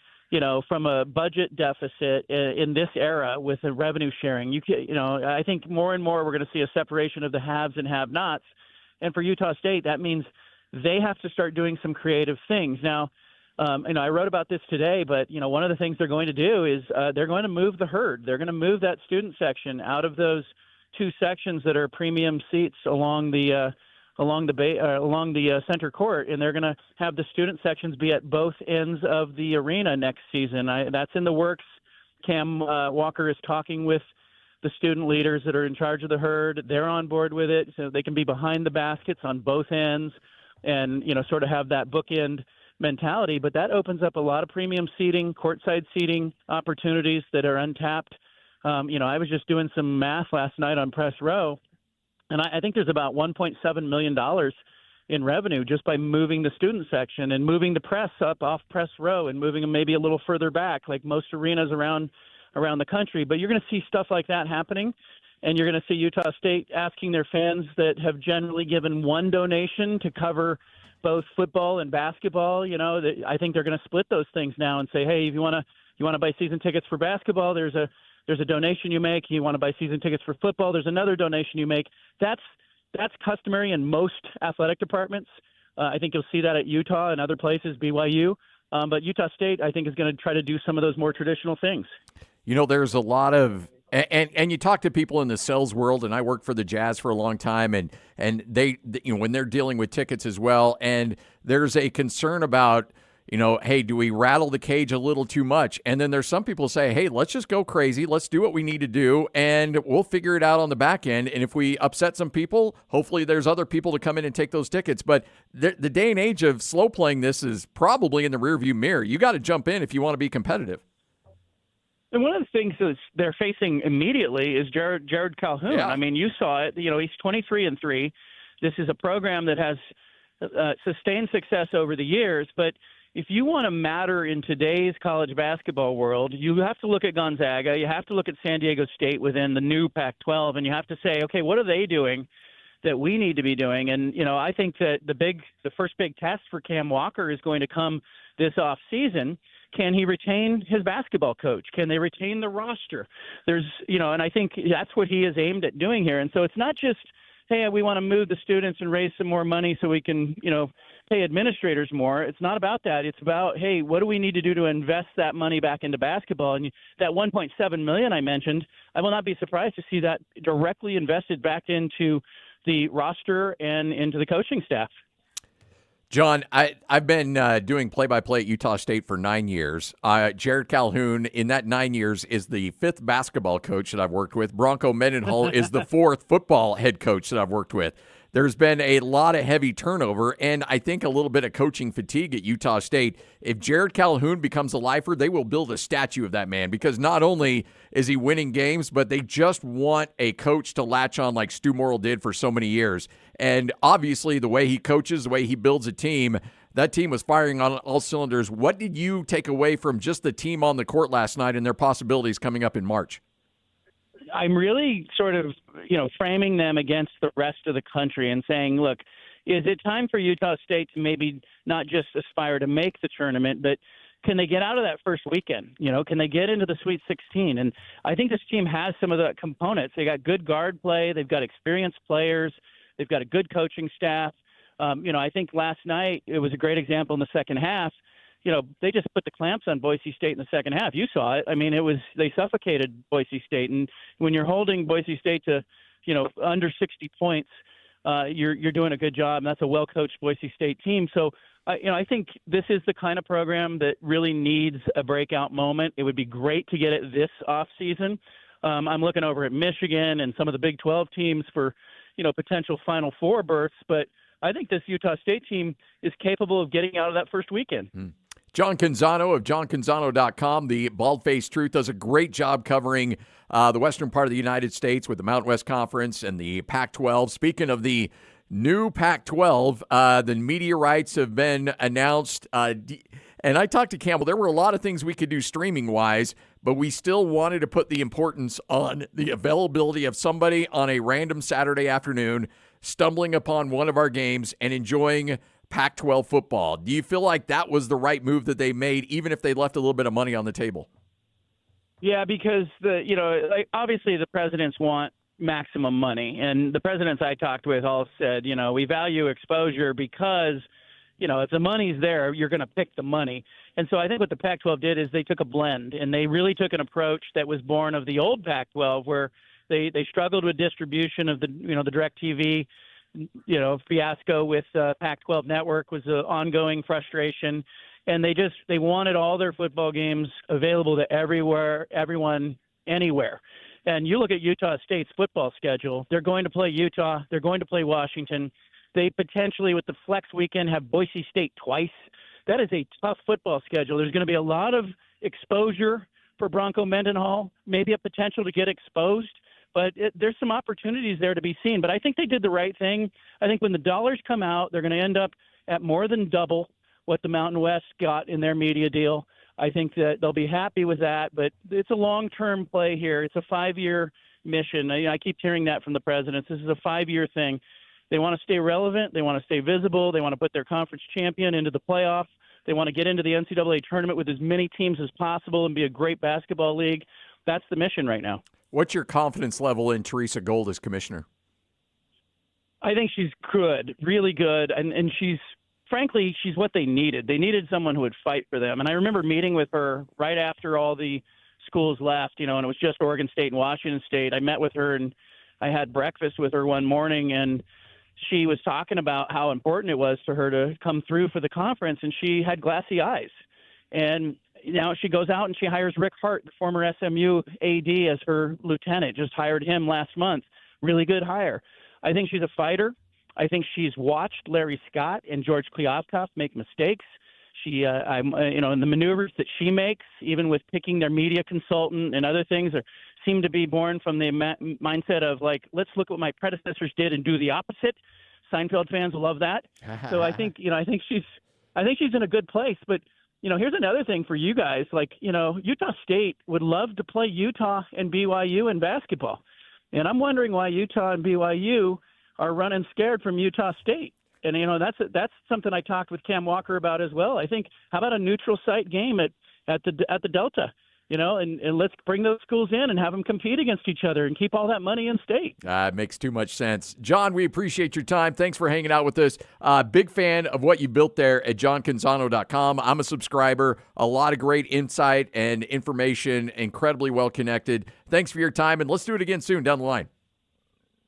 Speaker 1: from a budget deficit in this era with a revenue sharing. I think more and more we're going to see a separation of the haves and have-nots. And for Utah State, that means they have to start doing some creative things. Now, I wrote about this today, but, one of the things they're going to do is they're going to move the Herd. They're going to move that student section out of those two sections that are premium seats along the center court, and they're going to have the student sections be at both ends of the arena next season. That's in the works. Cam Walker is talking with the student leaders that are in charge of the Herd. They're on board with it, so they can be behind the baskets on both ends and, sort of have that bookend mentality. But that opens up a lot of premium seating, courtside seating opportunities that are untapped. I was just doing some math last night on Press Row, and I think there's about $1.7 million in revenue just by moving the student section and moving the press up off Press Row and moving them maybe a little further back, like most arenas around the country. But you're going to see stuff like that happening, and you're going to see Utah State asking their fans that have generally given one donation to cover both football and basketball. I think they're going to split those things now and say, hey, if you want to buy season tickets for basketball, there's a donation you make. You want to buy season tickets for football, there's another donation you make. That's customary in most athletic departments. I think you'll see that at Utah and other places, BYU. But Utah State, I think, is going to try to do some of those more traditional things.
Speaker 22: There's a lot of and you talk to people in the sales world, and I worked for the Jazz for a long time, and they when they're dealing with tickets as well, and there's a concern about, hey, do we rattle the cage a little too much? And then there's some people say, hey, let's just go crazy. Let's do what we need to do, and we'll figure it out on the back end. And if we upset some people, hopefully there's other people to come in and take those tickets. But the day and age of slow playing this is probably in the rearview mirror. You got to jump in if you want to be competitive.
Speaker 1: And one of the things that they're facing immediately is Jared Calhoun.
Speaker 22: Yeah.
Speaker 1: I mean, you saw it. He's 23-3. This is a program that has sustained success over the years, but if you want to matter in today's college basketball world, you have to look at Gonzaga, you have to look at San Diego State within the new Pac-12, and you have to say, okay, what are they doing that we need to be doing? And, I think that the first big test for Cam Walker is going to come this off season. can he retain his basketball coach? Can they retain the roster? There's, and I think that's what he is aimed at doing here. And so it's not just, hey, we want to move the students and raise some more money so we can, pay administrators more. It's not about that. It's about, hey, what do we need to do to invest that money back into basketball? And that $1.7 million I mentioned, I will not be surprised to see that directly invested back into the roster and into the coaching staff.
Speaker 22: John, I've been doing play-by-play at Utah State for 9 years. Jared Calhoun, in that 9 years, is the 5th basketball coach that I've worked with. Bronco Mendenhall is the 4th football head coach that I've worked with. There's been a lot of heavy turnover, and I think a little bit of coaching fatigue at Utah State. If Jared Calhoun becomes a lifer, they will build a statue of that man, because not only is he winning games, but they just want a coach to latch on like Stu Morrill did for so many years. And obviously the way he coaches, the way he builds a team, that team was firing on all cylinders. What did you take away from just the team on the court last night and their possibilities coming up in March?
Speaker 1: I'm really sort of, framing them against the rest of the country and saying, look, is it time for Utah State to maybe not just aspire to make the tournament, but can they get out of that first weekend? Can they get into the Sweet 16? And I think this team has some of the components. They got good guard play. They've got experienced players. They've got a good coaching staff. I think last night it was a great example in the second half. They just put the clamps on Boise State in the second half. You saw it. I mean, they suffocated Boise State. And when you're holding Boise State to, under 60 points, you're doing a good job. And that's a well-coached Boise State team. So, I think this is the kind of program that really needs a breakout moment. It would be great to get it this off season. I'm looking over at Michigan and some of the Big 12 teams for, potential Final Four berths. But I think this Utah State team is capable of getting out of that first weekend.
Speaker 22: John Canzano of johncanzano.com, the Bald-Faced Truth, does a great job covering the western part of the United States with the Mountain West Conference and the Pac-12. Speaking of the new Pac-12, the media rights have been announced. And I talked to Campbell. There were a lot of things we could do streaming-wise, but we still wanted to put the importance on the availability of somebody on a random Saturday afternoon stumbling upon one of our games and enjoying Pac-12 football. Do you feel like that was the right move that they made, even if they left a little bit of money on the table?
Speaker 1: Yeah, because obviously the presidents want maximum money, and the presidents I talked with all said, we value exposure because, if the money's there, you're going to pick the money. And so I think what the Pac-12 did is they took a blend, and they really took an approach that was born of the old Pac-12, where they struggled with distribution of the DirecTV fiasco with Pac-12 Network was an ongoing frustration, and they wanted all their football games available to everyone, anywhere. And you look at Utah State's football schedule; they're going to play Utah, they're going to play Washington. They potentially, with the flex weekend, have Boise State twice. That is a tough football schedule. There's going to be a lot of exposure for Bronco Mendenhall, maybe a potential to get exposed. But there's some opportunities there to be seen. But I think they did the right thing. I think when the dollars come out, they're going to end up at more than double what the Mountain West got in their media deal. I think that they'll be happy with that. But it's a long-term play here. It's a 5-year mission. I keep hearing that from the presidents. This is a 5-year thing. They want to stay relevant. They want to stay visible. They want to put their conference champion into the playoff. They want to get into the NCAA tournament with as many teams as possible and be a great basketball league. That's the mission right now.
Speaker 22: What's your confidence level in Teresa Gold as commissioner?
Speaker 1: I think she's good, really good, and she's what they needed. They needed someone who would fight for them. And I remember meeting with her right after all the schools left, and it was just Oregon State and Washington State. I met with her, and I had breakfast with her one morning, and she was talking about how important it was for her to come through for the conference, and she had glassy eyes. And now she goes out and she hires Rick Hart, the former SMU AD, as her lieutenant. Just hired him last month. Really good hire. I think she's a fighter. I think she's watched Larry Scott and George Kliavkoff make mistakes. She, in the maneuvers that she makes, even with picking their media consultant and other things, seem to be born from the mindset of like, let's look what my predecessors did and do the opposite. Seinfeld fans will love that. So I think she's in a good place. But here's another thing for you guys. Utah State would love to play Utah and BYU in basketball. And I'm wondering why Utah and BYU are running scared from Utah State. And, that's something I talked with Cam Walker about as well. I think, how about a neutral site game at at the Delta. And let's bring those schools in and have them compete against each other and keep all that money in state.
Speaker 22: It makes too much sense. John, we appreciate your time. Thanks for hanging out with us. Big fan of what you built there at johncanzano.com. I'm a subscriber. A lot of great insight and information, incredibly well connected. Thanks for your time, and let's do it again soon down the line.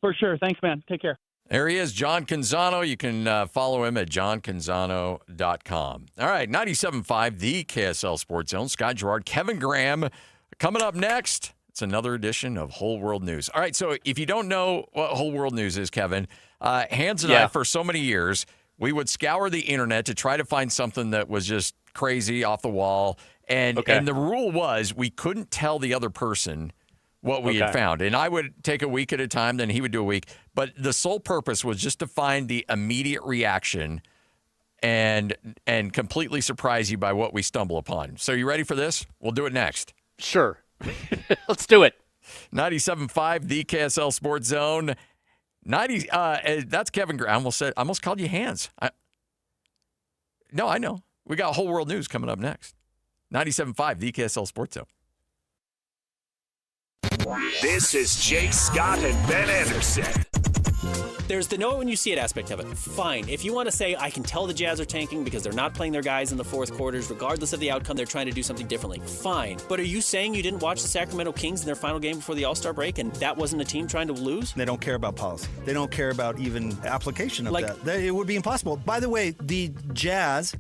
Speaker 1: For sure. Thanks, man. Take care.
Speaker 22: There he is, John Canzano. You can follow him at johncanzano.com. All right, 97.5, the KSL Sports Zone. Scott Gerard, Kevin Graham. Coming up next, it's another edition of Whole World News. All right, so if you don't know what Whole World News is, Kevin, Hans and I, for so many years, we would scour the internet to try to find something that was just crazy, off the wall. And the rule was we couldn't tell the other person what we had found. And I would take a week at a time, then he would do a week. But the sole purpose was just to find the immediate reaction and completely surprise you by what we stumble upon. So you ready for this? We'll do it next.
Speaker 24: Sure. Let's do it.
Speaker 22: 97.5, the KSL Sports Zone. That's Kevin Graham. I almost called you Hans. No, I know. We got Whole World News coming up next. 97.5, the KSL Sports Zone.
Speaker 9: This is Jake Scott and Ben Anderson.
Speaker 3: There's the know it when you see it aspect of it. Fine. If you want to say, I can tell the Jazz are tanking because they're not playing their guys in the fourth quarters, regardless of the outcome, they're trying to do something differently. Fine. But are you saying you didn't watch the Sacramento Kings in their final game before the All-Star break and that wasn't a team trying to lose?
Speaker 6: They don't care about policy. They don't care about even application of that. It would be impossible. By the way, the Jazz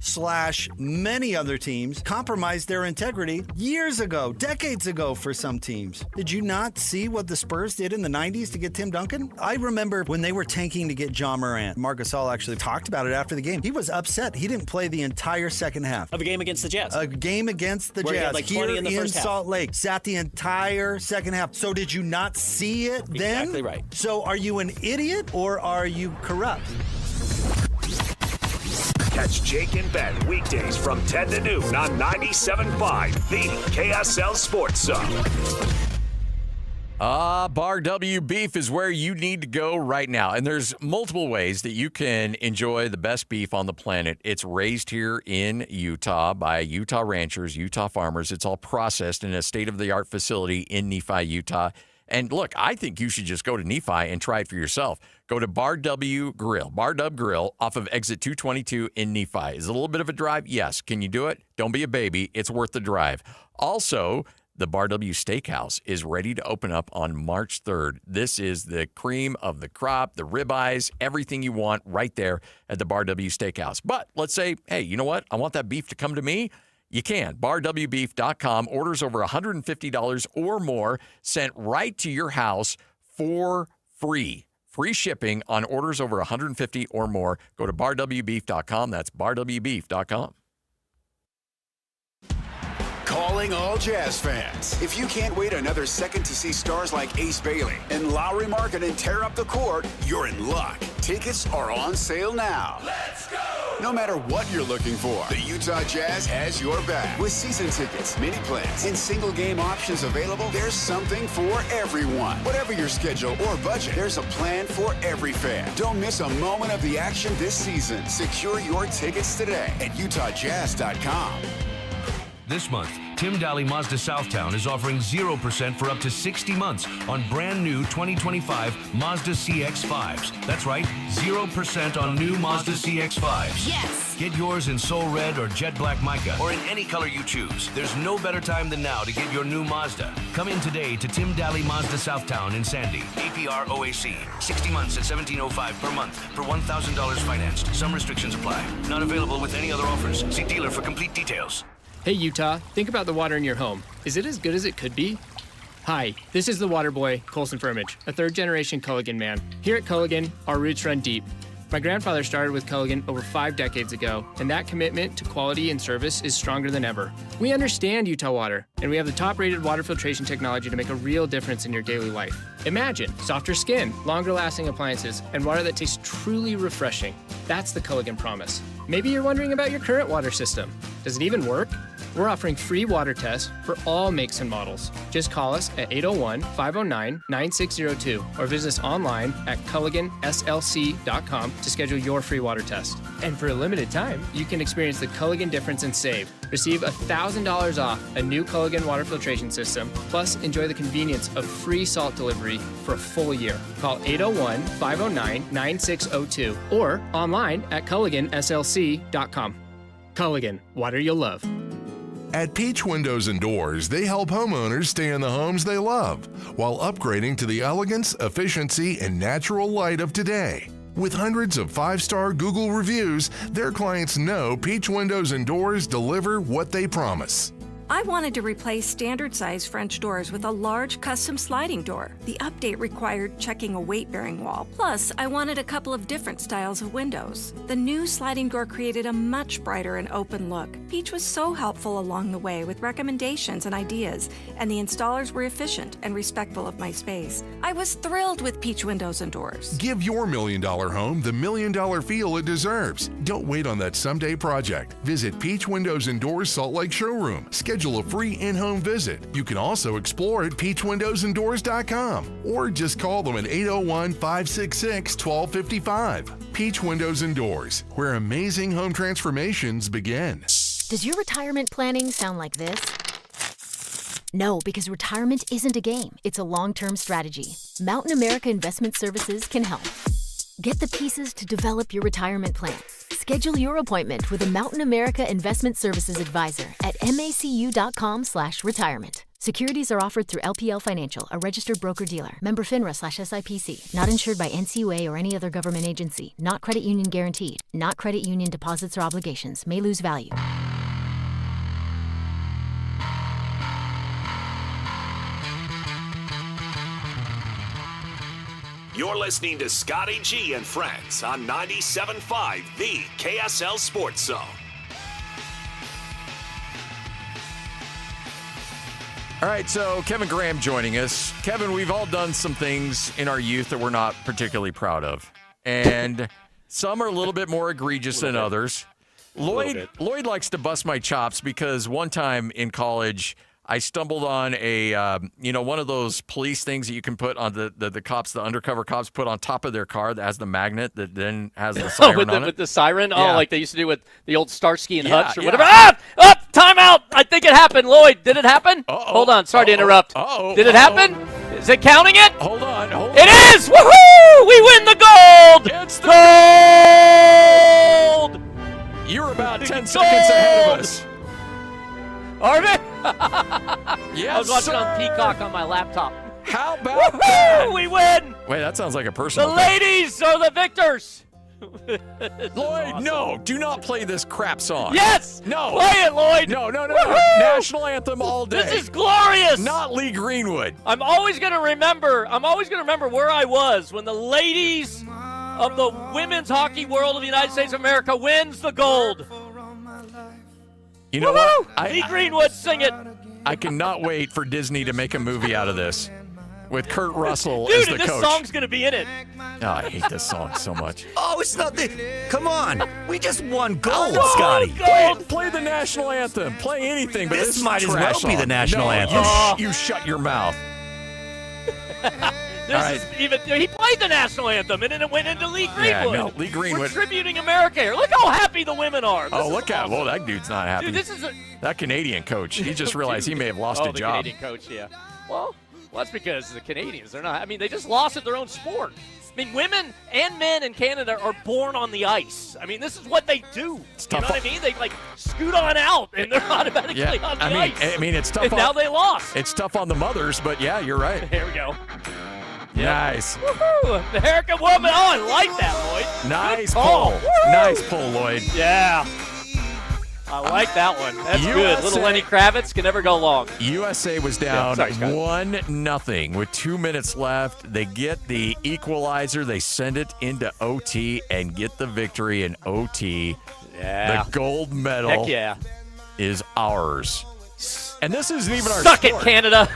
Speaker 6: / many other teams compromised their integrity years ago, decades ago for some teams. Did you not see what the Spurs did in the 90s to get Tim Duncan? I remember when they were tanking to get John Morant. Marc Gasol actually talked about it after the game. He was upset. He didn't play the entire second half.
Speaker 3: Of a game against the Jazz.
Speaker 6: A game against the
Speaker 3: Where
Speaker 6: Jazz.
Speaker 3: he had like 20
Speaker 6: here
Speaker 3: in the first
Speaker 6: Salt Lake. Sat the entire second half. So did you not see it then?
Speaker 3: Exactly right.
Speaker 6: So are you an idiot or are you corrupt?
Speaker 9: Catch Jake and Ben weekdays from 10 to noon on 97.5, the KSL Sports Zone.
Speaker 22: Bar W Beef is where you need to go right now. And there's multiple ways that you can enjoy the best beef on the planet. It's raised here in Utah by Utah ranchers, Utah farmers. It's all processed in a state-of-the-art facility in Nephi, Utah. And look, I think you should just go to Nephi and try it for yourself. Go to Bar W Grill, Bar W Grill off of exit 222 in Nephi. Is it a little bit of a drive? Yes. Can you do it? Don't be a baby. It's worth the drive. Also, the Bar W Steakhouse is ready to open up on March 3rd. This is the cream of the crop, the ribeyes, everything you want right there at the Bar W Steakhouse. But let's say, hey, you know what? I want that beef to come to me. You can. BarWBeef.com. Orders over $150 or more sent right to your house for free. Free shipping on orders over $150 or more. Go to BarWBeef.com. That's BarWBeef.com.
Speaker 19: Calling all Jazz fans. If you can't wait another second to see stars like Ace Bailey and Lowry Markkanen tear up the court, you're in luck. Tickets are on sale now. Let's go! No matter what you're looking for, the Utah Jazz has your back. With season tickets, mini plans, and single game options available, there's something for everyone. Whatever your schedule or budget, there's a plan for every fan. Don't miss a moment of the action this season. Secure your tickets today at UtahJazz.com.
Speaker 17: This month, Tim Daly Mazda Southtown is offering 0% for up to 60 months on brand new 2025 Mazda CX-5s. That's right, 0% on new Mazda CX-5s.
Speaker 18: Yes!
Speaker 17: Get yours in Soul Red or Jet Black Mica, or in any color you choose. There's no better time than now to get your new Mazda. Come in today to Tim Daly Mazda Southtown in Sandy. APR OAC. 60 months at $17.05 per month for $1,000 financed. Some restrictions apply. Not available with any other offers. See dealer for complete details.
Speaker 23: Hey Utah, think about the water in your home. Is it as good as it could be? Hi, this is the water boy, Colson Firmage, a third-generation Culligan man. Here at Culligan, our roots run deep. My grandfather started with Culligan over 5 decades ago, and that commitment to quality and service is stronger than ever. We understand Utah water, and we have the top-rated water filtration technology to make a real difference in your daily life. Imagine softer skin, longer-lasting appliances, and water that tastes truly refreshing. That's the Culligan promise. Maybe you're wondering about your current water system. Does it even work? We're offering free water tests for all makes and models. Just call us at 801-509-9602 or visit us online at culliganslc.com to schedule your free water test. And for a limited time, you can experience the Culligan difference and save. Receive $1,000 off a new Culligan water filtration system, plus enjoy the convenience of free salt delivery for a full year. Call 801-509-9602 or online at culliganslc.com. Culligan, water you'll love.
Speaker 5: At Peach Windows and Doors, they help homeowners stay in the homes they love while upgrading to the elegance, efficiency, and natural light of today. With hundreds of 5-star Google reviews, their clients know Peach Windows and Doors deliver what they promise.
Speaker 8: I wanted to replace standard-size French doors with a large custom sliding door. The update required checking a weight-bearing wall. Plus, I wanted a couple of different styles of windows. The new sliding door created a much brighter and open look. Peach was so helpful along the way with recommendations and ideas, and the installers were efficient and respectful of my space. I was thrilled with Peach Windows and Doors.
Speaker 5: Give your $1 million home the $1 million feel it deserves. Don't wait on that someday project. Visit Peach Windows and Doors Salt Lake Showroom. Schedule a free in-home visit. You can also explore at peachwindowsanddoors.com or just call them at 801-566-1255. Peach Windows and Doors, where amazing home transformations begin.
Speaker 11: Does your retirement planning sound like this? No, because retirement isn't a game. It's a long-term strategy. Mountain America Investment Services can help. Get the pieces to develop your retirement plan. Schedule your appointment with a Mountain America Investment Services advisor at macu.com/retirement. Securities are offered through LPL Financial, a registered broker-dealer. Member FINRA/SIPC. Not insured by NCUA or any other government agency. Not credit union guaranteed. Not credit union deposits or obligations. May lose value.
Speaker 9: You're listening to Scotty G and Friends on 97.5, the KSL Sports Zone.
Speaker 22: All right, so Kevin Graham joining us. Kevin, we've all done some things in our youth that we're not particularly proud of. And some are a little bit more egregious than others. Lloyd likes to bust my chops because one time in college, I stumbled on a, one of those police things that you can put on the cops, the undercover cops put on top of their car that has the magnet that then has the siren on it.
Speaker 24: With the siren? Yeah. Oh, like they used to do with the old Starsky and Hutch or whatever.
Speaker 22: Yeah.
Speaker 24: Time out! I think it happened. Lloyd, did it happen? Hold on, sorry to interrupt. Did it happen? Is it counting it?
Speaker 22: Hold on.
Speaker 24: It is! Woohoo! We win the gold!
Speaker 22: It's the
Speaker 24: gold!
Speaker 22: You're about 10 seconds ahead of us.
Speaker 24: Are they?
Speaker 22: Yes,
Speaker 24: I was watching
Speaker 22: sir.
Speaker 24: on Peacock on my laptop.
Speaker 22: How about that?
Speaker 24: We win!
Speaker 22: Wait, that sounds like a personal
Speaker 24: The
Speaker 22: thing.
Speaker 24: ladies are the victors!
Speaker 22: Lloyd, awesome. No, do not play this crap song.
Speaker 24: Yes!
Speaker 22: No.
Speaker 24: Play it, Lloyd!
Speaker 22: No.
Speaker 24: Woo-hoo!
Speaker 22: National anthem all day.
Speaker 24: This is glorious!
Speaker 22: Not Lee Greenwood.
Speaker 24: I'm always going to remember where I was when the ladies of the women's hockey world of the United States of America wins the gold.
Speaker 22: You know
Speaker 24: Woo-hoo!
Speaker 22: what?
Speaker 24: Lee Greenwood, sing it.
Speaker 22: I cannot wait for Disney to make a movie out of this with Kurt Russell as the
Speaker 24: Dude, this
Speaker 22: coach.
Speaker 24: song's going to be in it.
Speaker 22: Oh, I hate this song so much.
Speaker 13: Oh, it's not the... Come on. We just won gold,
Speaker 24: Gold,
Speaker 13: Scotty.
Speaker 24: gold.
Speaker 22: Play the national anthem. Play anything, but
Speaker 13: This
Speaker 22: this
Speaker 13: might as well
Speaker 22: trash
Speaker 13: be
Speaker 22: song.
Speaker 13: the national
Speaker 22: No,
Speaker 13: anthem.
Speaker 22: You shut your mouth.
Speaker 24: He played the national anthem, and then it went into Lee Greenwood.
Speaker 22: Yeah, no, Lee Greenwood.
Speaker 24: We're tributing America here. Look how happy the women are.
Speaker 22: Oh, look out. Well, that dude's not happy.
Speaker 24: Dude, this is
Speaker 22: that Canadian coach. He just realized he may have lost a
Speaker 24: the
Speaker 22: job.
Speaker 24: Canadian coach, yeah. Well, that's because the Canadians, they're not. I mean, they just lost at their own sport. I mean, women and men in Canada are born on the ice. I mean, this is what they do. You know what I mean? They scoot on out, and they're automatically on the ice.
Speaker 22: I mean, it's tough.
Speaker 24: And now they lost.
Speaker 22: It's tough on the mothers, but yeah, you're right.
Speaker 24: Here we go.
Speaker 22: Nice.
Speaker 24: Woohoo! American woman. Oh, I like that, Lloyd.
Speaker 22: Nice pull. Nice pull, Lloyd.
Speaker 24: Yeah. I like that one. That's
Speaker 22: USA,
Speaker 24: good. Little Lenny Kravitz can never go long.
Speaker 22: USA was down 1-0 with 2 minutes left. They get the equalizer. They send it into OT and get the victory in OT.
Speaker 24: Yeah.
Speaker 22: The gold medal
Speaker 24: Heck yeah.
Speaker 22: is ours. And this isn't even our
Speaker 24: Suck
Speaker 22: sport.
Speaker 24: it, Canada.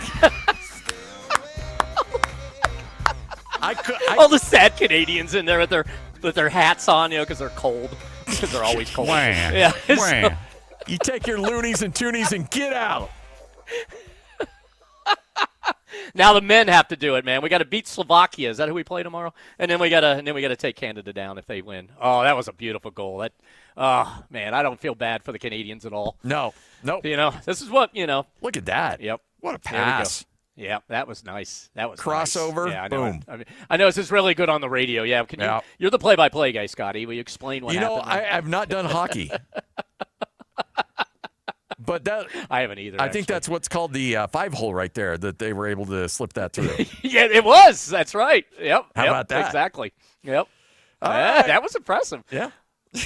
Speaker 24: All the sad Canadians in there with their hats on, because they're cold. Because they're always cold.
Speaker 22: Wham.
Speaker 24: Yeah.
Speaker 22: Wham. You take your loonies and toonies and get out.
Speaker 24: Now the men have to do it, man. We got to beat Slovakia. Is that who we play tomorrow? And then we got to take Canada down if they win. Oh, that was a beautiful goal. Man, I don't feel bad for the Canadians at all.
Speaker 22: No.
Speaker 24: This is what,
Speaker 22: Look at that.
Speaker 24: Yep.
Speaker 22: What a pass.
Speaker 24: Yeah, that was nice. That was
Speaker 22: crossover.
Speaker 24: Nice. Yeah, I know.
Speaker 22: Boom.
Speaker 24: I know this is really good on the radio. Yeah, you're the play-by-play guy, Scotty. Will you explain what happened?
Speaker 22: I've not done hockey. But
Speaker 24: I haven't either.
Speaker 22: I think that's what's called the 5-hole right there, that they were able to slip that through.
Speaker 24: Yeah, it was. That's right. Yep.
Speaker 22: How about that?
Speaker 24: Exactly. Yep.
Speaker 22: Right.
Speaker 24: That was impressive.
Speaker 22: Yeah.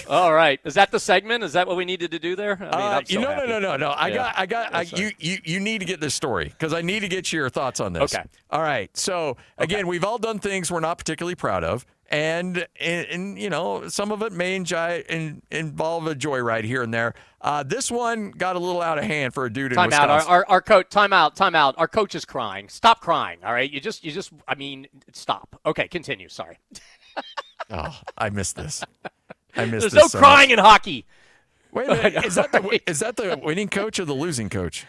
Speaker 24: All right. Is that the segment? Is that what we needed to do there? I'm so happy.
Speaker 22: No. You need to get this story because I need to get your thoughts on this.
Speaker 24: Okay.
Speaker 22: All right. So again, we've all done things we're not particularly proud of, and some of it may involve a joyride here and there. This one got a little out of hand for a dude in Wisconsin.
Speaker 24: Our coach. Time out. Our coach is crying. Stop crying. All right. You just. Stop. Okay. Continue. Sorry.
Speaker 22: Oh, I missed this.
Speaker 24: There's no crying in hockey.
Speaker 22: Wait a minute. Is that the winning coach or the losing coach?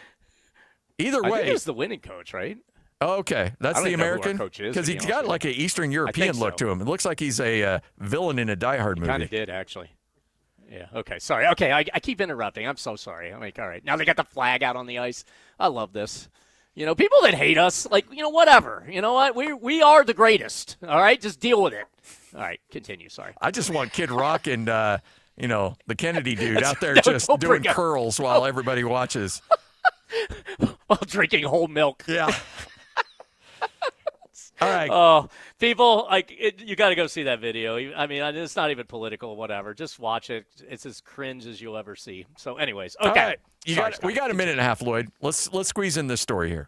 Speaker 22: Either way.
Speaker 24: I think it's the winning coach, right?
Speaker 22: Oh, okay. That's the American?
Speaker 24: Because
Speaker 22: he's got like an Eastern European look to him. It looks like he's a villain in a Die Hard movie.
Speaker 24: Kind of did, actually. Yeah, okay. Sorry. Okay, I keep interrupting. I'm so sorry. I'm like, all right. Now they got the flag out on the ice. I love this. People that hate us, whatever. You know what? We are the greatest. All right? Just deal with it. All right, continue. Sorry.
Speaker 22: I just want Kid Rock and, the Kennedy dude out there just doing curls while everybody watches.
Speaker 24: While drinking whole milk.
Speaker 22: Yeah. All right.
Speaker 24: Oh, people, you got to go see that video. I mean, it's not even political, whatever. Just watch it. It's as cringe as you'll ever see. So, anyways, okay.
Speaker 22: All right. We got a minute and a half, Lloyd. Let's squeeze in this story here.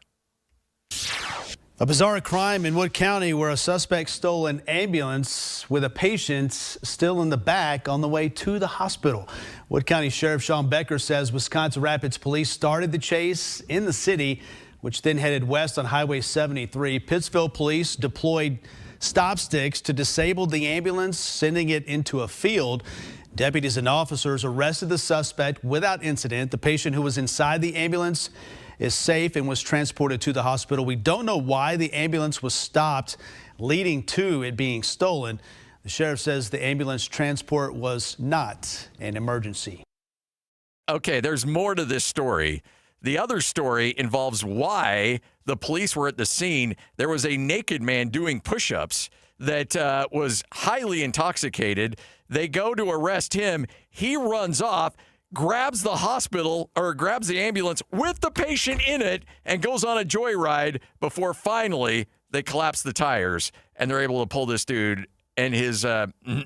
Speaker 2: A bizarre crime in Wood County where a suspect stole an ambulance with a patient still in the back on the way to the hospital. Wood County Sheriff Sean Becker says Wisconsin Rapids police started the chase in the city, which then headed west on Highway 73. Pittsville police deployed stop sticks to disable the ambulance, sending it into a field. Deputies and officers arrested the suspect without incident. The patient who was inside the ambulance is safe and was transported to the hospital. We don't know why the ambulance was stopped, leading to it being stolen. The sheriff says the ambulance transport was not an emergency.
Speaker 22: Okay, there's more to this story. The other story involves why the police were at the scene. There was a naked man doing push-ups that was highly intoxicated. They go to arrest him. He runs off, grabs the ambulance with the patient in it and goes on a joyride before finally they collapse the tires and they're able to pull this dude and his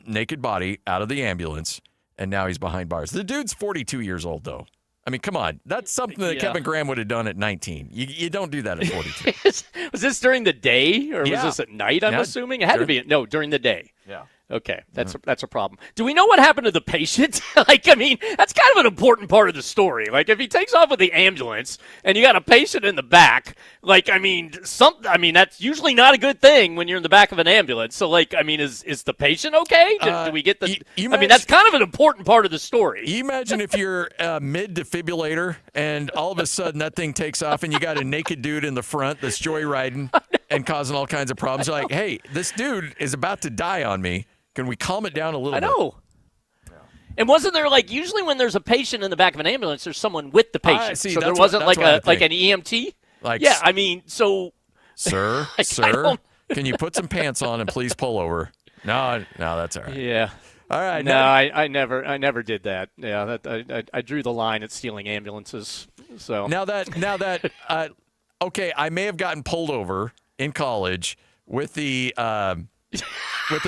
Speaker 22: naked body out of the ambulance, and now he's behind bars. The dude's 42 years old, though. I mean, come on. That's something that Kevin Graham would have done at 19. You don't do that at 42.
Speaker 24: Was this during the day or was this at night, I'm assuming? It had to be. No, during the day.
Speaker 22: Yeah.
Speaker 24: Okay, that's a problem. Do we know what happened to the patient? That's kind of an important part of the story. If he takes off with the ambulance and you got a patient in the back, that's usually not a good thing when you're in the back of an ambulance. So, is the patient okay? Do we get the? That's kind of an important part of the story.
Speaker 22: You imagine if you're a mid-defibrillator and all of a sudden that thing takes off and you got a naked dude in the front that's joyriding and causing all kinds of problems. You're like, hey, this dude is about to die on me. Can we calm it down a little bit?
Speaker 24: I know. Yeah. And wasn't there usually when there's a patient in the back of an ambulance, there's someone with the patient.
Speaker 22: See,
Speaker 24: so there wasn't an EMT?
Speaker 22: Sir, can you put some pants on and please pull over? No, that's all right.
Speaker 24: Yeah.
Speaker 22: All right.
Speaker 24: No, I never did that. Yeah, I drew the line at stealing ambulances. So
Speaker 22: now that okay, I may have gotten pulled over in college with the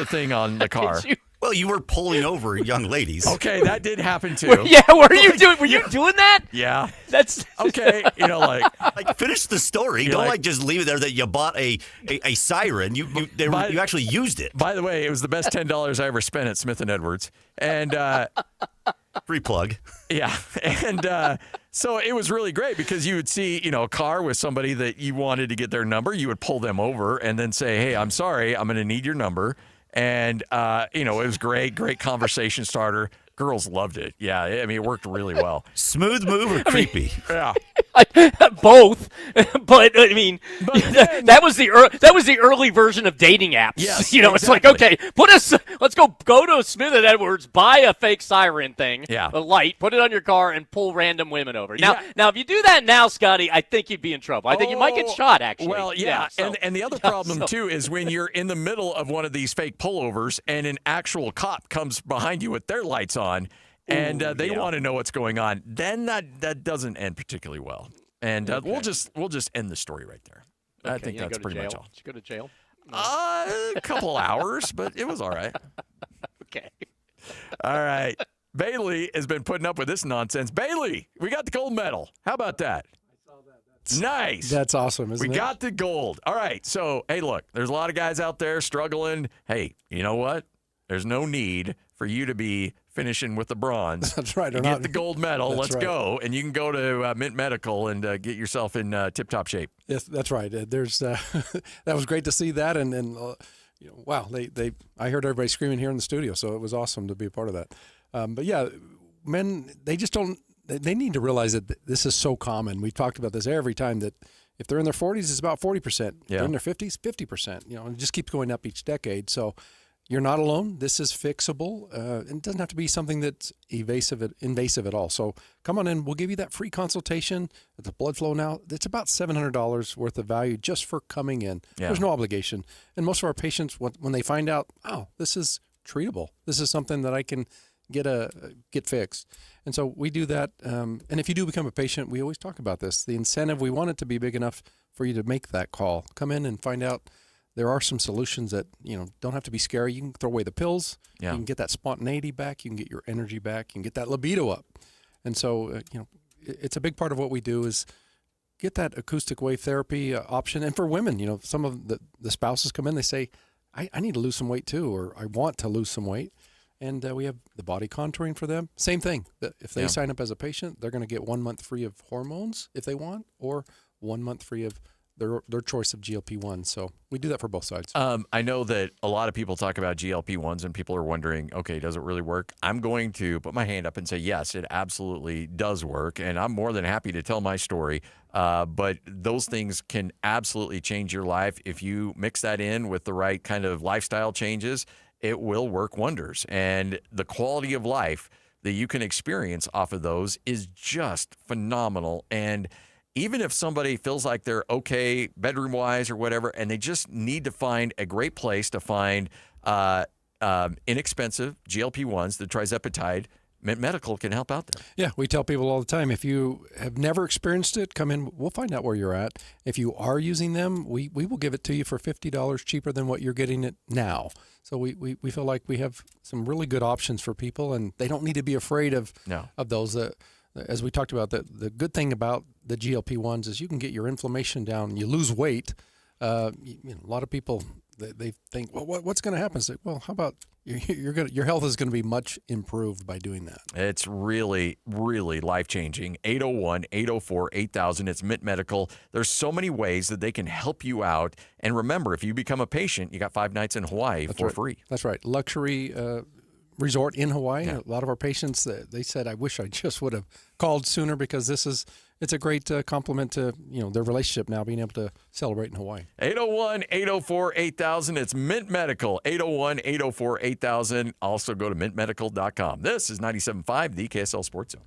Speaker 22: thing on the car.
Speaker 13: Well, you were pulling over young ladies.
Speaker 22: Okay, that did happen too.
Speaker 24: Were you doing that?
Speaker 22: Yeah.
Speaker 24: That's
Speaker 22: okay.
Speaker 13: Finish the story. Don't just leave it there that you bought a siren. You actually used it.
Speaker 22: By the way, it was the best $10 I ever spent at Smith & Edwards. And
Speaker 13: free plug.
Speaker 22: Yeah. And so it was really great because you would see, a car with somebody that you wanted to get their number. You would pull them over and then say, hey, I'm sorry, I'm going to need your number. And, it was great conversation starter. Girls loved it. Yeah, I mean, it worked really well.
Speaker 13: Smooth move or creepy?
Speaker 22: Yeah.
Speaker 24: Both, but I mean, that was the early version of dating apps.
Speaker 22: Yes,
Speaker 24: It's like, okay, let's go to Smith and Edwards, buy a fake siren thing, a light, put it on your car, and pull random women over. Now, if you do that now, Scotty, I think you'd be in trouble. I think you might get shot. Actually,
Speaker 22: well, and the other problem too is when you're in the middle of one of these fake pullovers and an actual cop comes behind you with their lights on. And they want to know what's going on. Then that doesn't end particularly well. And we'll just end the story right there.
Speaker 24: Okay,
Speaker 22: I think that's pretty much all.
Speaker 24: Did you go to jail? No.
Speaker 22: A couple hours, but it was all right.
Speaker 24: Okay.
Speaker 22: All right. Bailey has been putting up with this nonsense. Bailey, we got the gold medal. How about that? I saw that. Nice.
Speaker 4: That's awesome, isn't it?
Speaker 22: We got the gold. All right. So, hey, look, there's a lot of guys out there struggling. Hey, you know what? There's no need for you to be finishing with the bronze.
Speaker 4: That's right.
Speaker 22: You get the gold medal.
Speaker 4: That's
Speaker 22: Let's
Speaker 4: right.
Speaker 22: go. And you can go to Mint Medical and get yourself in tip-top shape.
Speaker 4: Yes, that's right. There's that was great to see that. And wow, I heard everybody screaming here in the studio, so it was awesome to be a part of that. But yeah, men, they just don't. They need to realize that this is so common. We talked about this every time that if they're in their 40s, it's about 40%. If they're in their 50s, 50%. It just keeps going up each decade. So you're not alone. This is fixable. It doesn't have to be something that's invasive at all. So come on in. We'll give you that free consultation at the blood flow now. It's about $700 worth of value just for coming in.
Speaker 22: Yeah.
Speaker 4: There's no obligation. And most of our patients, when they find out, oh, this is treatable. This is something that I can get fixed. And so we do that. And if you do become a patient, we always talk about this. The incentive, we want it to be big enough for you to make that call. Come in and find out. There are some solutions that, don't have to be scary. You can throw away the pills.
Speaker 22: Yeah.
Speaker 4: You can get that spontaneity back. You can get your energy back. You can get that libido up. And so, it's a big part of what we do is get that acoustic wave therapy option. And for women, some of the spouses come in, they say, I need to lose some weight too, or I want to lose some weight. And we have the body contouring for them. Same thing. If they sign up as a patient, they're going to get 1 month free of hormones if they want, or 1 month free of their choice of GLP-1. So we do that for both sides.
Speaker 22: I know that a lot of people talk about GLP-1s and people are wondering, okay, does it really work? I'm going to put my hand up and say, yes, it absolutely does work. And I'm more than happy to tell my story. But those things can absolutely change your life. If you mix that in with the right kind of lifestyle changes, it will work wonders. And the quality of life that you can experience off of those is just phenomenal. And even if somebody feels like they're okay bedroom-wise or whatever, and they just need to find a great place to find inexpensive GLP-1s, the trizepatide, Mint Medical can help out there.
Speaker 4: Yeah, we tell people all the time, if you have never experienced it, come in. We'll find out where you're at. If you are using them, we will give it to you for $50 cheaper than what you're getting it now. So we feel like we have some really good options for people, and they don't need to be afraid of those. As we talked about, the good thing about the GLP-1s is you can get your inflammation down. You lose weight. A lot of people, they think, well, what's going to happen? It's like, well, how about your health is going to be much improved by doing that.
Speaker 22: It's really, really life-changing. 801-804-8000. It's Mint Medical. There's so many ways that they can help you out. And remember, if you become a patient, you got 5 nights in Hawaii for free.
Speaker 4: That's right. Luxury resort in Hawaii. Yeah. A lot of our patients, they said, I wish I just would have called sooner because it's a great compliment to their relationship now, being able to celebrate in Hawaii.
Speaker 22: 801-804-8000. It's Mint Medical. 801-804-8000. Also go to mintmedical.com. This is 97.5, the KSL Sports Zone.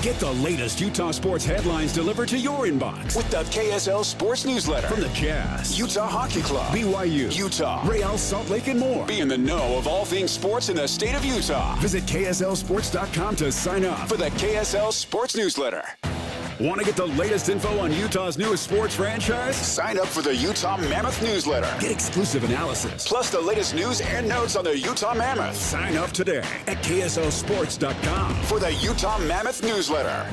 Speaker 10: Get the latest Utah sports headlines delivered to your inbox with the KSL Sports Newsletter. From the Jazz, Utah Hockey Club, BYU, Utah, Real Salt Lake, and more. Be in the know of all things sports in the state of Utah. Visit KSLSports.com to sign up for the KSL Sports Newsletter. Want to get the latest info on Utah's newest sports franchise? Sign up for the Utah Mammoth newsletter. Get exclusive analysis, plus the latest news and notes on the Utah Mammoth. Sign up today at KSLSports.com for the Utah Mammoth newsletter.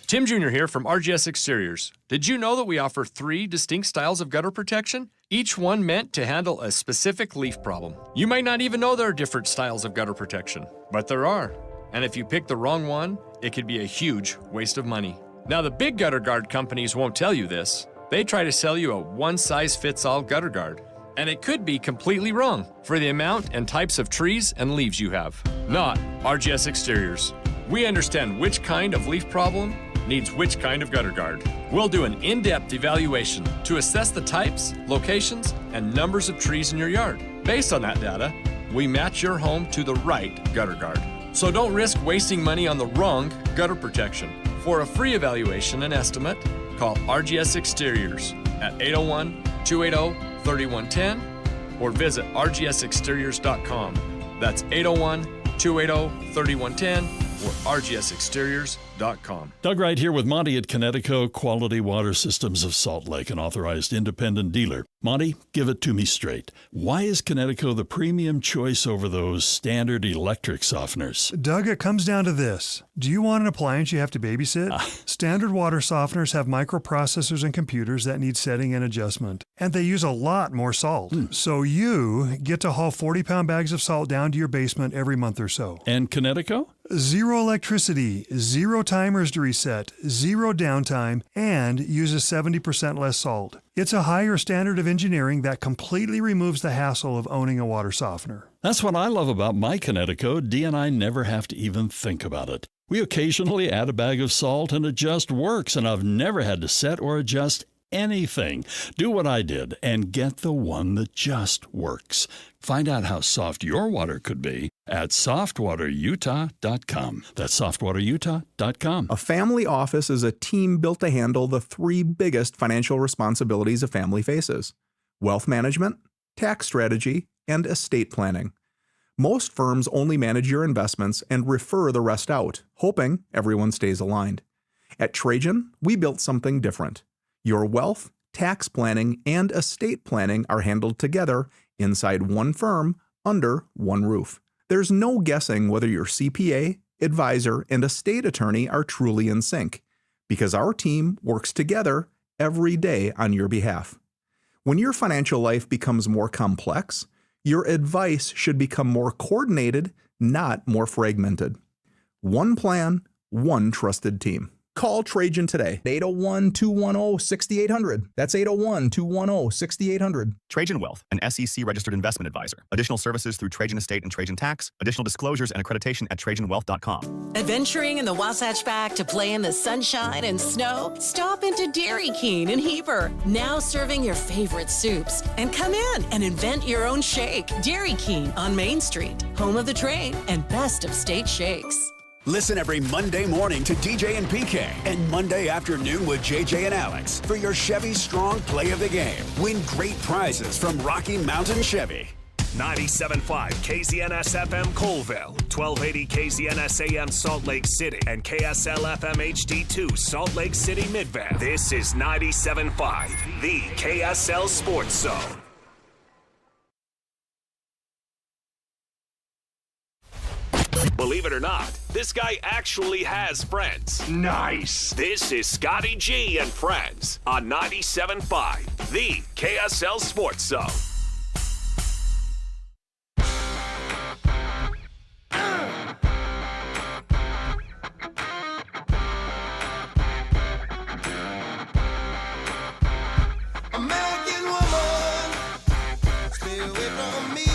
Speaker 14: Tim Jr. here from RGS Exteriors. Did you know that we offer 3 distinct styles of gutter protection? Each one meant to handle a specific leaf problem. You might not even know there are different styles of gutter protection, but there are. And if you pick the wrong one, it could be a huge waste of money. Now, the big gutter guard companies won't tell you this. They try to sell you a one-size-fits-all gutter guard. And it could be completely wrong for the amount and types of trees and leaves you have. Not RGS Exteriors. We understand which kind of leaf problem needs which kind of gutter guard. We'll do an in-depth evaluation to assess the types, locations, and numbers of trees in your yard. Based on that data, we match your home to the right gutter guard. So don't risk wasting money on the wrong gutter protection. For a free evaluation and estimate, call RGS Exteriors at 801-280-3110 or visit rgsexteriors.com. That's 801-280-3110 or rgsexteriors.com.
Speaker 7: Doug Wright here with Monty at Connecticut Quality Water Systems of Salt Lake, an authorized independent dealer. Monty, give it to me straight. Why is Connecticut the premium choice over those standard electric softeners?
Speaker 15: Doug, it comes down to this. Do you want an appliance you have to babysit? Standard water softeners have microprocessors and computers that need setting and adjustment, and they use a lot more salt. So you get to haul 40-pound bags of salt down to your basement every month or so.
Speaker 7: And Connecticut?
Speaker 15: Zero electricity, zero timers to reset, zero downtime, and uses 70% less salt. It's a higher standard of engineering that completely removes the hassle of owning a water softener.
Speaker 7: That's what I love about my Connecticut. Dee and I never have to even think about it. We occasionally add a bag of salt and it just works, and I've never had to set or adjust anything. Do what I did and get the one that just works. Find out how soft your water could be at softwaterutah.com. That's softwaterutah.com.
Speaker 16: A family office is a team built to handle the three biggest financial responsibilities a family faces: wealth management, tax strategy, and estate planning. Most firms only manage your investments and refer the rest out, hoping everyone stays aligned. At Trajan, we built something different. Your wealth, tax planning, and estate planning are handled together inside one firm, under one roof. There's no guessing whether your CPA, advisor, and estate attorney are truly in sync, because our team works together every day on your behalf. When your financial life becomes more complex, your advice should become more coordinated, not more fragmented. One plan, one trusted team. Call Trajan today. 801-210-6800. That's 801-210-6800.
Speaker 18: Trajan Wealth, an SEC-registered investment advisor. Additional services through Trajan Estate and Trajan Tax. Additional disclosures and accreditation at TrajanWealth.com.
Speaker 25: Adventuring in the Wasatch Back to play in the sunshine and snow? Stop into Dairy King in Heber. Now serving your favorite soups. And come in and invent your own shake. Dairy King on Main Street, home of the train and best of state shakes.
Speaker 10: Listen every Monday morning to DJ and PK and Monday afternoon with JJ and Alex for your Chevy Strong Play of the Game. Win great prizes from Rocky Mountain Chevy.
Speaker 9: 97.5 KZNS-FM Colville, 1280 KZNS-AM Salt Lake City, and KSL-FM HD2 Salt Lake City Midvale. This is 97.5, the KSL Sports Zone. Believe it or not, this guy actually has friends. Nice. This is Scotty G and Friends on 97.5, the KSL Sports Zone.
Speaker 26: American woman, stay away from me.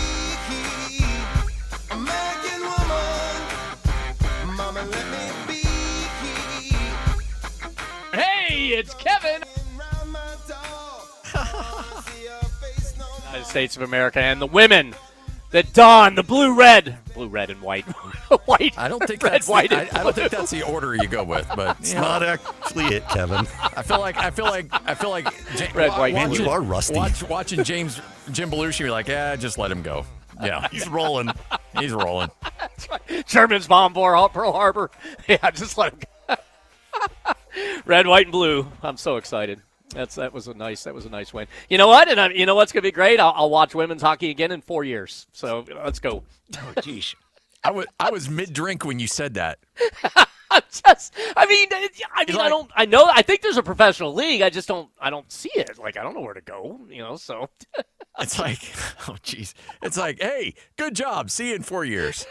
Speaker 26: American woman, mama, let me be.
Speaker 24: Hey, it's Kevin. United States of America and the women that don the blue, red, and white. White.
Speaker 22: I don't think
Speaker 24: red,
Speaker 22: that's
Speaker 24: white,
Speaker 22: I don't think that's the order you go with, but
Speaker 13: It's not actually it, Kevin.
Speaker 22: I feel like
Speaker 13: Red, white, and blue. You are rusty.
Speaker 22: Watching Jim Belushi, you're like, yeah, just let him go. Yeah,
Speaker 13: he's rolling.
Speaker 22: He's rolling.
Speaker 24: That's right. Germans bomb Pearl Harbor. Yeah, just let him go. Red, white, and blue. I'm so excited. That was a nice win. You know what? And you know what's gonna be great? I'll watch women's hockey again in 4 years. So let's go.
Speaker 22: Oh, geez. I was mid-drink when you said that.
Speaker 24: I think there's a professional league. I don't see it. Like, I don't know where to go, so.
Speaker 22: It's like, oh, geez. It's like, hey, good job. See you in 4 years.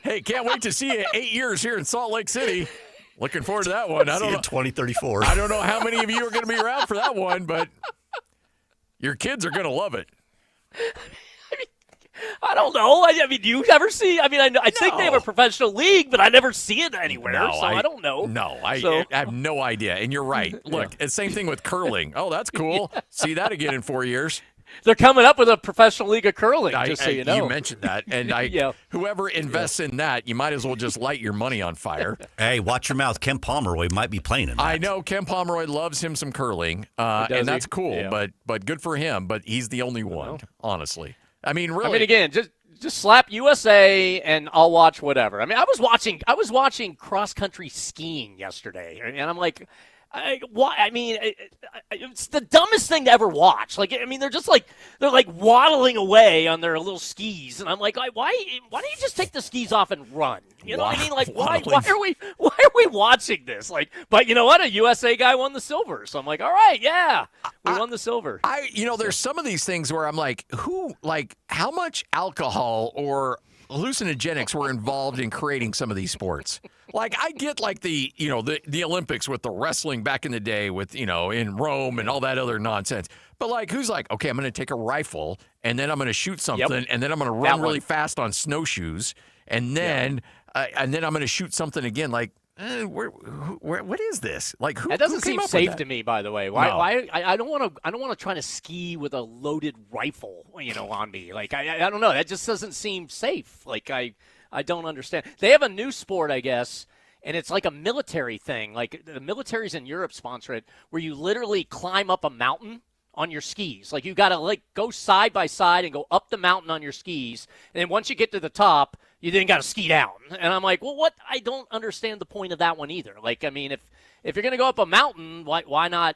Speaker 22: Hey, can't wait to see you 8 years here in Salt Lake City. Looking forward to that one. I don't know.
Speaker 13: 2034.
Speaker 22: I don't know how many of you are going to be around for that one, but Your kids are going to love it.
Speaker 24: I don't know. I mean, do you ever see? I mean, I think they have a professional league, but I never see it anywhere, so I don't know.
Speaker 22: No, I have no idea. And you're right. Look, it's same thing with curling. Oh, that's cool. See that again in 4 years.
Speaker 24: They're coming up with a professional league of curling, just so you know.
Speaker 22: You mentioned that, and whoever invests in that, you might as well just light your money on fire.
Speaker 13: Hey, watch your mouth. Ken Pomeroy might be playing in that.
Speaker 22: I know Ken Pomeroy loves him some curling, and that's cool, but good for him. But he's the only one, honestly. I mean, really.
Speaker 24: I mean, again, just slap USA and I'll watch whatever. I mean, I was watching cross country skiing yesterday, and I'm like, it's the dumbest thing to ever watch. Like, I mean, they're waddling away on their little skis, and I'm like, why don't you just take the skis off and run? You know what I mean? Like, why are we watching this? Like, but you know what? A USA guy won the silver, so I'm like, all right, yeah, we won the silver.
Speaker 22: There's some of these things where I'm like, how much alcohol or hallucinogenics were involved in creating some of these sports? Like, I get the Olympics with the wrestling back in the day with, in Rome and all that other nonsense. But who's like, okay, I'm going to take a rifle and then I'm going to shoot something and then I'm going to run really fast on snowshoes and then I'm going to shoot something again. Like, what is this? Like,
Speaker 24: that doesn't seem safe to me, by the way. Why?
Speaker 22: No.
Speaker 24: I don't want to try to ski with a loaded rifle, on me. Like, I don't know. That just doesn't seem safe. Like, I don't understand. They have a new sport, I guess, and it's like a military thing. Like, the militaries in Europe sponsor it, where you literally climb up a mountain on your skis. Like, you got to go side by side and go up the mountain on your skis, and then once you get to the top, you then got to ski down. And I'm like, well, what? I don't understand the point of that one either. Like, I mean, if you're going to go up a mountain, why not?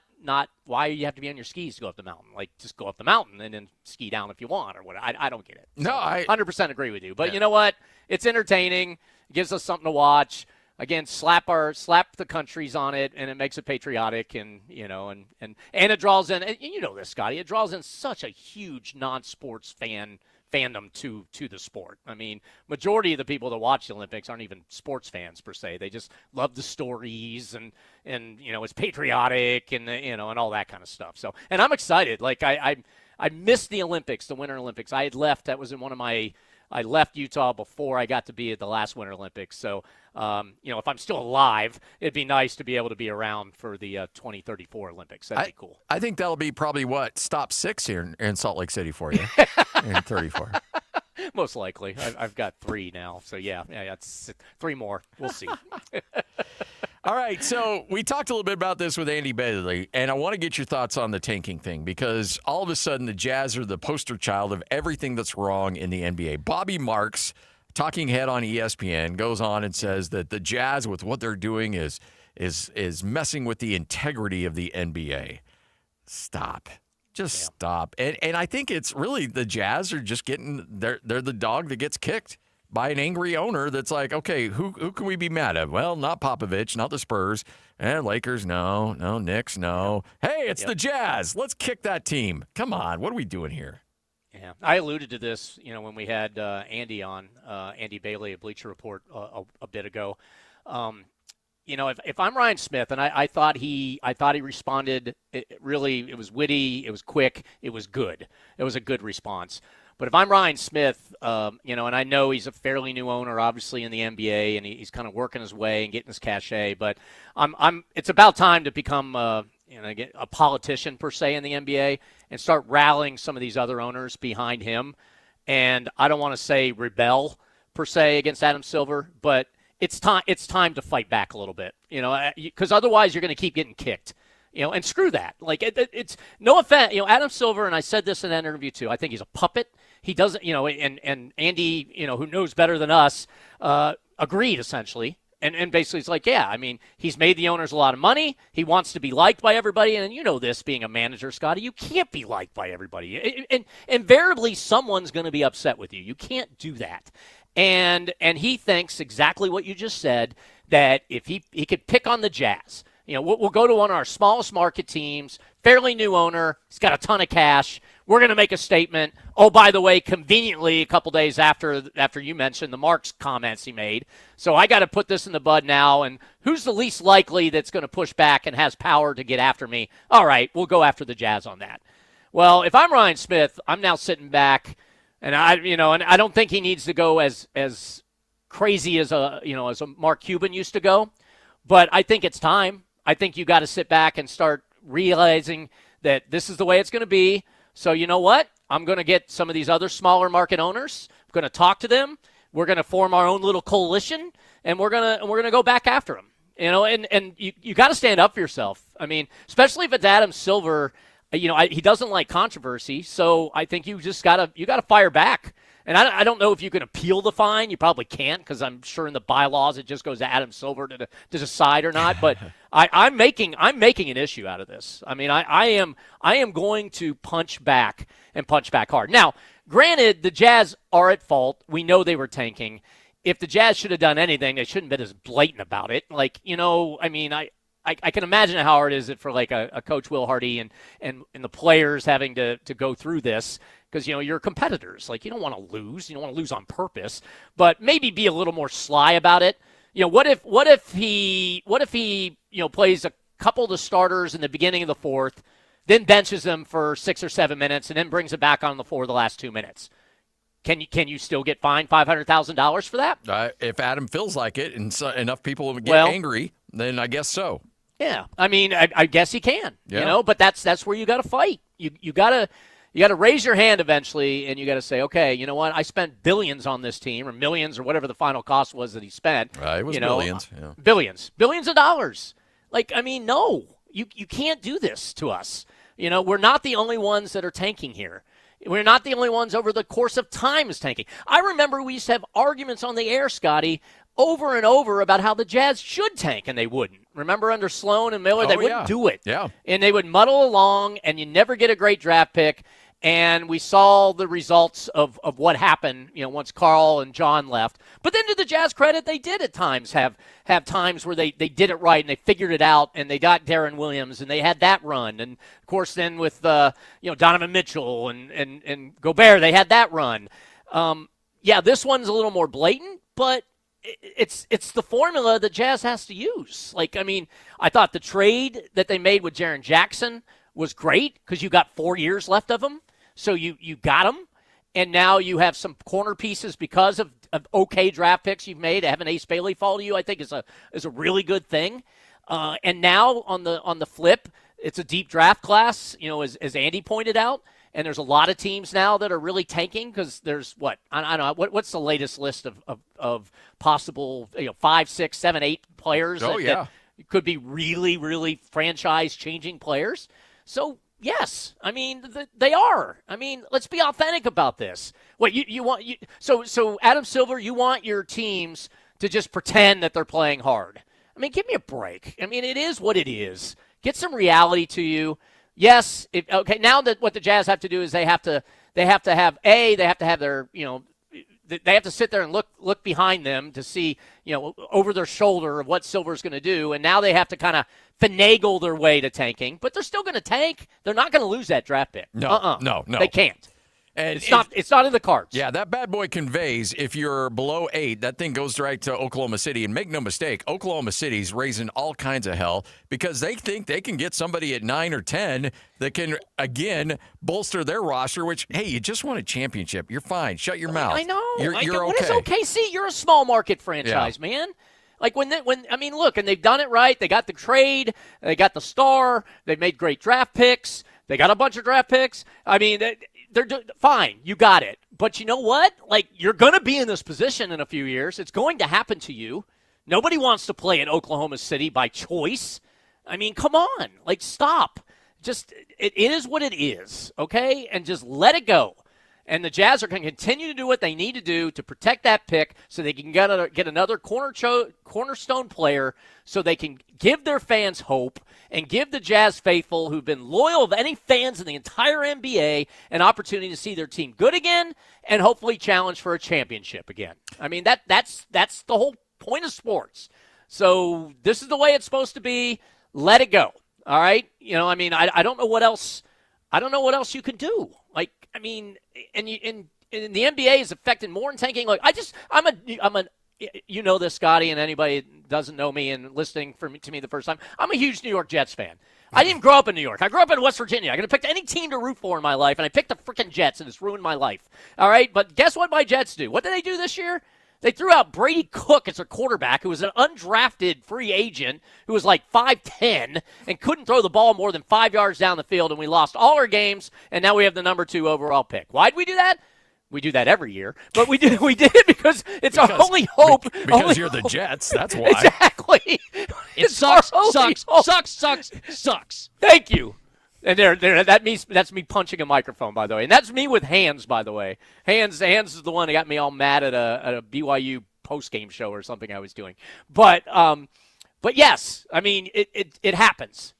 Speaker 24: Why do you have to be on your skis to go up the mountain? Like, just go up the mountain and then ski down if you want or whatever. I don't get it.
Speaker 22: No, I
Speaker 24: 100% agree with you. But you know what? It's entertaining. It gives us something to watch. Again, slap the countries on it, and it makes it patriotic, and it draws in. And you know this, Scotty. It draws in such a huge non-sports fandom to the sport. I mean, majority of the people that watch the Olympics aren't even sports fans per se. They just love the stories and it's patriotic and and all that kind of stuff. So, and I'm excited. Like, I missed the Olympics, the Winter Olympics. I had left. That was in I left Utah before I got to be at the last Winter Olympics. So, if I'm still alive, it'd be nice to be able to be around for the 2034 Olympics. That'd be cool.
Speaker 22: I think that'll be probably stop 6 here in Salt Lake City for you in 34.
Speaker 24: Most likely. I've got 3 now. So, yeah, it's 3 more. We'll see.
Speaker 22: All right, so we talked a little bit about this with Andy Bailey, and I want to get your thoughts on the tanking thing because all of a sudden the Jazz are the poster child of everything that's wrong in the NBA. Bobby Marks, talking head on ESPN, goes on and says that the Jazz, with what they're doing, is messing with the integrity of the NBA. Stop. Just stop. And I think it's really the Jazz are just they're the dog that gets kicked by an angry owner that's like, okay, who can we be mad at? Well, not Popovich, not the Spurs. Lakers, no. Knicks, no. Hey, it's the Jazz. Let's kick that team. Come on, what are we doing here?
Speaker 24: Yeah, I alluded to this, when we had Andy on, Andy Bailey of Bleacher Report a bit ago. If I'm Ryan Smith, and I thought he responded, it was witty, it was quick, it was good. It was a good response. But if I'm Ryan Smith, and I know he's a fairly new owner, obviously in the NBA, and he's kind of working his way and getting his cachet. But it's about time to become a politician per se in the NBA and start rallying some of these other owners behind him. And I don't want to say rebel per se against Adam Silver, but it's time to fight back a little bit, because otherwise you're going to keep getting kicked. And screw that. Like, it's no offense. Adam Silver, and I said this in that interview too, I think he's a puppet. He doesn't, and Andy, who knows better than us, agreed essentially. And basically it's like, yeah, I mean, he's made the owners a lot of money. He wants to be liked by everybody. And this, being a manager, Scotty, you can't be liked by everybody. And invariably someone's going to be upset with you. You can't do that. And he thinks exactly what you just said, that if he could pick on the Jazz, we'll go to one of our smallest market teams, fairly new owner, he's got a ton of cash. We're going to make a statement. Oh, by the way, conveniently, a couple days after you mentioned the Marks comments he made. So I got to put this in the bud now. And who's the least likely that's going to push back and has power to get after me? All right, we'll go after the Jazz on that. Well, if I'm Ryan Smith, I'm now sitting back, and I don't think he needs to go as crazy as a Mark Cuban used to go, but I think it's time. I think you got to sit back and start realizing that this is the way it's going to be. So you know what? I'm going to get some of these other smaller market owners. I'm going to talk to them. We're going to form our own little coalition, and we're going to go back after them. And you got to stand up for yourself. I mean, especially if it's Adam Silver. He doesn't like controversy, so I think you gotta fire back. And I don't know if you can appeal the fine. You probably can't, because I'm sure in the bylaws it just goes to Adam Silver to decide or not. But I'm making an issue out of this. I mean, I am going to punch back and punch back hard. Now, granted, the Jazz are at fault. We know they were tanking. If the Jazz should have done anything, they shouldn't have been as blatant about it. I can imagine how hard it is for like a Coach Will Hardy and the players having to go through this, because you're competitors. Like, you don't want to lose. You don't want to lose on purpose, but maybe be a little more sly about it. What if he plays a couple of the starters in the beginning of the fourth, then benches them for 6 or 7 minutes, and then brings it back on the floor the last 2 minutes? Can you still get fined $500,000 for that?
Speaker 22: If Adam feels like it and enough people get angry, then I guess so.
Speaker 24: Yeah, I mean, I guess he can. Yeah. But that's where you got to fight. You got to raise your hand eventually, and you got to say, okay, you know what? I spent billions on this team, or millions, or whatever the final cost was that he spent.
Speaker 22: It was billions. Yeah.
Speaker 24: Billions of dollars. Like, I mean, no, you can't do this to us. We're not the only ones that are tanking here. We're not the only ones over the course of time is tanking. I remember we used to have arguments on the air, Scotty, over and over about how the Jazz should tank, and they wouldn't. Remember under Sloan and Miller, they wouldn't do it.
Speaker 22: Yeah.
Speaker 24: And they would muddle along, and you never get a great draft pick. And we saw the results of what happened, once Carl and John left. But then to the Jazz credit, they did at times have times where they did it right and they figured it out, and they got Darren Williams and they had that run. And of course, then with Donovan Mitchell and Gobert, they had that run. This one's a little more blatant, but it's the formula the Jazz has to use. Like, I mean, I thought the trade that they made with Jaren Jackson was great because you got 4 years left of him. So you got him, and now you have some corner pieces because of okay draft picks you've made. Having Ace Bailey fall to you, I think, is a really good thing. And now on the flip, it's a deep draft class, as Andy pointed out. And there's a lot of teams now that are really tanking because there's I don't know what's the latest list of possible 5, 6, 7, 8 players that could be really, really franchise changing players. So. Yes, I mean they are. I mean, let's be authentic about this. So Adam Silver, you want your teams to just pretend that they're playing hard. I mean, give me a break. I mean, it is what it is. Get some reality to you. Yes. Now that what the Jazz have to do is they have to have their they have to sit there and look behind them to see over their shoulder of what Silver's going to do, and now they have to kind of finagle their way to tanking, but they're still going to tank. They're not going to lose that draft pick.
Speaker 22: No.
Speaker 24: They can't.
Speaker 22: And
Speaker 24: it's not in the cards.
Speaker 22: Yeah, that bad boy conveys. If you're below 8, that thing goes right to Oklahoma City. And make no mistake, Oklahoma City's raising all kinds of hell because they think they can get somebody at 9 or 10 that can, again, bolster their roster, which, hey, you just won a championship. You're fine. Shut your mouth.
Speaker 24: I know.
Speaker 22: You're okay.
Speaker 24: What is OKC? You're a small market franchise, man. Like look, and they've done it right. They got the trade. They got the star. They made great draft picks. They got a bunch of draft picks. I mean, they're fine. You got it. But you know what? Like, you're going to be in this position in a few years. It's going to happen to you. Nobody wants to play in Oklahoma City by choice. I mean, come on. Like, stop. Just, it is what it is, okay? And just let it go. And the Jazz are going to continue to do what they need to do to protect that pick so they can get another cornerstone player so they can give their fans hope and give the Jazz faithful who've been loyal of any fans in the entire NBA an opportunity to see their team good again and hopefully challenge for a championship again. I mean, that's the whole point of sports. So this is the way it's supposed to be. Let it go. All right? I mean, I don't know what else. I don't know what else you can do. Like, I mean, and the NBA is affected more in tanking. Like, I'm a you know this, Scotty, and anybody that doesn't know me and listening to me the first time, I'm a huge New York Jets fan. I didn't even grow up in New York. I grew up in West Virginia. I could have picked any team to root for in my life, and I picked the freaking Jets, and it's ruined my life. All right? But guess what my Jets do? What did they do this year? They threw out Brady Cook as their quarterback, who was an undrafted free agent who was like 5'10", and couldn't throw the ball more than 5 yards down the field, and we lost all our games, and now we have the number 2 overall pick. Why'd we do that? We do that every year, but we did it because it's our only hope.
Speaker 22: Because you're the Jets, that's why.
Speaker 24: Exactly.
Speaker 1: It sucks.
Speaker 24: Thank you. And that's me punching a microphone, by the way, and that's me with hands, by the way. Hands is the one that got me all mad at a BYU post-game show or something I was doing. But yes, I mean it happens.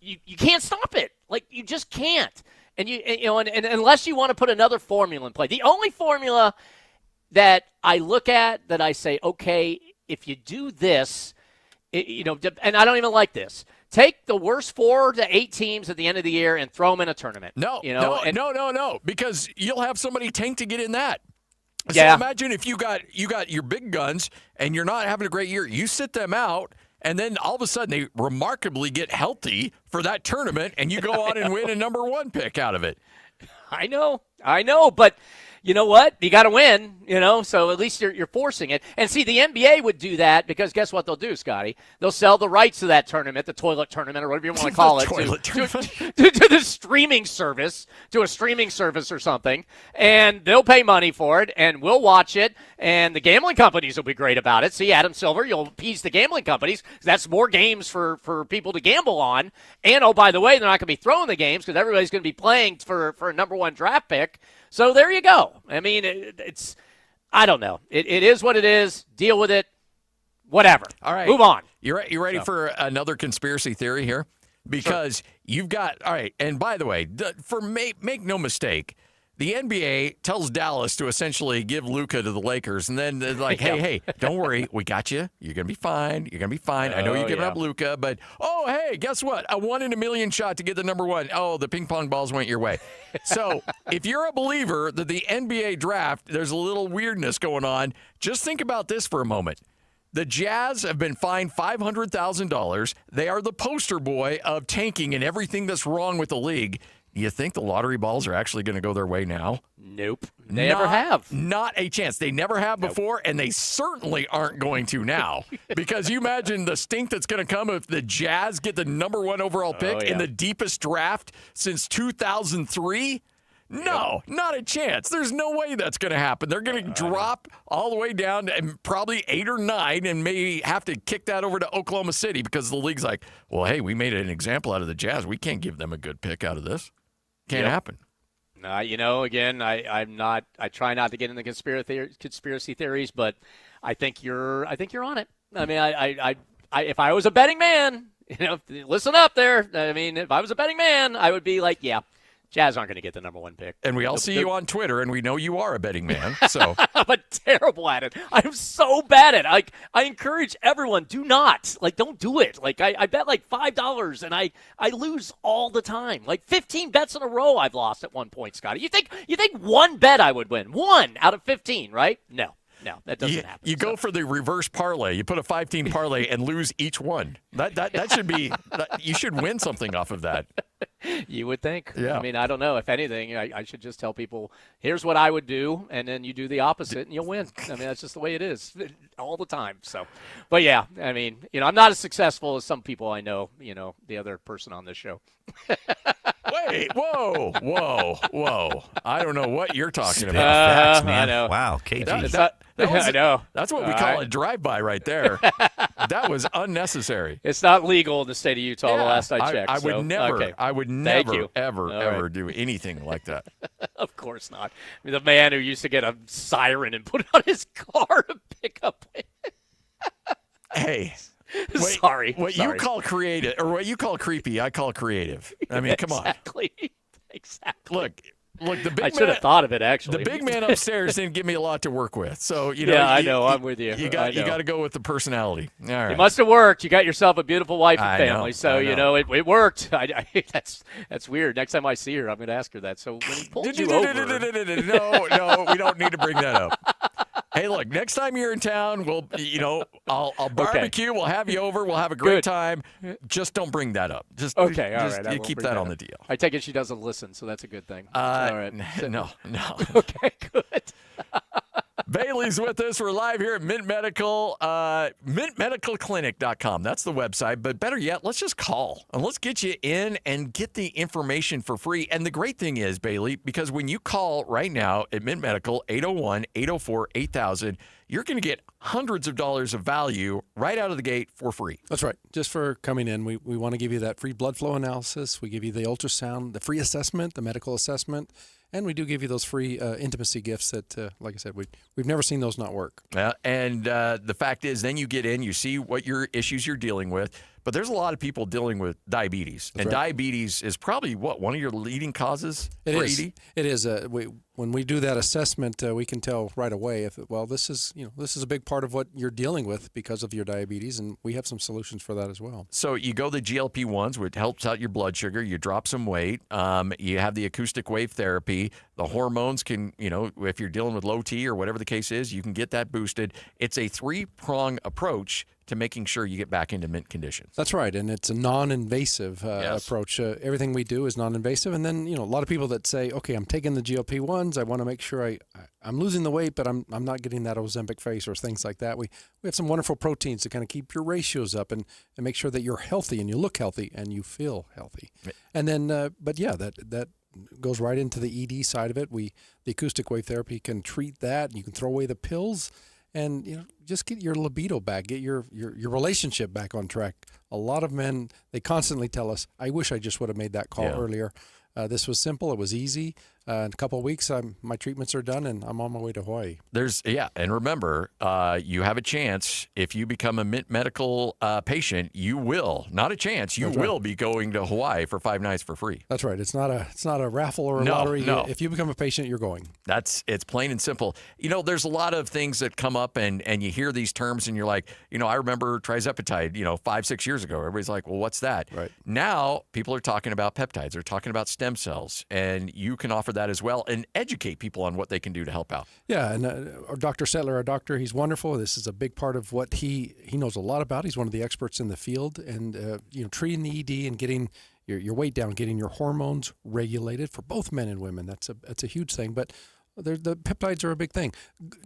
Speaker 24: You can't stop it. Like, you just can't. And and unless you want to put another formula in play. The only formula that I look at that I say, okay, if you do this, and I don't even like this. Take the worst 4 to 8 teams at the end of the year and throw them in a tournament.
Speaker 22: No, because you'll have somebody tank to get in that. So
Speaker 24: yeah.
Speaker 22: Imagine if you got your big guns and you're not having a great year. You sit them out, and then all of a sudden they remarkably get healthy for that tournament, and you go on and win a number 1 pick out of it.
Speaker 24: I know, but you know what? You got to win, so at least you're forcing it. And see, the NBA would do that because guess what they'll do, Scotty? They'll sell the rights to that tournament, the toilet tournament, or whatever you want to call it, to the streaming service, to a streaming service or something, and they'll pay money for it, and we'll watch it, and the gambling companies will be great about it. See, Adam Silver, you'll appease the gambling companies. That's more games for people to gamble on. And, oh, by the way, they're not going to be throwing the games because everybody's going to be playing for a number 1 draft pick. So there you go. I mean, I don't know. It is what it is. Deal with it. Whatever.
Speaker 22: All right.
Speaker 24: Move on.
Speaker 22: You ready for another conspiracy theory here? Because you've got, all right, and by the way, make no mistake, the NBA tells Dallas to essentially give Luka to the Lakers, and then they're like, hey, don't worry, we got you. You're going to be fine. You're going to be fine. I know you're giving up Luka, but, hey, guess what? A 1 in a million shot to get the number 1. Oh, the ping pong balls went your way. So if you're a believer that the NBA draft, there's a little weirdness going on, just think about this for a moment. The Jazz have been fined $500,000. They are the poster boy of tanking and everything that's wrong with the league. You think the lottery balls are actually going to go their way now?
Speaker 24: Nope. They never have.
Speaker 22: Not a chance. They never have before, and they certainly aren't going to now. Because you imagine the stink that's going to come if the Jazz get the number 1 overall pick in the deepest draft since 2003? No, not a chance. There's no way that's going to happen. They're going to drop all the way down to probably 8 or 9 and may have to kick that over to Oklahoma City because the league's like, well, hey, we made an example out of the Jazz. We can't give them a good pick out of this. Can't happen.
Speaker 24: Again, I try not to get into conspiracy theories, but I think you're on it. I mean, I if I was a betting man, listen up there. I mean, if I was a betting man, I would be like, yeah, Jazz aren't going to get the number 1 pick.
Speaker 22: And we all see you on Twitter, and we know you are a betting man. So
Speaker 24: I'm terrible at it. I'm so bad at it. I encourage everyone, do not. Don't do it. I bet $5, and I lose all the time. 15 bets in a row I've lost at one point, Scotty. You think 1 bet I would win? 1 out of 15, right? No, that doesn't happen.
Speaker 22: You go for the reverse parlay. You put a 5-team parlay and lose each one. That should be – you should win something off of that.
Speaker 24: You would think.
Speaker 22: Yeah.
Speaker 24: I mean, I don't know. If anything, I should just tell people, here's what I would do, and then you do the opposite, and you'll win. I mean, that's just the way it is all the time. So, but, yeah, I mean, I'm not as successful as some people I know, the other person on this show.
Speaker 22: Wait, whoa. I don't know what you're talking about.
Speaker 13: Facts, man.
Speaker 24: I know.
Speaker 13: Wow, KG.
Speaker 24: I know.
Speaker 22: That's what we call a drive-by right there. That was unnecessary.
Speaker 24: It's not legal in the state of Utah, the last I checked.
Speaker 22: I would never, ever do anything like that.
Speaker 24: Of course not. I mean, the man who used to get a siren and put it on his car to pick up.
Speaker 22: Hey.
Speaker 24: Sorry.
Speaker 22: You call creative, or what you call creepy, I call creative. I mean, come on.
Speaker 24: Exactly.
Speaker 22: Look, the big
Speaker 24: I should have thought of it, actually.
Speaker 22: The big man upstairs didn't give me a lot to work with. So,
Speaker 24: I know. I'm with you.
Speaker 22: You got to go with the personality. All right.
Speaker 24: It must have worked. You got yourself a beautiful wife and family.
Speaker 22: So,
Speaker 24: it worked. That's weird. Next time I see her, I'm going to ask her that. So when he pulled you over.
Speaker 22: No, we don't need to bring that up. Hey, look, next time you're in town, I'll barbecue. We'll have you over. We'll have a great time. Just don't bring that up. Just
Speaker 24: all right.
Speaker 22: You keep that on the deal.
Speaker 24: I take it she doesn't listen, so that's a good thing. All right.
Speaker 22: No.
Speaker 24: Okay, good.
Speaker 22: Bailey's with us. We're live here at Mint Medical, mintmedicalclinic.com. That's the website. But better yet, let's just call and let's get you in and get the information for free. And the great thing is, Bailey, because when you call right now at Mint Medical, 801-804-8000, you're going to get hundreds of dollars of value right out of the gate for free.
Speaker 4: That's right. Just for coming in, we want to give you that free blood flow analysis. We give you the ultrasound, the free assessment, the medical assessment. And we do give you those free intimacy gifts that, like I said, we've never seen those not work.
Speaker 22: And the fact is, then you get in, you see what your issues you're dealing with. But there's a lot of people dealing with diabetes.
Speaker 4: That's
Speaker 22: and
Speaker 4: right.
Speaker 22: Diabetes is probably, one of your leading causes for ED?
Speaker 4: It is. When we do that assessment, we can tell right away this is a big part of what you're dealing with because of your diabetes, and we have some solutions for that as well.
Speaker 22: So you go the GLP-1s, which helps out your blood sugar. You drop some weight. You have the acoustic wave therapy. The hormones can, if you're dealing with low T or whatever the case is, you can get that boosted. It's a 3-prong approach to making sure you get back into mint condition.
Speaker 4: That's right, and it's a non-invasive approach. Everything we do is non-invasive, and then a lot of people that say, okay, I'm taking the GLP-1s, I want to make sure I'm losing the weight, but I'm not getting that Ozempic face or things like that. We have some wonderful proteins to kind of keep your ratios up and make sure that you're healthy and you look healthy and you feel healthy. And then, that goes right into the ED side of it. The acoustic wave therapy can treat that. You can throw away the pills. And just get your libido back, get your relationship back on track. A lot of men, they constantly tell us, I wish I just would have made that call earlier. This was simple. It was easy. In a couple of weeks, my treatments are done, and I'm on my way to Hawaii.
Speaker 22: And remember, you have a chance. If you become a Mint Medical patient, you will, not a chance, you will be going to Hawaii for 5 nights for free.
Speaker 4: That's right. It's not a raffle or a lottery. No. If you become a patient, you're going.
Speaker 22: It's plain and simple. There's a lot of things that come up, and you hear these terms, and you're like, I remember trizepatide, 5-6 years ago. Everybody's like, well, what's that?
Speaker 4: Right.
Speaker 22: Now, people are talking about peptides. They're talking about stem cells, and you can offer that as well and educate people on what they can do to help out.
Speaker 4: Yeah, and Dr. Settler, our doctor, he's wonderful. This is a big part of what he knows a lot about. He's one of the experts in the field, and treating the ED and getting your weight down, getting your hormones regulated for both men and women. That's a huge thing, but the peptides are a big thing.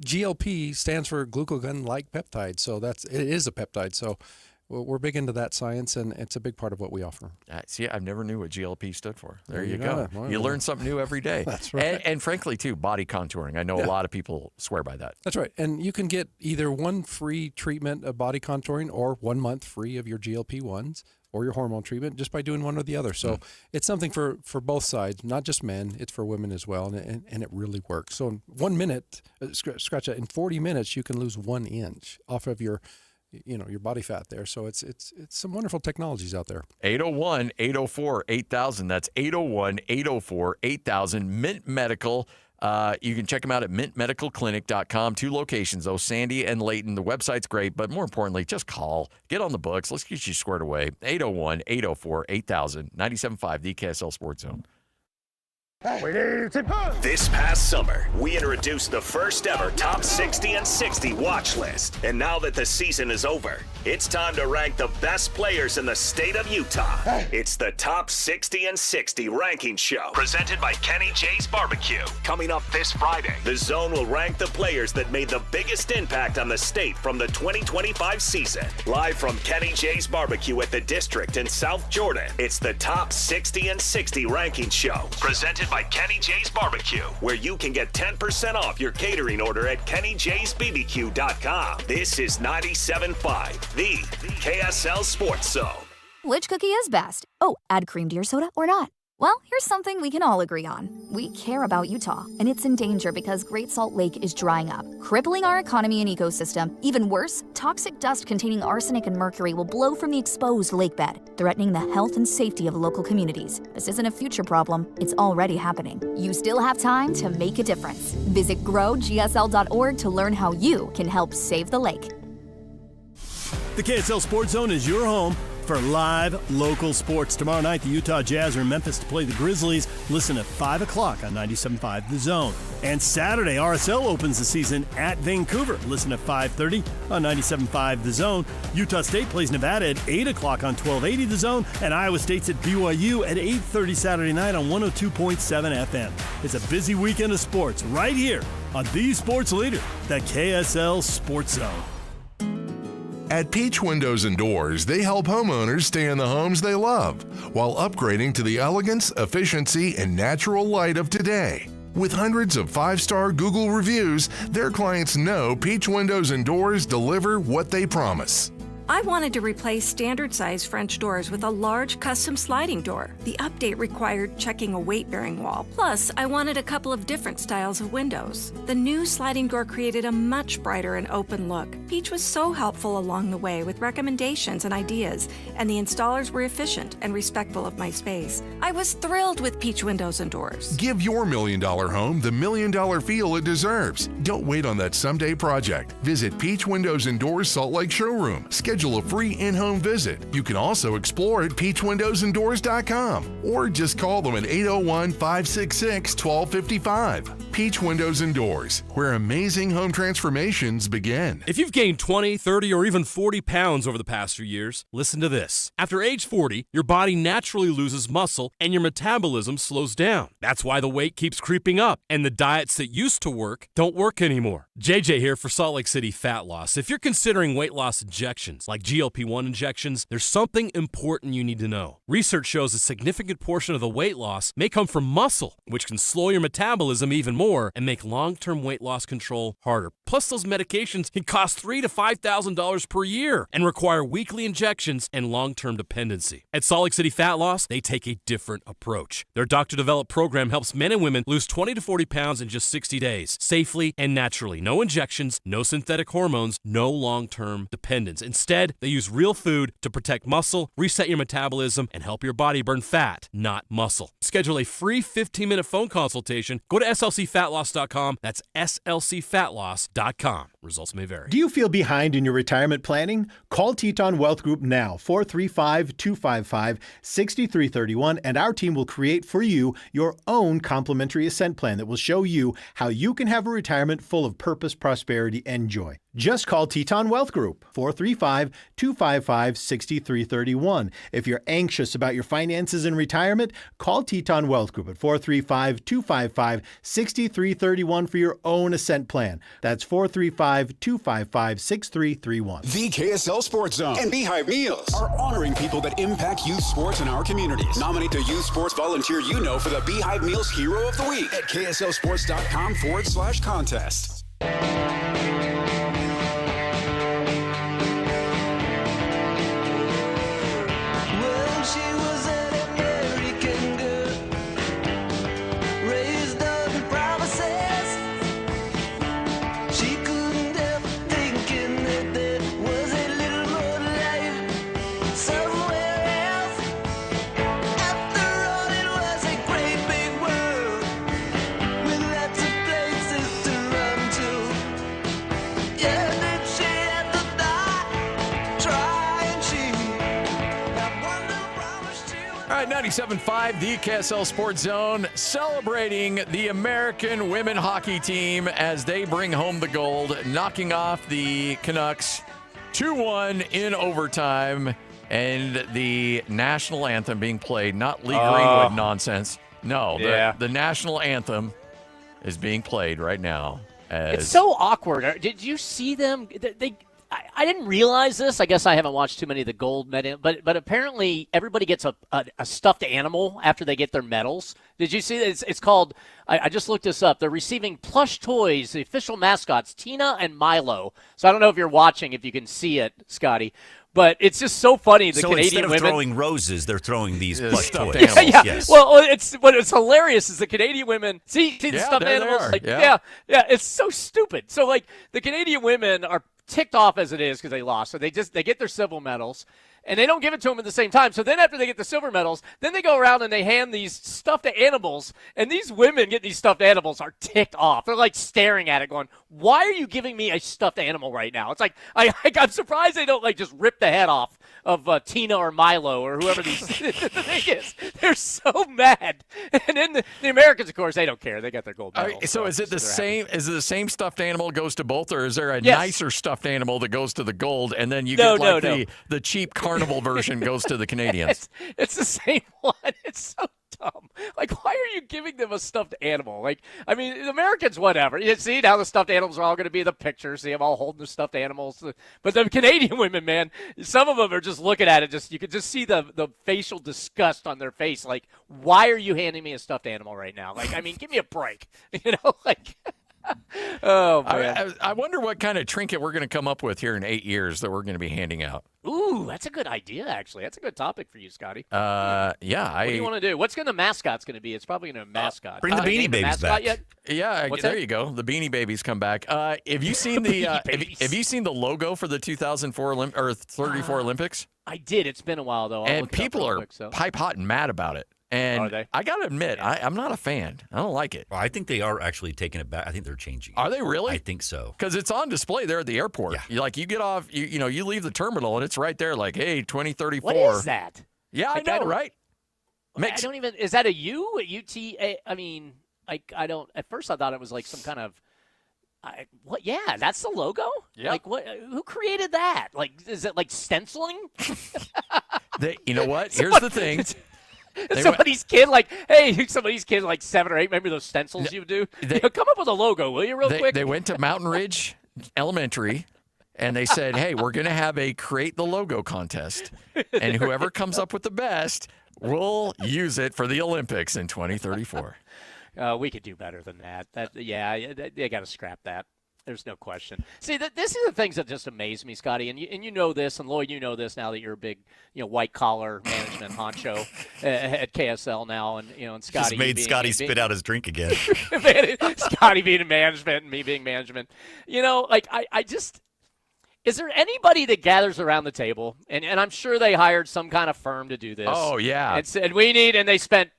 Speaker 4: GLP stands for glucagon-like peptide, so it is a peptide. So we're big into that science, and it's a big part of what we offer.
Speaker 22: See, I never knew what GLP stood for. There you go.
Speaker 4: Well,
Speaker 22: you learn something new every day.
Speaker 4: That's right.
Speaker 22: And frankly, too, body contouring. I know a lot of people swear by that.
Speaker 4: That's right. And you can get either one free treatment of body contouring or 1 month free of your GLP-1s or your hormone treatment just by doing one or the other. So it's something for both sides, not just men. It's for women as well, and it really works. So in 1 minute, scratch that, in 40 minutes, you can lose 1 inch off of your body fat there. So it's some wonderful technologies out there.
Speaker 22: 801-804-8000. That's 801-804-8000. Mint Medical. You can check them out at mintmedicalclinic.com. 2 locations, though, Sandy and Layton. The website's great, but more importantly, just call. Get on the books. Let's get you squared away. 801-804-8000. 97.5, the KSL Sports Zone.
Speaker 9: This past summer, we introduced the first ever Top 60 and 60 watch list. And now that the season is over, it's time to rank the best players in the state of Utah. It's the Top 60 and 60 ranking show, presented by Kenny J's Barbecue. Coming up this Friday, the Zone will rank the players that made the biggest impact on the state from the 2025 season. Live from Kenny J's Barbecue at the District in South Jordan, it's the Top 60 and 60 ranking show, presented by Kenny J's Barbecue, where you can get 10% off your catering order at KennyJ'sBBQ.com. This is 97.5, the KSL Sports Zone.
Speaker 1: Which cookie is best? Oh, add cream to your soda or not? Well, here's something we can all agree on. We care about Utah, and it's in danger because Great Salt Lake is drying up, crippling our economy and ecosystem. Even worse, toxic dust containing arsenic and mercury will blow from the exposed lakebed, threatening the health and safety of local communities. This isn't a future problem, it's already happening. You still have time to make a difference. Visit growgsl.org to learn how you can help save the lake.
Speaker 3: The KSL Sports Zone is your home for live local sports. Tomorrow night, the Utah Jazz are in Memphis to play the Grizzlies. Listen at 5 o'clock on 97.5 The Zone. And Saturday, RSL opens the season at Vancouver. Listen at 5:30 on 97.5 The Zone. Utah State plays Nevada at 8 o'clock on 1280 The Zone. And Iowa State's at BYU at 8:30 Saturday night on 102.7 FM. It's a busy weekend of sports right here on the sports leader, the KSL Sports Zone.
Speaker 5: At Peach Windows and Doors, they help homeowners stay in the homes they love while upgrading to the elegance, efficiency, and natural light of today. With hundreds of 5-star Google reviews, their clients know Peach Windows and Doors deliver what they promise.
Speaker 8: I wanted to replace standard-size French doors with a large custom sliding door. The update required checking a weight-bearing wall. Plus, I wanted a couple of different styles of windows. The new sliding door created a much brighter and open look. Peach was so helpful along the way with recommendations and ideas, and the installers were efficient and respectful of my space. I was thrilled with Peach Windows and Doors.
Speaker 5: Give your $1 million home the $1 million feel it deserves. Don't wait on that someday project. Visit Peach Windows and Doors Salt Lake Showroom. Schedule a free in-home visit. You can also explore at peachwindowsanddoors.com or just call them at 801-566-1255. Peach Windows and Doors, where amazing home transformations begin.
Speaker 6: If you've gained 20, 30, or even 40 pounds over the past few years, listen to this. After age 40, your body naturally loses muscle and your metabolism slows down. That's why the weight keeps creeping up and the diets that used to work don't work anymore. JJ here for Salt Lake City Fat Loss. If you're considering weight loss injections, like GLP-1 injections, there's something important you need to know. Research shows a significant portion of the weight loss may come from muscle, which can slow your metabolism even more and make long-term weight loss control harder. Plus, those medications can cost $3,000 to $5,000 per year and require weekly injections and long-term dependency. At Salt Lake City Fat Loss, they take a different approach. Their doctor-developed program helps men and women lose 20 to 40 pounds in just 60 days, safely and naturally. No injections, no synthetic hormones, no long-term dependence. Instead, they use real food to protect muscle, reset your metabolism, and help your body burn fat, not muscle. Schedule a free 15-minute phone consultation. Go to slcfatloss.com. That's slcfatloss.com. Results may vary.
Speaker 12: Do you feel behind in your retirement planning? Call Teton Wealth Group now, 435-255-6331, and our team will create for you your own complimentary Ascent plan that will show you how you can have a retirement full of purpose, prosperity, and joy. Just call Teton Wealth Group, 435-255-6331. If you're anxious about your finances in retirement, call Teton Wealth Group at 435-255-6331 for your own Ascent plan. That's 435-255-6331.
Speaker 10: The KSL Sports Zone and Beehive Meals are honoring people that impact youth sports in our communities. Nominate the youth sports volunteer you know for the Beehive Meals Hero of the Week at kslsports.com/contest.
Speaker 22: All right, 97.5, the KSL Sports Zone, celebrating the American women hockey team as they bring home the gold, knocking off the Canucks 2-1 in overtime, and the national anthem being played, not Lee Greenwood nonsense. No, the national anthem is being played right now.
Speaker 24: It's so awkward. Did you see them? I didn't realize this. I guess I haven't watched too many of the gold medal, but apparently everybody gets a stuffed animal after they get their medals. Did you see that? It's called, I just looked this up. They're receiving plush toys, the official mascots, Tina and Milo. So I don't know if you're watching, if you can see it, Scotty. But it's just so funny. The Canadian
Speaker 13: instead of
Speaker 24: women
Speaker 13: throwing roses, they're throwing these plush toys.
Speaker 24: Yeah.
Speaker 13: Yes.
Speaker 24: Well, what's hilarious is the Canadian women see the stuffed animals. Like, yeah, it's so stupid. So like the Canadian women are ticked off as it is because they lost. So they get their silver medals. And they don't give it to them at the same time. So then after they get the silver medals, then they go around and they hand these stuffed animals. And these women get these stuffed animals are ticked off. They're like staring at it going, why are you giving me a stuffed animal right now? It's like, I'm surprised they don't like just rip the head off Tina or Milo or whoever the thing is. They're so mad. And then the Americans, of course, they don't care. They got their gold medal.
Speaker 22: So is it the same? Is it the same stuffed animal goes to both, or is there a
Speaker 24: Yes.
Speaker 22: nicer stuffed animal that goes to the gold, and then you
Speaker 24: No,
Speaker 22: get
Speaker 24: no.
Speaker 22: the cheap carnival version goes to the Canadians?
Speaker 24: It's the same one. It's so dumb. Like, why are you giving them a stuffed animal? Like, I mean, the Americans, whatever. You see, now the stuffed animals are all going to be the pictures. See them all holding the stuffed animals. But the Canadian women, man, some of them are just looking at it. You could just see the facial disgust on their face. Like, why are you handing me a stuffed animal right now? Like, I mean, give me a break. You know, like. Oh, man.
Speaker 22: I wonder what kind of trinket we're going to come up with here in 8 years that we're going to be handing out.
Speaker 24: Ooh, that's a good idea, actually. That's a good topic for you, Scotty.
Speaker 22: Yeah.
Speaker 24: What do you want to do? What's the mascot's going to be? It's probably going to be a mascot.
Speaker 13: Bring the Beanie Babies back.
Speaker 24: Yet?
Speaker 22: Yeah,
Speaker 24: What's
Speaker 22: there
Speaker 24: that?
Speaker 22: you go. The Beanie Babies come back. Have you seen the have you seen the logo for the 2004 or 34 Olympics?
Speaker 24: I did. It's been a while, though. I'll
Speaker 22: And
Speaker 24: look it up
Speaker 22: people
Speaker 24: real
Speaker 22: are
Speaker 24: quick, so.
Speaker 22: pipe hot and mad about it. And
Speaker 24: Are they?
Speaker 22: I got to admit, I'm not a fan. I don't like it.
Speaker 13: Well, I think they are actually taking it back. I think they're changing it.
Speaker 22: Are they really?
Speaker 13: I think so.
Speaker 22: Because it's on display there at the airport.
Speaker 13: Yeah.
Speaker 22: You get off, you leave the terminal, and it's right there like, hey, 2034.
Speaker 24: What is that?
Speaker 22: Yeah,
Speaker 24: Like,
Speaker 22: I
Speaker 24: I
Speaker 22: know,
Speaker 24: don't-
Speaker 22: right?
Speaker 24: I don't even. Is that a U? A UTA? I mean, like, I don't. At first, I thought it was like some kind of. What? Yeah, that's the logo.
Speaker 22: Yeah.
Speaker 24: Like, what? Who created that? Like, is it like stenciling?
Speaker 22: You know what? Here's the thing.
Speaker 24: Somebody's kid, like, hey, somebody's kid, like 7 or 8. Remember those stencils you do? Come up with a logo, will you, real quick?
Speaker 22: They went to Mountain Ridge Elementary, and they said, hey, we're going to have a create the logo contest, and whoever comes up with the best, we'll use it for the Olympics in 2034.
Speaker 24: We could do better than that. They got to scrap that. There's no question. See, this is the things that just amaze me, Scotty, and you know this, and Lloyd, you know this now that you're a big, white collar management honcho at KSL now, and Scotty
Speaker 13: Just made Scotty spit out his drink again.
Speaker 24: Scotty being in management and me being management. I just. Is there anybody that gathers around the table, and I'm sure they hired some kind of firm to do this?
Speaker 22: Oh yeah,
Speaker 24: and said and they spent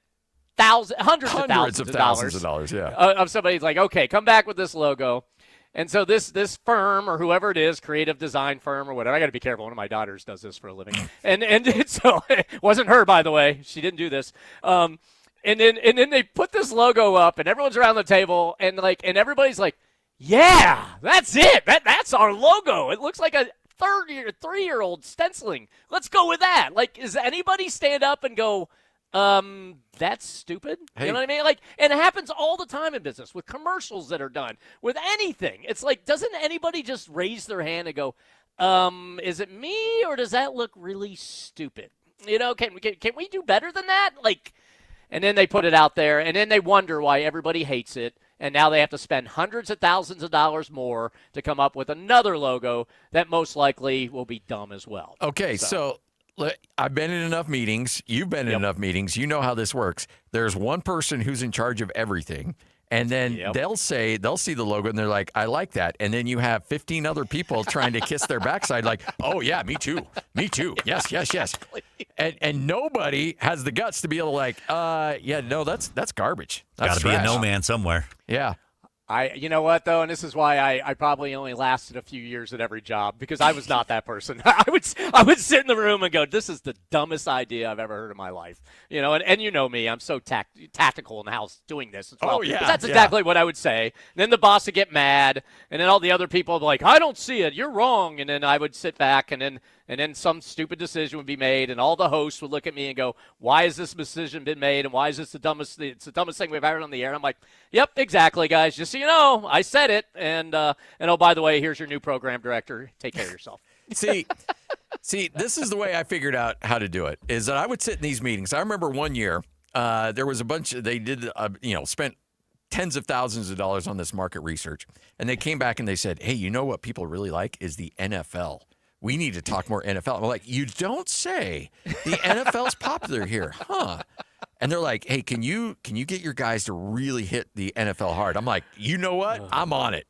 Speaker 24: hundreds of thousands of dollars,
Speaker 22: yeah,
Speaker 24: of somebody's like, okay, come back with this logo. And so this firm or whoever it is, creative design firm or whatever, I got to be careful. One of my daughters does this for a living, and so it wasn't her, by the way. She didn't do this. And then they put this logo up, and everyone's around the table, and everybody's like, yeah, that's it. That's our logo. It looks like a 3-year-old stenciling. Let's go with that. Like, does anybody stand up and go, that's stupid?
Speaker 22: Hey.
Speaker 24: You know what I mean? And it happens all the time in business with commercials that are done, with anything. It's like, doesn't anybody just raise their hand and go, is it me or does that look really stupid? Can we do better than that? And then they put it out there, and then they wonder why everybody hates it, and now they have to spend hundreds of thousands of dollars more to come up with another logo that most likely will be dumb as well.
Speaker 22: Okay, so I've been in enough meetings. You've been in enough meetings. You know how this works. There's one person who's in charge of everything. And then they'll see the logo and they're like, I like that. And then you have 15 other people trying to kiss their backside like, oh, yeah, me too. Me too. Yes. And nobody has the guts to be able to that's garbage. That's
Speaker 13: Got to be a no man somewhere.
Speaker 22: Yeah.
Speaker 24: You know what, though, and this is why I probably only lasted a few years at every job, because I was not that person. I would sit in the room and go, this is the dumbest idea I've ever heard in my life. And you know me, I'm so tactical in the house doing this as well.
Speaker 22: Oh, yeah.
Speaker 24: But that's exactly what I would say. And then the boss would get mad, and then all the other people would be like, I don't see it, you're wrong. And then I would sit back, and then some stupid decision would be made, and all the hosts would look at me and go, why has this decision been made, and why is this the dumbest thing we've ever on the air? And I'm like, yep, exactly, guys. Just so you know, I said it. And oh, by the way, here's your new program director. Take care of yourself.
Speaker 22: See, this is the way I figured out how to do it, is that I would sit in these meetings. I remember one year, there was a bunch, they did, spent tens of thousands of dollars on this market research, and they came back and they said, hey, you know what people really like is the NFL. We need to talk more NFL. I'm like, you don't say. The NFL's popular here, huh? And they're like, hey, can you get your guys to really hit the NFL hard? I'm like, you know what? I'm on it.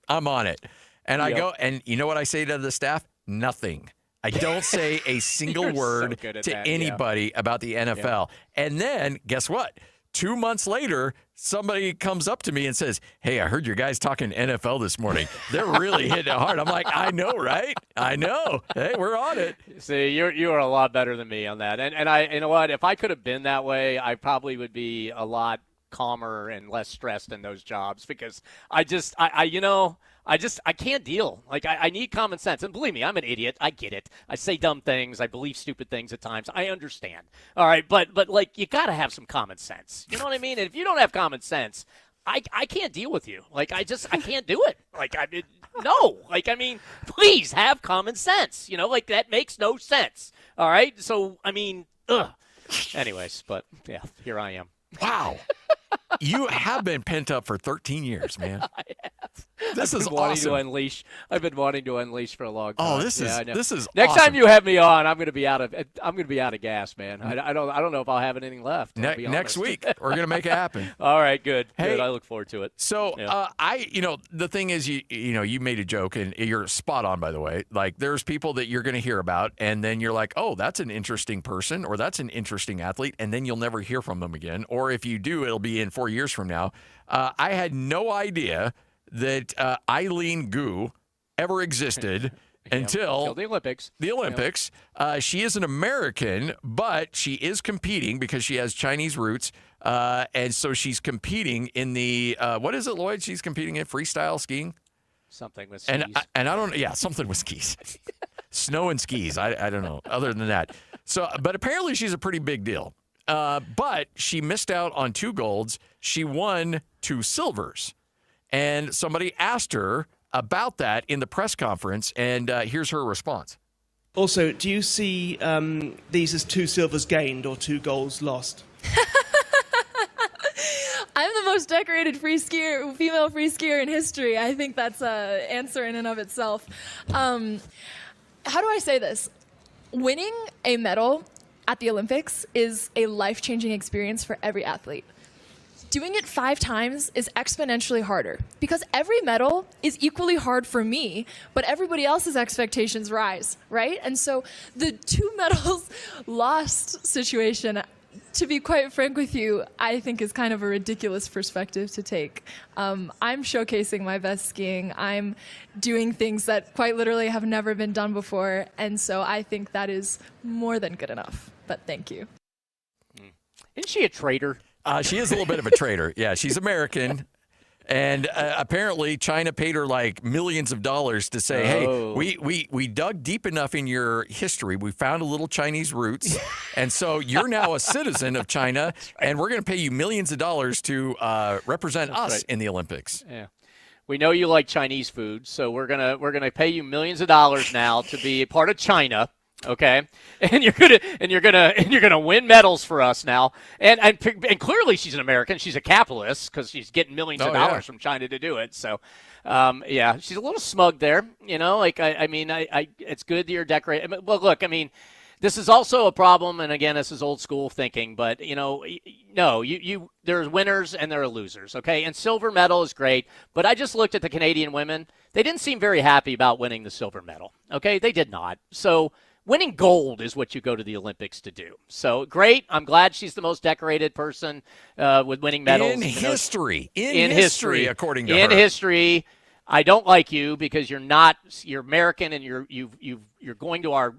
Speaker 22: And I go, and you know what I say to the staff? Nothing. I don't say a single word to anybody about the NFL. And then, guess what? 2 months later, somebody comes up to me and says, "Hey, I heard your guys talking NFL this morning. They're really hitting it hard." I'm like, "I know, right? I know. Hey, we're on it."
Speaker 24: See, you are a lot better than me on that. And I, you know what? If I could have been that way, I probably would be a lot calmer and less stressed in those jobs, because I can't deal. Like, I need common sense. And believe me, I'm an idiot. I get it. I say dumb things. I believe stupid things at times. I understand. All right. But like, you got to have some common sense. You know what I mean? And if you don't have common sense, I can't deal with you. Like, I can't do it. Like, no. Like, I mean, please have common sense. You know, like, that makes no sense. All right. So, I mean, anyways, but yeah, here I am.
Speaker 22: Wow. You have been pent up for 13 years, man.
Speaker 24: I have.
Speaker 22: This is
Speaker 24: awesome. I've been wanting to unleash for a long time.
Speaker 22: Oh, this is
Speaker 24: next
Speaker 22: awesome.
Speaker 24: time you have me on, I'm going to be out of gas, man. I don't know if I'll have anything left.
Speaker 22: Next week, we're going to make it happen.
Speaker 24: All right, good.
Speaker 22: Hey,
Speaker 24: good. I look forward to it.
Speaker 22: So, the thing is, you made a joke, and you're spot on, by the way. Like, there's people that you're going to hear about, and then you're like, oh, that's an interesting person, or that's an interesting athlete, and then you'll never hear from them again. Or if you do, it'll be in 4 years from now. I had no idea that Eileen Gu ever existed until
Speaker 24: the Olympics.
Speaker 22: The Olympics. She is an American, but she is competing because she has Chinese roots. And so she's competing in the, what is it, Lloyd? She's competing in freestyle skiing?
Speaker 24: Something with skis.
Speaker 22: And I don't, something with skis. Snow and skis. I don't know. Other than that. So, but apparently she's a pretty big deal. But she missed out on 2 golds. She won 2 silvers. And somebody asked her about that in the press conference, and here's her response.
Speaker 11: Also, do you see these as 2 silvers gained or 2 golds lost?
Speaker 17: I'm the most decorated female free skier in history. I think that's an answer in and of itself. How do I say this? Winning a medal at the Olympics is a life-changing experience for every athlete. Doing it 5 times is exponentially harder because every medal is equally hard for me, but everybody else's expectations rise, right? And so the 2 medals lost situation, to be quite frank with you, I think is kind of a ridiculous perspective to take. I'm showcasing my best skiing. I'm doing things that quite literally have never been done before, and so I think that is more than good enough. But thank you.
Speaker 24: Isn't she a traitor?
Speaker 22: She is a little bit of a traitor. Yeah, she's American. And apparently China paid her like millions of dollars to say, hey, we dug deep enough in your history. We found a little Chinese roots. And so you're now a citizen of China, and we're going to pay you millions of dollars to represent us in the Olympics.
Speaker 24: Yeah. We know you like Chinese food, so we're gonna pay you millions of dollars now to be a part of China. Okay, and you're gonna win medals for us now, and clearly she's an American. She's a capitalist because she's getting millions of dollars from China to do it. So, she's a little smug there. You know, like I mean, it's good that you're decorated. Well, look, I mean, this is also a problem, and again, this is old school thinking. But there's winners and there are losers. Okay, and silver medal is great, but I just looked at the Canadian women. They didn't seem very happy about winning the silver medal. Okay, they did not. So. Winning gold is what you go to the Olympics to do. So, great. I'm glad she's the most decorated person with winning medals.
Speaker 22: In history. In history, according to her.
Speaker 24: In history. I don't like you because you're American and you're going to our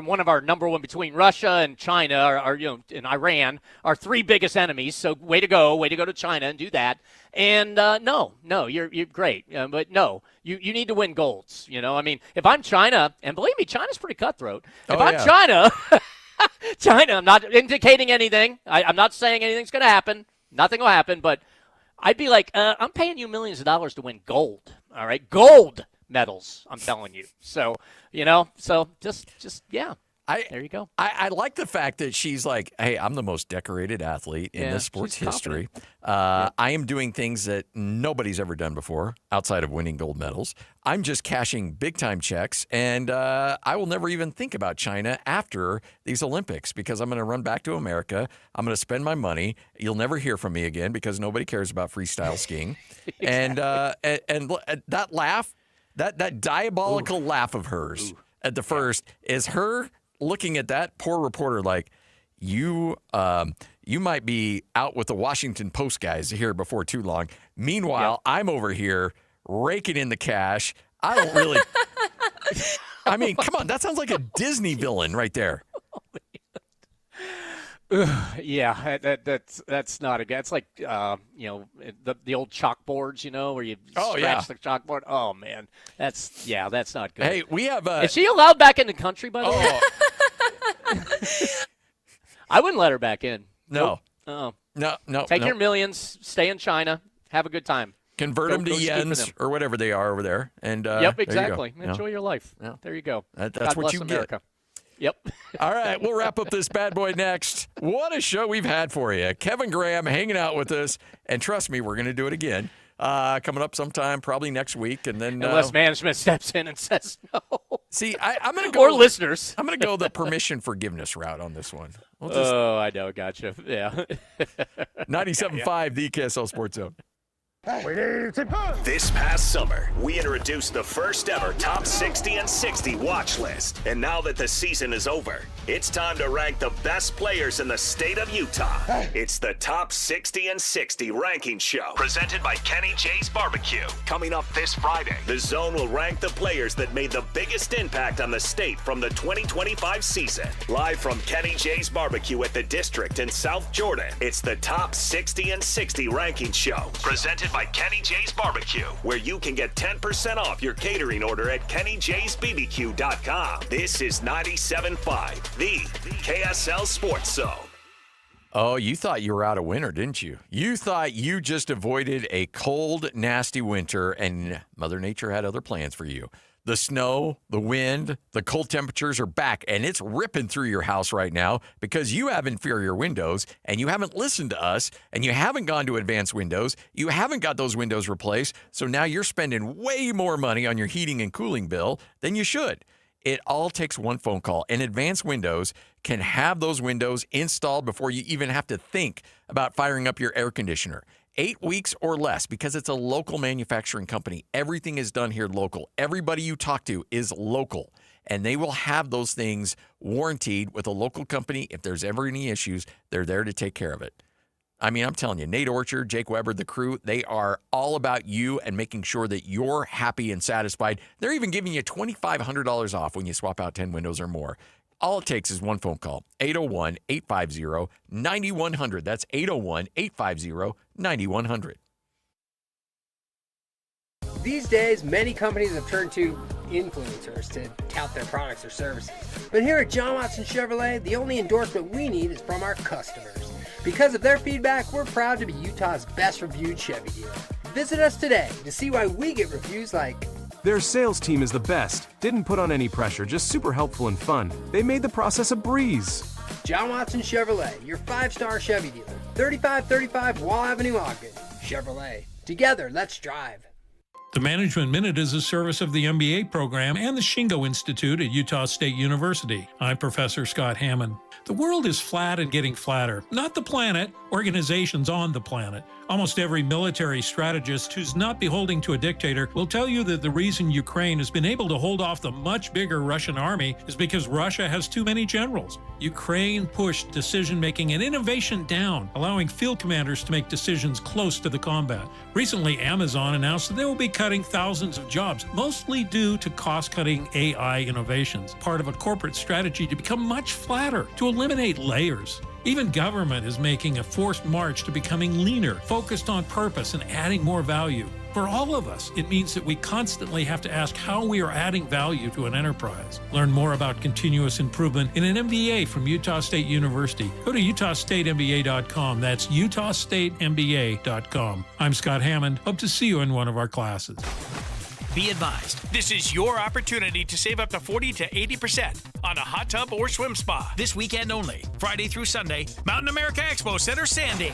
Speaker 24: one of our number one between Russia and China and Iran, our 3 biggest enemies. So way to go to China and do that. And no, you're great, but no, you need to win golds. You know, I mean, if I'm China, and believe me, China's pretty cutthroat. If I'm China, I'm not indicating anything. I'm not saying anything's going to happen. Nothing will happen, but I'd be like, I'm paying you millions of dollars to win gold. All right, gold medals, I'm telling you. So, just there you go.
Speaker 22: I like the fact that she's like, hey, I'm the most decorated athlete in this sport's history. I am doing things that nobody's ever done before outside of winning gold medals. I'm just cashing big-time checks, and I will never even think about China after these Olympics because I'm going to run back to America. I'm going to spend my money. You'll never hear from me again because nobody cares about freestyle skiing. And that laugh, that diabolical laugh of hers at the first is her looking at that poor reporter like, you you might be out with the Washington Post guys here before too long. Meanwhile, I'm over here raking in the cash. I don't really. I mean, come on. That sounds like a Disney villain right there.
Speaker 24: Yeah, that's not a good. It's like the old chalkboards, where you scratch the chalkboard. Oh man, that's not good.
Speaker 22: Hey, we have.
Speaker 24: Is she allowed back in the country? By the way, I wouldn't let her back in.
Speaker 22: No.
Speaker 24: Nope.
Speaker 22: No.
Speaker 24: Take your millions, stay in China, have a good time.
Speaker 22: Convert them to yens or whatever they are over there, and
Speaker 24: yep, exactly.
Speaker 22: There you go.
Speaker 24: Enjoy your life.
Speaker 22: Yeah.
Speaker 24: There you go.
Speaker 22: That's
Speaker 24: God
Speaker 22: what
Speaker 24: bless
Speaker 22: you
Speaker 24: America.
Speaker 22: get.
Speaker 24: Yep.
Speaker 22: All right, we'll wrap up this bad boy next. What a show we've had for you. Kevin Graham hanging out with us, and trust me, we're going to do it again. Coming up sometime, probably next week, and then
Speaker 24: unless management steps in and says no.
Speaker 22: See, I'm going to go.
Speaker 24: Or listeners.
Speaker 22: I'm going to go the permission forgiveness route on this one.
Speaker 24: I know. Gotcha. Yeah.
Speaker 22: 97.5, the KSL Sports Zone.
Speaker 9: This past summer, we introduced the first ever Top 60 and 60 watch list. And now that the season is over, it's time to rank the best players in the state of Utah. It's the Top 60 and 60 ranking show, presented by Kenny J's Barbecue. Coming up this Friday, the Zone will rank the players that made the biggest impact on the state from the 2025 season. Live from Kenny J's Barbecue at the District in South Jordan, it's the Top 60 and 60 ranking show, presented by Kenny J's Barbecue, where you can get 10% off your catering order at KennyJ'sBBQ.com. This is 97.5, the KSL Sports Zone.
Speaker 22: Oh, you thought you were out of winter, didn't you? You thought you just avoided a cold, nasty winter, and Mother Nature had other plans for you. The snow, the wind, the cold temperatures are back, and it's ripping through your house right now because you have inferior windows, and you haven't listened to us, and you haven't gone to Advanced Windows. You haven't got those windows replaced, so now you're spending way more money on your heating and cooling bill than you should. It all takes one phone call, and Advanced Windows can have those windows installed before you even have to think about firing up your air conditioner. 8 weeks or less, because it's a local manufacturing company. Everything is done here local. Everybody you talk to is local, and they will have those things warranted with a local company. If there's ever any issues, they're there to take care of it. I mean, I'm telling you, Nate Orchard, Jake Weber, the crew, they are all about you and making sure that you're happy and satisfied. They're even giving you $2,500 off when you swap out 10 windows or more. All it takes is one phone call, 801-850-9100. That's 801-850-9100.
Speaker 2: These days, many companies have turned to influencers to tout their products or services. But here at John Watson Chevrolet, the only endorsement we need is from our customers. Because of their feedback, we're proud to be Utah's best reviewed Chevy dealer. Visit us today to see why we get reviews like,
Speaker 14: their sales team is the best. Didn't put on any pressure, just super helpful and fun. They made the process a breeze.
Speaker 2: John Watson Chevrolet, your 5-star Chevy dealer. 3535 Wall Avenue, Ogden. Chevrolet. Together, let's drive.
Speaker 19: The Management Minute is a service of the MBA program and the Shingo Institute at Utah State University. I'm Professor Scott Hammond. The world is flat and getting flatter. Not the planet, organizations on the planet. Almost every military strategist who's not beholden to a dictator will tell you that the reason Ukraine has been able to hold off the much bigger Russian army is because Russia has too many generals. Ukraine pushed decision-making and innovation down, allowing field commanders to make decisions close to the combat. Recently, Amazon announced that they will be cutting thousands of jobs, mostly due to cost-cutting AI innovations, part of a corporate strategy to become much flatter, to eliminate layers. Even government is making a forced march to becoming leaner, focused on purpose and adding more value. For all of us, it means that we constantly have to ask how we are adding value to an enterprise. Learn more about continuous improvement in an MBA from Utah State University. Go to utahstatemba.com. That's utahstatemba.com. I'm Scott Hammond. Hope to see you in one of our classes.
Speaker 20: Be advised, this is your opportunity to save up to 40 to 80% on a hot tub or swim spa. This weekend only, Friday through Sunday, Mountain America Expo Center, Sandy.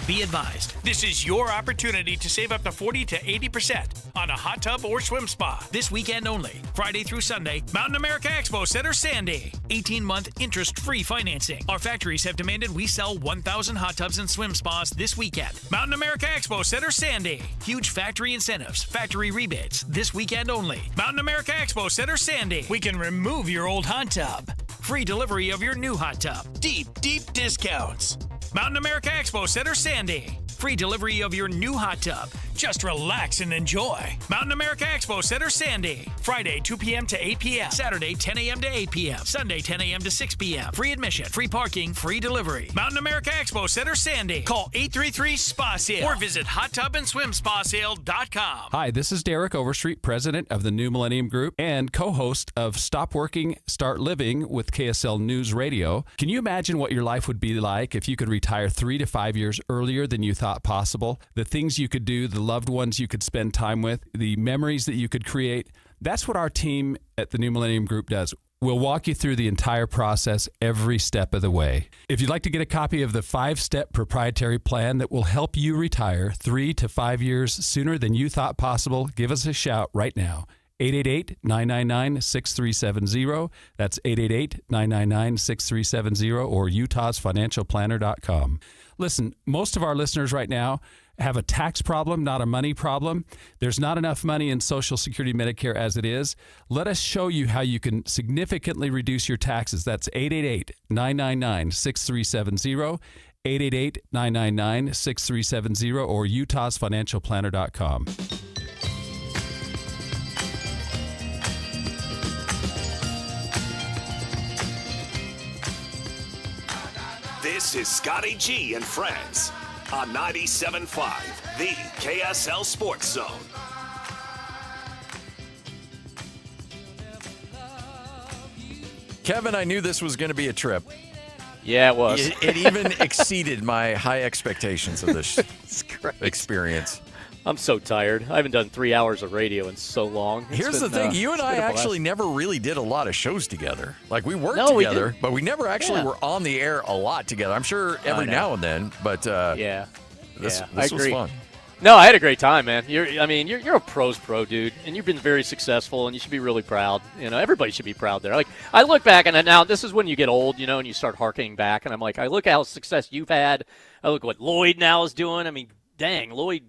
Speaker 20: Be advised, this is your opportunity to save up to 40 to 80% on a hot tub or swim spa. This weekend only, Friday through Sunday, Mountain America Expo Center, Sandy. 18-month interest-free financing. Our factories have demanded we sell 1,000 hot tubs and swim spas this weekend. Mountain America Expo Center, Sandy. Huge factory incentives, factory rebates, this weekend only. Mountain America Expo Center, Sandy. We can remove your old hot tub. Free delivery of your new hot tub. Deep discounts. Mountain America Expo Center, Sandy. Free delivery of your new hot tub. Just relax and enjoy. Mountain America Expo Center, Sandy. Friday, 2 p.m. to 8 p.m. Saturday, 10 a.m. to 8 p.m. Sunday, 10 a.m. to 6 p.m. Free admission, free parking, free delivery. Mountain America Expo Center, Sandy. Call 833-SPA-SALE or visit hottubandSwimSpaSale.com.
Speaker 7: Hi, this is Derek Overstreet, president of the New Millennium Group and co-host of Stop Working, Start Living with KSL News Radio. Can you imagine what your life would be like if you could retire 3 to 5 years earlier than you thought possible? The things you could do, the loved ones you could spend time with, the memories that you could create. That's what our team at the New Millennium Group does. We'll walk you through the entire process every step of the way. If you'd like to get a copy of the 5-step proprietary plan that will help you retire 3 to 5 years sooner than you thought possible, give us a shout right now. 888-999-6370. That's 888-999-6370 or utahsfinancialplanner.com. Listen, most of our listeners right now have a tax problem, not a money problem. There's not enough money in Social Security Medicare as it is. Let us show you how you can significantly reduce your taxes. That's 888-999-6370, 888-999-6370 or utahsfinancialplanner.com.
Speaker 9: This is Scotty G and Friends on 97.5, the KSL Sports Zone.
Speaker 22: Kevin, I knew this was going to be a trip.
Speaker 24: Yeah, it was.
Speaker 22: It even exceeded my high expectations of this experience.
Speaker 24: I'm so tired. I haven't done 3 hours of radio in so long.
Speaker 22: Here's the thing. You and I actually never really did a lot of shows together. Like, we worked
Speaker 24: No, we
Speaker 22: together,
Speaker 24: didn't.
Speaker 22: but we never actually were on the air a lot together. I'm sure every now and then, but this was fun.
Speaker 24: No, I had a great time, man. You're a pro's pro, dude, and you've been very successful, and you should be really proud. You know, everybody should be proud there. Like, I look back, and now this is when you get old, you know, and you start harkening back, and I'm like, I look at how success you've had. I look at what Lloyd now is doing. I mean, dang, Lloyd,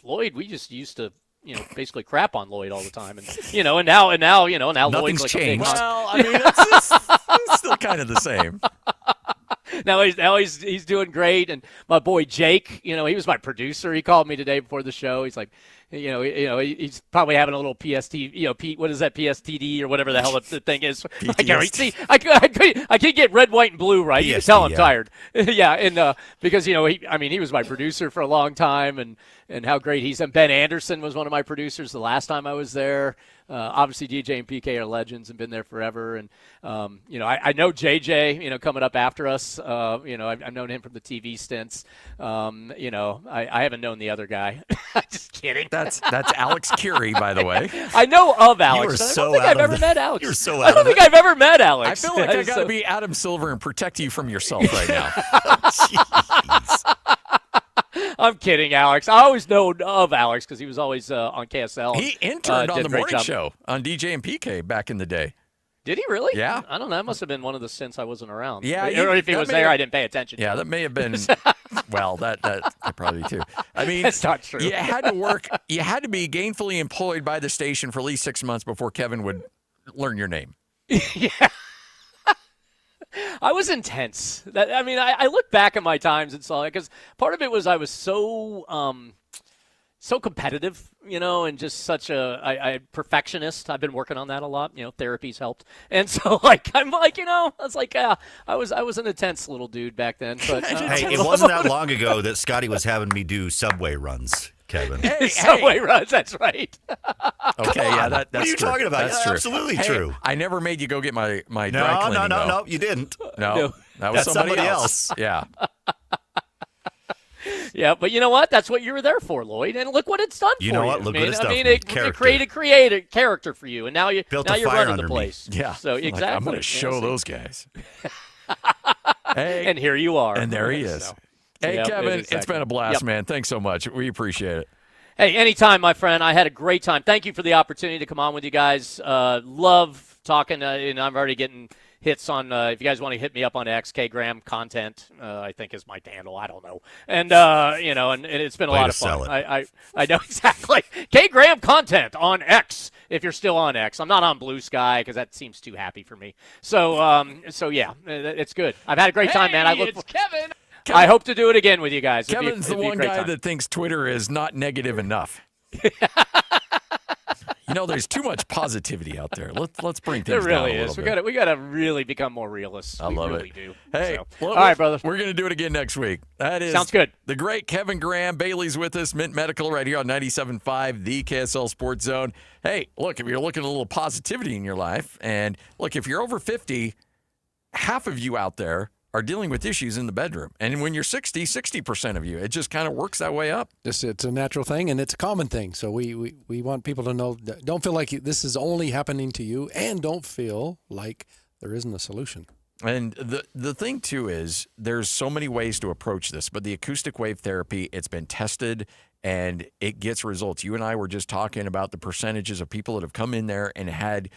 Speaker 24: we just used to, you know, basically crap on Lloyd all the time, and you know, and now, Lloyd's
Speaker 22: Nothing's
Speaker 24: like
Speaker 22: changed.
Speaker 24: a big
Speaker 22: Well, I mean, it's still kind of the same.
Speaker 24: Now he's doing great, and my boy Jake, you know, he was my producer. He called me today before the show. He's like, he's probably having a little PST, what is that, PSTD or whatever the hell the thing is. I can't see. I can't get red, white, and blue right. You can tell I'm tired. Yeah, and because he was my producer for a long time, and how great he's. And Ben Anderson was one of my producers the last time I was there. Obviously, DJ and PK are legends and been there forever. And, I know JJ, coming up after us. I've known him from the TV stints. I haven't known the other guy. Just kidding.
Speaker 22: That's Alex Curie, by the way.
Speaker 24: I know of Alex.
Speaker 22: I don't
Speaker 24: think I've ever met Alex.
Speaker 22: You're so
Speaker 24: I don't think I've ever met Alex.
Speaker 22: I feel like I got to be Adam Silver and protect you from yourself right now. Jeez.
Speaker 24: I'm kidding, Alex. I always know of Alex because he was always on KSL.
Speaker 22: He interned on the morning
Speaker 24: job.
Speaker 22: show on DJ and PK back in the day.
Speaker 24: Did he really?
Speaker 22: Yeah.
Speaker 24: I don't know. That must have been one of the stints I wasn't around.
Speaker 22: Yeah.
Speaker 24: Or if he was there, I didn't pay attention.
Speaker 22: Yeah, that may have been. Well, that could probably too. I mean,
Speaker 24: that's not true.
Speaker 22: You had to work. You had to be gainfully employed by the station for at least 6 months before Kevin would learn your name.
Speaker 24: Yeah. I was intense. I look back at my times and saw it because part of it was I was so competitive, and just such a perfectionist. I've been working on that a lot. Therapy's helped, and so I was an intense little dude back then. But
Speaker 13: hey, it wasn't that long ago that Scotty was having me do subway runs, Kevin.
Speaker 24: Subway runs. That's right.
Speaker 22: Okay, yeah, that's
Speaker 13: what are you
Speaker 22: true.
Speaker 13: talking about?
Speaker 22: That's true.
Speaker 13: Absolutely
Speaker 22: hey,
Speaker 13: true.
Speaker 22: I never made you go get my dry cleaning.
Speaker 13: No, you didn't.
Speaker 22: No, that was somebody else. Yeah.
Speaker 24: Yeah, but you know what? That's what you were there for, Lloyd. And look what it's done for you.
Speaker 13: You know what? Look what it's done for me.
Speaker 24: It created character for you, and now you're running the place.
Speaker 22: Yeah.
Speaker 24: So exactly.
Speaker 22: I'm going to show those guys.
Speaker 24: Hey, and here you are.
Speaker 22: And there he is.
Speaker 24: So,
Speaker 22: hey, Kevin, it's been a blast,
Speaker 24: Yep.
Speaker 22: man. Thanks so much. We appreciate it.
Speaker 24: Hey, anytime, my friend. I had a great time. Thank you for the opportunity to come on with you guys. Love talking, and I'm already getting hits on, if you guys want to hit me up on X, K Graham Content, I think is my handle. I don't know. And, and it's been a lot of fun. I know exactly. K Graham Content on X if you're still on X. I'm not on Blue Sky because that seems too happy for me. So yeah, it's good. I've had a great time, man. Kevin. I hope to do it again with you guys.
Speaker 22: Kevin's the one guy that thinks Twitter is not negative enough. There's too much positivity out there. Let's bring things
Speaker 24: there really
Speaker 22: down a
Speaker 24: is.
Speaker 22: little bit.
Speaker 24: We gotta really become more realists.
Speaker 22: I love
Speaker 24: really
Speaker 22: it.
Speaker 24: Do.
Speaker 22: Hey,
Speaker 24: all right, brother.
Speaker 22: We're gonna do it again next week. That is
Speaker 24: sounds good.
Speaker 22: The great Kevin Graham. Bailey's with us. Mint Medical right here on 97.5, the KSL Sports Zone. Hey, look, if you're looking at a little positivity in your life, and look, if you're over 50, half of you out there are dealing with issues in the bedroom. And when you're 60% of you. It just kind of works that way up.
Speaker 4: It's a natural thing, and it's a common thing. So we want people to know, don't feel like this is only happening to you, and don't feel like there isn't a solution.
Speaker 22: And the thing, too, is there's so many ways to approach this, but the acoustic wave therapy, it's been tested, and it gets results. You and I were just talking about the percentages of people that have come in there and had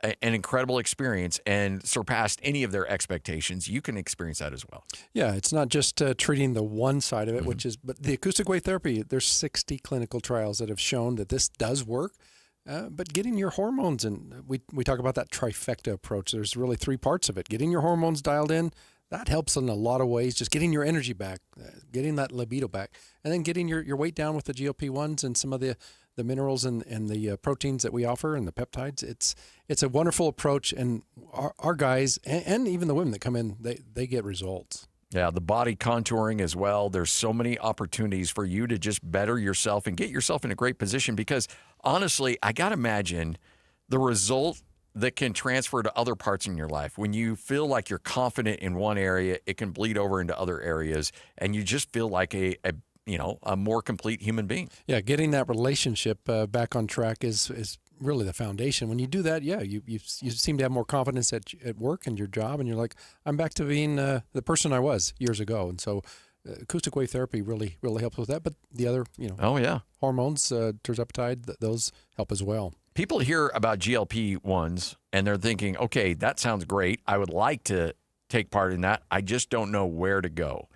Speaker 22: an incredible experience and surpassed any of their expectations. You can experience that as well.
Speaker 4: Yeah, it's not just treating the one side of it, but the acoustic wave therapy, there's 60 clinical trials that have shown that this does work. But getting your hormones, and we talk about that trifecta approach. There's really 3 parts of it. Getting your hormones dialed in, that helps in a lot of ways. Just getting your energy back, getting that libido back, and then getting your weight down with the GLP-1s and some of the minerals and the proteins that we offer and the peptides. It's a wonderful approach, and our guys and even the women that come in, they get results.
Speaker 22: Yeah, the body contouring as well. There's so many opportunities for you to just better yourself and get yourself in a great position because, honestly, I got to imagine the result that can transfer to other parts in your life. When you feel like you're confident in one area, it can bleed over into other areas, and you just feel like a more complete human being.
Speaker 4: Yeah, getting that relationship back on track is really the foundation. When you do that, you seem to have more confidence at work and your job, and you're like, I'm back to being the person I was years ago. And so acoustic wave therapy really helps with that. But the other, hormones, terzepatide, those help as well.
Speaker 22: People hear about GLP-1s, and they're thinking, okay, that sounds great. I would like to take part in that. I just don't know where to go.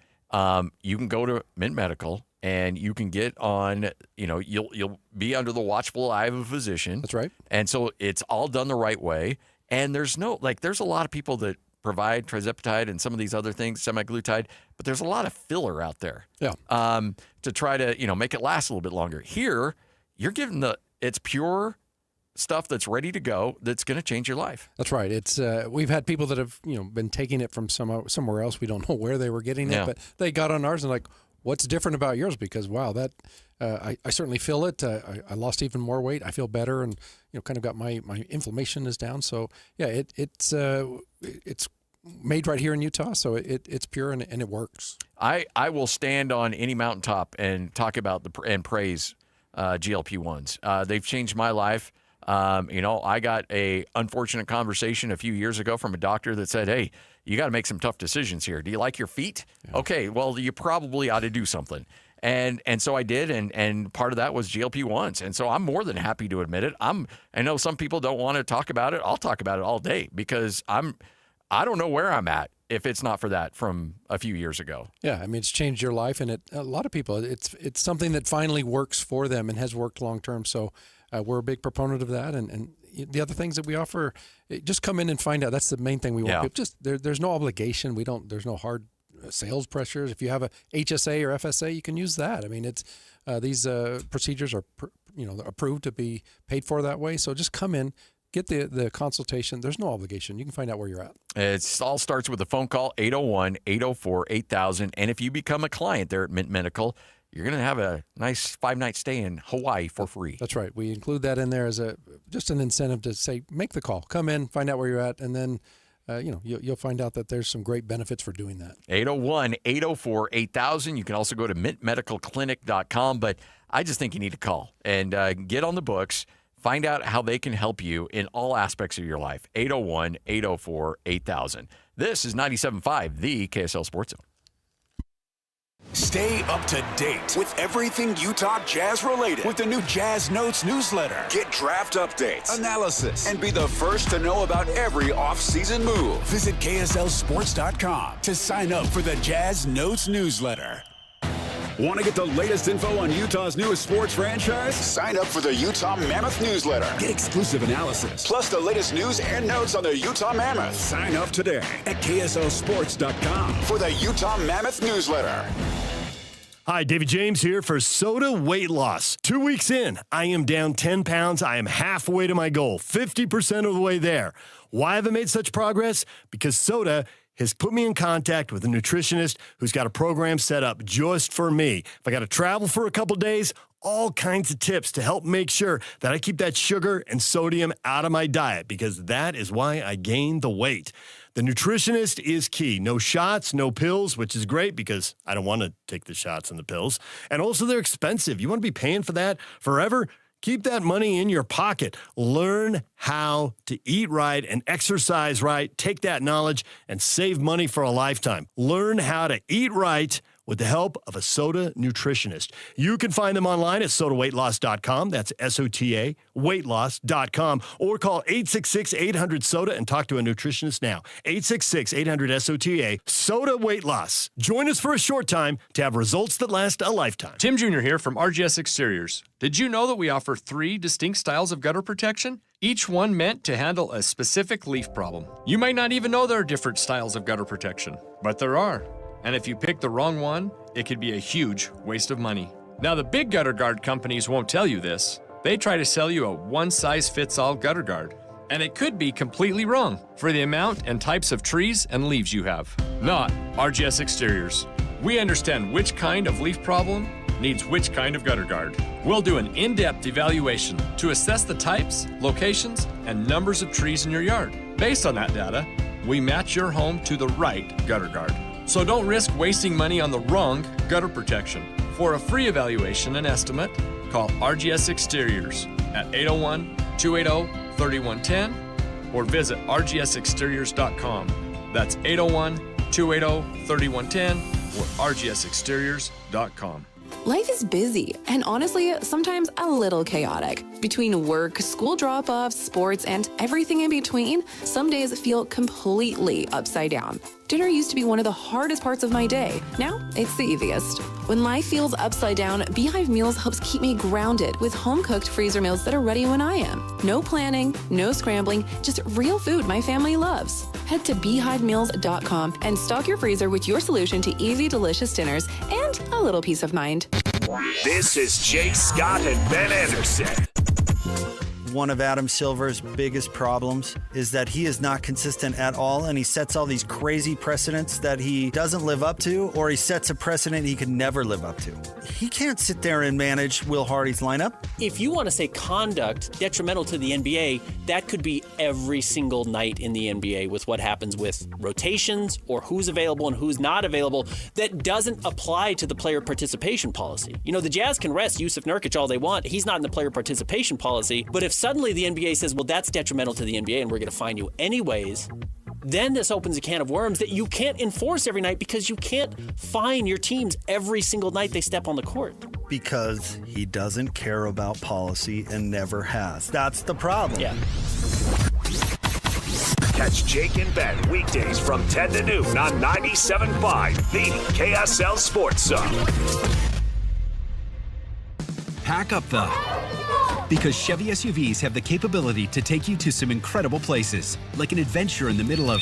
Speaker 22: You can go to Mint Medical, and you can get on, you'll be under the watchful eye of a physician.
Speaker 4: That's right.
Speaker 22: And so it's all done the right way. And there's a lot of people that provide terzepatide and some of these other things, semaglutide, but there's a lot of filler out there.
Speaker 4: Yeah.
Speaker 22: To try to, make it last a little bit longer. Here, you're given it's pure stuff that's ready to go that's going to change your life.
Speaker 4: That's right. It's we've had people that have been taking it from somewhere else. We don't know where they were getting it, but they got on ours and like, what's different about yours? Because wow, that I certainly feel it. I lost even more weight. I feel better, and kind of got my inflammation is down. So yeah, it's made right here in Utah, so it's pure and it works.
Speaker 22: I will stand on any mountaintop and talk about and praise GLP-1s. They've changed my life. I got a unfortunate conversation a few years ago from a doctor that said, hey, you got to make some tough decisions here. Do you like your feet? Yeah. Okay, well, you probably ought to do something. And so I did, and part of that was GLP-1s. And so I'm more than happy to admit it. I know some people don't want to talk about it. I'll talk about it all day because I don't know where I'm at if it's not for that from a few years ago.
Speaker 4: Yeah, I mean, it's changed your life, and a lot of people, it's something that finally works for them and has worked long term. So we're a big proponent of that, and the other things that we offer, just come in and find out. That's the main thing we want. Yeah. Just there's no obligation. There's no hard sales pressures. If you have a HSA or FSA, you can use that. I mean, it's these procedures are approved to be paid for that way. So just come in, get the consultation. There's no obligation. You can find out where you're at.
Speaker 22: It all starts with a phone call, 801-804-8000. And if you become a client there at Mint Medical, you're going to have a nice 5-night stay in Hawaii for free.
Speaker 4: That's right. We include that in there as just an incentive to say, make the call, come in, find out where you're at, and then you'll find out that there's some great benefits for doing that.
Speaker 22: 801-804-8000. You can also go to mintmedicalclinic.com, but I just think you need to call and get on the books. Find out how they can help you in all aspects of your life. 801-804-8000. This is 97.5, the KSL Sports Zone.
Speaker 10: Stay up to date with everything Utah Jazz related with the new Jazz Notes newsletter. Get draft updates, analysis, and be the first to know about every off-season move. Visit KSLSports.com to sign up for the Jazz Notes newsletter. Want to get the latest info on Utah's newest sports franchise? Sign up for the Utah Mammoth newsletter. Get exclusive analysis, plus the latest news and notes on the Utah Mammoth. Sign up today at KSLSports.com for the Utah Mammoth newsletter.
Speaker 3: Hi, David James here for Soda Weight Loss. 2 weeks in, I am down 10 pounds. I am halfway to my goal, 50% of the way there. Why have I made such progress? Because Soda has put me in contact with a nutritionist who's got a program set up just for me. If I got to travel for a couple days, all kinds of tips to help make sure that I keep that sugar and sodium out of my diet, because that is why I gained the weight. The nutritionist is key. No shots, no pills, which is great because I don't want to take the shots and the pills. And also they're expensive. You want to be paying for that forever? Keep that money in your pocket. Learn how to eat right and exercise right. Take that knowledge and save money for a lifetime. Learn how to eat right with the help of a Soda nutritionist. You can find them online at sodaweightloss.com. That's SOTA, weightloss.com. Or call 866-800-SODA and talk to a nutritionist now. 866-800-SOTA, Soda Weight Loss. Join us for a short time to have results that last a lifetime.
Speaker 14: Tim Jr. here from RGS Exteriors. Did you know that we offer 3 distinct styles of gutter protection? Each one meant to handle a specific leaf problem. You might not even know there are different styles of gutter protection, but there are. And if you pick the wrong one, it could be a huge waste of money. Now, the big gutter guard companies won't tell you this. They try to sell you a one-size-fits-all gutter guard. And it could be completely wrong for the amount and types of trees and leaves you have. Not RGS Exteriors. We understand which kind of leaf problem needs which kind of gutter guard. We'll do an in-depth evaluation to assess the types, locations, and numbers of trees in your yard. Based on that data, we match your home to the right gutter guard. So don't risk wasting money on the wrong gutter protection. For a free evaluation and estimate, call RGS Exteriors at 801-280-3110 or visit rgsexteriors.com. That's 801-280-3110 or rgsexteriors.com.
Speaker 15: Life is busy and honestly, sometimes a little chaotic. Between work, school drop-offs, sports, and everything in between, some days feel completely upside down. Dinner used to be one of the hardest parts of my day. Now, it's the easiest. When life feels upside down, Beehive Meals helps keep me grounded with home-cooked freezer meals that are ready when I am. No planning, no scrambling, just real food my family loves. Head to beehivemeals.com and stock your freezer with your solution to easy, delicious dinners and a little peace of mind.
Speaker 9: This is Jake Scott and Ben Anderson.
Speaker 16: One of Adam Silver's biggest problems is that he is not consistent at all, and he sets all these crazy precedents that he doesn't live up to, or he sets a precedent he can never live up to. He can't sit there and manage Will Hardy's lineup.
Speaker 18: If you want to say conduct detrimental to the NBA, that could be every single night in the NBA with what happens with rotations or who's available and who's not available that doesn't apply to the player participation policy. You know, the Jazz can rest Yusuf Nurkic all they want. He's not in the player participation policy, but if suddenly the NBA says, well, that's detrimental to the NBA and we're going to fine you anyways, then this opens a can of worms that you can't enforce every night because you can't fine your teams every single night they step on the court.
Speaker 16: Because he doesn't care about policy and never has. That's the problem.
Speaker 18: Yeah.
Speaker 9: Catch Jake and Ben weekdays from 10 to noon on 97.5, the KSL Sports Zone.
Speaker 21: Pack up though, because Chevy SUVs have the capability to take you to some incredible places, like an adventure in the middle of...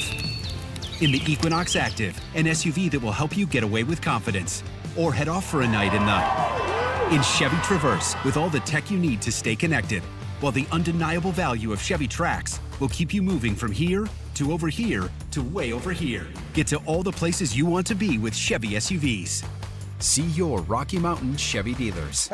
Speaker 21: In the Equinox Active, an SUV that will help you get away with confidence, or head off for a night in the... In Chevy Traverse, with all the tech you need to stay connected, while the undeniable value of Chevy Trax will keep you moving from here to over here to way over here. Get to all the places you want to be with Chevy SUVs. See your Rocky Mountain Chevy dealers.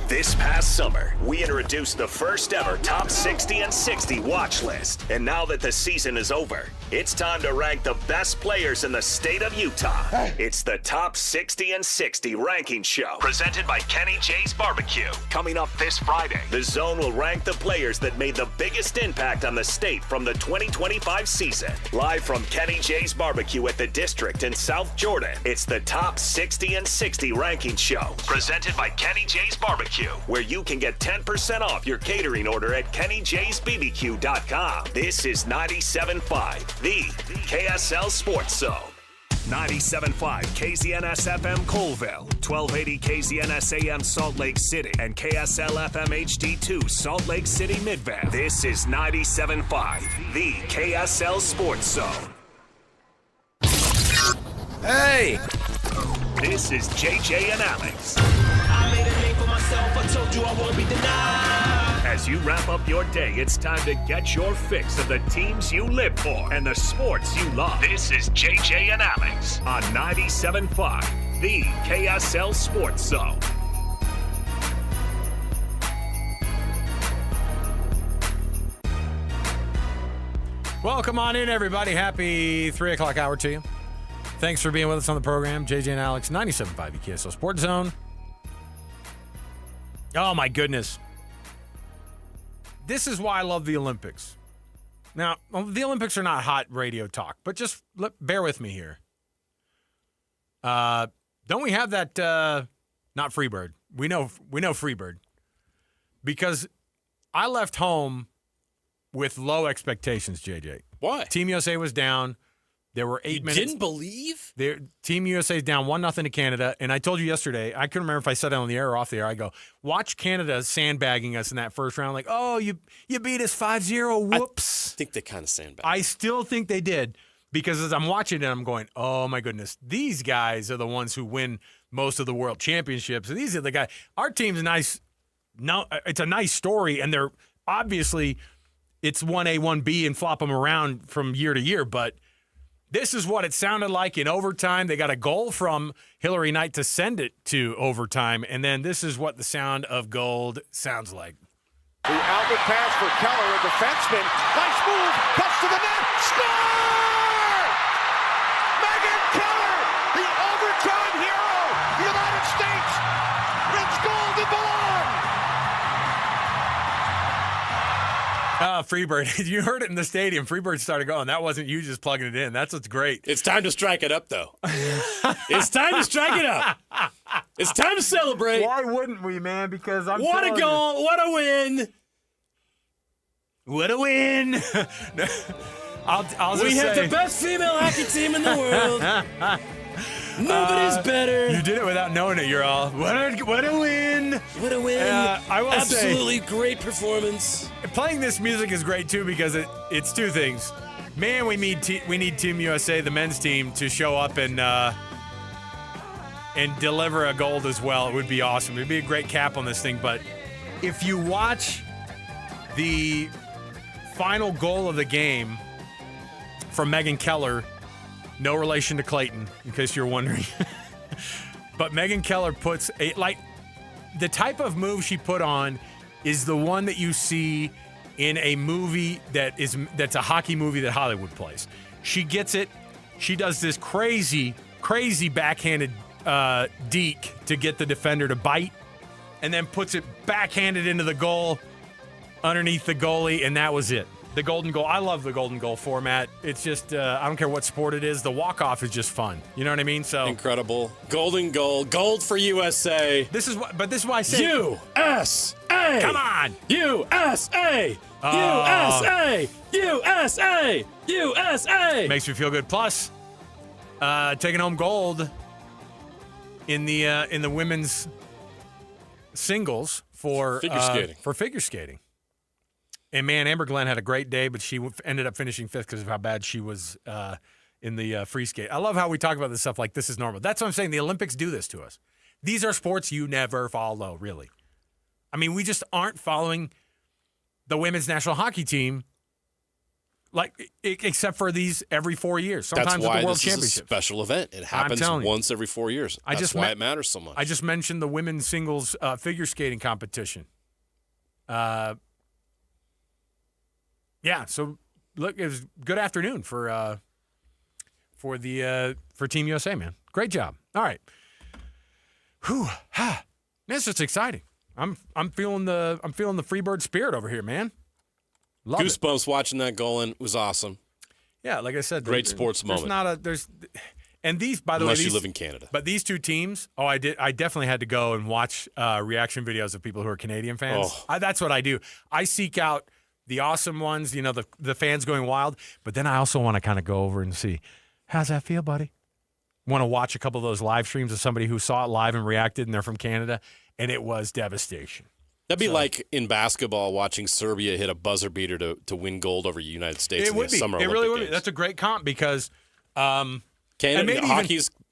Speaker 9: This past summer, we introduced the first ever Top 60 and 60 watch list. And now that the season is over, it's time to rank the best players in the state of Utah. It's the Top 60 and 60 ranking show, presented by Kenny J's Barbecue. Coming up this Friday, the Zone will rank the players that made the biggest impact on the state from the 2025 season. Live from Kenny J's Barbecue at the District in South Jordan, it's the Top 60 and 60 ranking show, presented by Kenny J's Barbecue, where you can get 10% off your catering order at KennyJ'sBBQ.com. This is 97.5, the KSL Sports Zone. 97.5 KZNS FM Colville, 1280 KZNS AM Salt Lake City, and KSL FM HD2 Salt Lake City Midvale. This is 97.5, the KSL Sports Zone.
Speaker 22: Hey!
Speaker 9: This is JJ and Alex.
Speaker 1: I made a name for myself, I told you I won't be denied.
Speaker 9: As you wrap up your day, it's time to get your fix of the teams you live for and the sports you love. This is JJ and Alex on 97.5, the KSL Sports Zone.
Speaker 22: Welcome on in, everybody. Happy 3 o'clock hour to you. Thanks for being with us on the program. JJ and Alex, 97.5, the KSL Sports Zone. Oh, my goodness. This is why I love the Olympics. Now, the Olympics are not hot radio talk, but just bear with me here. Don't we have that, not Freebird. We know Freebird. Because I left home with low expectations, JJ.
Speaker 5: Why?
Speaker 22: Team USA was down. There were 8 minutes.
Speaker 5: You didn't believe?
Speaker 22: Team USA is down 1-0 to Canada. And I told you yesterday, I couldn't remember if I said it on the air or off the air. I go, watch Canada sandbagging us in that first round. Like, oh, you beat us 5-0. Whoops.
Speaker 5: I think they kind of sandbagged.
Speaker 22: I still think they did. Because as I'm watching it, I'm going, oh, my goodness. These guys are the ones who win most of the world championships. And these are the guys. Our team's nice. No, it's a nice story. And they're obviously, it's 1A, 1B and flop them around from year to year. But this is what it sounded like in overtime. They got a goal from Hillary Knight to send it to overtime. And then this is what the sound of gold sounds like.
Speaker 8: The outlet pass for Keller, a defenseman. Nice move, cuts to the net, score! Megan Keller, the overtime hero, the United States, wins gold and belong!
Speaker 22: Freebird. You heard it in the stadium. Freebird started going. That wasn't you just plugging it in. That's what's great.
Speaker 5: It's time to strike it up, though. It's time to strike it up. It's time to celebrate.
Speaker 22: Why wouldn't we, man? Because I'm
Speaker 5: What a goal. What a win.
Speaker 22: What a win. I'll
Speaker 5: we have the best female hockey team in the world. Nobody's better.
Speaker 22: You did it without knowing it. You're all, what a win.
Speaker 5: What a win.
Speaker 22: I will
Speaker 5: Absolutely great performance.
Speaker 22: Playing this music is great, too, because it's two things. Man, we need Team USA, the men's team, to show up and deliver a gold as well. It would be awesome. It would be a great cap on this thing. But if you watch the final goal of the game from Megan Keller, no relation to Clayton, in case you're wondering. But Megan Keller puts the type of move she put on is the one that you see in a movie that's a hockey movie that Hollywood plays. She gets it. She does this crazy backhanded deke to get the defender to bite, and then puts it backhanded into the goal underneath the goalie, and that was it. The golden goal. I love the golden goal format. It's just, I don't care what sport it is. The walk-off is just fun. You know what I mean? So
Speaker 5: incredible. Golden goal. Gold for USA.
Speaker 22: This is why I say
Speaker 5: USA.
Speaker 22: Come on.
Speaker 5: USA. USA. USA. USA.
Speaker 22: Makes me feel good. Plus, taking home gold in the women's singles for figure skating. And, man, Amber Glenn had a great day, but she ended up finishing fifth because of how bad she was in the free skate. I love how we talk about this stuff like this is normal. That's what I'm saying. The Olympics do this to us. These are sports you never follow, really. I mean, we just aren't following the women's national hockey team, except for these every 4 years. Sometimes
Speaker 5: That's why
Speaker 22: at the World
Speaker 5: this
Speaker 22: Championship.
Speaker 5: is a special event. It happens once every 4 years. That's why it matters so much.
Speaker 22: I just mentioned the women's singles figure skating competition. Yeah, so look, it was good afternoon for Team USA, man. Great job. All right. Whew. This is exciting. I'm feeling the Freebird spirit over here, man. Love
Speaker 5: Goosebumps watching that goal in was awesome.
Speaker 22: Yeah, like I said,
Speaker 5: great sports moment.
Speaker 22: And these, by the way,
Speaker 5: unless you live in Canada.
Speaker 22: But these two teams, I definitely had to go and watch reaction videos of people who are Canadian fans. That's what I do. I seek out the awesome ones, the fans going wild. But then I also want to kind of go over and see, how's that feel, buddy?
Speaker 6: want to watch a couple of those live streams of somebody who saw it live and reacted, and they're from Canada, and it was devastation.
Speaker 5: That'd be like in basketball watching Serbia hit a buzzer beater to win gold over the United States in the Summer Olympic
Speaker 6: really would
Speaker 5: Games.
Speaker 6: be. That's a great comp because
Speaker 5: Canada,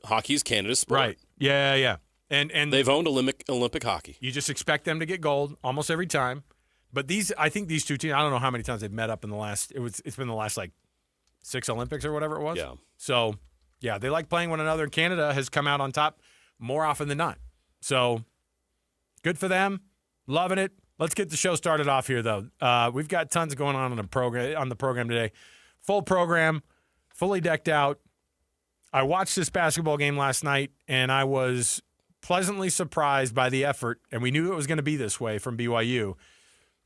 Speaker 5: hockey's Canada's sport.
Speaker 6: Right. Yeah. And
Speaker 5: they've owned Olympic hockey.
Speaker 6: You just expect them to get gold almost every time. But I think these two teams, I don't know how many times they've met up in the last, it's been the last like 6 Olympics or whatever it was.
Speaker 5: Yeah.
Speaker 6: So, yeah, they like playing one another, and Canada has come out on top more often than not. So, good for them. Loving it. Let's get the show started off here, though. We've got tons going on the program today. Full program, fully decked out. I watched this basketball game last night, and I was pleasantly surprised by the effort, and we knew it was going to be this way from BYU.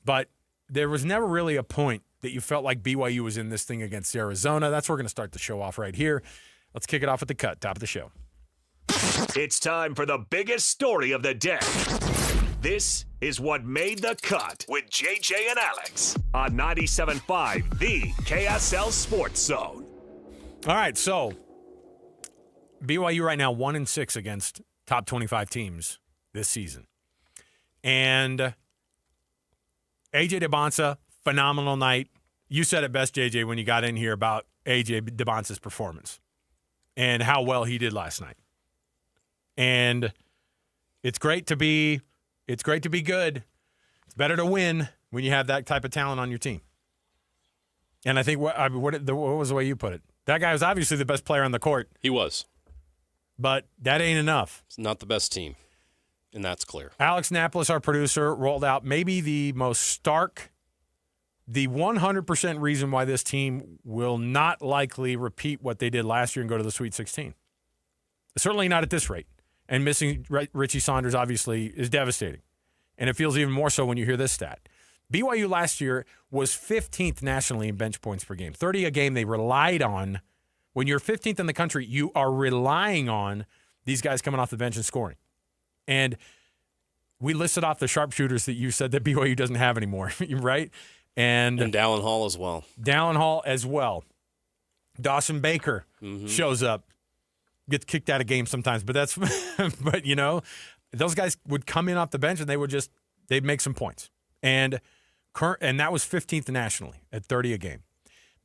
Speaker 6: But there was never really a point that you felt like BYU was in this thing against Arizona. That's where we're going to start the show off right here. Let's kick it off with the cut, top of the show.
Speaker 9: It's time for the biggest story of the day. This is what made the cut with JJ and Alex on 97.5, the KSL Sports Zone.
Speaker 6: All right, so BYU right now 1-6 against top 25 teams this season. And AJ DeBonsa, phenomenal night. You said it best, JJ, when you got in here about AJ DeBonsa's performance and how well he did last night. And it's great to be good. It's better to win when you have that type of talent on your team. And I think what was the way you put it? That guy was obviously the best player on the court.
Speaker 5: He was. But
Speaker 6: that ain't enough.
Speaker 5: It's not the best team, and that's clear.
Speaker 6: Alex Napolis, our producer, rolled out maybe the most stark, the 100% reason why this team will not likely repeat what they did last year and go to the Sweet 16. Certainly not at this rate. And missing Richie Saunders, obviously, is devastating. And it feels even more so when you hear this stat. BYU last year was 15th nationally in bench points per game. 30 a game they relied on. When you're 15th in the country, you are relying on these guys coming off the bench and scoring. And we listed off the sharpshooters that you said that BYU doesn't have anymore, right? And
Speaker 5: Dallin Hall as well.
Speaker 6: Dallin Hall as well. Dawson Baker shows up. Gets kicked out of games sometimes, but but you know, those guys would come in off the bench and they'd make some points. And that was 15th nationally at 30 a game.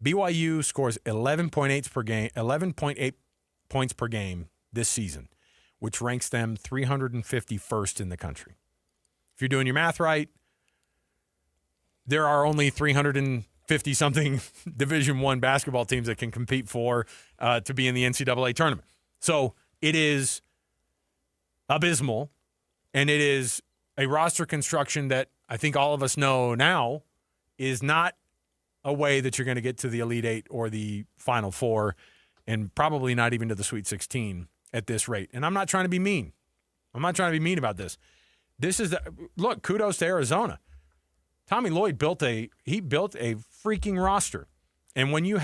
Speaker 6: BYU scores 11.8 points per game this season, which ranks them 351st in the country. If you're doing your math right, there are only 350-something Division I basketball teams that can compete to be in the NCAA tournament. So it is abysmal, and it is a roster construction that I think all of us know now is not a way that you're going to get to the Elite Eight or the Final Four, and probably not even to the Sweet 16 at this rate. And I'm not trying to be mean. I'm not trying to be mean about this. Look, kudos to Arizona. Tommy Lloyd built a freaking roster. And when you're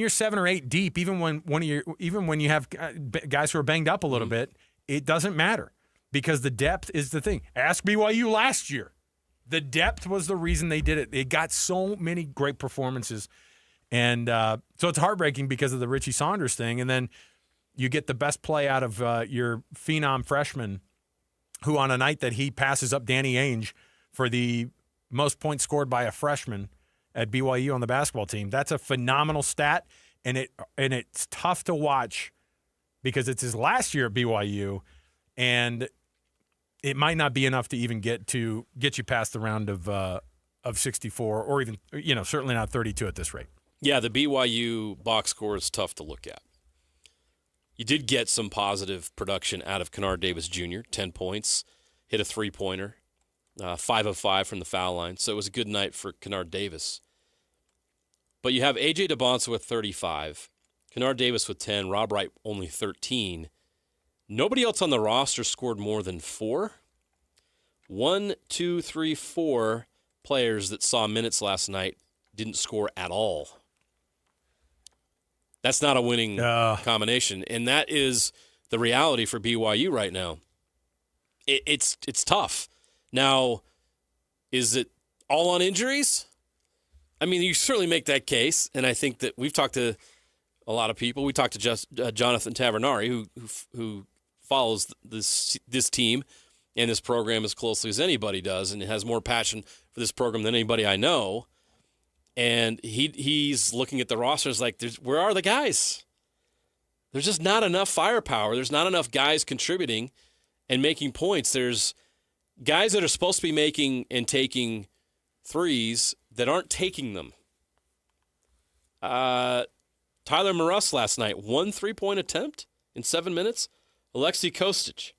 Speaker 6: 7 or 8 deep, even when you have guys who are banged up a little bit, it doesn't matter because the depth is the thing. Ask BYU last year. The depth was the reason they did it. They got so many great performances. And so it's heartbreaking because of the Richie Saunders thing. And then you get the best play out of your phenom freshman who on a night that he passes up Danny Ainge for the most points scored by a freshman at BYU on the basketball team. That's a phenomenal stat, and it's tough to watch because it's his last year at BYU, and it might not be enough to even get you past the round of 64 or even certainly not 32 at this rate.
Speaker 5: Yeah, the BYU box score is tough to look at. You did get some positive production out of Kennard Davis Jr., 10 points, hit a three-pointer, 5 of 5 from the foul line, so it was a good night for Kennard Davis. But you have A.J. DeBonsa with 35, Kennard Davis with 10, Rob Wright only 13. Nobody else on the roster scored more than 4. 1, 2, 3, 4 players that saw minutes last night didn't score at all. That's not a winning combination, and that is the reality for BYU right now. It's tough. Now, is it all on injuries? I mean, you certainly make that case, and I think that we've talked to a lot of people. We talked to Jonathan Tavernari, who follows this team and this program as closely as anybody does, and has more passion for this program than anybody I know. And he's looking at the rosters like, where are the guys? There's just not enough firepower. There's not enough guys contributing and making points. There's guys that are supposed to be making and taking threes that aren't taking them. Tyler Maruss last night, 1 3-point attempt in 7 minutes. Alexei Kostic,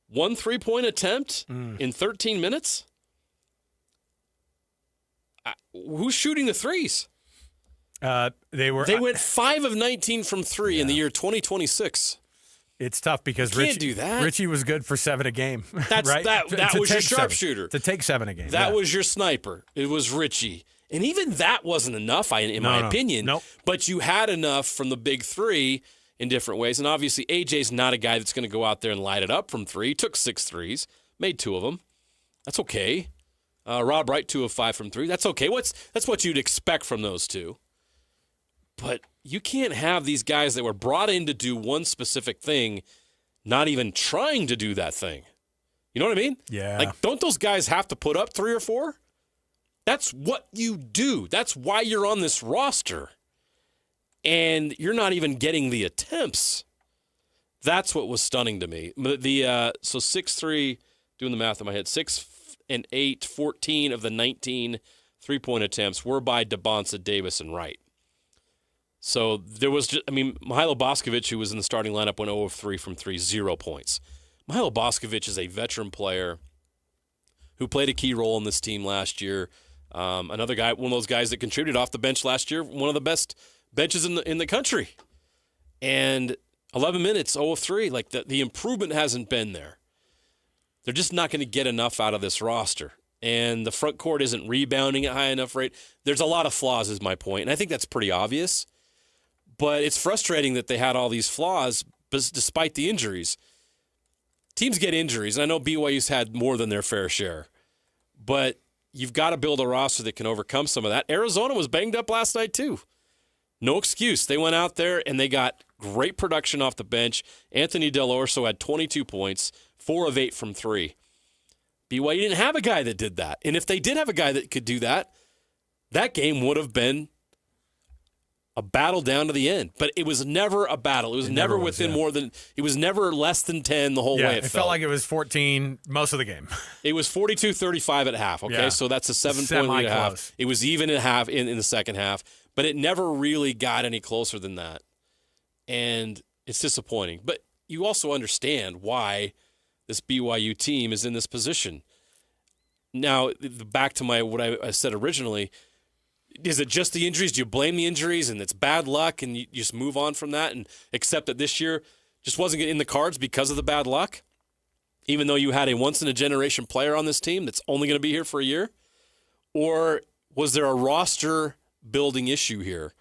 Speaker 5: 1 3-point attempt in 13 minutes. Who's shooting the threes?
Speaker 6: They
Speaker 5: went 5 of 19 from 3 in the year 2026.
Speaker 6: It's tough because
Speaker 5: Can't do that.
Speaker 6: Richie was good for 7 a game.
Speaker 5: That's
Speaker 6: right?
Speaker 5: that was your sharpshooter.
Speaker 6: To take 7 a game.
Speaker 5: That was your sniper. It was Richie. And even that wasn't enough, in my opinion.
Speaker 6: Nope.
Speaker 5: But you had enough from the big three in different ways. And obviously, AJ's not a guy that's going to go out there and light it up from 3. He took 6 threes, made 2 of them. That's okay. Rob Wright, 2 of 5 from 3. That's okay. That's what you'd expect from those two. But you can't have these guys that were brought in to do one specific thing not even trying to do that thing. You know what I mean?
Speaker 6: Yeah.
Speaker 5: Like, don't those guys have to put up 3 or 4? That's what you do. That's why you're on this roster. And you're not even getting the attempts. That's what was stunning to me. So 6-3, doing the math in my head, 6 and 8, 14 of the 19 3-point attempts were by DeBonsa, Davis, and Wright. So there was Mihailo Boskovic, who was in the starting lineup, went 0 of 3 from 3, 0 points. Mihailo Boskovic is a veteran player who played a key role in this team last year. Another guy, one of those guys that contributed off the bench last year, one of the best benches in the country. And 11 minutes, 0 of 3. Like, the improvement hasn't been there. They're just not going to get enough out of this roster. And the front court isn't rebounding at high enough rate. There's a lot of flaws, is my point. And I think that's pretty obvious. But it's frustrating that they had all these flaws despite the injuries. Teams get injuries, and I know BYU's had more than their fair share. But you've got to build a roster that can overcome some of that. Arizona was banged up last night too. No excuse. They went out there and they got great production off the bench. Anthony Del Orso had 22 points, 4 of 8 from 3. BYU didn't have a guy that did that. And if they did have a guy that could do that, that game would have been a battle down to the end. But it was never a battle. It was never within more than – it was never less than 10 the whole way it felt.
Speaker 6: Felt like it was 14 most of the game.
Speaker 5: It was 42-35 at half, okay?
Speaker 6: Yeah.
Speaker 5: So that's a 7-point lead at half. It was even at half in the second half. But it never really got any closer than that. And it's disappointing. But you also understand why this BYU team is in this position. Now, back to what I said originally, is it just the injuries? Do you blame the injuries and it's bad luck and you just move on from that and accept that this year just wasn't in the cards because of the bad luck? Even though you had a once-in-a-generation player on this team that's only going to be here for a year? Or was there a roster-building issue here?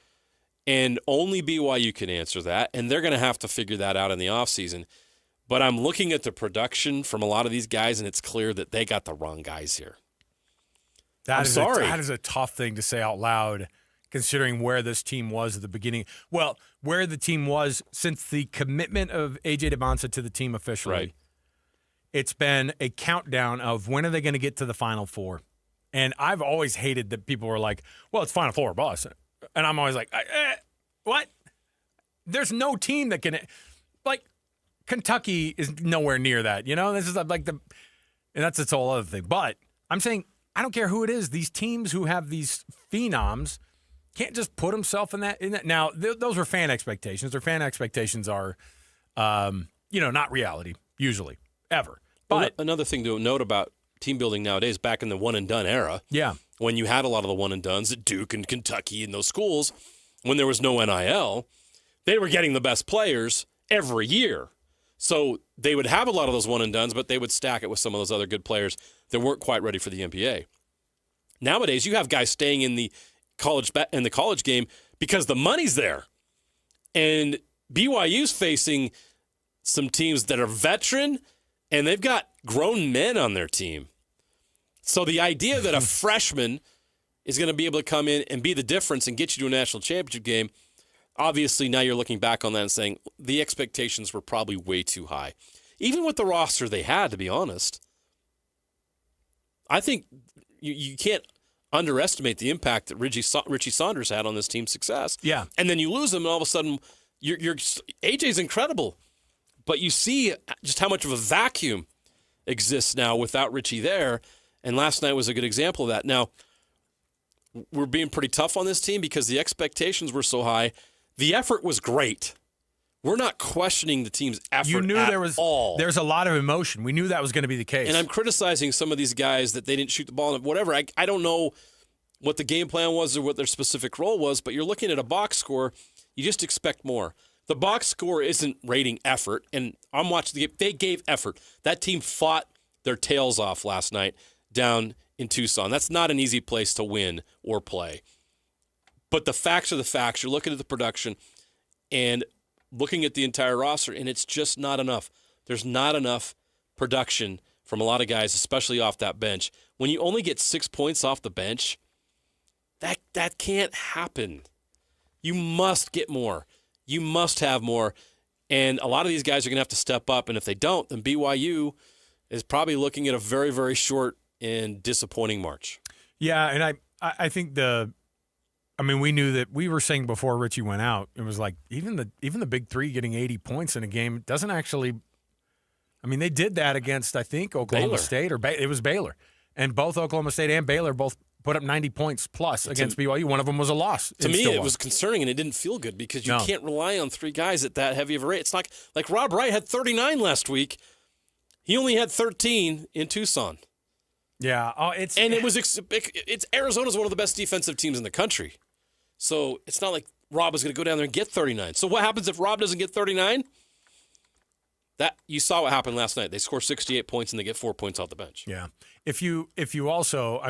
Speaker 5: And only BYU can answer that, and they're going to have to figure that out in the offseason. But I'm looking at the production from a lot of these guys, and it's clear that they got the wrong guys here.
Speaker 6: That is a tough thing to say out loud, considering where this team was at the beginning. Well, where the team was since the commitment of A.J. DeBonsa to the team officially.
Speaker 5: Right.
Speaker 6: It's been a countdown of when are they going to get to the Final Four. And I've always hated that people were like, well, it's Final Four, boss. And I'm always like, what? There's no team that can – like, Kentucky is nowhere near that. You know, this is like and that's its whole other thing. But I'm saying – I don't care who it is. These teams who have these phenoms can't just put themselves in that. Now, those are fan expectations. Their fan expectations are, not reality, usually, ever. But
Speaker 5: another thing to note about team building nowadays, back in the one-and-done era, when you had a lot of the one-and-dones at Duke and Kentucky and those schools, when there was no NIL, they were getting the best players every year. So they would have a lot of those one-and-dones, but they would stack it with some of those other good players that weren't quite ready for the NBA. Nowadays, you have guys staying in the college game because the money's there. And BYU's facing some teams that are veteran, and they've got grown men on their team. So the idea that a freshman is going to be able to come in and be the difference and get you to a national championship game, obviously now you're looking back on that and saying the expectations were probably way too high. Even with the roster they had, to be honest. I think you can't underestimate the impact that Richie Saunders had on this team's success.
Speaker 6: Yeah.
Speaker 5: And then you lose him, and all of a sudden, AJ's incredible. But you see just how much of a vacuum exists now without Richie there. And last night was a good example of that. Now, we're being pretty tough on this team because the expectations were so high. The effort was great. We're not questioning the team's effort
Speaker 6: You knew
Speaker 5: at all.
Speaker 6: There's a lot of emotion. We knew that was going to be the case.
Speaker 5: And I'm criticizing some of these guys that they didn't shoot the ball and whatever. I don't know what the game plan was or what their specific role was, but you're looking at a box score, you just expect more. The box score isn't rating effort, and I'm watching the game. They gave effort. That team fought their tails off last night down in Tucson. That's not an easy place to win or play. But the facts are the facts. You're looking at the production and looking at the entire roster, and it's just not enough. There's not enough production from a lot of guys, especially off that bench. When you only get 6 points off the bench, that can't happen. You must get more. You must have more. And a lot of these guys are going to have to step up, and if they don't, then BYU is probably looking at a very, very short and disappointing March.
Speaker 6: Yeah, and I think we knew that we were saying before Richie went out, it was like even the big three getting 80 points in a game doesn't actually – they did that against, I think, Oklahoma State or it was Baylor. And both Oklahoma State and Baylor both put up 90 points plus against BYU. One of them was a loss.
Speaker 5: To me, it was concerning, and it didn't feel good because you can't rely on three guys at that heavy of a rate. It's like Rob Wright had 39 last week. He only had 13 in Tucson.
Speaker 6: Yeah.
Speaker 5: It's Arizona's one of the best defensive teams in the country. So it's not like Rob is going to go down there and get 39. So what happens if Rob doesn't get 39? That you saw what happened last night. They score 68 points and they get 4 points off the bench.
Speaker 6: Yeah. If you also,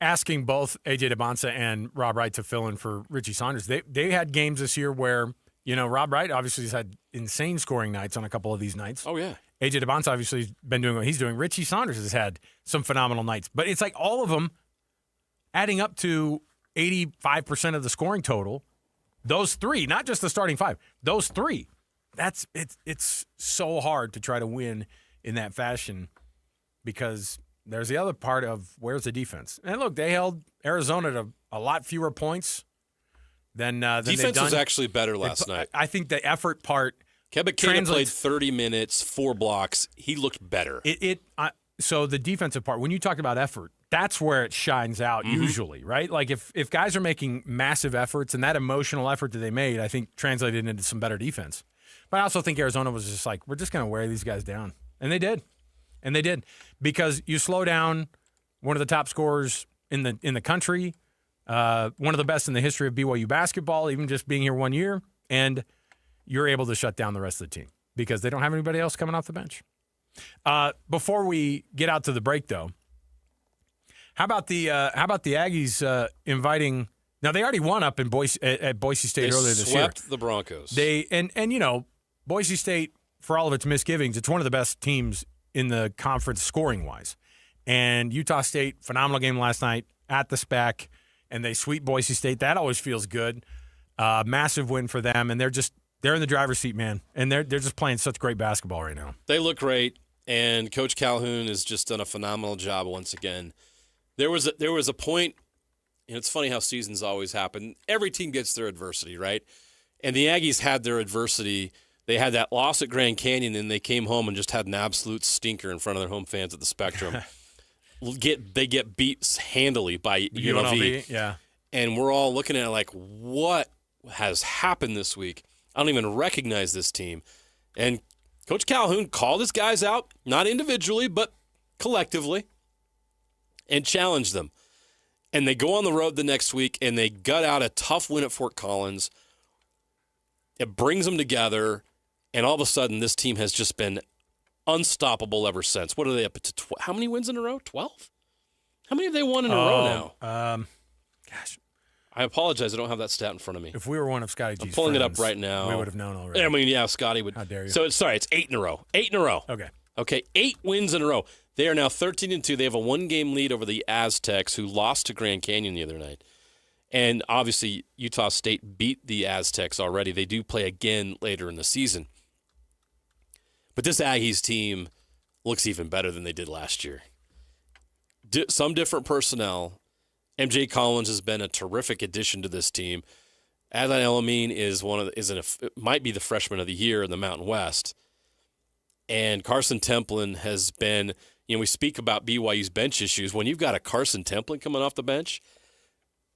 Speaker 6: asking both AJ DeBonsa and Rob Wright to fill in for Richie Saunders, they had games this year where, Rob Wright obviously has had insane scoring nights on a couple of these nights.
Speaker 5: Oh, yeah.
Speaker 6: AJ DeBonsa obviously has been doing what he's doing. Richie Saunders has had some phenomenal nights. But it's like all of them adding up to 85% of the scoring total. Those three, not just the starting five, those three. It's so hard to try to win in that fashion because there's the other part of where's the defense. And look, they held Arizona to a lot fewer points than they've done.
Speaker 5: Defense was actually better last night.
Speaker 6: I think the effort part
Speaker 5: Kebaketa played 30 minutes, 4 blocks. He looked better.
Speaker 6: So the defensive part, when you talk about effort, that's where it shines out usually, right? Like if guys are making massive efforts and that emotional effort that they made, I think translated into some better defense. But I also think Arizona was just like, we're just going to wear these guys down. And they did. Because you slow down one of the top scorers in the country, one of the best in the history of BYU basketball, even just being here 1 year, and you're able to shut down the rest of the team because they don't have anybody else coming off the bench. Before we get out to the break, though, how about the Aggies inviting? Now they already won up in at Boise State earlier this year.
Speaker 5: They swept the Broncos.
Speaker 6: Boise State, for all of its misgivings, it's one of the best teams in the conference scoring wise. And Utah State, phenomenal game last night at the SPAC, and they sweep Boise State. That always feels good. Massive win for them, and they're in the driver's seat, man. And they're just playing such great basketball right now.
Speaker 5: They look great, and Coach Calhoun has just done a phenomenal job once again. There was a point, and it's funny how seasons always happen. Every team gets their adversity, right? And the Aggies had their adversity. They had that loss at Grand Canyon, and they came home and just had an absolute stinker in front of their home fans at the Spectrum. They get beat handily by UNLV.
Speaker 6: Yeah.
Speaker 5: And we're all looking at it like, what has happened this week? I don't even recognize this team. And Coach Calhoun called his guys out, not individually, but collectively, and challenged them. And they go on the road the next week, and they gut out a tough win at Fort Collins. It brings them together, and all of a sudden, this team has just been unstoppable ever since. What are they up to? How many wins in a row? 12? How many have they won in a row now?
Speaker 6: Gosh.
Speaker 5: I apologize. I don't have that stat in front of me.
Speaker 6: If we were one of Scotty G's
Speaker 5: I'm pulling
Speaker 6: friends,
Speaker 5: it up right now.
Speaker 6: we would have known already.
Speaker 5: Scotty would.
Speaker 6: How dare you?
Speaker 5: So, it's 8 in a row. 8 in a row. Okay, 8 wins in a row. They are now 13-2. They have a 1-game lead over the Aztecs, who lost to Grand Canyon the other night. And obviously, Utah State beat the Aztecs already. They do play again later in the season. But this Aggies team looks even better than they did last year. Some different personnel. MJ Collins has been a terrific addition to this team. Adlan El-Amin might be the freshman of the year in the Mountain West. And Carson Templin has been, we speak about BYU's bench issues. When you've got a Carson Templin coming off the bench,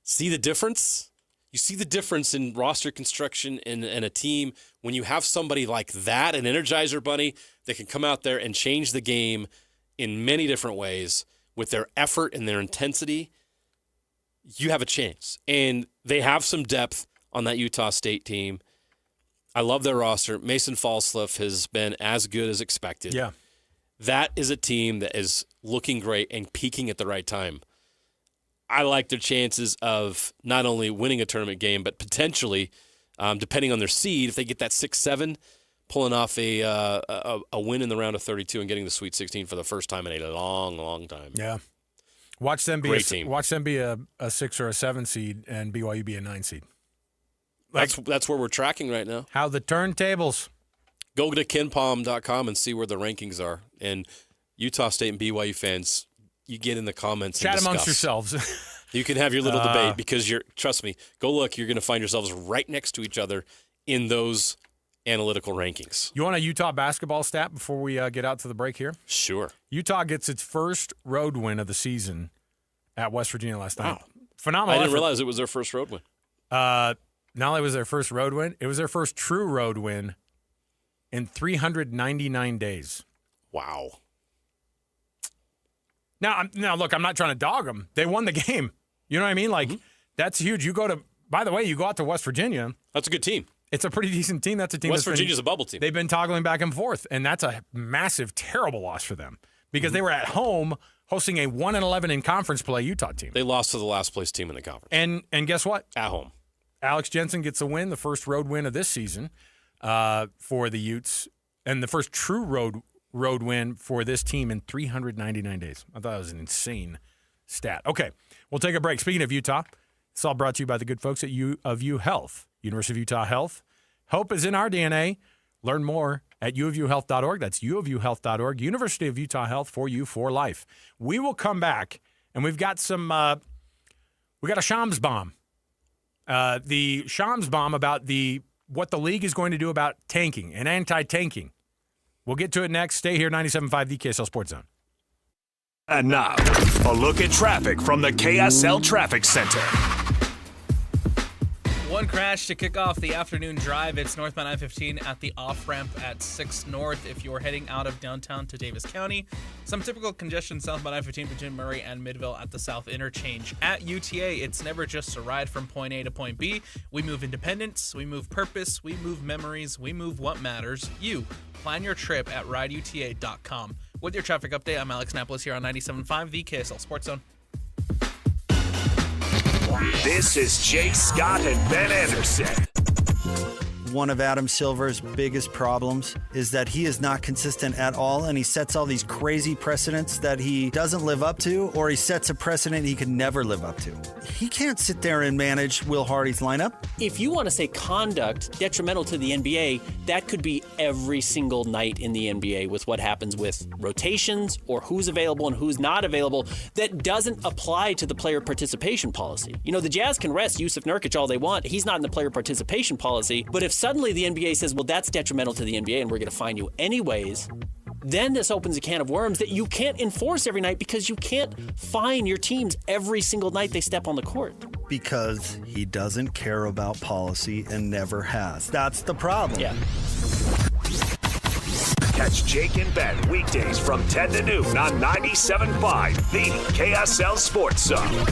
Speaker 5: see the difference? You see the difference in roster construction and a team when you have somebody like that, an Energizer Bunny, that can come out there and change the game in many different ways with their effort and their intensity. You have a chance. And they have some depth on that Utah State team. I love their roster. Mason Falsleff has been as good as expected.
Speaker 6: Yeah.
Speaker 5: That is a team that is looking great and peaking at the right time. I like their chances of not only winning a tournament game, but potentially, depending on their seed, if they get that 6-7, pulling off a win in the round of 32 and getting the Sweet 16 for the first time in a long, long time.
Speaker 6: Yeah. Watch them be
Speaker 5: Great team.
Speaker 6: Watch them be a 6 or a 7 seed and BYU be a 9 seed.
Speaker 5: That's where we're tracking right now.
Speaker 6: How the turntables.
Speaker 5: Go to KenPom.com and see where the rankings are. And Utah State and BYU fans, you get in the comments
Speaker 6: Chat
Speaker 5: and discuss.
Speaker 6: amongst yourselves.
Speaker 5: You can have your little debate because trust me, go look, you're going to find yourselves right next to each other in those analytical rankings.
Speaker 6: You want a Utah basketball stat before we get out to the break here?
Speaker 5: Sure.
Speaker 6: Utah gets its first road win of the season at West Virginia last night.
Speaker 5: Wow.
Speaker 6: Phenomenal.
Speaker 5: I didn't
Speaker 6: effort.
Speaker 5: realize it was their first road win.
Speaker 6: Not only was their first road win, it was their first true road win in 399 days.
Speaker 5: Wow.
Speaker 6: Now, look, I'm not trying to dog them. They won the game. You know what I mean? Like, that's huge. You go out to West Virginia.
Speaker 5: That's a good team.
Speaker 6: It's a pretty decent team. That's a team.
Speaker 5: West Virginia's a bubble team.
Speaker 6: They've been toggling back and forth, and that's a massive, terrible loss for them because they were at home hosting a 1-11 in conference play Utah team.
Speaker 5: They lost to the last place team in the conference.
Speaker 6: And guess what?
Speaker 5: At home.
Speaker 6: Alex Jensen gets a win, the first road win of this season for the Utes, and the first true road win for this team in 399 days. I thought it was an insane stat. Okay, we'll take a break. Speaking of Utah, it's all brought to you by the good folks at U of U Health, University of Utah Health. Hope is in our DNA. Learn more at uofuhealth.org. That's uofuhealth.org. University of Utah Health, for you, for life. We will come back, and we've got we got a Shams bomb. The Shams bomb about what the league is going to do about tanking and anti-tanking. We'll get to it next. Stay here, 97.5, the KSL Sports Zone.
Speaker 9: And now, a look at traffic from the KSL Traffic Center.
Speaker 11: One crash to kick off the afternoon drive. It's northbound I-15 at the off-ramp at 6 North if you're heading out of downtown to Davis County. Some typical congestion southbound I-15 between Murray and Midville at the South Interchange. At UTA, it's never just a ride from point A to point B. We move independence, we move purpose, we move memories, we move what matters. You. Plan your trip at rideuta.com. With your traffic update, I'm Alex Napolis here on 97.5, the KSL Sports Zone.
Speaker 9: This is Jake Scott and Ben Anderson.
Speaker 16: One of Adam Silver's biggest problems is that he is not consistent at all, and he sets all these crazy precedents that he doesn't live up to, or he sets a precedent he could never live up to. He can't sit there and manage Will Hardy's lineup.
Speaker 18: If you want to say conduct detrimental to the NBA, that could be every single night in the NBA with what happens with rotations or who's available and who's not available that doesn't apply to the player participation policy. You know, the Jazz can rest Yusuf Nurkic all they want. He's not in the player participation policy. But if suddenly the NBA says, well, that's detrimental to the NBA and we're going to fine you anyways, then this opens a can of worms that you can't enforce every night because you can't fine your teams every single night they step on the court.
Speaker 16: Because he doesn't care about policy and never has. That's the problem.
Speaker 18: Yeah.
Speaker 9: Catch Jake and Ben weekdays from 10 to noon on 97.5, the KSL Sports Zone.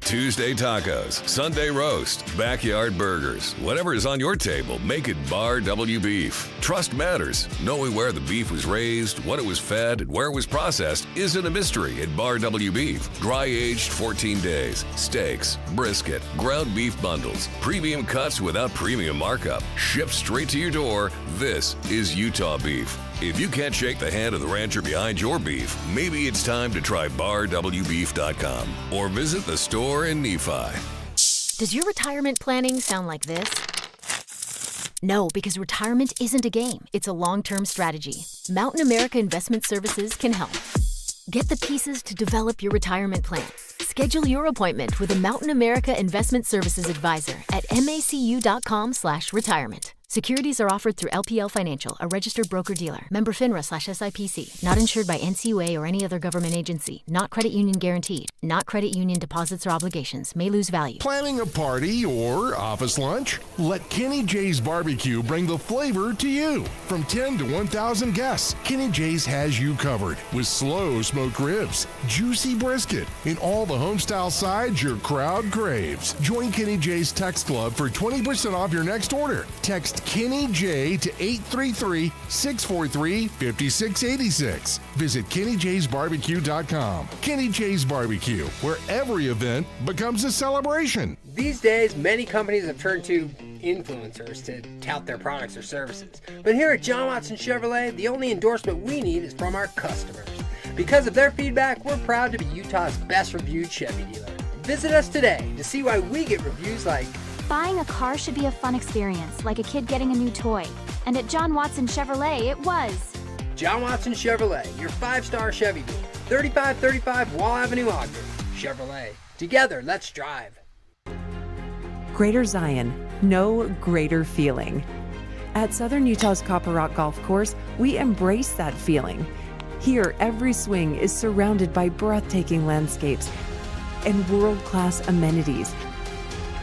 Speaker 12: Tuesday tacos, Sunday roast, backyard burgers. Whatever is on your table, make it Bar W Beef. Trust matters. Knowing where the beef was raised, what it was fed, and where it was processed isn't a mystery at Bar W Beef. Dry aged 14 days. Steaks, brisket, ground beef bundles, premium cuts without premium markup. Shipped straight to your door. This is Utah beef. If you can't shake the hand of the rancher behind your beef, maybe it's time to try barwbeef.com or visit the store in Nephi.
Speaker 2: Does your retirement planning sound like this? No, because retirement isn't a game. It's a long-term strategy. Mountain America Investment Services can help. Get the pieces to develop your retirement plan. Schedule your appointment with a Mountain America Investment Services advisor at macu.com/retirement. Securities are offered through LPL Financial, a registered broker-dealer. Member FINRA/SIPC. Not insured by NCUA or any other government agency. Not credit union guaranteed. Not credit union deposits or obligations. May lose value.
Speaker 17: Planning a party or office lunch? Let Kenny J's Barbecue bring the flavor to you. From 10 to 1,000 guests, Kenny J's has you covered with slow smoked ribs, juicy brisket, and all the homestyle sides your crowd craves. Join Kenny J's Text Club for 20% off your next order. Text Kenny J to 833-643-5686. Visit KennyJ'sBarbecue.com. Kenny J's Barbecue, where every event becomes a celebration.
Speaker 19: These days, many companies have turned to influencers to tout their products or services. But here at John Watson Chevrolet, the only endorsement we need is from our customers. Because of their feedback, we're proud to be Utah's best reviewed Chevy dealer. Visit us today to see why we get reviews like,
Speaker 23: buying a car should be a fun experience, like a kid getting a new toy. And at John Watson Chevrolet, it was.
Speaker 19: John Watson Chevrolet, your 5-star Chevy dealer. 3535 Wall Avenue, Ogden. Chevrolet. Together, let's drive.
Speaker 25: Greater Zion, no greater feeling. At Southern Utah's Copper Rock Golf Course, we embrace that feeling. Here, every swing is surrounded by breathtaking landscapes and world-class amenities,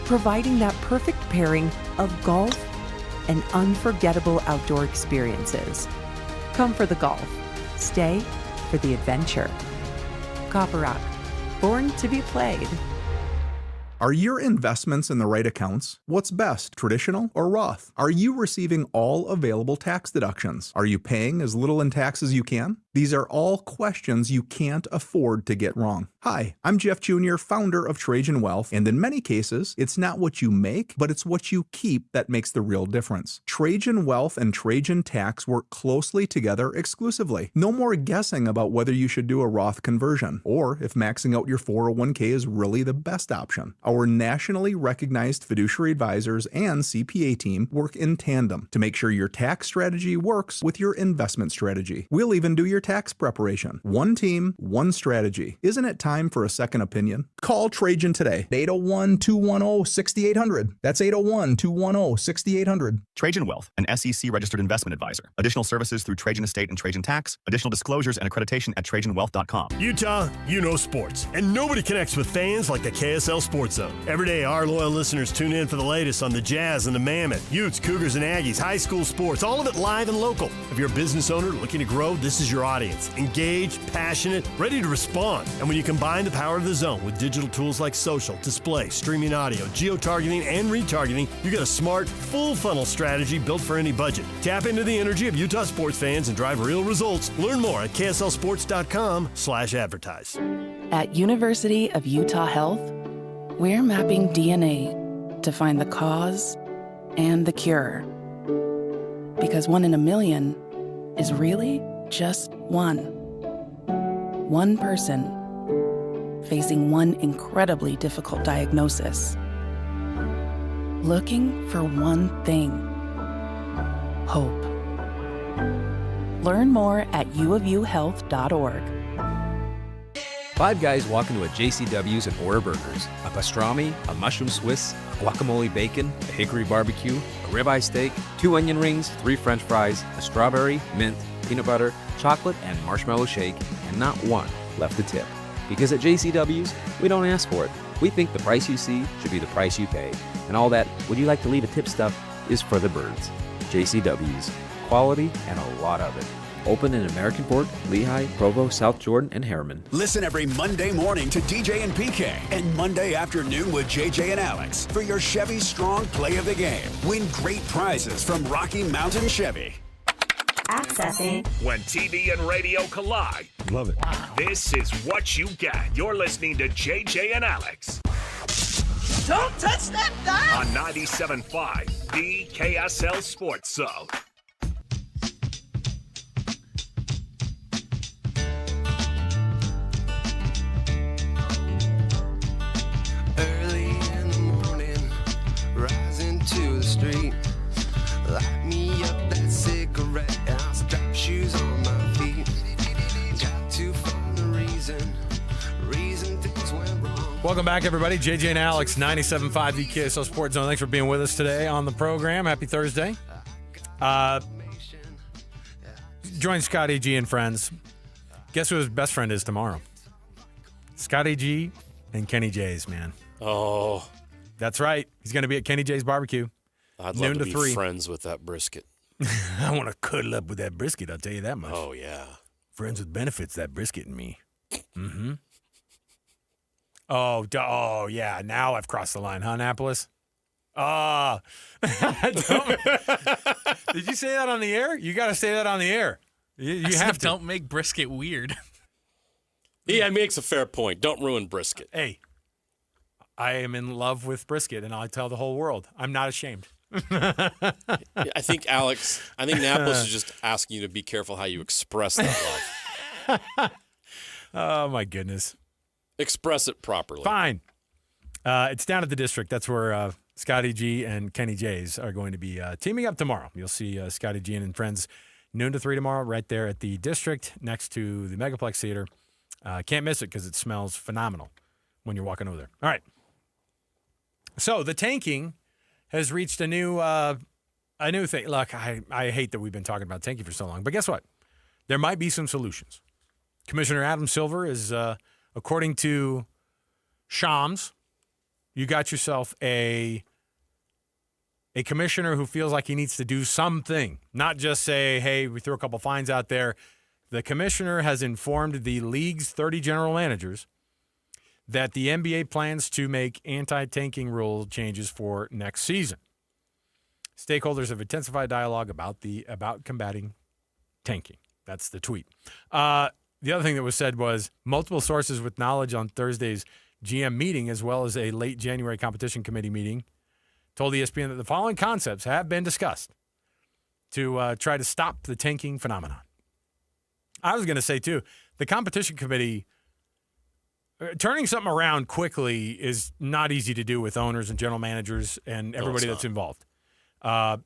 Speaker 25: providing that perfect pairing of golf and unforgettable outdoor experiences. Come for the golf, stay for the adventure. Copper Rock, born to be played.
Speaker 26: Are your investments in the right accounts? What's best, traditional or Roth? Are you receiving all available tax deductions? Are you paying as little in tax as you can? These are all questions you can't afford to get wrong. Hi, I'm Jeff Jr., founder of Trajan Wealth, and in many cases, it's not what you make, but it's what you keep that makes the real difference. Trajan Wealth and Trajan Tax work closely together exclusively. No more guessing about whether you should do a Roth conversion, or if maxing out your 401k is really the best option. Our nationally recognized fiduciary advisors and CPA team work in tandem to make sure your tax strategy works with your investment strategy. We'll even do your tax preparation. One team, one strategy. Isn't it time for a second opinion? Call Trajan today. 801-210-6800. That's 801-210-6800.
Speaker 27: Trajan Wealth, an SEC registered investment advisor. Additional services through Trajan Estate and Trajan Tax. Additional disclosures and accreditation at TrajanWealth.com.
Speaker 3: Utah, you know sports, and nobody connects with fans like the KSL Sports Zone. Every day, our loyal listeners tune in for the latest on the Jazz and the Mammoth, Utes, Cougars, and Aggies, high school sports, all of it live and local. If you're a business owner looking to grow, this is your audience. Engaged, passionate, ready to respond. And when you combine the power of the zone with digital tools like social, display, streaming audio, geo-targeting, and retargeting, you get a smart, full funnel strategy built for any budget. Tap into the energy of Utah sports fans and drive real results. Learn more at kslsports.com/advertise.
Speaker 28: At University of Utah Health, we're mapping DNA to find the cause and the cure. Because 1 in a million is really just one. One person facing one incredibly difficult diagnosis. Looking for one thing: hope. Learn more at uofuhealth.org.
Speaker 29: 5 guys walk into a JCW's and order burgers. A pastrami, a mushroom Swiss, guacamole bacon, a hickory barbecue, a ribeye steak, 2 onion rings, 3 french fries, a strawberry, mint, peanut butter, chocolate, and marshmallow shake, and not one left to tip. Because at JCW's, we don't ask for it. We think the price you see should be the price you pay. And all that, would you like to leave a tip stuff, is for the birds. JCW's. Quality and a lot of it. Open in American Fork, Lehigh, Provo, South Jordan, and Harriman.
Speaker 10: Listen every Monday morning to DJ and PK and Monday afternoon with JJ and Alex for your Chevy Strong Play of the Game. Win great prizes from Rocky Mountain Chevy.
Speaker 9: Accessing. When TV and radio collide.
Speaker 4: Love it.
Speaker 9: This is what you get. You're listening to JJ and Alex.
Speaker 1: Don't touch that dial!
Speaker 9: On 97.5, the KSL Sports Zone.
Speaker 6: Welcome back, everybody. JJ and Alex, 97.5 the KSL Sports Zone. Thanks for being with us today on the program. Happy Thursday. Join Scotty G and friends. Guess who his best friend is tomorrow? Scotty G and Kenny J's, man.
Speaker 5: Oh.
Speaker 6: That's right. He's going to be at Kenny J's barbecue.
Speaker 5: I'd
Speaker 6: noon
Speaker 5: love to be
Speaker 6: 3.
Speaker 5: friends with that brisket.
Speaker 6: I want to cuddle up with that brisket, I'll tell you that much.
Speaker 5: Oh, yeah.
Speaker 6: Friends with benefits, that brisket and me. Mm-hmm. Oh, yeah. Now I've crossed the line, huh, Annapolis? Oh. Did you say that on the air? You got to say that on the air. You have to.
Speaker 11: Don't make brisket weird.
Speaker 5: Yeah, he makes a fair point. Don't ruin brisket.
Speaker 6: Hey, I am in love with brisket, and I'll tell the whole world. I'm not ashamed.
Speaker 5: I think, Alex, Annapolis is just asking you to be careful how you express that love.
Speaker 6: Oh, my goodness.
Speaker 5: Express it properly.
Speaker 6: Fine. It's down at the district. That's where Scotty G and Kenny J's are going to be teaming up tomorrow. You'll see Scotty G and friends noon to 3 tomorrow right there at the district next to the Megaplex Theater. Can't miss it because it smells phenomenal when you're walking over there. All right. So the tanking has reached a new thing. Look, I hate that we've been talking about tanking for so long, but guess what? There might be some solutions. Commissioner Adam Silver is, according to Shams, you got yourself a commissioner who feels like he needs to do something, not just say, hey, we threw a couple fines out there. The commissioner has informed the league's 30 general managers that the NBA plans to make anti-tanking rule changes for next season. Stakeholders have intensified dialogue about combating tanking. That's the tweet. The other thing that was said was multiple sources with knowledge on Thursday's GM meeting, as well as a late January competition committee meeting, told ESPN that the following concepts have been discussed to try to stop the tanking phenomenon. I was going to say, too, the competition committee, turning something around quickly is not easy to do with owners and general managers and everybody that's involved.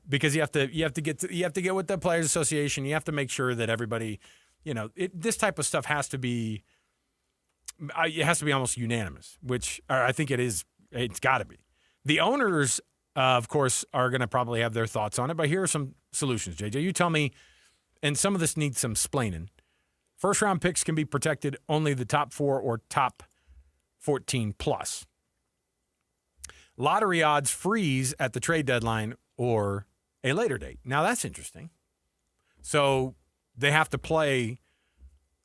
Speaker 6: Because you have to get with the Players Association. You have to make sure that everybody, this type of stuff has to be almost unanimous, which I think it is. It's got to be. The owners, of course, are going to probably have their thoughts on it, but here are some solutions. JJ, you tell me, and some of this needs some splaining. First-round picks can be protected only the top 4 or top 14 plus. Lottery odds freeze at the trade deadline or a later date. Now, that's interesting. So they have to play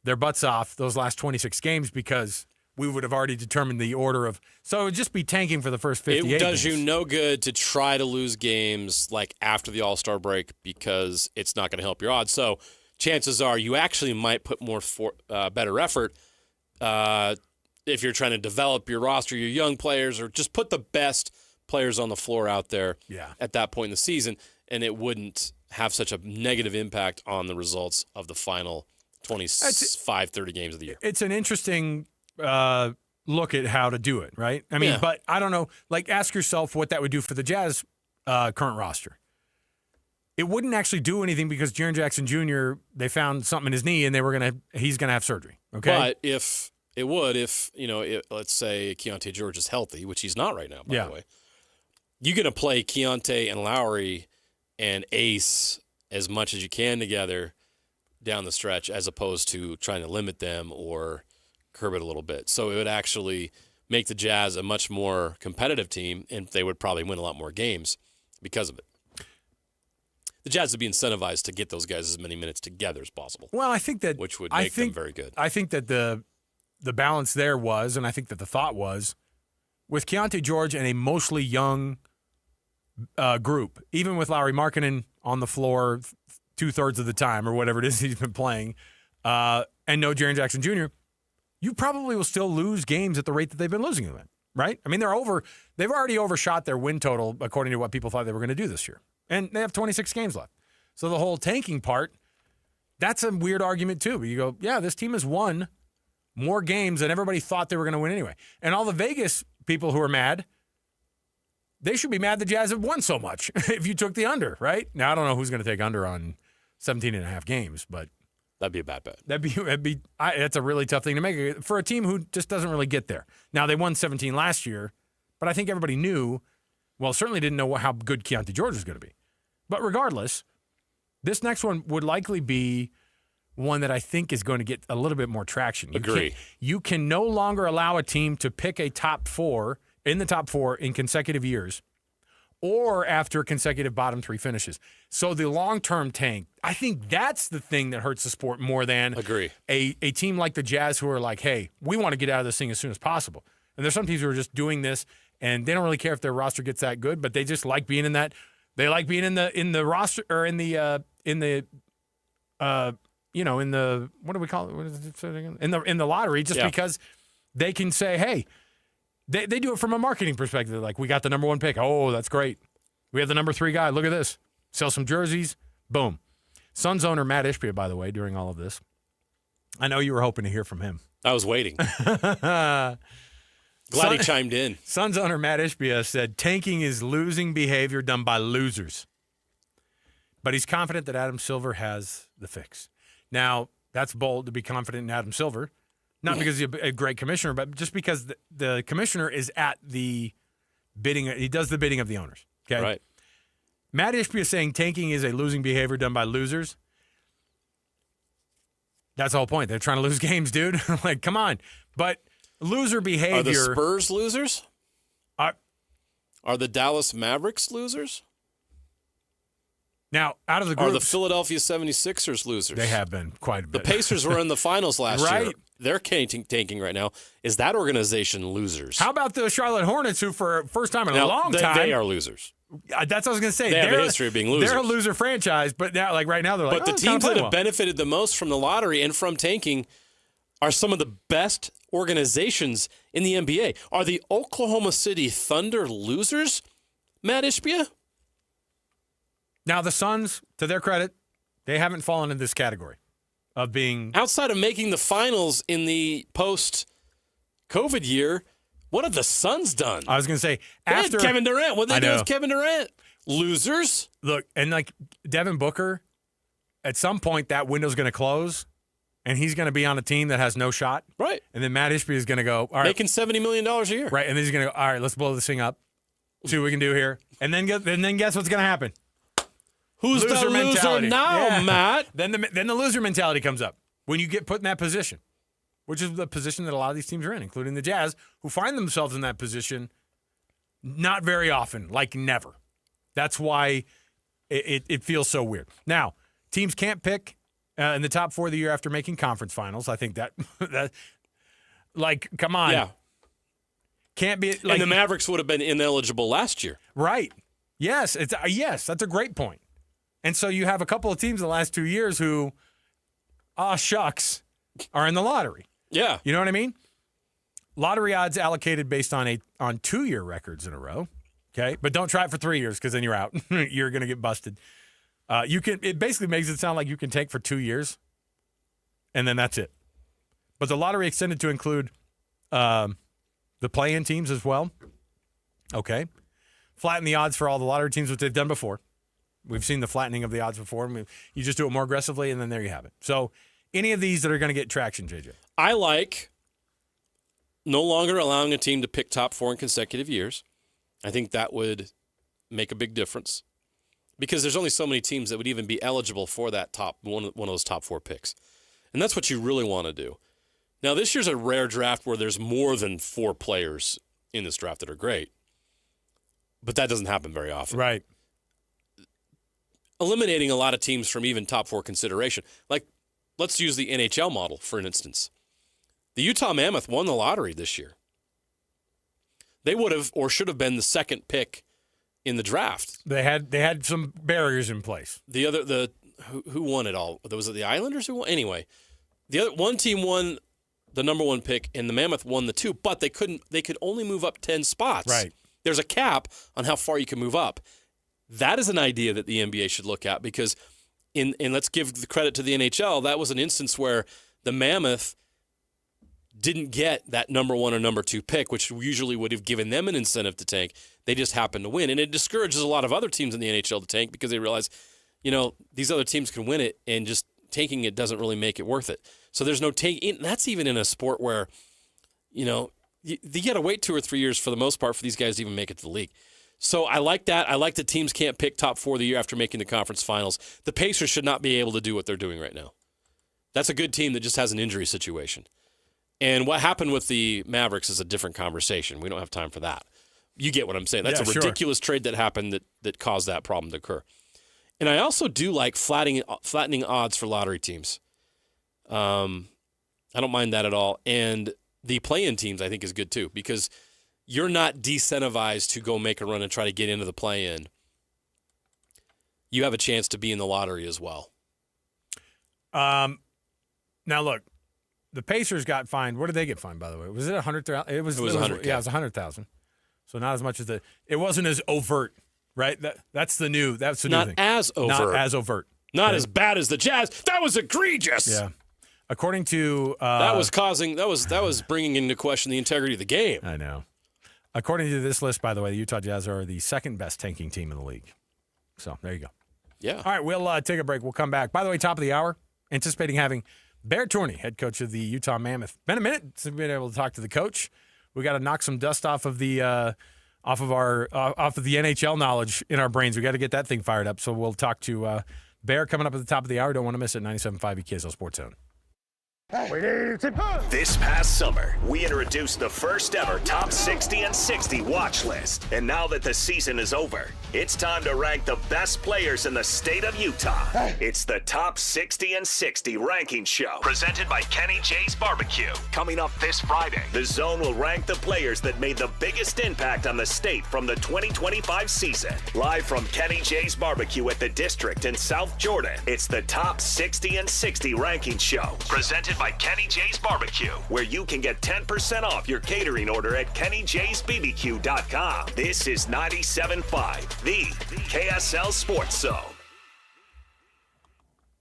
Speaker 6: their butts off those last 26 games because we would have already determined the order of. So it would just be tanking for the first 58
Speaker 5: It does
Speaker 6: games.
Speaker 5: you no good to try to lose games like after the All-Star break because it's not going to help your odds. So chances are you actually might put more better effort if you're trying to develop your roster, your young players, or just put the best players on the floor out there at that point in the season, and it wouldn't have such a negative impact on the results of the final 25, 30 games of the year.
Speaker 6: It's an interesting look at how to do it, right? I mean, but I don't know. Like, ask yourself what that would do for the Jazz current roster. It wouldn't actually do anything because Jaren Jackson Jr., they found something in his knee and he's going to have surgery. Okay.
Speaker 5: But if let's say Keontae George is healthy, which he's not right now, by the way, you're going to play Keontae and Lowry and Ace as much as you can together down the stretch, as opposed to trying to limit them or curb it a little bit. So it would actually make the Jazz a much more competitive team, and they would probably win a lot more games because of it. The Jazz would be incentivized to get those guys as many minutes together as possible.
Speaker 6: Well, I think that
Speaker 5: which would make them very good.
Speaker 6: I think that the balance there was, and I think that the thought was, with Keontae George and a mostly young group, even with Lauri Markkanen on the floor 2/3 of the time or whatever it is he's been playing, and no Jaren Jackson Jr., you probably will still lose games at the rate that they've been losing them at, right? I mean, they've already overshot their win total according to what people thought they were going to do this year. And they have 26 games left. So the whole tanking part, that's a weird argument too. But you go, yeah, this team has won more games than everybody thought they were going to win anyway. And all the Vegas people who are mad, they should be mad the Jazz have won so much if you took the under, right? Now, I don't know who's going to take under on 17.5 games, but
Speaker 5: That'd be a bad bet.
Speaker 6: That's a really tough thing to make for a team who just doesn't really get there. Now, they won 17 last year, but I think everybody knew, well, certainly didn't know how good Keontae George was going to be. But regardless, this next one would likely be one that I think is going to get a little bit more traction.
Speaker 5: Agree.
Speaker 6: You can no longer allow a team to pick a top four in consecutive years or after consecutive bottom three finishes. So the long-term tank, I think that's the thing that hurts the sport more than a team like the Jazz who are like, hey, we want to get out of this thing as soon as possible. And there's some teams who are just doing this, and they don't really care if their roster gets that good, but they just like being in that. They like being in the roster or in the what do we call it? What is it again? In the lottery, just because they can say, hey. They do it from a marketing perspective. They're like, we got the number one pick. Oh, that's great. We have the number 3 guy. Look at this. Sell some jerseys. Boom. Suns owner Matt Ishbia, by the way, during all of this. I know you were hoping to hear from him.
Speaker 5: I was waiting. Glad he chimed in.
Speaker 6: Suns owner Matt Ishbia said, tanking is losing behavior done by losers. But he's confident that Adam Silver has the fix. Now, that's bold to be confident in Adam Silver. Not because he's a great commissioner, but just because the commissioner is at the bidding. He does the bidding of the owners. Okay.
Speaker 5: Right.
Speaker 6: Matt Ishbia is saying tanking is a losing behavior done by losers. That's the whole point. They're trying to lose games, dude. Like, come on. But loser behavior.
Speaker 5: Are the Spurs losers? Are the Dallas Mavericks losers?
Speaker 6: Now, out of the groups,
Speaker 5: are the Philadelphia 76ers losers?
Speaker 6: They have been quite a bit.
Speaker 5: The Pacers were in the finals last
Speaker 6: right.
Speaker 5: year. They're tanking right now. Is that organization losers?
Speaker 6: How about the Charlotte Hornets, who for first time in a long time.
Speaker 5: They are losers.
Speaker 6: That's what I was going to say.
Speaker 5: They have a history of being losers.
Speaker 6: They're a loser franchise, but now, like right now, they're like,
Speaker 5: but the teams that have benefited the most from the lottery and from tanking are some of the best organizations in the NBA. Are the Oklahoma City Thunder losers, Matt Ishbia?
Speaker 6: Now, the Suns, to their credit, they haven't fallen in this category of being...
Speaker 5: Outside of making the finals in the post-COVID year, what have the Suns done?
Speaker 6: I was going to say,
Speaker 5: after Kevin Durant. What did they do with Kevin Durant? Losers?
Speaker 6: Look, and like Devin Booker, at some point that window's going to close, and he's going to be on a team that has no shot.
Speaker 5: Right.
Speaker 6: And then Matt Ishbia is going to go, all right.
Speaker 5: Making $70 million a year.
Speaker 6: Right, and then he's going to go, all right, let's blow this thing up. See what we can do here. And then guess what's going to happen?
Speaker 5: Who's the loser
Speaker 6: mentality.
Speaker 5: now, Matt?
Speaker 6: Then the loser mentality comes up when you get put in that position, which is the position that a lot of these teams are in, including the Jazz, who find themselves in that position not very often, like never. That's why it feels so weird. Now, teams can't pick in the top 4 of the year after making conference finals. I think that like, come on.
Speaker 5: Yeah.
Speaker 6: Can't be. Like,
Speaker 5: and the Mavericks would have been ineligible last year.
Speaker 6: Right. Yes. That's a great point. And so you have a couple of teams the last 2 years who, shucks, are in the lottery.
Speaker 5: Yeah.
Speaker 6: You know what I mean? Lottery odds allocated based on 2-year records in a row. Okay? But don't try it for 3 years because then you're out. You're going to get busted. It basically makes it sound like you can take for 2 years, and then that's it. But the lottery extended to include the play-in teams as well. Okay. Flatten the odds for all the lottery teams, which they've done before. We've seen the flattening of the odds before. You just do it more aggressively, and then there you have it. So any of these that are going to get traction, JJ?
Speaker 5: I like no longer allowing a team to pick top 4 in consecutive years. I think that would make a big difference because there's only so many teams that would even be eligible for that one of those top 4 picks. And that's what you really want to do. Now, this year's a rare draft where there's more than 4 players in this draft that are great. But that doesn't happen very often.
Speaker 6: Right.
Speaker 5: Eliminating a lot of teams from even top 4 consideration. Like, let's use the NHL model, for an instance. The Utah Mammoth won the lottery this year. They would have or should have been the second pick in the draft.
Speaker 6: They had some barriers in place.
Speaker 5: Who won it all? Was it the Islanders who won? Anyway, one team won the number 1 pick, and the Mammoth won the 2, but they could only move up 10 spots.
Speaker 6: Right.
Speaker 5: There's a cap on how far you can move up. That is an idea that the NBA should look at because, and let's give the credit to the NHL, that was an instance where the Mammoth didn't get that number 1 or number 2 pick, which usually would have given them an incentive to tank. They just happened to win. And it discourages a lot of other teams in the NHL to tank because they realize, these other teams can win it and just taking it doesn't really make it worth it. So there's no take. That's even in a sport where, you got to wait 2 or 3 years for the most part for these guys to even make it to the league. So I like that. I like that teams can't pick top 4 of the year after making the conference finals. The Pacers should not be able to do what they're doing right now. That's a good team that just has an injury situation. And what happened with the Mavericks is a different conversation. We don't have time for that. You get what I'm saying. That's a ridiculous trade that happened that caused that problem to occur. And I also do like flattening odds for lottery teams. I don't mind that at all. And the play-in teams I think is good too, because you're not decentivized to go make a run and try to get into the play-in. You have a chance to be in the lottery as well.
Speaker 6: Now look, the Pacers got fined. What did they get fined, by the way? Was it $100,000? It was $100,000. Yeah, it was $100,000. So not as much as it wasn't as overt, right? That's the new thing.
Speaker 5: Not as overt.
Speaker 6: Not as overt.
Speaker 5: Not as bad as the Jazz. That was egregious.
Speaker 6: Yeah. According to
Speaker 5: that was bringing into question the integrity of the game.
Speaker 6: I know. According to this list, by the way, the Utah Jazz are the second best tanking team in the league. So there you go.
Speaker 5: Yeah.
Speaker 6: All right, we'll take a break. We'll come back. By the way, top of the hour, anticipating having Bear Tourney, head coach of the Utah Mammoth. Been a minute since we've been able to talk to the coach. We got to knock some dust off of the NHL knowledge in our brains. We got to get that thing fired up. So we'll talk to Bear coming up at the top of the hour. Don't want to miss it. 97.5 KSL Sports Zone.
Speaker 9: This past summer, we introduced the first ever Top 60 and 60 watch list. And now that the season is over, it's time to rank the best players in the state of Utah. It's the Top 60 and 60 ranking show, presented by Kenny J's Barbecue. Coming up this Friday, the Zone will rank the players that made the biggest impact on the state from the 2025 season. Live from Kenny J's Barbecue at the District in South Jordan, it's the Top 60 and 60 ranking show, presented by Kenny J's Barbecue, where you can get 10% off your catering order at KennyJ'sBBQ.com. This is 97.5, the KSL Sports Zone.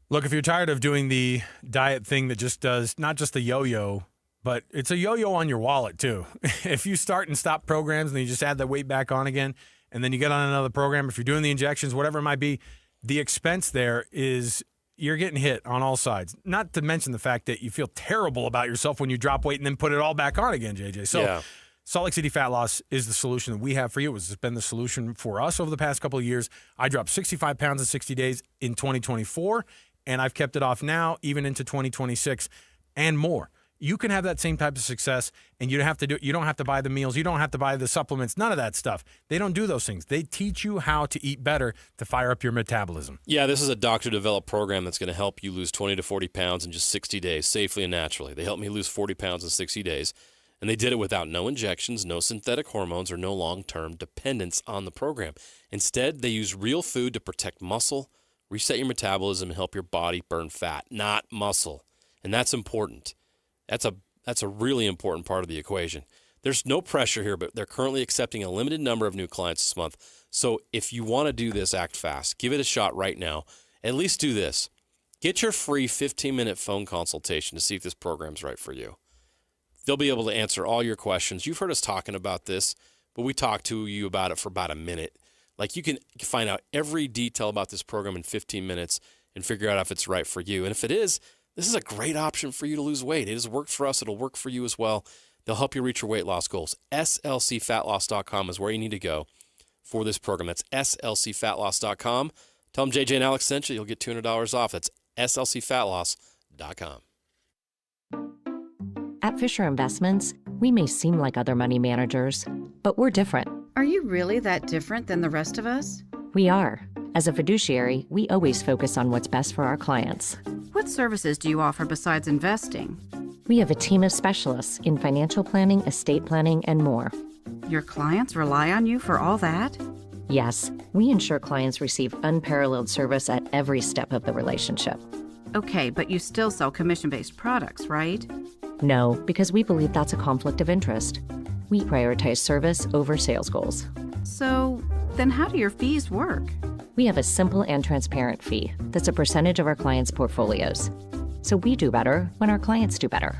Speaker 6: Look, if you're tired of doing the diet thing that just does not just the yo-yo, but it's a yo-yo on your wallet too. If you start and stop programs and you just add the weight back on again, and then you get on another program, if you're doing the injections, whatever it might be, the expense there is you're getting hit on all sides. Not to mention the fact that you feel terrible about yourself when you drop weight and then put it all back on again, JJ. So
Speaker 5: yeah.
Speaker 6: Salt Lake City Fat Loss is the solution that we have for you. It's been the solution for us over the past couple of years. I dropped 65 pounds in 60 days in 2024, and I've kept it off now, even into 2026 and more. You can have that same type of success, and you don't have to buy the meals. You don't have to buy the supplements, none of that stuff. They don't do those things. They teach you how to eat better to fire up your metabolism.
Speaker 5: Yeah, this is a doctor-developed program that's going to help you lose 20 to 40 pounds in just 60 days, safely and naturally. They helped me lose 40 pounds in 60 days, and they did it without no injections, no synthetic hormones, or no long-term dependence on the program. Instead, they use real food to protect muscle, reset your metabolism, and help your body burn fat, not muscle. And that's important. That's a really important part of the equation. There's no pressure here, but they're currently accepting a limited number of new clients this month. So if you want to do this, act fast. Give it a shot right now. At least do this. Get your free 15-minute phone consultation to see if this program's right for you. They'll be able to answer all your questions. You've heard us talking about this, but we talked to you about it for about a minute. Like, you can find out every detail about this program in 15 minutes and figure out if it's right for you. And if it is, this is a great option for you to lose weight. It has worked for us. It'll work for you as well. They'll help you reach your weight loss goals. SLCfatloss.com is where you need to go for this program. That's SLCfatloss.com. Tell them JJ and Alex sent you. You'll get $200 off. That's SLCfatloss.com.
Speaker 7: At Fisher Investments, we may seem like other money managers, but we're different.
Speaker 8: Are you really that different than the rest of us?
Speaker 7: We are. As a fiduciary, we always focus on what's best for our clients.
Speaker 8: What services do you offer besides investing?
Speaker 7: We have a team of specialists in financial planning, estate planning, and more.
Speaker 8: Your clients rely on you for all that?
Speaker 7: Yes, we ensure clients receive unparalleled service at every step of the relationship.
Speaker 8: Okay, but you still sell commission-based products, right?
Speaker 7: No, because we believe that's a conflict of interest. We prioritize service over sales goals.
Speaker 8: So, then how do your fees work?
Speaker 7: We have a simple and transparent fee that's a percentage of our clients' portfolios. So we do better when our clients do better.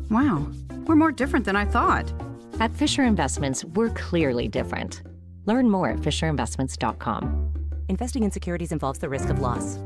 Speaker 8: Wow, we're more different than I thought.
Speaker 7: At Fisher Investments, we're clearly different. Learn more at FisherInvestments.com.
Speaker 13: Investing in securities involves the risk of loss.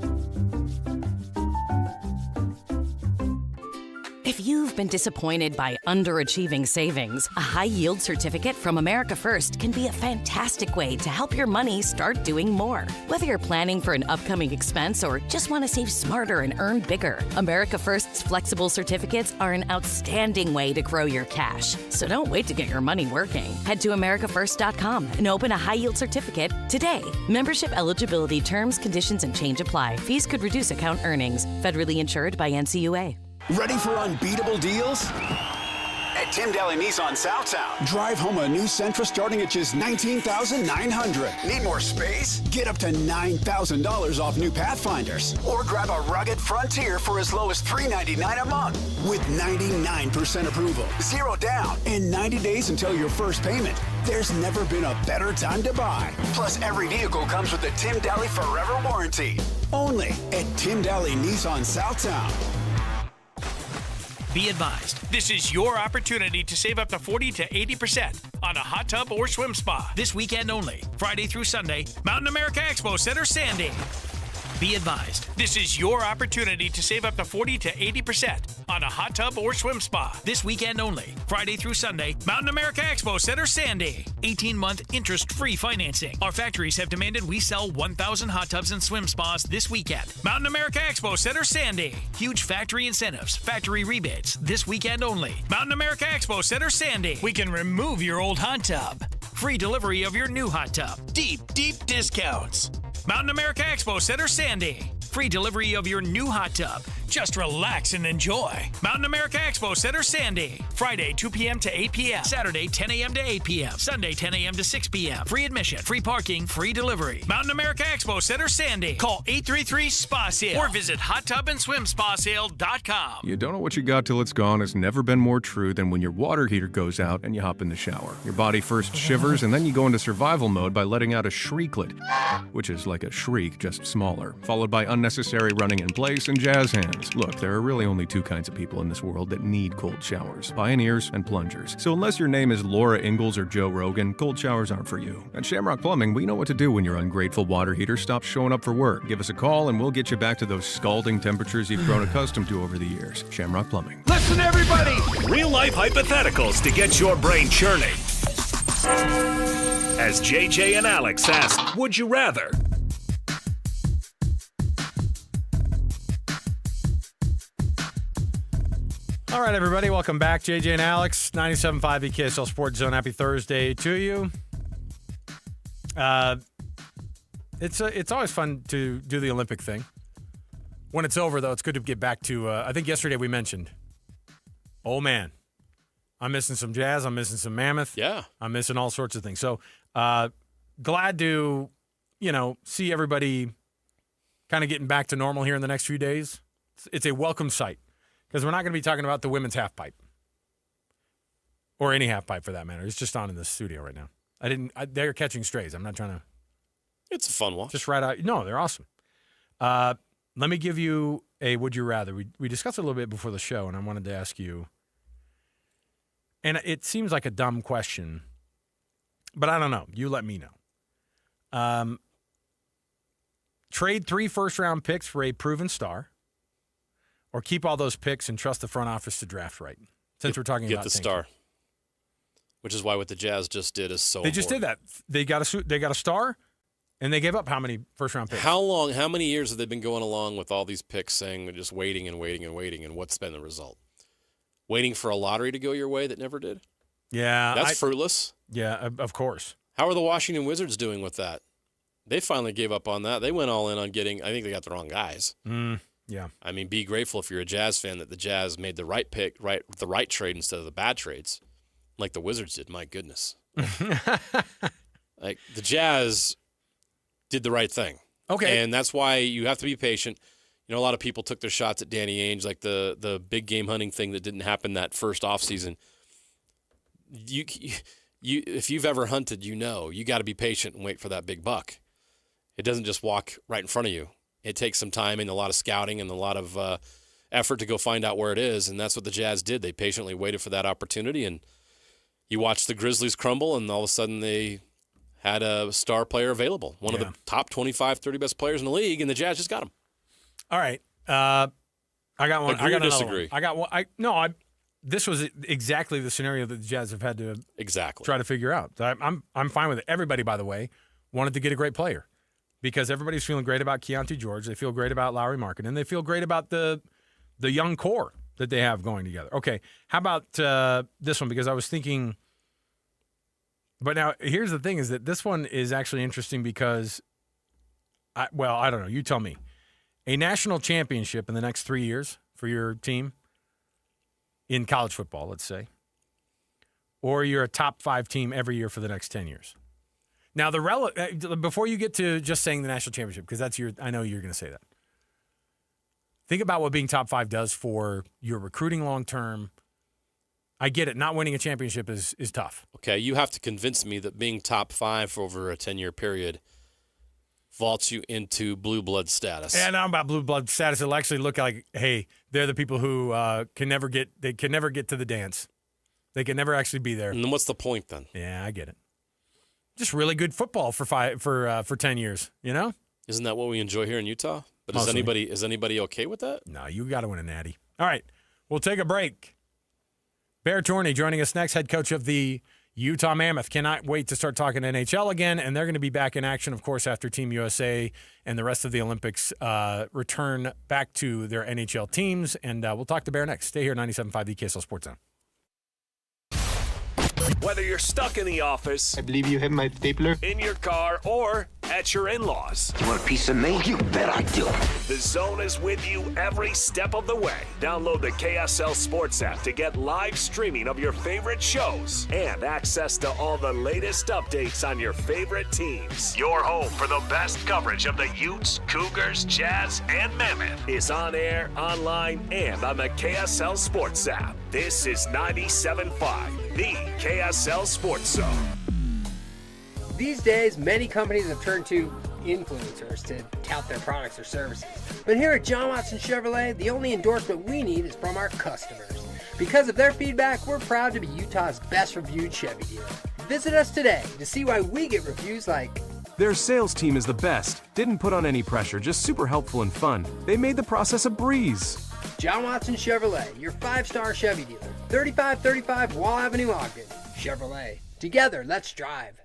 Speaker 13: If you've been disappointed by underachieving savings, a high-yield certificate from America First can be a fantastic way to help your money start doing more. Whether you're planning for an upcoming expense or just want to save smarter and earn bigger, America First's flexible certificates are an outstanding way to grow your cash. So don't wait to get your money working. Head to americafirst.com and open a high-yield certificate today. Membership eligibility terms, conditions, and change apply. Fees could reduce account earnings. Federally insured by NCUA.
Speaker 10: Ready for unbeatable deals? At Tim Daly Nissan Southtown, drive home a new Sentra starting at just $19,900. Need more space? Get up to $9,000 off new Pathfinders. Or grab a rugged Frontier for as low as $399 a month. With 99% approval, 0 down, and 90 days until your first payment. There's never been a better time to buy. Plus, every vehicle comes with the Tim Daly Forever Warranty. Only at Tim Daly Nissan Southtown.
Speaker 14: Be advised, this is your opportunity to save up to 40 to 80% on a hot tub or swim spa. This weekend only, Friday through Sunday, Mountain America Expo Center, Sandy. Be advised, this is your opportunity to save up to 40 to 80% on a hot tub or swim spa. This weekend only, Friday through Sunday, Mountain America Expo Center, Sandy. 18-month interest-free financing. Our factories have demanded we sell 1,000 hot tubs and swim spas this weekend. Mountain America Expo Center, Sandy. Huge factory incentives, factory rebates, this weekend only. Mountain America Expo Center, Sandy. We can remove your old hot tub. Free delivery of your new hot tub. Deep, deep discounts. Mountain America Expo Center, Sandy. Free delivery of your new hot tub. Just relax and enjoy. Mountain America Expo Center, Sandy. Friday, 2 p.m. to 8 p.m. Saturday, 10 a.m. to 8 p.m. Sunday, 10 a.m. to 6 p.m. Free admission, free parking, free delivery. Mountain America Expo Center, Sandy. Call 833-SPA-SALE or visit hottubandSwimSpaSale.com.
Speaker 15: You don't know what you got till it's gone has never been more true than when your water heater goes out and you hop in the shower. Your body first shivers and then you go into survival mode by letting out a shrieklet, which is like a shriek, just smaller, followed by unnecessary running in place and jazz hands. Look, there are really only two kinds of people in this world that need cold showers, pioneers and plungers. So unless your name is Laura Ingalls or Joe Rogan, cold showers aren't for you. At Shamrock Plumbing, we know what to do when your ungrateful water heater stops showing up for work. Give us a call and we'll get you back to those scalding temperatures you've grown accustomed to over the years. Shamrock Plumbing.
Speaker 9: Listen, everybody! Real-life hypotheticals to get your brain churning. As JJ and Alex ask, would you rather?
Speaker 6: All right, everybody, welcome back. JJ and Alex, 97.5 KSL Sports Zone. Happy Thursday to you. It's always fun to do the Olympic thing. When it's over, though, it's good to get back to, I think yesterday we mentioned, oh, man, I'm missing some jazz. I'm missing some Mammoth.
Speaker 5: Yeah.
Speaker 6: I'm missing all sorts of things. So glad to, see everybody kind of getting back to normal here in the next few days. It's a welcome sight. Because we're not going to be talking about the women's half pipe. Or any half pipe for that matter. It's just on in the studio right now. They're catching strays. I'm not trying to.
Speaker 5: It's a fun watch.
Speaker 6: Just right out. No, they're awesome. Let me give you a would you rather. We discussed it a little bit before the show, and I wanted to ask you. And it seems like a dumb question, but I don't know. You let me know. Trade 3 first-round picks for a proven star. Or keep all those picks and trust the front office to draft right. Since we're talking about
Speaker 5: the star, which is why what the Jazz just did is so.
Speaker 6: They just did that. They got a star, and they gave up how many first round picks?
Speaker 5: How many years have they been going along with all these picks, saying they're just waiting and waiting and waiting, and what's been the result? Waiting for a lottery to go your way that never did.
Speaker 6: Yeah,
Speaker 5: that's fruitless.
Speaker 6: Yeah, of course.
Speaker 5: How are the Washington Wizards doing with that? They finally gave up on that. They went all in on getting. I think they got the wrong guys.
Speaker 6: Yeah.
Speaker 5: I mean, be grateful if you're a Jazz fan that the Jazz made the right pick, the right trade instead of the bad trades, like the Wizards did. My goodness. Like the Jazz did the right thing.
Speaker 6: Okay.
Speaker 5: And that's why you have to be patient. A lot of people took their shots at Danny Ainge, like the big game hunting thing that didn't happen that first offseason. You if you've ever hunted, you got to be patient and wait for that big buck. It doesn't just walk right in front of you. It takes some time and a lot of scouting and a lot of effort to go find out where it is, and that's what the Jazz did. They patiently waited for that opportunity, and you watch the Grizzlies crumble, and all of a sudden they had a star player available, one of the top 25, 30 best players in the league, and the Jazz just got him.
Speaker 6: All right. I got one.
Speaker 5: Agree
Speaker 6: I got
Speaker 5: or
Speaker 6: another
Speaker 5: disagree?
Speaker 6: one. I got one. This was exactly the scenario that the Jazz have had to try to figure out. I'm fine with it. Everybody, by the way, wanted to get a great player because everybody's feeling great about Keontae George. They feel great about Lauri Markkanen. They feel great about the young core that they have going together. Okay, how about this one? Because I was thinking, but now here's the thing: is that this one is actually interesting because, I don't know. You tell me. A national championship in the next 3 years for your team in college football, let's say, or you're a top 5 team every year for the next 10 years. Now, before you get to just saying the national championship, because I know you're going to say that. Think about what being top 5 does for your recruiting long term. I get it. Not winning a championship is tough.
Speaker 5: Okay, you have to convince me that being top 5 for over a 10-year period vaults you into blue blood status.
Speaker 6: And I'm about blue blood status. It'll actually look like, hey, they're the people who can never get to the dance. They can never actually be there.
Speaker 5: And then what's the point then?
Speaker 6: Yeah, I get it. Just really good football for 10 years, you know?
Speaker 5: Isn't that what we enjoy here in Utah? But
Speaker 6: Mostly.
Speaker 5: is anybody okay with that?
Speaker 6: No, you got to win a natty. All right, we'll take a break. Bear Torney joining us next, head coach of the Utah Mammoth. Cannot wait to start talking NHL again, and they're going to be back in action, of course, after Team USA and the rest of the Olympics return back to their NHL teams. And we'll talk to Bear next. Stay here, 97.5, the KSL Sports Zone.
Speaker 9: Whether you're stuck in the office,
Speaker 2: I believe you have my stapler,
Speaker 9: in your car, or at your in-laws.
Speaker 2: You want a piece of me? You bet I do.
Speaker 9: The Zone is with you every step of the way. Download the KSL Sports app to get live streaming of your favorite shows and access to all the latest updates on your favorite teams. Your home for the best coverage of the Utes, Cougars, Jazz, and Mammoth is on air, online, and on the KSL Sports app. This is 97.5, the KSL Sports Zone.
Speaker 19: These days, many companies have turned to influencers to tout their products or services. But here at John Watson Chevrolet, the only endorsement we need is from our customers. Because of their feedback, we're proud to be Utah's best reviewed Chevy dealer. Visit us today to see why we get reviews like,
Speaker 12: "Their sales team is the best. Didn't put on any pressure, just super helpful and fun. They made the process a breeze."
Speaker 19: John Watson Chevrolet, your 5-star Chevy dealer. 3535 Wall Avenue, Ogden. Chevrolet. Together, let's drive.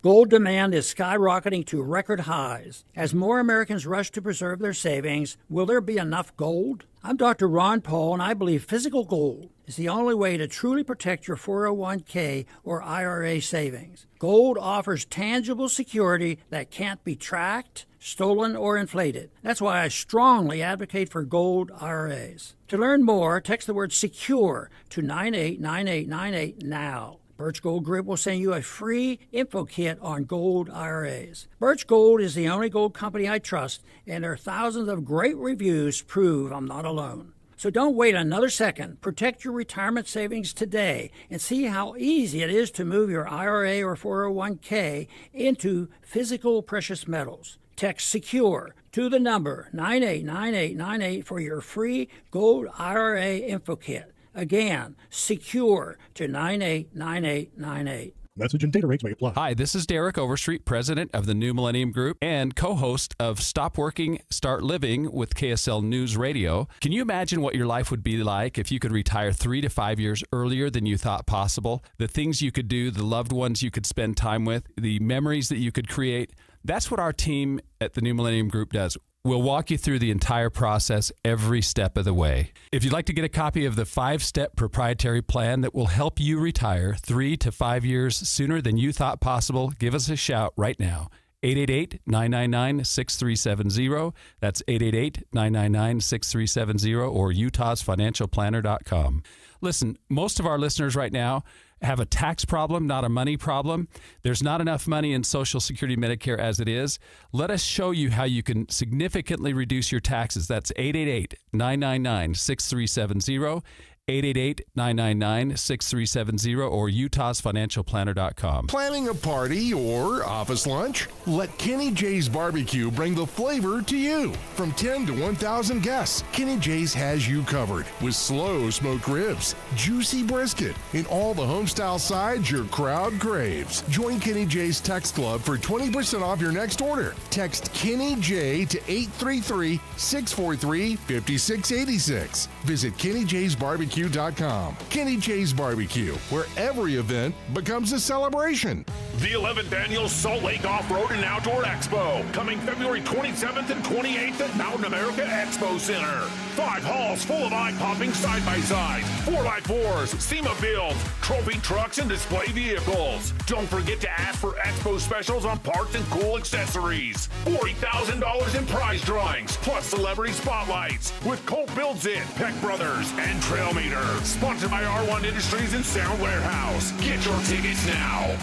Speaker 16: Gold demand is skyrocketing to record highs. As more Americans rush to preserve their savings, will there be enough gold? I'm Dr. Ron Paul, and I believe physical gold is the only way to truly protect your 401k or IRA savings. Gold offers tangible security that can't be tracked, stolen, or inflated. That's why I strongly advocate for gold IRAs. To learn more, text the word SECURE to 989898 now. Birch Gold Group will send you a free info kit on gold IRAs. Birch Gold is the only gold company I trust, and their thousands of great reviews prove I'm not alone. So don't wait another second. Protect your retirement savings today and see how easy it is to move your IRA or 401k into physical precious metals. Text SECURE to the number 989898 for your free gold IRA info kit. Again, SECURE to 989898.
Speaker 17: Message and data rates may apply.
Speaker 18: Hi, this is Derek Overstreet, president of the New Millennium Group and co-host of Stop Working, Start Living with KSL News Radio. Can you imagine what your life would be like if you could retire 3 to 5 years earlier than you thought possible? The things you could do, the loved ones you could spend time with, the memories that you could create. That's what our team at the New Millennium Group does. We'll walk you through the entire process every step of the way. If you'd like to get a copy of the 5-step proprietary plan that will help you retire 3 to 5 years sooner than you thought possible, give us a shout right now. 888-999-6370. That's 888-999-6370 or utahsfinancialplanner.com. Listen, most of our listeners right now have a tax problem, not a money problem. There's not enough money in Social Security Medicare as it is. Let us show you how you can significantly reduce your taxes. That's 888-999-6370, 888-999-6370 or utahsfinancialplanner.com.
Speaker 17: Planning a party or office lunch? Let Kenny J's Barbecue bring the flavor to you. From 10 to 1,000 guests, Kenny J's has you covered with slow smoked ribs, juicy brisket, and all the homestyle sides your crowd craves. Join Kenny J's Text Club for 20% off your next order. Text Kenny J to 833-643-5686. Visit KennyJ'sBarbecue.com. Kenny J's Barbecue, where every event becomes a celebration.
Speaker 20: The 11th Annual Salt Lake Off-Road and Outdoor Expo, coming February 27th and 28th at Mountain America Expo Center. 5 halls full of eye-popping side-by-sides, 4x4s, SEMA builds, trophy trucks, and display vehicles. Don't forget to ask for Expo specials on parts and cool accessories. $40,000 in prize drawings, plus celebrity spotlights, with Colt Builds It, Peck Brothers, and Trailmeter. Sponsored by R1 Industries and Sound Warehouse. Get your tickets now.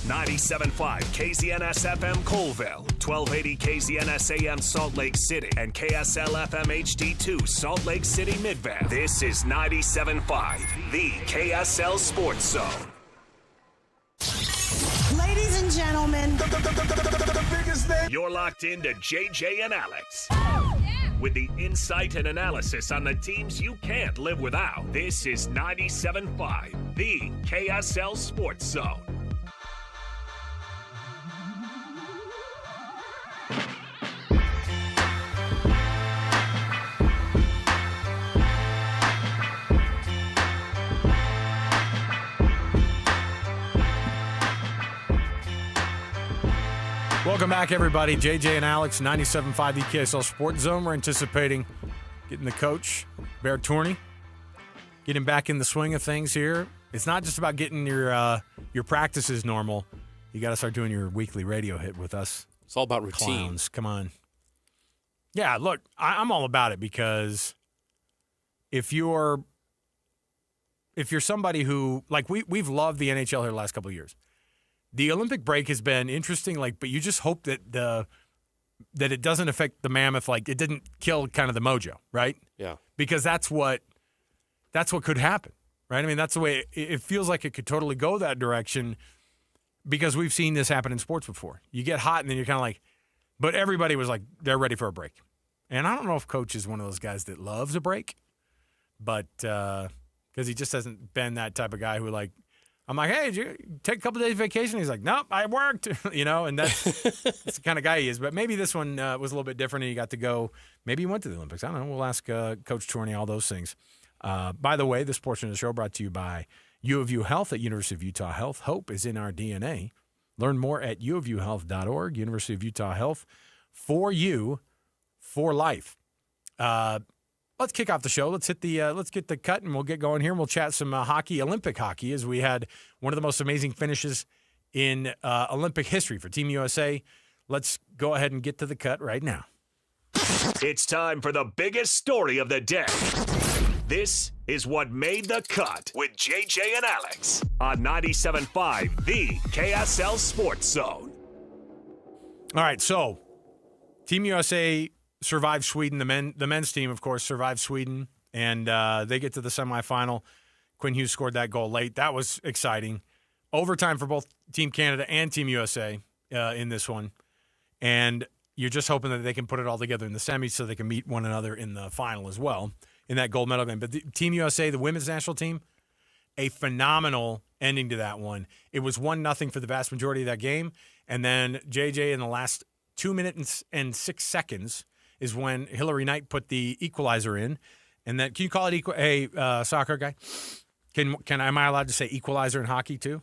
Speaker 9: 97.5 KZNS FM Colville, 1280 KZNS AM Salt Lake City, and KSL FM HD2 Salt Lake City Midvale. This is 97.5, the KSL Sports Zone.
Speaker 21: Ladies and gentlemen,
Speaker 9: the biggest thing. You're locked into JJ and Alex. With the insight and analysis on the teams you can't live without. This is 97.5, the KSL Sports Zone.
Speaker 6: Welcome back, everybody. JJ and Alex, 97.5 the KSL Sports Zone. We're anticipating getting the coach, Bear Tourney, getting back in the swing of things here. It's not just about getting your practices normal. You got to start doing your weekly radio hit with us.
Speaker 5: It's all about routine.
Speaker 6: Clowns, come on. Yeah, look, I'm all about it because if you're somebody who, like, we've loved the NHL here the last couple of years. The Olympic break has been interesting, but you just hope that that it doesn't affect the Mammoth, it didn't kill kind of the mojo, right?
Speaker 5: Yeah.
Speaker 6: Because that's what could happen, right? I mean, that's the way it feels like it could totally go that direction because we've seen this happen in sports before. You get hot and then you're kind of like, but everybody was like, they're ready for a break. And I don't know if Coach is one of those guys that loves a break, but because he just hasn't been that type of guy who I'm like, hey, did you take a couple days vacation? He's like, nope, I worked, and that's the kind of guy he is. But maybe this one was a little bit different and he got to go. Maybe he went to the Olympics. I don't know. We'll ask Coach Tourney all those things. By the way, this portion of the show brought to you by U of U Health at University of Utah Health. Hope is in our DNA. Learn more at uofuhealth.org. University of Utah Health, for you, for life. Let's kick off the show. Let's get the cut, and we'll get going here. And we'll chat some hockey, Olympic hockey, as we had one of the most amazing finishes in Olympic history for Team USA. Let's go ahead and get to the cut right now.
Speaker 9: It's time for the biggest story of the day. This is what made the cut with JJ and Alex on 97.5, the KSL Sports Zone.
Speaker 6: All right, so Team USA survived Sweden. The men's team, of course, survived Sweden, and they get to the semifinal. Quinn Hughes scored that goal late. That was exciting. Overtime for both Team Canada and Team USA in this one. And you're just hoping that they can put it all together in the semis so they can meet one another in the final as well in that gold medal game. But the Team USA, the women's national team, a phenomenal ending to that one. It was 1-0 for the vast majority of that game. And then JJ in the last 2 minutes and 6 seconds is when Hillary Knight put the equalizer in. And then, can you call it hey, soccer guy? Am I allowed to say equalizer in hockey too?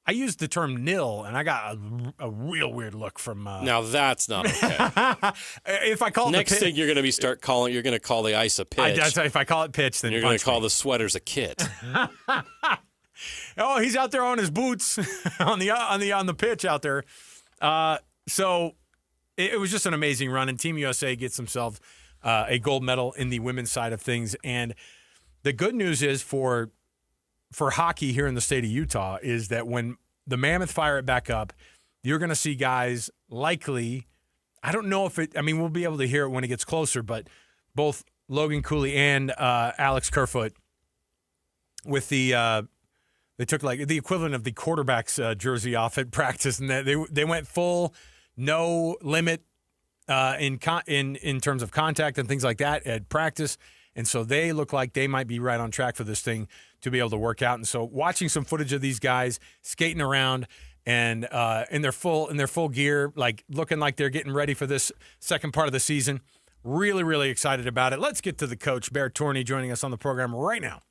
Speaker 6: I used the term nil, and I got a real weird look from.
Speaker 5: Now that's not okay.
Speaker 6: If I call it
Speaker 5: next thing you're going to you're going to call the ice a pitch.
Speaker 6: If I call it pitch, then
Speaker 5: you're going to call the sweaters a kit.
Speaker 6: Oh, he's out there on his boots on the pitch out there. So it was just an amazing run, and Team USA gets themselves a gold medal in the women's side of things. And the good news is for hockey here in the state of Utah is that when the Mammoth fire it back up, you're going to see guys likely, I don't know if we'll be able to hear it when it gets closer, but both Logan Cooley and Alex Kerfoot with the they took like the equivalent of the quarterback's jersey off at practice, and they went full no limit in terms of contact and things like that at practice. And so they look like they might be right on track for this thing to be able to work out. And so watching some footage of these guys skating around and in their full gear, like looking like they're getting ready for this second part of the season, really, really excited about it. Let's get to the coach, Bear Torney, joining us on the program right now.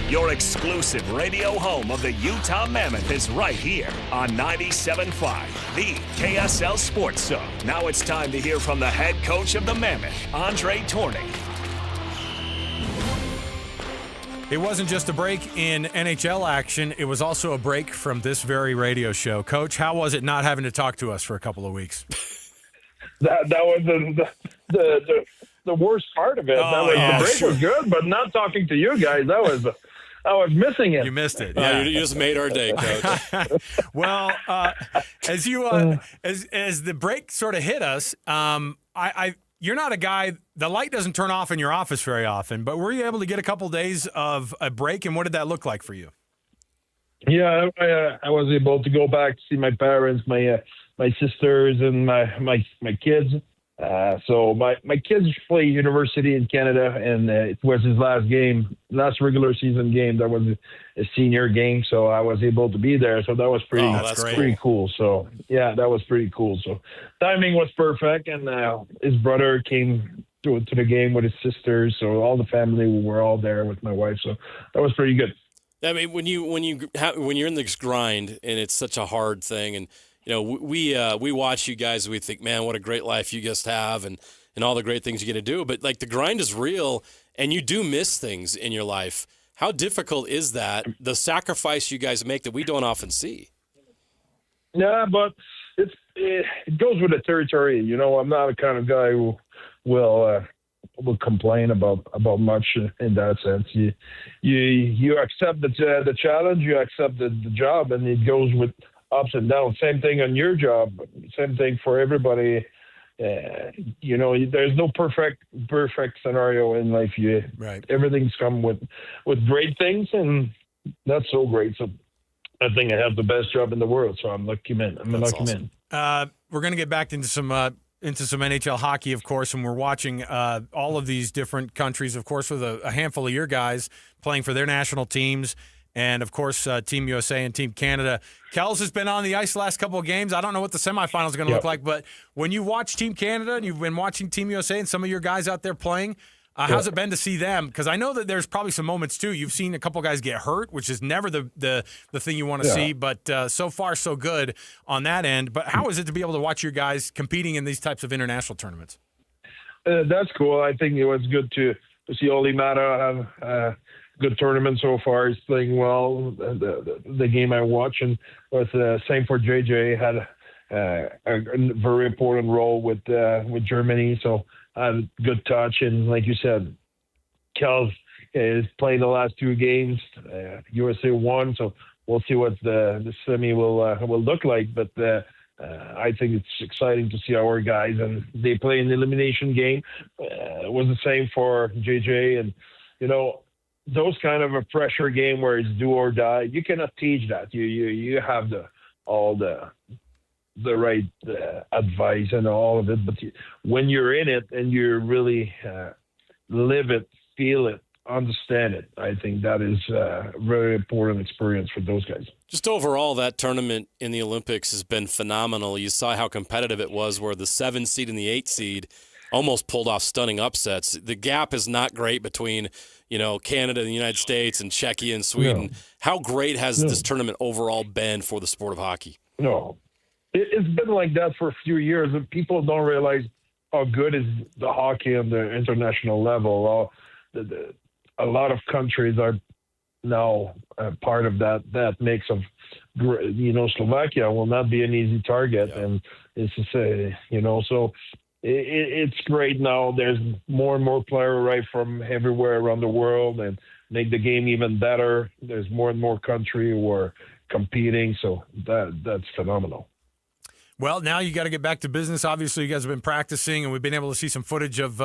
Speaker 9: Your exclusive radio home of the Utah Mammoth is right here on 97.5, the KSL Sports Zone. Now it's time to hear from the head coach of the Mammoth, Andre Torney.
Speaker 6: It wasn't just a break in NHL action. It was also a break from this very radio show. Coach, how was it not having to talk to us for a couple of weeks?
Speaker 3: That was the worst part of it. The break was good, but not talking to you guys, I was missing it.
Speaker 6: You missed it.
Speaker 5: Yeah, you just made our day, Coach.
Speaker 6: Well, as the break sort of hit us, you're not a guy. The light doesn't turn off in your office very often, but were you able to get a couple days of a break, and what did that look like for you?
Speaker 3: Yeah, I was able to go back to see my parents, my sisters, and my kids. So my kids play university in Canada, and it was his last regular season game. That was a senior game, so I was able to be there. So that was pretty cool. So yeah, that was pretty cool. So timing was perfect, and his brother came to the game with his sisters. So all the family were all there with my wife. So that was pretty good.
Speaker 5: I mean, when you're in this grind and it's such a hard thing, and you know, we watch you guys, we think, man, what a great life you just have, and all the great things you get to do. But like the grind is real, and you do miss things in your life. How difficult is that? The sacrifice you guys make that we don't often see.
Speaker 3: Yeah, but it goes with the territory. You know, I'm not the kind of guy who will complain about much in that sense. You accept the challenge, you accept the job, and it goes with ups and downs. Same thing on your job. Same thing for everybody. You know, there's no perfect scenario in life. Everything's come with great things and not so great. So I think I have the best job in the world. So I'm lucky man. I'm a lucky man.
Speaker 6: We're going to get back into some NHL hockey, of course, and we're watching all of these different countries, of course, with a handful of your guys playing for their national teams. And, of course, Team USA and Team Canada. Kels has been on the ice the last couple of games. I don't know what the semifinals are going to look like, but when you watch Team Canada and you've been watching Team USA and some of your guys out there playing, how's it been to see them? Because I know that there's probably some moments, too. You've seen a couple guys get hurt, which is never the thing you want to see, but so far so good on that end. But how is it to be able to watch your guys competing in these types of international tournaments?
Speaker 3: That's cool. I think it was good to see Oli Mata have good tournament so far. He's playing well. The game I watched, and was same for JJ, had a very important role with Germany. So good touch, and like you said, Kels is playing the last two games. USA won, so we'll see what the semi will look like. But I think it's exciting to see our guys, and they play an elimination game. It was the same for JJ, and you know, those kind of a pressure game where it's do or die, you cannot teach that. You have all the right advice and all of it, but when you're in it and you really live it, feel it, understand it, I think that is a very important experience for those guys.
Speaker 5: Just overall, that tournament in the Olympics has been phenomenal. You saw how competitive it was, where the 7 seed and the 8 seed almost pulled off stunning upsets. The gap is not great between, you know, Canada and the United States and Czechia and Sweden. No. How great has this tournament overall been for the sport of hockey?
Speaker 3: No, it's been like that for a few years, and people don't realize how good is the hockey on the international level. A lot of countries are now part of that mix of, you know, Slovakia will not be an easy target, and it's to say, you know, so. It's great now. There's more and more players right from everywhere around the world, and make the game even better. There's more and more country who are competing, so that's phenomenal.
Speaker 6: Well, now you got to get back to business. Obviously, you guys have been practicing, and we've been able to see some footage of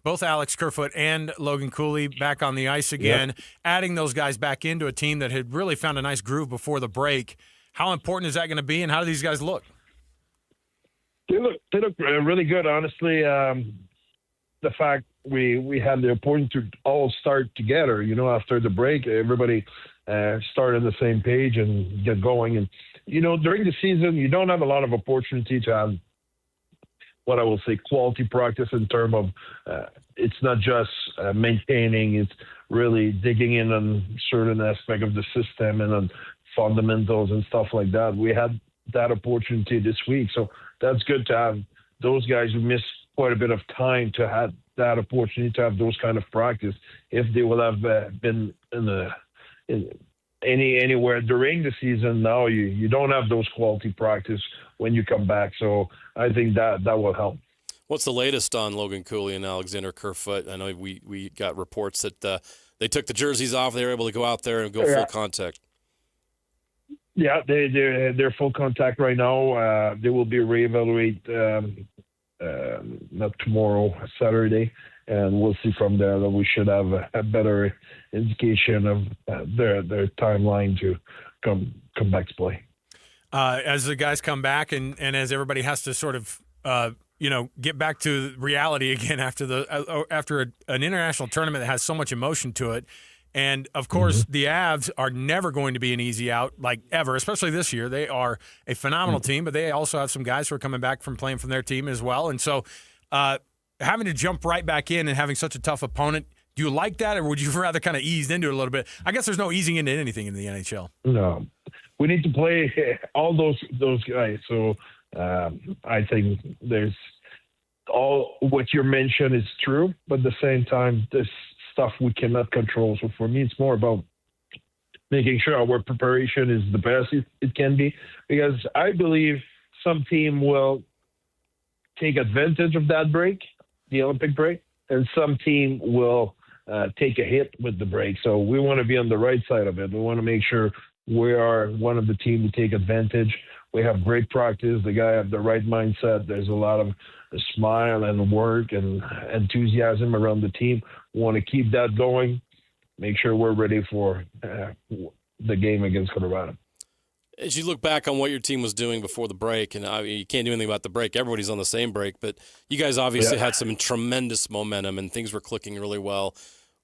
Speaker 6: both Alex Kerfoot and Logan Cooley back on the ice again, adding those guys back into a team that had really found a nice groove before the break. How important is that going to be, and how do these guys look?
Speaker 3: They look really good, honestly. The fact we had the opportunity to all start together, after the break, everybody start on the same page and get going. And, during the season, you don't have a lot of opportunity to have what I will say quality practice in terms of it's not just maintaining, it's really digging in on certain aspect of the system and on fundamentals and stuff like that. We had that opportunity this week. So that's good to have those guys who missed quite a bit of time to have that opportunity to have those kind of practice. If they would have been anywhere during the season, now you don't have those quality practice when you come back. So I think that will help.
Speaker 5: What's the latest on Logan Cooley and Alexander Kerfoot? I know we got reports that they took the jerseys off. They were able to go out there and go full contact.
Speaker 3: Yeah, they're full contact right now. They will be reevaluated not tomorrow, Saturday, and we'll see from there that we should have a better indication of their timeline to come back to play.
Speaker 6: As the guys come back and as everybody has to sort of get back to reality again after an international tournament that has so much emotion to it. And, of course, the Avs are never going to be an easy out, like ever, especially this year. They are a phenomenal team, but they also have some guys who are coming back from playing from their team as well. And so having to jump right back in and having such a tough opponent, do you like that, or would you rather kind of ease into it a little bit? I guess there's no easing into anything in the NHL.
Speaker 3: No. We need to play all those guys. So I think there's all what you mentioned is true, but at the same time, this stuff we cannot control. So for me, it's more about making sure our preparation is the best it can be, because I believe some team will take advantage of that break, the Olympic break, and some team will take a hit with the break. So we want to be on the right side of it. We want to make sure we are one of the team to take advantage. We have great practice. The guy have the right mindset. There's a lot of smile and work and enthusiasm around the team. We want to keep that going, make sure we're ready for the game against Colorado.
Speaker 5: As you look back on what your team was doing before the break, and you can't do anything about the break, everybody's on the same break, but you guys obviously had some tremendous momentum and things were clicking really well.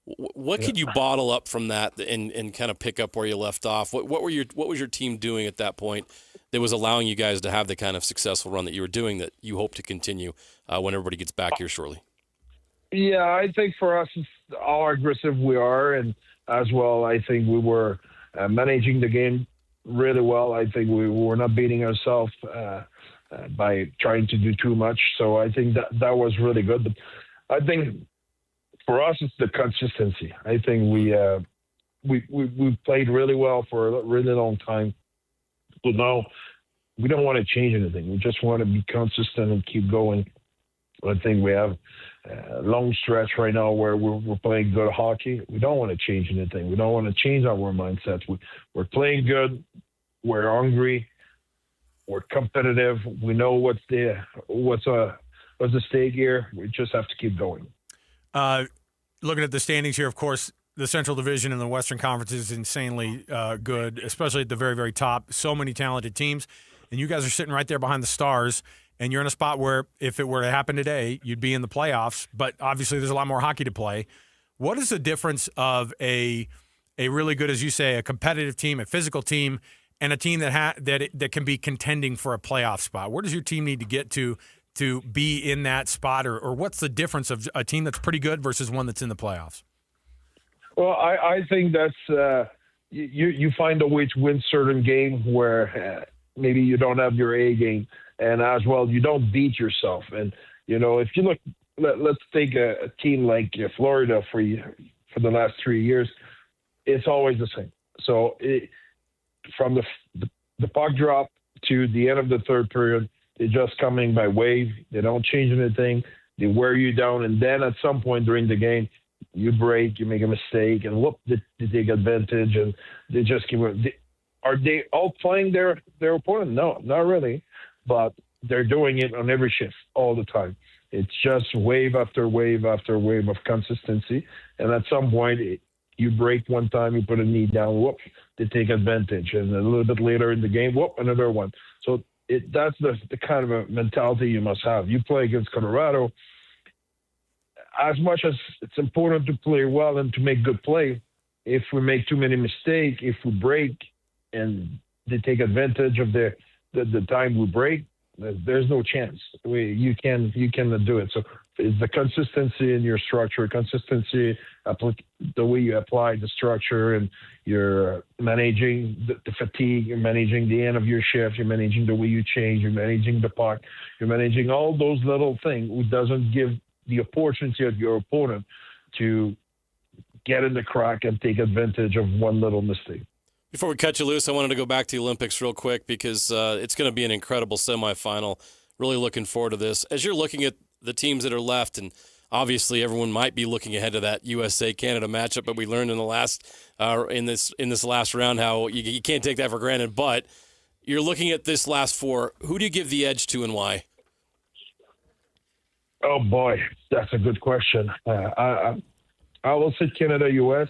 Speaker 5: What could you bottle up from that and kind of pick up where you left off? What was your team doing at that point that was allowing you guys to have the kind of successful run that you were doing that you hope to continue when everybody gets back here shortly?
Speaker 3: Yeah, I think for us, it's how aggressive we are, and as well, I think we were managing the game really well. I think we were not beating ourselves by trying to do too much. So I think that was really good. But I think for us, it's the consistency. I think we played really well for a really long time. But now we don't want to change anything. We just want to be consistent and keep going. I think we have a long stretch right now where we're playing good hockey. We don't want to change anything. We don't want to change our mindset. We're playing good. We're hungry. We're competitive. We know what's the stake here. We just have to keep going.
Speaker 6: Looking at the standings here, of course, the Central Division and the Western Conference is insanely good, especially at the very, very top. So many talented teams. And you guys are sitting right there behind the Stars, and you're in a spot where if it were to happen today, you'd be in the playoffs. But obviously there's a lot more hockey to play. What is the difference of a really good, as you say, a competitive team, a physical team, and a team that can be contending for a playoff spot? Where does your team need to get to be in that spot, or what's the difference of a team that's pretty good versus one that's in the playoffs?
Speaker 3: Well, I think that's you find a way to win certain games where maybe you don't have your A game, and as well you don't beat yourself. And if you look, let's take a team like Florida for the last 3 years, it's always the same. So from the puck drop to the end of the third period, they're just coming by wave. They don't change anything. They wear you down, and then at some point during the game, you break, you make a mistake, and whoop, they take advantage, and they just keep. Are they all playing their opponent? No, not really. But they're doing it on every shift all the time. It's just wave after wave after wave of consistency. And at some point, you break one time, you put a knee down, whoop, they take advantage. And a little bit later in the game, whoop, another one. So that's the kind of a mentality you must have. You play against Colorado, as much as it's important to play well and to make good play, if we make too many mistakes, if we break and they take advantage of the time we break, there's no chance. You cannot do it. So it's the consistency in your structure, consistency, the way you apply the structure, and you're managing the fatigue, you're managing the end of your shift, you're managing the way you change, you're managing the puck, you're managing all those little things, which doesn't give the opportunity of your opponent to get in the crack and take advantage of one little mistake.
Speaker 5: Before we cut you loose, I wanted to go back to the Olympics real quick because it's going to be an incredible semifinal. Really looking forward to this. As you're looking at the teams that are left, and obviously everyone might be looking ahead to that USA-Canada matchup, but we learned in the last in this last round how you can't take that for granted. But you're looking at this last four. Who do you give the edge to and why?
Speaker 3: Oh boy, that's a good question. I will say Canada, US.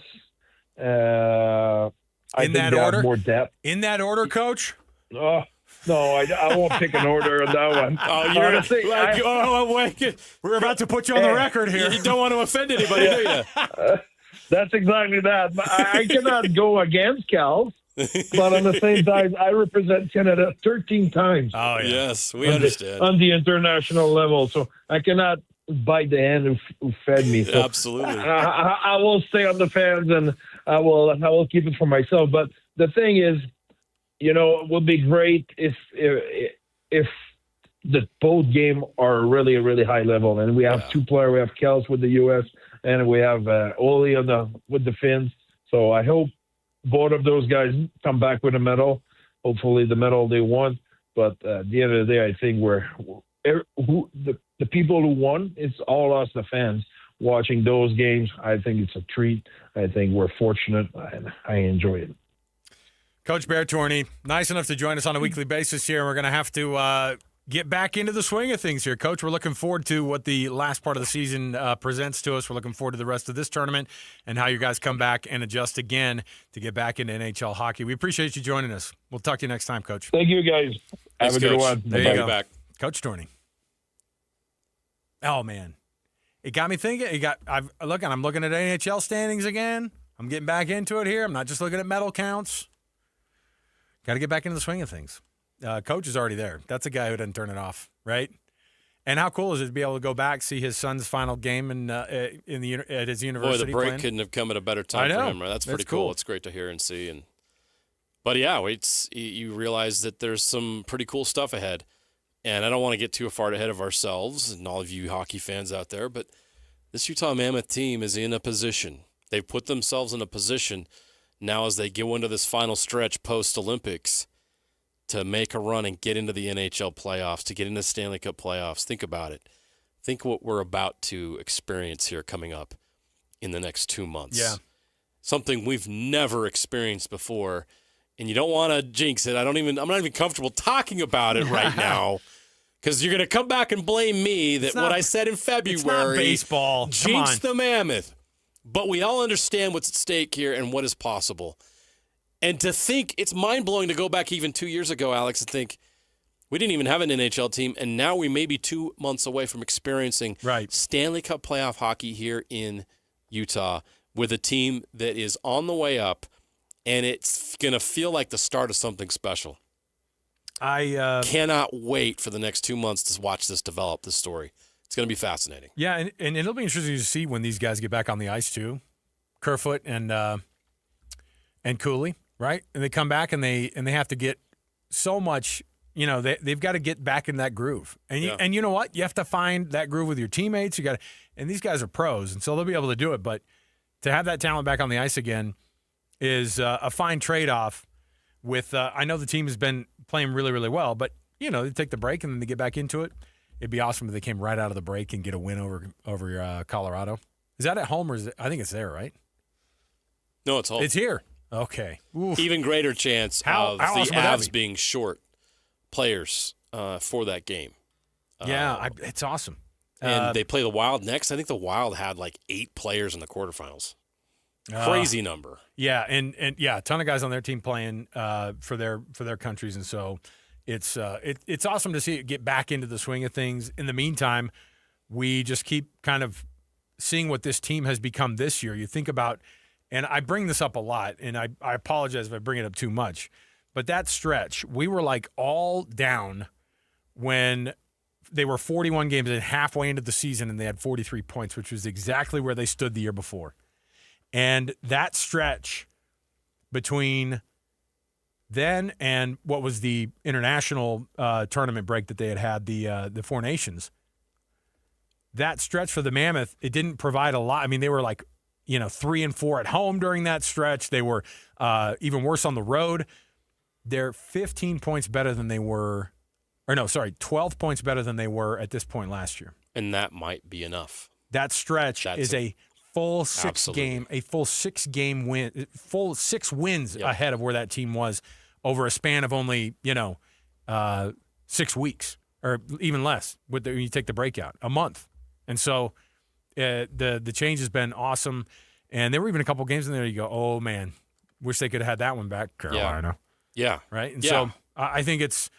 Speaker 3: I think they have more depth.
Speaker 6: In that order, Coach?
Speaker 3: Oh, no, I won't pick an order on that one.
Speaker 6: Oh, you're
Speaker 3: Honestly,
Speaker 6: we're about to put you on the record here.
Speaker 5: You don't want to offend anybody, do you?
Speaker 3: That's exactly that. But I cannot go against Cal, but on the same time, I represent Canada 13 times.
Speaker 6: Oh, yeah.
Speaker 5: Yes, we understand.
Speaker 3: On the international level, so I cannot bite the hand who fed me. So
Speaker 5: absolutely.
Speaker 3: I will stay on the fans, and I will keep it for myself. But the thing is, it would be great if the both game are really, really high level, and we have two players. We have Kels with the U.S. and we have Oli with the Finns. So I hope both of those guys come back with a medal. Hopefully, the medal they want. But at the end of the day, I think the people who won, it's all us, the fans, watching those games. I think it's a treat. I think we're fortunate, and I enjoy it.
Speaker 6: Coach Bertorni, nice enough to join us on a weekly basis here. We're going to have to get back into the swing of things here, Coach. We're looking forward to what the last part of the season presents to us. We're looking forward to the rest of this tournament and how you guys come back and adjust again to get back into NHL hockey. We appreciate you joining us. We'll talk to you next time, Coach.
Speaker 3: Thank you, guys.
Speaker 5: Thanks,
Speaker 3: have a good
Speaker 5: Coach.
Speaker 3: one.
Speaker 6: There you go.
Speaker 5: Back.
Speaker 6: Coach Torney. Oh, man. It got me thinking. I'm looking at NHL standings again. I'm getting back into it here. I'm not just looking at medal counts. Got to get back into the swing of things. Coach is already there. That's a guy who doesn't turn it off, right? And how cool is it to be able to go back, see his son's final game at his university?
Speaker 5: Boy, the break
Speaker 6: playing?
Speaker 5: couldn't have come at a better time for him, right? That's pretty cool. It's great to hear and see. But yeah, you realize that there's some pretty cool stuff ahead. And I don't want to get too far ahead of ourselves and all of you hockey fans out there, but this Utah Mammoth team is in a position. They've put themselves in a position now as they go into this final stretch post-Olympics to make a run and get into the NHL playoffs, to get into the Stanley Cup playoffs. Think about it. Think what we're about to experience here coming up in the next 2 months.
Speaker 6: Yeah.
Speaker 5: Something we've never experienced before. And you don't want to jinx it. I'm not even comfortable talking about it right now because you're going to come back and blame me that what I said in February
Speaker 6: it's not baseball.
Speaker 5: jinxed the Mammoth. But we all understand what's at stake here and what is possible. And to think, it's mind-blowing to go back even 2 years ago, Alex, and think we didn't even have an NHL team, and now we may be 2 months away from experiencing Stanley Cup playoff hockey here in Utah with a team that is on the way up. And it's going to feel like the start of something special. I cannot wait for the next 2 months to watch this develop, this story. It's going to be fascinating.
Speaker 6: Yeah, and it'll be interesting to see when these guys get back on the ice, too. Kerfoot and Cooley, right? And they come back and they have to get so much, they've got to get back in that groove. And you know what? You have to find that groove with your teammates. And these guys are pros, and so they'll be able to do it. But to have that talent back on the ice again is a fine trade-off with I know the team has been playing really, really well, but, they take the break and then they get back into it. It'd be awesome if they came right out of the break and get a win over Colorado. Is that at home or is it? I think it's there, right?
Speaker 5: No, it's home.
Speaker 6: It's here. Okay. Oof.
Speaker 5: Even greater chance of the
Speaker 6: awesome
Speaker 5: Avs being short players for that game.
Speaker 6: It's awesome.
Speaker 5: And they play the Wild next. I think the Wild had like 8 players in the quarterfinals. Crazy number.
Speaker 6: Yeah, and a ton of guys on their team playing for their countries, and so it's awesome to see it get back into the swing of things. In the meantime, we just keep kind of seeing what this team has become this year. You think about, and I bring this up a lot, and I apologize if I bring it up too much, but that stretch, we were like all down when they were 41 games and halfway into the season, and they had 43 points, which was exactly where they stood the year before. And that stretch between then and what was the international tournament break that they had the Four Nations, that stretch for the Mammoth, it didn't provide a lot. I mean, they were like, 3-4 at home during that stretch. They were even worse on the road. They're 15 points better than they were, 12 points better than they were at this point last year.
Speaker 5: And that might be enough.
Speaker 6: That stretch is a full 6 wins ahead of where that team was over a span of only 6 weeks or even less when you take the breakout, a month. And so the change has been awesome. And there were even a couple games in there you go, oh man, wish they could have had that one back, Carolina.
Speaker 5: Yeah.
Speaker 6: Right. And so I think it's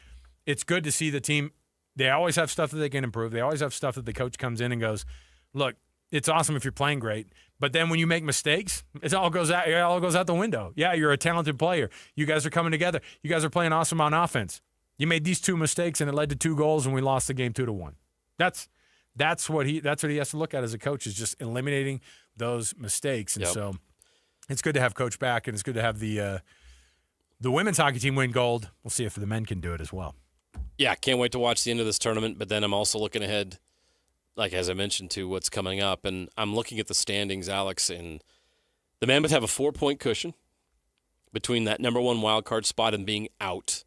Speaker 6: good to see the team. They always have stuff that they can improve. They always have stuff that the coach comes in and goes, look, it's awesome if you're playing great, but then when you make mistakes, it all goes out the window. Yeah, you're a talented player. You guys are coming together. You guys are playing awesome on offense. You made these 2 mistakes and it led to 2 goals and we lost the game 2-1. That's what he has to look at as a coach, is just eliminating those mistakes. And so it's good to have Coach back, and it's good to have the women's hockey team win gold. We'll see if the men can do it as well.
Speaker 5: Yeah, can't wait to watch the end of this tournament, but then I'm also looking ahead, like as I mentioned, to what's coming up. And I'm looking at the standings, Alex, and the Mammoth have a 4-point cushion between that number 1 wild card spot and being out.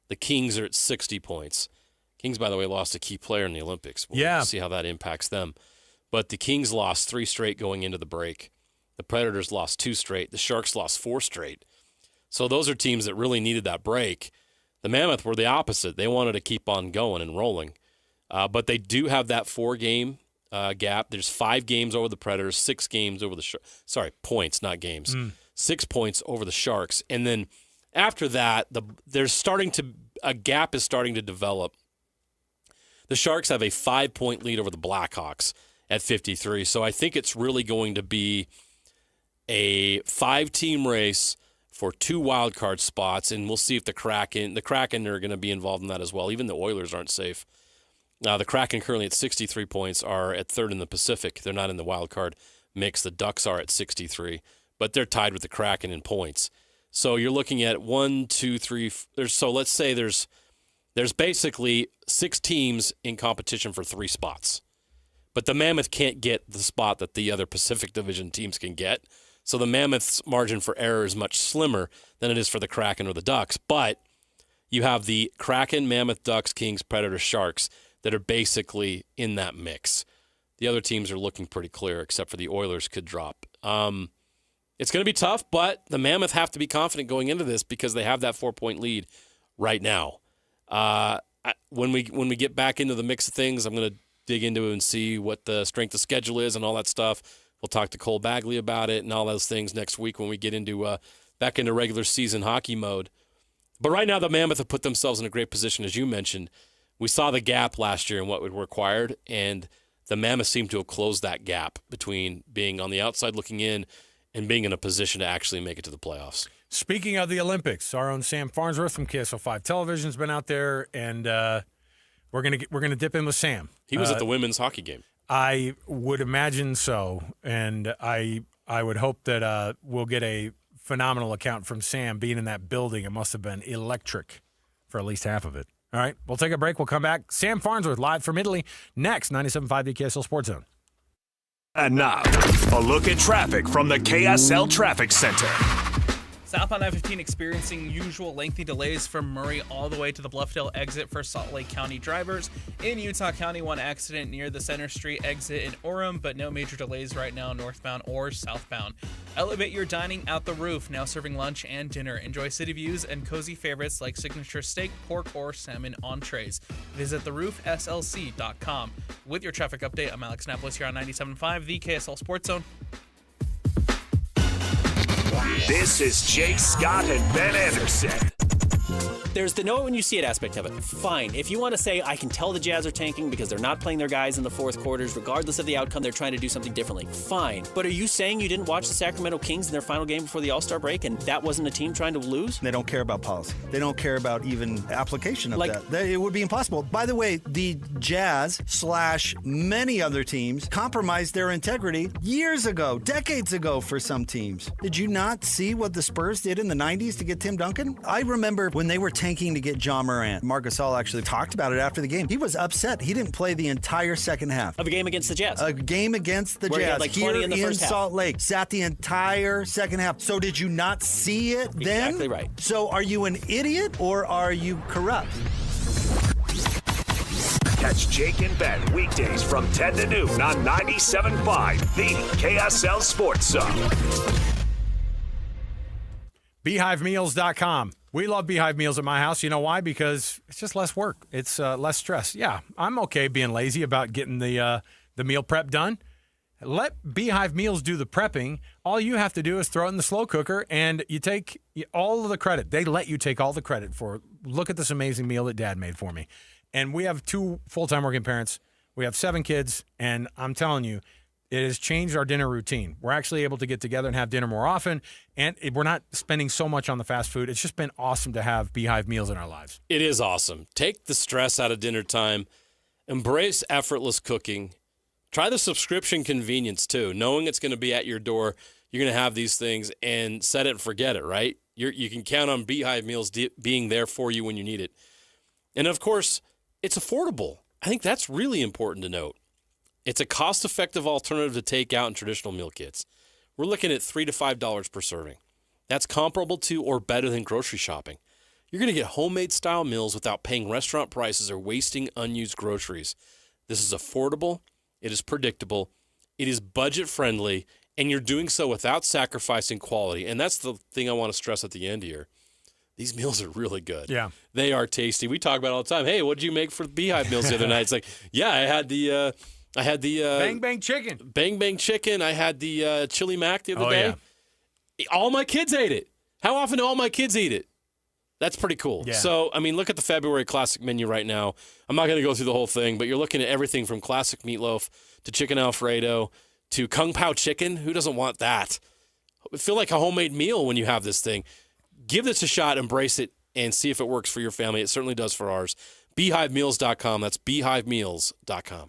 Speaker 5: The Kings are at 60 points. Kings, by the way, lost a key player in the Olympics. We'll see how that impacts them. But the Kings lost 3 straight going into the break. The Predators lost 2 straight. The Sharks lost 4 straight. So those are teams that really needed that break. The Mammoth were the opposite. They wanted to keep on going and rolling. But they do have that 4-game gap. There's 5 games over the Predators, 6 games over the Sharks. Sorry, points, not games. 6 points over the Sharks. And then after that, a gap is starting to develop. The Sharks have a 5-point lead over the Blackhawks at 53. So I think it's really going to be a 5-team race for 2 wild card spots, and we'll see if the Kraken are going to be involved in that as well. Even the Oilers aren't safe. Now, the Kraken currently at 63 points are at 3rd in the Pacific. They're not in the wild card mix. The Ducks are at 63, but they're tied with the Kraken in points. So you're looking at 1, 2, 3. So let's say there's basically 6 teams in competition for 3 spots. But the Mammoth can't get the spot that the other Pacific Division teams can get. So the Mammoth's margin for error is much slimmer than it is for the Kraken or the Ducks. But you have the Kraken, Mammoth, Ducks, Kings, Predators, Sharks that are basically in that mix. The other teams are looking pretty clear, except for the Oilers could drop. It's going to be tough, but the Mammoth have to be confident going into this because they have that 4-point lead right now. When we get back into the mix of things, I'm going to dig into it and see what the strength of schedule is and all that stuff. We'll talk to Cole Bagley about it and all those things next week when we get into back into regular season hockey mode. But right now, the Mammoth have put themselves in a great position, as you mentioned. We saw the gap last year and what was required, and the Mammoth seem to have closed that gap between being on the outside looking in and being in a position to actually make it to the playoffs.
Speaker 6: Speaking of the Olympics, our own Sam Farnsworth from KSL 5 Television's been out there, and we're gonna dip in with Sam.
Speaker 5: He was at the women's hockey game.
Speaker 6: I would imagine so, and I would hope that we'll get a phenomenal account from Sam being in that building. It must have been electric for at least half of it. All right, we'll take a break. We'll come back. Sam Farnsworth live from Italy next, 97.5 the KSL Sports Zone.
Speaker 9: And now, a look at traffic from the KSL Traffic Center.
Speaker 11: Southbound I-15 experiencing usual lengthy delays from Murray all the way to the Bluffdale exit for Salt Lake County drivers. In Utah County, one accident near the Center Street exit in Orem, but no major delays right now northbound or southbound. Elevate your dining at the Roof, now serving lunch and dinner. Enjoy city views and cozy favorites like signature steak, pork, or salmon entrees. Visit theroofslc.com. With your traffic update, I'm Alex Napolis here on 97.5, the KSL Sports Zone.
Speaker 9: This is Jake Scott and Ben Anderson.
Speaker 4: There's the know it when you see it aspect of it. Fine. If you want to say, I can tell the Jazz are tanking because they're not playing their guys in the fourth quarters, regardless of the outcome, they're trying to do something differently. Fine. But are you saying you didn't watch the Sacramento Kings in their final game before the All-Star break and that wasn't a team trying to lose?
Speaker 22: They don't care about policy. They don't care about even application of that. It would be impossible. By the way, the Jazz / many other teams compromised their integrity years ago, decades ago for some teams. Did you not see what the Spurs did in the 90s to get Tim Duncan? I remember when they were tanking to get John Morant. Marc Gasol actually talked about it after the game. He was upset. He didn't play the entire second half.
Speaker 4: Of a game against the Jazz.
Speaker 22: A game against the
Speaker 4: Where
Speaker 22: Jazz.
Speaker 4: he had like 20
Speaker 22: here
Speaker 4: in the first half.
Speaker 22: Salt Lake. Sat the entire second half. So did you not see it then?
Speaker 4: Exactly right.
Speaker 22: So are you an idiot or are you corrupt?
Speaker 9: Catch Jake and Ben weekdays from 10 to noon on 97.5, the KSL Sports Zone.
Speaker 6: BeehiveMeals.com. We love Beehive Meals at my house. You know why? Because it's just less work. It's less stress. Yeah, I'm okay being lazy about getting the meal prep done. Let Beehive Meals do the prepping. All you have to do is throw it in the slow cooker, and you take all of the credit. They let you take all the credit for, look at this amazing meal that Dad made for me. And we have 2 full-time working parents. We have 7 kids, and I'm telling you, it has changed our dinner routine. We're actually able to get together and have dinner more often, and we're not spending so much on the fast food. It's just been awesome to have Beehive Meals in our lives.
Speaker 5: It is awesome. Take the stress out of dinner time. Embrace effortless cooking. Try the subscription convenience, too. Knowing it's going to be at your door, you're going to have these things, and set it and forget it, right? You can count on Beehive Meals being there for you when you need it. And, of course, it's affordable. I think that's really important to note. It's a cost-effective alternative to takeout and traditional meal kits. We're looking at $3 to $5 per serving. That's comparable to or better than grocery shopping. You're going to get homemade-style meals without paying restaurant prices or wasting unused groceries. This is affordable, it is predictable, it is budget-friendly, and you're doing so without sacrificing quality. And that's the thing I want to stress at the end here. These meals are really good.
Speaker 6: Yeah.
Speaker 5: They are tasty. We talk about it all the time. Hey, what did you make for the Beehive Meals the other night? It's like, yeah, I had the
Speaker 6: Bang Bang Chicken.
Speaker 5: Bang Bang Chicken. I had the chili mac the other day.
Speaker 6: Yeah.
Speaker 5: All my kids ate it. How often do all my kids eat it? That's pretty cool.
Speaker 6: Yeah.
Speaker 5: So, I mean, look at the February classic menu right now. I'm not going to go through the whole thing, but you're looking at everything from classic meatloaf to chicken Alfredo to Kung Pao chicken. Who doesn't want that? Feel like a homemade meal when you have this thing. Give this a shot, embrace it, and see if it works for your family. It certainly does for ours. BeehiveMeals.com. That's BeehiveMeals.com.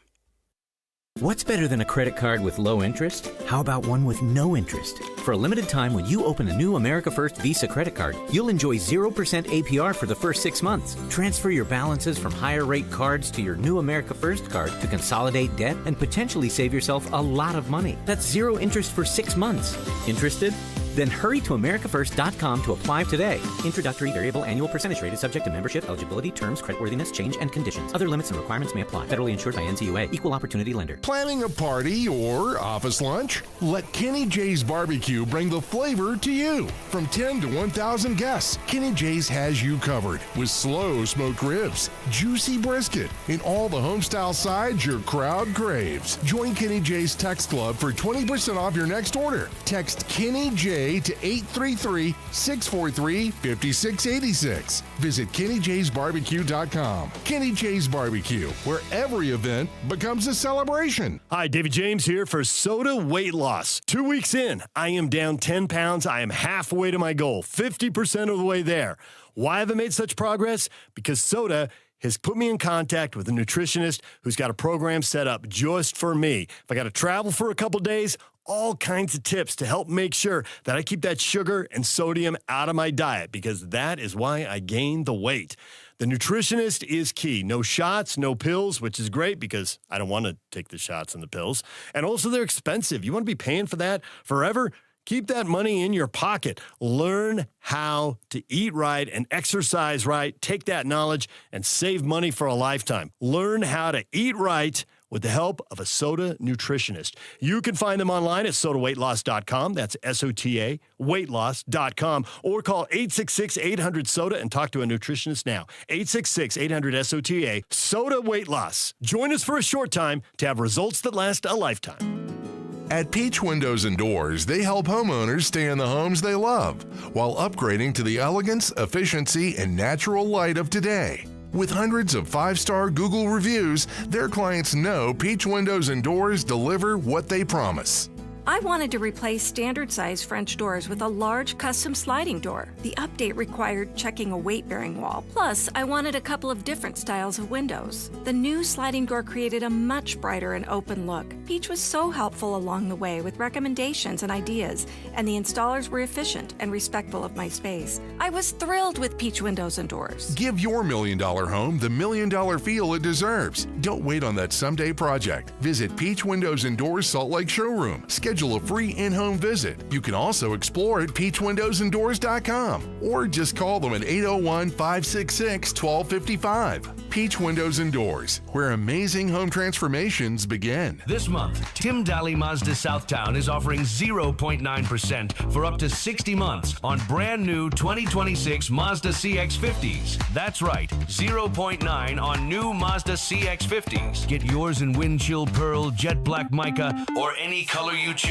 Speaker 23: What's better than a credit card with low interest? How about one with no interest? For a limited time, when you open a new America First Visa credit card, you'll enjoy 0% APR for the first 6 months. Transfer your balances from higher rate cards to your new America First card to consolidate debt and potentially save yourself a lot of money. That's 0 interest for 6 months. Interested? Then hurry to americafirst.com to apply today. Introductory variable annual percentage rate is subject to membership, eligibility, terms, creditworthiness, change, and conditions. Other limits and requirements may apply. Federally insured by NCUA. Equal opportunity lender.
Speaker 17: Planning a party or office lunch? Let Kenny J's Barbecue bring the flavor to you. From 10 to 1,000 guests, Kenny J's has you covered with slow smoked ribs, juicy brisket, and all the homestyle sides your crowd craves. Join Kenny J's Text Club for 20% off your next order. Text Kenny J to 833-643-5686. Visit KennyJ'sBarbecue.com. Kenny J's Barbecue, where every event becomes a celebration.
Speaker 24: Hi, David James here for Soda Weight Loss. 2 weeks in, I am down 10 pounds. I am halfway to my goal, 50% of the way there. Why have I made such progress? Because Soda has put me in contact with a nutritionist who's got a program set up just for me. If I got to travel for a couple days, all kinds of tips to help make sure that I keep that sugar and sodium out of my diet, because that is why I gained the weight. The nutritionist is key. No shots, no pills, which is great because I don't want to take the shots and the pills. And also they're expensive. You want to be paying for that forever? Keep that money in your pocket. Learn how to eat right and exercise right. Take that knowledge and save money for a lifetime. Learn how to eat right with the help of a soda nutritionist. You can find them online at sodaweightloss.com. That's SOTA, weightloss.com. Or call 866-800-SODA and talk to a nutritionist now. 866-800-SOTA, Soda Weight Loss. Join us for a short time to have results that last a lifetime.
Speaker 17: At Peach Windows and Doors, they help homeowners stay in the homes they love while upgrading to the elegance, efficiency, and natural light of today. With hundreds of 5-star Google reviews, their clients know Peach Windows and Doors deliver what they promise.
Speaker 1: I wanted to replace standard-size French doors with a large custom sliding door. The update required checking a weight-bearing wall. Plus, I wanted a couple of different styles of windows. The new sliding door created a much brighter and open look. Peach was so helpful along the way with recommendations and ideas, and the installers were efficient and respectful of my space. I was thrilled with Peach Windows and Doors.
Speaker 17: Give your $1 million home the $1 million feel it deserves. Don't wait on that someday project. Visit Peach Windows and Doors Salt Lake Showroom. Schedule a free in-home visit. You can also explore at peachwindowsanddoors.com or just call them at 801-566-1255. Peach Windows and Doors, where amazing home transformations begin.
Speaker 7: This month, Tim Daly Mazda Southtown is offering 0.9% for up to 60 months on brand new 2026 Mazda CX-50s. That's right, 0.9 on new Mazda CX-50s. Get yours in wind chill pearl, jet black mica, or any color you choose.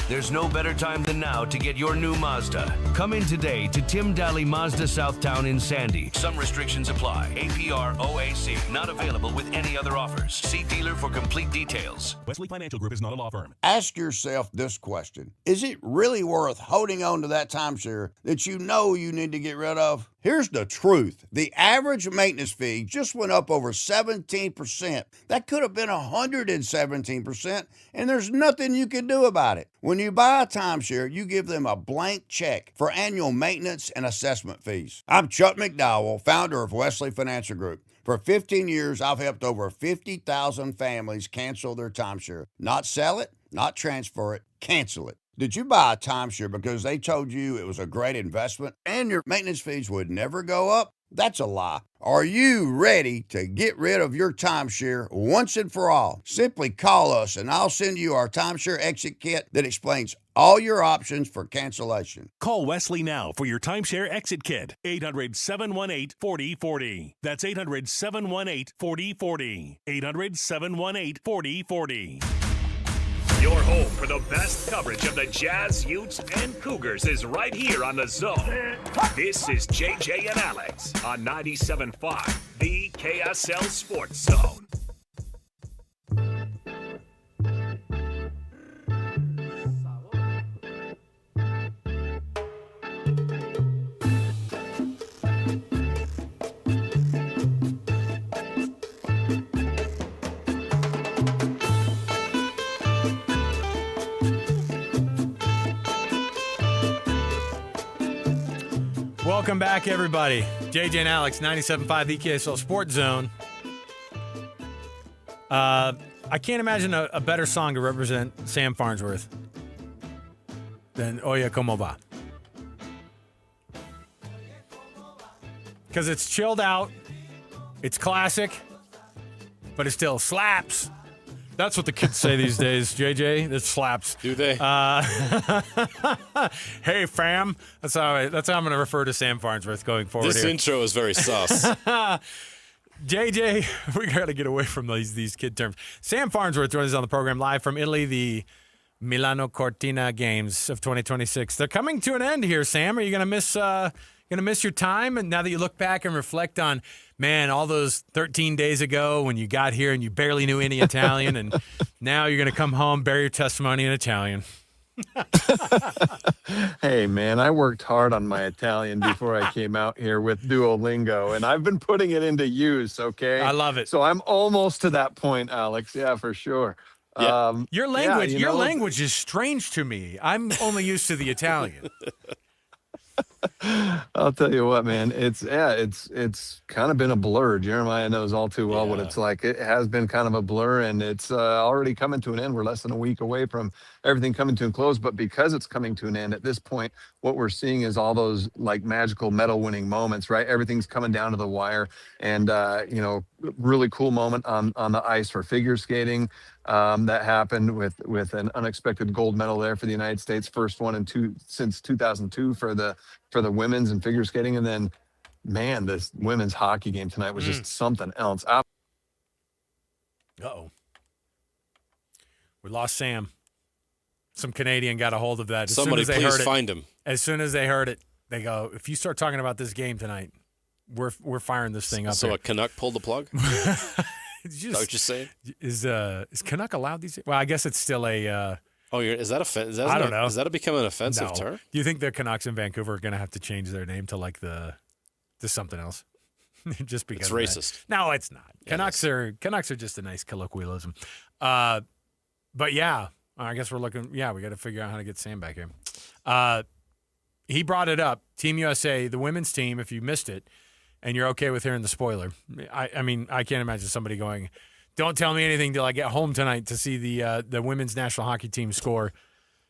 Speaker 7: There's no better time than now to get your new Mazda. Come in today to Tim Daly Mazda Southtown in Sandy. Some restrictions apply. APR OAC. Not available with any other offers. See dealer for complete details.
Speaker 8: Wesley Financial Group is not a law firm.
Speaker 13: Ask yourself this question. Is it really worth holding on to that timeshare that you know you need to get rid of? Here's the truth. The average maintenance fee just went up over 17%. That could have been 117%, and there's nothing you can do about it. When you buy a timeshare, you give them a blank check for annual maintenance and assessment fees. I'm Chuck McDowell, founder of Wesley Financial Group. For 15 years, I've helped over 50,000 families cancel their timeshare. Not sell it, not transfer it, cancel it. Did you buy a timeshare because they told you it was a great investment and your maintenance fees would never go up? That's a lie. Are you ready to get rid of your timeshare once and for all? Simply call us and I'll send you our timeshare exit kit that explains all your options for cancellation.
Speaker 8: Call Wesley now for your timeshare exit kit. 800-718-4040. That's 800-718-4040. 800-718-4040.
Speaker 9: Your home for the best coverage of the Jazz, Utes, and Cougars is right here on The Zone. This is JJ and Alex on 97.5, the KSL Sports Zone.
Speaker 6: Welcome back, everybody. JJ and Alex, 97.5, the KSL Sports Zone. I can't imagine a better song to represent Sam Farnsworth than Oye Como Va. Because it's chilled out, it's classic, but it still slaps. That's what the kids say these days, JJ. It slaps.
Speaker 5: Do they?
Speaker 6: Hey, fam. That's how I'm going to refer to Sam Farnsworth going forward.
Speaker 5: This intro is very sus.
Speaker 6: JJ, we got to get away from these kid terms. Sam Farnsworth joins us on the program live from Italy, the Milano Cortina Games of 2026. They're coming to an end here, Sam. Are you going to miss your time? And now that you look back and reflect on, man, all those 13 days ago when you got here and you barely knew any Italian, and now you're going to come home, bear your testimony in Italian.
Speaker 25: Hey, man, I worked hard on my Italian before I came out here with Duolingo, and I've been putting it into use, okay?
Speaker 6: I love it.
Speaker 25: So I'm almost to that point, Alex. Yeah, for sure.
Speaker 6: Yeah. Your language is strange to me. I'm only used to the Italian.
Speaker 25: I'll tell you what, man. It's kind of been a blur. Jeremiah knows all too well what it's like. It has been kind of a blur, and it's already coming to an end. We're less than a week away from everything coming to a close. But because it's coming to an end at this point, what we're seeing is all those like magical medal-winning moments, right? Everything's coming down to the wire, and really cool moment on the ice for figure skating. That happened with an unexpected gold medal there for the United States, first one since 2002 for the women's and figure skating. And then, man, this women's hockey game tonight was just something else.
Speaker 6: Uh-oh. We lost Sam. Some Canadian got a hold of that.
Speaker 5: Somebody please find him.
Speaker 6: As soon as they heard it, they go, if you start talking about this game tonight, we're firing this thing up.
Speaker 5: So
Speaker 6: here.
Speaker 5: a Canuck pulled the plug? Is that what you're saying?
Speaker 6: Is Canuck allowed these? Well, I guess it's still a.
Speaker 5: Is that
Speaker 6: I don't know.
Speaker 5: Is that become an offensive term?
Speaker 6: Do you think the Canucks in Vancouver are going to have to change their name to to something else? Just because
Speaker 5: it's racist.
Speaker 6: No, it's not. Canucks are just a nice colloquialism. But yeah, I guess we're looking. Yeah, we got to figure out how to get Sam back here. He brought it up. Team USA, the women's team. If you missed it, and you're okay with hearing the spoiler, I mean, I can't imagine somebody going, "Don't tell me anything till I get home tonight to see the women's national hockey team score."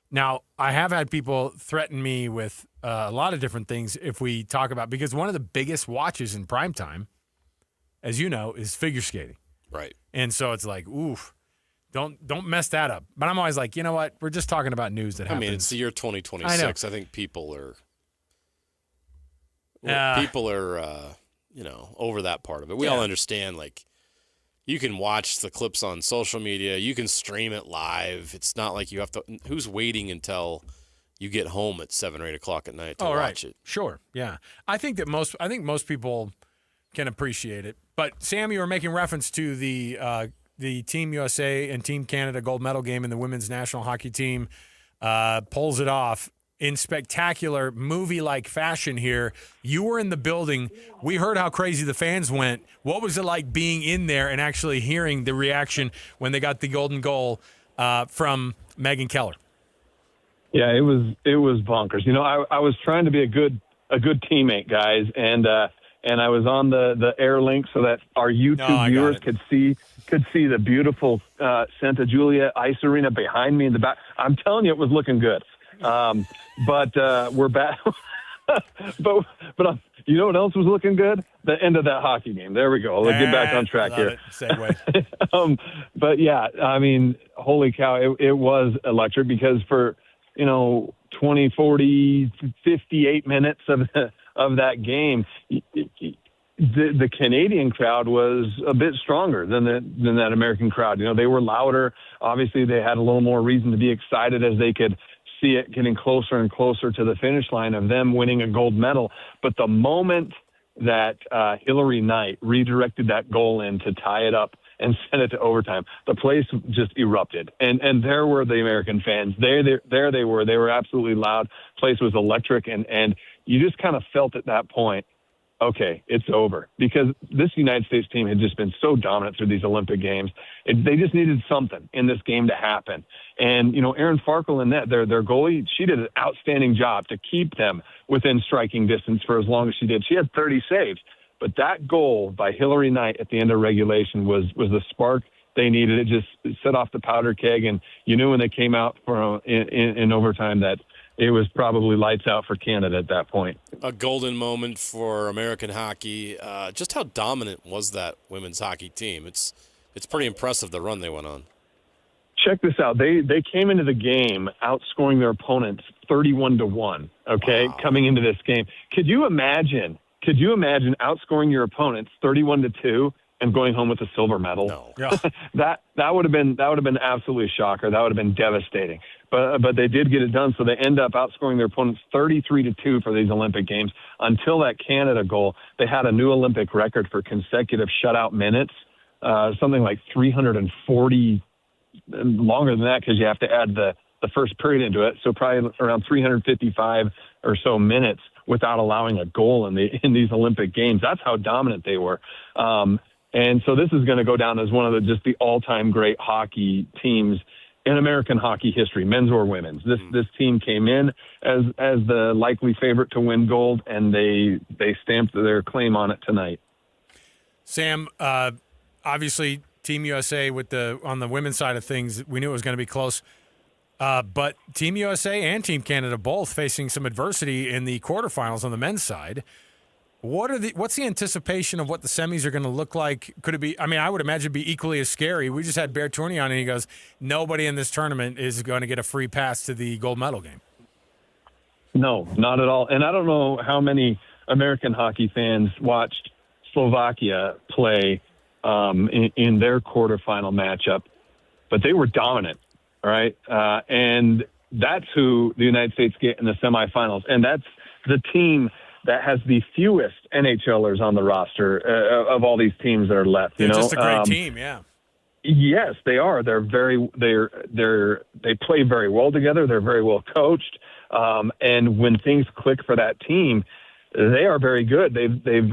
Speaker 6: Now, I have had people threaten me with a lot of different things if we talk about, because one of the biggest watches in primetime, as you know, is figure skating.
Speaker 5: Right.
Speaker 6: And so it's like, oof, don't mess that up. But I'm always like, you know what? We're just talking about news that happens.
Speaker 5: I mean, it's the year 2026. I think people are over that part of it. We all understand, like, you can watch the clips on social media. You can stream it live. It's not like you have to. Who's waiting until you get home at 7 or 8 o'clock at night to watch it?
Speaker 6: Sure, yeah. I think most people can appreciate it. But Sam, you were making reference to the Team USA and Team Canada gold medal game, and the women's national hockey team pulls it off in spectacular movie-like fashion here. You were in the building. We heard how crazy the fans went. What was it like being in there and actually hearing the reaction when they got the golden goal from Megan Keller?
Speaker 3: Yeah, it was bonkers. You know, I was trying to be a good teammate, guys, and I was on the air link so that our YouTube viewers could see the beautiful Santa Julia Ice Arena behind me in the back. I'm telling you, it was looking good. But we're back. but you know what else was looking good? The end of that hockey game. There we go. Let's get back on track here.
Speaker 6: Segue.
Speaker 3: But yeah, I mean, holy cow, it was electric, because for 20, 40, 58 minutes of that game, the Canadian crowd was a bit stronger than that American crowd. You know, they were louder. Obviously, they had a little more reason to be excited as they could see it getting closer and closer to the finish line of them winning a gold medal. But the moment that Hillary Knight redirected that goal in to tie it up and send it to overtime, the place just erupted. And there were the American fans. There they were. They were absolutely loud. Place was electric. And you just kind of felt at that point, okay, it's over, because this United States team had just been so dominant through these Olympic Games. They just needed something in this game to happen. And, Erin Farkle in net, their goalie, she did an outstanding job to keep them within striking distance for as long as she did. She had 30 saves. But that goal by Hillary Knight at the end of regulation was the spark they needed. It just set off the powder keg, and you knew when they came out in overtime that it was probably lights out for Canada at that point.
Speaker 5: A golden moment for American hockey. Just how dominant was that women's hockey team? It's pretty impressive, the run they went on.
Speaker 3: Check this out. They came into the game outscoring their opponents 31-1, okay, coming into this game. Could you imagine outscoring your opponents 31-2 and going home with a silver medal?
Speaker 5: No.
Speaker 6: Yeah.
Speaker 3: that would have been absolutely a shocker. That would have been devastating. But they did get it done, so they end up outscoring their opponents 33-2 for these Olympic Games. Until that Canada goal, they had a new Olympic record for consecutive shutout minutes, something like 340, longer than that because you have to add the first period into it. So probably around 355 or so minutes without allowing a goal in these Olympic Games. That's how dominant they were. And so this is going to go down as one of the all-time great hockey teams
Speaker 25: in American hockey history, men's or women's. This team came in as the likely favorite to win gold, and they stamped their claim on it tonight.
Speaker 6: Sam, obviously Team USA on the women's side of things, we knew it was going to be close. But Team USA and Team Canada both facing some adversity in the quarterfinals on the men's side. What's the anticipation of what the semis are going to look like? Could it be? I mean, I would imagine it'd be equally as scary. We just had Bear Tourney on, and he goes, "Nobody in this tournament is going to get a free pass to the gold medal game."
Speaker 25: No, not at all. And I don't know how many American hockey fans watched Slovakia play in their quarterfinal matchup, but they were dominant. All right. And that's who the United States get in the semifinals. And that's the team that has the fewest NHLers on the roster of all these teams that are left.
Speaker 6: They're just a great team. Yeah.
Speaker 25: Yes, they are. They play very well together. They're very well coached. And when things click for that team, they are very good. They've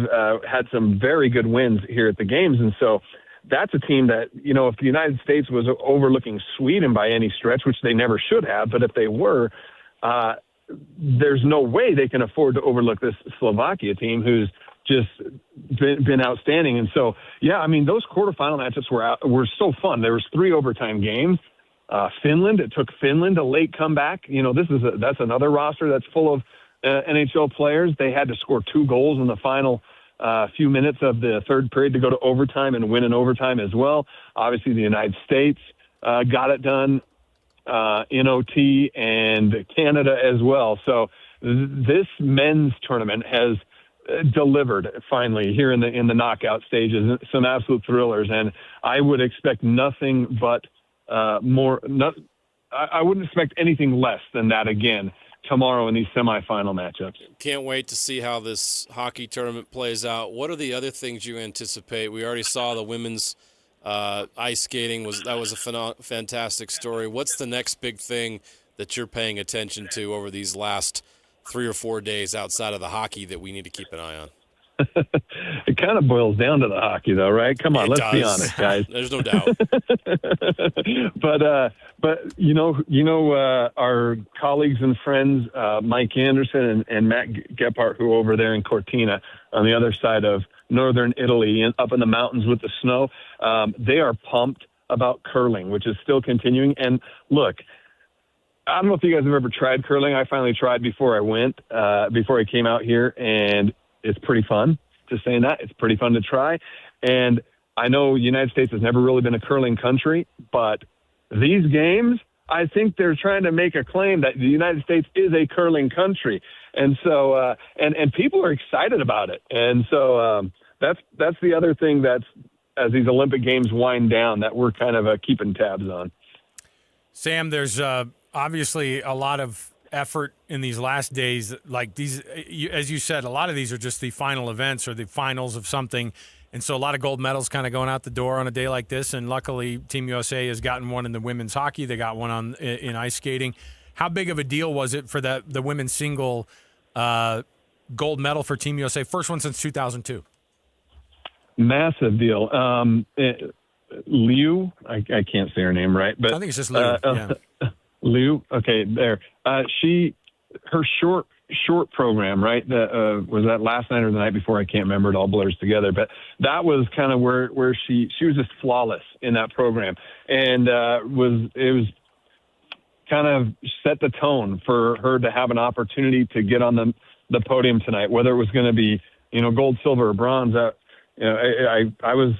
Speaker 25: had some very good wins here at the games. And so that's a team that, if the United States was overlooking Sweden by any stretch, which they never should have, but if they were, there's no way they can afford to overlook this Slovakia team who's just been outstanding. And so, yeah, I mean, those quarterfinal matchups were so fun. There was 3 overtime games. Finland, it took Finland a late comeback. That's another roster that's full of NHL players. They had to score 2 goals in the final few minutes of the third period to go to overtime and win in overtime as well. Obviously, the United States got it done in OT, and Canada as well. So this men's tournament has delivered finally here in the knockout stages, some absolute thrillers, and I would expect nothing but I wouldn't expect anything less than that again tomorrow in these semifinal matchups.
Speaker 5: Can't wait to see how this hockey tournament plays out. What are the other things you anticipate? We already saw the women's ice skating. That was a fantastic story. What's the next big thing that you're paying attention to over these last 3 or 4 days outside of the hocky that we need to keep an eye on?
Speaker 25: It kind of boils down to the hockey, though, right? Come on, let's be honest, guys.
Speaker 5: There's no doubt.
Speaker 25: But our colleagues and friends, Mike Anderson and Matt Gephardt, who are over there in Cortina on the other side of northern Italy, up in the mountains with the snow, they are pumped about curling, which is still continuing. And look, I don't know if you guys have ever tried curling. I finally tried before I came out here, and it's pretty fun. Just saying that. It's pretty fun to try. And I know the United States has never really been a curling country, but these games, I think they're trying to make a claim that the United States is a curling country. And so, and people are excited about it. And so that's the other thing that's, as these Olympic Games wind down, that we're kind of keeping tabs on.
Speaker 6: Sam, there's obviously a lot of effort in these last days. Like these, as you said, a lot of these are just the final events or the finals of something. And so a lot of gold medals kind of going out the door on a day like this. And luckily, Team USA has gotten one in the women's hockey. They got one in ice skating. How big of a deal was it for the women's single gold medal for Team USA? First one since 2002.
Speaker 25: Massive deal. Liu, I can't say her name right, but
Speaker 6: I think it's just Liu. Yeah.
Speaker 25: Liu, okay, there. Her short program, right? Was that last night or the night before? I can't remember. It all blurs together. But that was kind of where she was just flawless in that program, and it was kind of set the tone for her to have an opportunity to get on the podium tonight, whether it was going to be gold, silver, or bronze. I was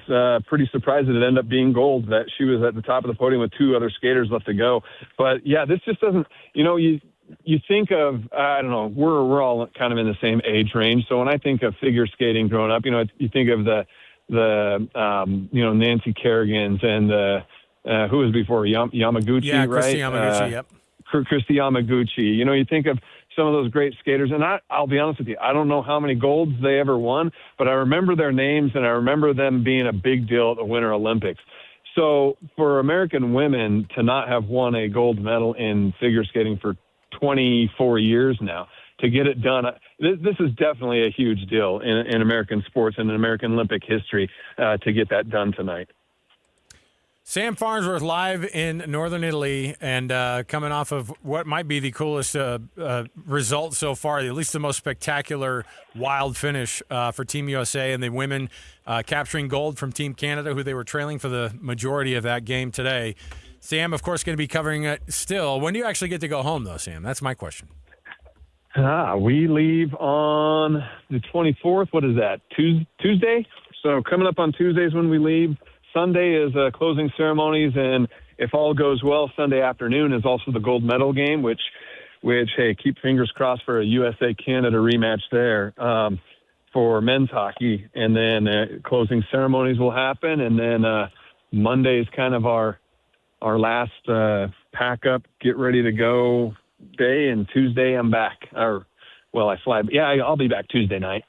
Speaker 25: pretty surprised that it ended up being gold, that she was at the top of the podium with 2 other skaters left to go. But yeah, this just doesn't, you think of, I don't know, we're all kind of in the same age range. So when I think of figure skating growing up, you think of the Nancy Kerrigans and who was before Yamaguchi,
Speaker 6: yeah,
Speaker 25: right?
Speaker 6: Christy Yamaguchi, yep.
Speaker 25: Christy Yamaguchi. You think of some of those great skaters, and I'll be honest with you, I don't know how many golds they ever won, but I remember their names, and I remember them being a big deal at the Winter Olympics. So for American women to not have won a gold medal in figure skating for 24 years now, to get it done, this is definitely a huge deal in American sports and in American Olympic history to get that done tonight.
Speaker 6: Sam Farnsworth live in northern Italy and coming off of what might be the coolest result so far, at least the most spectacular wild finish for Team USA and the women capturing gold from Team Canada, who they were trailing for the majority of that game today. Sam, of course, going to be covering it still. When do you actually get to go home, though, Sam? That's my question.
Speaker 25: We leave on the 24th. What is that? Tuesday? So coming up on Tuesdays when we leave. Sunday is closing ceremonies, and if all goes well, Sunday afternoon is also the gold medal game, which hey, keep fingers crossed for a USA-Canada rematch there for men's hockey. And then closing ceremonies will happen, and then Monday is kind of our last pack up, get ready to go day, and Tuesday I'm back. I fly. Yeah, I'll be back Tuesday night.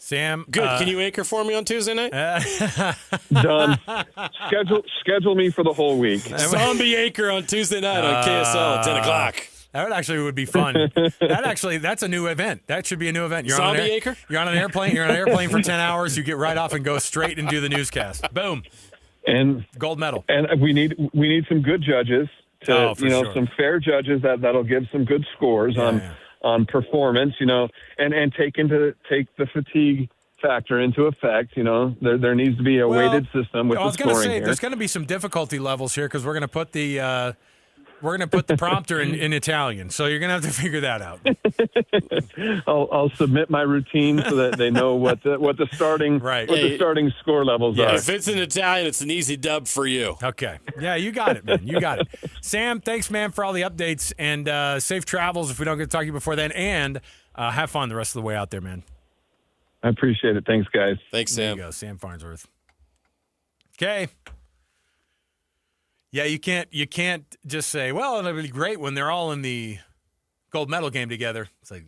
Speaker 6: Sam,
Speaker 5: good. Can you anchor for me on Tuesday night?
Speaker 25: Done. Schedule me for the whole week.
Speaker 5: Zombie anchor on Tuesday night on KSL at 10 o'clock.
Speaker 6: That would be fun. That's a new event. That should be a new event.
Speaker 5: Zombie anchor?
Speaker 6: You're on an airplane. You're on an airplane for 10 hours. You get right off and go straight and do the newscast. Boom.
Speaker 25: And
Speaker 6: gold medal.
Speaker 25: And we need some good judges to
Speaker 6: sure.
Speaker 25: Some fair judges that'll give some good scores on performance, and take the fatigue factor into effect. There needs to be a weighted system with the scoring here.
Speaker 6: There's going to be some difficulty levels here because we're going to put the prompter in Italian, so you're going to have to figure that out.
Speaker 25: I'll submit my routine so that they know what the starting the starting score levels are.
Speaker 5: If it's in Italian, it's an easy dub for you.
Speaker 6: Okay. Yeah, you got it, man. You got it. Sam, thanks, man, for all the updates, and safe travels if we don't get to talk to you before then, and have fun the rest of the way out there, man.
Speaker 25: I appreciate it. Thanks, guys.
Speaker 5: Thanks, Sam.
Speaker 6: There you go, Sam Farnsworth. Okay. Yeah, you can't just say, well, it'll be great when they're all in the gold medal game together. It's like,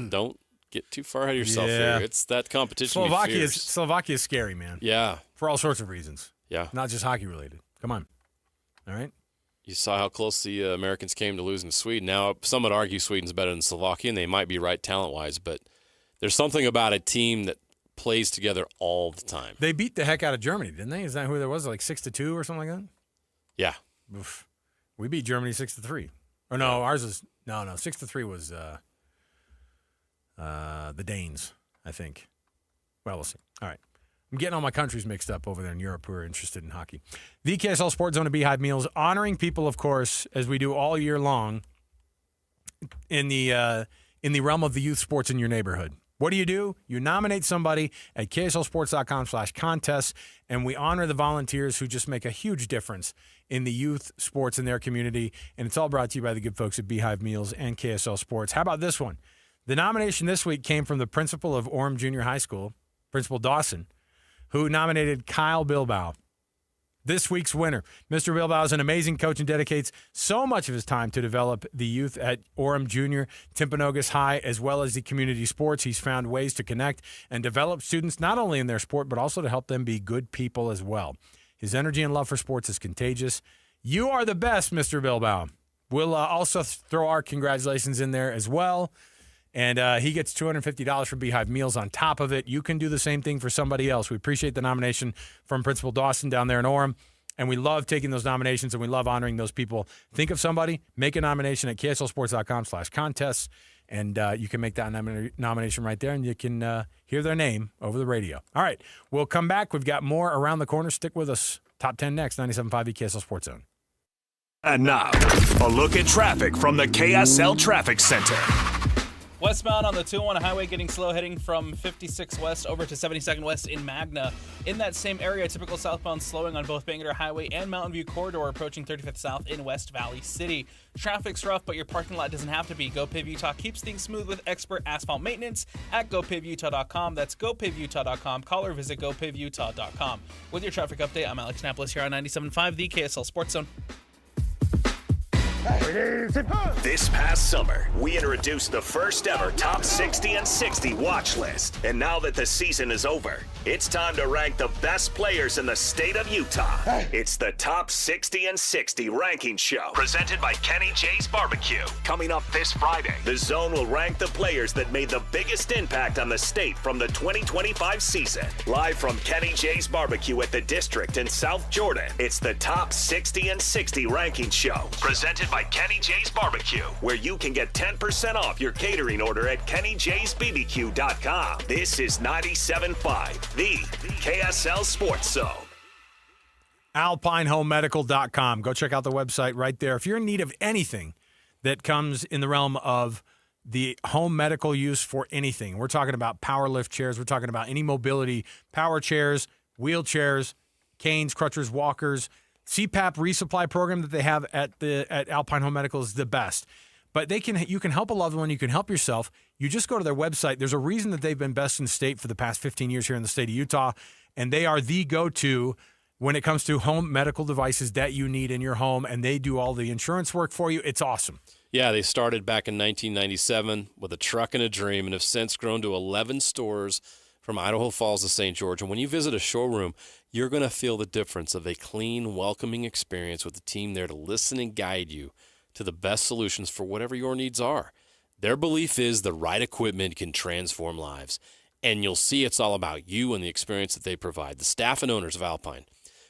Speaker 5: don't get too far ahead of yourself here. It's that competition.
Speaker 6: Slovakia is scary, man.
Speaker 5: Yeah,
Speaker 6: for all sorts of reasons.
Speaker 5: Yeah,
Speaker 6: not just hockey related. Come on, all right.
Speaker 5: You saw how close the Americans came to losing to Sweden. Now, some would argue Sweden's better than Slovakia, and they might be right talent-wise, but there's something about a team that plays together all the time.
Speaker 6: They beat the heck out of Germany, didn't they? Is that who there was? Like 6-2 or something like that?
Speaker 5: Yeah.
Speaker 6: Oof. We beat Germany 6-3. Or no, ours is 6-3 was the Danes, I think. Well, we'll see. All right. I'm getting all my countries mixed up over there in Europe who are interested in hockey. The KSL Sports Zone and Beehive Meals, honoring people, of course, as we do all year long in the realm of the youth sports in your neighborhood. What do? You nominate somebody at kslsports.com/contest, and we honor the volunteers who just make a huge difference in the youth sports in their community. And it's all brought to you by the good folks at Beehive Meals and KSL Sports. How about this one? The nomination this week came from the principal of Orem Junior High School, Principal Dawson, who nominated Kyle Bilbao. This week's winner. Mr. Bilbao is an amazing coach and dedicates so much of his time to develop the youth at Orem Junior, Timpanogos High, as well as the community sports. He's found ways to connect and develop students not only in their sport, but also to help them be good people as well. His energy and love for sports is contagious. You are the best, Mr. Bilbao. We'll also throw our congratulations in there as well. And he gets $250 from Beehive Meals on top of it. You can do the same thing for somebody else. We appreciate the nomination from Principal Dawson down there in Orem. And we love taking those nominations, and we love honoring those people. Think of somebody, make a nomination at kslsports.com/contests, and you can make that nomination right there, and you can hear their name over the radio. All right, we'll come back. We've got more around the corner. Stick with us. Top 10 next, 97.5 KSL Sports Zone.
Speaker 9: And now, a look at traffic from the KSL Traffic Center.
Speaker 11: Westbound on the 201 highway getting slow heading from 56 West over to 72nd West in Magna. In that same area, typical southbound slowing on both Bangor Highway and Mountain View Corridor approaching 35th South in West Valley City. Traffic's rough, but your parking lot doesn't have to be. GoPave Utah keeps things smooth with expert asphalt maintenance at gopavutah.com. That's gopavutah.com. Call or visit gopavutah.com. With your traffic update, I'm Alex Napolis here on 97.5, the KSL Sports Zone.
Speaker 9: This past summer, we introduced the first ever Top 60 and 60 watch list. And now that the season is over, it's time to rank the best players in the state of Utah. It's the Top 60 and 60 ranking show, presented by Kenny J's Barbecue. Coming up this Friday, the Zone will rank the players that made the biggest impact on the state from the 2025 season. Live from Kenny J's Barbecue at the District in South Jordan, it's the Top 60 and 60 ranking show, presented by Kenny J's Barbecue, where you can get 10% off your catering order at KennyJ'sBBQ.com. This is 97.5, the KSL Sports Zone.
Speaker 6: AlpineHomeMedical.com. Go check out the website right there. If you're in need of anything that comes in the realm of the home medical use for anything, we're talking about power lift chairs, we're talking about any mobility, power chairs, wheelchairs, canes, crutches, walkers. CPAP resupply program that they have at Alpine Home Medical is the best. But you can help a loved one, you can help yourself. You just go to their website. There's a reason that they've been best in state for the past 15 years here in the state of Utah, and they are the go-to when it comes to home medical devices that you need in your home, and they do all the insurance work for you. It's awesome.
Speaker 5: Yeah, they started back in 1997 with a truck and a dream and have since grown to 11 stores from Idaho Falls to St. George. And when you visit a showroom, you're going to feel the difference of a clean, welcoming experience with a team there to listen and guide you to the best solutions for whatever your needs are. Their belief is the right equipment can transform lives. And you'll see it's all about you and the experience that they provide. The staff and owners of Alpine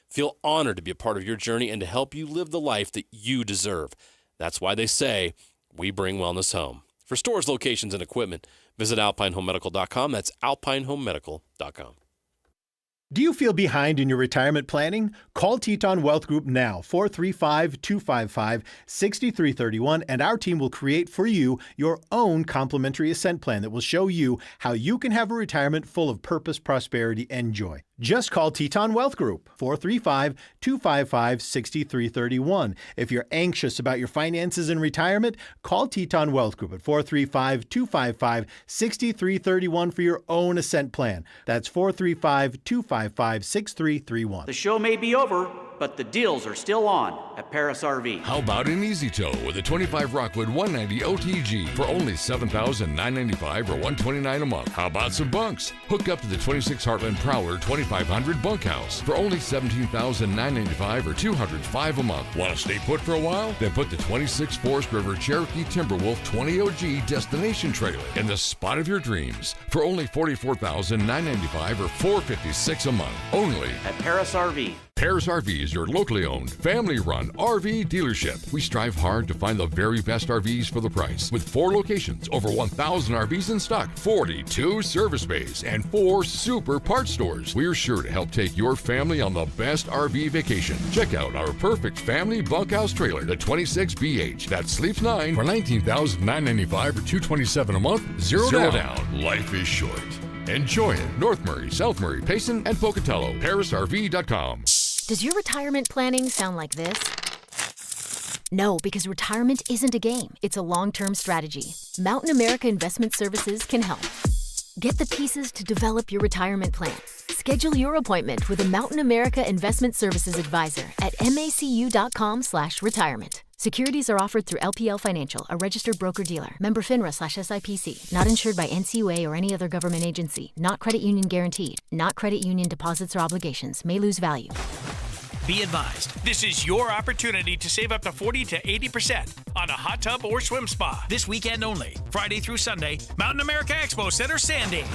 Speaker 5: feel honored to be a part of your journey and to help you live the life that you deserve. That's why they say, we bring wellness home. For stores, locations, and equipment, visit AlpineHomeMedical.com. That's AlpineHomeMedical.com.
Speaker 2: Do you feel behind in your retirement planning? Call Teton Wealth Group now, 435-255-6331, and our team will create for you your own complimentary Ascent plan that will show you how you can have a retirement full of purpose, prosperity, and joy. Just call Teton Wealth Group, 435-255-6331. If you're anxious about your finances in retirement, call Teton Wealth Group at 435-255-6331 for your own Ascent plan. That's 435-255-6331.
Speaker 10: The show may be over, but the deals are still on at Paris RV.
Speaker 12: How about an easy tow with a 25 Rockwood 190 OTG for only $7,995 or $129 a month? How about some bunks? Hook up to the 26 Heartland Prowler 2500 bunkhouse for only $17,995 or $205 a month. Want to stay put for a while? Then put the 26 Forest River Cherokee Timberwolf 20 OG destination trailer in the spot of your dreams for only $44,995 or $456 a month. Only
Speaker 10: at Paris RV.
Speaker 12: Paris RV is your locally owned, family-run RV dealership. We strive hard to find the very best RVs for the price. With 4 locations, over 1,000 RVs in stock, 42 service bays, and 4 super parts stores, we're sure to help take your family on the best RV vacation. Check out our perfect family bunkhouse trailer, the 26BH, that sleeps 9 for $19,995 or $227 a month. Zero down. Life is short. Enjoy it. North Murray, South Murray, Payson, and Pocatello. ParisRV.com.
Speaker 14: Does your retirement planning sound like this? No, because retirement isn't a game. It's a long-term strategy. Mountain America Investment Services can help. Get the pieces to develop your retirement plan. Schedule your appointment with a Mountain America Investment Services advisor at macu.com/retirement. Securities are offered through LPL Financial, a registered broker-dealer. Member FINRA/SIPC. Not insured by NCUA or any other government agency. Not credit union guaranteed. Not credit union deposits or obligations. May lose value.
Speaker 15: Be advised, this is your opportunity to save up to 40 to 80% on a hot tub or swim spa. This weekend only, Friday through Sunday, Mountain America Expo Center, Sandy.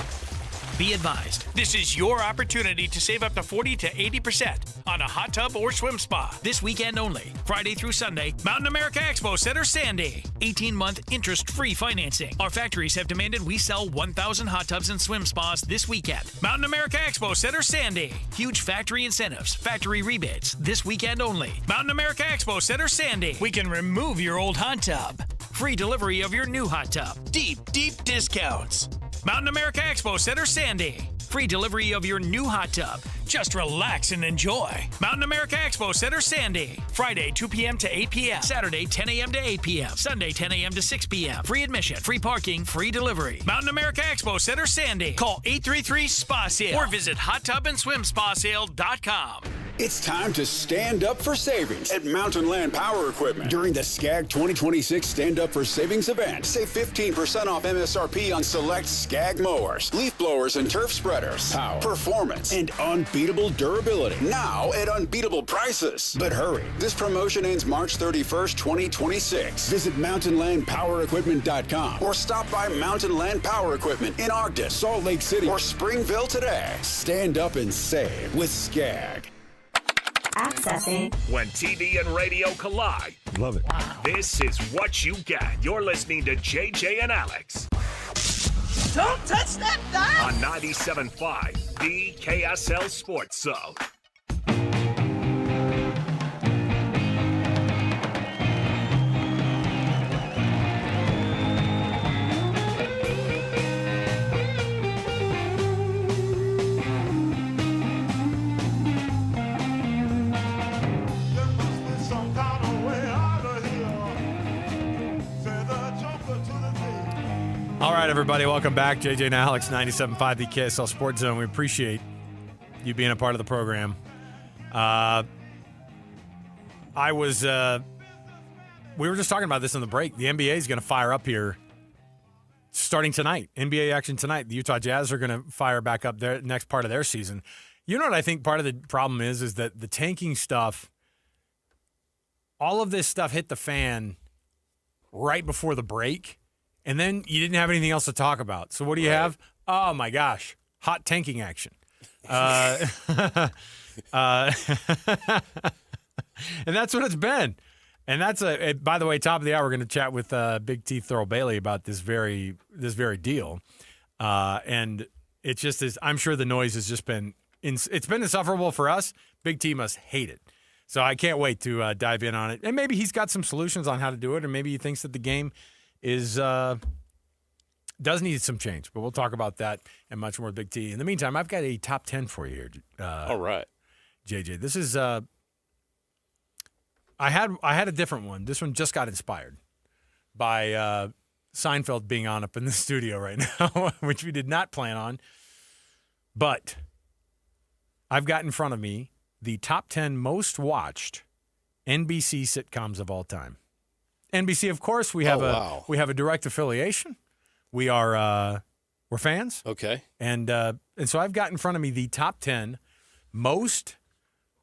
Speaker 15: Be advised, this is your opportunity to save up to 40 to 80% on a hot tub or swim spa. This weekend only, Friday through Sunday, Mountain America Expo Center, Sandy. 18-month interest-free financing. Our factories have demanded we sell 1,000 hot tubs and swim spas this weekend. Mountain America Expo Center, Sandy. Huge factory incentives, factory rebates. This weekend only, Mountain America Expo Center, Sandy. We can remove your old hot tub. Free delivery of your new hot tub. Deep, deep discounts. Mountain America Expo Center, Sandy. Free delivery of your new hot tub. Just relax and enjoy. Mountain America Expo Center, Sandy. Friday, 2 p.m. to 8 p.m. Saturday, 10 a.m. to 8 p.m. Sunday, 10 a.m. to 6 p.m. Free admission, free parking, free delivery. Mountain America Expo Center, Sandy. Call 833-SPA-SALE or visit hottubandswimspasale.com.
Speaker 16: It's time to stand up for savings at Mountain Land Power Equipment. During the SCAG 2026 Stand Up for Savings event, save 15% off MSRP on select SCAG mowers, leaf blowers, and turf spreaders. Power, performance, and unbeatable durability. Now at unbeatable prices. But hurry, this promotion ends March 31st, 2026. Visit MountainLandPowerEquipment.com or stop by Mountain Land Power Equipment in Ogden, Salt Lake City, or Springville today. Stand up and save with SCAG.
Speaker 9: Accessing. When TV and radio collide.
Speaker 24: Love it.
Speaker 9: Wow. This is what you get. You're listening to JJ and Alex.
Speaker 18: Don't touch that dial.
Speaker 9: On 97.5, the KSL Sports Zone.
Speaker 6: All right, everybody, welcome back. JJ and Alex, 97.5, the KSL Sports Zone. We appreciate you being a part of the program. We were just talking about this in the break. The NBA is going to fire up here starting tonight. NBA action tonight. The Utah Jazz are going to fire back up their next part of their season. You know what I think part of the problem is that the tanking stuff, all of this stuff hit the fan right before the break. And then you didn't have anything else to talk about. So what do you have? Oh, my gosh. Hot tanking action. And that's what it's been. And that's by the way, top of the hour, we're going to chat with Big T Thurl Bailey about this very deal. And it just is, I'm sure the noise has just been, it's been insufferable for us. Big T must hate it. So I can't wait to dive in on it. And maybe he's got some solutions on how to do it, or maybe he thinks that the game does need some change, but we'll talk about that and much more with Big T. In the meantime, I've got a top 10 for you here.
Speaker 5: All right,
Speaker 6: JJ. This is I had a different one. This one just got inspired by Seinfeld being on up in the studio right now, which we did not plan on. But I've got in front of me the top 10 most watched NBC sitcoms of all time. NBC, of course, we have a direct affiliation. We're fans.
Speaker 5: Okay.
Speaker 6: And so I've got in front of me the top 10 most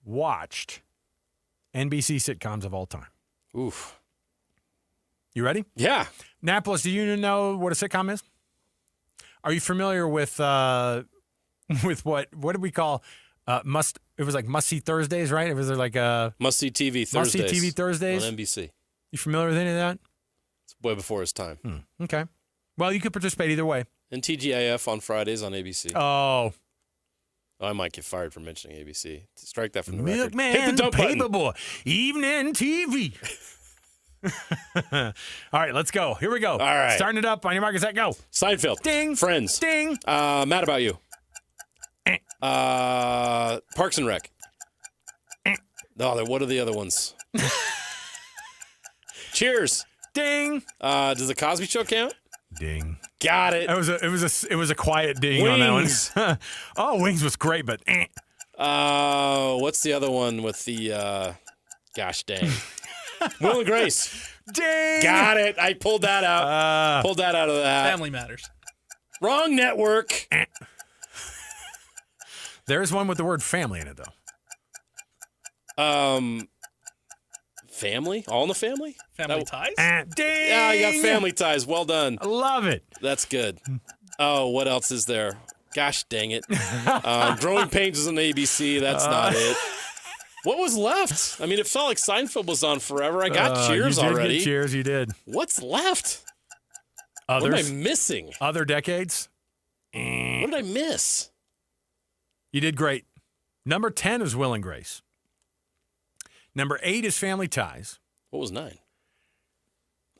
Speaker 6: watched NBC sitcoms of all time.
Speaker 5: Oof.
Speaker 6: You ready?
Speaker 5: Yeah.
Speaker 6: Napolis, do you know what a sitcom is? Are you familiar with what did we call it was like Must See Thursdays, right? It was like a
Speaker 5: Must See TV Thursdays.
Speaker 6: Must See TV Thursdays
Speaker 5: on NBC.
Speaker 6: You familiar with any of that?
Speaker 5: It's way before his time.
Speaker 6: Okay. Well, you could participate either way.
Speaker 5: And TGIF on Fridays on ABC.
Speaker 6: Oh,
Speaker 5: I might get fired for mentioning ABC. Strike that from the
Speaker 6: Milkman,
Speaker 5: record. Hit the dump button.
Speaker 6: Paperboy, Evening TV. All right, let's go. Here we go.
Speaker 5: All right.
Speaker 6: Starting it up on your mark, set, go.
Speaker 5: Seinfeld.
Speaker 6: Ding.
Speaker 5: Friends.
Speaker 6: Ding.
Speaker 5: Mad About You. Parks and Rec. What are the other ones? Cheers.
Speaker 6: Ding.
Speaker 5: Does the Cosby Show count?
Speaker 6: Ding.
Speaker 5: Got it.
Speaker 6: It was a quiet ding
Speaker 5: Wings.
Speaker 6: on that one. Oh, Wings was great, but
Speaker 5: what's the other one with the gosh dang. Will and Grace.
Speaker 6: Ding.
Speaker 5: Got it. I pulled that out. Pulled that out of that.
Speaker 11: Family Matters.
Speaker 5: Wrong network.
Speaker 6: There's one with the word family in it, though.
Speaker 5: Family? All in the Family?
Speaker 11: Family Ties?
Speaker 6: Ding!
Speaker 5: Yeah, you got Family Ties. Well done.
Speaker 6: I love it.
Speaker 5: That's good. Oh, what else is there? Gosh dang it. Growing Pains is on ABC. That's not it. What was left? I mean, it felt like Seinfeld was on forever. I got Cheers already.
Speaker 6: Cheers, you did.
Speaker 5: What's left?
Speaker 6: Others?
Speaker 5: What am I missing?
Speaker 6: Other decades?
Speaker 5: What did I miss?
Speaker 6: You did great. Number 10 is Will and Grace. Number 8 is Family Ties.
Speaker 5: What was 9?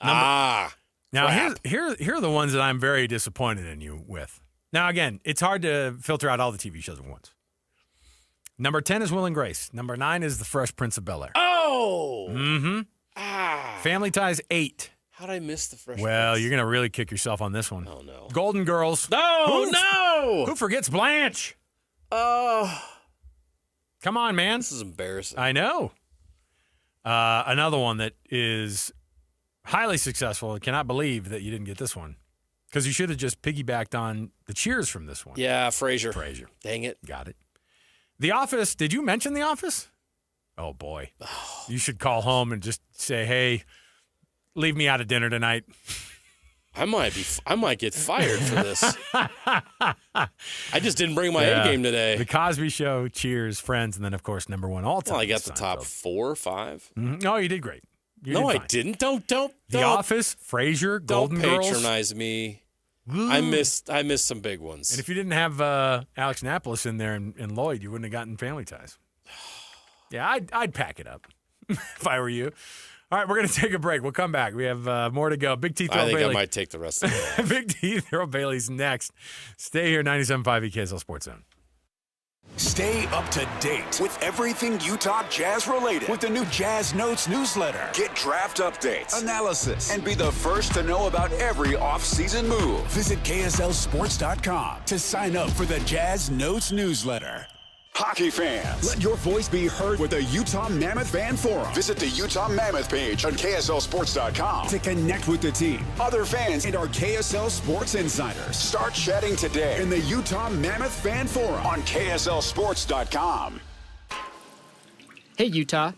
Speaker 6: Now,
Speaker 5: crap.
Speaker 6: here are the ones that I'm very disappointed in you with. Now, again, it's hard to filter out all the TV shows at once. Number 10 is Will and Grace. Number 9 is The Fresh Prince of Bel-Air.
Speaker 5: Oh!
Speaker 6: Mm-hmm. Family Ties, 8.
Speaker 5: How'd I miss The Fresh
Speaker 6: Well,
Speaker 5: Prince?
Speaker 6: you're going to really kick yourself on this one.
Speaker 5: Oh, no.
Speaker 6: Golden Girls.
Speaker 5: No!
Speaker 6: Who forgets Blanche?
Speaker 5: Oh.
Speaker 6: Come on, man.
Speaker 5: This is embarrassing.
Speaker 6: I know. Another one that is highly successful. I cannot believe that you didn't get this one. Because you should have just piggybacked on the cheers from this one.
Speaker 5: Yeah, Frasier.
Speaker 6: Dang it. Got it. The Office. Did you mention The Office? Oh, boy. You should call home and just say, hey, leave me out of dinner tonight.
Speaker 5: I might get fired for this. I just didn't bring my A game today.
Speaker 6: The Cosby Show, Cheers, Friends, and then, of course, number one all time.
Speaker 5: Well, I got the top 4 or 5.
Speaker 6: Mm-hmm. No, you did great.
Speaker 5: I didn't. Don't.
Speaker 6: The Office, Frasier, Golden Girls.
Speaker 5: Don't patronize me. I missed some big ones.
Speaker 6: And if you didn't have Alex Annapolis in there and Lloyd, you wouldn't have gotten Family Ties. Yeah, I'd pack it up if I were you. All right, we're going to take a break. We'll come back. We have more to go. Big T, Thurl Bailey.
Speaker 5: I might take the rest of it.
Speaker 6: Big T, Thurl Bailey's next. Stay here, 97.5 KSL Sports Zone.
Speaker 16: Stay up to date with everything Utah Jazz related with the new Jazz Notes newsletter. Get draft updates, analysis, and be the first to know about every off-season move. Visit KSLSports.com to sign up for the Jazz Notes newsletter. Hockey fans, let your voice be heard with the Utah Mammoth Fan Forum. Visit the Utah Mammoth page on KSLSports.com to connect with the team, other fans, and our KSL Sports insiders. Start chatting today in the Utah Mammoth Fan Forum on KSLSports.com.
Speaker 4: Hey, Utah.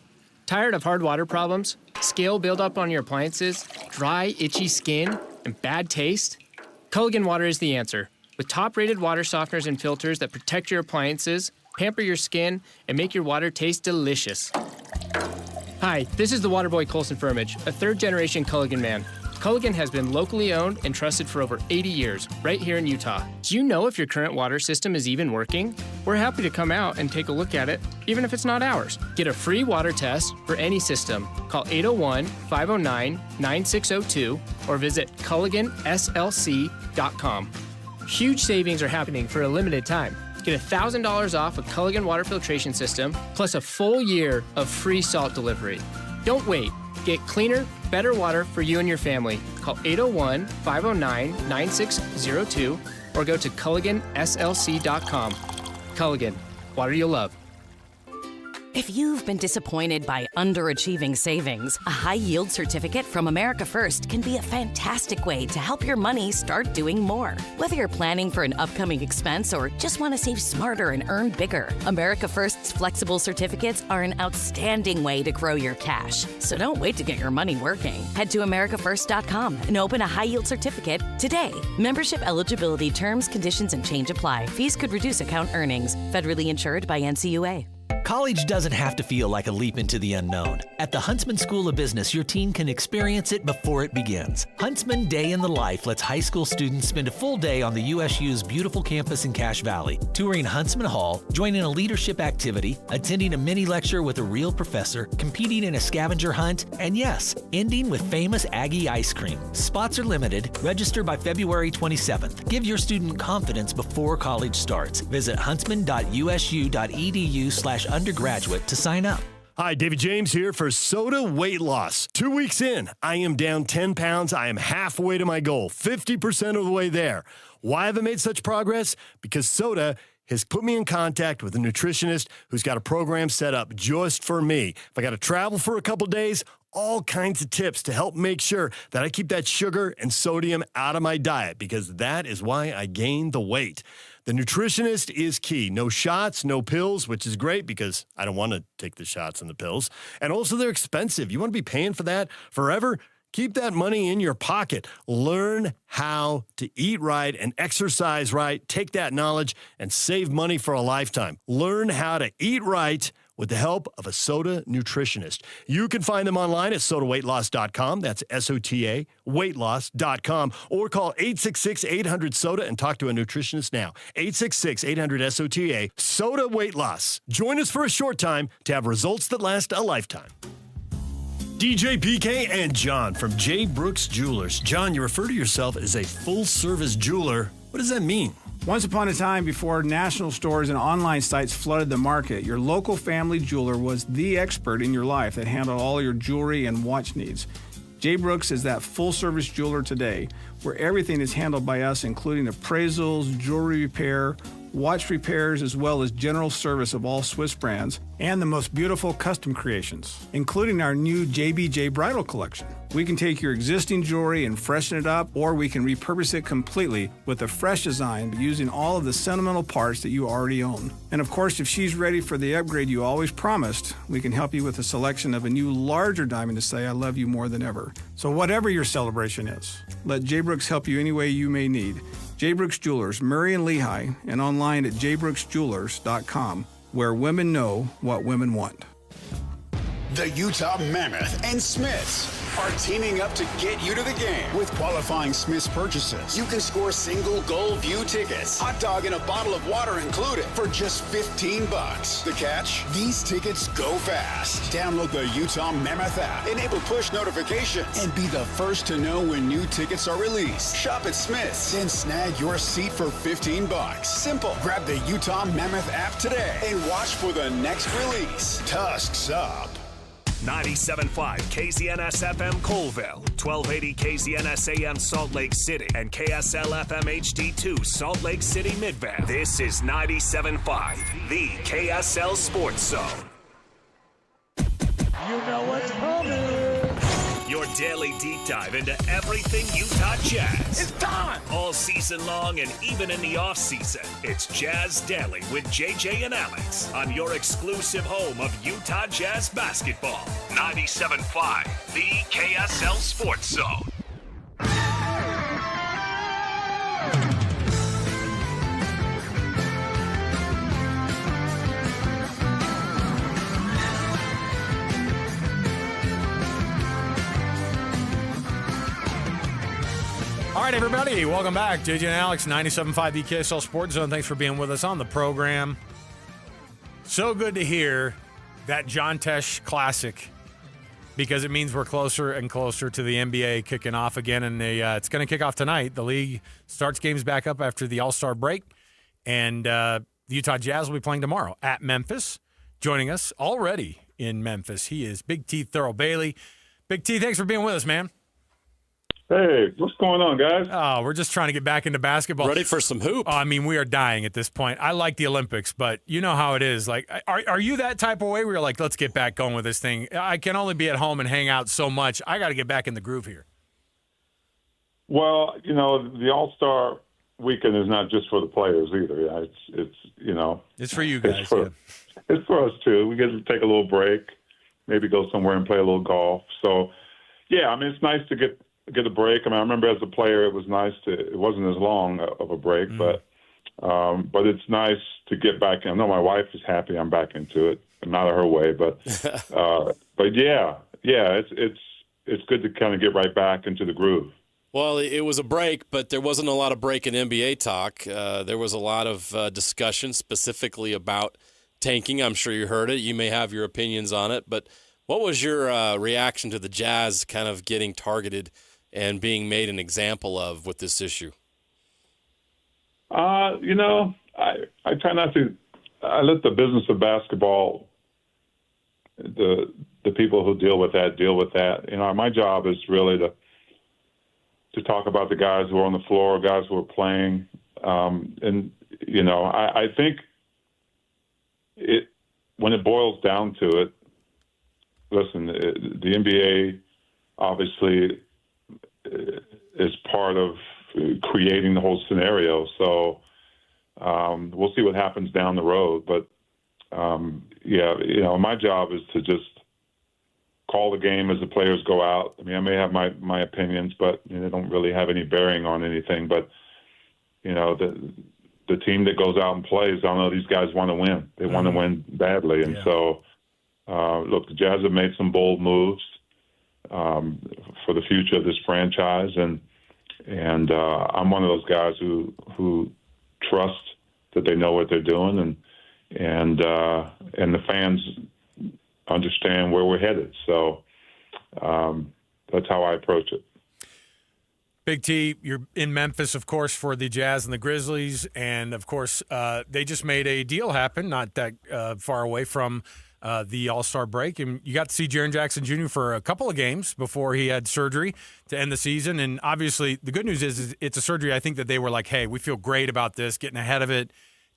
Speaker 4: Tired of hard water problems, scale buildup on your appliances, dry, itchy skin, and bad taste? Culligan Water is the answer. With top-rated water softeners and filters that protect your appliances, pamper your skin, and make your water taste delicious. Hi, this is the Waterboy Colson Firmage, a third-generation Culligan man. Culligan has been locally owned and trusted for over 80 years, right here in Utah. Do you know if your current water system is even working? We're happy to come out and take a look at it, even if it's not ours. Get a free water test for any system. Call 801-509-9602 or visit CulliganSLC.com. Huge savings are happening for a limited time. Get $1,000 off a Culligan water filtration system, plus a full year of free salt delivery. Don't wait. Get cleaner, better water for you and your family. Call 801-509-9602 or go to CulliganSLC.com. Culligan, water you'll love.
Speaker 19: If you've been disappointed by underachieving savings, a high-yield certificate from America First can be a fantastic way to help your money start doing more. Whether you're planning for an upcoming expense or just want to save smarter and earn bigger, America First's flexible certificates are an outstanding way to grow your cash. So don't wait to get your money working. Head to AmericaFirst.com and open a high-yield certificate today. Membership eligibility, terms, conditions, and change apply. Fees could reduce account earnings. Federally insured by NCUA.
Speaker 20: College doesn't have to feel like a leap into the unknown. At the Huntsman School of Business, your teen can experience it before it begins. Huntsman Day in the Life lets high school students spend a full day on the USU's beautiful campus in Cache Valley, touring Huntsman Hall, joining a leadership activity, attending a mini lecture with a real professor, competing in a scavenger hunt, and yes, ending with famous Aggie ice cream. Spots are limited. Register by February 27th. Give your student confidence before college starts. Visit huntsman.usu.edu/undergraduate to sign up.
Speaker 24: Hi, David James here for Soda Weight Loss. 2 weeks in, I am down 10 pounds. I am halfway to my goal, 50% of the way there. Why have I made such progress? Because Soda has put me in contact with a nutritionist who's got a program set up just for me. If I got to travel for a couple days, all kinds of tips to help make sure that I keep that sugar and sodium out of my diet, because that is why I gained the weight. The nutritionist is key. No shots, no pills, which is great because I don't want to take the shots and the pills. And also they're expensive. You want to be paying for that forever? Keep that money in your pocket. Learn how to eat right and exercise right. Take that knowledge and save money for a lifetime. Learn how to eat right with the help of a Soda nutritionist. You can find them online at sodaweightloss.com. That's SOTA, weightloss.com. Or call 866-800-SODA and talk to a nutritionist now. 866-800-SOTA. Soda Weight Loss. Join us for a short time to have results that last a lifetime. DJ PK and John from J. Brooks Jewelers. John, you refer to yourself as a full-service jeweler. What does that mean?
Speaker 21: Once upon a time, before national stores and online sites flooded the market, your local family jeweler was the expert in your life that handled all your jewelry and watch needs. J. Brooks is that full-service jeweler today, where everything is handled by us, including appraisals, jewelry repair, watch repairs, as well as general service of all Swiss brands, and the most beautiful custom creations, including our new JBJ Bridal Collection. We can take your existing jewelry and freshen it up, or we can repurpose it completely with a fresh design using all of the sentimental parts that you already own. And of course, if she's ready for the upgrade you always promised, we can help you with a selection of a new larger diamond to say I love you more than ever. So whatever your celebration is, let J. Brooks help you any way you may need. J. Brooks Jewelers, Murray and Lehigh, and online at jbrooksjewelers.com, where women know what women want.
Speaker 16: The Utah Mammoth and Smiths are teaming up to get you to the game with qualifying Smiths purchases. You can score single goal view tickets, hot dog and a bottle of water included for just $15. The catch? These tickets go fast. Download the Utah Mammoth app, enable push notifications, and be the first to know when new tickets are released. Shop at Smiths and snag your seat for $15. Simple. Grab the Utah Mammoth app today and watch for the next release. Tusks up.
Speaker 9: 97.5 KZNS FM Colville, 1280 KZNS AM Salt Lake City, and KSL FM HD2 Salt Lake City Midvale. This is 97.5, the KSL Sports Zone.
Speaker 18: You know what's coming.
Speaker 9: Your daily deep dive into everything Utah Jazz. It's time! All season long and even in the off season, it's Jazz Daily with JJ and Alex on your exclusive home of Utah Jazz basketball. 97.5, the KSL Sports Zone.
Speaker 6: All right, everybody, welcome back. JJ and Alex, 97.5 the KSL Sports Zone. Thanks for being with us on the program. So good to hear that John Tesh Classic, because it means we're closer and closer to the NBA kicking off again, and it's going to kick off tonight. The league starts games back up after the All-Star break, and the Utah Jazz will be playing tomorrow at Memphis. Joining us already in Memphis, he is Big T Thurl Bailey. Big T, thanks for being with us, man.
Speaker 1: Hey, what's going on, guys?
Speaker 6: Oh, we're just trying to get back into basketball.
Speaker 5: Ready for some hoop.
Speaker 6: Oh, I mean, we are dying at this point. I like the Olympics, but you know how it is. Like, are you that type of way where you're like, let's get back going with this thing? I can only be at home and hang out so much. I got to get back in the groove here.
Speaker 1: Well, you know, the All-Star weekend is not just for the players either. It's you know.
Speaker 6: It's for you guys.
Speaker 1: It's for us, too. We get to take a little break, maybe go somewhere and play a little golf. So, yeah, I mean, it's nice to get a break. I mean, I remember as a player, it was nice it wasn't as long of a break, but it's nice to get back in. I know my wife is happy I'm back into it, not her way, but yeah, it's good to kind of get right back into the groove.
Speaker 5: Well, it was a break, but there wasn't a lot of break in NBA talk. There was a lot of discussion specifically about tanking. I'm sure you heard it. You may have your opinions on it, but what was your reaction to the Jazz kind of getting targeted and being made an example of with this issue?
Speaker 1: You know, I try not to. I let the business of basketball, the people who deal with that. You know, my job is really to talk about the guys who are on the floor, guys who are playing, and you know, I think when it boils down to it. Listen, the NBA obviously is part of creating the whole scenario. So we'll see what happens down the road. But, yeah, you know, my job is to just call the game as the players go out. I mean, I may have my opinions, but you know, they don't really have any bearing on anything. But, you know, the team that goes out and plays, I know these guys want to win. They want to win badly. And so, look, the Jazz have made some bold moves for the future of this franchise, and I'm one of those guys who trust that they know what they're doing, and the fans understand where we're headed. So that's how I approach it.
Speaker 6: Big T, you're in Memphis, of course, for the Jazz and the Grizzlies, and of course they just made a deal happen not that far away from the All-Star break, and you got to see Jaren Jackson Jr. for a couple of games before he had surgery to end the season. And obviously the good news is it's a surgery I think that they were like, hey, we feel great about this, getting ahead of it,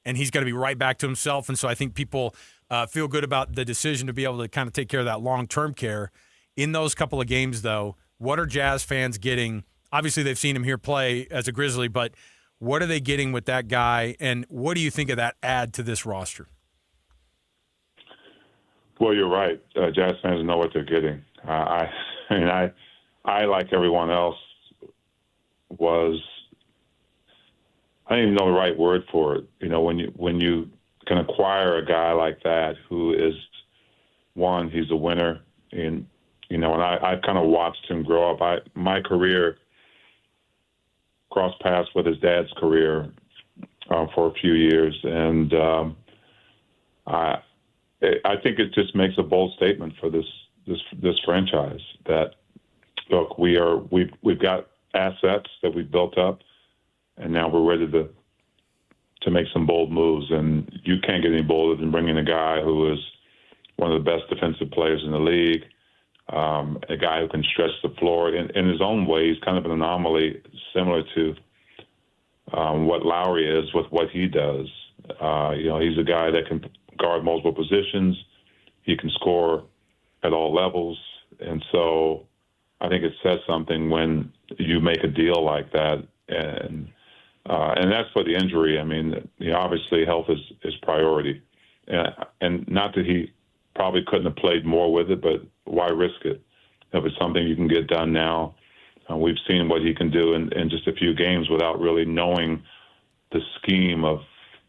Speaker 6: and he's going to be right back to himself. And so I think people feel good about the decision to be able to kind of take care of that long-term care. In those couple of games, though, what are Jazz fans getting? Obviously, they've seen him here play as a Grizzly, but what are they getting with that guy, and what do you think of that add to this roster?
Speaker 1: Well, you're right. Jazz fans know what they're getting. I like everyone else, I don't even know the right word for it. When you can acquire a guy like that who is, one, he's a winner, and I've kind of watched him grow up. My career crossed paths with his dad's career for a few years, and I think it just makes a bold statement for this franchise that, look, we've got assets that we've built up, and now we're ready to make some bold moves. And you can't get any bolder than bringing a guy who is one of the best defensive players in the league, a guy who can stretch the floor in his own way. He's kind of an anomaly, similar to what Lowry is with what he does. He's a guy that can guard multiple positions. He can score at all levels. And so I think it says something when you make a deal like that. And that's for the injury. I mean, obviously health is priority. And not that he probably couldn't have played more with it, but why risk it? If it's something you can get done now, we've seen what he can do in just a few games without really knowing the scheme of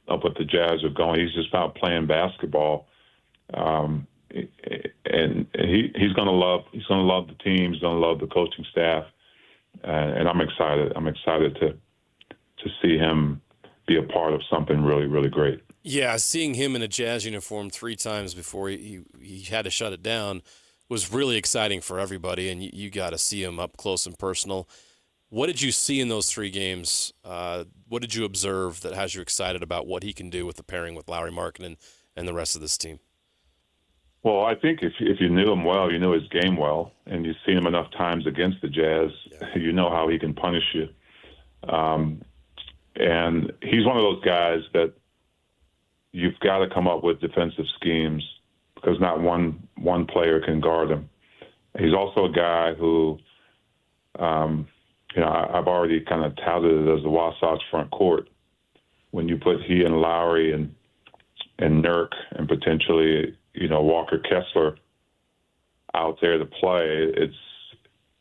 Speaker 1: what the Jazz are going. He's just out playing basketball, and he's going to love the team. He's going to love the coaching staff, and I'm excited. I'm excited to see him be a part of something really, really great.
Speaker 5: Yeah, seeing him in a Jazz uniform 3 times before he had to shut it down was really exciting for everybody, and you got to see him up close and personal. What did you see in those 3 games? What did you observe that has you excited about what he can do with the pairing with Lauri Markkanen and the rest of this team?
Speaker 1: Well, I think if you knew him well, you knew his game well, and you've seen him enough times against the Jazz, you know how he can punish you. And he's one of those guys that you've got to come up with defensive schemes because not one player can guard him. He's also a guy who, I've already kind of touted it as the Wasatch front court. When you put he and Lowry and Nurk and potentially, Walker Kessler out there to play,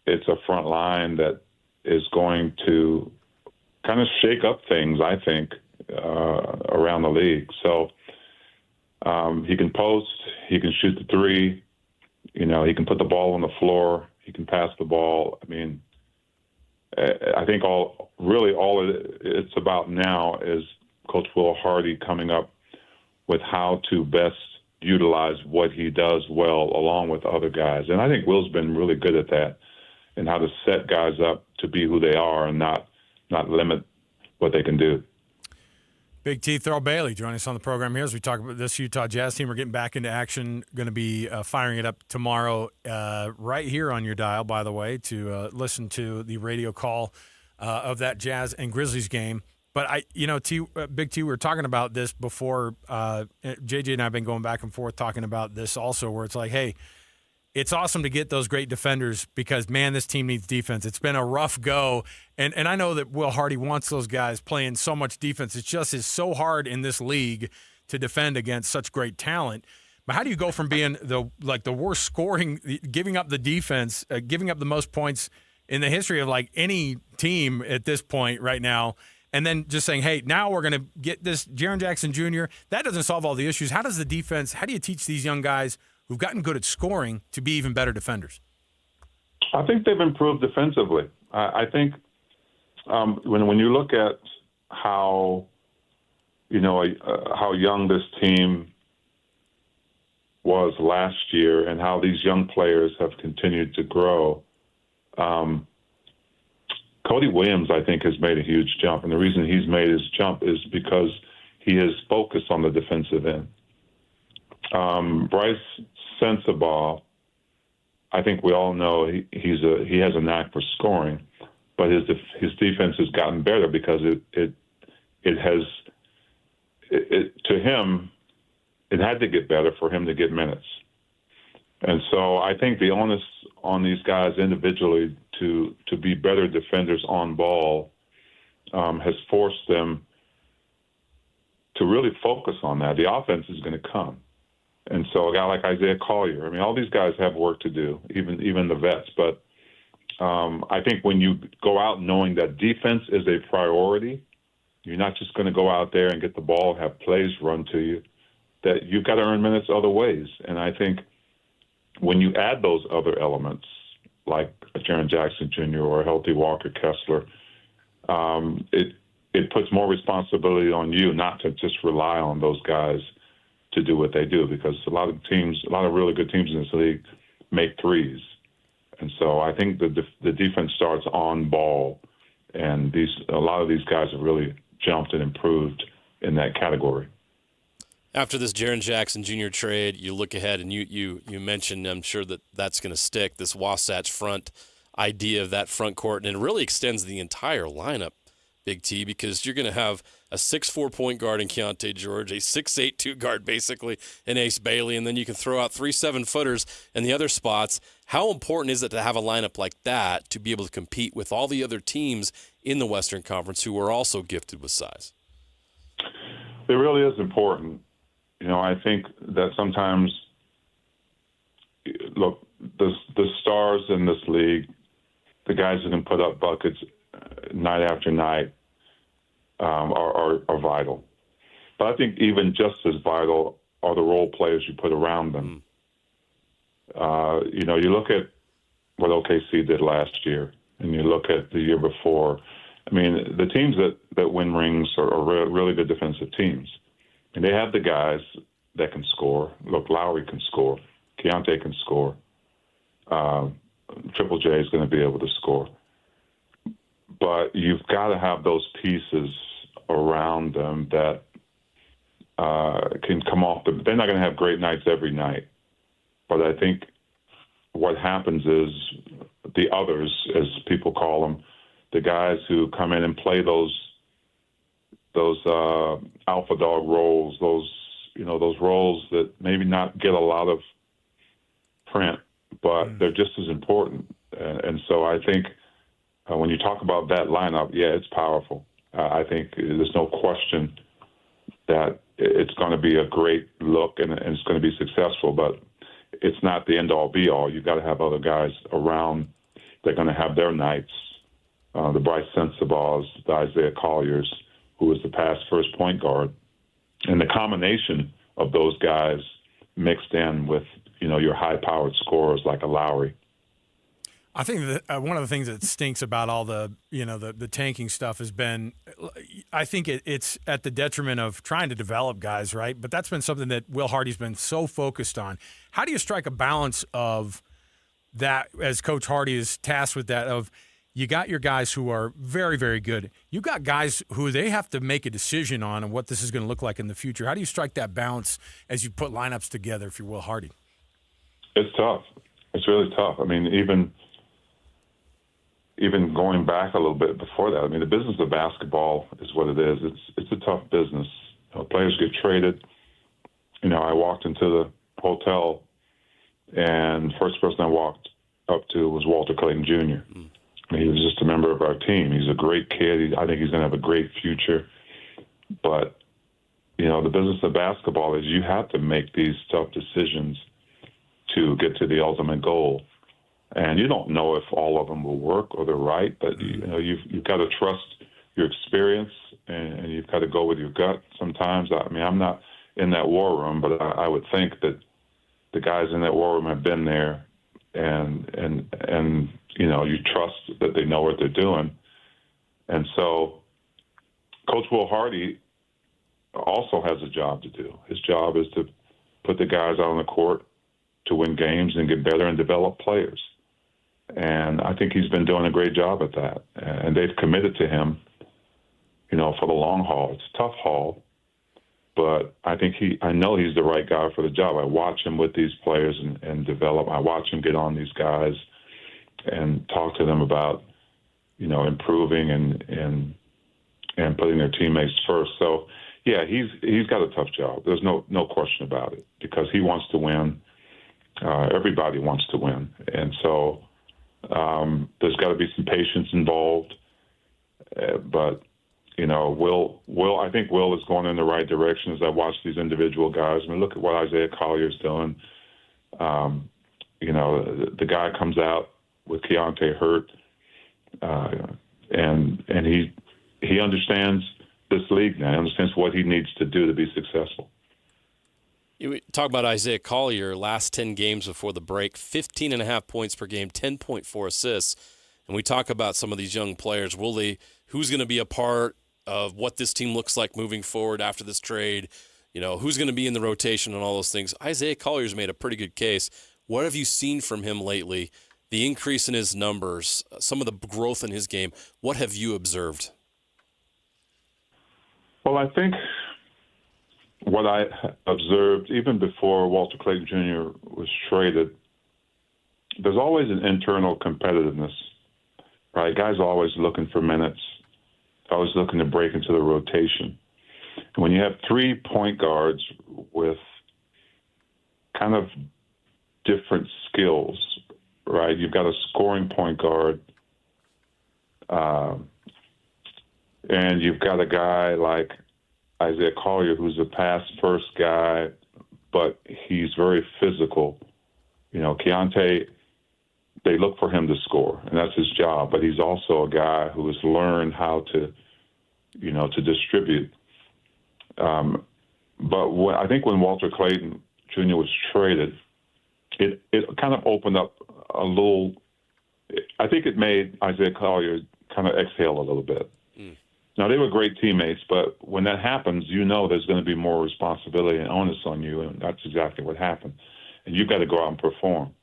Speaker 1: it's a front line that is going to kind of shake up things, I think, around the league. So he can post, he can shoot the 3, he can put the ball on the floor, he can pass the ball. I mean, I think all it's about now is Coach Will Hardy coming up with how to best utilize what he does well along with other guys. And I think Will's been really good at that and how to set guys up to be who they are and not limit what they can do.
Speaker 6: Big T, Thurl Bailey joining us on the program here as we talk about this Utah Jazz team. We're getting back into action, going to be firing it up tomorrow right here on your dial, by the way, to listen to the radio call of that Jazz and Grizzlies game. But, Big T, we were talking about this before. JJ and I have been going back and forth talking about this also, where it's like, hey, it's awesome to get those great defenders because, man, this team needs defense. It's been a rough go, and I know that Will Hardy wants those guys playing so much defense. It just is so hard in this league to defend against such great talent. But how do you go from being the worst scoring, giving up the defense, giving up the most points in the history of like any team at this point right now, and then just saying, hey, now we're going to get this Jaren Jackson Jr. That doesn't solve all the issues. How do you teach these young guys who've gotten good at scoring to be even better defenders?
Speaker 1: I think they've improved defensively. I think when you look at how young this team was last year and how these young players have continued to grow, Cody Williams, I think, has made a huge jump. And the reason he's made his jump is because he is focused on the defensive end. Bryce Sensabaugh, I think we all know he has a knack for scoring, but his defense has gotten better because it has to him, it had to get better for him to get minutes. And so I think the onus on these guys individually to be better defenders on ball has forced them to really focus on that. The offense is going to come. And so a guy like Isaiah Collier, I mean, all these guys have work to do, even the vets. But I think when you go out knowing that defense is a priority, you're not just going to go out there and get the ball and have plays run to you, that you've got to earn minutes other ways. And I think when you add those other elements, like a Jaren Jackson Jr. or a healthy Walker Kessler, it puts more responsibility on you not to just rely on those guys to do what they do, because a lot of really good teams in this league make threes. And so I think the defense starts on ball, and a lot of these guys have really jumped and improved in that category.
Speaker 5: After this Jaren Jackson Jr. trade, you look ahead and you mentioned, I'm sure that's going to stick, this Wasatch front idea of that front court, and it really extends the entire lineup, Big T, because you're going to have a 6'4" point guard in Keontae George, a 6'8" two guard basically in Ace Bailey, and then you can throw out 3 7-footers in the other spots. How important is it to have a lineup like that to be able to compete with all the other teams in the Western Conference who are also gifted with size?
Speaker 1: It really is important. You know, I think that sometimes, look, the stars in this league, the guys who can put up buckets night after night, are vital. But I think even just as vital are the role players you put around them. You know, you look at what OKC did last year, and you look at the year before. I mean, the teams that win rings are really good defensive teams. And they have the guys that can score. Look, Lowry can score. Keontae can score. Triple J is going to be able to score. But you've got to have those pieces around them that can come off. They're not going to have great nights every night. But I think what happens is the others, as people call them, the guys who come in and play those alpha dog roles, those roles that maybe not get a lot of print, but they're just as important. And so I think when you talk about that lineup, yeah, it's powerful. I think there's no question that it's going to be a great look and it's going to be successful, but it's not the end-all, be-all. You've got to have other guys around that are going to have their nights. The Bryce Sensabaugh, the Isaiah Colliers, who is the past first point guard. And the combination of those guys mixed in with, your high-powered scorers like a Lowry.
Speaker 6: I think that one of the things that stinks about all the tanking stuff has been, I think it's at the detriment of trying to develop guys, right? But that's been something that Will Hardy's been so focused on. How do you strike a balance of that, as Coach Hardy is tasked with that, of you got your guys who are very, very good. You got guys who they have to make a decision on what this is going to look like in the future. How do you strike that balance as you put lineups together if you're Will Hardy?
Speaker 1: It's tough. It's really tough. I mean, even going back a little bit before that, I mean, the business of basketball is what it is. It's a tough business. Players get traded. I walked into the hotel, and the first person I walked up to was Walter Clayton Jr. I mean, he was just a member of our team. He's a great kid. I think he's going to have a great future. But, the business of basketball is you have to make these tough decisions to get to the ultimate goal. And you don't know if all of them will work or they're right, but you've got to trust your experience and you've got to go with your gut sometimes. I mean, I'm not in that war room, but I would think that the guys in that war room have been there and you trust that they know what they're doing. And so Coach Will Hardy also has a job to do. His job is to put the guys out on the court to win games and get better and develop players. And I think he's been doing a great job at that. And they've committed to him, for the long haul. It's a tough haul, but I know he's the right guy for the job. I watch him with these players and develop. I watch him get on these guys and talk to them about, improving and putting their teammates first. So yeah, he's got a tough job. There's no question about it because he wants to win. Everybody wants to win, and so there's got to be some patience involved. But you know, Will, I think Will is going in the right direction as I watch these individual guys. I mean, look at what Isaiah Collier's doing. You know, the guy comes out with Keontae hurt, and he understands this league now. He understands what he needs to do to be successful.
Speaker 5: You talk about Isaiah Collier, last 10 games before the break, 15.5 points per game, 10.4 assists. And we talk about some of these young players. Who's going to be a part of what this team looks like moving forward after this trade? You know, who's going to be in the rotation and all those things? Isaiah Collier's made a pretty good case. What have you seen from him lately? The increase in his numbers, some of the growth in his game. What have you observed?
Speaker 1: Well, I think what I observed even before Walter Clayton Jr. was traded, there's always an internal competitiveness, right? Guys are always looking for minutes, always looking to break into the rotation. And when you have 3 point guards with kind of different skills, right? You've got a scoring point guard, and you've got a guy like Isaiah Collier, who's a pass-first guy, but he's very physical. You know, Keontae, they look for him to score, and that's his job. But he's also a guy who has learned how to, you know, to distribute. But I think when Walter Clayton Jr. was traded, it kind of opened up a little. I think it made Isaiah Collier kind of exhale a little bit. Now, they were great teammates, but when that happens, you know there's going to be more responsibility and onus on you, and that's exactly what happened. And you've got to go out and perform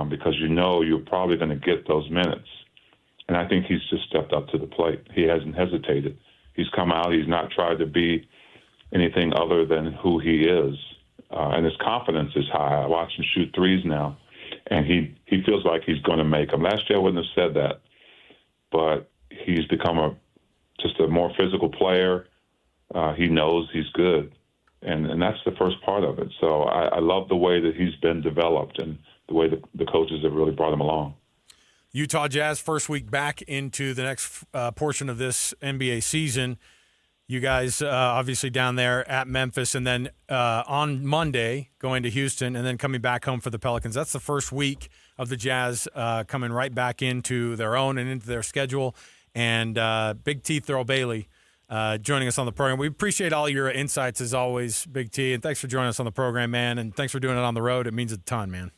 Speaker 1: because you know you're probably going to get those minutes. And I think he's just stepped up to the plate. He hasn't hesitated. He's come out. He's not tried to be anything other than who he is, and his confidence is high. I watch him shoot threes now, and he feels like he's going to make them. Last year I wouldn't have said that, but he's become just a more physical player. He knows he's good, and that's the first part of it. So I love the way that he's been developed and the way the coaches have really brought him along.
Speaker 6: Utah Jazz first week back into the next portion of this NBA season. You guys obviously down there at Memphis, and then on Monday going to Houston, and then coming back home for the Pelicans. That's the first week of the Jazz coming right back into their own and into their schedule. And Big T Thurl Bailey joining us on the program. We appreciate all your insights as always, Big T, and thanks for joining us on the program, man, and thanks for doing it on the road. It means a ton, man.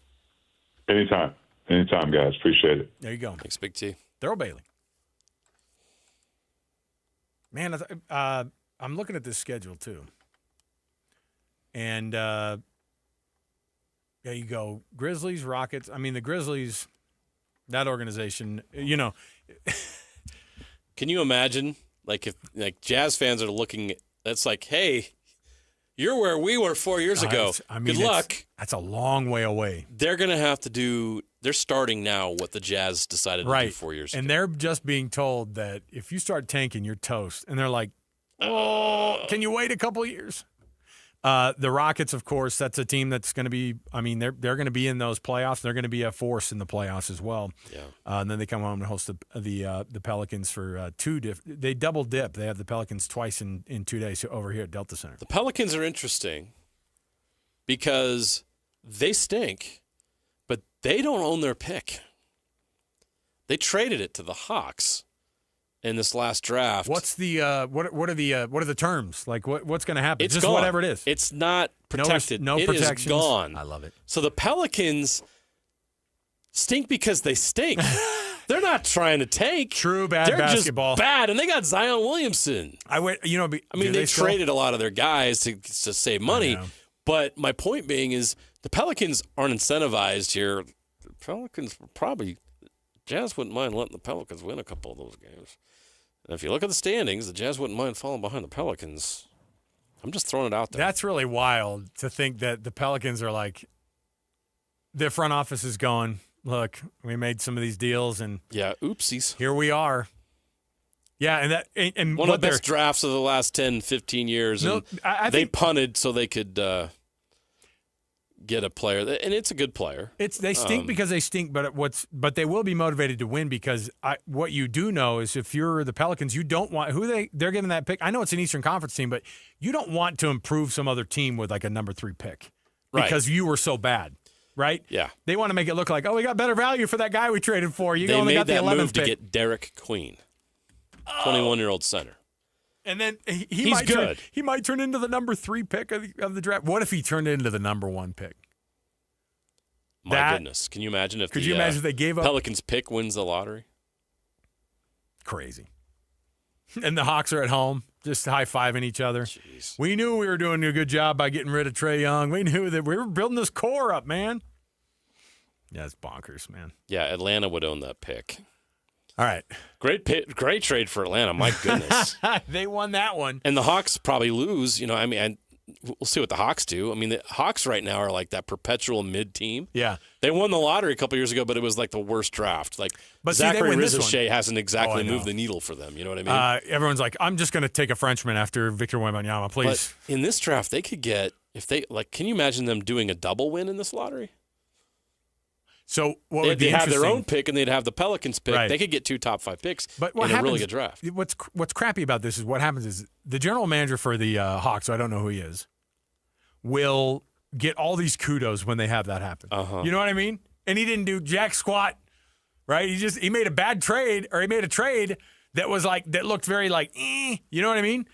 Speaker 1: Anytime, guys. Appreciate it.
Speaker 6: There you go.
Speaker 5: Thanks, Big T.
Speaker 6: Thurl Bailey. Man, I'm looking at this schedule too. And there you go. Grizzlies, Rockets. I mean, the Grizzlies, that organization, you know.
Speaker 5: Can you imagine, if Jazz fans are looking, that's like, hey, you're where we were 4 years ago. Good luck.
Speaker 6: That's a long way away.
Speaker 5: They're going to have to do – they're starting now what the Jazz decided to do 4 years ago.
Speaker 6: And they're just being told that if you start tanking, you're toast. And they're like, oh, can you wait a couple years? The Rockets, of course, that's a team that's going to be – I mean, they're going to be in those playoffs. They're going to be a force in the playoffs as well.
Speaker 5: Yeah.
Speaker 6: And then they come home and host the Pelicans for they double dip. They have the Pelicans twice in 2 days over here at Delta Center.
Speaker 5: The Pelicans are interesting because they stink, but they don't own their pick. They traded it to the Hawks in this last draft.
Speaker 6: What's the what are the terms? Like what's going to happen?
Speaker 5: It's
Speaker 6: just
Speaker 5: gone.
Speaker 6: Whatever it is.
Speaker 5: It's not protected.
Speaker 6: No
Speaker 5: it
Speaker 6: protections.
Speaker 5: Is gone.
Speaker 6: I love it.
Speaker 5: So the Pelicans stink because they stink. They're not trying to tank.
Speaker 6: True bad
Speaker 5: They're
Speaker 6: basketball.
Speaker 5: Just bad, and they got Zion Williamson. They traded a lot of their guys to save money. But my point being is the Pelicans aren't incentivized here. The Pelicans Jazz wouldn't mind letting the Pelicans win a couple of those games. And if you look at the standings, the Jazz wouldn't mind falling behind the Pelicans. I'm just throwing it out there.
Speaker 6: That's really wild to think that the Pelicans are like, their front office is going, look, we made some of these deals and
Speaker 5: yeah, oopsies.
Speaker 6: Here we are. Yeah, and
Speaker 5: one of the best drafts of the last 10, 15 years.
Speaker 6: No,
Speaker 5: and they punted so they could get a player, and it's a good player.
Speaker 6: They stink because they stink, but they will be motivated to win because what you do know is if you're the Pelicans, you don't want they're giving that pick. I know it's an Eastern Conference team, but you don't want to improve some other team with like a number 3 pick because you were so bad. Right?
Speaker 5: Yeah.
Speaker 6: They want to make it look like, we got better value for that guy we traded for. You only got the 11th
Speaker 5: move
Speaker 6: pick.
Speaker 5: to get Derek Queen, 21-year-old center.
Speaker 6: And then
Speaker 5: he's good.
Speaker 6: He might turn into the number 3 pick of the draft. What if he turned into the number 1 pick?
Speaker 5: My goodness. Can you imagine if
Speaker 6: if they gave up
Speaker 5: Pelicans pick wins the lottery?
Speaker 6: Crazy. And the Hawks are at home, just high-fiving each other.
Speaker 5: Jeez.
Speaker 6: We knew we were doing a good job by getting rid of Trae Young. We knew that we were building this core up, man. Yeah, it's bonkers, man.
Speaker 5: Yeah, Atlanta would own that pick.
Speaker 6: All right.
Speaker 5: Great trade for Atlanta. My goodness.
Speaker 6: They won that one.
Speaker 5: And the Hawks probably lose. We'll see what the Hawks do. I mean, the Hawks right now are like that perpetual mid-team.
Speaker 6: Yeah.
Speaker 5: They won the lottery a couple years ago, but it was like the worst draft.
Speaker 6: But
Speaker 5: Zachary Rizichet hasn't exactly moved the needle for them. You know what I mean?
Speaker 6: Everyone's like, I'm just going to take a Frenchman after Victor Wembanyama, please.
Speaker 5: But in this draft, they could get, can you imagine them doing a double win in this lottery?
Speaker 6: So what would be
Speaker 5: have their own pick, and they'd have the Pelicans pick.
Speaker 6: Right.
Speaker 5: They could get 2 top 5 picks
Speaker 6: but
Speaker 5: in a really good draft.
Speaker 6: What's crappy about this is what happens is the general manager for the Hawks, I don't know who he is, will get all these kudos when they have that happen.
Speaker 5: Uh-huh.
Speaker 6: You know what I mean? And he didn't do jack squat, right? He made a bad trade, or he made a trade that looked very you know what I mean?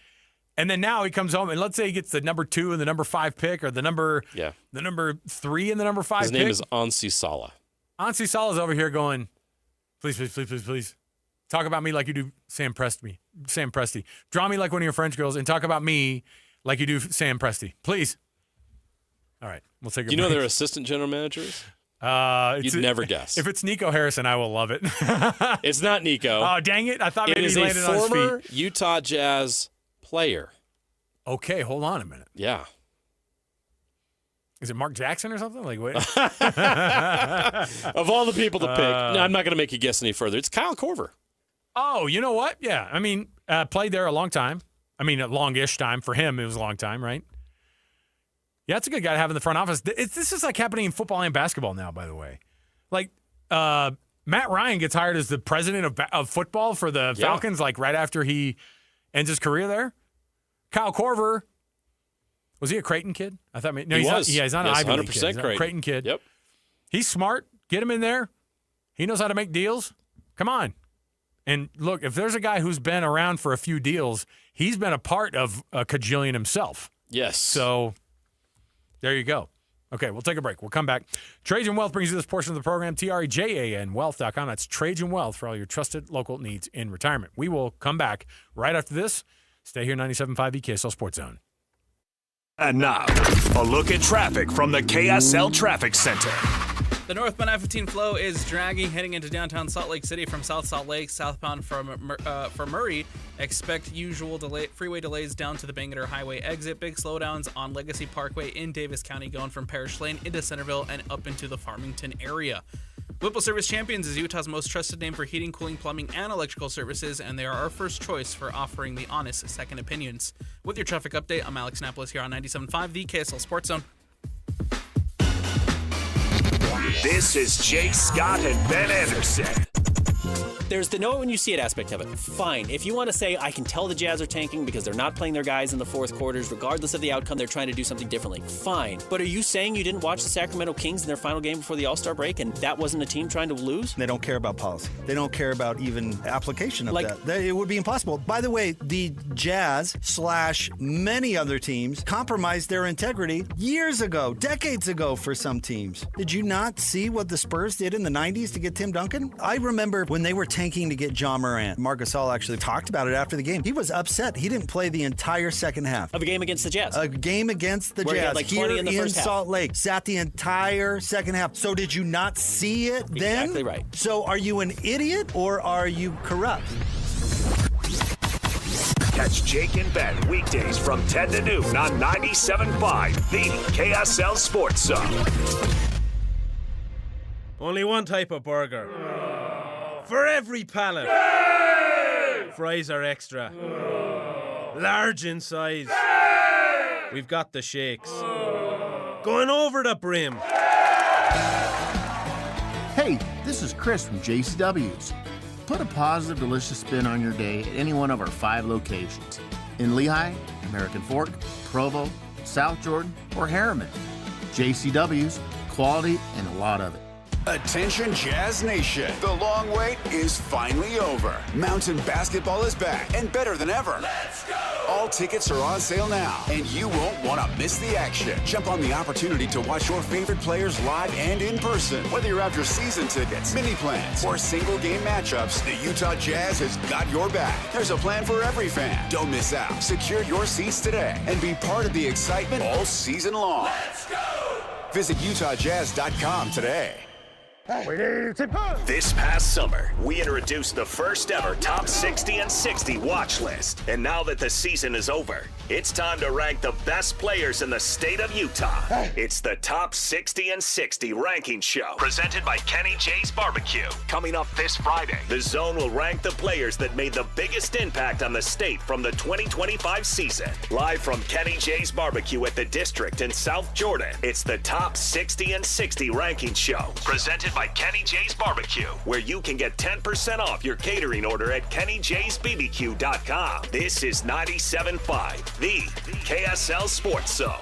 Speaker 6: And then now he comes home, and let's say he gets the number 2 and the number 5 pick, or the number 3 and the number 5 pick.
Speaker 5: His name is Ansi Salah.
Speaker 6: Ansi Salah's over here going, please. Talk about me like you do Sam Presti. Draw me like one of your French girls and talk about me like you do Sam Presti. Please. All right. We'll take a break.
Speaker 5: Do you know their assistant general manager is? You'd never guess.
Speaker 6: If it's Nico Harrison, I will love it.
Speaker 5: It's not Nico.
Speaker 6: Oh, dang it. I thought maybe he landed on his feet.
Speaker 5: It is a former Utah Jazz player.
Speaker 6: Okay, hold on a minute.
Speaker 5: Yeah.
Speaker 6: Is it Mark Jackson or something? Wait.
Speaker 5: Of all the people to pick, no, I'm not going to make you guess any further. It's Kyle Korver.
Speaker 6: Oh, you know what? Yeah. I mean, played there a long time. I mean, a longish time. For him, it was a long time, right? Yeah, it's a good guy to have in the front office. This is like happening in football and basketball now, by the way. Matt Ryan gets hired as the president of football for the Falcons, right after he ends his career there. Kyle Korver. Was he a Creighton kid? I thought maybe. No, he's not an Ivy League kid. He's
Speaker 5: 100%
Speaker 6: a Creighton kid.
Speaker 5: Yep.
Speaker 6: He's smart. Get him in there. He knows how to make deals. Come on. And look, if there's a guy who's been around for a few deals, he's been a part of a cajillion himself.
Speaker 5: Yes.
Speaker 6: So there you go. Okay, we'll take a break. We'll come back. Trajan Wealth brings you this portion of the program. TREJAN Wealth.com. That's Trajan Wealth for all your trusted local needs in retirement. We will come back right after this. Stay here, 97.5 KSL Sports Zone.
Speaker 9: And now, a look at traffic from the KSL Traffic Center.
Speaker 11: The northbound I-15 flow is dragging heading into downtown Salt Lake City from South Salt Lake, southbound from Murray. Expect usual freeway delays down to the Bangerter Highway exit. Big slowdowns on Legacy Parkway in Davis County going from Parrish Lane into Centerville and up into the Farmington area. Whipple Service Champions is Utah's most trusted name for heating, cooling, plumbing, and electrical services, and they are our first choice for offering the honest second opinions. With your traffic update, I'm Alex Napolis here on 97.5, the KSL Sports Zone.
Speaker 9: This is Jake Scott and Ben Anderson.
Speaker 7: There's the know it when you see it aspect of it. Fine. If you want to say, I can tell the Jazz are tanking because they're not playing their guys in the fourth quarters, regardless of the outcome, they're trying to do something differently. Fine. But are you saying you didn't watch the Sacramento Kings in their final game before the All-Star break and that wasn't a team trying to lose?
Speaker 13: They don't care about policy. They don't care about even application of that. It would be impossible. By the way, the Jazz / many other teams compromised their integrity years ago, decades ago for some teams. Did you not see what the Spurs did in the 90s to get Tim Duncan? I remember when they were tanking to get John Morant. Marc Gasol actually talked about it after the game. He was upset. He didn't play the entire second half.
Speaker 7: Of a game against the Jazz.
Speaker 13: A game against the
Speaker 7: Where
Speaker 13: Jazz.
Speaker 7: He had like 20
Speaker 13: here
Speaker 7: in the first half.
Speaker 13: Salt Lake. Sat the entire second half. So did you not see it then?
Speaker 7: Exactly right.
Speaker 13: So are you an idiot or are you corrupt?
Speaker 9: Catch Jake and Ben weekdays from 10 to noon on 97.5, the KSL Sports Zone.
Speaker 17: Only one type of burger. For every palate.
Speaker 3: Fries are extra. Large in size. We've got the shakes. Going over the brim.
Speaker 8: Hey, this is Chris from JCW's. Put a positive, delicious spin on your day at any one of our 5 locations. In Lehigh, American Fork, Provo, South Jordan, or Harriman. JCW's, quality and a lot of it.
Speaker 16: Attention Jazz Nation. The long wait is finally over. Mountain basketball is back and better than ever. Let's go! All tickets are on sale now, and you won't want to miss the action. Jump on the opportunity to watch your favorite players live and in person. Whether you're after season tickets, mini plans, or single game matchups, the Utah Jazz has got your back. There's a plan for every fan. Don't miss out. Secure your seats today and be part of the excitement all season long. Let's go! Visit UtahJazz.com today.
Speaker 9: This past summer, we introduced the first ever Top 60 and 60 watch list. And now that the season is over, it's time to rank the best players in the state of Utah. It's the Top 60 and 60 ranking show, presented by Kenny J's Barbecue. Coming up this Friday, the Zone will rank the players that made the biggest impact on the state from the 2025 season. Live from Kenny J's Barbecue at the District in South Jordan, it's the Top 60 and 60 ranking show, presented by Kenny J's Barbecue, where you can get 10% off your catering order at KennyJ'sBBQ.com. This is 97.5, the KSL Sports Zone.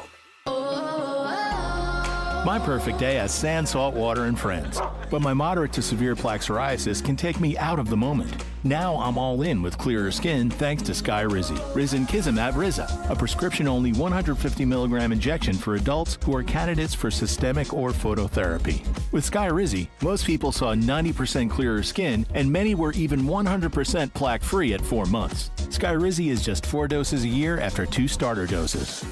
Speaker 17: My perfect day has sand, salt water, and friends. But my moderate to severe plaque psoriasis can take me out of the moment. Now I'm all in with clearer skin thanks to Skyrizi. Risankizumab Riza, a prescription-only 150 milligram injection for adults who are candidates for systemic or phototherapy. With Skyrizi, most people saw 90% clearer skin, and many were even 100% plaque-free at 4 months. Skyrizi is just 4 doses a year after 2 starter doses.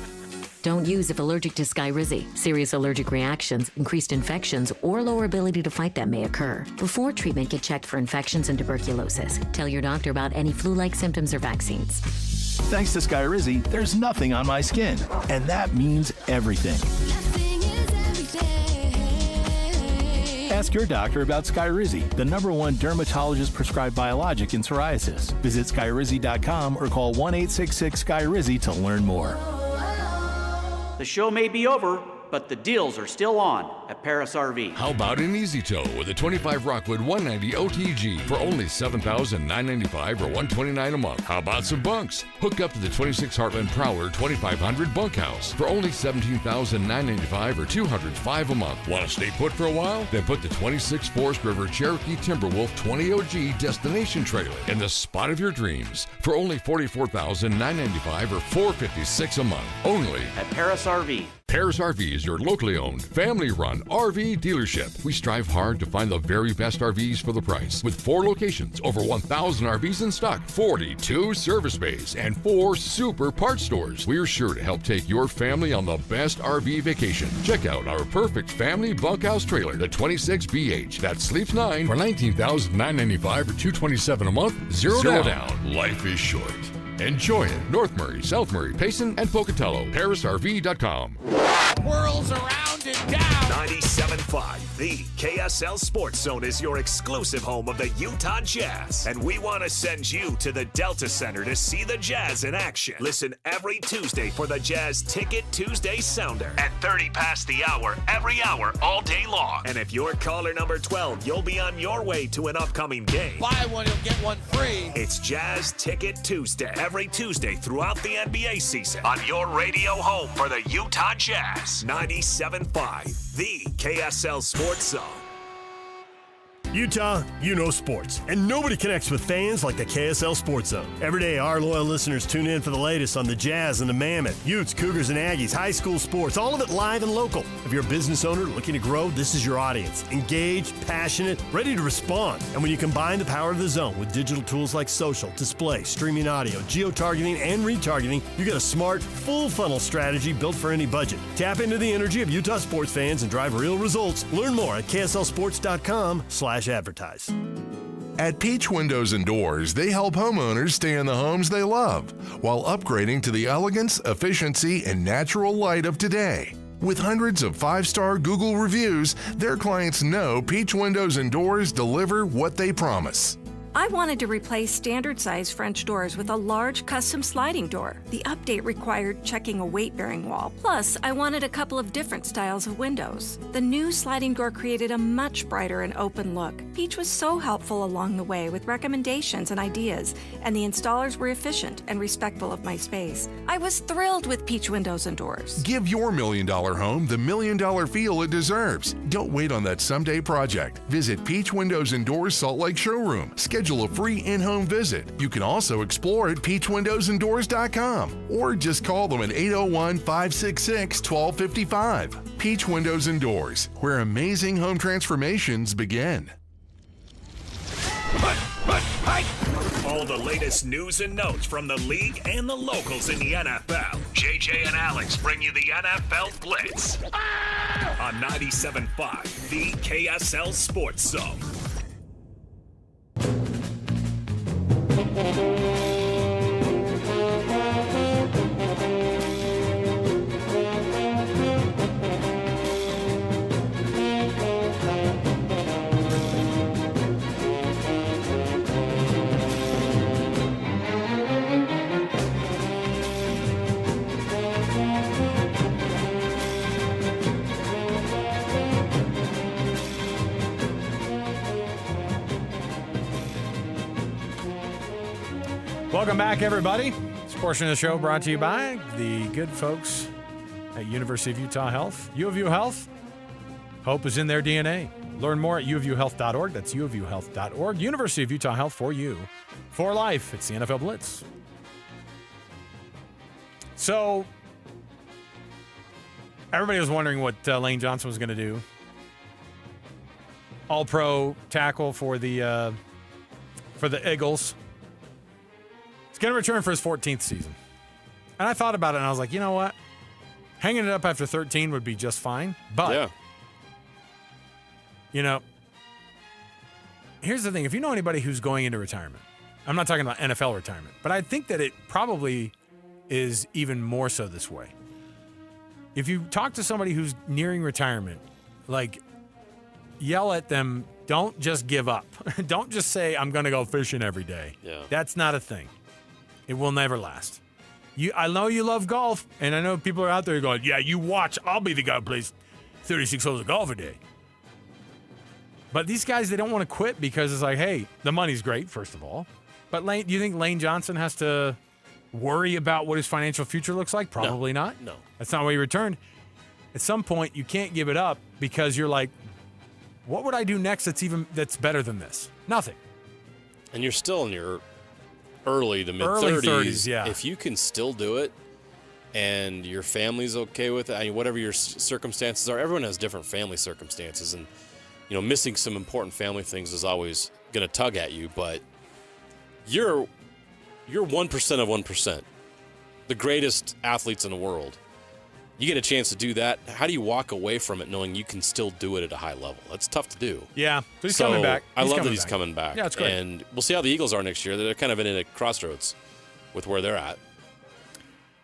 Speaker 22: Don't use if allergic to Skyrizi. Serious allergic reactions, increased infections, or lower ability to fight them may occur. Before treatment, get checked for infections and tuberculosis. Tell your doctor about any flu-like symptoms or vaccines.
Speaker 17: Thanks to Skyrizi, there's nothing on my skin, and that means everything. Ask your doctor about Skyrizi, the #1 dermatologist-prescribed biologic in psoriasis. Visit Skyrizi.com or call 1-866-SKYRIZI to learn more.
Speaker 10: The show may be over, but the deals are still on at Paris RV.
Speaker 12: How about an easy tow with a 25 Rockwood 190 OTG for only $7,995 or $129 a month? How about some bunks? Hook up to the 26 Heartland Prowler 2500 bunkhouse for only $17,995 or $205 a month. Want to stay put for a while? Then put the 26 Forest River Cherokee Timberwolf 20 OG destination trailer in the spot of your dreams for only $44,995 or $456 a month. Only
Speaker 10: at Paris RV.
Speaker 12: Paris RV is your locally owned, family-run RV dealership. We strive hard to find the very best RVs for the price. With 4 locations, over 1,000 RVs in stock, 42 service bays, and 4 super parts stores, we're sure to help take your family on the best RV vacation. Check out our perfect family bunkhouse trailer, the 26BH, that sleeps 9 for $19,995 or $227 a month. Zero down. Life is short. Enjoy it. North Murray, South Murray, Payson, and Pocatello. ParisRV.com.
Speaker 15: Whirls around and down.
Speaker 9: 97.5, the KSL Sports Zone is your exclusive home of the Utah Jazz. And we want to send you to the Delta Center to see the Jazz in action. Listen every Tuesday for the Jazz Ticket Tuesday Sounder at 30 past the hour, every hour, all day long. And if you're caller number 12, you'll be on your way to an upcoming game.
Speaker 15: Buy one, you'll get one free.
Speaker 9: It's Jazz Ticket Tuesday, every Tuesday throughout the NBA season on your radio home for the Utah Jazz. 97.5, the KSL Sports Zone.
Speaker 24: Utah, you know sports, and nobody connects with fans like the KSL Sports Zone. Every day, our loyal listeners tune in for the latest on the Jazz and the Mammoth, Utes, Cougars, and Aggies, high school sports, all of it live and local. If you're a business owner looking to grow, this is your audience. Engaged, passionate, ready to respond. And when you combine the power of the Zone with digital tools like social, display, streaming audio, geo-targeting, and retargeting, you get a smart, full-funnel strategy built for any budget. Tap into the energy of Utah sports fans and drive real results. Learn more at kslsports.com/advertise.
Speaker 23: At Peach Windows and Doors, they help homeowners stay in the homes they love while upgrading to the elegance, efficiency, and natural light of today. With hundreds of 5-star Google reviews, their clients know Peach Windows and Doors deliver what they promise.
Speaker 2: I wanted to replace standard-size French doors with a large custom sliding door. The update required checking a weight-bearing wall. Plus, I wanted a couple of different styles of windows. The new sliding door created a much brighter and open look. Peach was so helpful along the way with recommendations and ideas, and the installers were efficient and respectful of my space. I was thrilled with Peach Windows and Doors.
Speaker 23: Give your $1 million home the $1 million feel it deserves. Don't wait on that someday project. Visit Peach Windows and Doors Salt Lake Showroom. Schedule a free in-home visit. You can also explore at peachwindowsanddoors.com or just call them at 801-566-1255. Peach Windows and Doors, where amazing home transformations begin.
Speaker 9: All the latest news and notes from the league and the locals in the NFL. JJ and Alex bring you the NFL Blitz on 97.5, the KSL Sports Zone.
Speaker 6: Welcome back, everybody. This portion of the show brought to you by the good folks at University of Utah Health. U of U Health, hope is in their DNA. Learn more at uofuhealth.org. That's uofuhealth.org. University of Utah Health, for you, for life. It's the NFL Blitz. So, everybody was wondering what Lane Johnson was going to do. All-pro tackle for the Eagles. He's going to return for his 14th season. And I thought about it, and I was like, you know what? Hanging it up after 13 would be just fine. But, you know, here's the thing. If you know anybody who's going into retirement, I'm not talking about NFL retirement, but I think that it probably is even more so this way. If you talk to somebody who's nearing retirement, like, yell at them, don't just give up. Don't just say, I'm going to go fishing every day.
Speaker 5: Yeah.
Speaker 6: That's not a thing. It will never last. I know you love golf, and I know people are out there going, yeah, you watch. I'll be the guy who plays 36 holes of golf a day. But these guys, they don't want to quit because it's like, hey, the money's great, first of all. But do you think Lane Johnson has to worry about what his financial future looks like? Probably not.
Speaker 5: No.
Speaker 6: That's not why he returned. At some point, you can't give it up because you're like, what would I do next that's better than this? Nothing.
Speaker 5: And you're still in your early to
Speaker 6: mid-30s. Yeah.
Speaker 5: If you can still do it and your family's okay with it, I mean, whatever your circumstances are, everyone has different family circumstances. And, you know, missing some important family things is always going to tug at you. But you're 1% of 1%. The greatest athletes in the world. You get a chance to do that. How do you walk away from it knowing you can still do it at a high level? That's tough to do.
Speaker 6: Yeah, but he's coming back.
Speaker 5: I love that he's coming back.
Speaker 6: Yeah, it's great.
Speaker 5: And we'll see how the Eagles are next year. They're kind of in a crossroads with where they're at.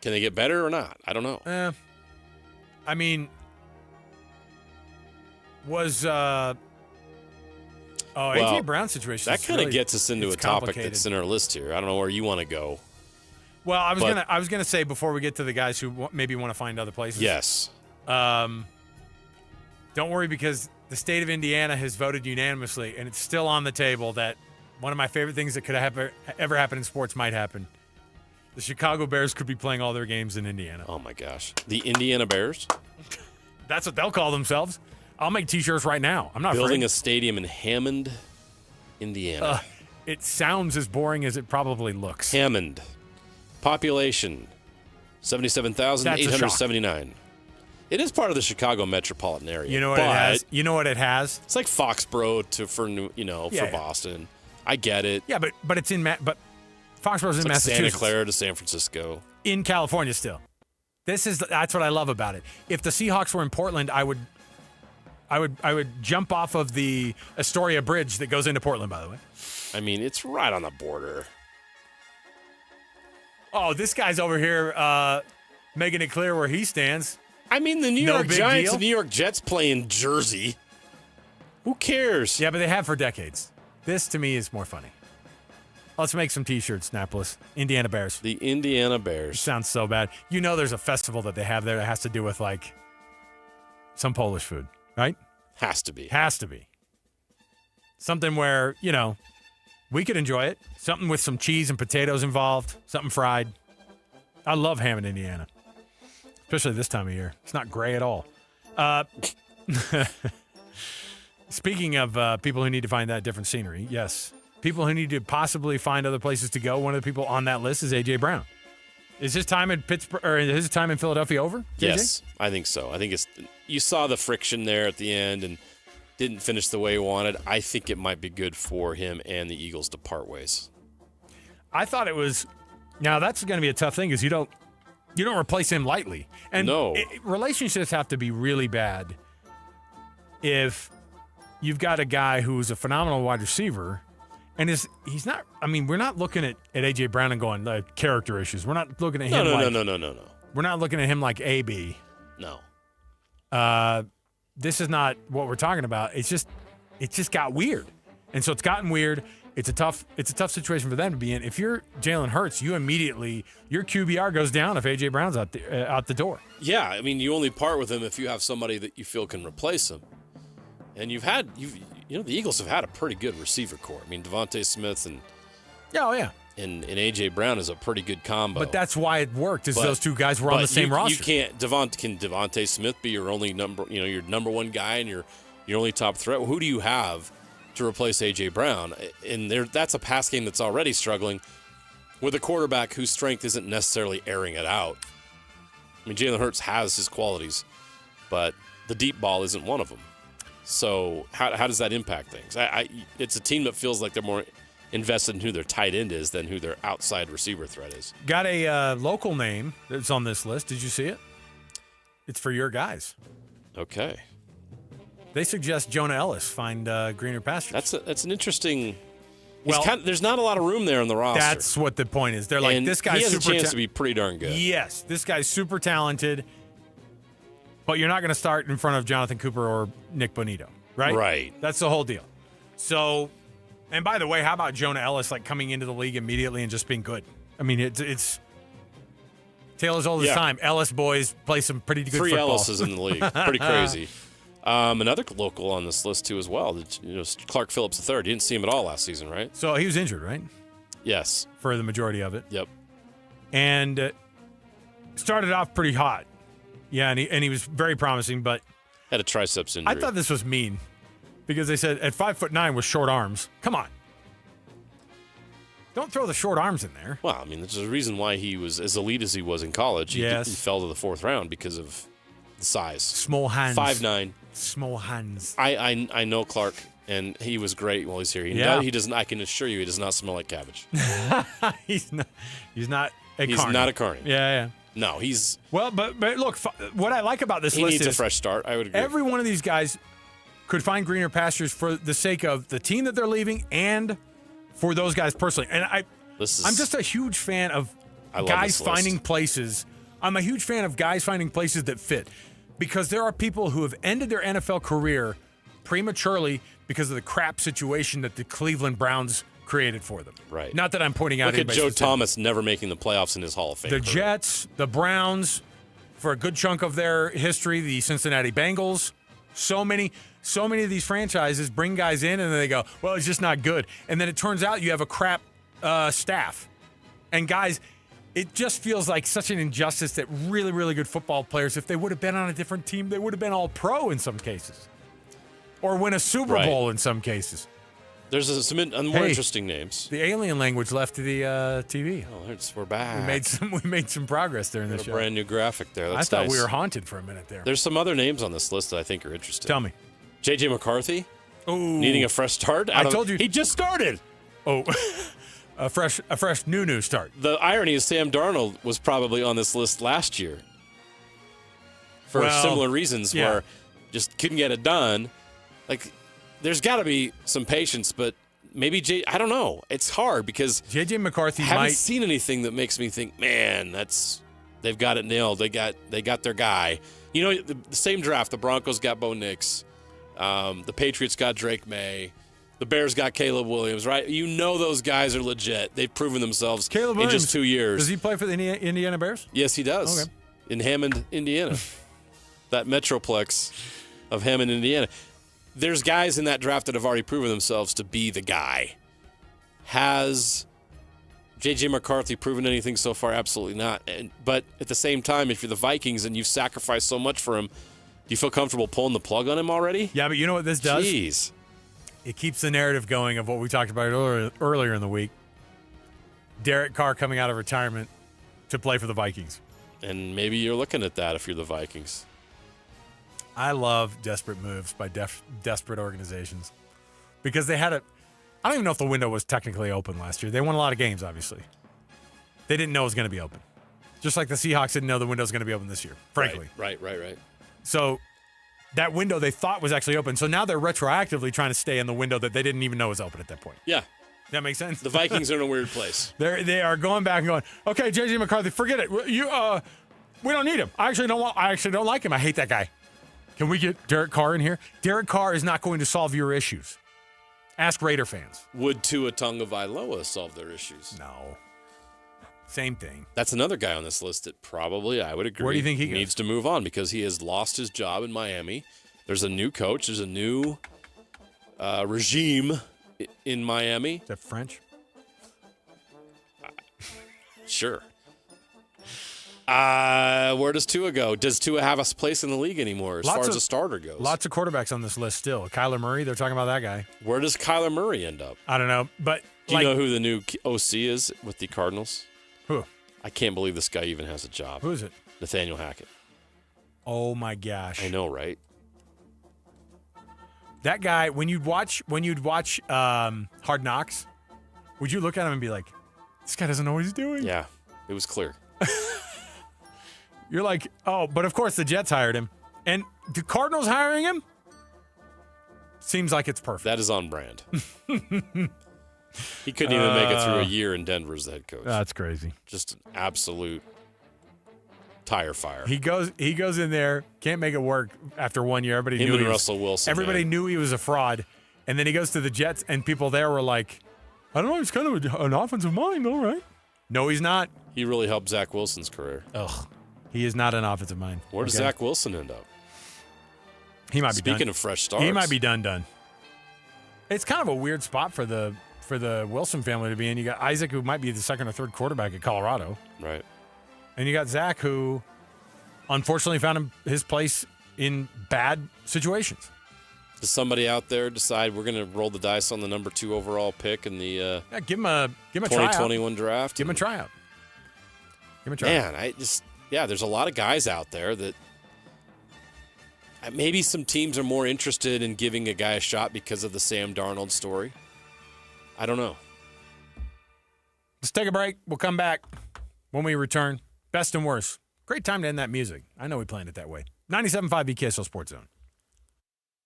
Speaker 5: Can they get better or not? I don't know.
Speaker 6: I mean, was AJ Brown's situation.
Speaker 5: That kind of gets us into a topic that's in our list here. I don't know where you want to go.
Speaker 6: Well, I was gonna say before we get to the guys who maybe want to find other places.
Speaker 5: Yes.
Speaker 6: Don't worry, because the state of Indiana has voted unanimously, and it's still on the table that one of my favorite things that could ever happen in sports might happen. The Chicago Bears could be playing all their games in Indiana.
Speaker 5: Oh my gosh, the Indiana Bears.
Speaker 6: That's what they'll call themselves. I'll make T-shirts right now. I'm not
Speaker 5: building
Speaker 6: afraid.
Speaker 5: a stadium in Hammond, Indiana.
Speaker 6: It sounds as boring as it probably looks.
Speaker 5: Hammond. Population, 77,879. It is part of the Chicago metropolitan area.
Speaker 6: You know what it has? You know what it has?
Speaker 5: It's like Foxborough for Boston. I get it.
Speaker 6: Yeah, but it's in but Foxborough's in
Speaker 5: like
Speaker 6: Massachusetts.
Speaker 5: Santa Clara to San Francisco.
Speaker 6: In California still. That's what I love about it. If the Seahawks were in Portland, I would jump off of the Astoria Bridge that goes into Portland, by the way.
Speaker 5: I mean, it's right on the border.
Speaker 6: Oh, this guy's over here making it clear where he stands.
Speaker 5: I mean, the New York Giants
Speaker 6: deal.
Speaker 5: and New York Jets play in Jersey. Who cares?
Speaker 6: Yeah, but they have for decades. This, to me, is more funny. Let's make some T-shirts, Napolis. Indiana Bears.
Speaker 5: The Indiana Bears.
Speaker 6: Sounds so bad. You know there's a festival that they have there that has to do with, like, some Polish food, right?
Speaker 5: Has to be.
Speaker 6: Has to be. Something where, you know, we could enjoy it. Something with some cheese and potatoes involved. Something fried. I love ham in Indiana. Especially this time of year. It's not gray at all. Speaking of people who need to find that different scenery, yes. People who need to possibly find other places to go. One of the people on that list is A.J. Brown. Is his time in Pittsburgh or is his time in Philadelphia over? JJ?
Speaker 5: Yes, I think so. I think you saw the friction there at the end and didn't finish the way he wanted. I think it might be good for him and the Eagles to part ways.
Speaker 6: I thought it was. Now that's going to be a tough thing because you don't replace him lightly. And
Speaker 5: no.
Speaker 6: Relationships have to be really bad if you've got a guy who's a phenomenal wide receiver. And he's not. I mean, we're not looking at A.J. Brown and going character issues. We're not looking at him.
Speaker 5: No.
Speaker 6: We're not looking at him like A.B.
Speaker 5: No.
Speaker 6: This is not what we're talking about. It just got weird, and so it's gotten weird. It's a tough situation for them to be in. If you're Jalen Hurts, your QBR goes down if A.J. Brown's out the door.
Speaker 5: Yeah, I mean, you only part with him if you have somebody that you feel can replace him. And the Eagles have had a pretty good receiver core. I mean, Devontae Smith and and A.J. Brown is a pretty good combo.
Speaker 6: But that's why it worked. Those two guys were on the same roster.
Speaker 5: You can't. Can Devontae Smith be your only your number one guy and your only top threat? Well, who do you have to replace A.J. Brown? And that's a pass game that's already struggling with a quarterback whose strength isn't necessarily airing it out. I mean, Jalen Hurts has his qualities, but the deep ball isn't one of them. So how does that impact things? It's a team that feels like they're more invested in who their tight end is than who their outside receiver threat is.
Speaker 6: Got a local name that's on this list. Did you see it? It's for your guys.
Speaker 5: Okay.
Speaker 6: They suggest Jonah Ellis find greener pastures.
Speaker 5: That's an interesting. There's not a lot of room there on the roster.
Speaker 6: That's what the point is. They're like,
Speaker 5: and
Speaker 6: this guy's
Speaker 5: he has
Speaker 6: super
Speaker 5: a chance to be pretty darn good.
Speaker 6: Yes, this guy's super talented. But you're not going to start in front of Jonathan Cooper or Nick Bonito, right?
Speaker 5: Right.
Speaker 6: That's the whole deal. So, and by the way, how about Jonah Ellis coming into the league immediately and just being good? I mean, it's Taylor's old as time. Ellis boys play some pretty good
Speaker 5: Three
Speaker 6: football.
Speaker 5: Ellises in the league. Pretty crazy. Another local on this list, too, as well. Clark Phillips III. You didn't see him at all last season, right?
Speaker 6: So he was injured, right?
Speaker 5: Yes.
Speaker 6: For the majority of it.
Speaker 5: Yep.
Speaker 6: And started off pretty hot. Yeah, and he was very promising, but
Speaker 5: had a triceps injury.
Speaker 6: I thought this was mean because they said at 5'9" with short arms. Come on. Don't throw the short arms in there.
Speaker 5: Well, I mean, there's a reason why he was as elite as he was in college. He fell to the fourth round because of the size.
Speaker 6: Small hands.
Speaker 5: 5'9".
Speaker 6: Small hands.
Speaker 5: I know Clark, and he was great while he's here. He doesn't. I can assure you, he does not smell like cabbage.
Speaker 6: He's not a
Speaker 5: He's
Speaker 6: carny.
Speaker 5: not a carny.
Speaker 6: Yeah.
Speaker 5: No, he's...
Speaker 6: Well, but look, what I like about this
Speaker 5: he
Speaker 6: list
Speaker 5: needs
Speaker 6: is...
Speaker 5: a fresh start, I would agree.
Speaker 6: Every one of these guys could find greener pastures for the sake of the team that they're leaving and for those guys personally. And I'm just a huge fan of guys finding places. I'm a huge fan of guys finding places that fit because there are people who have ended their NFL career prematurely because of the crap situation that the Cleveland Browns created for them.
Speaker 5: Right.
Speaker 6: Not that I'm pointing out
Speaker 5: Look at Joe Thomas never making the playoffs in his Hall of Fame
Speaker 6: The
Speaker 5: career.
Speaker 6: Jets, the Browns, for a good chunk of their history, the Cincinnati Bengals. So many of these franchises bring guys in and then they go, well, it's just not good. And then it turns out you have a crap staff. And guys, it just feels like such an injustice that really, really good football players, if they would have been on a different team, they would have been all pro in some cases. Or win a Super Bowl in some cases.
Speaker 5: There's some more interesting names.
Speaker 6: The alien language left to the TV.
Speaker 5: Oh, we're back.
Speaker 6: We made some progress there in the show.
Speaker 5: A brand new graphic there. That's
Speaker 6: I thought
Speaker 5: nice.
Speaker 6: we were haunted for a minute there.
Speaker 5: There's some other names on this list that I think are interesting.
Speaker 6: Tell me.
Speaker 5: J.J. McCarthy.
Speaker 6: Ooh.
Speaker 5: Needing a fresh start.
Speaker 6: I told you.
Speaker 5: He just started.
Speaker 6: Oh, a fresh new start.
Speaker 5: The irony is Sam Darnold was probably on this list last year for similar reasons where just couldn't get it done. Like, there's got to be some patience, but maybe I don't know. It's hard because
Speaker 6: J.J. McCarthy
Speaker 5: I haven't seen anything that makes me think, man, they've got it nailed. They got their guy. You know, the same draft, the Broncos got Bo Nix. The Patriots got Drake May. The Bears got Caleb Williams, right? You know those guys are legit. They've proven themselves
Speaker 6: Caleb
Speaker 5: in
Speaker 6: Williams,
Speaker 5: just 2 years.
Speaker 6: Does he play for the Indiana Bears?
Speaker 5: Yes, he does.
Speaker 6: Okay.
Speaker 5: In Hammond, Indiana. That metroplex of Hammond, Indiana. There's guys in that draft that have already proven themselves to be the guy. Has J.J. McCarthy proven anything so far? Absolutely not. But at the same time, if you're the Vikings and you've sacrificed so much for him, do you feel comfortable pulling the plug on him already?
Speaker 6: Yeah, but you know what this does?
Speaker 5: Jeez.
Speaker 6: It keeps the narrative going of what we talked about earlier in the week. Derek Carr coming out of retirement to play for the Vikings.
Speaker 5: And maybe you're looking at that if you're the Vikings.
Speaker 6: I love desperate moves by desperate organizations because they had I don't even know if the window was technically open last year. They won a lot of games, obviously. They didn't know it was going to be open. Just like the Seahawks didn't know the window was going to be open this year, frankly.
Speaker 5: Right.
Speaker 6: So that window they thought was actually open. So now they're retroactively trying to stay in the window that they didn't even know was open at that point.
Speaker 5: Yeah.
Speaker 6: That makes sense?
Speaker 5: The Vikings are in a weird place.
Speaker 6: They are going back and going, okay, J.J. McCarthy, forget it. We don't need him. I actually don't like him. I hate that guy. Can we get Derek Carr in here? Derek Carr is not going to solve your issues. Ask Raider fans.
Speaker 5: Would Tua Tagovailoa solve their issues?
Speaker 6: No. Same thing.
Speaker 5: That's another guy on this list that probably, I would agree,
Speaker 6: where do you think he
Speaker 5: needs to move on because he has lost his job in Miami. There's a new coach. There's a new regime in Miami.
Speaker 6: Is that French?
Speaker 5: Sure. Where does Tua go? Does Tua have a place in the league anymore as far as a starter goes?
Speaker 6: Lots of quarterbacks on this list still. Kyler Murray, they're talking about that guy.
Speaker 5: Where does Kyler Murray end up?
Speaker 6: I don't know, but
Speaker 5: do you know who the new OC is with the Cardinals?
Speaker 6: Who?
Speaker 5: I can't believe this guy even has a job.
Speaker 6: Who is it?
Speaker 5: Nathaniel Hackett.
Speaker 6: Oh my gosh.
Speaker 5: I know, right?
Speaker 6: That guy, when you'd watch Hard Knocks, would you look at him and be like, this guy doesn't know what he's doing?
Speaker 5: Yeah, it was clear.
Speaker 6: You're like, oh, but of course the Jets hired him. And the Cardinals hiring him? Seems like it's perfect.
Speaker 5: That is on brand. He couldn't even make it through a year in Denver as the head coach.
Speaker 6: That's crazy.
Speaker 5: Just an absolute tire fire.
Speaker 6: He goes in there, can't make it work after 1 year. Everybody
Speaker 5: Him
Speaker 6: knew
Speaker 5: and Russell Wilson.
Speaker 6: Everybody knew he was a fraud. And then he goes to the Jets, and people there were like, I don't know, he's kind of an offensive mind, all right. No, he's not.
Speaker 5: He really helped Zach Wilson's career.
Speaker 6: Ugh. He is not an offensive mind.
Speaker 5: Where does Zach Wilson end up?
Speaker 6: He might be done.
Speaker 5: Speaking of fresh starts.
Speaker 6: He might be done. It's kind of a weird spot for the Wilson family to be in. You got Isaac, who might be the second or third quarterback at Colorado.
Speaker 5: Right.
Speaker 6: And you got Zach, who unfortunately found his place in bad situations.
Speaker 5: Does somebody out there decide we're going to roll the dice on the number 2 overall pick in the
Speaker 6: give him a
Speaker 5: 2021 draft?
Speaker 6: Give him a tryout.
Speaker 5: Man, there's a lot of guys out there that maybe some teams are more interested in giving a guy a shot because of the Sam Darnold story. I don't know.
Speaker 6: Let's take a break. We'll come back when we return. Best and worst. Great time to end that music. I know we planned it that way. 97.5 KSL Sports Zone.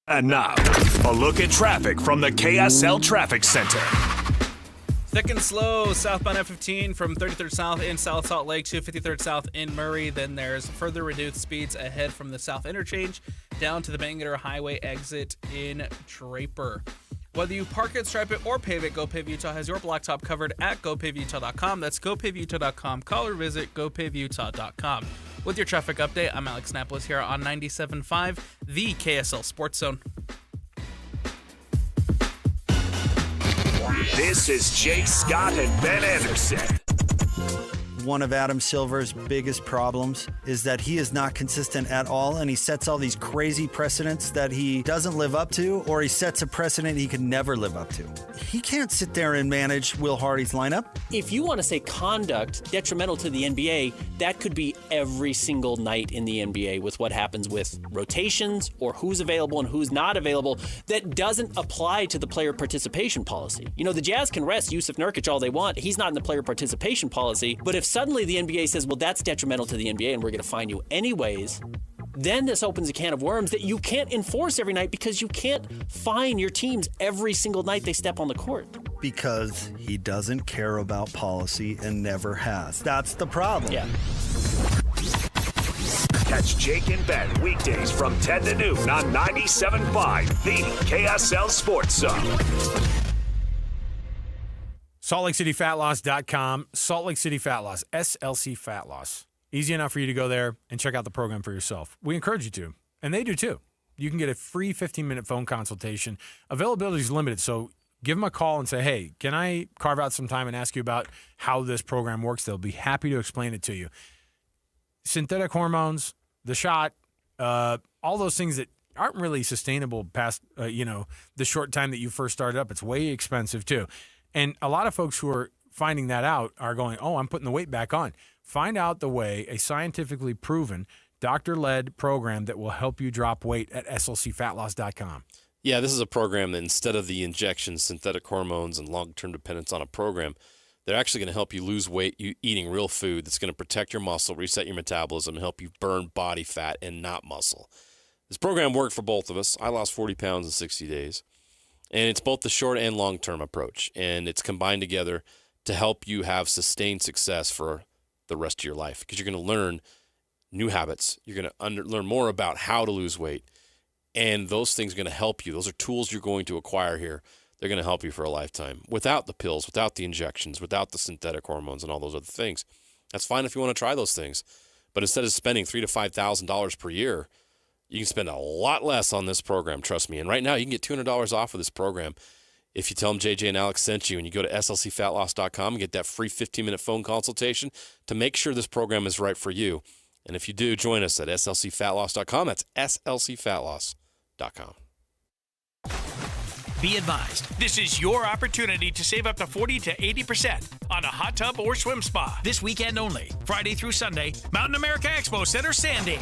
Speaker 9: And now, a look at traffic from the KSL Traffic Center.
Speaker 11: Thick and slow southbound F15 from 33rd South in South Salt Lake to 53rd South in Murray. Then there's further reduced speeds ahead from the South Interchange down to the Bangerter Highway exit in Draper. Whether you park it, stripe it, or pave it, GoPave Utah has your blacktop covered at GoPaveUtah.com. That's GoPaveUtah.com. Call or visit GoPaveUtah.com. With your traffic update, I'm Alex Napolis here on 97.5, the KSL Sports Zone.
Speaker 9: This is Jake Scott and Ben Anderson.
Speaker 13: One of Adam Silver's biggest problems is that he is not consistent at all, and he sets all these crazy precedents that he doesn't live up to, or he sets a precedent he could never live up to. He can't sit there and manage Will Hardy's lineup.
Speaker 7: If you want to say conduct detrimental to the NBA, that could be every single night in the NBA with what happens with rotations or who's available and who's not available that doesn't apply to the player participation policy. You know, the Jazz can rest Yusuf Nurkic all they want. He's not in the player participation policy, but if suddenly the NBA says, well, that's detrimental to the NBA and we're going to fine you anyways, then this opens a can of worms that you can't enforce every night because you can't fine your teams every single night they step on the court.
Speaker 13: Because he doesn't care about policy and never has. That's the problem.
Speaker 7: Yeah.
Speaker 9: Catch Jake and Ben weekdays from 10 to noon on 97.5, the KSL Sports Zone.
Speaker 6: SaltLakeCityFatLoss.com. Salt Lake City Fat Loss, SLC Fat Loss. Easy enough for you to go there and check out the program for yourself. We encourage you to, and they do too. You can get a free 15-minute phone consultation. Availability is limited, so give them a call and say, hey, can I carve out some time and ask you about how this program works? They'll be happy to explain it to you. Synthetic hormones, the shot, all those things that aren't really sustainable past, the short time that you first started up. It's way expensive too. And a lot of folks who are finding that out are going, oh, I'm putting the weight back on. Find out the way, a scientifically proven, doctor-led program that will help you drop weight at slcfatloss.com.
Speaker 5: Yeah, this is a program that instead of the injections, synthetic hormones, and long-term dependence on a program, they're actually going to help you lose weight eating real food that's going to protect your muscle, reset your metabolism, and help you burn body fat and not muscle. This program worked for both of us. I lost 40 pounds in 60 days. And it's both the short and long-term approach, and it's combined together to help you have sustained success for the rest of your life because you're going to learn new habits. You're going to learn more about how to lose weight, and those things are going to help you. Those are tools you're going to acquire here. They're going to help you for a lifetime without the pills, without the injections, without the synthetic hormones and all those other things. That's fine if you want to try those things, but instead of spending $3,000 to $5,000 per year, you can spend a lot less on this program, trust me. And right now, you can get $200 off of this program if you tell them JJ and Alex sent you and you go to slcfatloss.com and get that free 15-minute phone consultation to make sure this program is right for you. And if you do, join us at slcfatloss.com. That's slcfatloss.com.
Speaker 15: Be advised, this is your opportunity to save up to 40 to 80% on a hot tub or swim spa. This weekend only, Friday through Sunday, Mountain America Expo Center, Sandy.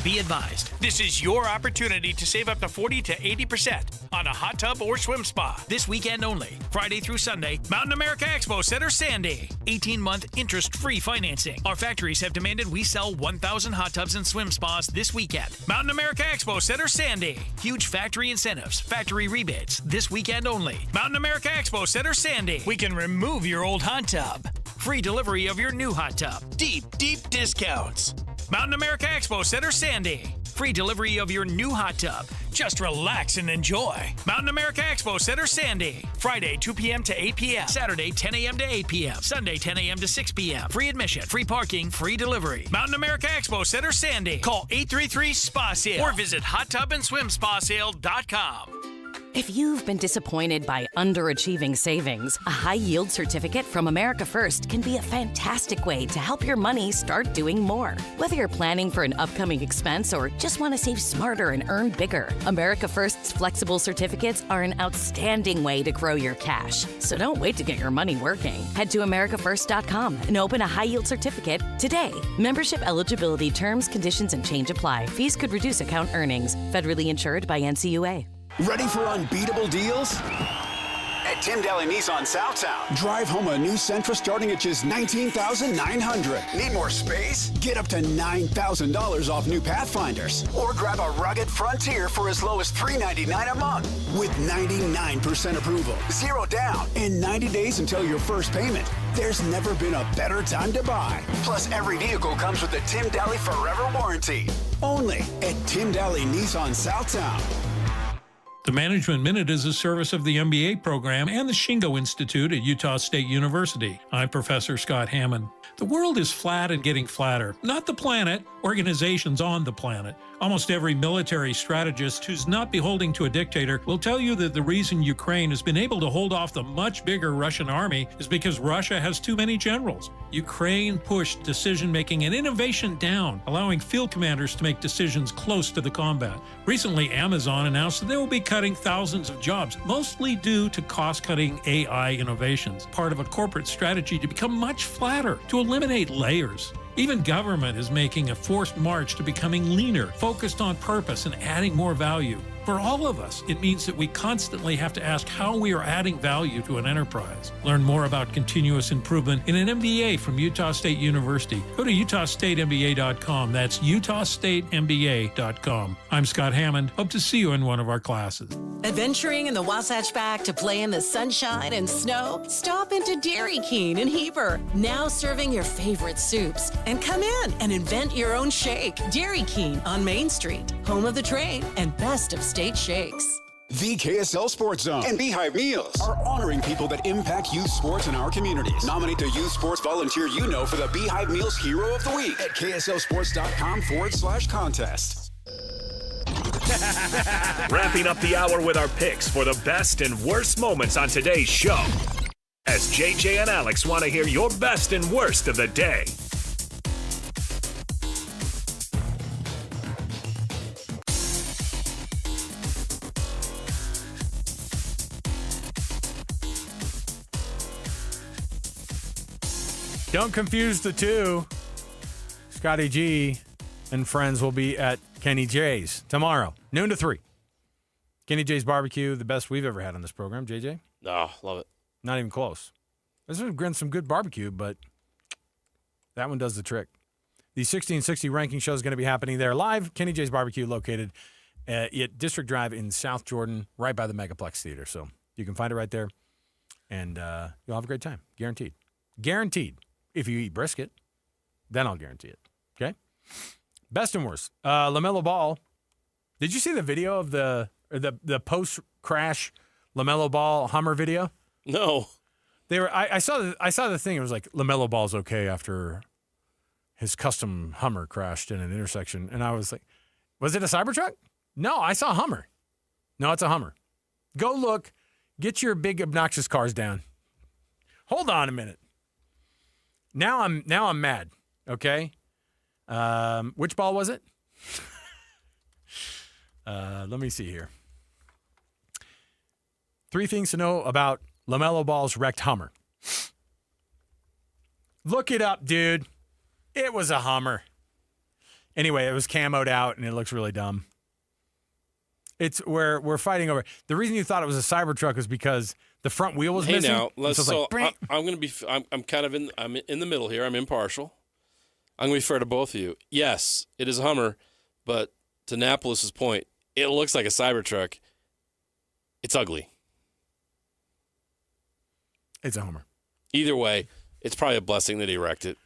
Speaker 15: Be advised, this is your opportunity to save up to 40 to 80% on a hot tub or swim spa. This weekend only, Friday through Sunday, Mountain America Expo Center, Sandy. 18-month interest-free financing. Our factories have demanded we sell 1,000 hot tubs and swim spas this weekend. Mountain America Expo Center, Sandy. Huge factory incentives, factory rebates. This weekend only, Mountain America Expo Center, Sandy. We can remove your old hot tub. Free delivery of your new hot tub. Deep discounts. Mountain America Expo Center, Sandy. Free delivery of your new hot tub. Just relax and enjoy. Mountain America Expo Center, Sandy. Friday, 2 p.m. to 8 p.m. Saturday, 10 a.m. to 8 p.m. Sunday, 10 a.m. to 6 p.m. Free admission, free parking, free delivery. Mountain America Expo Center, Sandy. Call 833-SPA-SALE or visit hottubandswimspasale.com.
Speaker 4: If you've been disappointed by underachieving savings, a high-yield certificate from America First can be a fantastic way to help your money start doing more. Whether you're planning for an upcoming expense or just want to save smarter and earn bigger, America First's flexible certificates are an outstanding way to grow your cash. So don't wait to get your money working. Head to americafirst.com and open a high-yield certificate today. Membership eligibility terms, conditions, and change apply. Fees could reduce account earnings. Federally insured by NCUA.
Speaker 16: Ready for unbeatable deals? At Tim Daly Nissan Southtown, drive home a new Sentra starting at just $19,900. Need more space? Get up to $9,000 off new Pathfinders. Or grab a rugged Frontier for as low as $399 a month. With 99% approval, 0 down, and 90 days until your first payment. There's never been a better time to buy. Plus, every vehicle comes with the Tim Daly Forever Warranty. Only at Tim Daly Nissan Southtown.
Speaker 14: The Management Minute is a service of the MBA program and the Shingo Institute at Utah State University. I'm Professor Scott Hammond. The world is flat and getting flatter. Not the planet, organizations on the planet. Almost every military strategist who's not beholden to a dictator will tell you that the reason Ukraine has been able to hold off the much bigger Russian army is because Russia has too many generals. Ukraine pushed decision-making and innovation down, allowing field commanders to make decisions close to the combat. Recently, Amazon announced that they will be cutting thousands of jobs, mostly due to cost-cutting AI innovations, part of a corporate strategy to become much flatter, to eliminate layers. Even government is making a forced march to becoming leaner, focused on purpose and adding more value. For all of us, it means that we constantly have to ask how we are adding value to an enterprise. Learn more about continuous improvement in an MBA from Utah State University. Go to utahstatemba.com. That's utahstatemba.com. I'm Scott Hammond. Hope to see you in one of our classes.
Speaker 18: Adventuring in the Wasatch Back to play in the sunshine and snow? Stop into Dairy King in Heber. Now serving your favorite soups. And come in and invent your own shake. Dairy King on Main Street, home of the trade and best of state shakes.
Speaker 16: The KSL Sports Zone and Beehive Meals are honoring people that impact youth sports in our communities. Nominate a youth sports volunteer you know for the Beehive Meals Hero of the Week at kslsports.com/contest.
Speaker 9: Wrapping up the hour with our picks for the best and worst moments on today's show. As JJ and Alex want to hear your best and worst of the day.
Speaker 6: Don't confuse the two. Scotty G and friends will be at Kenny J's tomorrow, noon to 3. Kenny J's Barbecue, the best we've ever had on this program. JJ?
Speaker 5: Oh, love it.
Speaker 6: Not even close. This has been some good barbecue, but that one does the trick. The 1660 ranking show is going to be happening there live. Kenny J's Barbecue located at District Drive in South Jordan, right by the Megaplex Theater. So you can find it right there, and you'll have a great time. Guaranteed. Guaranteed. If you eat brisket, then I'll guarantee it. Okay? Best and worst. LaMelo Ball. Did you see the video of the post-crash LaMelo Ball Hummer video?
Speaker 5: No.
Speaker 6: I saw the thing. It was like LaMelo Ball's okay after his custom Hummer crashed in an intersection. And I was like, was it a Cybertruck? No, I saw a Hummer. No, it's a Hummer. Go look. Get your big obnoxious cars down. Hold on a minute. Now I'm mad. Okay. Which ball was it? Let me see here. 3 things to know about LaMelo Ball's wrecked Hummer. Look it up, dude. It was a Hummer. Anyway, it was camoed out, and it looks really dumb. We're fighting over. The reason you thought it was a Cybertruck is because the front wheel was missing.
Speaker 5: Now, I'm kind of I'm in the middle here. I'm impartial. I'm going to be fair to both of you. Yes, it is a Hummer, but to Napolis's point, it looks like a Cybertruck. It's ugly.
Speaker 6: It's a Hummer.
Speaker 5: Either way, it's probably a blessing that he wrecked it.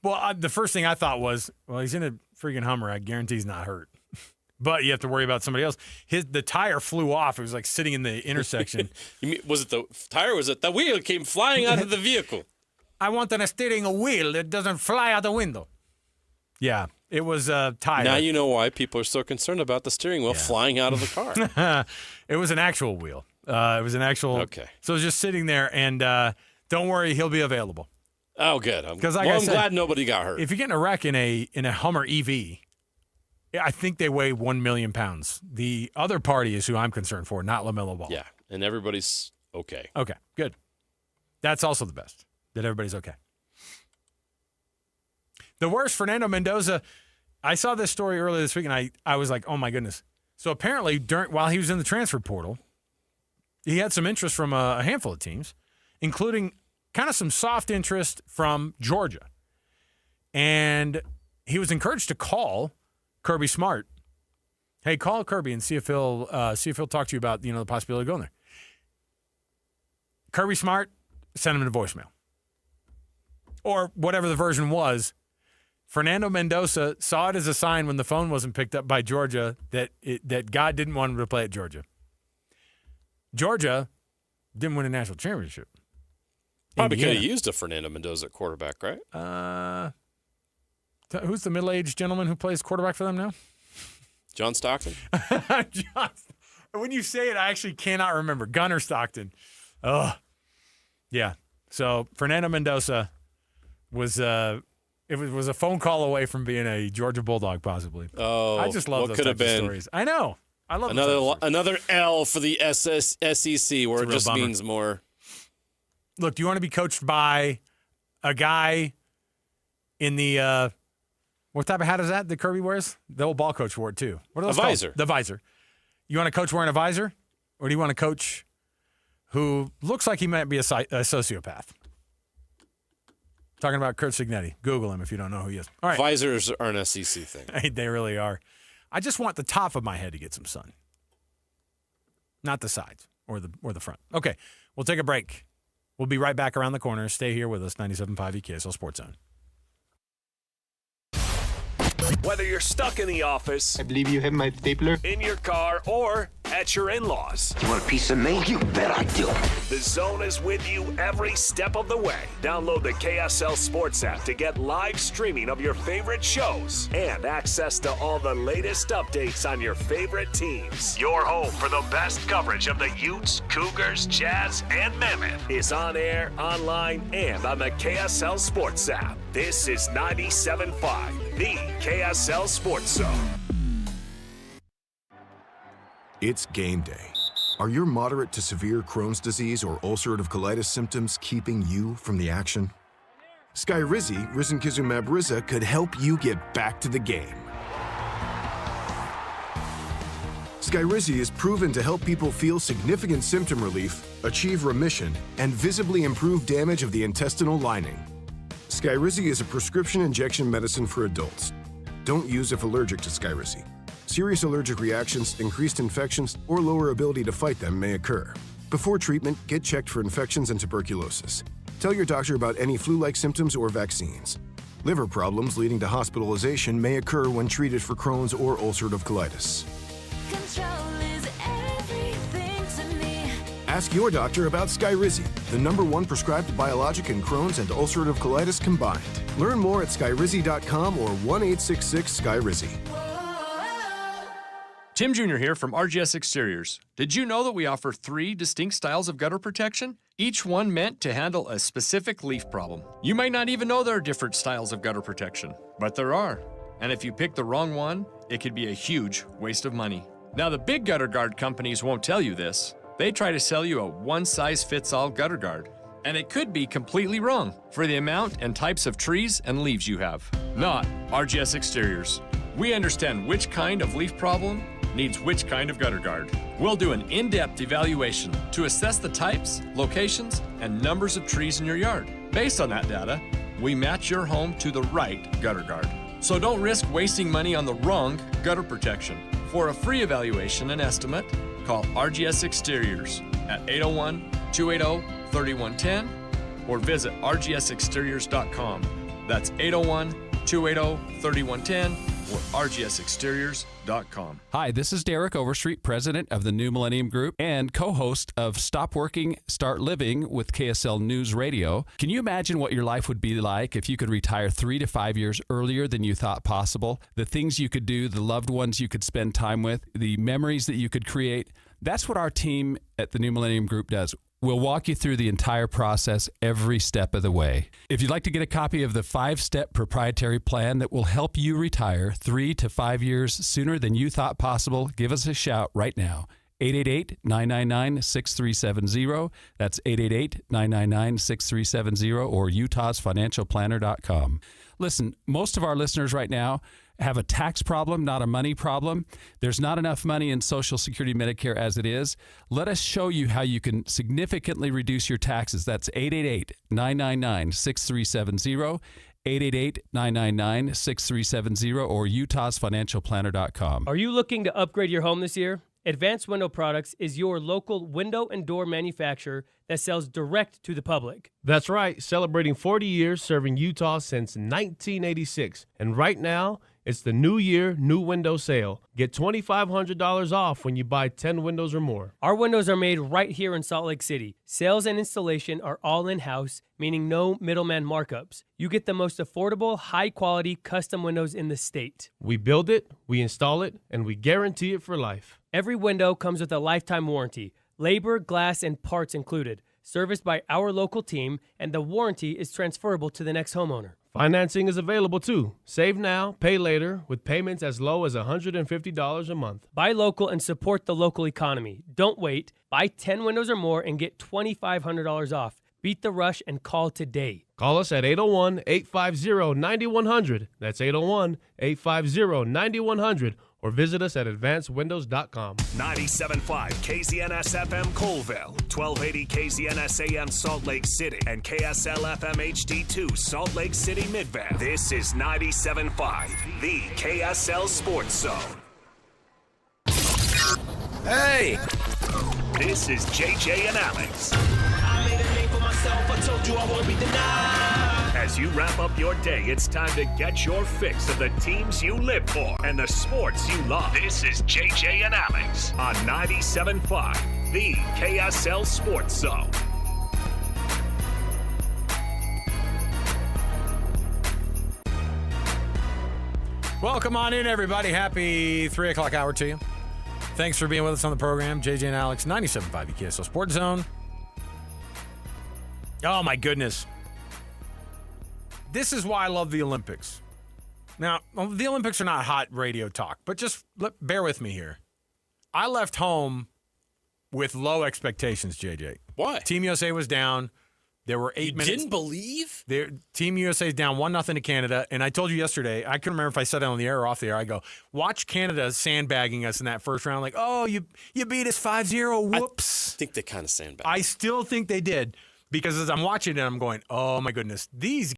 Speaker 6: Well, the first thing I thought was, well, he's in a freaking Hummer. I guarantee he's not hurt. But you have to worry about somebody else. The tire flew off. It was like sitting in the intersection.
Speaker 5: You mean, was it the tire? Was it the wheel came flying out of the vehicle?
Speaker 6: I want a steering wheel that doesn't fly out the window. Yeah, it was a tire.
Speaker 5: Now you know why people are so concerned about the steering wheel flying out of the car.
Speaker 6: It was an actual wheel. It was an actual.
Speaker 5: Okay.
Speaker 6: So it was just sitting there, and don't worry, he'll be available.
Speaker 5: Oh, good. I'm
Speaker 6: said,
Speaker 5: glad nobody got hurt.
Speaker 6: If you get in a wreck in a Hummer EV, I think they weigh 1 million pounds. The other party is who I'm concerned for, not LaMelo Ball.
Speaker 5: Yeah, and everybody's okay.
Speaker 6: Okay, good. That's also the best, that everybody's okay. The worst, Fernando Mendoza. I saw this story earlier this week, and I was like, oh, my goodness. So apparently, while he was in the transfer portal, he had some interest from a handful of teams, including kind of some soft interest from Georgia. And he was encouraged to call Kirby Smart. Hey, call Kirby and see if he'll talk to you about the possibility of going there. Kirby Smart sent him a voicemail, or whatever the version was. Fernando Mendoza saw it as a sign when the phone wasn't picked up by Georgia that God didn't want him to play at Georgia. Georgia didn't win a national championship.
Speaker 5: Probably could have used a Fernando Mendoza at quarterback, right?
Speaker 6: Who's the middle-aged gentleman who plays quarterback for them now?
Speaker 5: John Stockton?
Speaker 6: When you say it, I actually cannot remember. Gunnar Stockton. Oh, yeah. So Fernando Mendoza was a phone call away from being a Georgia Bulldog, possibly.
Speaker 5: Oh,
Speaker 6: I just love those types of stories. I know. I love
Speaker 5: another L for the SEC, where it just means more.
Speaker 6: Look, do you want to be coached by a guy in the what type of hat is that Kirby wears? The old ball coach wore it too. What are those called?
Speaker 5: Visor.
Speaker 6: The visor. You want a coach wearing a visor, or do you want a coach who looks like he might be a sociopath? Talking about Kurt Cignetti. Google him if you don't know who he is. All right.
Speaker 5: Visors are an SEC thing.
Speaker 6: They really are. I just want the top of my head to get some sun. not the sides or the front. Okay, we'll take a break. We'll be right back around the corner. Stay here with us, 97.5 KSL Sports Zone.
Speaker 9: Whether you're stuck in the office,
Speaker 1: I believe you have my stapler,
Speaker 9: in your car, or at your in-laws.
Speaker 1: You want a piece of me? You bet I do.
Speaker 9: The Zone is with you every step of the way. Download the KSL Sports app to get live streaming of your favorite shows and access to all the latest updates on your favorite teams. Your home for the best coverage of the Utes, Cougars, Jazz, and Mammoth is on air, online, and on the KSL Sports app. This is 97.5, the KSL Sports Zone.
Speaker 19: It's game day. Are your moderate to severe Crohn's disease or ulcerative colitis symptoms keeping you from the action? Skyrizi, risankizumab Riza, could help you get back to the game. Skyrizi is proven to help people feel significant symptom relief, achieve remission, and visibly improve damage of the intestinal lining. Skyrizi is a prescription injection medicine for adults. Don't use if allergic to Skyrizi. Serious allergic reactions, increased infections, or lower ability to fight them may occur. Before treatment, get checked for infections and tuberculosis. Tell your doctor about any flu-like symptoms or vaccines. Liver problems leading to hospitalization may occur when treated for Crohn's or ulcerative colitis.
Speaker 20: Control is everything to me.
Speaker 19: Ask your doctor about Skyrizi, the #1 prescribed biologic in Crohn's and ulcerative colitis combined. Learn more at skyrizi.com or 1-866-SKYRIZI.
Speaker 21: Tim Jr. here from RGS Exteriors. Did you know that we offer 3 distinct styles of gutter protection? Each one meant to handle a specific leaf problem. You might not even know there are different styles of gutter protection, but there are. And if you pick the wrong one, it could be a huge waste of money. Now, the big gutter guard companies won't tell you this. They try to sell you a one-size-fits-all gutter guard. And it could be completely wrong for the amount and types of trees and leaves you have. Not RGS Exteriors. We understand which kind of leaf problem needs which kind of gutter guard. We'll do an in-depth evaluation to assess the types, locations, and numbers of trees in your yard. Based on that data, we match your home to the right gutter guard. So don't risk wasting money on the wrong gutter protection. For a free evaluation and estimate, call RGS Exteriors at 801-280-3110 or visit rgsexteriors.com. That's 801-280-3110 or rgsexteriors.com.
Speaker 25: Hi, this is Derek Overstreet, president of the New Millennium Group and co-host of Stop Working, Start Living with KSL News Radio. Can you imagine what your life would be like if you could retire 3 to 5 years earlier than you thought possible? The things you could do, the loved ones you could spend time with, the memories that you could create. That's what our team at the New Millennium Group does. We'll walk you through the entire process every step of the way. If you'd like to get a copy of the 5-step proprietary plan that will help you retire 3 to 5 years sooner than you thought possible, give us a shout right now. 888-999-6370. That's 888-999-6370 or utahsfinancialplanner.com. Listen, most of our listeners right now have a tax problem, not a money problem. There's not enough money in Social Security Medicare as it is. Let us show you how you can significantly reduce your taxes. That's 888-999-6370, 888-999-6370, or utahsfinancialplanner.com.
Speaker 26: Are you looking to upgrade your home this year? Advanced Window Products is your local window and door manufacturer that sells direct to the public.
Speaker 27: That's right, celebrating 40 years serving Utah since 1986. And right now, it's the New Year, New Window Sale. Get $2,500 off when you buy 10 windows or more.
Speaker 26: Our windows are made right here in Salt Lake City. Sales and installation are all in-house, meaning no middleman markups. You get the most affordable, high-quality custom windows in the state.
Speaker 27: We build it, we install it, and we guarantee it for life.
Speaker 26: Every window comes with a lifetime warranty, labor, glass, and parts included, serviced by our local team, and the warranty is transferable to the next homeowner.
Speaker 27: Financing is available too. Save now, pay later, with payments as low as $150 a month.
Speaker 26: Buy local and support the local economy. Don't wait. Buy 10 windows or more and get $2,500 off. Beat the rush and call today.
Speaker 27: Call us at 801-850-9100. That's 801-850-9100. Or visit us at advancedwindows.com.
Speaker 9: 97.5 KZNS FM Colville, 1280 KZNS AM Salt Lake City, and KSL FM HD2 Salt Lake City Mid-Bend. This is 97.5, the KSL Sports Zone.
Speaker 28: Hey!
Speaker 9: This is JJ and Alex.
Speaker 3: I made a name for myself. I told you I won't be denied.
Speaker 9: As you wrap up your day, it's time to get your fix of the teams you live for and the sports you love. This is JJ and Alex on 97.5, the KSL Sports Zone.
Speaker 6: Welcome on in, everybody. Happy 3 o'clock hour to you. Thanks for being with us on the program. JJ and Alex, 97.5 KSL Sports Zone. Oh, my goodness. This is why I love the Olympics. Now, the Olympics are not hot radio talk, but just bear with me here. I left home with low expectations, JJ.
Speaker 5: Why?
Speaker 6: Team USA was down. There were 8 minutes.
Speaker 5: Didn't believe?
Speaker 6: Team USA is down 1-0 to Canada. And I told you yesterday, I couldn't remember if I said it on the air or off the air. I go, watch Canada sandbagging us in that first round. Like, oh, you beat us 5-0. Whoops.
Speaker 5: I think they kind of sandbagged.
Speaker 6: I still think they did because as I'm watching it, I'm going, oh, my goodness. These